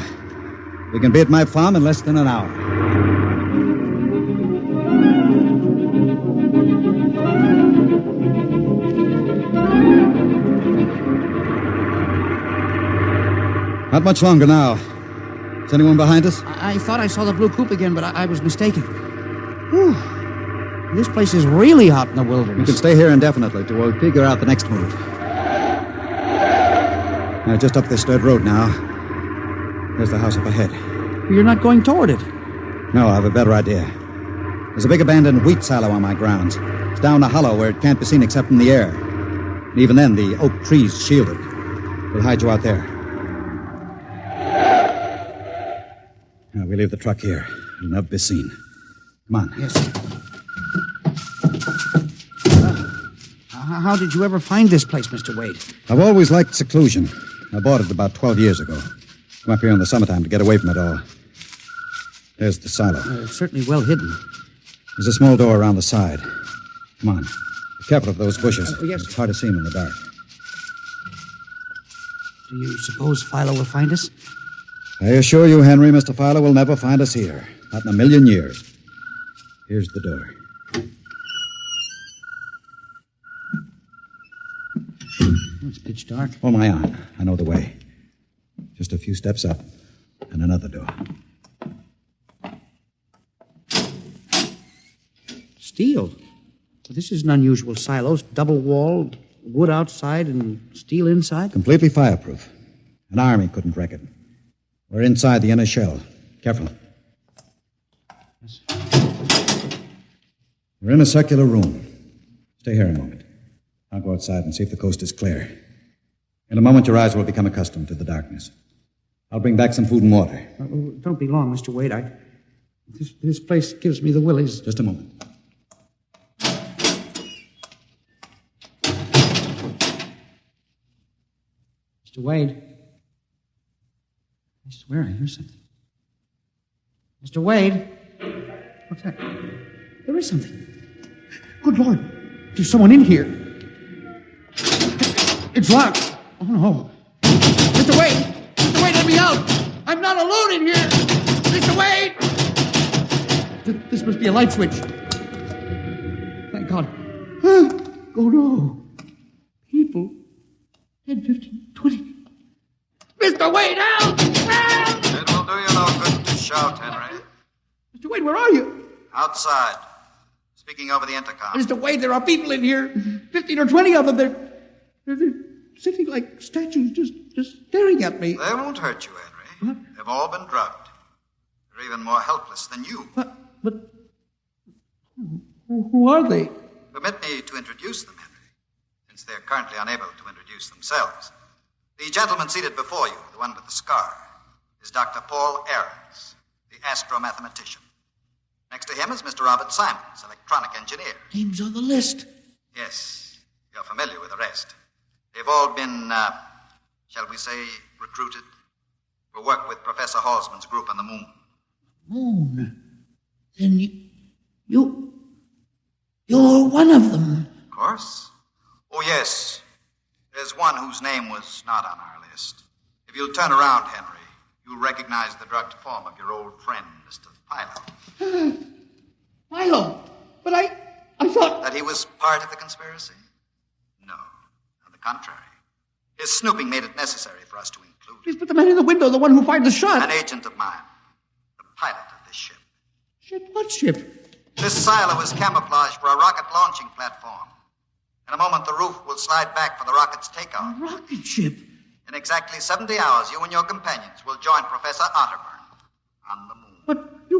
We can be at my farm in less than an hour. Not much longer now. Is anyone behind us? I thought I saw the blue coupe again, but I was mistaken. Whew. This place is really hot in the wilderness. You can stay here indefinitely till we'll figure out the next move. Now, just up this dirt road now. There's the house up ahead. You're not going toward it. No, I have a better idea. There's a big abandoned wheat silo on my grounds. It's down a hollow where it can't be seen except from the air. And even then, the oak trees shield it. We'll hide you out there. Now, we leave the truck here. It'll never be seen. Come on. Yes. How did you ever find this place, Mr. Wade? I've always liked seclusion. I bought it about 12 years ago. Come up here in the summertime to get away from it all. There's the silo. It's certainly well hidden. There's a small door around the side. Come on. Be careful of those bushes. Yes. It's hard to see them in the dark. Do you suppose Philo will find us? I assure you, Henry, Mr. Fowler will never find us here. Not in a million years. Here's the door. It's pitch dark. Hold my arm. I know the way. Just a few steps up, and another door. Steel. Well, this is an unusual silo. Double-walled, wood outside and steel inside. Completely fireproof. An army couldn't wreck it. We're inside the inner shell. Careful. Yes. We're in a circular room. Stay here a moment. I'll go outside and see if the coast is clear. In a moment, your eyes will become accustomed to the darkness. I'll bring back some food and water. Don't be long, Mr. Wade. This place gives me the willies. Just a moment. Mr. Wade. I swear I hear something. Mr. Wade. What's that? There is something. Good Lord. There's someone in here. It's locked. Oh, no. Mr. Wade! Mr. Wade, let me out! I'm not alone in here! Mr. Wade! This must be a light switch. Thank God. Oh, no. People. 10, 15, 20. Mr. Wade, help! Help! It will do you no good to shout, Henry. Mr. Wade, where are you? Outside. Speaking over the intercom. Mr. Wade, there are people in here. 15 or 20 of them. They're sitting like statues, just staring at me. They won't hurt you, Henry. What? They've all been drugged. They're even more helpless than you. But who are they? Permit me to introduce them, Henry, since they're currently unable to introduce themselves. The gentleman seated before you, the one with the scar, is Dr. Paul Ahrens, the astromathematician. Next to him is Mr. Robert Simons, electronic engineer. Names on the list. Yes, you're familiar with the rest. They've all been, shall we say, recruited for work with Professor Halsman's group on the moon. Moon? Then you're one of them. Of course. Oh, yes. There's one whose name was not on our list. If you'll turn around, Henry, you'll recognize the drugged form of your old friend, Mr. Philo. Philo? But I thought... That he was part of the conspiracy? No. On the contrary. His snooping made it necessary for us to include... Please put the man in the window, the one who fired the shot. An agent of mine. The pilot of this ship. Ship? What ship? This silo is camouflage for a rocket launching platform. In a moment, the roof will slide back for the rocket's takeoff. A rocket ship? In exactly 70 hours, you and your companions will join Professor Otterburn on the moon. But you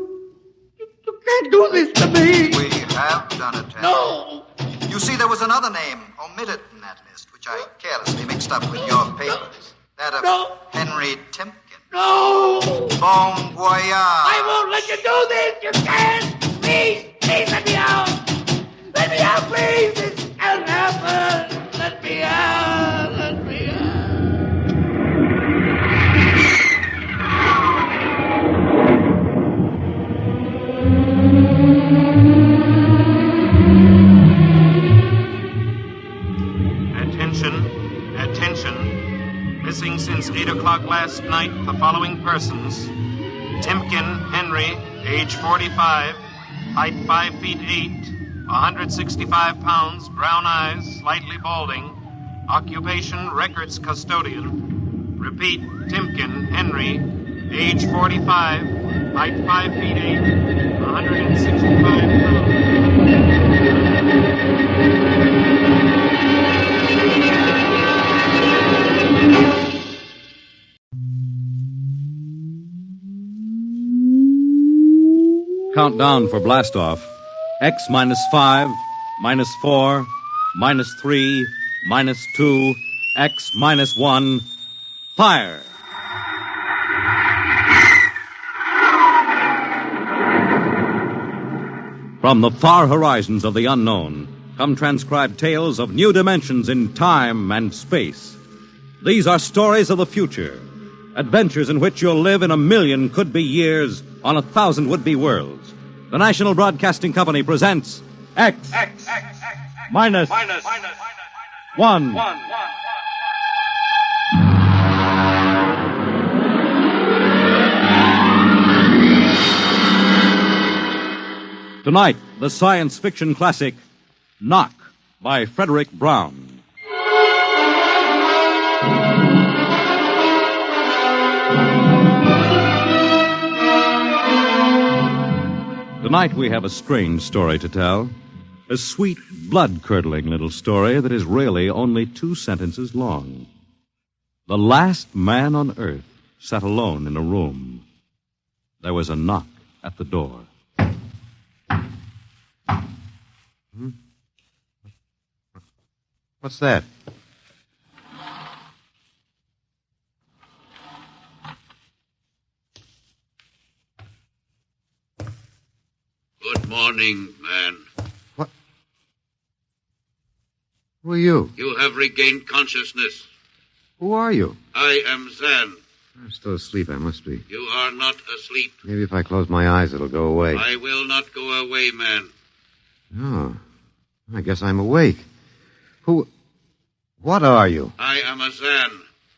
can't do this to me! We have done it, Henry. No! You see, there was another name omitted in that list, which I carelessly mixed up with your papers. That of Henry Timken. No! Bon voyage! I won't let you do this! You can't! Please let me out! Let me out, please! This can't happen! Let me out! Let me out! Attention. Missing since 8 o'clock last night, the following persons. Timken Henry, age 45, height 5 feet 8, 165 pounds, brown eyes, slightly balding. Occupation, records custodian. Repeat, Timken Henry, age 45, height 5 feet 8, 165 pounds. Countdown for blastoff X minus 5, minus 4, minus 3, minus 2, X minus 1. Fire! From the far horizons of the unknown come transcribed tales of new dimensions in time and space. These are stories of the future, adventures in which you'll live in 1,000,000 could-be years on 1,000 would-be worlds. The National Broadcasting Company presents X minus 1. Tonight, the science fiction classic, Knock, by Frederick Brown. Tonight we have a strange story to tell. A sweet, blood-curdling little story that is really only 2 sentences long. The last man on earth sat alone in a room. There was a knock at the door. What's that? Good morning, man. What? Who are you? You have regained consciousness. Who are you? I am Zan. I'm still asleep, I must be. You are not asleep. Maybe if I close my eyes, it'll go away. I will not go away, man. Oh, I guess I'm awake. What are you? I am a Zan.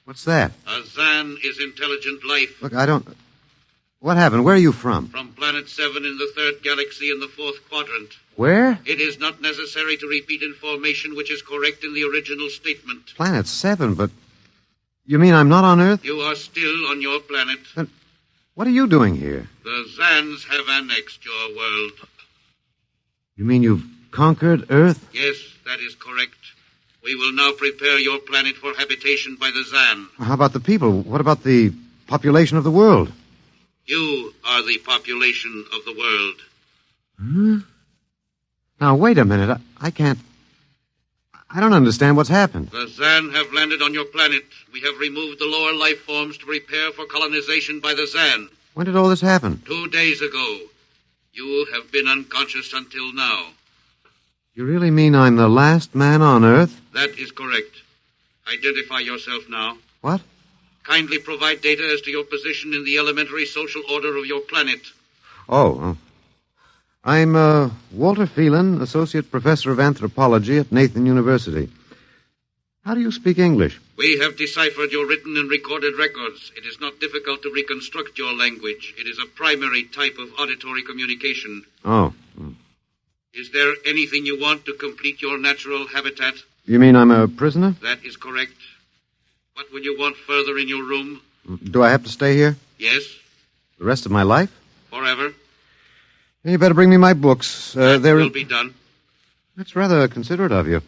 What's that? A Zan is intelligent life. Look, I don't... What happened? Where are you from? From Planet 7 in the 3rd galaxy in the 4th quadrant. Where? It is not necessary to repeat information which is correct in the original statement. Planet 7, but... You mean I'm not on Earth? You are still on your planet. Then what are you doing here? The Zans have annexed your world. You mean you've conquered Earth? Yes, that is correct. We will now prepare your planet for habitation by the Zan. How about the people? What about the population of the world? You are the population of the world. Hmm? Now, wait a minute. I can't... I don't understand what's happened. The Zan have landed on your planet. We have removed the lower life forms to prepare for colonization by the Zan. When did all this happen? 2 days ago. You have been unconscious until now. You really mean I'm the last man on Earth? That is correct. Identify yourself now. What? Kindly provide data as to your position in the elementary social order of your planet. I'm Walter Phelan, Associate Professor of Anthropology at Nathan University. How do you speak English? We have deciphered your written and recorded records. It is not difficult to reconstruct your language. It is a primary type of auditory communication. Oh. Is there anything you want to complete your natural habitat? You mean I'm a prisoner? That is correct. What will you want further in your room? Do I have to stay here? Yes. The rest of my life? Forever. You better bring me my books. That will be done. That's rather considerate of you.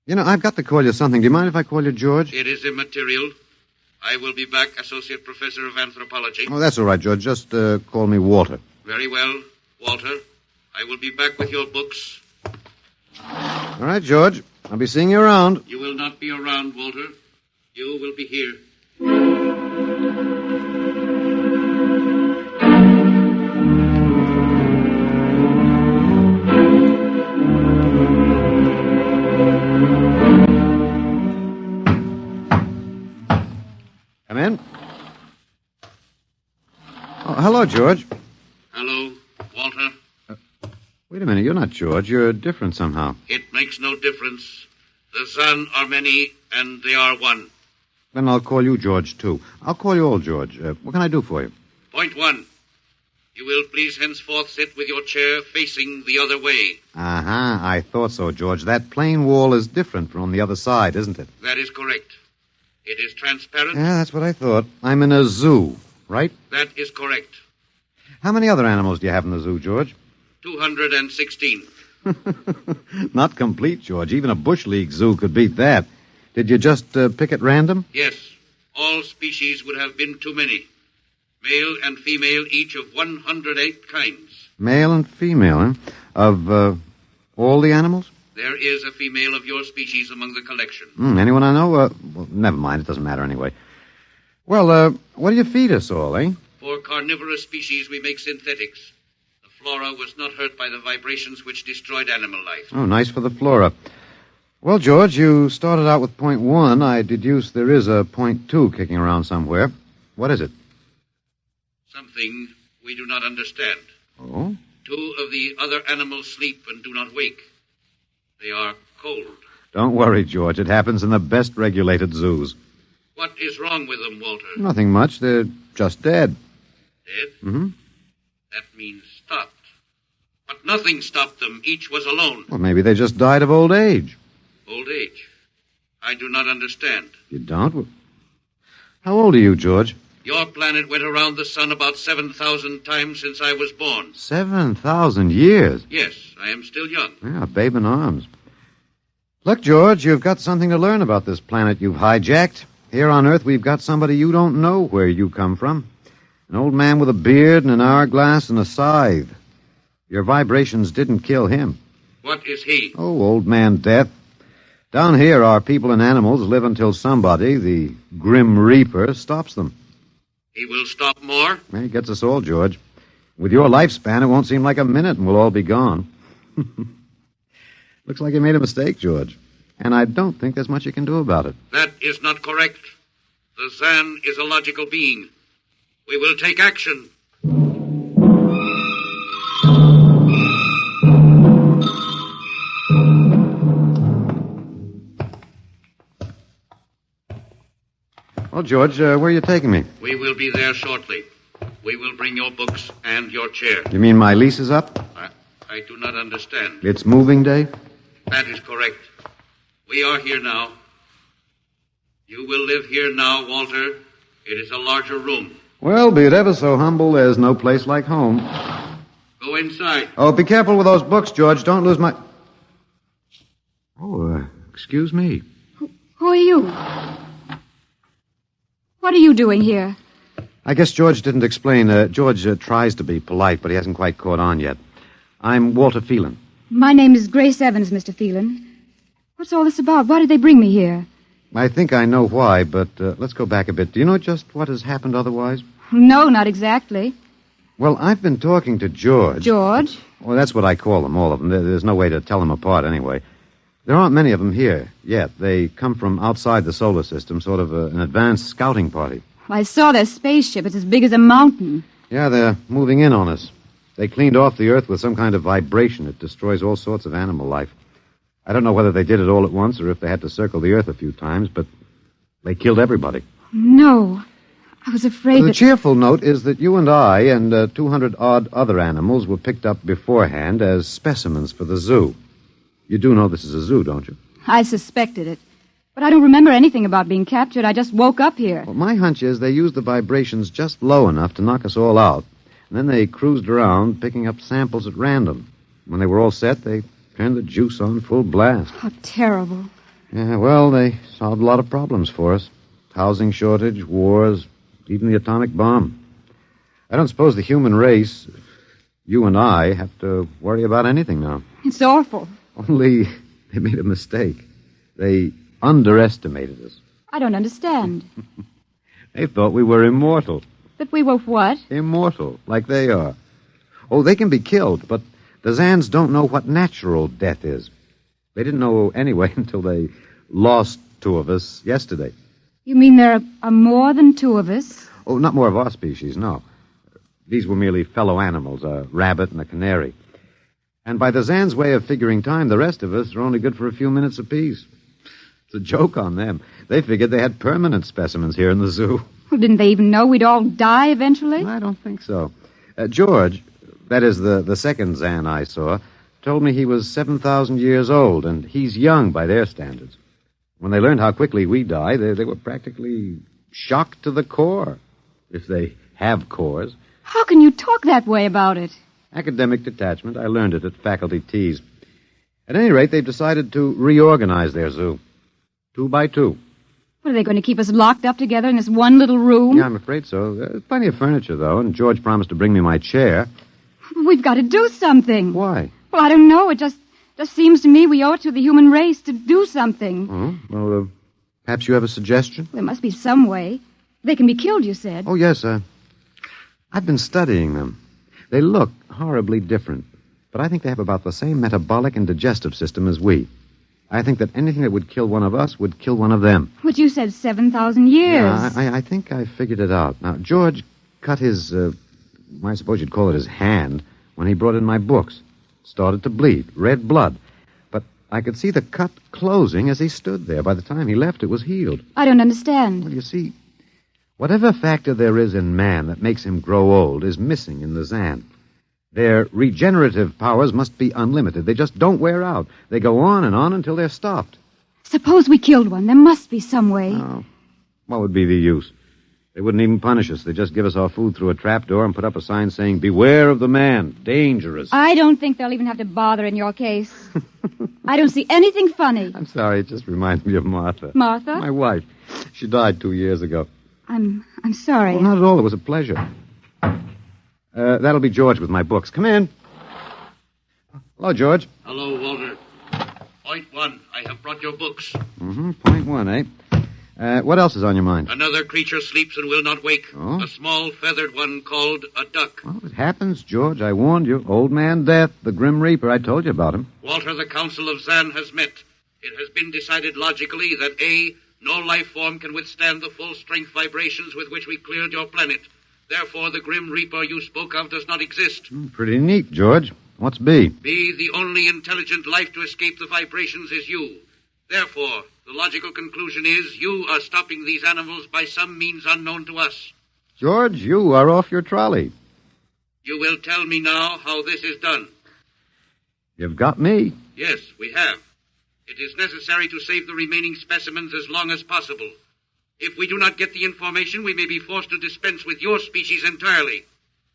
You know, I've got to call you something. Do you mind if I call you George? It is immaterial. I will be back, Associate Professor of Anthropology. Oh, that's all right, George. Just call me Walter. Very well, Walter. I will be back with your books. All right, George. I'll be seeing you around. You will not be around, Walter. You will be here. Come in. Oh, hello, George. Hello, Walter. Wait a minute. You're not George. You're different somehow. It makes no difference. The Zan are many, and they are one. Then I'll call you George, too. I'll call you old George. What can I do for you? Point 1. You will please henceforth sit with your chair facing the other way. Uh-huh. I thought so, George. That plain wall is different from the other side, isn't it? That is correct. It is transparent. Yeah, that's what I thought. I'm in a zoo, right? That is correct. How many other animals do you have in the zoo, George? 216. Not complete, George. Even a Bush League zoo could beat that. Did you just pick at random? Yes. All species would have been too many. Male and female, each of 108 kinds. Male and female, Of all the animals? There is a female of your species among the collection. Anyone I know? Well, never mind. It doesn't matter anyway. Well, what do you feed us all, eh? For carnivorous species, we make synthetics. The flora was not hurt by the vibrations which destroyed animal life. Oh, nice for the flora. Well, George, you started out with point 1. I deduce there is a point 2 kicking around somewhere. What is it? Something we do not understand. Oh? 2 of the other animals sleep and do not wake. They are cold. Don't worry, George. It happens in the best regulated zoos. What is wrong with them, Walter? Nothing much. They're just dead. Dead? Mm-hmm. That means stopped. But nothing stopped them. Each was alone. Well, maybe they just died of old age. Old age? I do not understand. You don't? Well, how old are you, George? Your planet went around the sun about 7,000 times since I was born. 7,000 years? Yes, I am still young. Yeah, a babe in arms. Look, George, you've got something to learn about this planet you've hijacked. Here on Earth, we've got somebody you don't know where you come from. An old man with a beard and an hourglass and a scythe. Your vibrations didn't kill him. What is he? Oh, old man Death. Down here, our people and animals live until somebody, the Grim Reaper, stops them. He will stop more? Well, he gets us all, George. With your lifespan, it won't seem like a minute and we'll all be gone. Looks like you made a mistake, George. And I don't think there's much you can do about it. That is not correct. The Zan is a logical being. We will take action. Well, George, where are you taking me? We will be there shortly. We will bring your books and your chair. You mean my lease is up? I do not understand. It's moving day? That is correct. We are here now. You will live here now, Walter. It is a larger room. Well, be it ever so humble, there's no place like home. Go inside. Oh, be careful with those books, George. Don't lose my... Oh, excuse me. Who are you? What are you doing here? I guess George didn't explain. George tries to be polite, but he hasn't quite caught on yet. I'm Walter Phelan. My name is Grace Evans, Mr. Phelan. What's all this about? Why did they bring me here? I think I know why, but let's go back a bit. Do you know just what has happened otherwise? No, not exactly. Well, I've been talking to George. George? Well, that's what I call them, all of them. There's no way to tell them apart anyway. There aren't many of them here yet. They come from outside the solar system, sort of an advanced scouting party. I saw their spaceship. It's as big as a mountain. Yeah, they're moving in on us. They cleaned off the Earth with some kind of vibration. It destroys all sorts of animal life. I don't know whether they did it all at once or if they had to circle the Earth a few times, but they killed everybody. No. I was afraid The cheerful note is that you and I and 200-odd other animals were picked up beforehand as specimens for the zoo. You do know this is a zoo, don't you? I suspected it. But I don't remember anything about being captured. I just woke up here. Well, my hunch is they used the vibrations just low enough to knock us all out. And then they cruised around, picking up samples at random. When they were all set, they turned the juice on full blast. How terrible. Yeah, well, they solved a lot of problems for us. Housing shortage, wars, even the atomic bomb. I don't suppose the human race, you and I, have to worry about anything now. It's awful. Only they made a mistake. They underestimated us. I don't understand. They thought we were immortal. That we were what? Immortal, like they are. Oh, they can be killed, but the Zans don't know what natural death is. They didn't know anyway until they lost 2 of us yesterday. You mean there are more than 2 of us? Oh, not more of our species, no. These were merely fellow animals, a rabbit and a canary. And by the Zan's way of figuring time, the rest of us are only good for a few minutes apiece. It's a joke on them. They figured they had permanent specimens here in the zoo. Well, didn't they even know we'd all die eventually? I don't think so. George, that is the second Zan I saw, told me he was 7,000 years old, and he's young by their standards. When they learned how quickly we die, they were practically shocked to the core, if they have cores. How can you talk that way about it? Academic detachment. I learned it at faculty teas. At any rate, they've decided to reorganize their zoo. 2 by 2. What, are they going to keep us locked up together in this one little room? Yeah, I'm afraid so. There's plenty of furniture, though, and George promised to bring me my chair. We've got to do something. Why? Well, I don't know. It just seems to me we owe it to the human race to do something. Oh, well, perhaps you have a suggestion? There must be some way. They can be killed, you said. Oh, yes, I've been studying them. They look horribly different, but I think they have about the same metabolic and digestive system as we. I think that anything that would kill one of us would kill one of them. But you said 7,000 years. Yeah, I think I figured it out. Now, George cut his, I suppose you'd call it his hand, when he brought in my books. It started to bleed, red blood. But I could see the cut closing as he stood there. By the time he left, it was healed. I don't understand. Well, you see, whatever factor there is in man that makes him grow old is missing in the Zan. Their regenerative powers must be unlimited. They just don't wear out. They go on and on until they're stopped. Suppose we killed one. There must be some way. Oh, what would be the use? They wouldn't even punish us. They'd just give us our food through a trapdoor and put up a sign saying, "Beware of the man. Dangerous." I don't think they'll even have to bother in your case. I don't see anything funny. I'm sorry. It just reminds me of Martha. Martha? My wife. She died 2 years ago. I'm sorry. Well, not at all. It was a pleasure. That'll be George with my books. Come in. Hello, George. Hello, Walter. Point one, I have brought your books. Point one, eh? What else is on your mind? Another creature sleeps and will not wake. Oh? A small feathered one called a duck. Well, it happens, George. I warned you. Old Man Death, the Grim Reaper. I told you about him. Walter, the Council of Zan has met. It has been decided logically that A, no life form can withstand the full strength vibrations with which we cleared your planet. Therefore, the Grim Reaper you spoke of does not exist. Pretty neat, George. What's B? B, the only intelligent life to escape the vibrations is you. Therefore, the logical conclusion is you are stopping these animals by some means unknown to us. George, you are off your trolley. You will tell me now how this is done. You've got me. Yes, we have. It is necessary to save the remaining specimens as long as possible. If we do not get the information, we may be forced to dispense with your species entirely.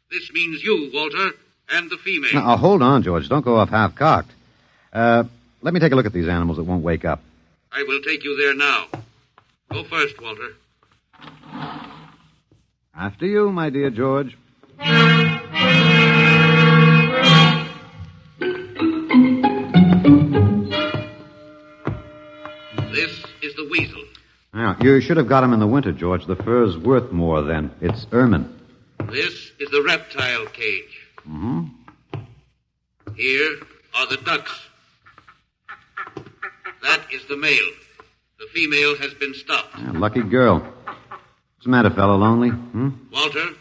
This means you, Walter, and the female. Now, hold on, George. Don't go off half-cocked. Let me take a look at these animals that won't wake up. I will take you there now. Go first, Walter. After you, my dear George. This is the weasel. Now, you should have got him in the winter, George. The fur's worth more then. It's ermine. This is the reptile cage. Here are the ducks. That is the male. The female has been stopped. Lucky girl. What's the matter, fellow? Lonely? Walter,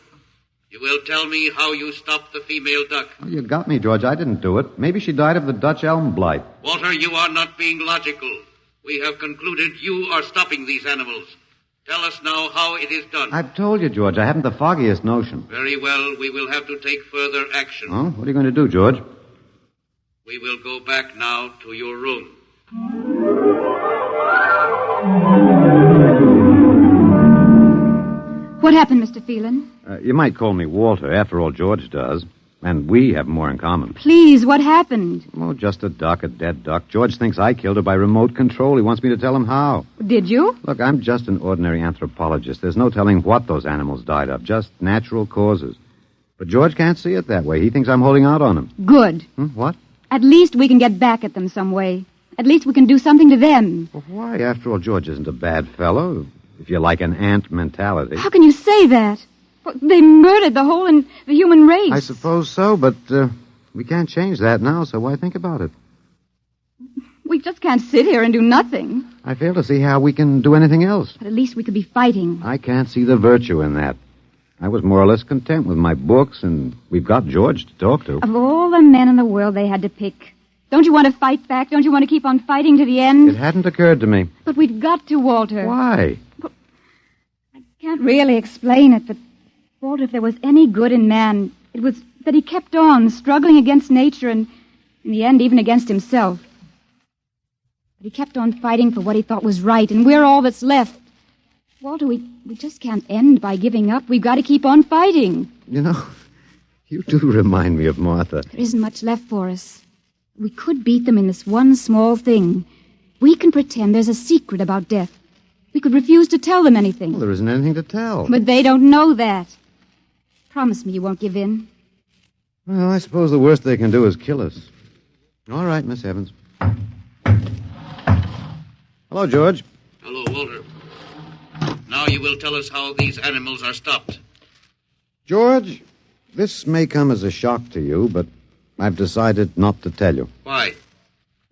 you will tell me how you stopped the female duck. Oh, you got me, George. I didn't do it. Maybe she died of the Dutch elm blight. Walter, you are not being logical. We have concluded you are stopping these animals. Tell us now how it is done. I've told you, George. I haven't the foggiest notion. Very well. We will have to take further action. Oh, what are you going to do, George? We will go back now to your room. What happened, Mr. Phelan? You might call me Walter. After all, George does. And we have more in common. Please, what happened? Oh, just a duck, a dead duck. George thinks I killed her by remote control. He wants me to tell him how. Did you? Look, I'm just an ordinary anthropologist. There's no telling what those animals died of, just natural causes. But George can't see it that way. He thinks I'm holding out on him. Good. What? At least we can get back at them some way. At least we can do something to them. Well, why? After all, George isn't a bad fellow, if you like an ant mentality. How can you say that? Well, they murdered the human race. I suppose so, but we can't change that now, so why think about it? We just can't sit here and do nothing. I fail to see how we can do anything else. But at least we could be fighting. I can't see the virtue in that. I was more or less content with my books, and we've got George to talk to. Of all the men in the world they had to pick, don't you want to fight back? Don't you want to keep on fighting to the end? It hadn't occurred to me. But we've got to, Walter. Why? I can't really explain it, but, Walter, if there was any good in man, it was that he kept on struggling against nature and, in the end, even against himself. But he kept on fighting for what he thought was right, and we're all that's left. Walter, we just can't end by giving up. We've got to keep on fighting. You know, you do remind me of Martha. There isn't much left for us. We could beat them in this one small thing. We can pretend there's a secret about death. We could refuse to tell them anything. Well, there isn't anything to tell. But they don't know that. Promise me you won't give in. Well, I suppose the worst they can do is kill us. All right, Miss Evans. Hello, George. Hello, Walter. Now you will tell us how these animals are stopped. George, this may come as a shock to you, but I've decided not to tell you. Why?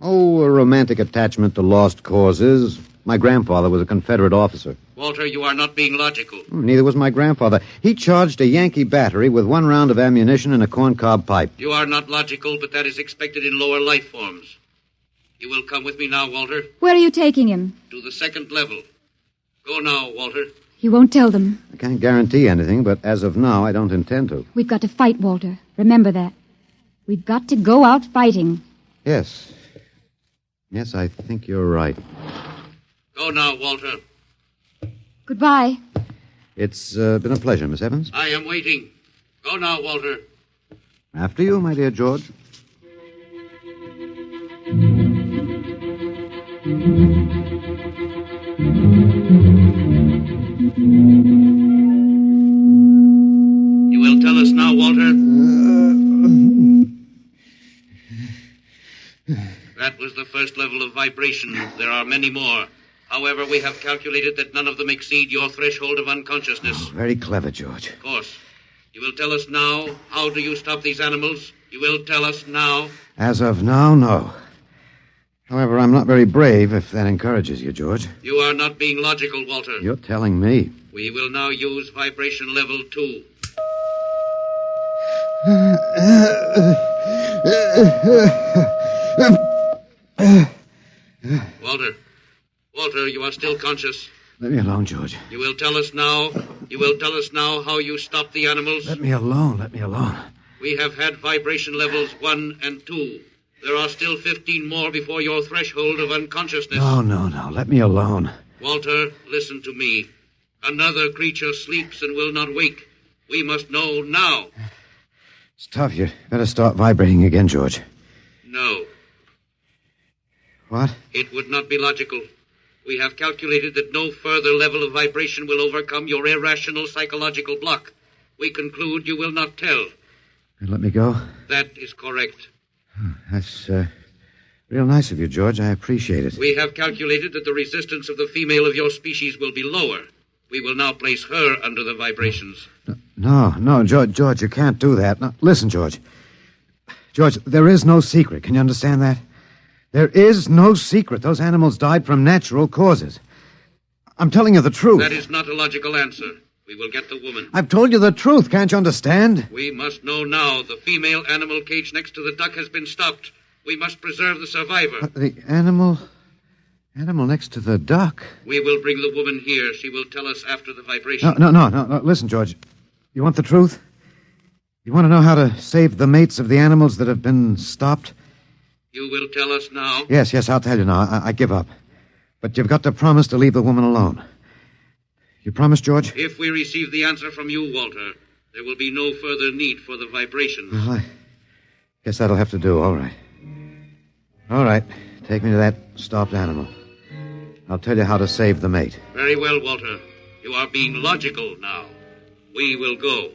Oh, a romantic attachment to lost causes. My grandfather was a Confederate officer. Walter, you are not being logical. Neither was my grandfather. He charged a Yankee battery with 1 round of ammunition and a corncob pipe. You are not logical, but that is expected in lower life forms. You will come with me now, Walter. Where are you taking him? To the 2nd level. Go now, Walter. You won't tell them. I can't guarantee anything, but as of now, I don't intend to. We've got to fight, Walter. Remember that. We've got to go out fighting. Yes. Yes, I think you're right. Go now, Walter. Goodbye. It's been a pleasure, Miss Evans. I am waiting. Go now, Walter. After you, my dear George. You will tell us now, Walter? That was the 1st level of vibration. There are many more. However, we have calculated that none of them exceed your threshold of unconsciousness. Very clever, George. Of course. You will tell us now, how do you stop these animals? You will tell us now? As of now, no. However, I'm not very brave, if that encourages you, George. You are not being logical, Walter. You're telling me. We will now use vibration level 2. Walter, you are still conscious. Let me alone, George. You will tell us now. You will tell us now how you stop the animals. Let me alone. Let me alone. We have had vibration levels 1 and 2. There are still 15 more before your threshold of unconsciousness. No. Let me alone. Walter, listen to me. Another creature sleeps and will not wake. We must know now. It's tough. You better start vibrating again, George. No. What? It would not be logical. We have calculated that no further level of vibration will overcome your irrational psychological block. We conclude you will not tell. Let me go? That is correct. That's real nice of you, George. I appreciate it. We have calculated that the resistance of the female of your species will be lower. We will now place her under the vibrations. No, George, you can't do that. No, listen, George. George, there is no secret. Can you understand that? There is no secret. Those animals died from natural causes. I'm telling you the truth. That is not a logical answer. We will get the woman. I've told you the truth. Can't you understand? We must know now. The female animal cage next to the duck has been stopped. We must preserve the survivor. The animal next to the duck? We will bring the woman here. She will tell us after the vibration. No. Listen, George. You want the truth? You want to know how to save the mates of the animals that have been stopped? You will tell us now? Yes, I'll tell you now. I give up. But you've got to promise to leave the woman alone. You promise, George? If we receive the answer from you, Walter, there will be no further need for the vibrations. Well, I guess that'll have to do. All right. All right. Take me to that stopped animal. I'll tell you how to save the mate. Very well, Walter. You are being logical now. We will go.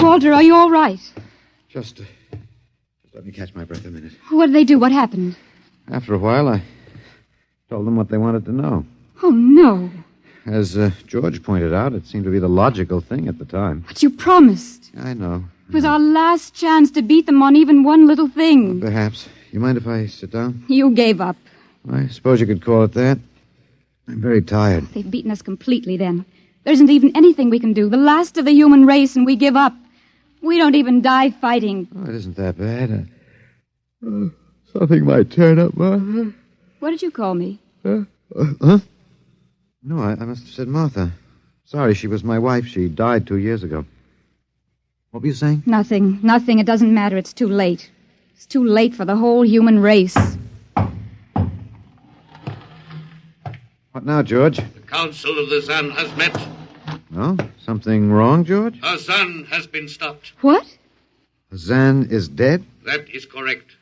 Walter, are you all right? Just let me catch my breath a minute. What did they do? What happened? After a while, I told them what they wanted to know. Oh, no. As George pointed out, it seemed to be the logical thing at the time. But you promised. I know. It was our last chance to beat them on even one little thing. Perhaps. You mind if I sit down? You gave up. I suppose you could call it that. I'm very tired. They've beaten us completely then. There isn't even anything we can do. The last of the human race, and we give up. We don't even die fighting. Oh, it isn't that bad. Something might turn up, Martha. What did you call me? Huh? No, I must have said Martha. Sorry, she was my wife. She died 2 years ago. What were you saying? Nothing. It doesn't matter. It's too late. It's too late for the whole human race. What now, George? The Council of the Zan has met. No? Something wrong, George? A Zan has been stopped. What? Zan is dead? That is correct.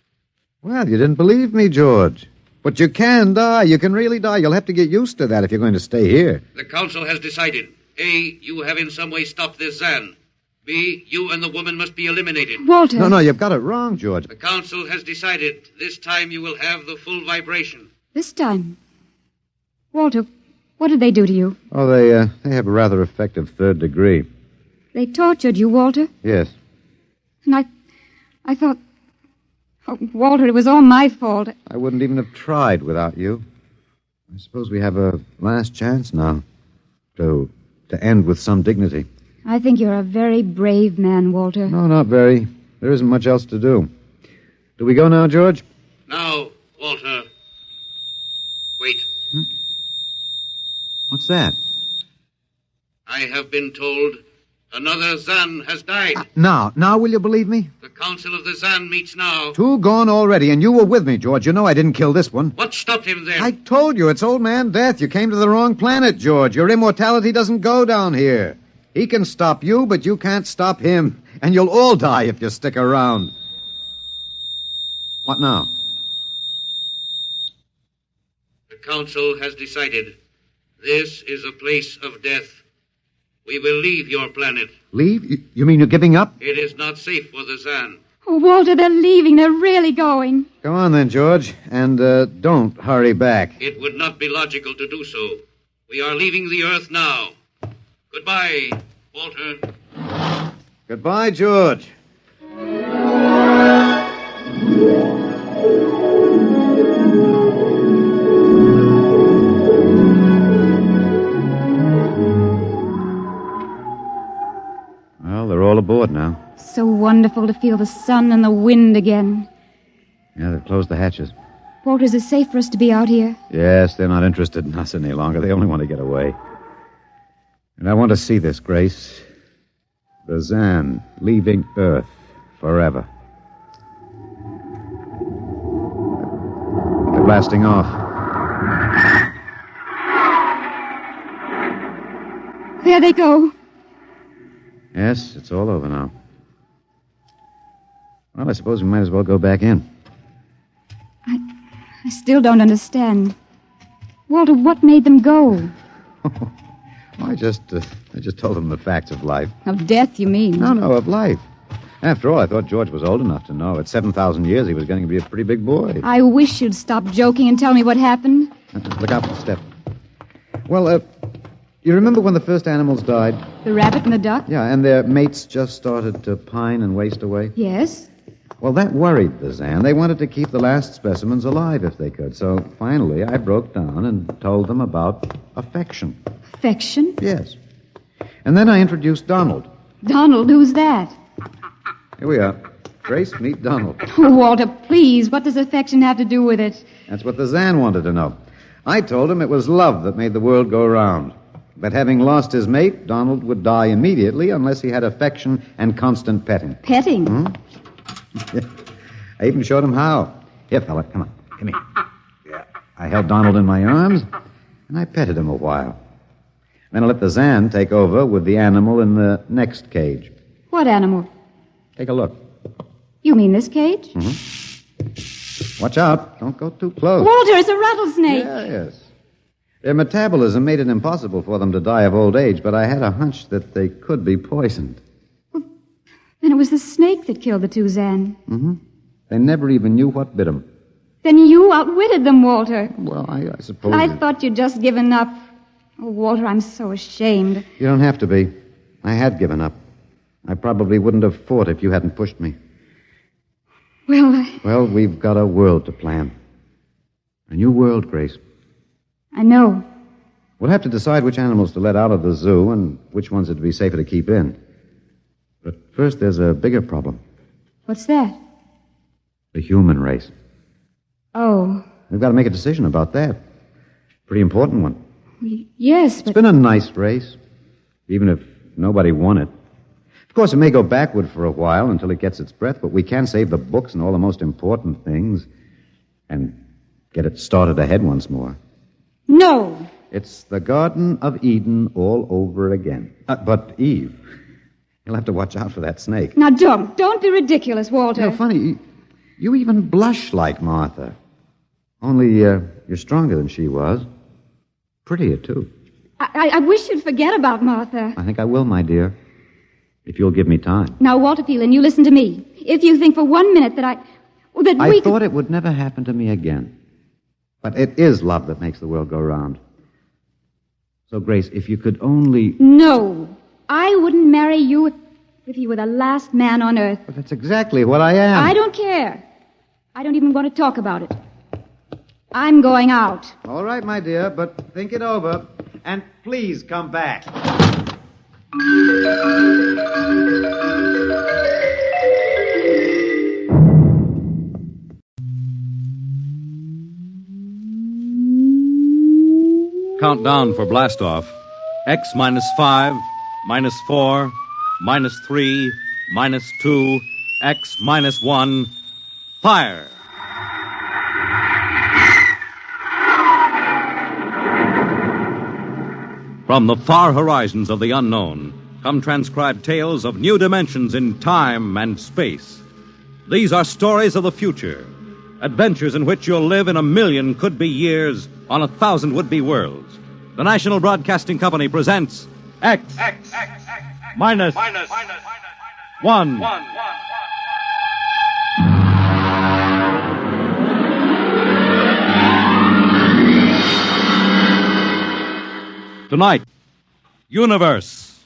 Well, you didn't believe me, George. But you can die. You can really die. You'll have to get used to that if you're going to stay here. The council has decided. A, you have in some way stopped this Zan. B, you and the woman must be eliminated. Walter. No, you've got it wrong, George. The council has decided. This time you will have the full vibration. This time? Walter, what did they do to you? Oh, they have a rather effective third degree. They tortured you, Walter? Yes. And I thought... Oh, Walter, it was all my fault. I wouldn't even have tried without you. I suppose we have a last chance now to end with some dignity. I think you're a very brave man, Walter. No, not very. There isn't much else to do. Do we go now, George? Now, Walter. Wait. What's that? I have been told another Zan has died. Now will you believe me? The council of the Zan meets now. 2 gone already, and you were with me, George. You know I didn't kill this one. What stopped him then? I told you, it's old man Death. You came to the wrong planet, George. Your immortality doesn't go down here. He can stop you, but you can't stop him. And you'll all die if you stick around. What now? The council has decided. This is a place of death. We will leave your planet. Leave? You mean you're giving up? It is not safe for the Zan. Oh, Walter, they're leaving. They're really going. Go on then, George. And don't hurry back. It would not be logical to do so. We are leaving the Earth now. Goodbye, Walter. Goodbye, George. Well, they're all aboard now. So wonderful to feel the sun and the wind again. Yeah, they've closed the hatches. Walter, is it safe for us to be out here? Yes, they're not interested in us any longer. They only want to get away. And I want to see this, Grace. The Zan leaving Earth forever. They're blasting off. There they go. Yes, it's all over now. Well, I suppose we might as well go back in. I still don't understand. Walter, what made them go? I just told them the facts of life. Of death, you mean? No, of life. After all, I thought George was old enough to know. At 7,000 years, he was going to be a pretty big boy. I wish you'd stop joking and tell me what happened. Look out for the step. Well, you remember when the first animals died? The rabbit and the duck? Yeah, and their mates just started to pine and waste away? Yes. Well, that worried the Zan. They wanted to keep the last specimens alive if they could. So finally, I broke down and told them about affection. Affection? Yes. And then I introduced Donald. Donald, who's that? Here we are. Grace, meet Donald. Oh, Walter, please, what does affection have to do with it? That's what the Zan wanted to know. I told him it was love that made the world go round. But having lost his mate, Donald would die immediately unless he had affection and constant petting. Petting? Hmm? I even showed him how. Here, fella, come on. Come here. Yeah. I held Donald in my arms, and I petted him a while. Then I let the Zan take over with the animal in the next cage. What animal? Take a look. You mean this cage? Mm-hmm. Watch out. Don't go too close. Walter, it's a rattlesnake. Yes. Their metabolism made it impossible for them to die of old age, but I had a hunch that they could be poisoned. Then it was the snake that killed the 2 Zan. Mm-hmm. They never even knew what bit them. Then you outwitted them, Walter. Well, I suppose... I thought you'd just given up. Oh, Walter, I'm so ashamed. You don't have to be. I had given up. I probably wouldn't have fought if you hadn't pushed me. Well, we've got a world to plan. A new world, Grace. I know. We'll have to decide which animals to let out of the zoo and which ones it'd be safer to keep in. But first, there's a bigger problem. What's that? The human race. Oh. We've got to make a decision about that. Pretty important one. Yes, but... It's been a nice race, even if nobody won it. Of course, it may go backward for a while until it gets its breath, but we can save the books and all the most important things and get it started ahead once more. No. It's the Garden of Eden all over again. But, Eve, you'll have to watch out for that snake. Now, don't be ridiculous, Walter. Funny, you even blush like Martha. Only you're stronger than she was. Prettier, too. I wish you'd forget about Martha. I think I will, my dear. If you'll give me time. Now, Walter Phelan, you listen to me. If you think for 1 minute that I thought it would never happen to me again. But it is love that makes the world go round. So, Grace, if you could only... No. I wouldn't marry you if you were the last man on earth. But that's exactly what I am. I don't care. I don't even want to talk about it. I'm going out. All right, my dear, but think it over. And please come back. Countdown for blastoff. X minus 5, minus 4, minus 3, minus 2, X minus 1. Fire! From the far horizons of the unknown come transcribed tales of new dimensions in time and space. These are stories of the future, adventures in which you'll live in 1,000,000 could-be years on 1,000 would-be worlds. The National Broadcasting Company presents X minus 1. Tonight, Universe.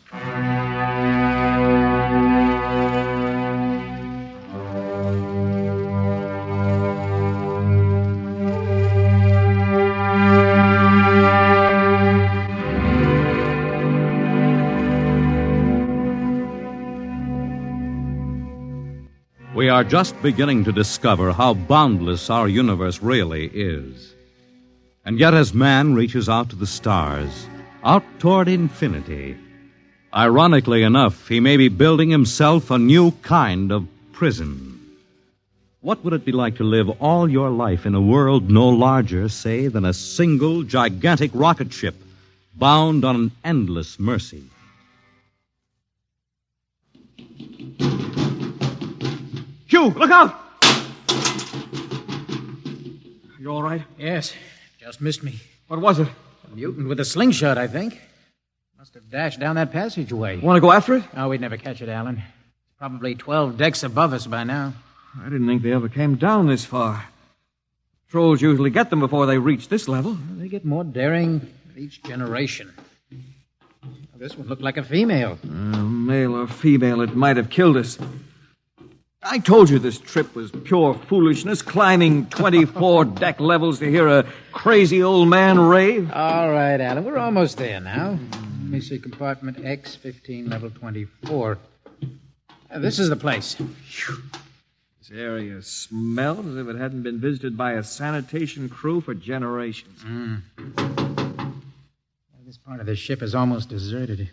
We are just beginning to discover how boundless our universe really is. And yet, as man reaches out to the stars, out toward infinity, ironically enough, he may be building himself a new kind of prison. What would it be like to live all your life in a world no larger, say, than a single gigantic rocket ship bound on an endless mercy? Hugh, look out! You all right? Yes, just missed me. What was it? A mutant with a slingshot, I think. Must have dashed down that passageway. Want to go after it? Oh, we'd never catch it, Alan. It's probably 12 decks above us by now. I didn't think they ever came down this far. Trolls usually get them before they reach this level. Well, they get more daring with each generation. This one looked like a female. Male or female, it might have killed us. I told you this trip was pure foolishness, climbing 24 deck levels to hear a crazy old man rave. All right, Alan, we're almost there now. Let me see, compartment X, 15, level 24. This is the place. This area smelled as if it hadn't been visited by a sanitation crew for generations. This part of the ship is almost deserted.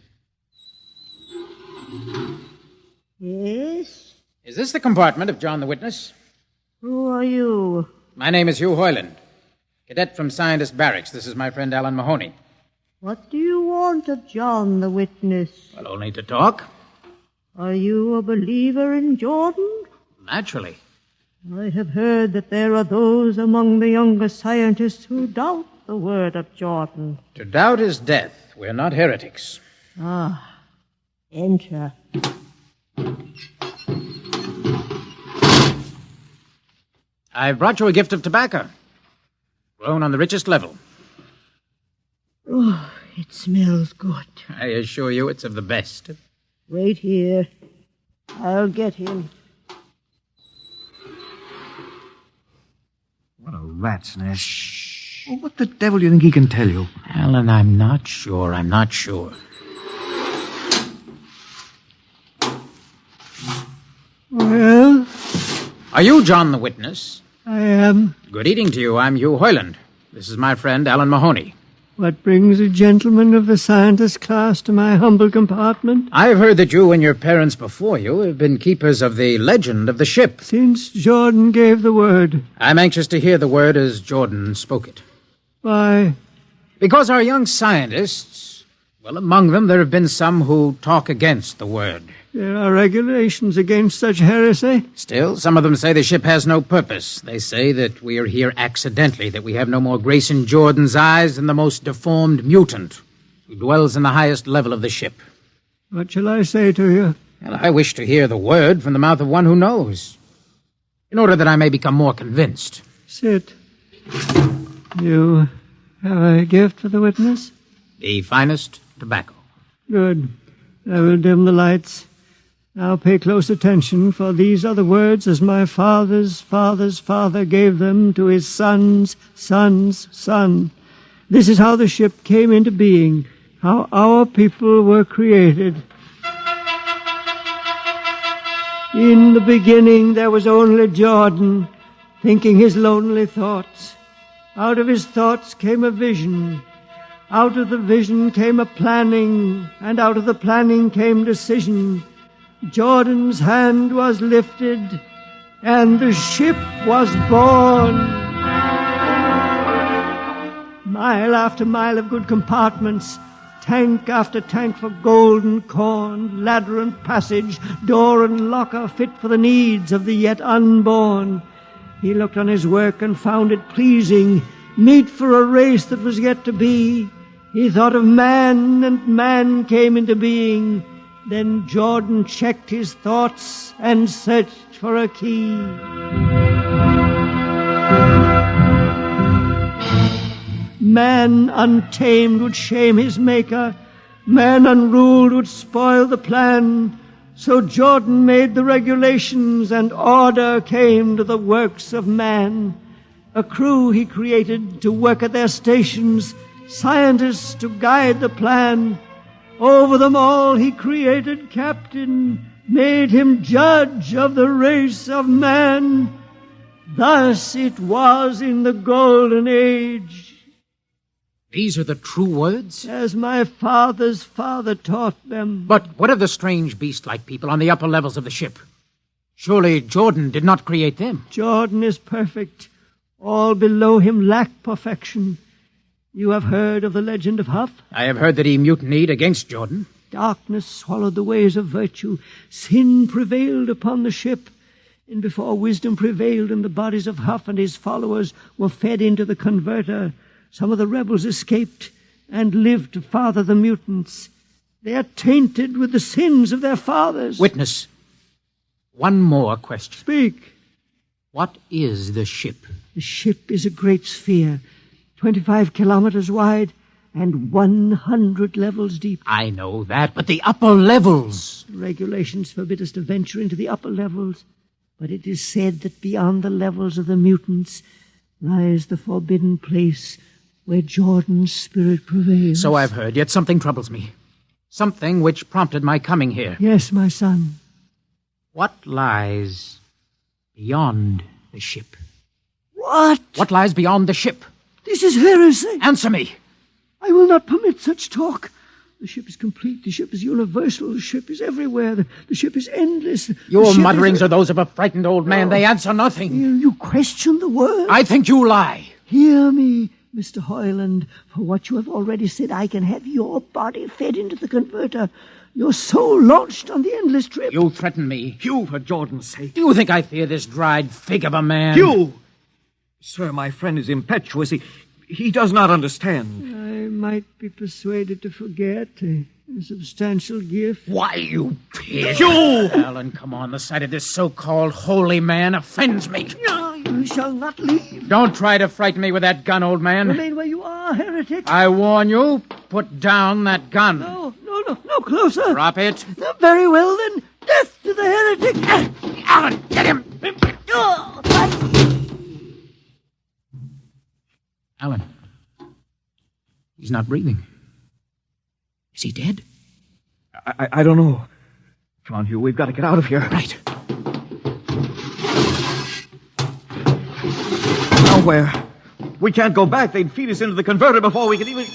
Yes? Is this the compartment of John the Witness? Who are you? My name is Hugh Hoyland, cadet from Scientist Barracks. This is my friend Alan Mahoney. What do you want of John the Witness? Well, only to talk. Are you a believer in Jordan? Naturally. I have heard that there are those among the younger scientists who doubt the word of Jordan. To doubt is death. We're not heretics. Ah, enter. I've brought you a gift of tobacco, grown on the richest level. Oh, it smells good. I assure you it's of the best. Wait here. I'll get him. What a rat's nest. Shh. Well, what the devil do you think he can tell you? Alan, I'm not sure. Well? Are you John the Witness? I am. Good evening to you. I'm Hugh Hoyland. This is my friend Alan Mahoney. What brings a gentleman of the scientist class to my humble compartment? I've heard that you and your parents before you have been keepers of the legend of the ship. Since Jordan gave the word. I'm anxious to hear the word as Jordan spoke it. Why? Because our young scientists, well, among them there have been some who talk against the word. There are regulations against such heresy. Still, some of them say the ship has no purpose. They say that we are here accidentally, that we have no more grace in Jordan's eyes than the most deformed mutant who dwells in the highest level of the ship. What shall I say to you? Well, I wish to hear the word from the mouth of one who knows, in order that I may become more convinced. Sit. You have a gift for the witness? The finest tobacco. Good. I will dim the lights. Now pay close attention, for these are the words as my father's father's father gave them to his son's son's son. This is how the ship came into being, how our people were created. In the beginning there was only Jordan, thinking his lonely thoughts. Out of his thoughts came a vision. Out of the vision came a planning, and out of the planning came decision. Jordan's hand was lifted, and the ship was born. Mile after mile of good compartments, tank after tank for gold and corn, ladder and passage, door and locker fit for the needs of the yet unborn. He looked on his work and found it pleasing, meet for a race that was yet to be. He thought of man, and man came into being. Then Jordan checked his thoughts and searched for a key. Man untamed would shame his maker. Man unruled would spoil the plan. So Jordan made the regulations, and order came to the works of man. A crew he created to work at their stations, scientists to guide the plan. Over them all he created captain, made him judge of the race of man. Thus it was in the golden age. These are the true words? As my father's father taught them. But what of the strange beast-like people on the upper levels of the ship? Surely Jordan did not create them. Jordan is perfect. All below him lack perfection. You have heard of the legend of Huff? I have heard that he mutinied against Jordan. Darkness swallowed the ways of virtue. Sin prevailed upon the ship. And before wisdom prevailed in the bodies of Huff and his followers were fed into the converter, some of the rebels escaped and lived to father the mutants. They are tainted with the sins of their fathers. Witness, one more question. Speak. What is the ship? The ship is a great sphere, 25 kilometers wide and 100 levels deep. I know that, but the upper levels. The regulations forbid us to venture into the upper levels, but it is said that beyond the levels of the mutants lies the forbidden place where Jordan's spirit prevails. So I've heard, yet something troubles me. Something which prompted my coming here. Yes, my son. What lies beyond the ship? What? What lies beyond the ship? This is heresy. Answer me. I will not permit such talk. The ship is complete. The ship is universal. The ship is everywhere. The ship is endless. Your mutterings are those of a frightened old man. They answer nothing. You question the word? I think you lie. Hear me, Mr. Hoyland. For what you have already said, I can have your body fed into the converter. Your soul launched on the endless trip. You threaten me. Hugh, for Jordan's sake. Do you think I fear this dried fig of a man? Hugh! Sir, my friend is impetuous. He does not understand. I might be persuaded to forget a substantial gift. Why, you pig! Hugh! Alan, come on. The sight of this so-called holy man offends me. No, you shall not leave. Don't try to frighten me with that gun, old man. Remain where you are, heretic. I warn you, put down that gun. No, closer. Drop it. Very well, then. Death to the heretic. Alan, get him. Alan. He's not breathing. Is he dead? I don't know. Come on, Hugh, we've got to get out of here. Right. Now where? We can't go back. They'd feed us into the converter before we could even...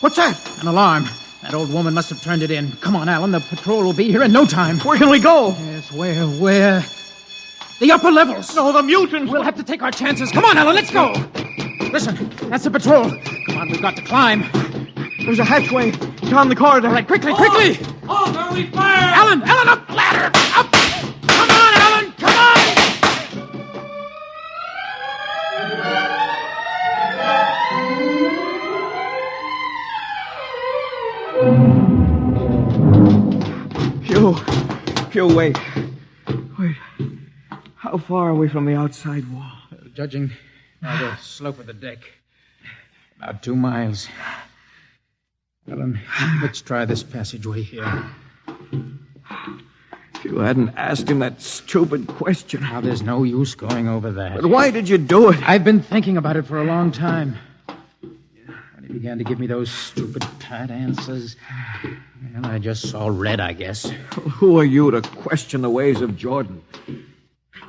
What's that? An alarm. That old woman must have turned it in. Come on, Alan. The patrol will be here in no time. Where can we go? Yes, where? The upper levels. No, the mutants. We'll have to take our chances. Come on, Alan, let's go. Listen, that's the patrol. Come on, we've got to climb. There's a hatchway down the corridor. All right, quickly. Order! we fire! Alan, up the ladder! Up! Come on, Alan, come on! Hugh, wait. Wait. How far are we from the outside wall? Judging by the slope of the deck, about 2 miles. Alan, let's try this passageway here. If you hadn't asked him that stupid question. Now, there's no use going over that. But why did you do it? I've been thinking about it for a long time. When he began to give me those stupid, pat answers, well, I just saw red, I guess. Who are you to question the ways of Jordan?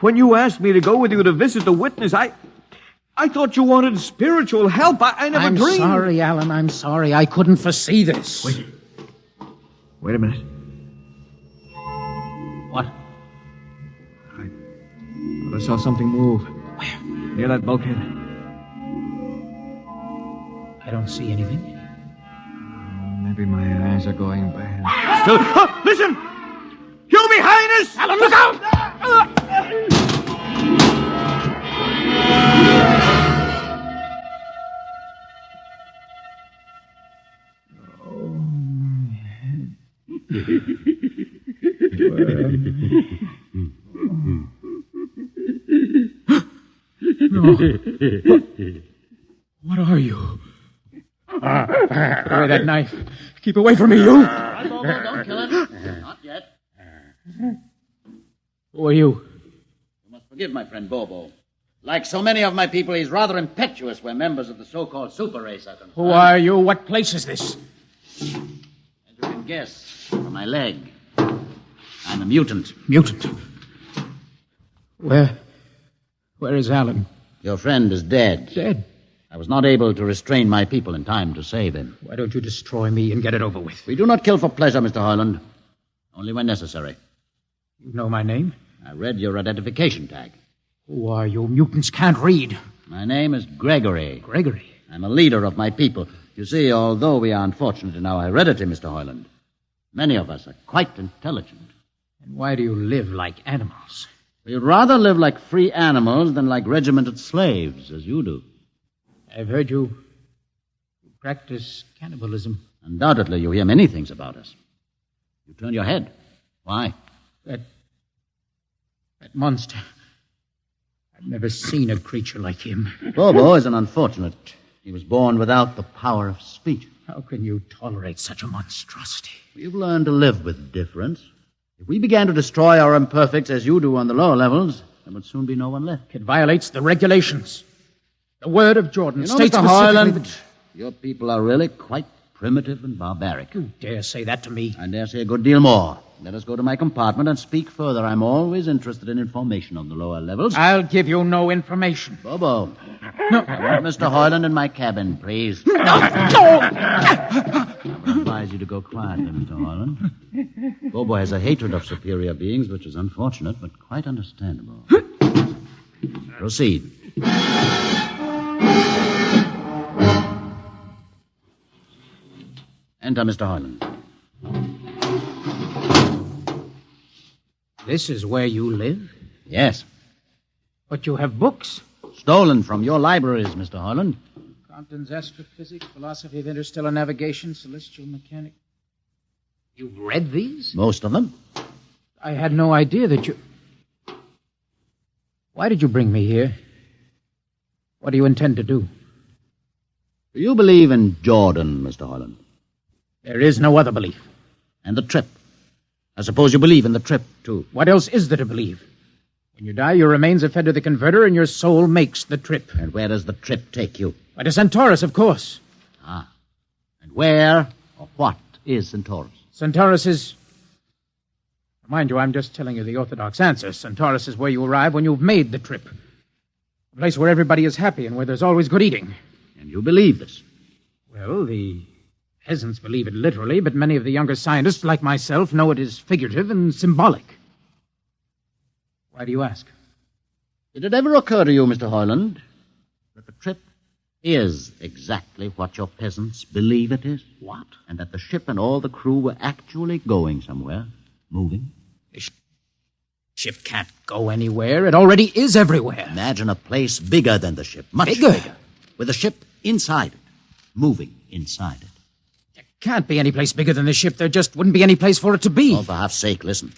When you asked me to go with you to visit the witness, I thought you wanted spiritual help. I never dreamed. I'm sorry, Alan. I'm sorry. I couldn't foresee this. Wait a minute. What? I saw something move. Where? Near that bulkhead. I don't see anything. Maybe my eyes are going bad. Still, listen! You behind us! Alan, look out! No. What are you? Put away that knife. Keep away from me, you. Right, Bobo, don't kill him. Not yet. Who are you? You must forgive my friend Bobo. Like so many of my people, he's rather impetuous. We're members of the so-called super race, I think. Who are you? What place is this? As you can guess, from my leg. I'm a mutant. Mutant? Where is Alan? Your friend is dead. Dead? I was not able to restrain my people in time to save him. Why don't you destroy me and get it over with? We do not kill for pleasure, Mr. Hoyland. Only when necessary. You know my name? I read your identification tag. Who are you? Mutants can't read. My name is Gregory. Gregory? I'm a leader of my people. You see, although we are unfortunate in our heredity, Mr. Hoyland, many of us are quite intelligent. And why do you live like animals? We'd rather live like free animals than like regimented slaves, as you do. I've heard you practice cannibalism. Undoubtedly, you hear many things about us. You turn your head. Why? That monster. I've never seen a creature like him. Bobo is an unfortunate. He was born without the power of speech. How can you tolerate such a monstrosity? We've learned to live with difference. If we began to destroy our imperfects as you do on the lower levels, there would soon be no one left. It violates the regulations. The word of Jordan You know, states Mr. specifically Hoyland, that... your people are really quite primitive and barbaric. You dare say that to me? I dare say a good deal more. Let us go to my compartment and speak further. I'm always interested in information on the lower levels. I'll give you no information. Bobo. No. I want Mr. Hoyland in my cabin, please. No! I would advise you to go quietly, Mr. Hoyland. Bobo has a hatred of superior beings, which is unfortunate, but quite understandable. Proceed. Enter, Mr. Hoyland. This is where you live? Yes. But you have books. Stolen from your libraries, Mr. Hoyland. Compton's Astrophysics, Philosophy of Interstellar Navigation, Celestial Mechanics. You've read these? Most of them. I had no idea that you... Why did you bring me here? What do you intend to do? Do you believe in Jordan, Mr. Hoyland? There is no other belief. And the trip? I suppose you believe in the trip, too. What else is there to believe? When you die, your remains are fed to the converter, and your soul makes the trip. And where does the trip take you? Why, to Centaurus, of course. Ah. And where or what is Centaurus? Centaurus is... Mind you, I'm just telling you the orthodox answer. Centaurus is where you arrive when you've made the trip. A place where everybody is happy and where there's always good eating. And you believe this? Well, the peasants believe it literally, but many of the younger scientists, like myself, know it is figurative and symbolic. Why do you ask? Did it ever occur to you, Mr. Hoyland, that the trip is exactly what your peasants believe it is. What? And that the ship and all the crew were actually going somewhere, moving. The ship can't go anywhere. It already is everywhere. Imagine a place bigger than the ship. Much Bigger? With the ship inside it, moving inside it. There can't be any place bigger than the ship. There just wouldn't be any place for it to be. Oh, for half's sake, listen.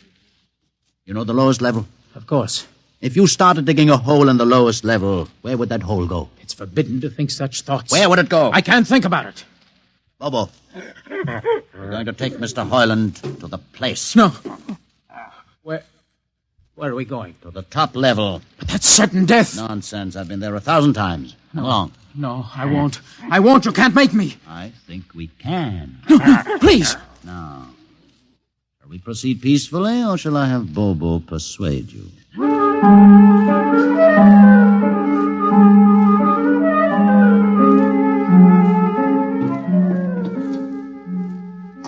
You know the lowest level? Of course. If you started digging a hole in the lowest level, where would that hole go? It's forbidden to think such thoughts. Where would it go? I can't think about it. Bobo, we're going to take Mr. Hoyland to the place. No. Where are we going? To the top level. But that's certain death. Nonsense. I've been there 1,000 times. Come along. No, I won't. I won't. You can't make me. I think we can. Please. Now, shall we proceed peacefully, or shall I have Bobo persuade you?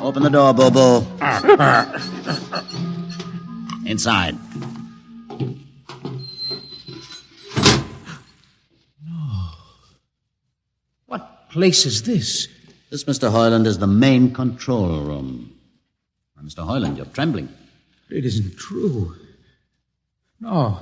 Open the door, Bobo. Inside. No. What place is this? This, Mr. Hoyland, is the main control room. Now, Mr. Hoyland, you're trembling. It isn't true. No,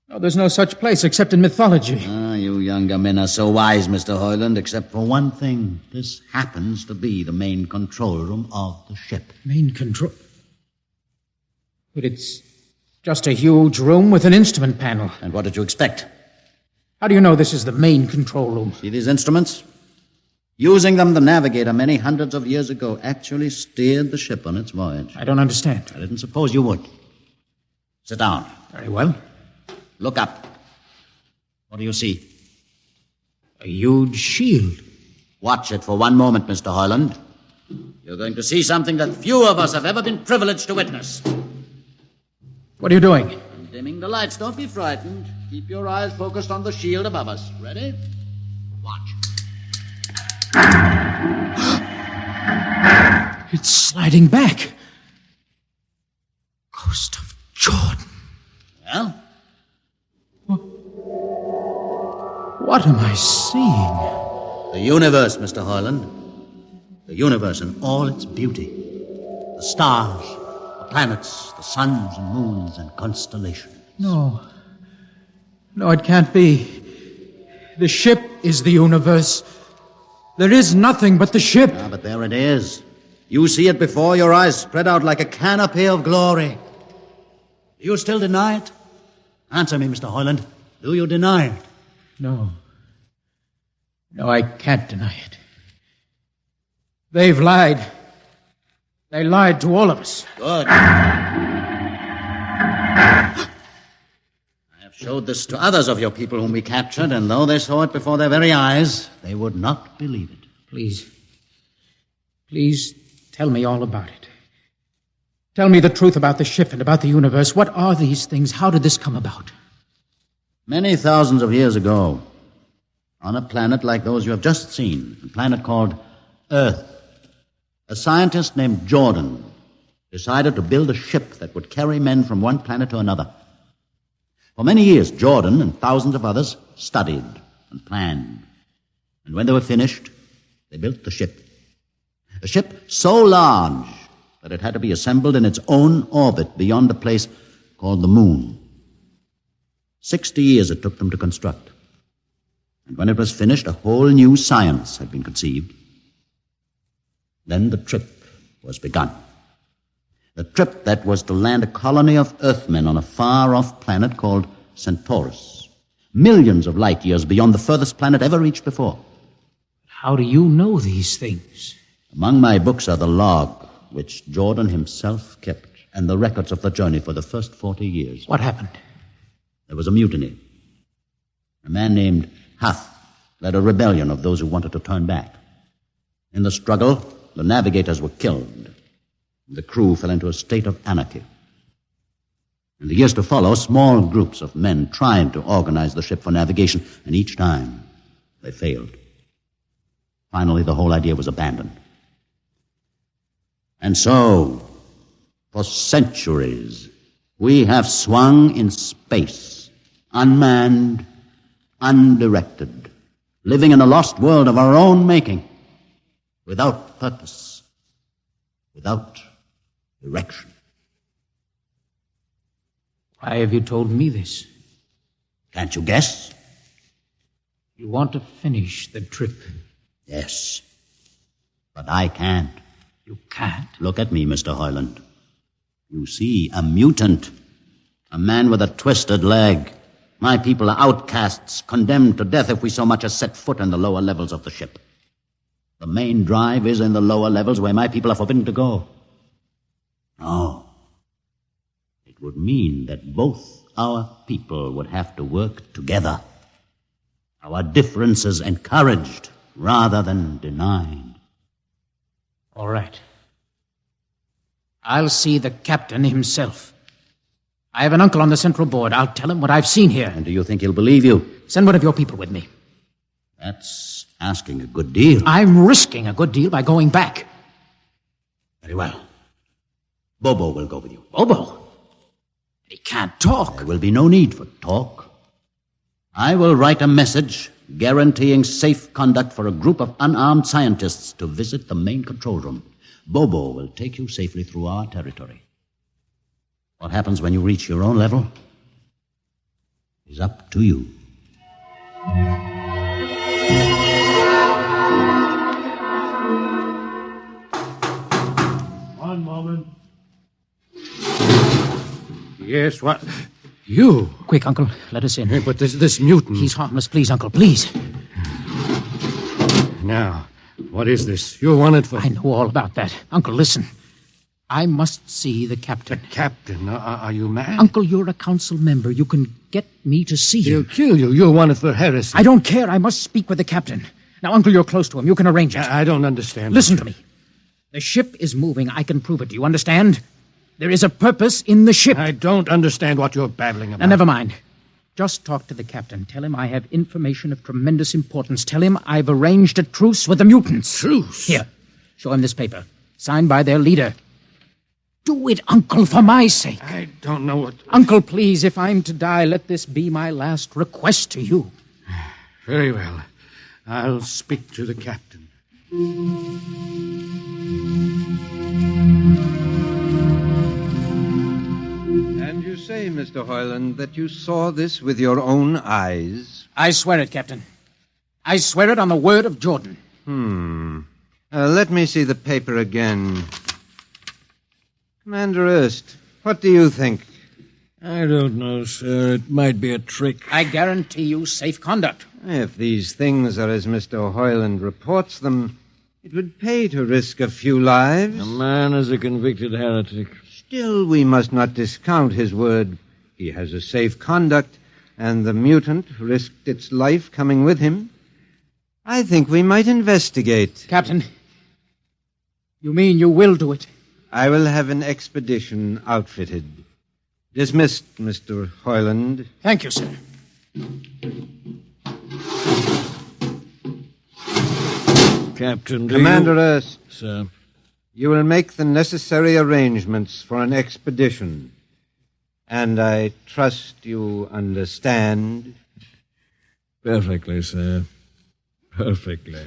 there's no such place except in mythology. Ah, you younger men are so wise, Mr. Hoyland, except for one thing. This happens to be the main control room of the ship. Main control? But it's just a huge room with an instrument panel. And what did you expect? How do you know this is the main control room? See these instruments? Using them, the navigator many hundreds of years ago actually steered the ship on its voyage. I don't understand. I didn't suppose you would. Sit down. Very well. Look up. What do you see? A huge shield. Watch it for one moment, Mr. Hoyland. You're going to see something that few of us have ever been privileged to witness. What are you doing? I'm dimming the lights. Don't be frightened. Keep your eyes focused on the shield above us. Ready? Watch. It's sliding back. Ghost of Jordan. Well? What am I seeing? The universe, Mr. Hoyland. The universe in all its beauty. The stars, the planets, the suns and moons and constellations. No, it can't be. The ship is the universe. There is nothing but the ship. Ah, but there it is. You see it before your eyes, spread out like a canopy of glory. Do you still deny it? Answer me, Mr. Hoyland. Do you deny it? No, I can't deny it. They've lied. They lied to all of us. Good. I have showed this to others of your people whom we captured, and though they saw it before their very eyes, they would not believe it. Please tell me all about it. Tell me the truth about the ship and about the universe. What are these things? How did this come about? Many thousands of years ago, on a planet like those you have just seen, a planet called Earth, a scientist named Jordan decided to build a ship that would carry men from one planet to another. For many years, Jordan and thousands of others studied and planned. And when they were finished, they built the ship. A ship so large that it had to be assembled in its own orbit beyond a place called the Moon. 60 years it took them to construct. And when it was finished, a whole new science had been conceived. Then the trip was begun. The trip that was to land a colony of Earthmen on a far-off planet called Centaurus, millions of light years beyond the furthest planet ever reached before. How do you know these things? Among my books are the log, which Jordan himself kept, and the records of the journey for the first 40 years. What happened? There was a mutiny. A man named Huth led a rebellion of those who wanted to turn back. In the struggle, the navigators were killed. The crew fell into a state of anarchy. In the years to follow, small groups of men tried to organize the ship for navigation, and each time they failed. Finally, the whole idea was abandoned. And so, for centuries, we have swung in space, unmanned, undirected, living in a lost world of our own making, without purpose, without direction. Why have you told me this? Can't you guess? You want to finish the trip. Yes. But I can't. You can't? Look at me, Mr. Hoyland. You see, a mutant. A man with a twisted leg. My people are outcasts, condemned to death if we so much as set foot in the lower levels of the ship. The main drive is in the lower levels where my people are forbidden to go. No. It would mean that both our people would have to work together. Our differences encouraged rather than denied. All right. I'll see the captain himself. I have an uncle on the central board. I'll tell him what I've seen here. And do you think he'll believe you? Send one of your people with me. That's asking a good deal. I'm risking a good deal by going back. Very well. Bobo will go with you. Bobo? He can't talk. There will be no need for talk. I will write a message guaranteeing safe conduct for a group of unarmed scientists to visit the main control room. Bobo will take you safely through our territory. What happens when you reach your own level is up to you. One moment. Yes, what? You? Quick, Uncle, let us in. Hey, but this mutant... He's harmless. Please, Uncle, please. Now, what is this? You're wanted for... I know all about that. Uncle, listen. I must see the captain. The captain? Are you mad? Uncle, you're a council member. You can get me to see him. He'll kill you. You're wanted for heresy. I don't care. I must speak with the captain. Now, Uncle, you're close to him. You can arrange it. I don't understand. Listen to me. The ship is moving. I can prove it. Do you understand? There is a purpose in the ship. I don't understand what you're babbling about. Now, never mind. Just talk to the captain. Tell him I have information of tremendous importance. Tell him I've arranged a truce with the mutants. Truce? Here, show him this paper. Signed by their leader. Do it, Uncle, for my sake. I don't know what... Uncle, please, if I'm to die, let this be my last request to you. Very well. I'll speak to the captain. And you say, Mr. Hoyland, that you saw this with your own eyes? I swear it, Captain. I swear it on the word of Jordan. Let me see the paper again. Commander Erst, what do you think? I don't know, sir. It might be a trick. I guarantee you safe conduct. If these things are as Mr. Hoyland reports them, it would pay to risk a few lives. The man is a convicted heretic. Still, we must not discount his word. He has a safe conduct, and the mutant risked its life coming with him. I think we might investigate. Captain, you mean you will do it? I will have an expedition outfitted. Dismissed, Mr. Hoyland. Thank you, sir. Captain, Commander Erst. Sir. You will make the necessary arrangements for an expedition. And I trust you understand. Perfectly, sir. Perfectly.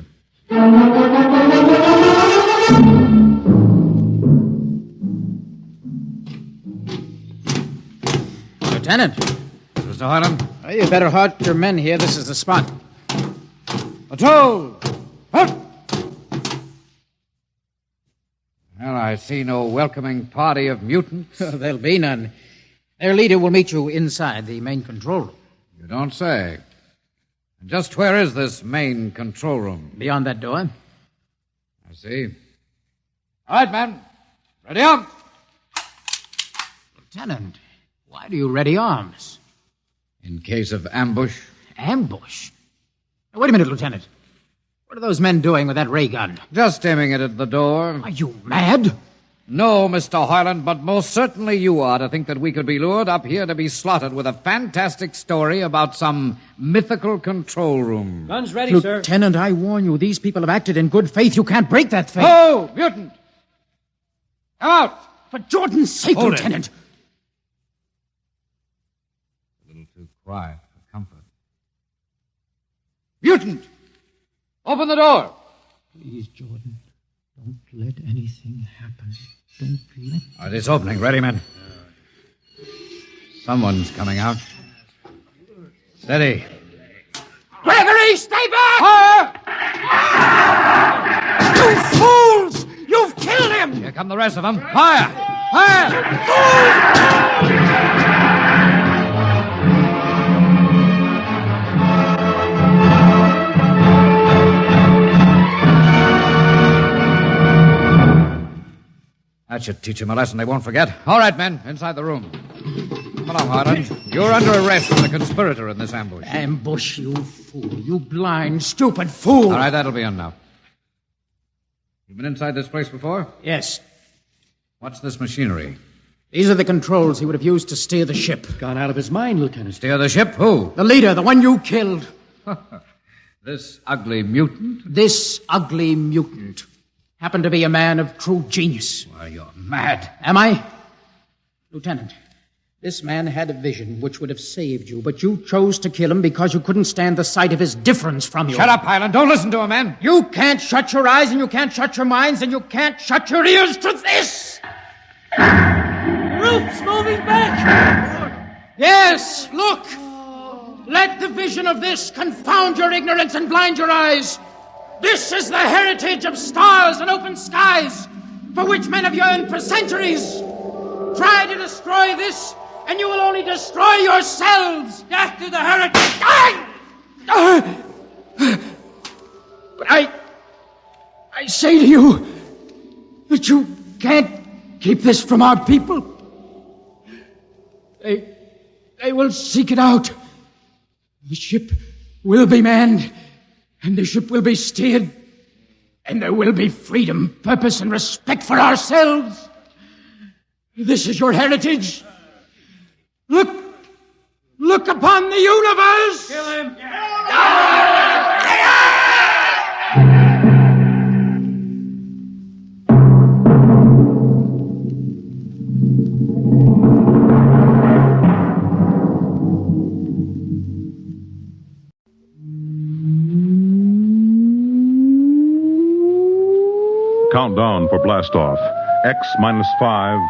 Lieutenant. Mr. Hoyland? You better halt your men here. This is the spot. Patrol! Halt! Well, I see no welcoming party of mutants. There'll be none. Their leader will meet you inside the main control room. You don't say. And just where is this main control room? Beyond that door. I see. All right, men. Ready up. Lieutenant, why do you ready arms? In case of ambush. Ambush? Now, wait a minute, Lieutenant. What are those men doing with that ray gun? Just aiming it at the door. Are you mad? No, Mr. Hoyland, but most certainly you are to think that we could be lured up here to be slaughtered with a fantastic story about some mythical control room. Guns ready, sir. Lieutenant, I warn you, these people have acted in good faith. You can't break that faith. Oh, mutant! Come out! For Jordan's sake, Hold Lieutenant. A little too quiet for comfort. Mutant! Open the door. Please, Jordan, don't let anything happen. Don't let... All right, it's opening. Ready, men? Someone's coming out. Steady. Gregory, stay back! You fools! You've killed him! Here come the rest of them. Fire! Fire! That should teach them a lesson they won't forget. All right, men, inside the room. Come along, Harlan. You're under arrest as a conspirator in this ambush. Ambush, you fool. You blind, stupid fool. All right, that'll be enough. You've been inside this place before? Yes. What's this machinery? These are the controls he would have used to steer the ship. Gone out of his mind, Lieutenant. Steer the ship? Who? The leader, the one you killed. This ugly mutant? This ugly mutant happened to be a man of true genius. Why, you're mad. Am I? Lieutenant, this man had a vision which would have saved you, but you chose to kill him because you couldn't stand the sight of his difference from you. Shut up, Highland. Don't listen to him, man. You can't shut your eyes, and you can't shut your minds, and you can't shut your ears to this! The roof's moving back! Yes, look! Let the vision of this confound your ignorance and blind your eyes. This is the heritage of stars and open skies, for which men have yearned for centuries. Try to destroy this, and you will only destroy yourselves. Death to the heritage. But I say to you that you can't keep this from our people. They will seek it out. The ship will be manned, and the ship will be steered, and there will be freedom, purpose, and respect for ourselves. This is your heritage. Look upon the universe. Kill him. Countdown for blastoff. X -5,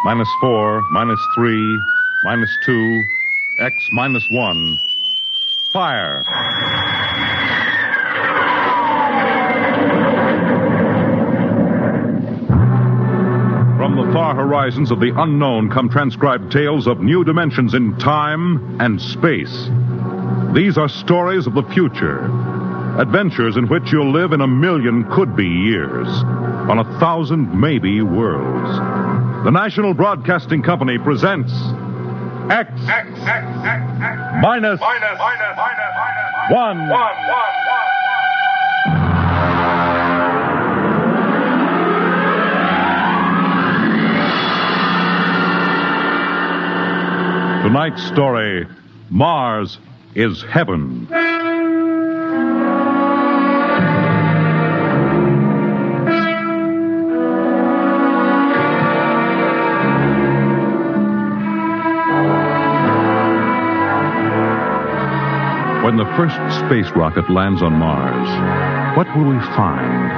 -4, -3, -2, X -1. Fire! From the far horizons of the unknown come transcribed tales of new dimensions in time and space. These are stories of the future. Adventures in which you'll live in 1,000,000 could-be years, on 1,000 maybe worlds. The National Broadcasting Company presents X minus 1. Tonight's story, Mars is Heaven. When the first space rocket lands on Mars, what will we find?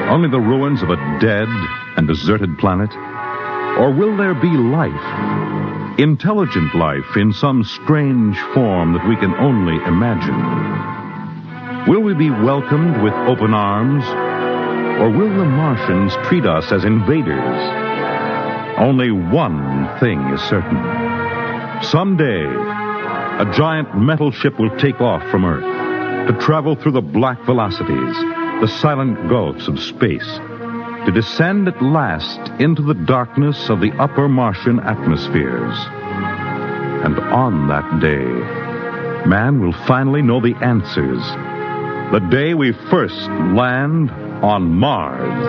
Only the ruins of a dead and deserted planet? Or will there be life? Intelligent life in some strange form that we can only imagine? Will we be welcomed with open arms? Or will the Martians treat us as invaders? Only one thing is certain. Someday, a giant metal ship will take off from Earth to travel through the black velocities, the silent gulfs of space, to descend at last into the darkness of the upper Martian atmospheres. And on that day, man will finally know the answers. The day we first land on Mars.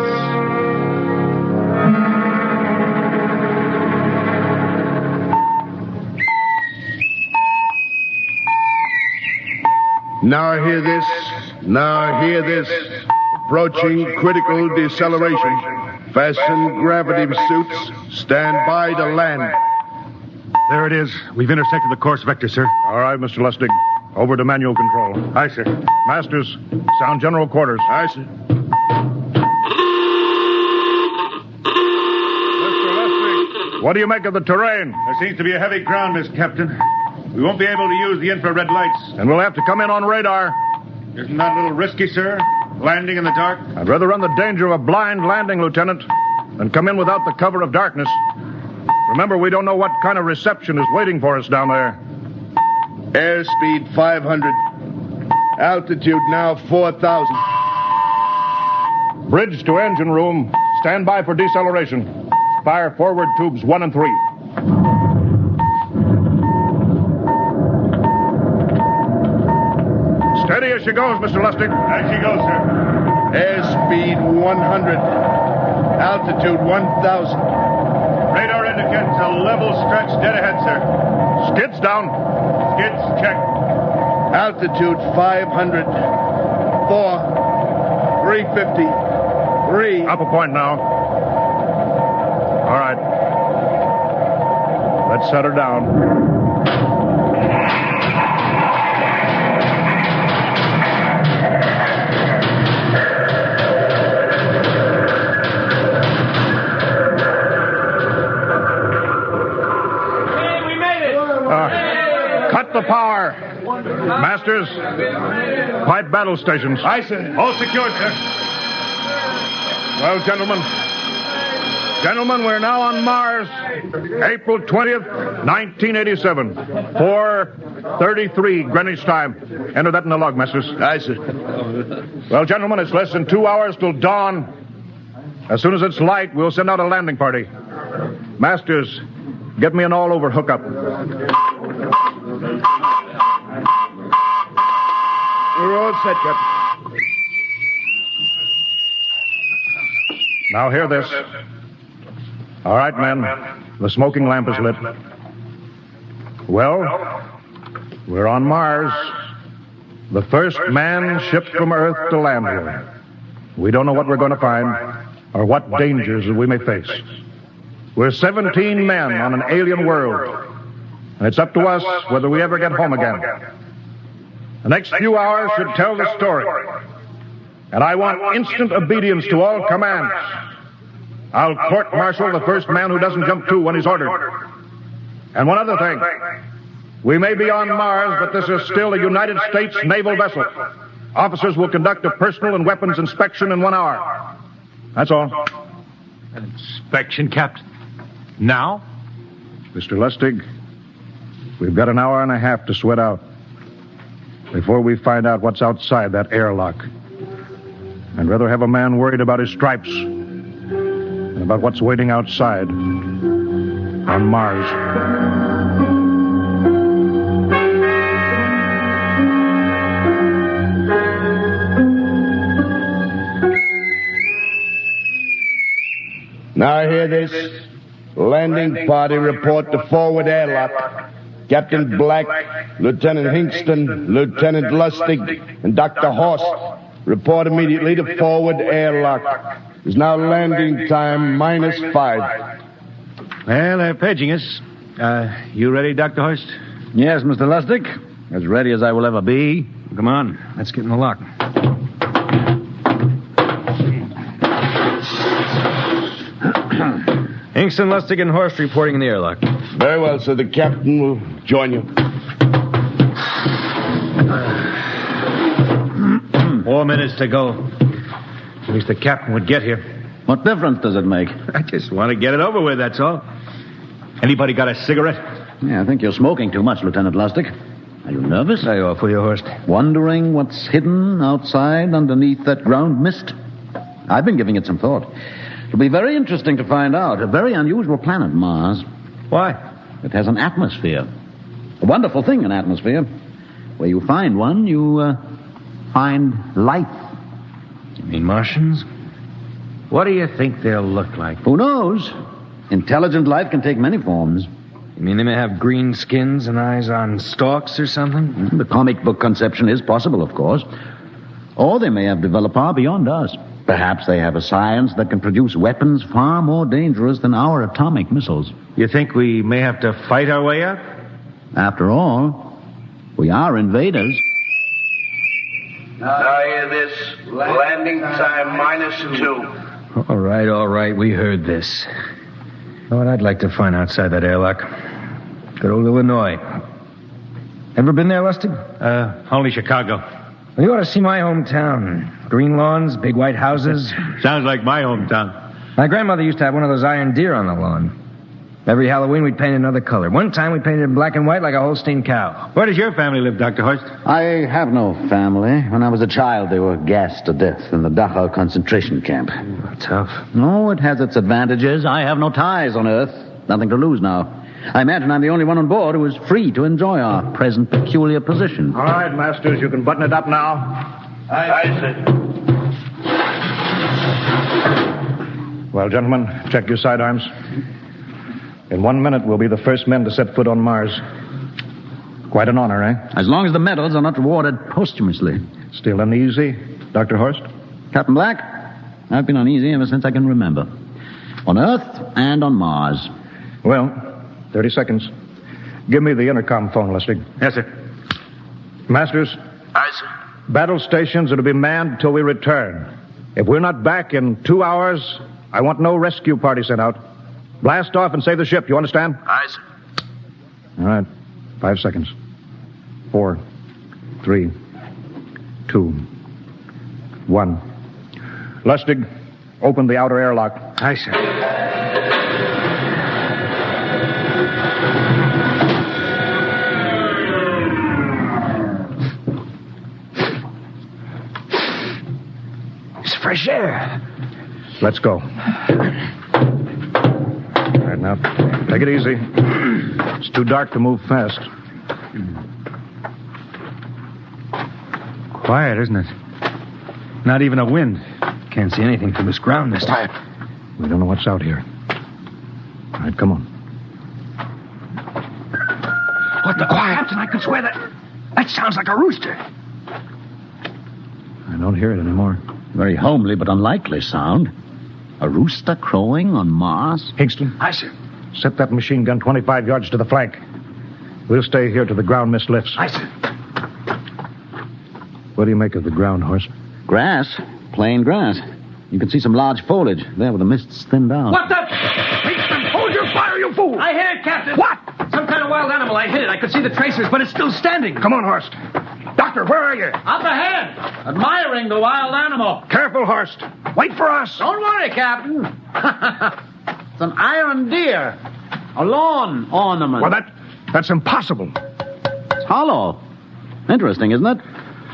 Now hear this. Now hear this. Approaching critical deceleration. Fasten gravity suits. Stand by to land. There it is. We've intersected the course vector, sir. All right, Mr. Lustig. Over to manual control. Aye, sir. Masters, sound general quarters. Aye, sir. Mr. Leslie, what do you make of the terrain? There seems to be a heavy ground, Miss Captain. We won't be able to use the infrared lights. And we'll have to come in on radar. Isn't that a little risky, sir? Landing in the dark? I'd rather run the danger of a blind landing, Lieutenant, than come in without the cover of darkness. Remember, we don't know what kind of reception is waiting for us down there. Airspeed 500. Altitude now 4,000. Bridge to engine room. Stand by for deceleration. Fire forward tubes 1 and 3. Steady as she goes, Mr. Lustig. As she goes, sir. Airspeed 100. Altitude 1,000. Radar indicates a level stretch dead ahead, sir. Skids down. Skids check. Altitude 500. 4. 350. 3. Up a point now. All right. Let's set her down. Cut the power. Masters, pipe battle stations. Aye, sir. All secured, sir. Well, gentlemen, we're now on Mars, April 20th, 1987, 4:33 Greenwich time. Enter that in the log, Masters. Aye, sir. Well, gentlemen, it's less than 2 hours till dawn. As soon as it's light, we'll send out a landing party. Masters, get me an all-over hookup. We're all set, Captain. Now hear this. All right, men. The smoking lamp is lit. Well, we're on Mars. The first man shipped from Earth to land here. We don't know what we're going to find or what dangers we may face. We're 17 men on an alien world, and it's up to us whether we ever get home again. The next few hours should tell the story, and I want instant obedience to all commands. I'll court-martial the first man who doesn't jump to when he's ordered. And one other thing. We may be on Mars, but this is still a United States naval vessel. Officers will conduct a personal and weapons inspection in 1 hour. That's all. An inspection, Captain? Now? Mr. Lustig, we've got an hour and a half to sweat out before we find out what's outside that airlock. I'd rather have a man worried about his stripes than about what's waiting outside on Mars. Now hear this. Landing party report to forward airlock. Captain Black, Lieutenant Hingston, Lieutenant Lustig, and Dr. Horst report immediately to forward airlock. There's now landing time -5. Well, they're paging us. You ready, Dr. Horst? Yes, Mr. Lustig. As ready as I will ever be. Come on, let's get in the lock. Hingston, Lustig, and Horst reporting in the airlock. Very well, sir. The captain will join you. 4 minutes to go. At least the captain would get here. What difference does it make? I just want to get it over with, that's all. Anybody got a cigarette? Yeah, I think you're smoking too much, Lieutenant Lustig. Are you nervous? Lay off, will you, Horst? Wondering what's hidden outside underneath that ground mist? I've been giving it some thought. It'll be very interesting to find out. A very unusual planet, Mars. Why? It has an atmosphere. A wonderful thing, an atmosphere. Where you find one, you find life. You mean Martians? What do you think they'll look like? Who knows? Intelligent life can take many forms. You mean they may have green skins and eyes on stalks or something? The comic book conception is possible, of course. Or they may have developed far beyond us. Perhaps they have a science that can produce weapons far more dangerous than our atomic missiles. You think we may have to fight our way out? After all, We are invaders. Now hear this. Landing time -2. All right. We heard this. You know what I'd like to find outside that airlock? Good old Illinois. Ever been there, Lustig? Only Chicago. Well, you ought to see my hometown. Green lawns, big white houses. Sounds like my hometown. My grandmother used to have one of those iron deer on the lawn. Every Halloween, we'd paint another color. One time, we painted it black and white like a Holstein cow. Where does your family live, Dr. Horst? I have no family. When I was a child, they were gassed to death in the Dachau concentration camp. Tough. No, it has its advantages. I have no ties on Earth. Nothing to lose now. I imagine I'm the only one on board who is free to enjoy our present peculiar position. All right, Masters, you can button it up now. Aye, sir. Well, gentlemen, check your sidearms. In 1 minute, we'll be the first men to set foot on Mars. Quite an honor, eh? As long as the medals are not rewarded posthumously. Still uneasy, Dr. Horst? Captain Black, I've been uneasy ever since I can remember. On Earth and on Mars. Well, 30 seconds. Give me the intercom phone, Lustig. Yes, sir. Masters? Aye, sir. Battle stations are to be manned till we return. If we're not back in 2 hours, I want no rescue party sent out. Blast off and save the ship, you understand? Aye, sir. All right. 5 seconds. 4, 3, 2, 1. Lustig, open the outer airlock. Aye, sir. It's fresh air. Let's go. All right, now, take it easy. It's too dark to move fast. Quiet, isn't it? Not even a wind. Can't see anything from this ground this time. We don't know what's out here. All right, come on. What the quiet? Captain, I could swear that sounds like a rooster. I don't hear it anymore. Very homely but unlikely sound. A rooster crowing on Mars? Hingston. Aye, sir. Set that machine gun 25 yards to the flank. We'll stay here till the ground mist lifts. Aye, sir. What do you make of the ground, Horst? Grass. Plain grass. You can see some large foliage there where the mist's thinned out. What the? Hingston, hold your fire, you fool! I hit it, Captain. What? Some kind of wild animal. I hit it. I could see the tracers, but it's still standing. Come on, Horst. Doctor, where are you? Up ahead. Admiring the wild animal. Careful, Horst. Wait for us. Don't worry, Captain. It's an iron deer. A lawn ornament. Well, that's impossible. It's hollow. Interesting, isn't it?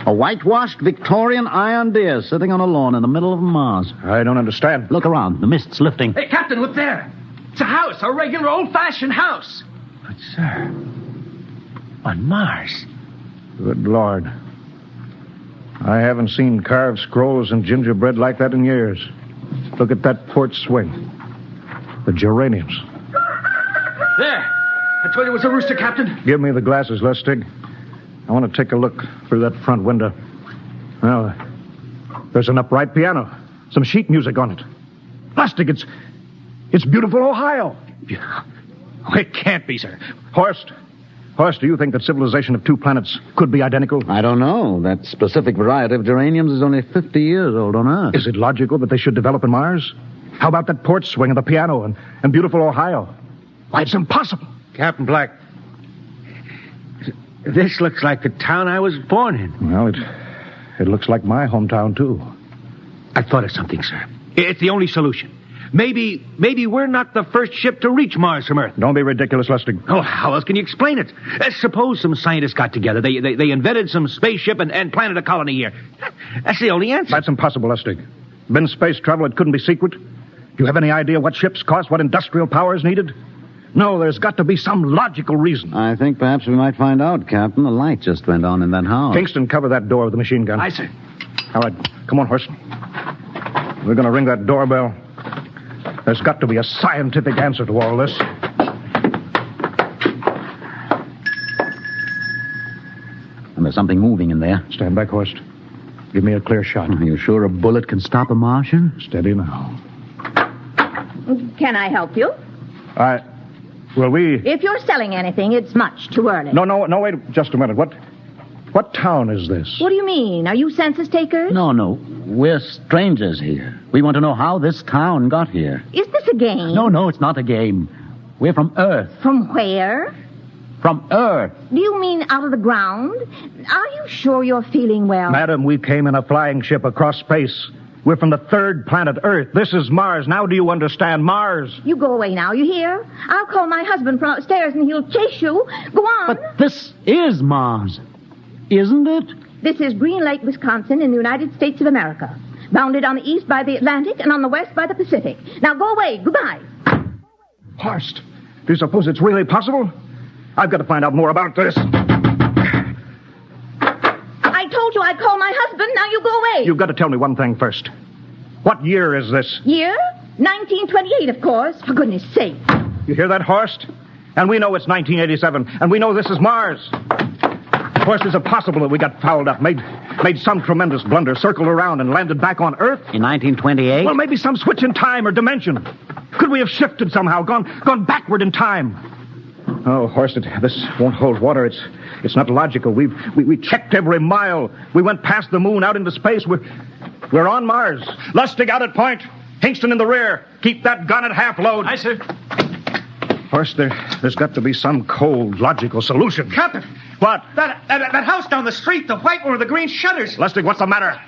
A whitewashed Victorian iron deer sitting on a lawn in the middle of Mars. I don't understand. Look around. The mist's lifting. Hey, Captain, look there. It's a house. A regular old-fashioned house. But, sir, on Mars. Good Lord. I haven't seen carved scrolls and gingerbread like that in years. Look at that port swing. The geraniums. There. I told you it was a rooster, Captain. Give me the glasses, Lustig. I want to take a look through that front window. Well, there's an upright piano. Some sheet music on it. Lustig, it's beautiful Ohio. It can't be, sir. Horst, do you think that civilization of two planets could be identical? I don't know. That specific variety of geraniums is only 50 years old on Earth. Is it logical that they should develop in Mars? How about that port swing and the piano and beautiful Ohio? Why, it's impossible. Captain Black, this looks like the town I was born in. Well, it looks like my hometown, too. I thought of something, sir. It's the only solution. Maybe we're not the first ship to reach Mars from Earth. Don't be ridiculous, Lustig. Oh, how else can you explain it? Suppose some scientists got together. They invented some spaceship and planted a colony here. That's the only answer. That's impossible, Lustig. Been space travel, it couldn't be secret. Do you have any idea what ships cost, what industrial power is needed? No, there's got to be some logical reason. I think perhaps we might find out, Captain. The light just went on in that house. Kingston, cover that door with the machine gun. Aye, sir. All right, come on, Horst. We're going to ring that doorbell. There's got to be a scientific answer to all this. And there's something moving in there. Stand back, Horst. Give me a clear shot. Are you sure a bullet can stop a Martian? Steady now. Can I help you? Will we... If you're selling anything, it's much too early. No, wait just a minute. What town is this? What do you mean? Are you census takers? No. We're strangers here. We want to know how this town got here. Is this a game? No, it's not a game. We're from Earth. From where? From Earth. Do you mean out of the ground? Are you sure you're feeling well? Madam, we came in a flying ship across space. We're from the third planet, Earth. This is Mars. Now do you understand? Mars. You go away now, you hear? I'll call my husband from upstairs and he'll chase you. Go on. But this is Mars, isn't it? This is Green Lake, Wisconsin, in the United States of America. Bounded on the east by the Atlantic and on the west by the Pacific. Now go away. Goodbye. Horst, do you suppose it's really possible? I've got to find out more about this. I told you I'd call my husband. Now you go away. You've got to tell me one thing first. What year is this? Year? 1928, of course. For goodness sake. You hear that, Horst? And we know it's 1987, and we know this is Mars. Horst, is it possible that we got fouled up, made some tremendous blunder, circled around, and landed back on Earth? In 1928? Well, maybe some switch in time or dimension. Could we have shifted somehow, gone backward in time? Oh, Horst, this won't hold water. It's not logical. We checked every mile. We went past the moon, out into space. We're on Mars. Lustig out at point. Hingston in the rear. Keep that gun at half load. Aye, sir. Horst, there's got to be some cold, logical solution. Captain! What? That house down the street, the white one with the green shutters. Lustig, what's the matter?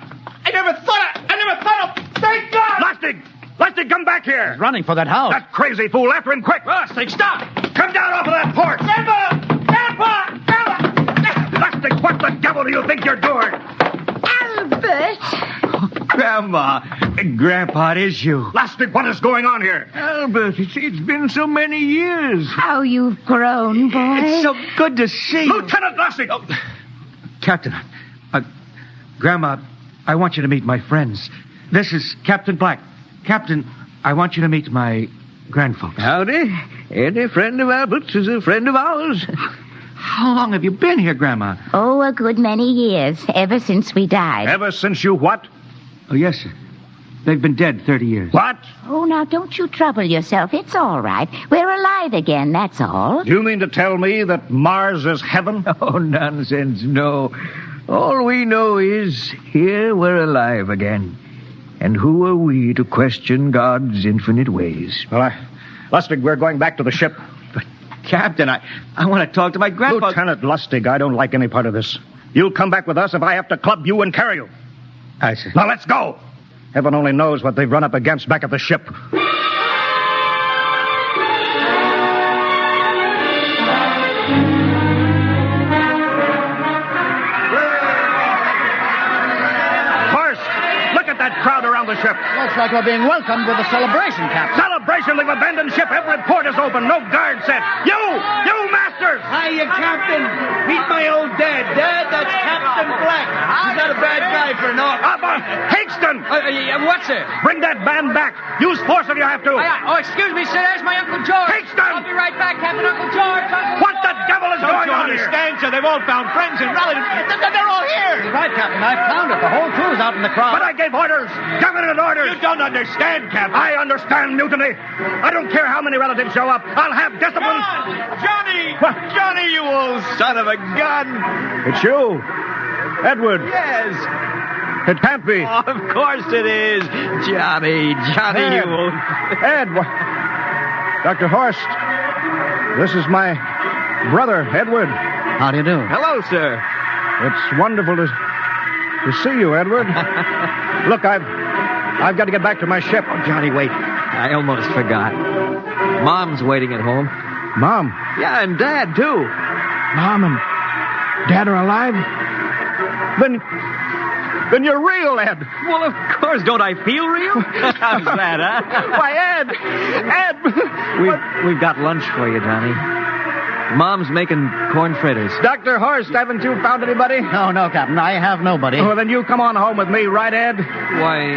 I never thought of... Thank God! Lustig, come back here! He's running for that house. That crazy fool, after him quick! Lustig, stop! Come down off of that porch! Grandpa! Lustig, what the devil do you think you're doing? Albert! Grandma, Grandpa, it is you. Lustig, what is going on here? Albert, it's been so many years. How you've grown, boy. It's so good to see you. Lieutenant Lustig! Oh. Captain, Grandma, I want you to meet my friends. This is Captain Black. Captain, I want you to meet my grandfolks. Howdy. Any friend of Albert's is a friend of ours. How long have you been here, Grandma? Oh, a good many years, ever since we died. Ever since you what? Oh, yes, sir. They've been dead 30 years. What? Oh, now, don't you trouble yourself. It's all right. We're alive again, that's all. Do you mean to tell me that Mars is heaven? Oh, nonsense, no. All we know is here we're alive again. And who are we to question God's infinite ways? Well, Lustig, we're going back to the ship. But, Captain, I want to talk to my grandpa. Lieutenant Lustig, I don't like any part of this. You'll come back with us if I have to club you and carry you. I see. Now, let's go. Heaven only knows what they've run up against back at the ship. Crowd around the ship. Looks like we're being welcomed with a celebration, Captain. Celebration? We've abandoned ship. Every port is open. No guard set. You masters! Hiya, Captain. Meet my old dad. Dad, that's Captain Black. He's not a bad guy for naught. Hingston! What's it? Bring that band back. Use force if you have to. Excuse me, sir. There's my Uncle George. Hingston! I'll be right back, Captain. Uncle George. What the devil is going on here? Don't you understand, sir? They've all found friends and relatives. They're all here. You're right, Captain. I found it. The whole crew's out in the crowd. But I gave orders. Definite orders. You don't understand, Captain. I understand mutiny. I don't care how many relatives show up. I'll have discipline. Johnny! Johnny, you old son of a gun! It's you. Edward. Yes. It can't be. Oh, of course it is. Johnny, Ed. you old... Ed. Dr. Horst. This is my brother, Edward. How do you do? Hello, sir. It's wonderful to see you, Edward. Look, I've got to get back to my ship. Oh, Johnny, wait. I almost forgot. Mom's waiting at home. Mom? Yeah, and Dad, too. Mom and Dad are alive? Then you're real, Ed. Well, of course. Don't I feel real? How's that, huh? Why, Ed! We've got lunch for you, Johnny. Mom's making corn fritters. Dr. Horst, haven't you found anybody? No, Captain. I have nobody. Well, then you come on home with me, right, Ed? Why,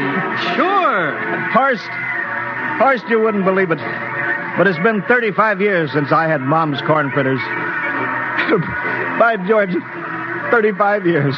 sure. Horst, you wouldn't believe it, but it's been 35 years since I had Mom's corn fritters. By George, 35 years.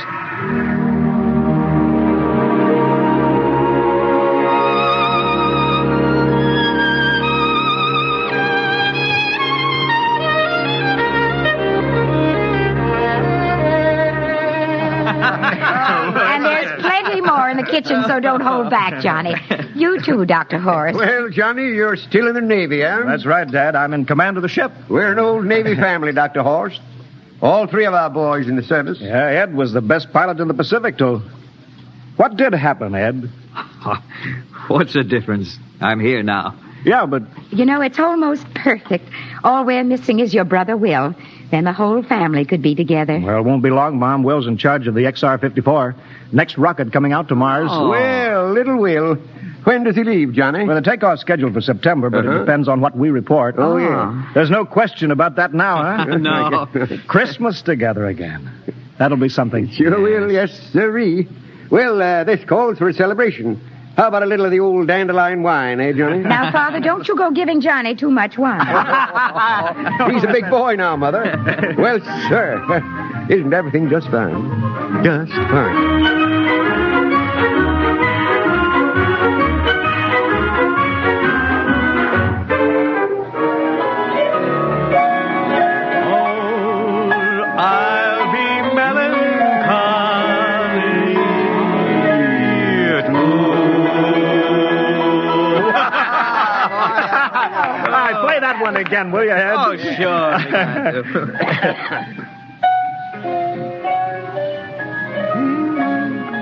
in the kitchen, so don't hold back, Johnny. You too, Dr. Horace. Well, Johnny, you're still in the Navy, eh? That's right, Dad. I'm in command of the ship. We're an old Navy family, Dr. Horst. All three of our boys in the service. Yeah, Ed was the best pilot in the Pacific, too. What did happen, Ed? What's the difference? I'm here now. Yeah, but... You know, it's almost perfect. All we're missing is your brother Will. Then the whole family could be together. Well, it won't be long, Mom. Will's in charge of the XR-54. Next rocket coming out to Mars. Oh. Well, little Will. When does he leave, Johnny? Well, the takeoff's scheduled for September, but it depends on what we report. Oh, yeah. There's no question about that now, huh? No. Christmas together again. That'll be something. Sure will, yes, sirree. Well, this calls for a celebration. How about a little of the old dandelion wine, eh, Johnny? Now, Father, don't you go giving Johnny too much wine. He's a big boy now, Mother. Well, sir, isn't everything just fine? Just fine. Play that one again, will you, Ed? Oh, sure.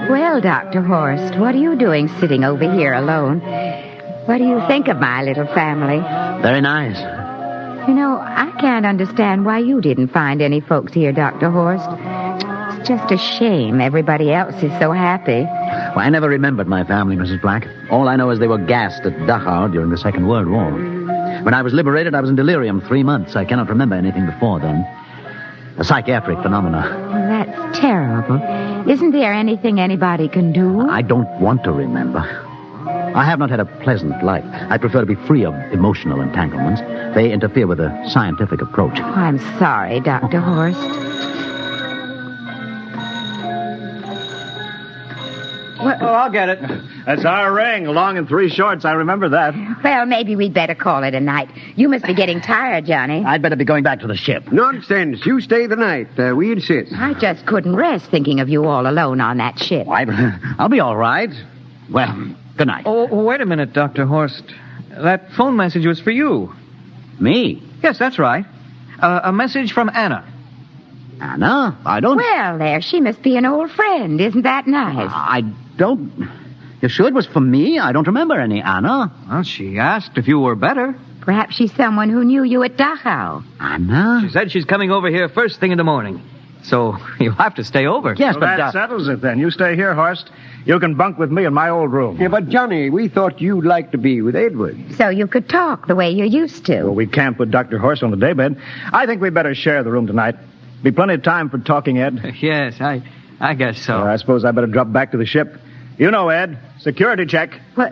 Well, Dr. Horst, what are you doing sitting over here alone? What do you think of my little family? Very nice. You know, I can't understand why you didn't find any folks here, Dr. Horst. It's just a shame everybody else is so happy. Well, I never remembered my family, Mrs. Black. All I know is they were gassed at Dachau during the Second World War. When I was liberated, I was in delirium 3 months. I cannot remember anything before then. A psychiatric phenomena. Well, that's terrible. Isn't there anything anybody can do? I don't want to remember. I have not had a pleasant life. I prefer to be free of emotional entanglements. They interfere with a scientific approach. Oh, I'm sorry, Dr. Horst. Oh, I'll get it. That's our ring, long and 3 shorts. I remember that. Well, maybe we'd better call it a night. You must be getting tired, Johnny. I'd better be going back to the ship. Nonsense. You stay the night. We insist. I just couldn't rest thinking of you all alone on that ship. I'll be all right. Well, good night. Oh, wait a minute, Dr. Horst. That phone message was for you. Me? Yes, that's right. A message from Anna. Anna? I don't... Well, there, she must be an old friend. Isn't that nice? I don't... You sure it was for me? I don't remember any Anna. Well, she asked if you were better. Perhaps she's someone who knew you at Dachau. Anna? She said she's coming over here first thing in the morning. So you'll have to stay over. Yes, well, but... that settles it, then. You stay here, Horst. You can bunk with me in my old room. Yeah, but, Johnny, we thought you'd like to be with Edward. So you could talk the way you used to. Well, we can't put Dr. Horst on the daybed. I think we better share the room tonight. Be plenty of time for talking, Ed. Yes, I guess so. I suppose I better drop back to the ship. You know, Ed, security check. What?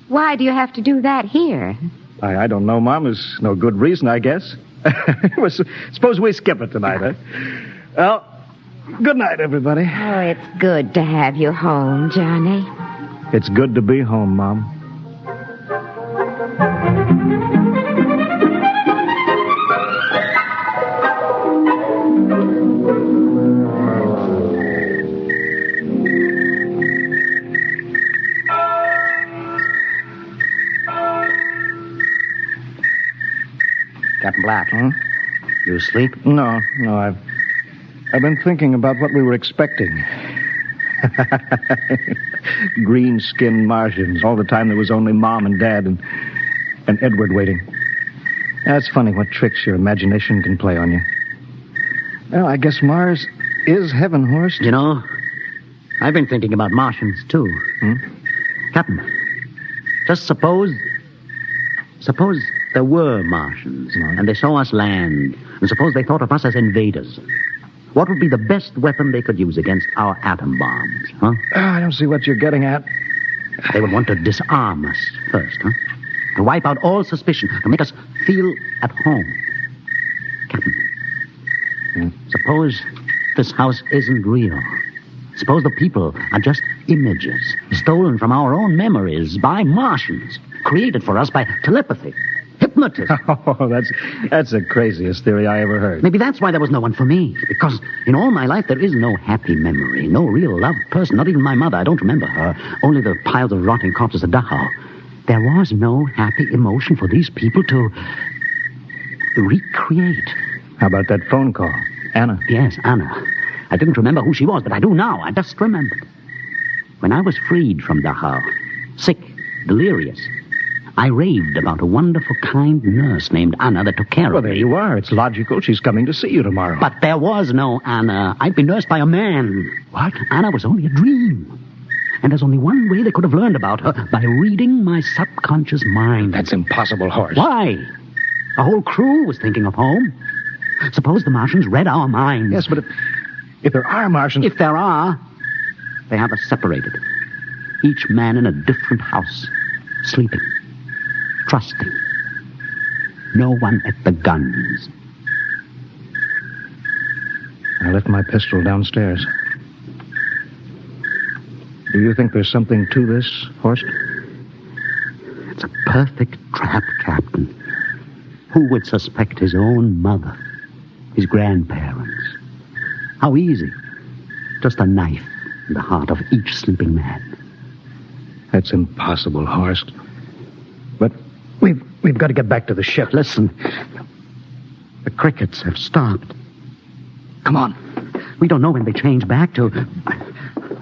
Why do you have to do that here? I don't know, Mom. There's no good reason, I guess. Suppose we skip it tonight, huh? Well, good night, everybody. Oh, it's good to have you home, Johnny. It's good to be home, Mom. Captain Black. You asleep? No, I've been thinking about what we were expecting. Green-skinned Martians. All the time there was only Mom and Dad and Edward waiting. That's funny what tricks your imagination can play on you. Well, I guess Mars is heaven, Horst. You know, I've been thinking about Martians, too. Captain, just suppose there were Martians, and they saw us land, and suppose they thought of us as invaders. What would be the best weapon they could use against our atom bombs, huh? I don't see what you're getting at. They would want to disarm us first, huh? To wipe out all suspicion, to make us feel at home. Captain, suppose this house isn't real. Suppose the people are just images, stolen from our own memories by Martians, created for us by telepathy, hypnotist. Oh, that's the craziest theory I ever heard. Maybe that's why there was no one for me. Because in all my life, there is no happy memory, no real loved person, not even my mother. I don't remember her. Only the piles of rotting corpses at Dachau. There was no happy emotion for these people to recreate. How about that phone call? Anna? Yes, Anna. I didn't remember who she was, but I do now. I just remembered. When I was freed from Dachau, sick, delirious, I raved about a wonderful, kind nurse named Anna that took care of me. Well, there you are. It's logical. She's coming to see you tomorrow. But there was no Anna. I'd been nursed by a man. What? Anna was only a dream. And there's only one way they could have learned about her, by reading my subconscious mind. That's impossible, Horace. Why? The whole crew was thinking of home. Suppose the Martians read our minds. Yes, but if there are Martians... If there are, they have us separated. Each man in a different house, sleeping, trusting. No one at the guns. I left my pistol downstairs. Do you think there's something to this, Horst? It's a perfect trap, Captain. Who would suspect his own mother, his grandparents? How easy. Just a knife in the heart of each sleeping man. That's impossible, Horst. But we've got to get back to the ship. Listen. The crickets have stopped. Come on. We don't know when they change back to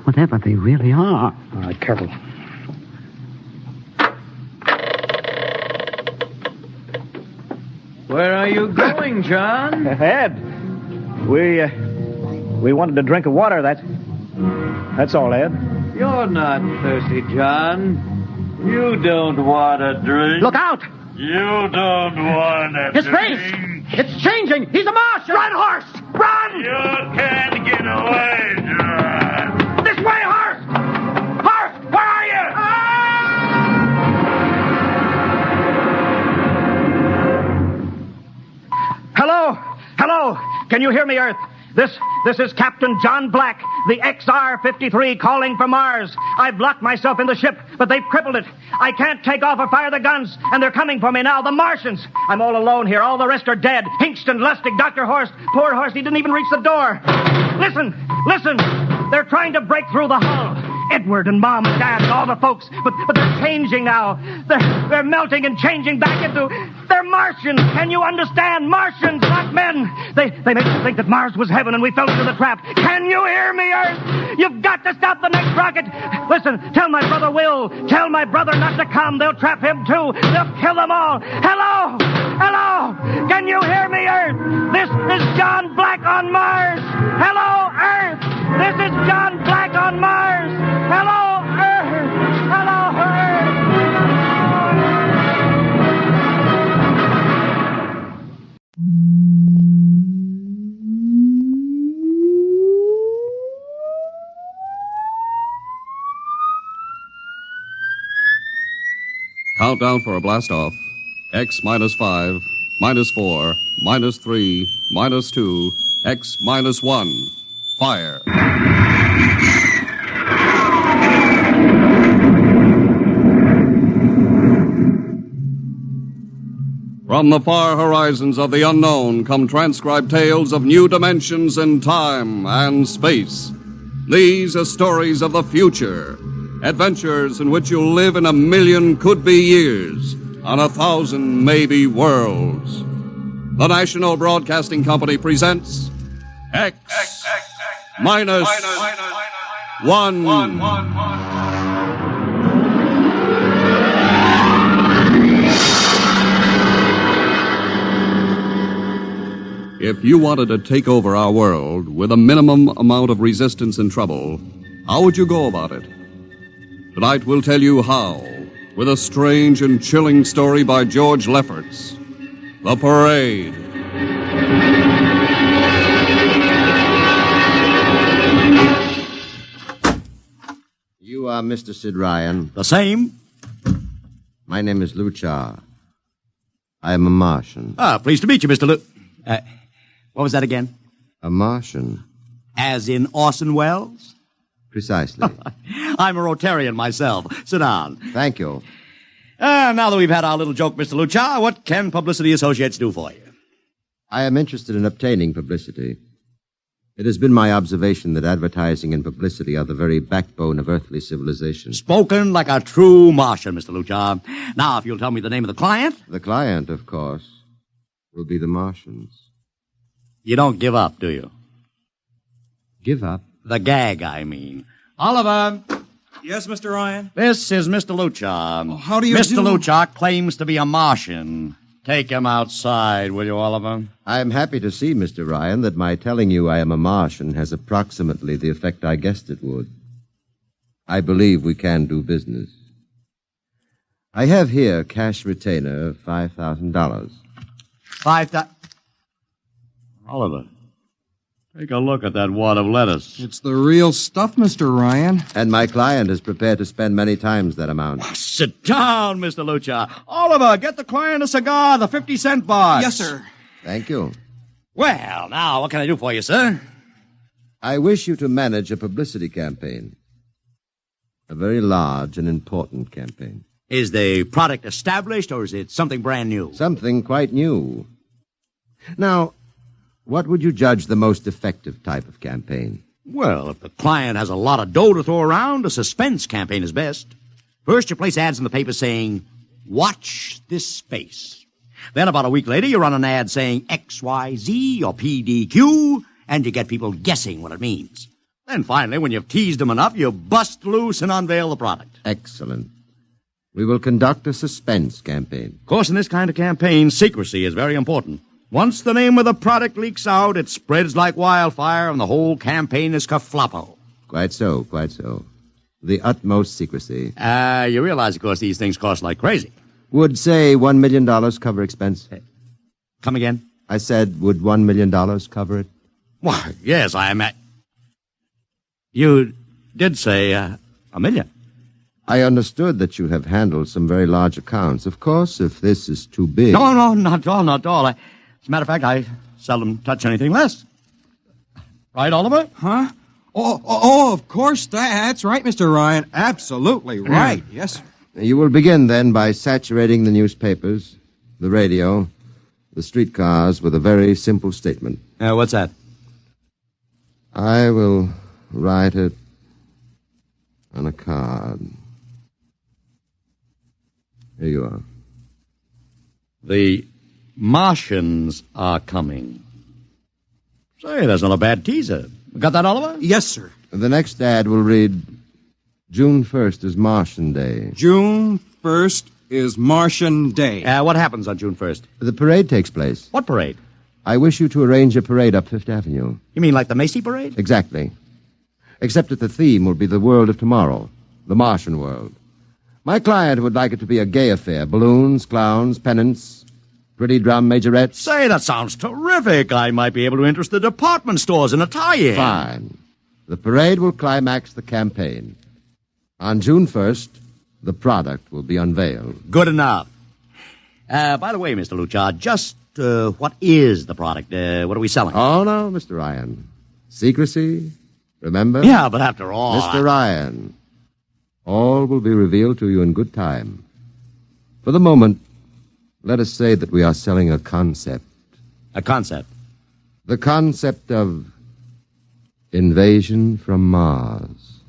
whatever they really are. All right, careful. Where are you going, John? Ed, we wanted a drink of water. That's all, Ed. You're not thirsty, John. You don't want a drink. Look out! You don't want a His drink. face! It's changing! He's a Martian! Run, horse! Run! You can't get away, John. This way, horse! Horse, where are you? Hello? Hello? Can you hear me, Earth? This is Captain John Black, the XR-53 calling from Mars. I've locked myself in the ship, but they've crippled it. I can't take off or fire the guns, and they're coming for me now, the Martians. I'm all alone here. All the rest are dead. Hingston, Lustig, Dr. Horst. Poor Horst, he didn't even reach the door. Listen. They're trying to break through the hull. Edward and Mom and Dad and all the folks, but they're changing now. They're melting and changing back into... They're Martians. Can you understand? Martians, not men. They made us think that Mars was heaven and we fell into the trap. Can you hear me, Earth? You've got to stop the next rocket. Listen, tell my brother Will. Tell my brother not to come. They'll trap him too. They'll kill them all. Hello? Can you hear me, Earth? This is John Black on Mars. Hello, Earth. This is John Black on Mars. Hello, Earth. Hello, Earth. Countdown for a blast-off. X -5, -4, -3, -2, X -1. Fire. From the far horizons of the unknown come transcribed tales of new dimensions in time and space. These are stories of the future, adventures in which you'll live in 1,000,000 could-be years on 1,000 maybe worlds. The National Broadcasting Company presents X -1. If you wanted to take over our world with a minimum amount of resistance and trouble, how would you go about it? Tonight we'll tell you how, with a strange and chilling story by George Lefferts. The Parade. You are Mr. Sid Ryan. The same. My name is Luchar. I am a Martian. Pleased to meet you, Mr. What was that again? A Martian. As in Orson Welles? Precisely. I'm a Rotarian myself. Sit down. Thank you. Now that we've had our little joke, Mr. Lucha, what can Publicity Associates do for you? I am interested in obtaining publicity. It has been my observation that advertising and publicity are the very backbone of earthly civilization. Spoken like a true Martian, Mr. Lucha. Now, if you'll tell me the name of the client. The client, of course, will be the Martians. You don't give up, do you? Give up? The gag, I mean. Oliver. Yes, Mr. Ryan? This is Mr. Lucha. How do you Mr. do? Lucha claims to be a Martian. Take him outside, will you, Oliver? I am happy to see, Mr. Ryan, that my telling you I am a Martian has approximately the effect I guessed it would. I believe we can do business. I have here cash retainer of $5,000. Oliver, take a look at that wad of lettuce. It's the real stuff, Mr. Ryan. And my client is prepared to spend many times that amount. Sit down, Mr. Lucha. Oliver, get the client a cigar, the 50-cent box. Yes, sir. Thank you. Well, now, what can I do for you, sir? I wish you to manage a publicity campaign. A very large and important campaign. Is the product established, or is it something brand new? Something quite new. Now, what would you judge the most effective type of campaign? Well, if the client has a lot of dough to throw around, a suspense campaign is best. First, you place ads in the paper saying, "Watch this face." Then about a week later, you run an ad saying XYZ or PDQ, and you get people guessing what it means. Then finally, when you've teased them enough, you bust loose and unveil the product. Excellent. We will conduct a suspense campaign. Of course, in this kind of campaign, secrecy is very important. Once the name of the product leaks out, it spreads like wildfire, and the whole campaign is kerfloppo. Quite so, quite so. The utmost secrecy. You realize, of course, these things cost like crazy. Would, say, $1 million cover expense? Come again? I said, would $1 million cover it? Why, yes, I am. You did say $1 million. I understood that you have handled some very large accounts. Of course, if this is too big... No, not at all, not at all. As a matter of fact, I seldom touch anything less. Right, Oliver? Huh? Oh, of course, that's right, Mr. Ryan. Absolutely right, yes. You will begin, then, by saturating the newspapers, the radio, the streetcars with a very simple statement. What's that? I will write it on a card. Here you are. The Martians are coming. Say, that's not a bad teaser. Got that, Oliver? Yes, sir. The next ad will read, June 1st is Martian Day. June 1st is Martian Day. What happens on June 1st? The parade takes place. What parade? I wish you to arrange a parade up Fifth Avenue. You mean like the Macy Parade? Exactly. Except that the theme will be the world of tomorrow, the Martian world. My client would like it to be a gay affair. Balloons, clowns, pennants, pretty drum majorettes. Say, that sounds terrific. I might be able to interest the department stores in a tie-in. Fine. The parade will climax the campaign. On June 1st, the product will be unveiled. Good enough. By the way, Mr. Lucha, just what is the product? What are we selling? Oh, no, Mr. Ryan. Secrecy, remember? Yeah, but after all... Mr. Ryan, all will be revealed to you in good time. For the moment, let us say that we are selling a concept. A concept? The concept of invasion from Mars.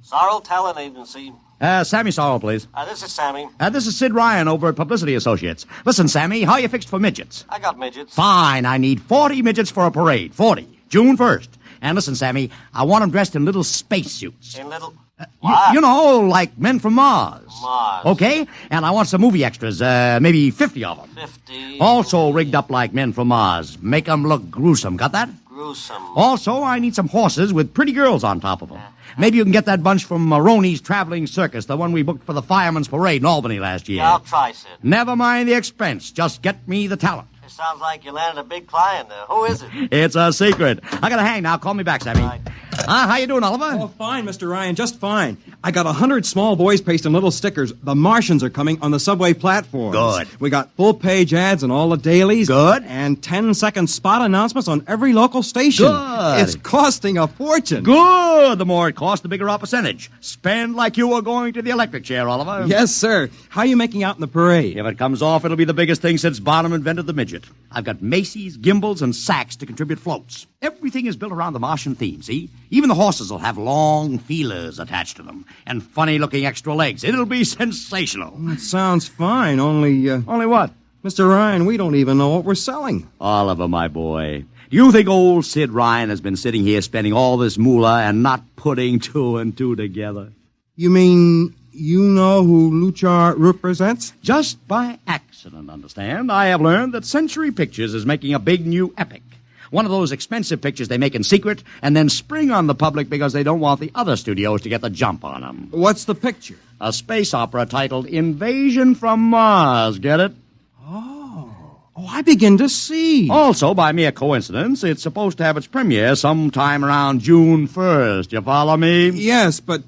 Sorrel Talent Agency. Sammy Sorrel, please. This is Sammy. This is Sid Ryan over at Publicity Associates. Listen, Sammy, how you fixed for midgets? I got midgets. Fine, I need 40 midgets for a parade. 40. June 1st. And listen, Sammy, I want them dressed in little spacesuits. In little... You know, like men from Mars. Mars. Okay? And I want some movie extras, maybe 50 of them. 50. Also rigged up like men from Mars. Make them look gruesome. Got that? Gruesome. Also, I need some horses with pretty girls on top of them. Maybe you can get that bunch from Maroney's Traveling Circus, the one we booked for the Fireman's Parade in Albany last year. Yeah, I'll try, Sid. Never mind the expense. Just get me the talent. It sounds like you landed a big client there. Who is it? It's a secret. I gotta hang now. Call me back, Sammy. Right. How you doing, Oliver? Oh, fine, Mr. Ryan, just fine. I got 100 small boys pasting little stickers. The Martians are coming on the subway platforms. Good. We got full-page ads in all the dailies. Good. And 10-second spot announcements on every local station. Good. It's costing a fortune. Good. The more it costs, the bigger our percentage. Spend like you were going to the electric chair, Oliver. Yes, sir. How are you making out in the parade? If it comes off, it'll be the biggest thing since Barnum invented the midget. I've got Macy's, gimbals, and sacks to contribute floats. Everything is built around the Martian theme, see? Even the horses will have long feelers attached to them and funny-looking extra legs. It'll be sensational. That sounds fine, only... Only what? Mr. Ryan, we don't even know what we're selling. Oliver, my boy, do you think old Sid Ryan has been sitting here spending all this moolah and not putting two and two together? You mean you know who Luchar represents? Just by accident, understand. I have learned that Century Pictures is making a big new epic. One of those expensive pictures they make in secret and then spring on the public because they don't want the other studios to get the jump on them. What's the picture? A space opera titled Invasion from Mars. Get it? Oh, I begin to see. Also, by mere coincidence, it's supposed to have its premiere sometime around June 1st. You follow me? Yes, but,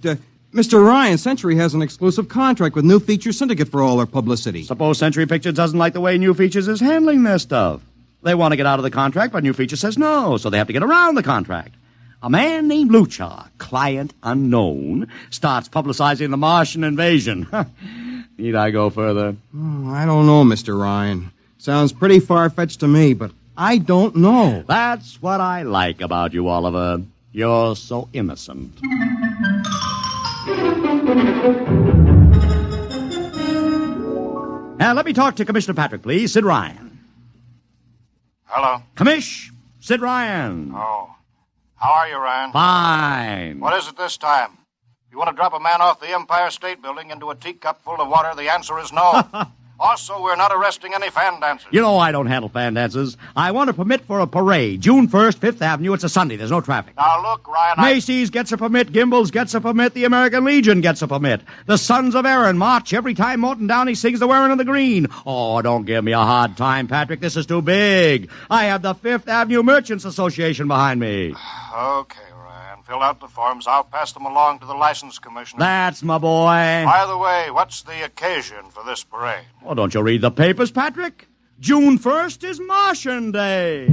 Mr. Ryan, Century has an exclusive contract with New Features Syndicate for all their publicity. Suppose Century Pictures doesn't like the way New Features is handling their stuff. They want to get out of the contract, but New Features says no, so they have to get around the contract. A man named Luchar, client unknown, starts publicizing the Martian invasion. Need I go further? Oh, I don't know, Mr. Ryan. Sounds pretty far-fetched to me, but I don't know. That's what I like about you, Oliver. You're so innocent. Now, let me talk to Commissioner Patrick, please. Sid Ryan. Hello. Commish, Sid Ryan. Oh. How are you, Ryan? Fine. What is it this time? You want to drop a man off the Empire State Building into a teacup full of water? The answer is no. Also, we're not arresting any fan dancers. You know I don't handle fan dances. I want a permit for a parade. June 1st, 5th Avenue. It's a Sunday. There's no traffic. Now, look, Ryan, Macy's gets a permit. Gimbals gets a permit. The American Legion gets a permit. The Sons of Erin march every time Morton Downey sings the Wearing of the Green. Oh, don't give me a hard time, Patrick. This is too big. I have the 5th Avenue Merchants Association behind me. Okay, Ryan. Fill out the forms. I'll pass them along to the license commissioner. That's my boy. By the way, what's the occasion for this parade? Oh, don't you read the papers, Patrick? June 1st is Martian Day.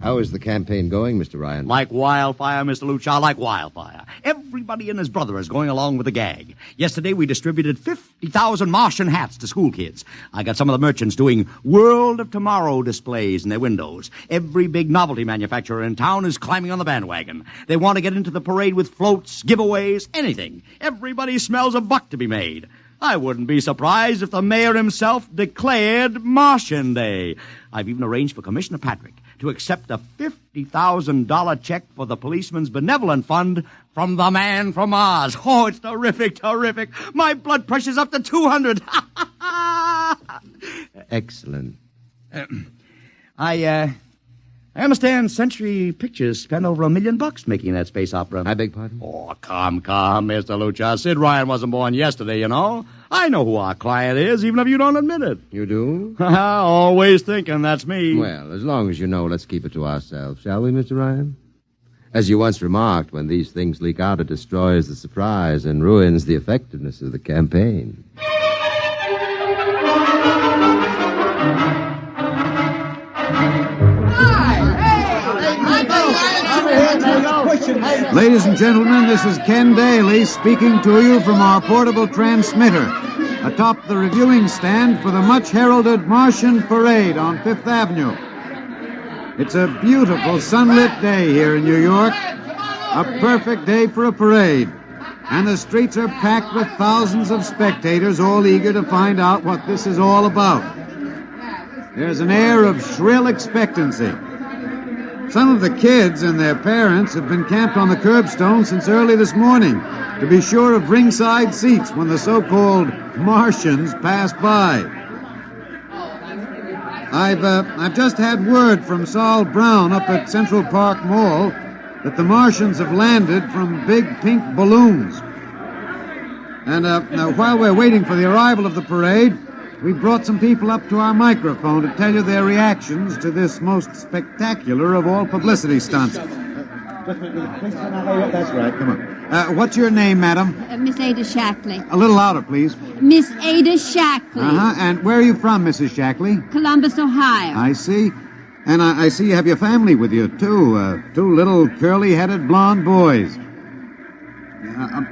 How is the campaign going, Mr. Ryan? Like wildfire, Mr. Luchar, like wildfire. Everybody and his brother is going along with the gag. Yesterday, we distributed 50,000 Martian hats to school kids. I got some of the merchants doing World of Tomorrow displays in their windows. Every big novelty manufacturer in town is climbing on the bandwagon. They want to get into the parade with floats, giveaways, anything. Everybody smells a buck to be made. I wouldn't be surprised if the mayor himself declared Martian Day. I've even arranged for Commissioner Patrick to accept a $50,000 check for the Policeman's Benevolent Fund from the man from Mars. Oh, it's terrific, terrific. My blood pressure's up to 200. Excellent. I understand Century Pictures spent over $1 million making that space opera. I beg pardon? Oh, come, Mr. Luchar. Sid Ryan wasn't born yesterday, you know. I know who our client is, even if you don't admit it. You do? Always thinking that's me. Well, as long as you know, let's keep it to ourselves, shall we, Mr. Ryan? As you once remarked, when these things leak out, it destroys the surprise and ruins the effectiveness of the campaign. Ladies and gentlemen, this is Ken Daly speaking to you from our portable transmitter atop the reviewing stand for the much-heralded Martian Parade on Fifth Avenue. It's a beautiful sunlit day here in New York, a perfect day for a parade, and the streets are packed with thousands of spectators all eager to find out what this is all about. There's an air of shrill expectancy. Some of the kids and their parents have been camped on the curbstone since early this morning to be sure of ringside seats when the so-called Martians pass by. I've just had word from Saul Brown up at Central Park Mall that the Martians have landed from big pink balloons. And now, while we're waiting for the arrival of the parade, We brought some people up to our microphone to tell you their reactions to this most spectacular of all publicity stunts. That's right, come on. What's your name, madam? Miss Ada Shackley. A little louder, please. Miss Ada Shackley. Uh-huh. And where are you from, Mrs. Shackley? Columbus, Ohio. I see. And I see you have your family with you, too. Two little curly-headed blonde boys.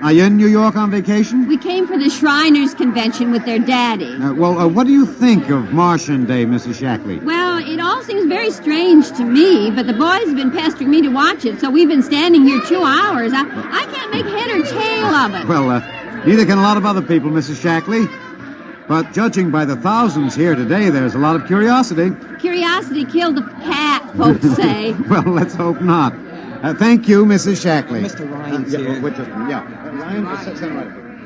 Are you in New York on vacation? We came for the Shriners Convention with their daddy. What do you think of Martian Day, Mrs. Shackley? Well, it all seems very strange to me, but the boys have been pestering me to watch it, so we've been standing here 2 hours. I can't make head or tail of it. Well, neither can a lot of other people, Mrs. Shackley. But judging by the thousands here today, there's a lot of curiosity. Curiosity killed the cat, folks say. Well, let's hope not. Thank you, Mrs. Shackley. Mr. Ryan's here. Ryan,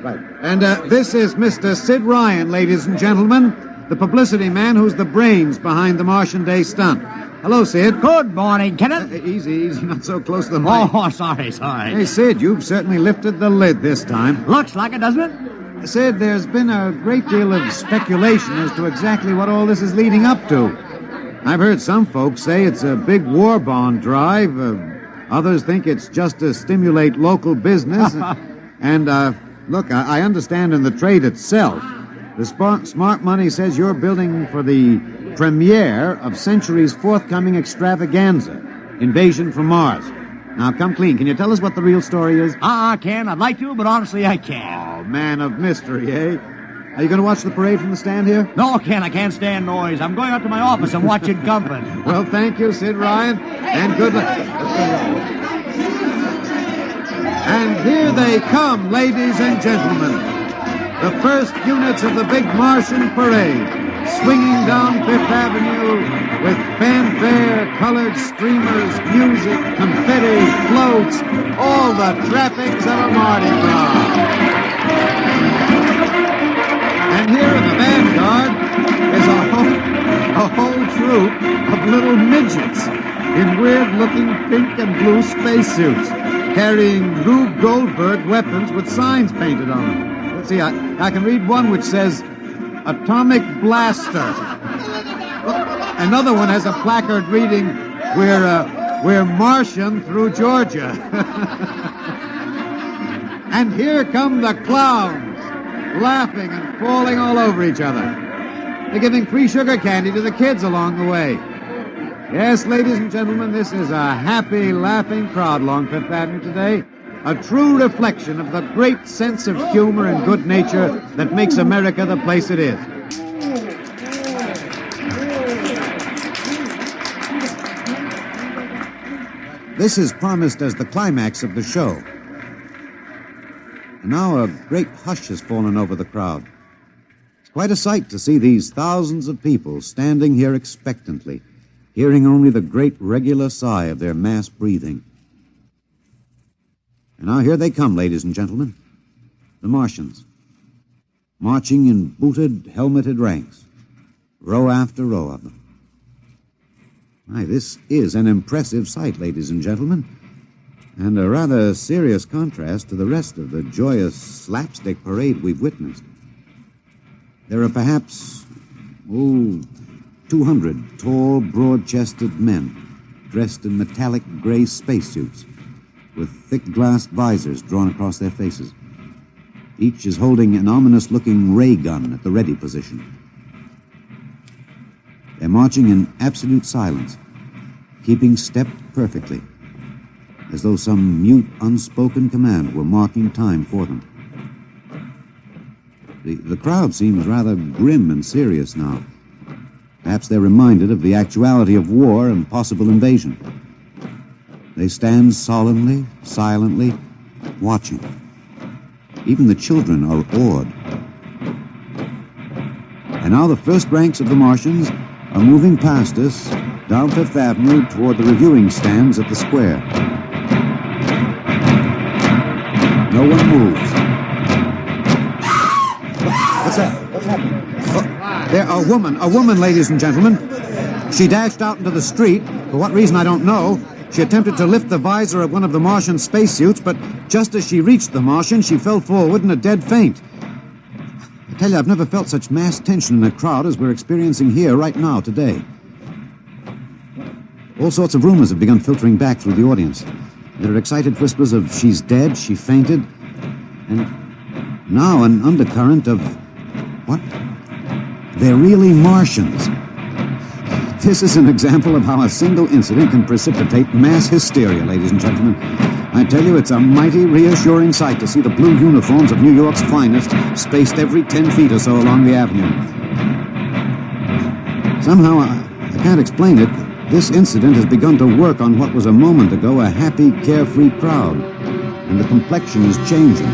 right. And this is Mr. Sid Ryan, ladies and gentlemen, the publicity man who's the brains behind the Martian Day stunt. Hello, Sid. Good morning, Kenneth. Easy, not so close to the mic. Oh, sorry. Hey, Sid, you've certainly lifted the lid this time. Looks like it, doesn't it? Sid, there's been a great deal of speculation as to exactly what all this is leading up to. I've heard some folks say it's a big war bond drive. Others think it's just to stimulate local business. And, look, I understand in the trade itself, the smart money says you're building for the premiere of Century's forthcoming extravaganza, Invasion from Mars. Now, come clean. Can you tell us what the real story is? I can. I'd like to, but honestly, I can't. Oh, man of mystery, eh? Are you going to watch the parade from the stand here? No, Ken, I can't stand noise. I'm going up to my office and watching company. Well, thank you, Sid Ryan, and good luck. And here they come, ladies and gentlemen. The first units of the big Martian parade, swinging down Fifth Avenue with fanfare, colored streamers, music, confetti, floats, all the trappings of a Mardi Gras. And here in the vanguard is a whole troop of little midgets in weird-looking pink and blue spacesuits, carrying Rube Goldberg weapons with signs painted on them. Let's see, I can read one which says, Atomic Blaster. Another one has a placard reading, We're Martian through Georgia. And here come the clowns, laughing and falling all over each other. They're giving free sugar candy to the kids along the way. Yes, ladies and gentlemen, this is a happy, laughing crowd along Fifth Avenue today. A true reflection of the great sense of humor and good nature that makes America the place it is. This is promised as the climax of the show. And now a great hush has fallen over the crowd. It's quite a sight to see these thousands of people standing here expectantly, hearing only the great regular sigh of their mass breathing. And now here they come, ladies and gentlemen, the Martians, marching in booted, helmeted ranks, row after row of them. My, this is an impressive sight, ladies and gentlemen, and a rather serious contrast to the rest of the joyous slapstick parade we've witnessed. There are perhaps, 200 tall, broad-chested men dressed in metallic gray spacesuits with thick glass visors drawn across their faces. Each is holding an ominous-looking ray gun at the ready position. They're marching in absolute silence, keeping step perfectly, as though some mute, unspoken command were marking time for them. The crowd seems rather grim and serious now. Perhaps they're reminded of the actuality of war and possible invasion. They stand solemnly, silently, watching. Even the children are awed. And now the first ranks of the Martians are moving past us down Fifth Avenue toward the reviewing stands at the square. No one moves. What's that? What's happening? There, a woman, ladies and gentlemen. She dashed out into the street. For what reason, I don't know. She attempted to lift the visor of one of the Martian spacesuits, but just as she reached the Martian, she fell forward in a dead faint. tell you, I've never felt such mass tension in a crowd as we're experiencing here right now today. All sorts of rumors have begun filtering back through the audience. There are excited whispers of she's dead, she fainted, and now an undercurrent of... what? They're really Martians. This is an example of how a single incident can precipitate mass hysteria, ladies and gentlemen. I tell you, it's a mighty reassuring sight to see the blue uniforms of New York's finest spaced every 10 feet or so along the avenue. Somehow, I can't explain it. This incident has begun to work on what was a moment ago a happy, carefree crowd, and the complexion is changing.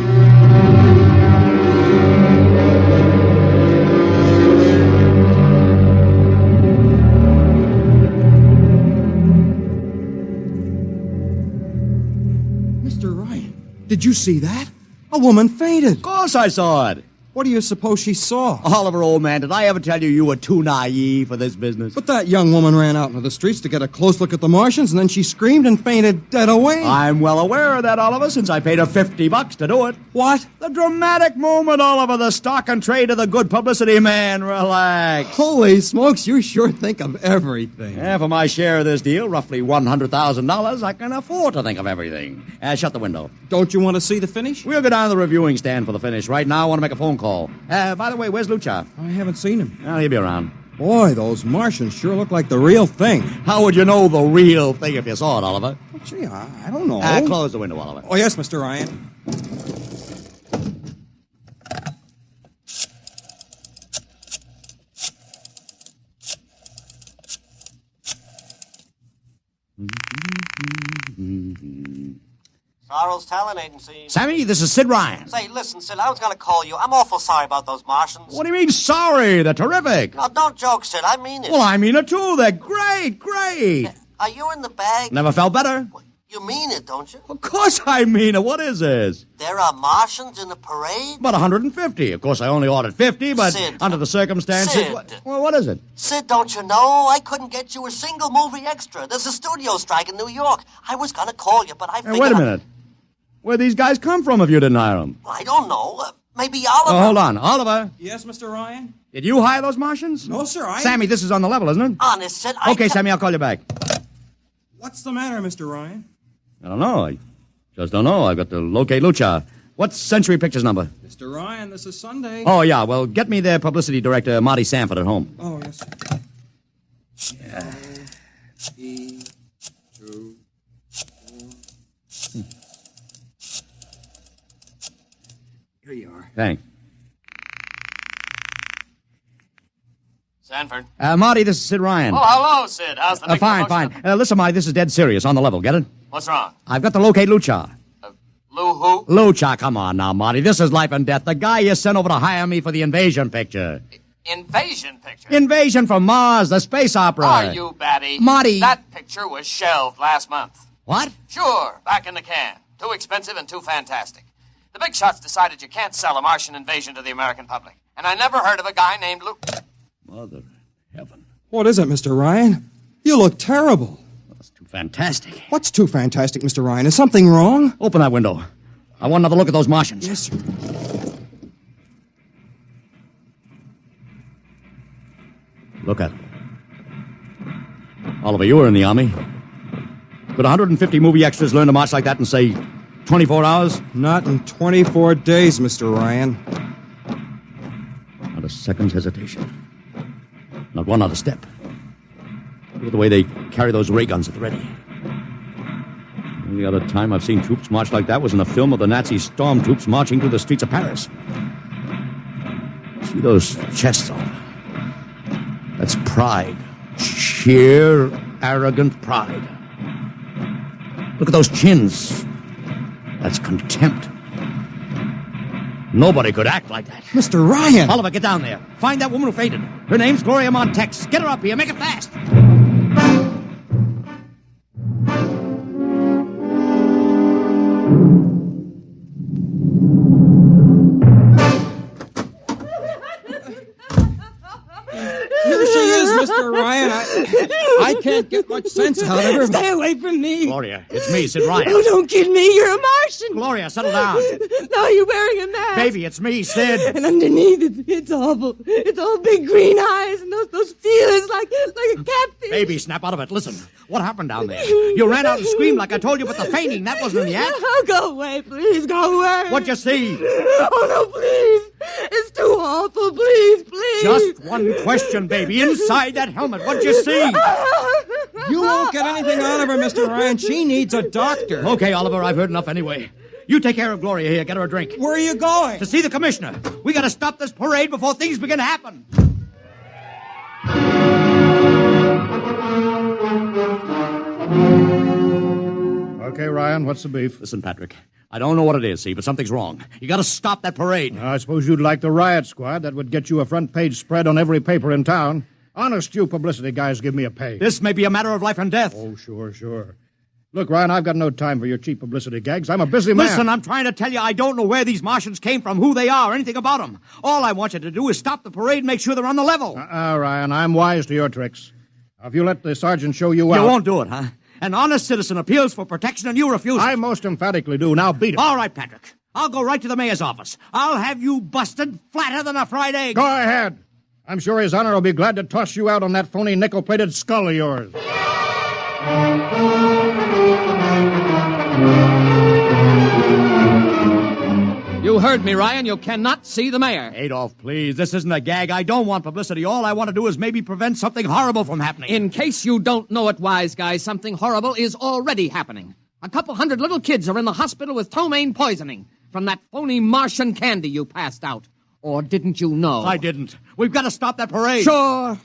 Mr. Ryan, did you see that? A woman fainted. Of course I saw it. What do you suppose she saw? Oliver, old man, did I ever tell you you were too naive for this business? But that young woman ran out into the streets to get a close look at the Martians, and then she screamed and fainted dead away. I'm well aware of that, Oliver, since I paid her $50 to do it. What? The dramatic moment, Oliver, the stock and trade of the good publicity, man. Relax. Holy smokes, you sure think of everything. Yeah, for my share of this deal, roughly $100,000, I can afford to think of everything. Shut the window. Don't you want to see the finish? We'll go down to the reviewing stand for the finish. Right now, I want to make a phone call. By the way, where's Lucha? I haven't seen him. Well, he'll be around. Boy, those Martians sure look like the real thing. How would you know the real thing if you saw it, Oliver? Well, gee, I don't know. Close the window, Oliver. Oh, yes, Mr. Ryan. Sorrel's Talent Agency. Sammy, this is Sid Ryan. Say, listen, Sid, I was going to call you. I'm awful sorry about those Martians. What do you mean sorry? They're terrific. No, don't joke, Sid. I mean it. Well, I mean it too. They're great, great. Are you in the bag? Never felt better. You mean it, don't you? Of course I mean it. What is this? There are Martians in the parade? About 150. Of course, I only ordered 50, but Sid. under the circumstances... Sid. Well, what is it? Sid, don't you know? I couldn't get you a single movie extra. There's a studio strike in New York. I was going to call you, but I figured... Hey, wait a minute. Where'd these guys come from if you didn't hire them? I don't know. Maybe Oliver... Oh, hold on. Oliver? Yes, Mr. Ryan? Did you hire those Martians? No, sir, Sammy, this is on the level, isn't it? Honest, Sid, Okay, Sammy, I'll call you back. What's the matter, Mr. Ryan? I don't know. I just don't know. I've got to locate Lucha. What's Century Pictures number? Mr. Ryan, this is Sunday. Oh, yeah. Well, get me their publicity director, Marty Sanford, at home. Oh, yes, sir. Yeah. 2, 4. Here you are. Thanks. Sanford. Marty, this is Sid Ryan. Oh, hello, Sid. How's the big Fine, promotion? fine. Listen, Marty, this is dead serious. On the level. Get it? What's wrong? I've got to locate Lucha. Lou who? Lucha, come on now, Marty. This is life and death. The guy you sent over to hire me for the invasion picture. Invasion picture? Invasion from Mars, the space opera. Are you batty? Marty. That picture was shelved last month. What? Sure, back in the can. Too expensive and too fantastic. The big shots decided you can't sell a Martian invasion to the American public. And I never heard of a guy named Lou... Mother heaven. What is it, Mr. Ryan? You look terrible. That's too fantastic. What's too fantastic, Mr. Ryan? Is something wrong? Open that window. I want another look at those Martians. Yes, sir. Look at them. Oliver, you were in the Army. Could 150 movie extras learn to march like that in, say, 24 hours? Not in 24 days, Mr. Ryan. Not a second's hesitation. Not one other step. Look at the way they carry those ray guns at the ready. The only other time I've seen troops march like that was in a film of the Nazi stormtroops marching through the streets of Paris. See those chests, Oliver? That's pride. Sheer, arrogant pride. Look at those chins. That's contempt. Nobody could act like that. Mr. Ryan! Oliver, get down there. Find that woman who fainted. Her name's Gloria Montex. Get her up here. Make it fast. Here she is, Mr. Mr. Ryan, I can't get much sense out of her. Stay away from me. Gloria, it's me, Sid Ryan. Oh, don't kid me. You're a Martian. Gloria, settle down. No, you're wearing a mask. Baby, it's me, Sid. And underneath, it's awful. It's all big green eyes and those feelers like a catfish. Baby, snap out of it. Listen, what happened down there? You ran out and screamed like I told you, but the fainting, that wasn't in the act. Oh, go away, please. Go away. What'd you see? Oh, no, please. It's too awful. Please. Just one question, baby. Inside that helmet, what'd you see? You won't get anything out of her, Mr. Ryan. She needs a doctor. Okay, Oliver, I've heard enough anyway. You take care of Gloria here. Get her a drink. Where are you going? To see the commissioner. We gotta stop this parade before things begin to happen. Okay, Ryan, what's the beef? Listen, Patrick, I don't know what it is, see, but something's wrong. You gotta stop that parade. I suppose you'd like the riot squad. That would get you a front-page spread on every paper in town. Honest, you publicity guys give me a pay. This may be a matter of life and death. Oh, sure. Look, Ryan, I've got no time for your cheap publicity gags. I'm a busy man. Listen, I'm trying to tell you I don't know where these Martians came from, who they are, anything about them. All I want you to do is stop the parade and make sure they're on the level. Ryan, I'm wise to your tricks. Now, if you let the sergeant show you out... You won't do it, huh? An honest citizen appeals for protection and you refuse it. I most emphatically do. Now beat it. All right, Patrick. I'll go right to the mayor's office. I'll have you busted flatter than a fried egg. Go ahead. I'm sure His Honor will be glad to toss you out on that phony nickel-plated skull of yours. You heard me, Ryan. You cannot see the mayor. Adolf, please. This isn't a gag. I don't want publicity. All I want to do is maybe prevent something horrible from happening. In case you don't know it, wise guy, something horrible is already happening. A couple hundred little kids are in the hospital with ptomaine poisoning from that phony Martian candy you passed out. Or didn't you know? I didn't. We've got to stop that parade. Sure,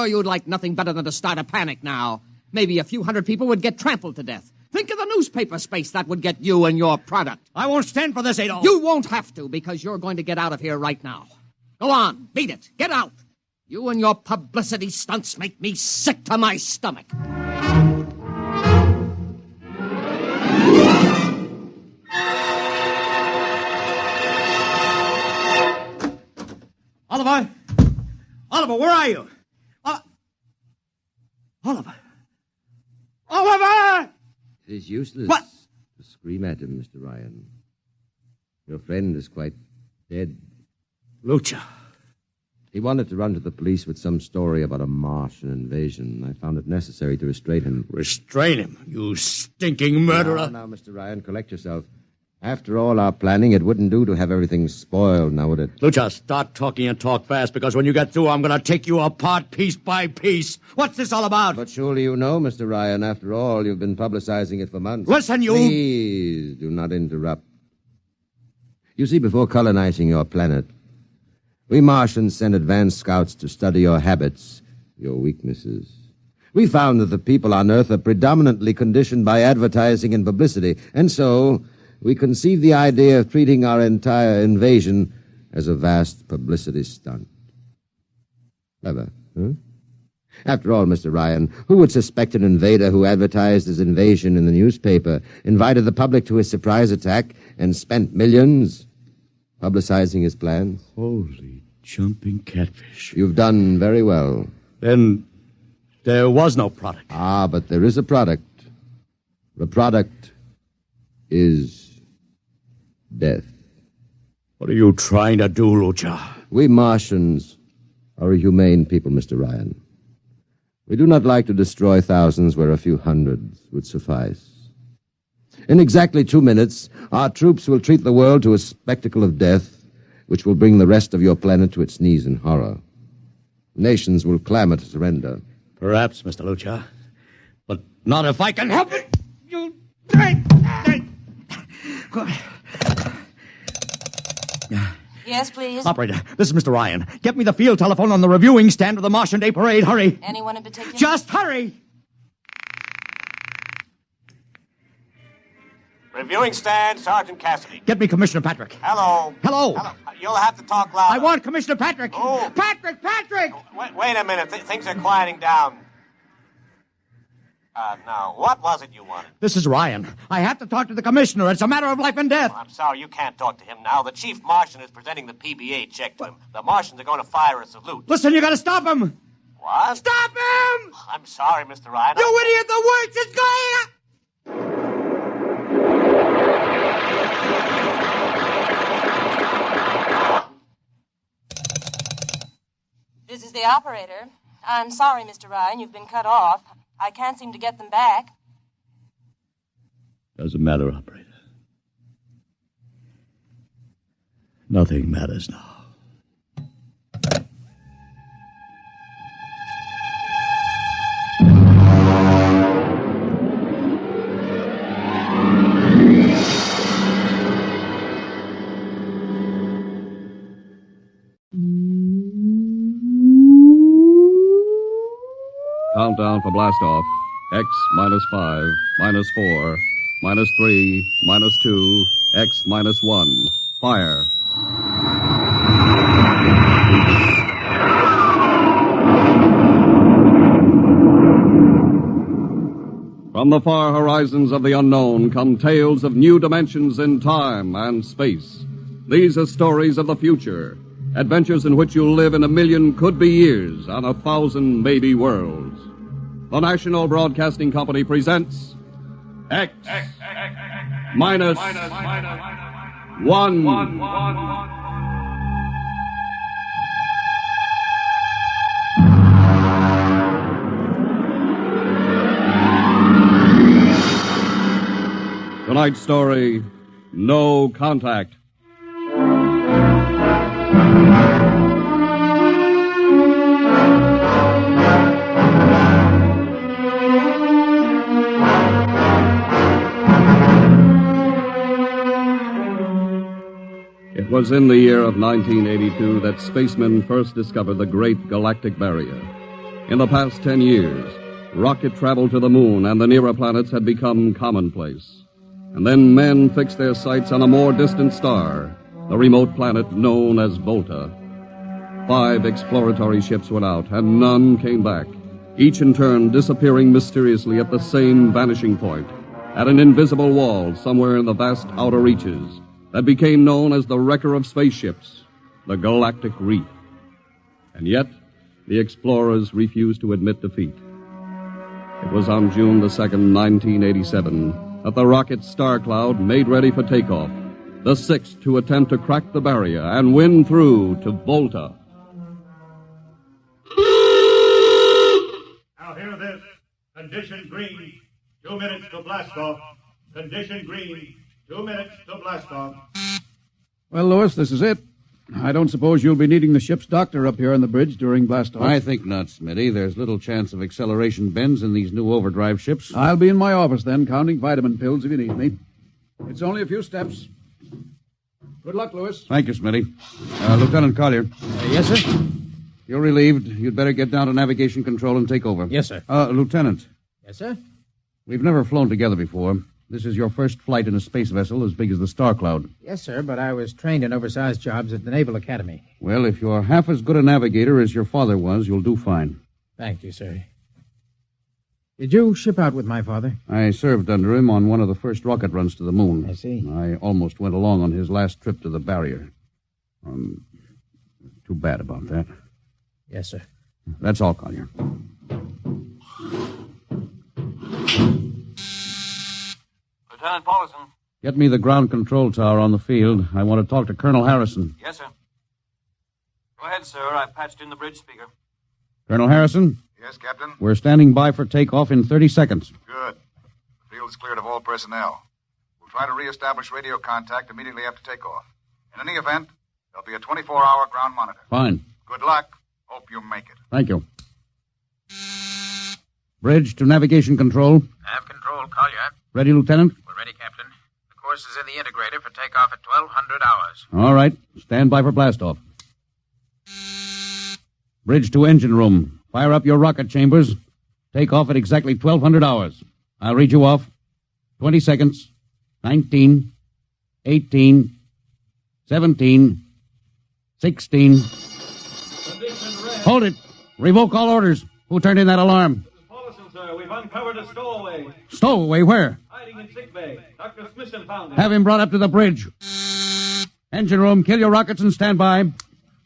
you'd like nothing better than to start a panic now. Maybe a few hundred people would get trampled to death. Think of the newspaper space that would get you and your product. I won't stand for this, Adolf. You won't have to, because you're going to get out of here right now. Go on, beat it. Get out. You and your publicity stunts make me sick to my stomach. Oliver! Oliver, where are you? Oliver! Oliver! It is useless What? to scream at him, Mr. Ryan. Your friend is quite dead. Lucha. He wanted to run to the police with some story about a Martian invasion. I found it necessary to restrain him. Restrain him, you stinking murderer. Now, Mr. Ryan, collect yourself. After all our planning, it wouldn't do to have everything spoiled, now would it? Lucha, start talking and talk fast, because when you get through, I'm going to take you apart piece by piece. What's this all about? But surely you know, Mr. Ryan, after all, you've been publicizing it for months. Listen, you... Please, do not interrupt. You see, before colonizing your planet, we Martians sent advanced scouts to study your habits, your weaknesses. We found that the people on Earth are predominantly conditioned by advertising and publicity, and so... we conceived the idea of treating our entire invasion as a vast publicity stunt. Clever, huh? After all, Mr. Ryan, who would suspect an invader who advertised his invasion in the newspaper, invited the public to his surprise attack, and spent millions publicizing his plans? Holy jumping catfish. You've done very well. Then there was no product. Ah, but there is a product. The product is... death. What are you trying to do, Lucha? We Martians are a humane people, Mr. Ryan. We do not like to destroy thousands where a few hundreds would suffice. In exactly 2 minutes, our troops will treat the world to a spectacle of death, which will bring the rest of your planet to its knees in horror. Nations will clamor to surrender. Perhaps, Mr. Lucha, but not if I can help it. You... Yes, please. Operator, this is Mr. Ryan. Get me the field telephone on the reviewing stand of the Martian Day Parade. Hurry. Anyone in particular? Just hurry. Reviewing stand, Sergeant Cassidy. Get me Commissioner Patrick. Hello. Hello. You'll have to talk louder. I want Commissioner Patrick. Oh. Patrick! Wait a minute. Things are quieting down. Now, what was it you wanted? This is Ryan. I have to talk to the commissioner. It's a matter of life and death. I'm sorry, you can't talk to him now. The chief Martian is presenting the PBA check to him. The Martians are going to fire a salute. Listen, you got to stop him. What? Stop him! I'm sorry, Mr. Ryan. You idiot! The works is going up! This is the operator. I'm sorry, Mr. Ryan, you've been cut off. I can't seem to get them back. Doesn't matter, operator. Nothing matters now. Countdown for blast-off. X -5, -4, -3, -2, X -1. Fire. From the far horizons of the unknown come tales of new dimensions in time and space. These are stories of the future, adventures in which you'll live in a million could-be years on 1,000 maybe worlds. The National Broadcasting Company presents X -1. Tonight's story, No Contact. It was in the year of 1982 that spacemen first discovered the Great Galactic Barrier. In the past 10 years, rocket travel to the moon and the nearer planets had become commonplace. And then men fixed their sights on a more distant star, the remote planet known as Volta. 5 exploratory ships went out, and none came back, each in turn disappearing mysteriously at the same vanishing point, at an invisible wall somewhere in the vast outer reaches that became known as the wrecker of spaceships, the Galactic Reef. And yet, the explorers refused to admit defeat. It was on June the 2nd, 1987, that the rocket Star Cloud made ready for takeoff, the 6th to attempt to crack the barrier and win through to Volta. Now hear this. Condition green. 2 minutes to blast off. Condition green. 2 minutes to blast off. Well, Lewis, this is it. I don't suppose you'll be needing the ship's doctor up here on the bridge during blast-off. I think not, Smitty. There's little chance of acceleration bends in these new overdrive ships. I'll be in my office then, counting vitamin pills if you need me. It's only a few steps. Good luck, Lewis. Thank you, Smitty. Lieutenant Collier. Yes, sir? You're relieved. You'd better get down to navigation control and take over. Yes, sir. Lieutenant. Yes, sir? We've never flown together before. This is your first flight in a space vessel as big as the Star Cloud. Yes, sir, but I was trained in oversized jobs at the Naval Academy. Well, if you're half as good a navigator as your father was, you'll do fine. Thank you, sir. Did you ship out with my father? I served under him on one of the first rocket runs to the moon. I see. I almost went along on his last trip to the barrier. Too bad about that. Yes, sir. That's all, Collier. Lieutenant Paulson. Get me the ground control tower on the field. I want to talk to Colonel Harrison. Yes, sir. Go ahead, sir. I've patched in the bridge speaker. Colonel Harrison? Yes, Captain? We're standing by for takeoff in 30 seconds. Good. The field is cleared of all personnel. We'll try to reestablish radio contact immediately after takeoff. In any event, there'll be a 24-hour ground monitor. Fine. Good luck. Hope you make it. Thank you. Bridge to navigation control. Nav control, Collier. Ready, Lieutenant? We're ready, Captain. The course is in the integrator for takeoff at 1200 hours. All right. Stand by for blastoff. Bridge to engine room. Fire up your rocket chambers. Take off at exactly 1200 hours. I'll read you off. 20 seconds. 19. 18. 17. 16. Hold it. Revoke all orders. Who turned in that alarm? Paulson, sir. We've uncovered a stowaway. Stowaway? Where? Hiding in sickbay. Dr. Smithson found him. Have him brought up to the bridge. Engine room, kill your rockets and stand by.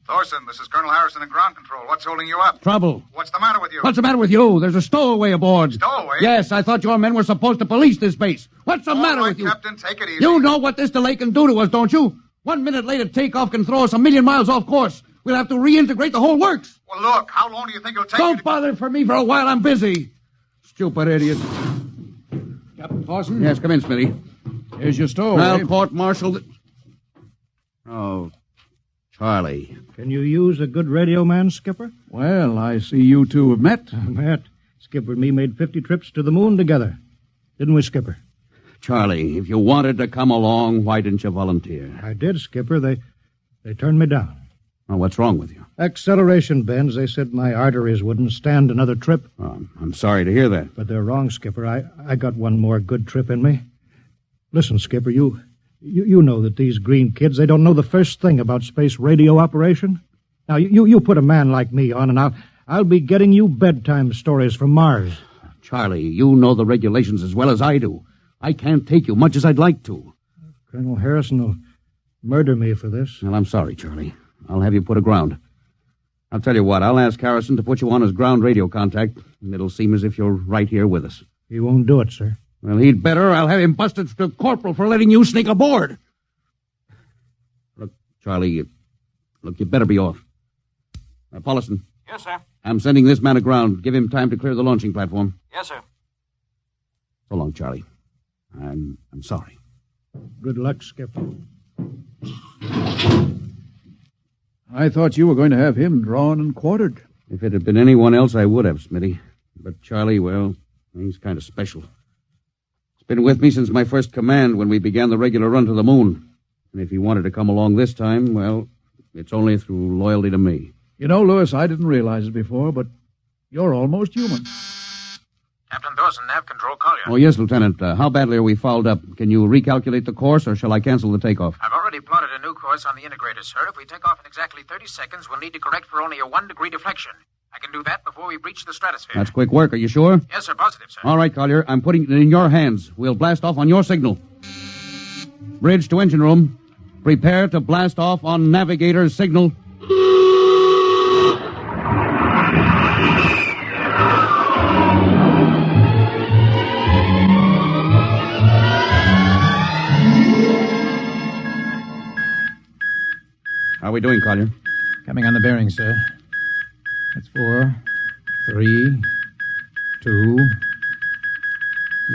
Thorson, this is Colonel Harrison in ground control. What's holding you up? Trouble. What's the matter with you? What's the matter with you? There's a stowaway aboard. Stowaway? Yes, I thought your men were supposed to police this base. What's the matter with you? Captain, take it easy. You know what this delay can do to us, don't you? 1 minute later takeoff can throw us 1,000,000 miles off course. We'll have to reintegrate the whole works. Well, look, how long do you think it'll take Don't bother for me for a while. I'm busy. Stupid idiot. Captain Thorson? Yes, come in, Smitty. Here's your stowaway. Now, court-martial... Oh, Charlie. Can you use a good radio man, Skipper? Well, I see you two have met. Met. Skipper and me made 50 trips to the moon together. Didn't we, Skipper? Charlie, if you wanted to come along, why didn't you volunteer? I did, Skipper. They turned me down. Well, what's wrong with you? Acceleration bends. They said my arteries wouldn't stand another trip. Oh, I'm sorry to hear that. But they're wrong, Skipper. I got one more good trip in me. Listen, Skipper, you know that these green kids, they don't know the first thing about space radio operation. Now, you put a man like me on, and I'll be getting you bedtime stories from Mars. Charlie, you know the regulations as well as I do. I can't take you much as I'd like to. Colonel Harrison will murder me for this. Well, I'm sorry, Charlie. I'll have you put aground. I'll tell you what, I'll ask Harrison to put you on as ground radio contact, and it'll seem as if you're right here with us. He won't do it, sir. Well, he'd better. I'll have him busted to corporal for letting you sneak aboard. Look, Charlie, you better be off. Paulison. Yes, sir. I'm sending this man aground. Give him time to clear the launching platform. Yes, sir. So long, Charlie. I'm sorry. Good luck, Skipper. I thought you were going to have him drawn and quartered. If it had been anyone else, I would have, Smitty. But Charlie, well, he's kind of special. He's been with me since my first command when we began the regular run to the moon. And if he wanted to come along this time, well, it's only through loyalty to me. You know, Lewis, I didn't realize it before, but you're almost human. Captain Dawson, nav control, call you. Oh, yes, Lieutenant. How badly are we fouled up? Can you recalculate the course, or shall I cancel the takeoff? I've already plotted a new course on the integrator, sir. If we take off in exactly 30 seconds, we'll need to correct for only a 1-degree deflection. I can do that before we breach the stratosphere. That's quick work. Are you sure? Yes, sir. Positive, sir. All right, Collier. I'm putting it in your hands. We'll blast off on your signal. Bridge to engine room. Prepare to blast off on navigator's signal. How are we doing, Collier? Coming on the bearing, sir. That's 4, 3, 2,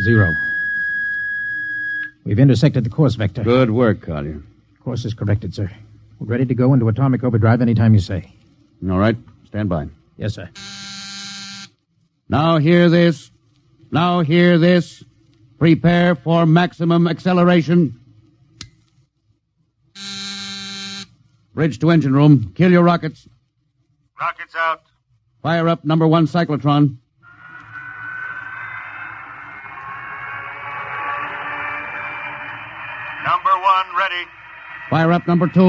0. We've intersected the course vector. Good work, Collier. Course is corrected, sir. We're ready to go into atomic overdrive anytime you say. All right. Stand by. Yes, sir. Now hear this. Now hear this. Prepare for maximum acceleration. Bridge to engine room. Kill your rockets. Rockets out. Fire up number 1 cyclotron. Number 1 ready. Fire up number 2.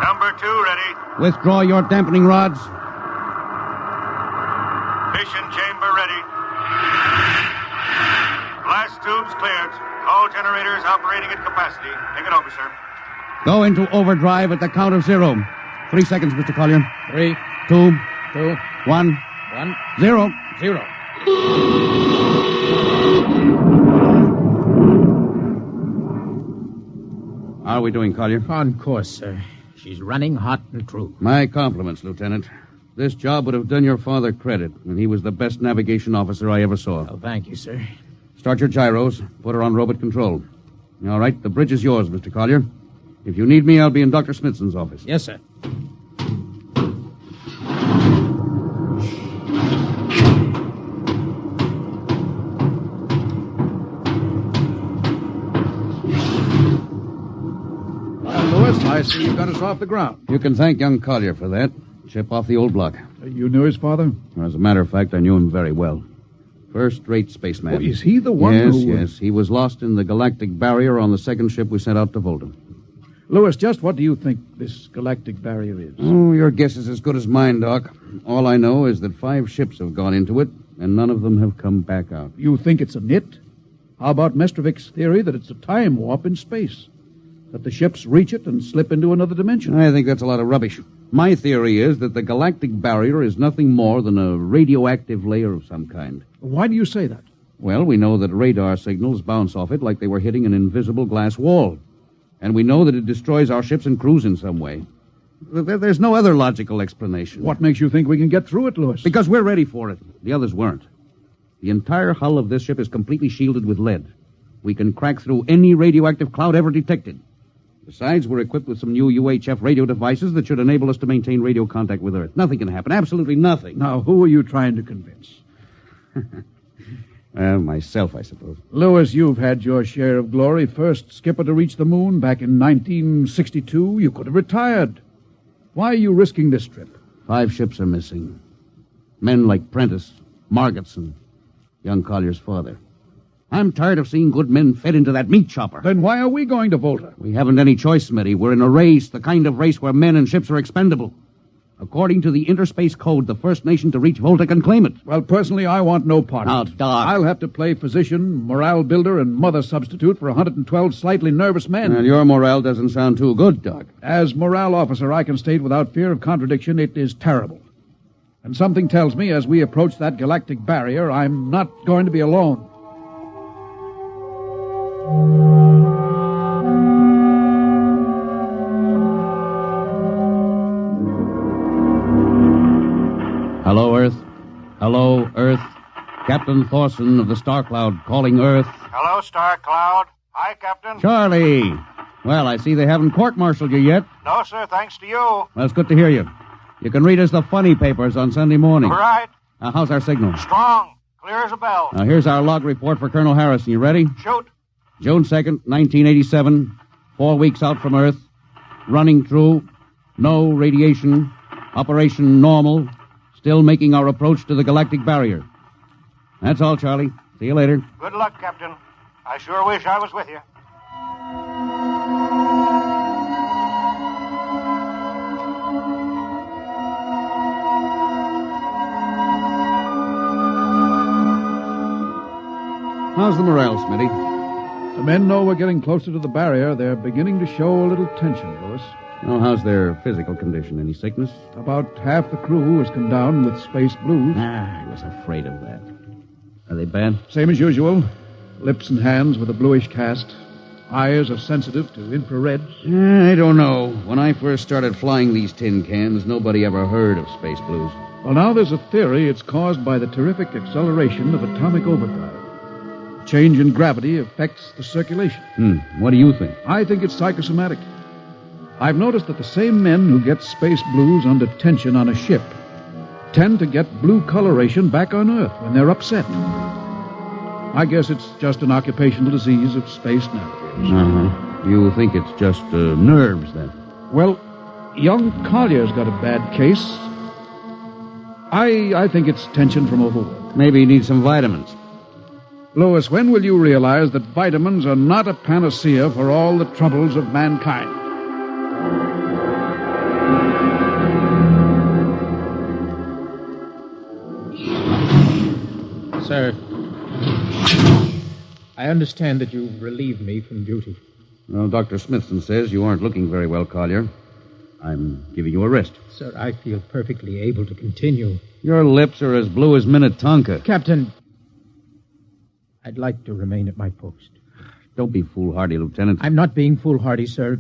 Number 2 ready. Withdraw your dampening rods. Fission chamber ready. Blast tubes cleared. All generators operating at capacity. Take it over, sir. Go into overdrive at the count of 0. 3 seconds, Mr. Collier. 3, 2, 2, 1, 1, 0. 0. How are we doing, Collier? On course, sir. She's running hot and true. My compliments, Lieutenant. This job would have done your father credit, and he was the best navigation officer I ever saw. Oh, thank you, sir. Start your gyros. Put her on robot control. All right, the bridge is yours, Mr. Collier. If you need me, I'll be in Dr. Smithson's office. Yes, sir. Lewis, I see you got us off the ground. You can thank young Collier for that. Chip off the old block. You knew his father? As a matter of fact, I knew him very well. First-rate spaceman. Oh, is he the one Yes, who... yes. He was lost in the galactic barrier on the second ship we sent out to Volta. Lewis, just what do you think this galactic barrier is? Oh, your guess is as good as mine, Doc. All I know is that 5 ships have gone into it, and none of them have come back out. You think it's a nit? How about Mestrovic's theory that it's a time warp in space? That the ships reach it and slip into another dimension. I think that's a lot of rubbish. My theory is that the galactic barrier is nothing more than a radioactive layer of some kind. Why do you say that? Well, we know that radar signals bounce off it like they were hitting an invisible glass wall. And we know that it destroys our ships and crews in some way. There's no other logical explanation. What makes you think we can get through it, Lewis? Because we're ready for it. The others weren't. The entire hull of this ship is completely shielded with lead. We can crack through any radioactive cloud ever detected. Besides, we're equipped with some new UHF radio devices that should enable us to maintain radio contact with Earth. Nothing can happen. Absolutely nothing. Now, who are you trying to convince? Myself, I suppose. Lewis, you've had your share of glory. First skipper to reach the moon back in 1962. You could have retired. Why are you risking this trip? 5 ships are missing. Men like Prentice, Margetson, young Collier's father. I'm tired of seeing good men fed into that meat chopper. Then why are we going to Volta? We haven't any choice, Smitty. We're in a race, the kind of race where men and ships are expendable. According to the Interspace Code, the first nation to reach Volta can claim it. Well, personally, I want no part Now, of it. Doc. I'll have to play physician, morale builder, and mother substitute for 112 slightly nervous men. And your morale doesn't sound too good, Doc. As morale officer, I can state without fear of contradiction, it is terrible. And something tells me as we approach that galactic barrier, I'm not going to be alone. Hello, Earth. Hello, Earth. Captain Thorson of the Star Cloud calling Earth. Hello, Star Cloud. Hi, Captain. Charlie. Well, I see they haven't court-martialed you yet. No, sir, thanks to you. Well, it's good to hear you. You can read us the funny papers on Sunday morning. Right. How's our signal? Strong. Clear as a bell. Now, here's our log report for Colonel Harrison. You ready? Shoot. June 2nd, 1987. 4 weeks out from Earth. Running true. No radiation. Operation normal. Still making our approach to the galactic barrier. That's all, Charlie. See you later. Good luck, Captain. I sure wish I was with you. How's the morale, Smitty? The men know we're getting closer to the barrier. They're beginning to show a little tension, Lewis. Oh, how's their physical condition? Any sickness? About half the crew has come down with space blues. I was afraid of that. Are they bad? Same as usual. Lips and hands with a bluish cast. Eyes are sensitive to infrared. I don't know. When I first started flying these tin cans, nobody ever heard of space blues. Well, now there's a theory it's caused by the terrific acceleration of atomic overdrive. Change in gravity affects the circulation. What do you think? I think it's psychosomatic. I've noticed that the same men who get space blues under tension on a ship tend to get blue coloration back on Earth when they're upset. I guess it's just an occupational disease of space navigators. You think it's just nerves, then? Well, young Collier's got a bad case. I think it's tension from overwork. Maybe he needs some vitamins. Lewis, when will you realize that vitamins are not a panacea for all the troubles of mankind? Sir, I understand that you've relieved me from duty. Well, Dr. Smithson says you aren't looking very well, Collier. I'm giving you a rest. Sir, I feel perfectly able to continue. Your lips are as blue as Minnetonka. Captain, I'd like to remain at my post. Don't be foolhardy, Lieutenant. I'm not being foolhardy, sir.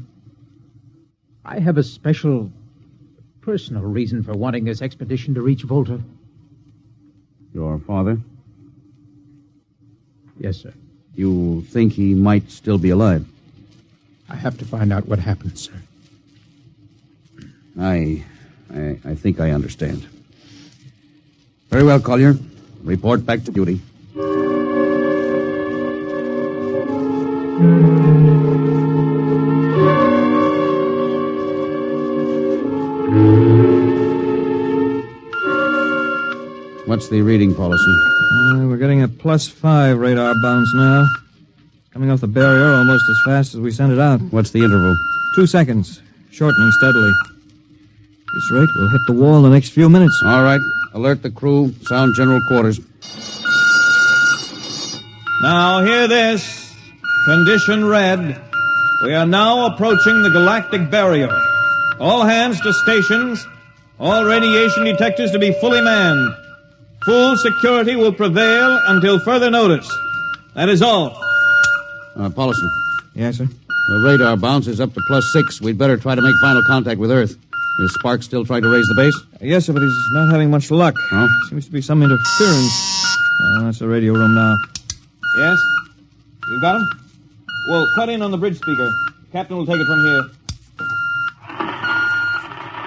I have a special, personal reason for wanting this expedition to reach Volta. Your father? Yes, sir. You think he might still be alive? I have to find out what happened, sir. I think I understand. Very well, Collier. Report back to duty. What's the reading, Paulison? We're getting a +5 radar bounce now. Coming off the barrier almost as fast as we sent it out. What's the interval? 2 seconds. Shortening steadily. At this rate, we'll hit the wall in the next few minutes. All right. Alert the crew. Sound general quarters. Now, hear this. Condition red. We are now approaching the galactic barrier. All hands to stations. All radiation detectors to be fully manned. Full security will prevail until further notice. That is all. Paulson. Yes, sir? The radar bounce is up to +6. We'd better try to make final contact with Earth. Is Sparks still trying to raise the base? Yes, sir, but he's not having much luck. Oh? Seems to be some interference. Oh, that's the radio room now. Yes? You got him? Well, cut in on the bridge speaker. Captain will take it from here.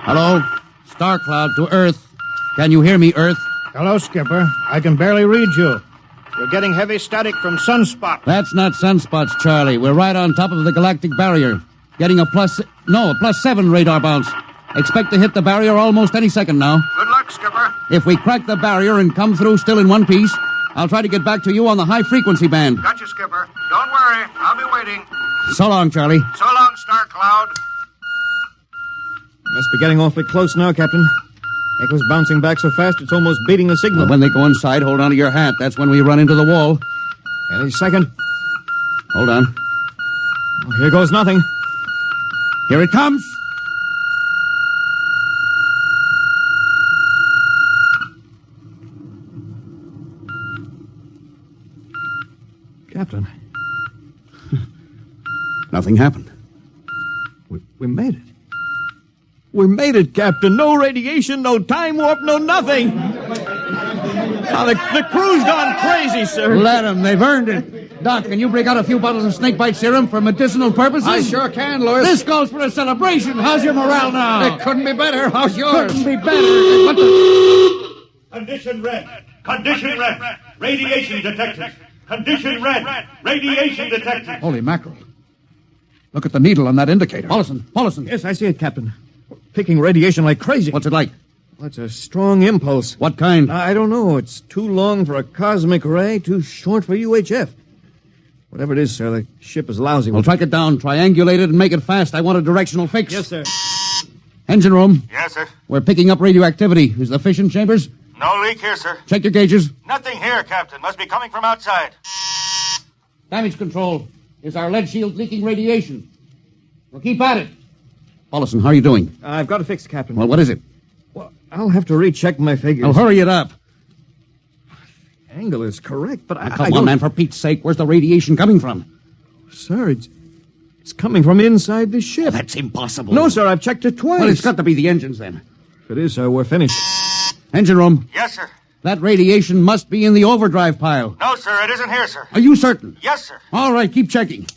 Hello? Star Cloud to Earth. Can you hear me, Earth? Hello, Skipper. I can barely read you. You're getting heavy static from sunspots. That's not sunspots, Charlie. We're right on top of the galactic barrier. Getting a +7 radar bounce. Expect to hit the barrier almost any second now. Good luck, Skipper. If we crack the barrier and come through still in one piece, I'll try to get back to you on the high-frequency band. Gotcha, Skipper. Don't worry. I'll be waiting. So long, Charlie. So long, Star Cloud. Must be getting awfully close now, Captain. Echo's bouncing back so fast it's almost beating the signal. Well, when they go inside, hold on to your hat. That's when we run into the wall. Any second. Hold on. Oh, here goes nothing. Here it comes. Captain. Nothing happened. We made it. We made it, Captain. No radiation, no time warp, no nothing. Now, the crew's gone crazy, sir. Let them. They've earned it. Doc, can you break out a few bottles of snakebite serum for medicinal purposes? I sure can, Lewis. This calls for a celebration. How's your morale now? It couldn't be better. How's yours? Couldn't be better. What the... Condition red. Condition red. Radiation detected. Condition red. Radiation detected. Holy mackerel. Look at the needle on that indicator. Paulson. Yes, I see it, Captain. Picking radiation like crazy. What's it like? Well, it's a strong impulse. What kind? I don't know. It's too long for a cosmic ray, too short for UHF. Whatever it is, sir, the ship is lousy. Well, track it down, triangulate it, and make it fast. I want a directional fix. Yes, sir. Engine room. Yes, sir. We're picking up radioactivity. Is the fission chambers? No leak here, sir. Check your gauges. Nothing here, Captain. Must be coming from outside. Damage control. Is our lead shield leaking radiation? Well, keep at it. Paulson, how are you doing? I've got it fixed, Captain. Well, what is it? Well, I'll have to recheck my figures. Well, hurry it up. The angle is correct, but Come on, man, for Pete's sake. Where's the radiation coming from? Sir, it's coming from inside the ship. That's impossible. No, sir, I've checked it twice. Well, it's got to be the engines, then. If it is, sir, we're finished. Engine room. Yes, sir. That radiation must be in the overdrive pile. No, sir, it isn't here, sir. Are you certain? Yes, sir. All right, keep checking.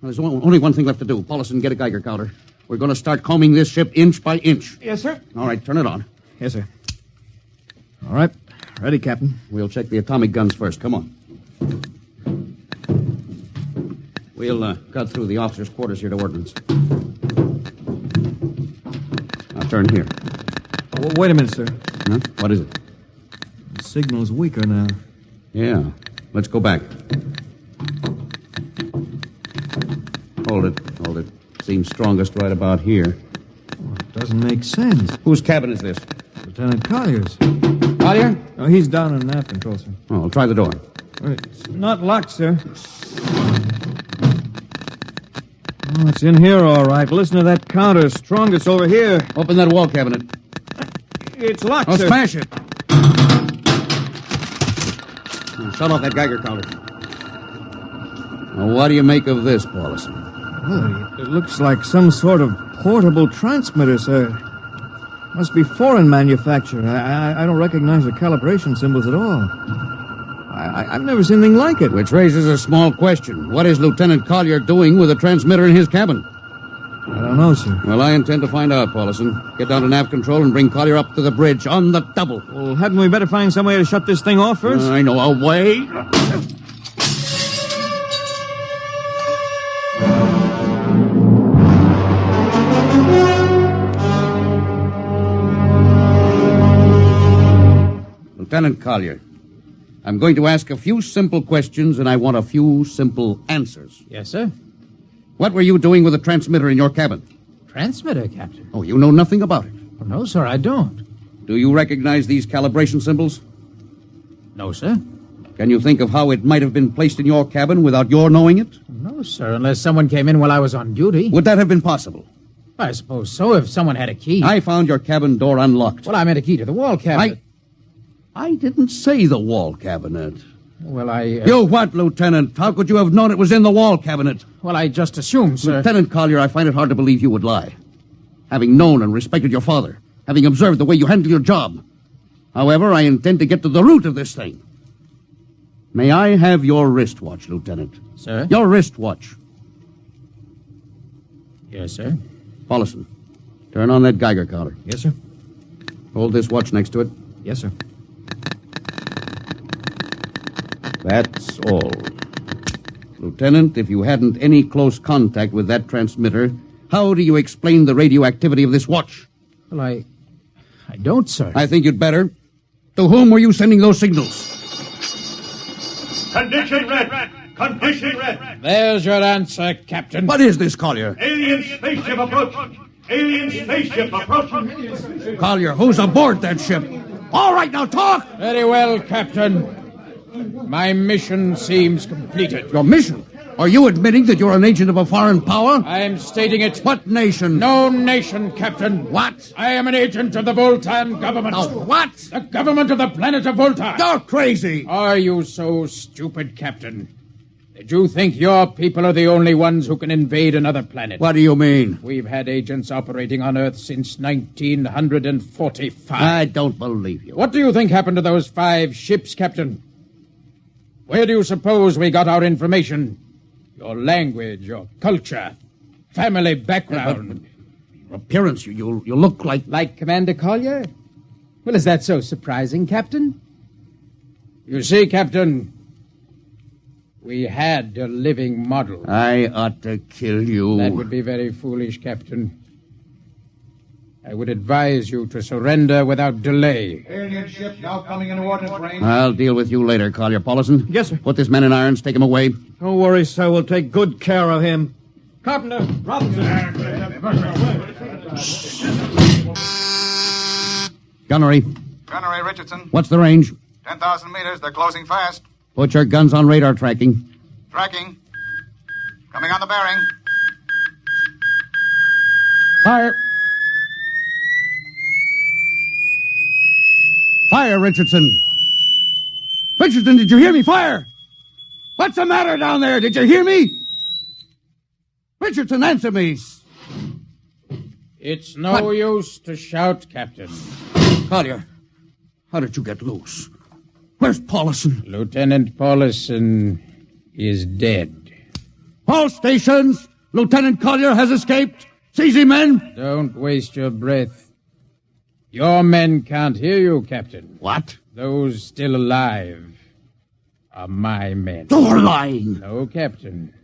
Well, there's only one thing left to do. Paulson, get a Geiger counter. We're going to start combing this ship inch by inch. Yes, sir. All right, turn it on. Yes, sir. All right. Ready, Captain. We'll check the atomic guns first. Come on. We'll cut through the officers' quarters here to ordnance. Now turn here. Oh, wait a minute, sir. Huh? What is it? The signal's weaker now. Yeah. Let's go back. Hold it. Seems strongest right about here. Oh, it doesn't make sense. Whose cabin is this? Lieutenant Collier's. Collier? Oh, he's down in nav control, sir. Oh, I'll try the door. It's not locked, sir. Oh, it's in here, all right. Listen to that counter. Strongest over here. Open that wall cabinet. It's locked, Oh, sir. smash it. Shut off that Geiger counter. Now, what do you make of this, Paulson? Well, it looks like some sort of portable transmitter, sir. Must be foreign manufacture. I don't recognize the calibration symbols at all. I've never seen anything like it. Which raises a small question. What is Lieutenant Collier doing with a transmitter in his cabin? I don't know, sir. Well, I intend to find out, Paulson. Get down to nav control and bring Collier up to the bridge on the double. Well, hadn't we better find some way to shut this thing off first? I know a way. Lieutenant Collier, I'm going to ask a few simple questions, and I want a few simple answers. Yes, sir. What were you doing with a transmitter in your cabin? Transmitter, Captain? Oh, you know nothing about it? Oh, no, sir, I don't. Do you recognize these calibration symbols? No, sir. Can you think of how it might have been placed in your cabin without your knowing it? No, sir, unless someone came in while I was on duty. Would that have been possible? I suppose so, if someone had a key. I found your cabin door unlocked. Well, I meant a key to the wall cabinet. I didn't say the wall cabinet. Well, I... You what, Lieutenant? How could you have known it was in the wall cabinet? Well, I just assumed, sir. Lieutenant Collier, I find it hard to believe you would lie. Having known and respected your father, having observed the way you handle your job. However, I intend to get to the root of this thing. May I have your wristwatch, Lieutenant? Sir? Your wristwatch. Yes, sir. Paulison, turn on that Geiger counter. Yes, sir. Hold this watch next to it. Yes, sir. That's all. Lieutenant, if you hadn't any close contact with that transmitter, how do you explain the radioactivity of this watch? Well, I don't, sir. I think you'd better. To whom were you sending those signals? Condition red. Condition red. There's your answer, Captain. What is this, Collier? Alien spaceship approaching. Alien spaceship approaching. Collier, who's aboard that ship? All right, now talk! Very well, Captain. My mission seems completed. Your mission? Are you admitting that you're an agent of a foreign power? I am stating it. What nation? No nation, Captain. What? I am an agent of the Voltan government. What? The government of the planet of Voltan. You're crazy. Are you so stupid, Captain? Did you think your people are the only ones who can invade another planet? What do you mean? We've had agents operating on Earth since 1945. I don't believe you. What do you think happened to those 5 ships, Captain? Where do you suppose we got our information? Your language, your culture, family background. Your appearance, you look like... Like Commander Collier? Well, is that so surprising, Captain? You see, Captain, we had a living model. I ought to kill you. That would be very foolish, Captain. I would advise you to surrender without delay. Alien ship now coming into ordnance range. I'll deal with you later, Collier. Paulison? Yes, sir. Put this man in irons, take him away. Don't worry, sir. We'll take good care of him. Carpenter, Robinson. Gunnery. Gunnery Richardson. What's the range? 10,000 meters. They're closing fast. Put your guns on radar tracking. Tracking. Coming on the bearing. Fire. Fire, Richardson. Richardson, did you hear me? Fire! What's the matter down there? Did you hear me? Richardson, answer me. It's no use to shout, Captain. Collier, how did you get loose? Where's Paulison? Lieutenant Paulison is dead. All stations! Lieutenant Collier has escaped. Seize him, men! Don't waste your breath. Your men can't hear you, Captain. What? Those still alive are my men. You're lying. No, Captain.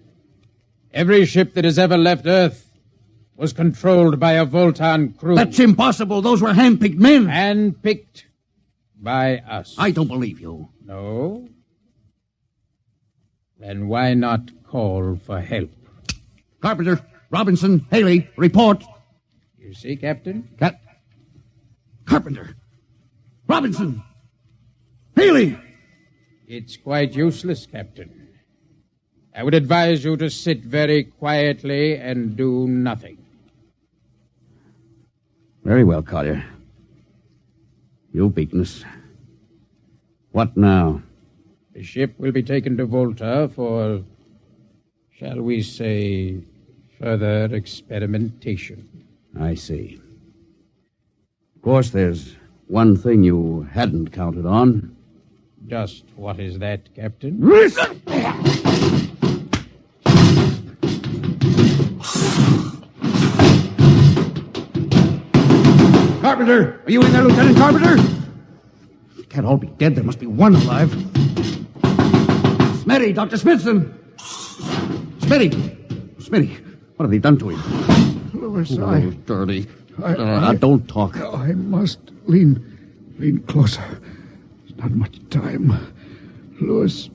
Every ship that has ever left Earth was controlled by a Voltan crew. That's impossible. Those were hand-picked men. Hand-picked by us. I don't believe you. No? Then why not call for help? Carpenter, Robinson, Haley, report. You see, Captain? Carpenter, Robinson, Haley. It's quite useless, Captain. I would advise you to sit very quietly and do nothing. Very well, Collier. You've beaten us. What now? The ship will be taken to Volta for, shall we say, further experimentation. I see. Of course, there's one thing you hadn't counted on. Just what is that, Captain? Carpenter! Are you in there, Lieutenant Carpenter? They can't all be dead. There must be one alive. Smitty, Dr. Smithson! Smitty, what have they done to him? Louis, Dirty. Don't talk. I must lean closer. There's not much time. Louis,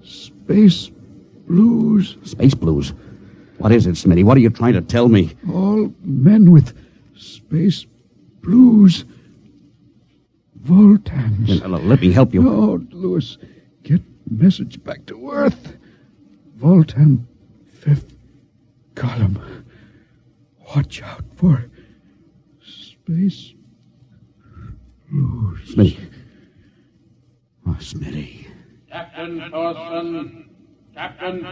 space blues. Space blues? What is it, Smitty? What are you trying to tell me? All men with space blues. Voltans. Let me help you. No, Louis. Get message back to Earth. Veldt and fifth column. Watch out for space blues. Smitty. Oh, Smitty. Captain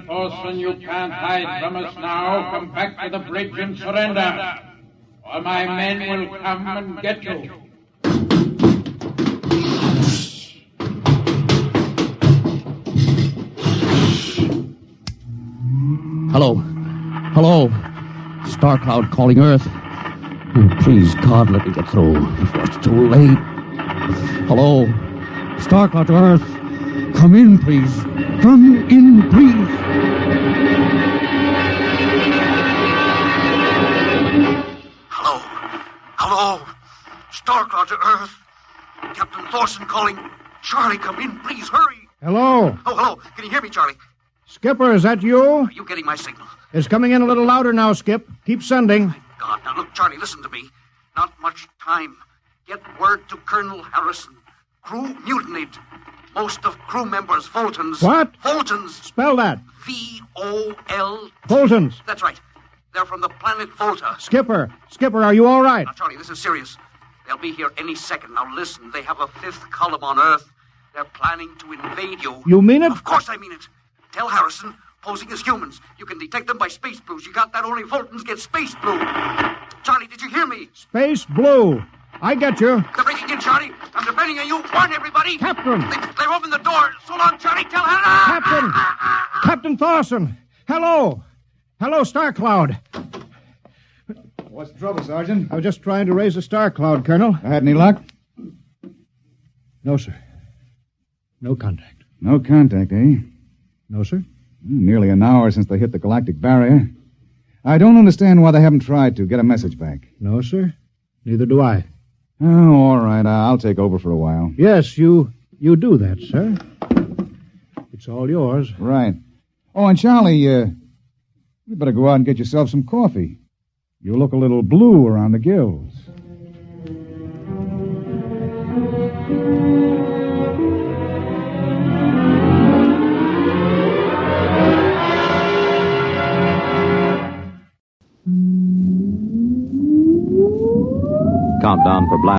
Thorson, you can't hide from us now. Come back to the bridge and surrender, or my men will come and get you. Hello. Hello. Starcloud calling Earth. Oh, please, God, let me get through before it's too late. Hello. Starcloud to Earth. Come in, please. Come in, please. Hello. Starcloud to Earth. Captain Thorson calling. Charlie, come in, please, hurry. Hello. Oh, hello. Can you hear me, Charlie? Skipper, is that you? Are you getting my signal? It's coming in a little louder now, Skip. Keep sending. God, now look, Charlie, listen to me. Not much time. Get word to Colonel Harrison. Crew mutinied. Most of crew members, Fultons. What? Fultons. Spell that. V-O-L... Fultons. That's right. They're from the planet Volta. Skipper, are you all right? Now, Charlie, this is serious. They'll be here any second. Now, listen, they have a fifth column on Earth. They're planning to invade you. You mean it? Of course I mean it. Tell Harrison, posing as humans. You can detect them by space blues. You got that? Only Fultons get space blue. Charlie, did you hear me? Space blue. I get you. They're breaking in, Charlie. I'm depending on you. Warn everybody. Captain. They've opened the door. So long, Charlie. Tell Hannah. Captain Thorson. Hello. Hello, Starcloud. What's the trouble, Sergeant? I was just trying to raise a Starcloud, Colonel. Had any luck? No, sir. No contact. No contact, eh? No, sir. Nearly an hour since they hit the galactic barrier. I don't understand why they haven't tried to get a message back. No, sir. Neither do I. Oh, all right. I'll take over for a while. Yes, you do that, sir. It's all yours. Right. Oh, and Charlie, you better go out and get yourself some coffee. You look a little blue around the gills. Countdown for blast.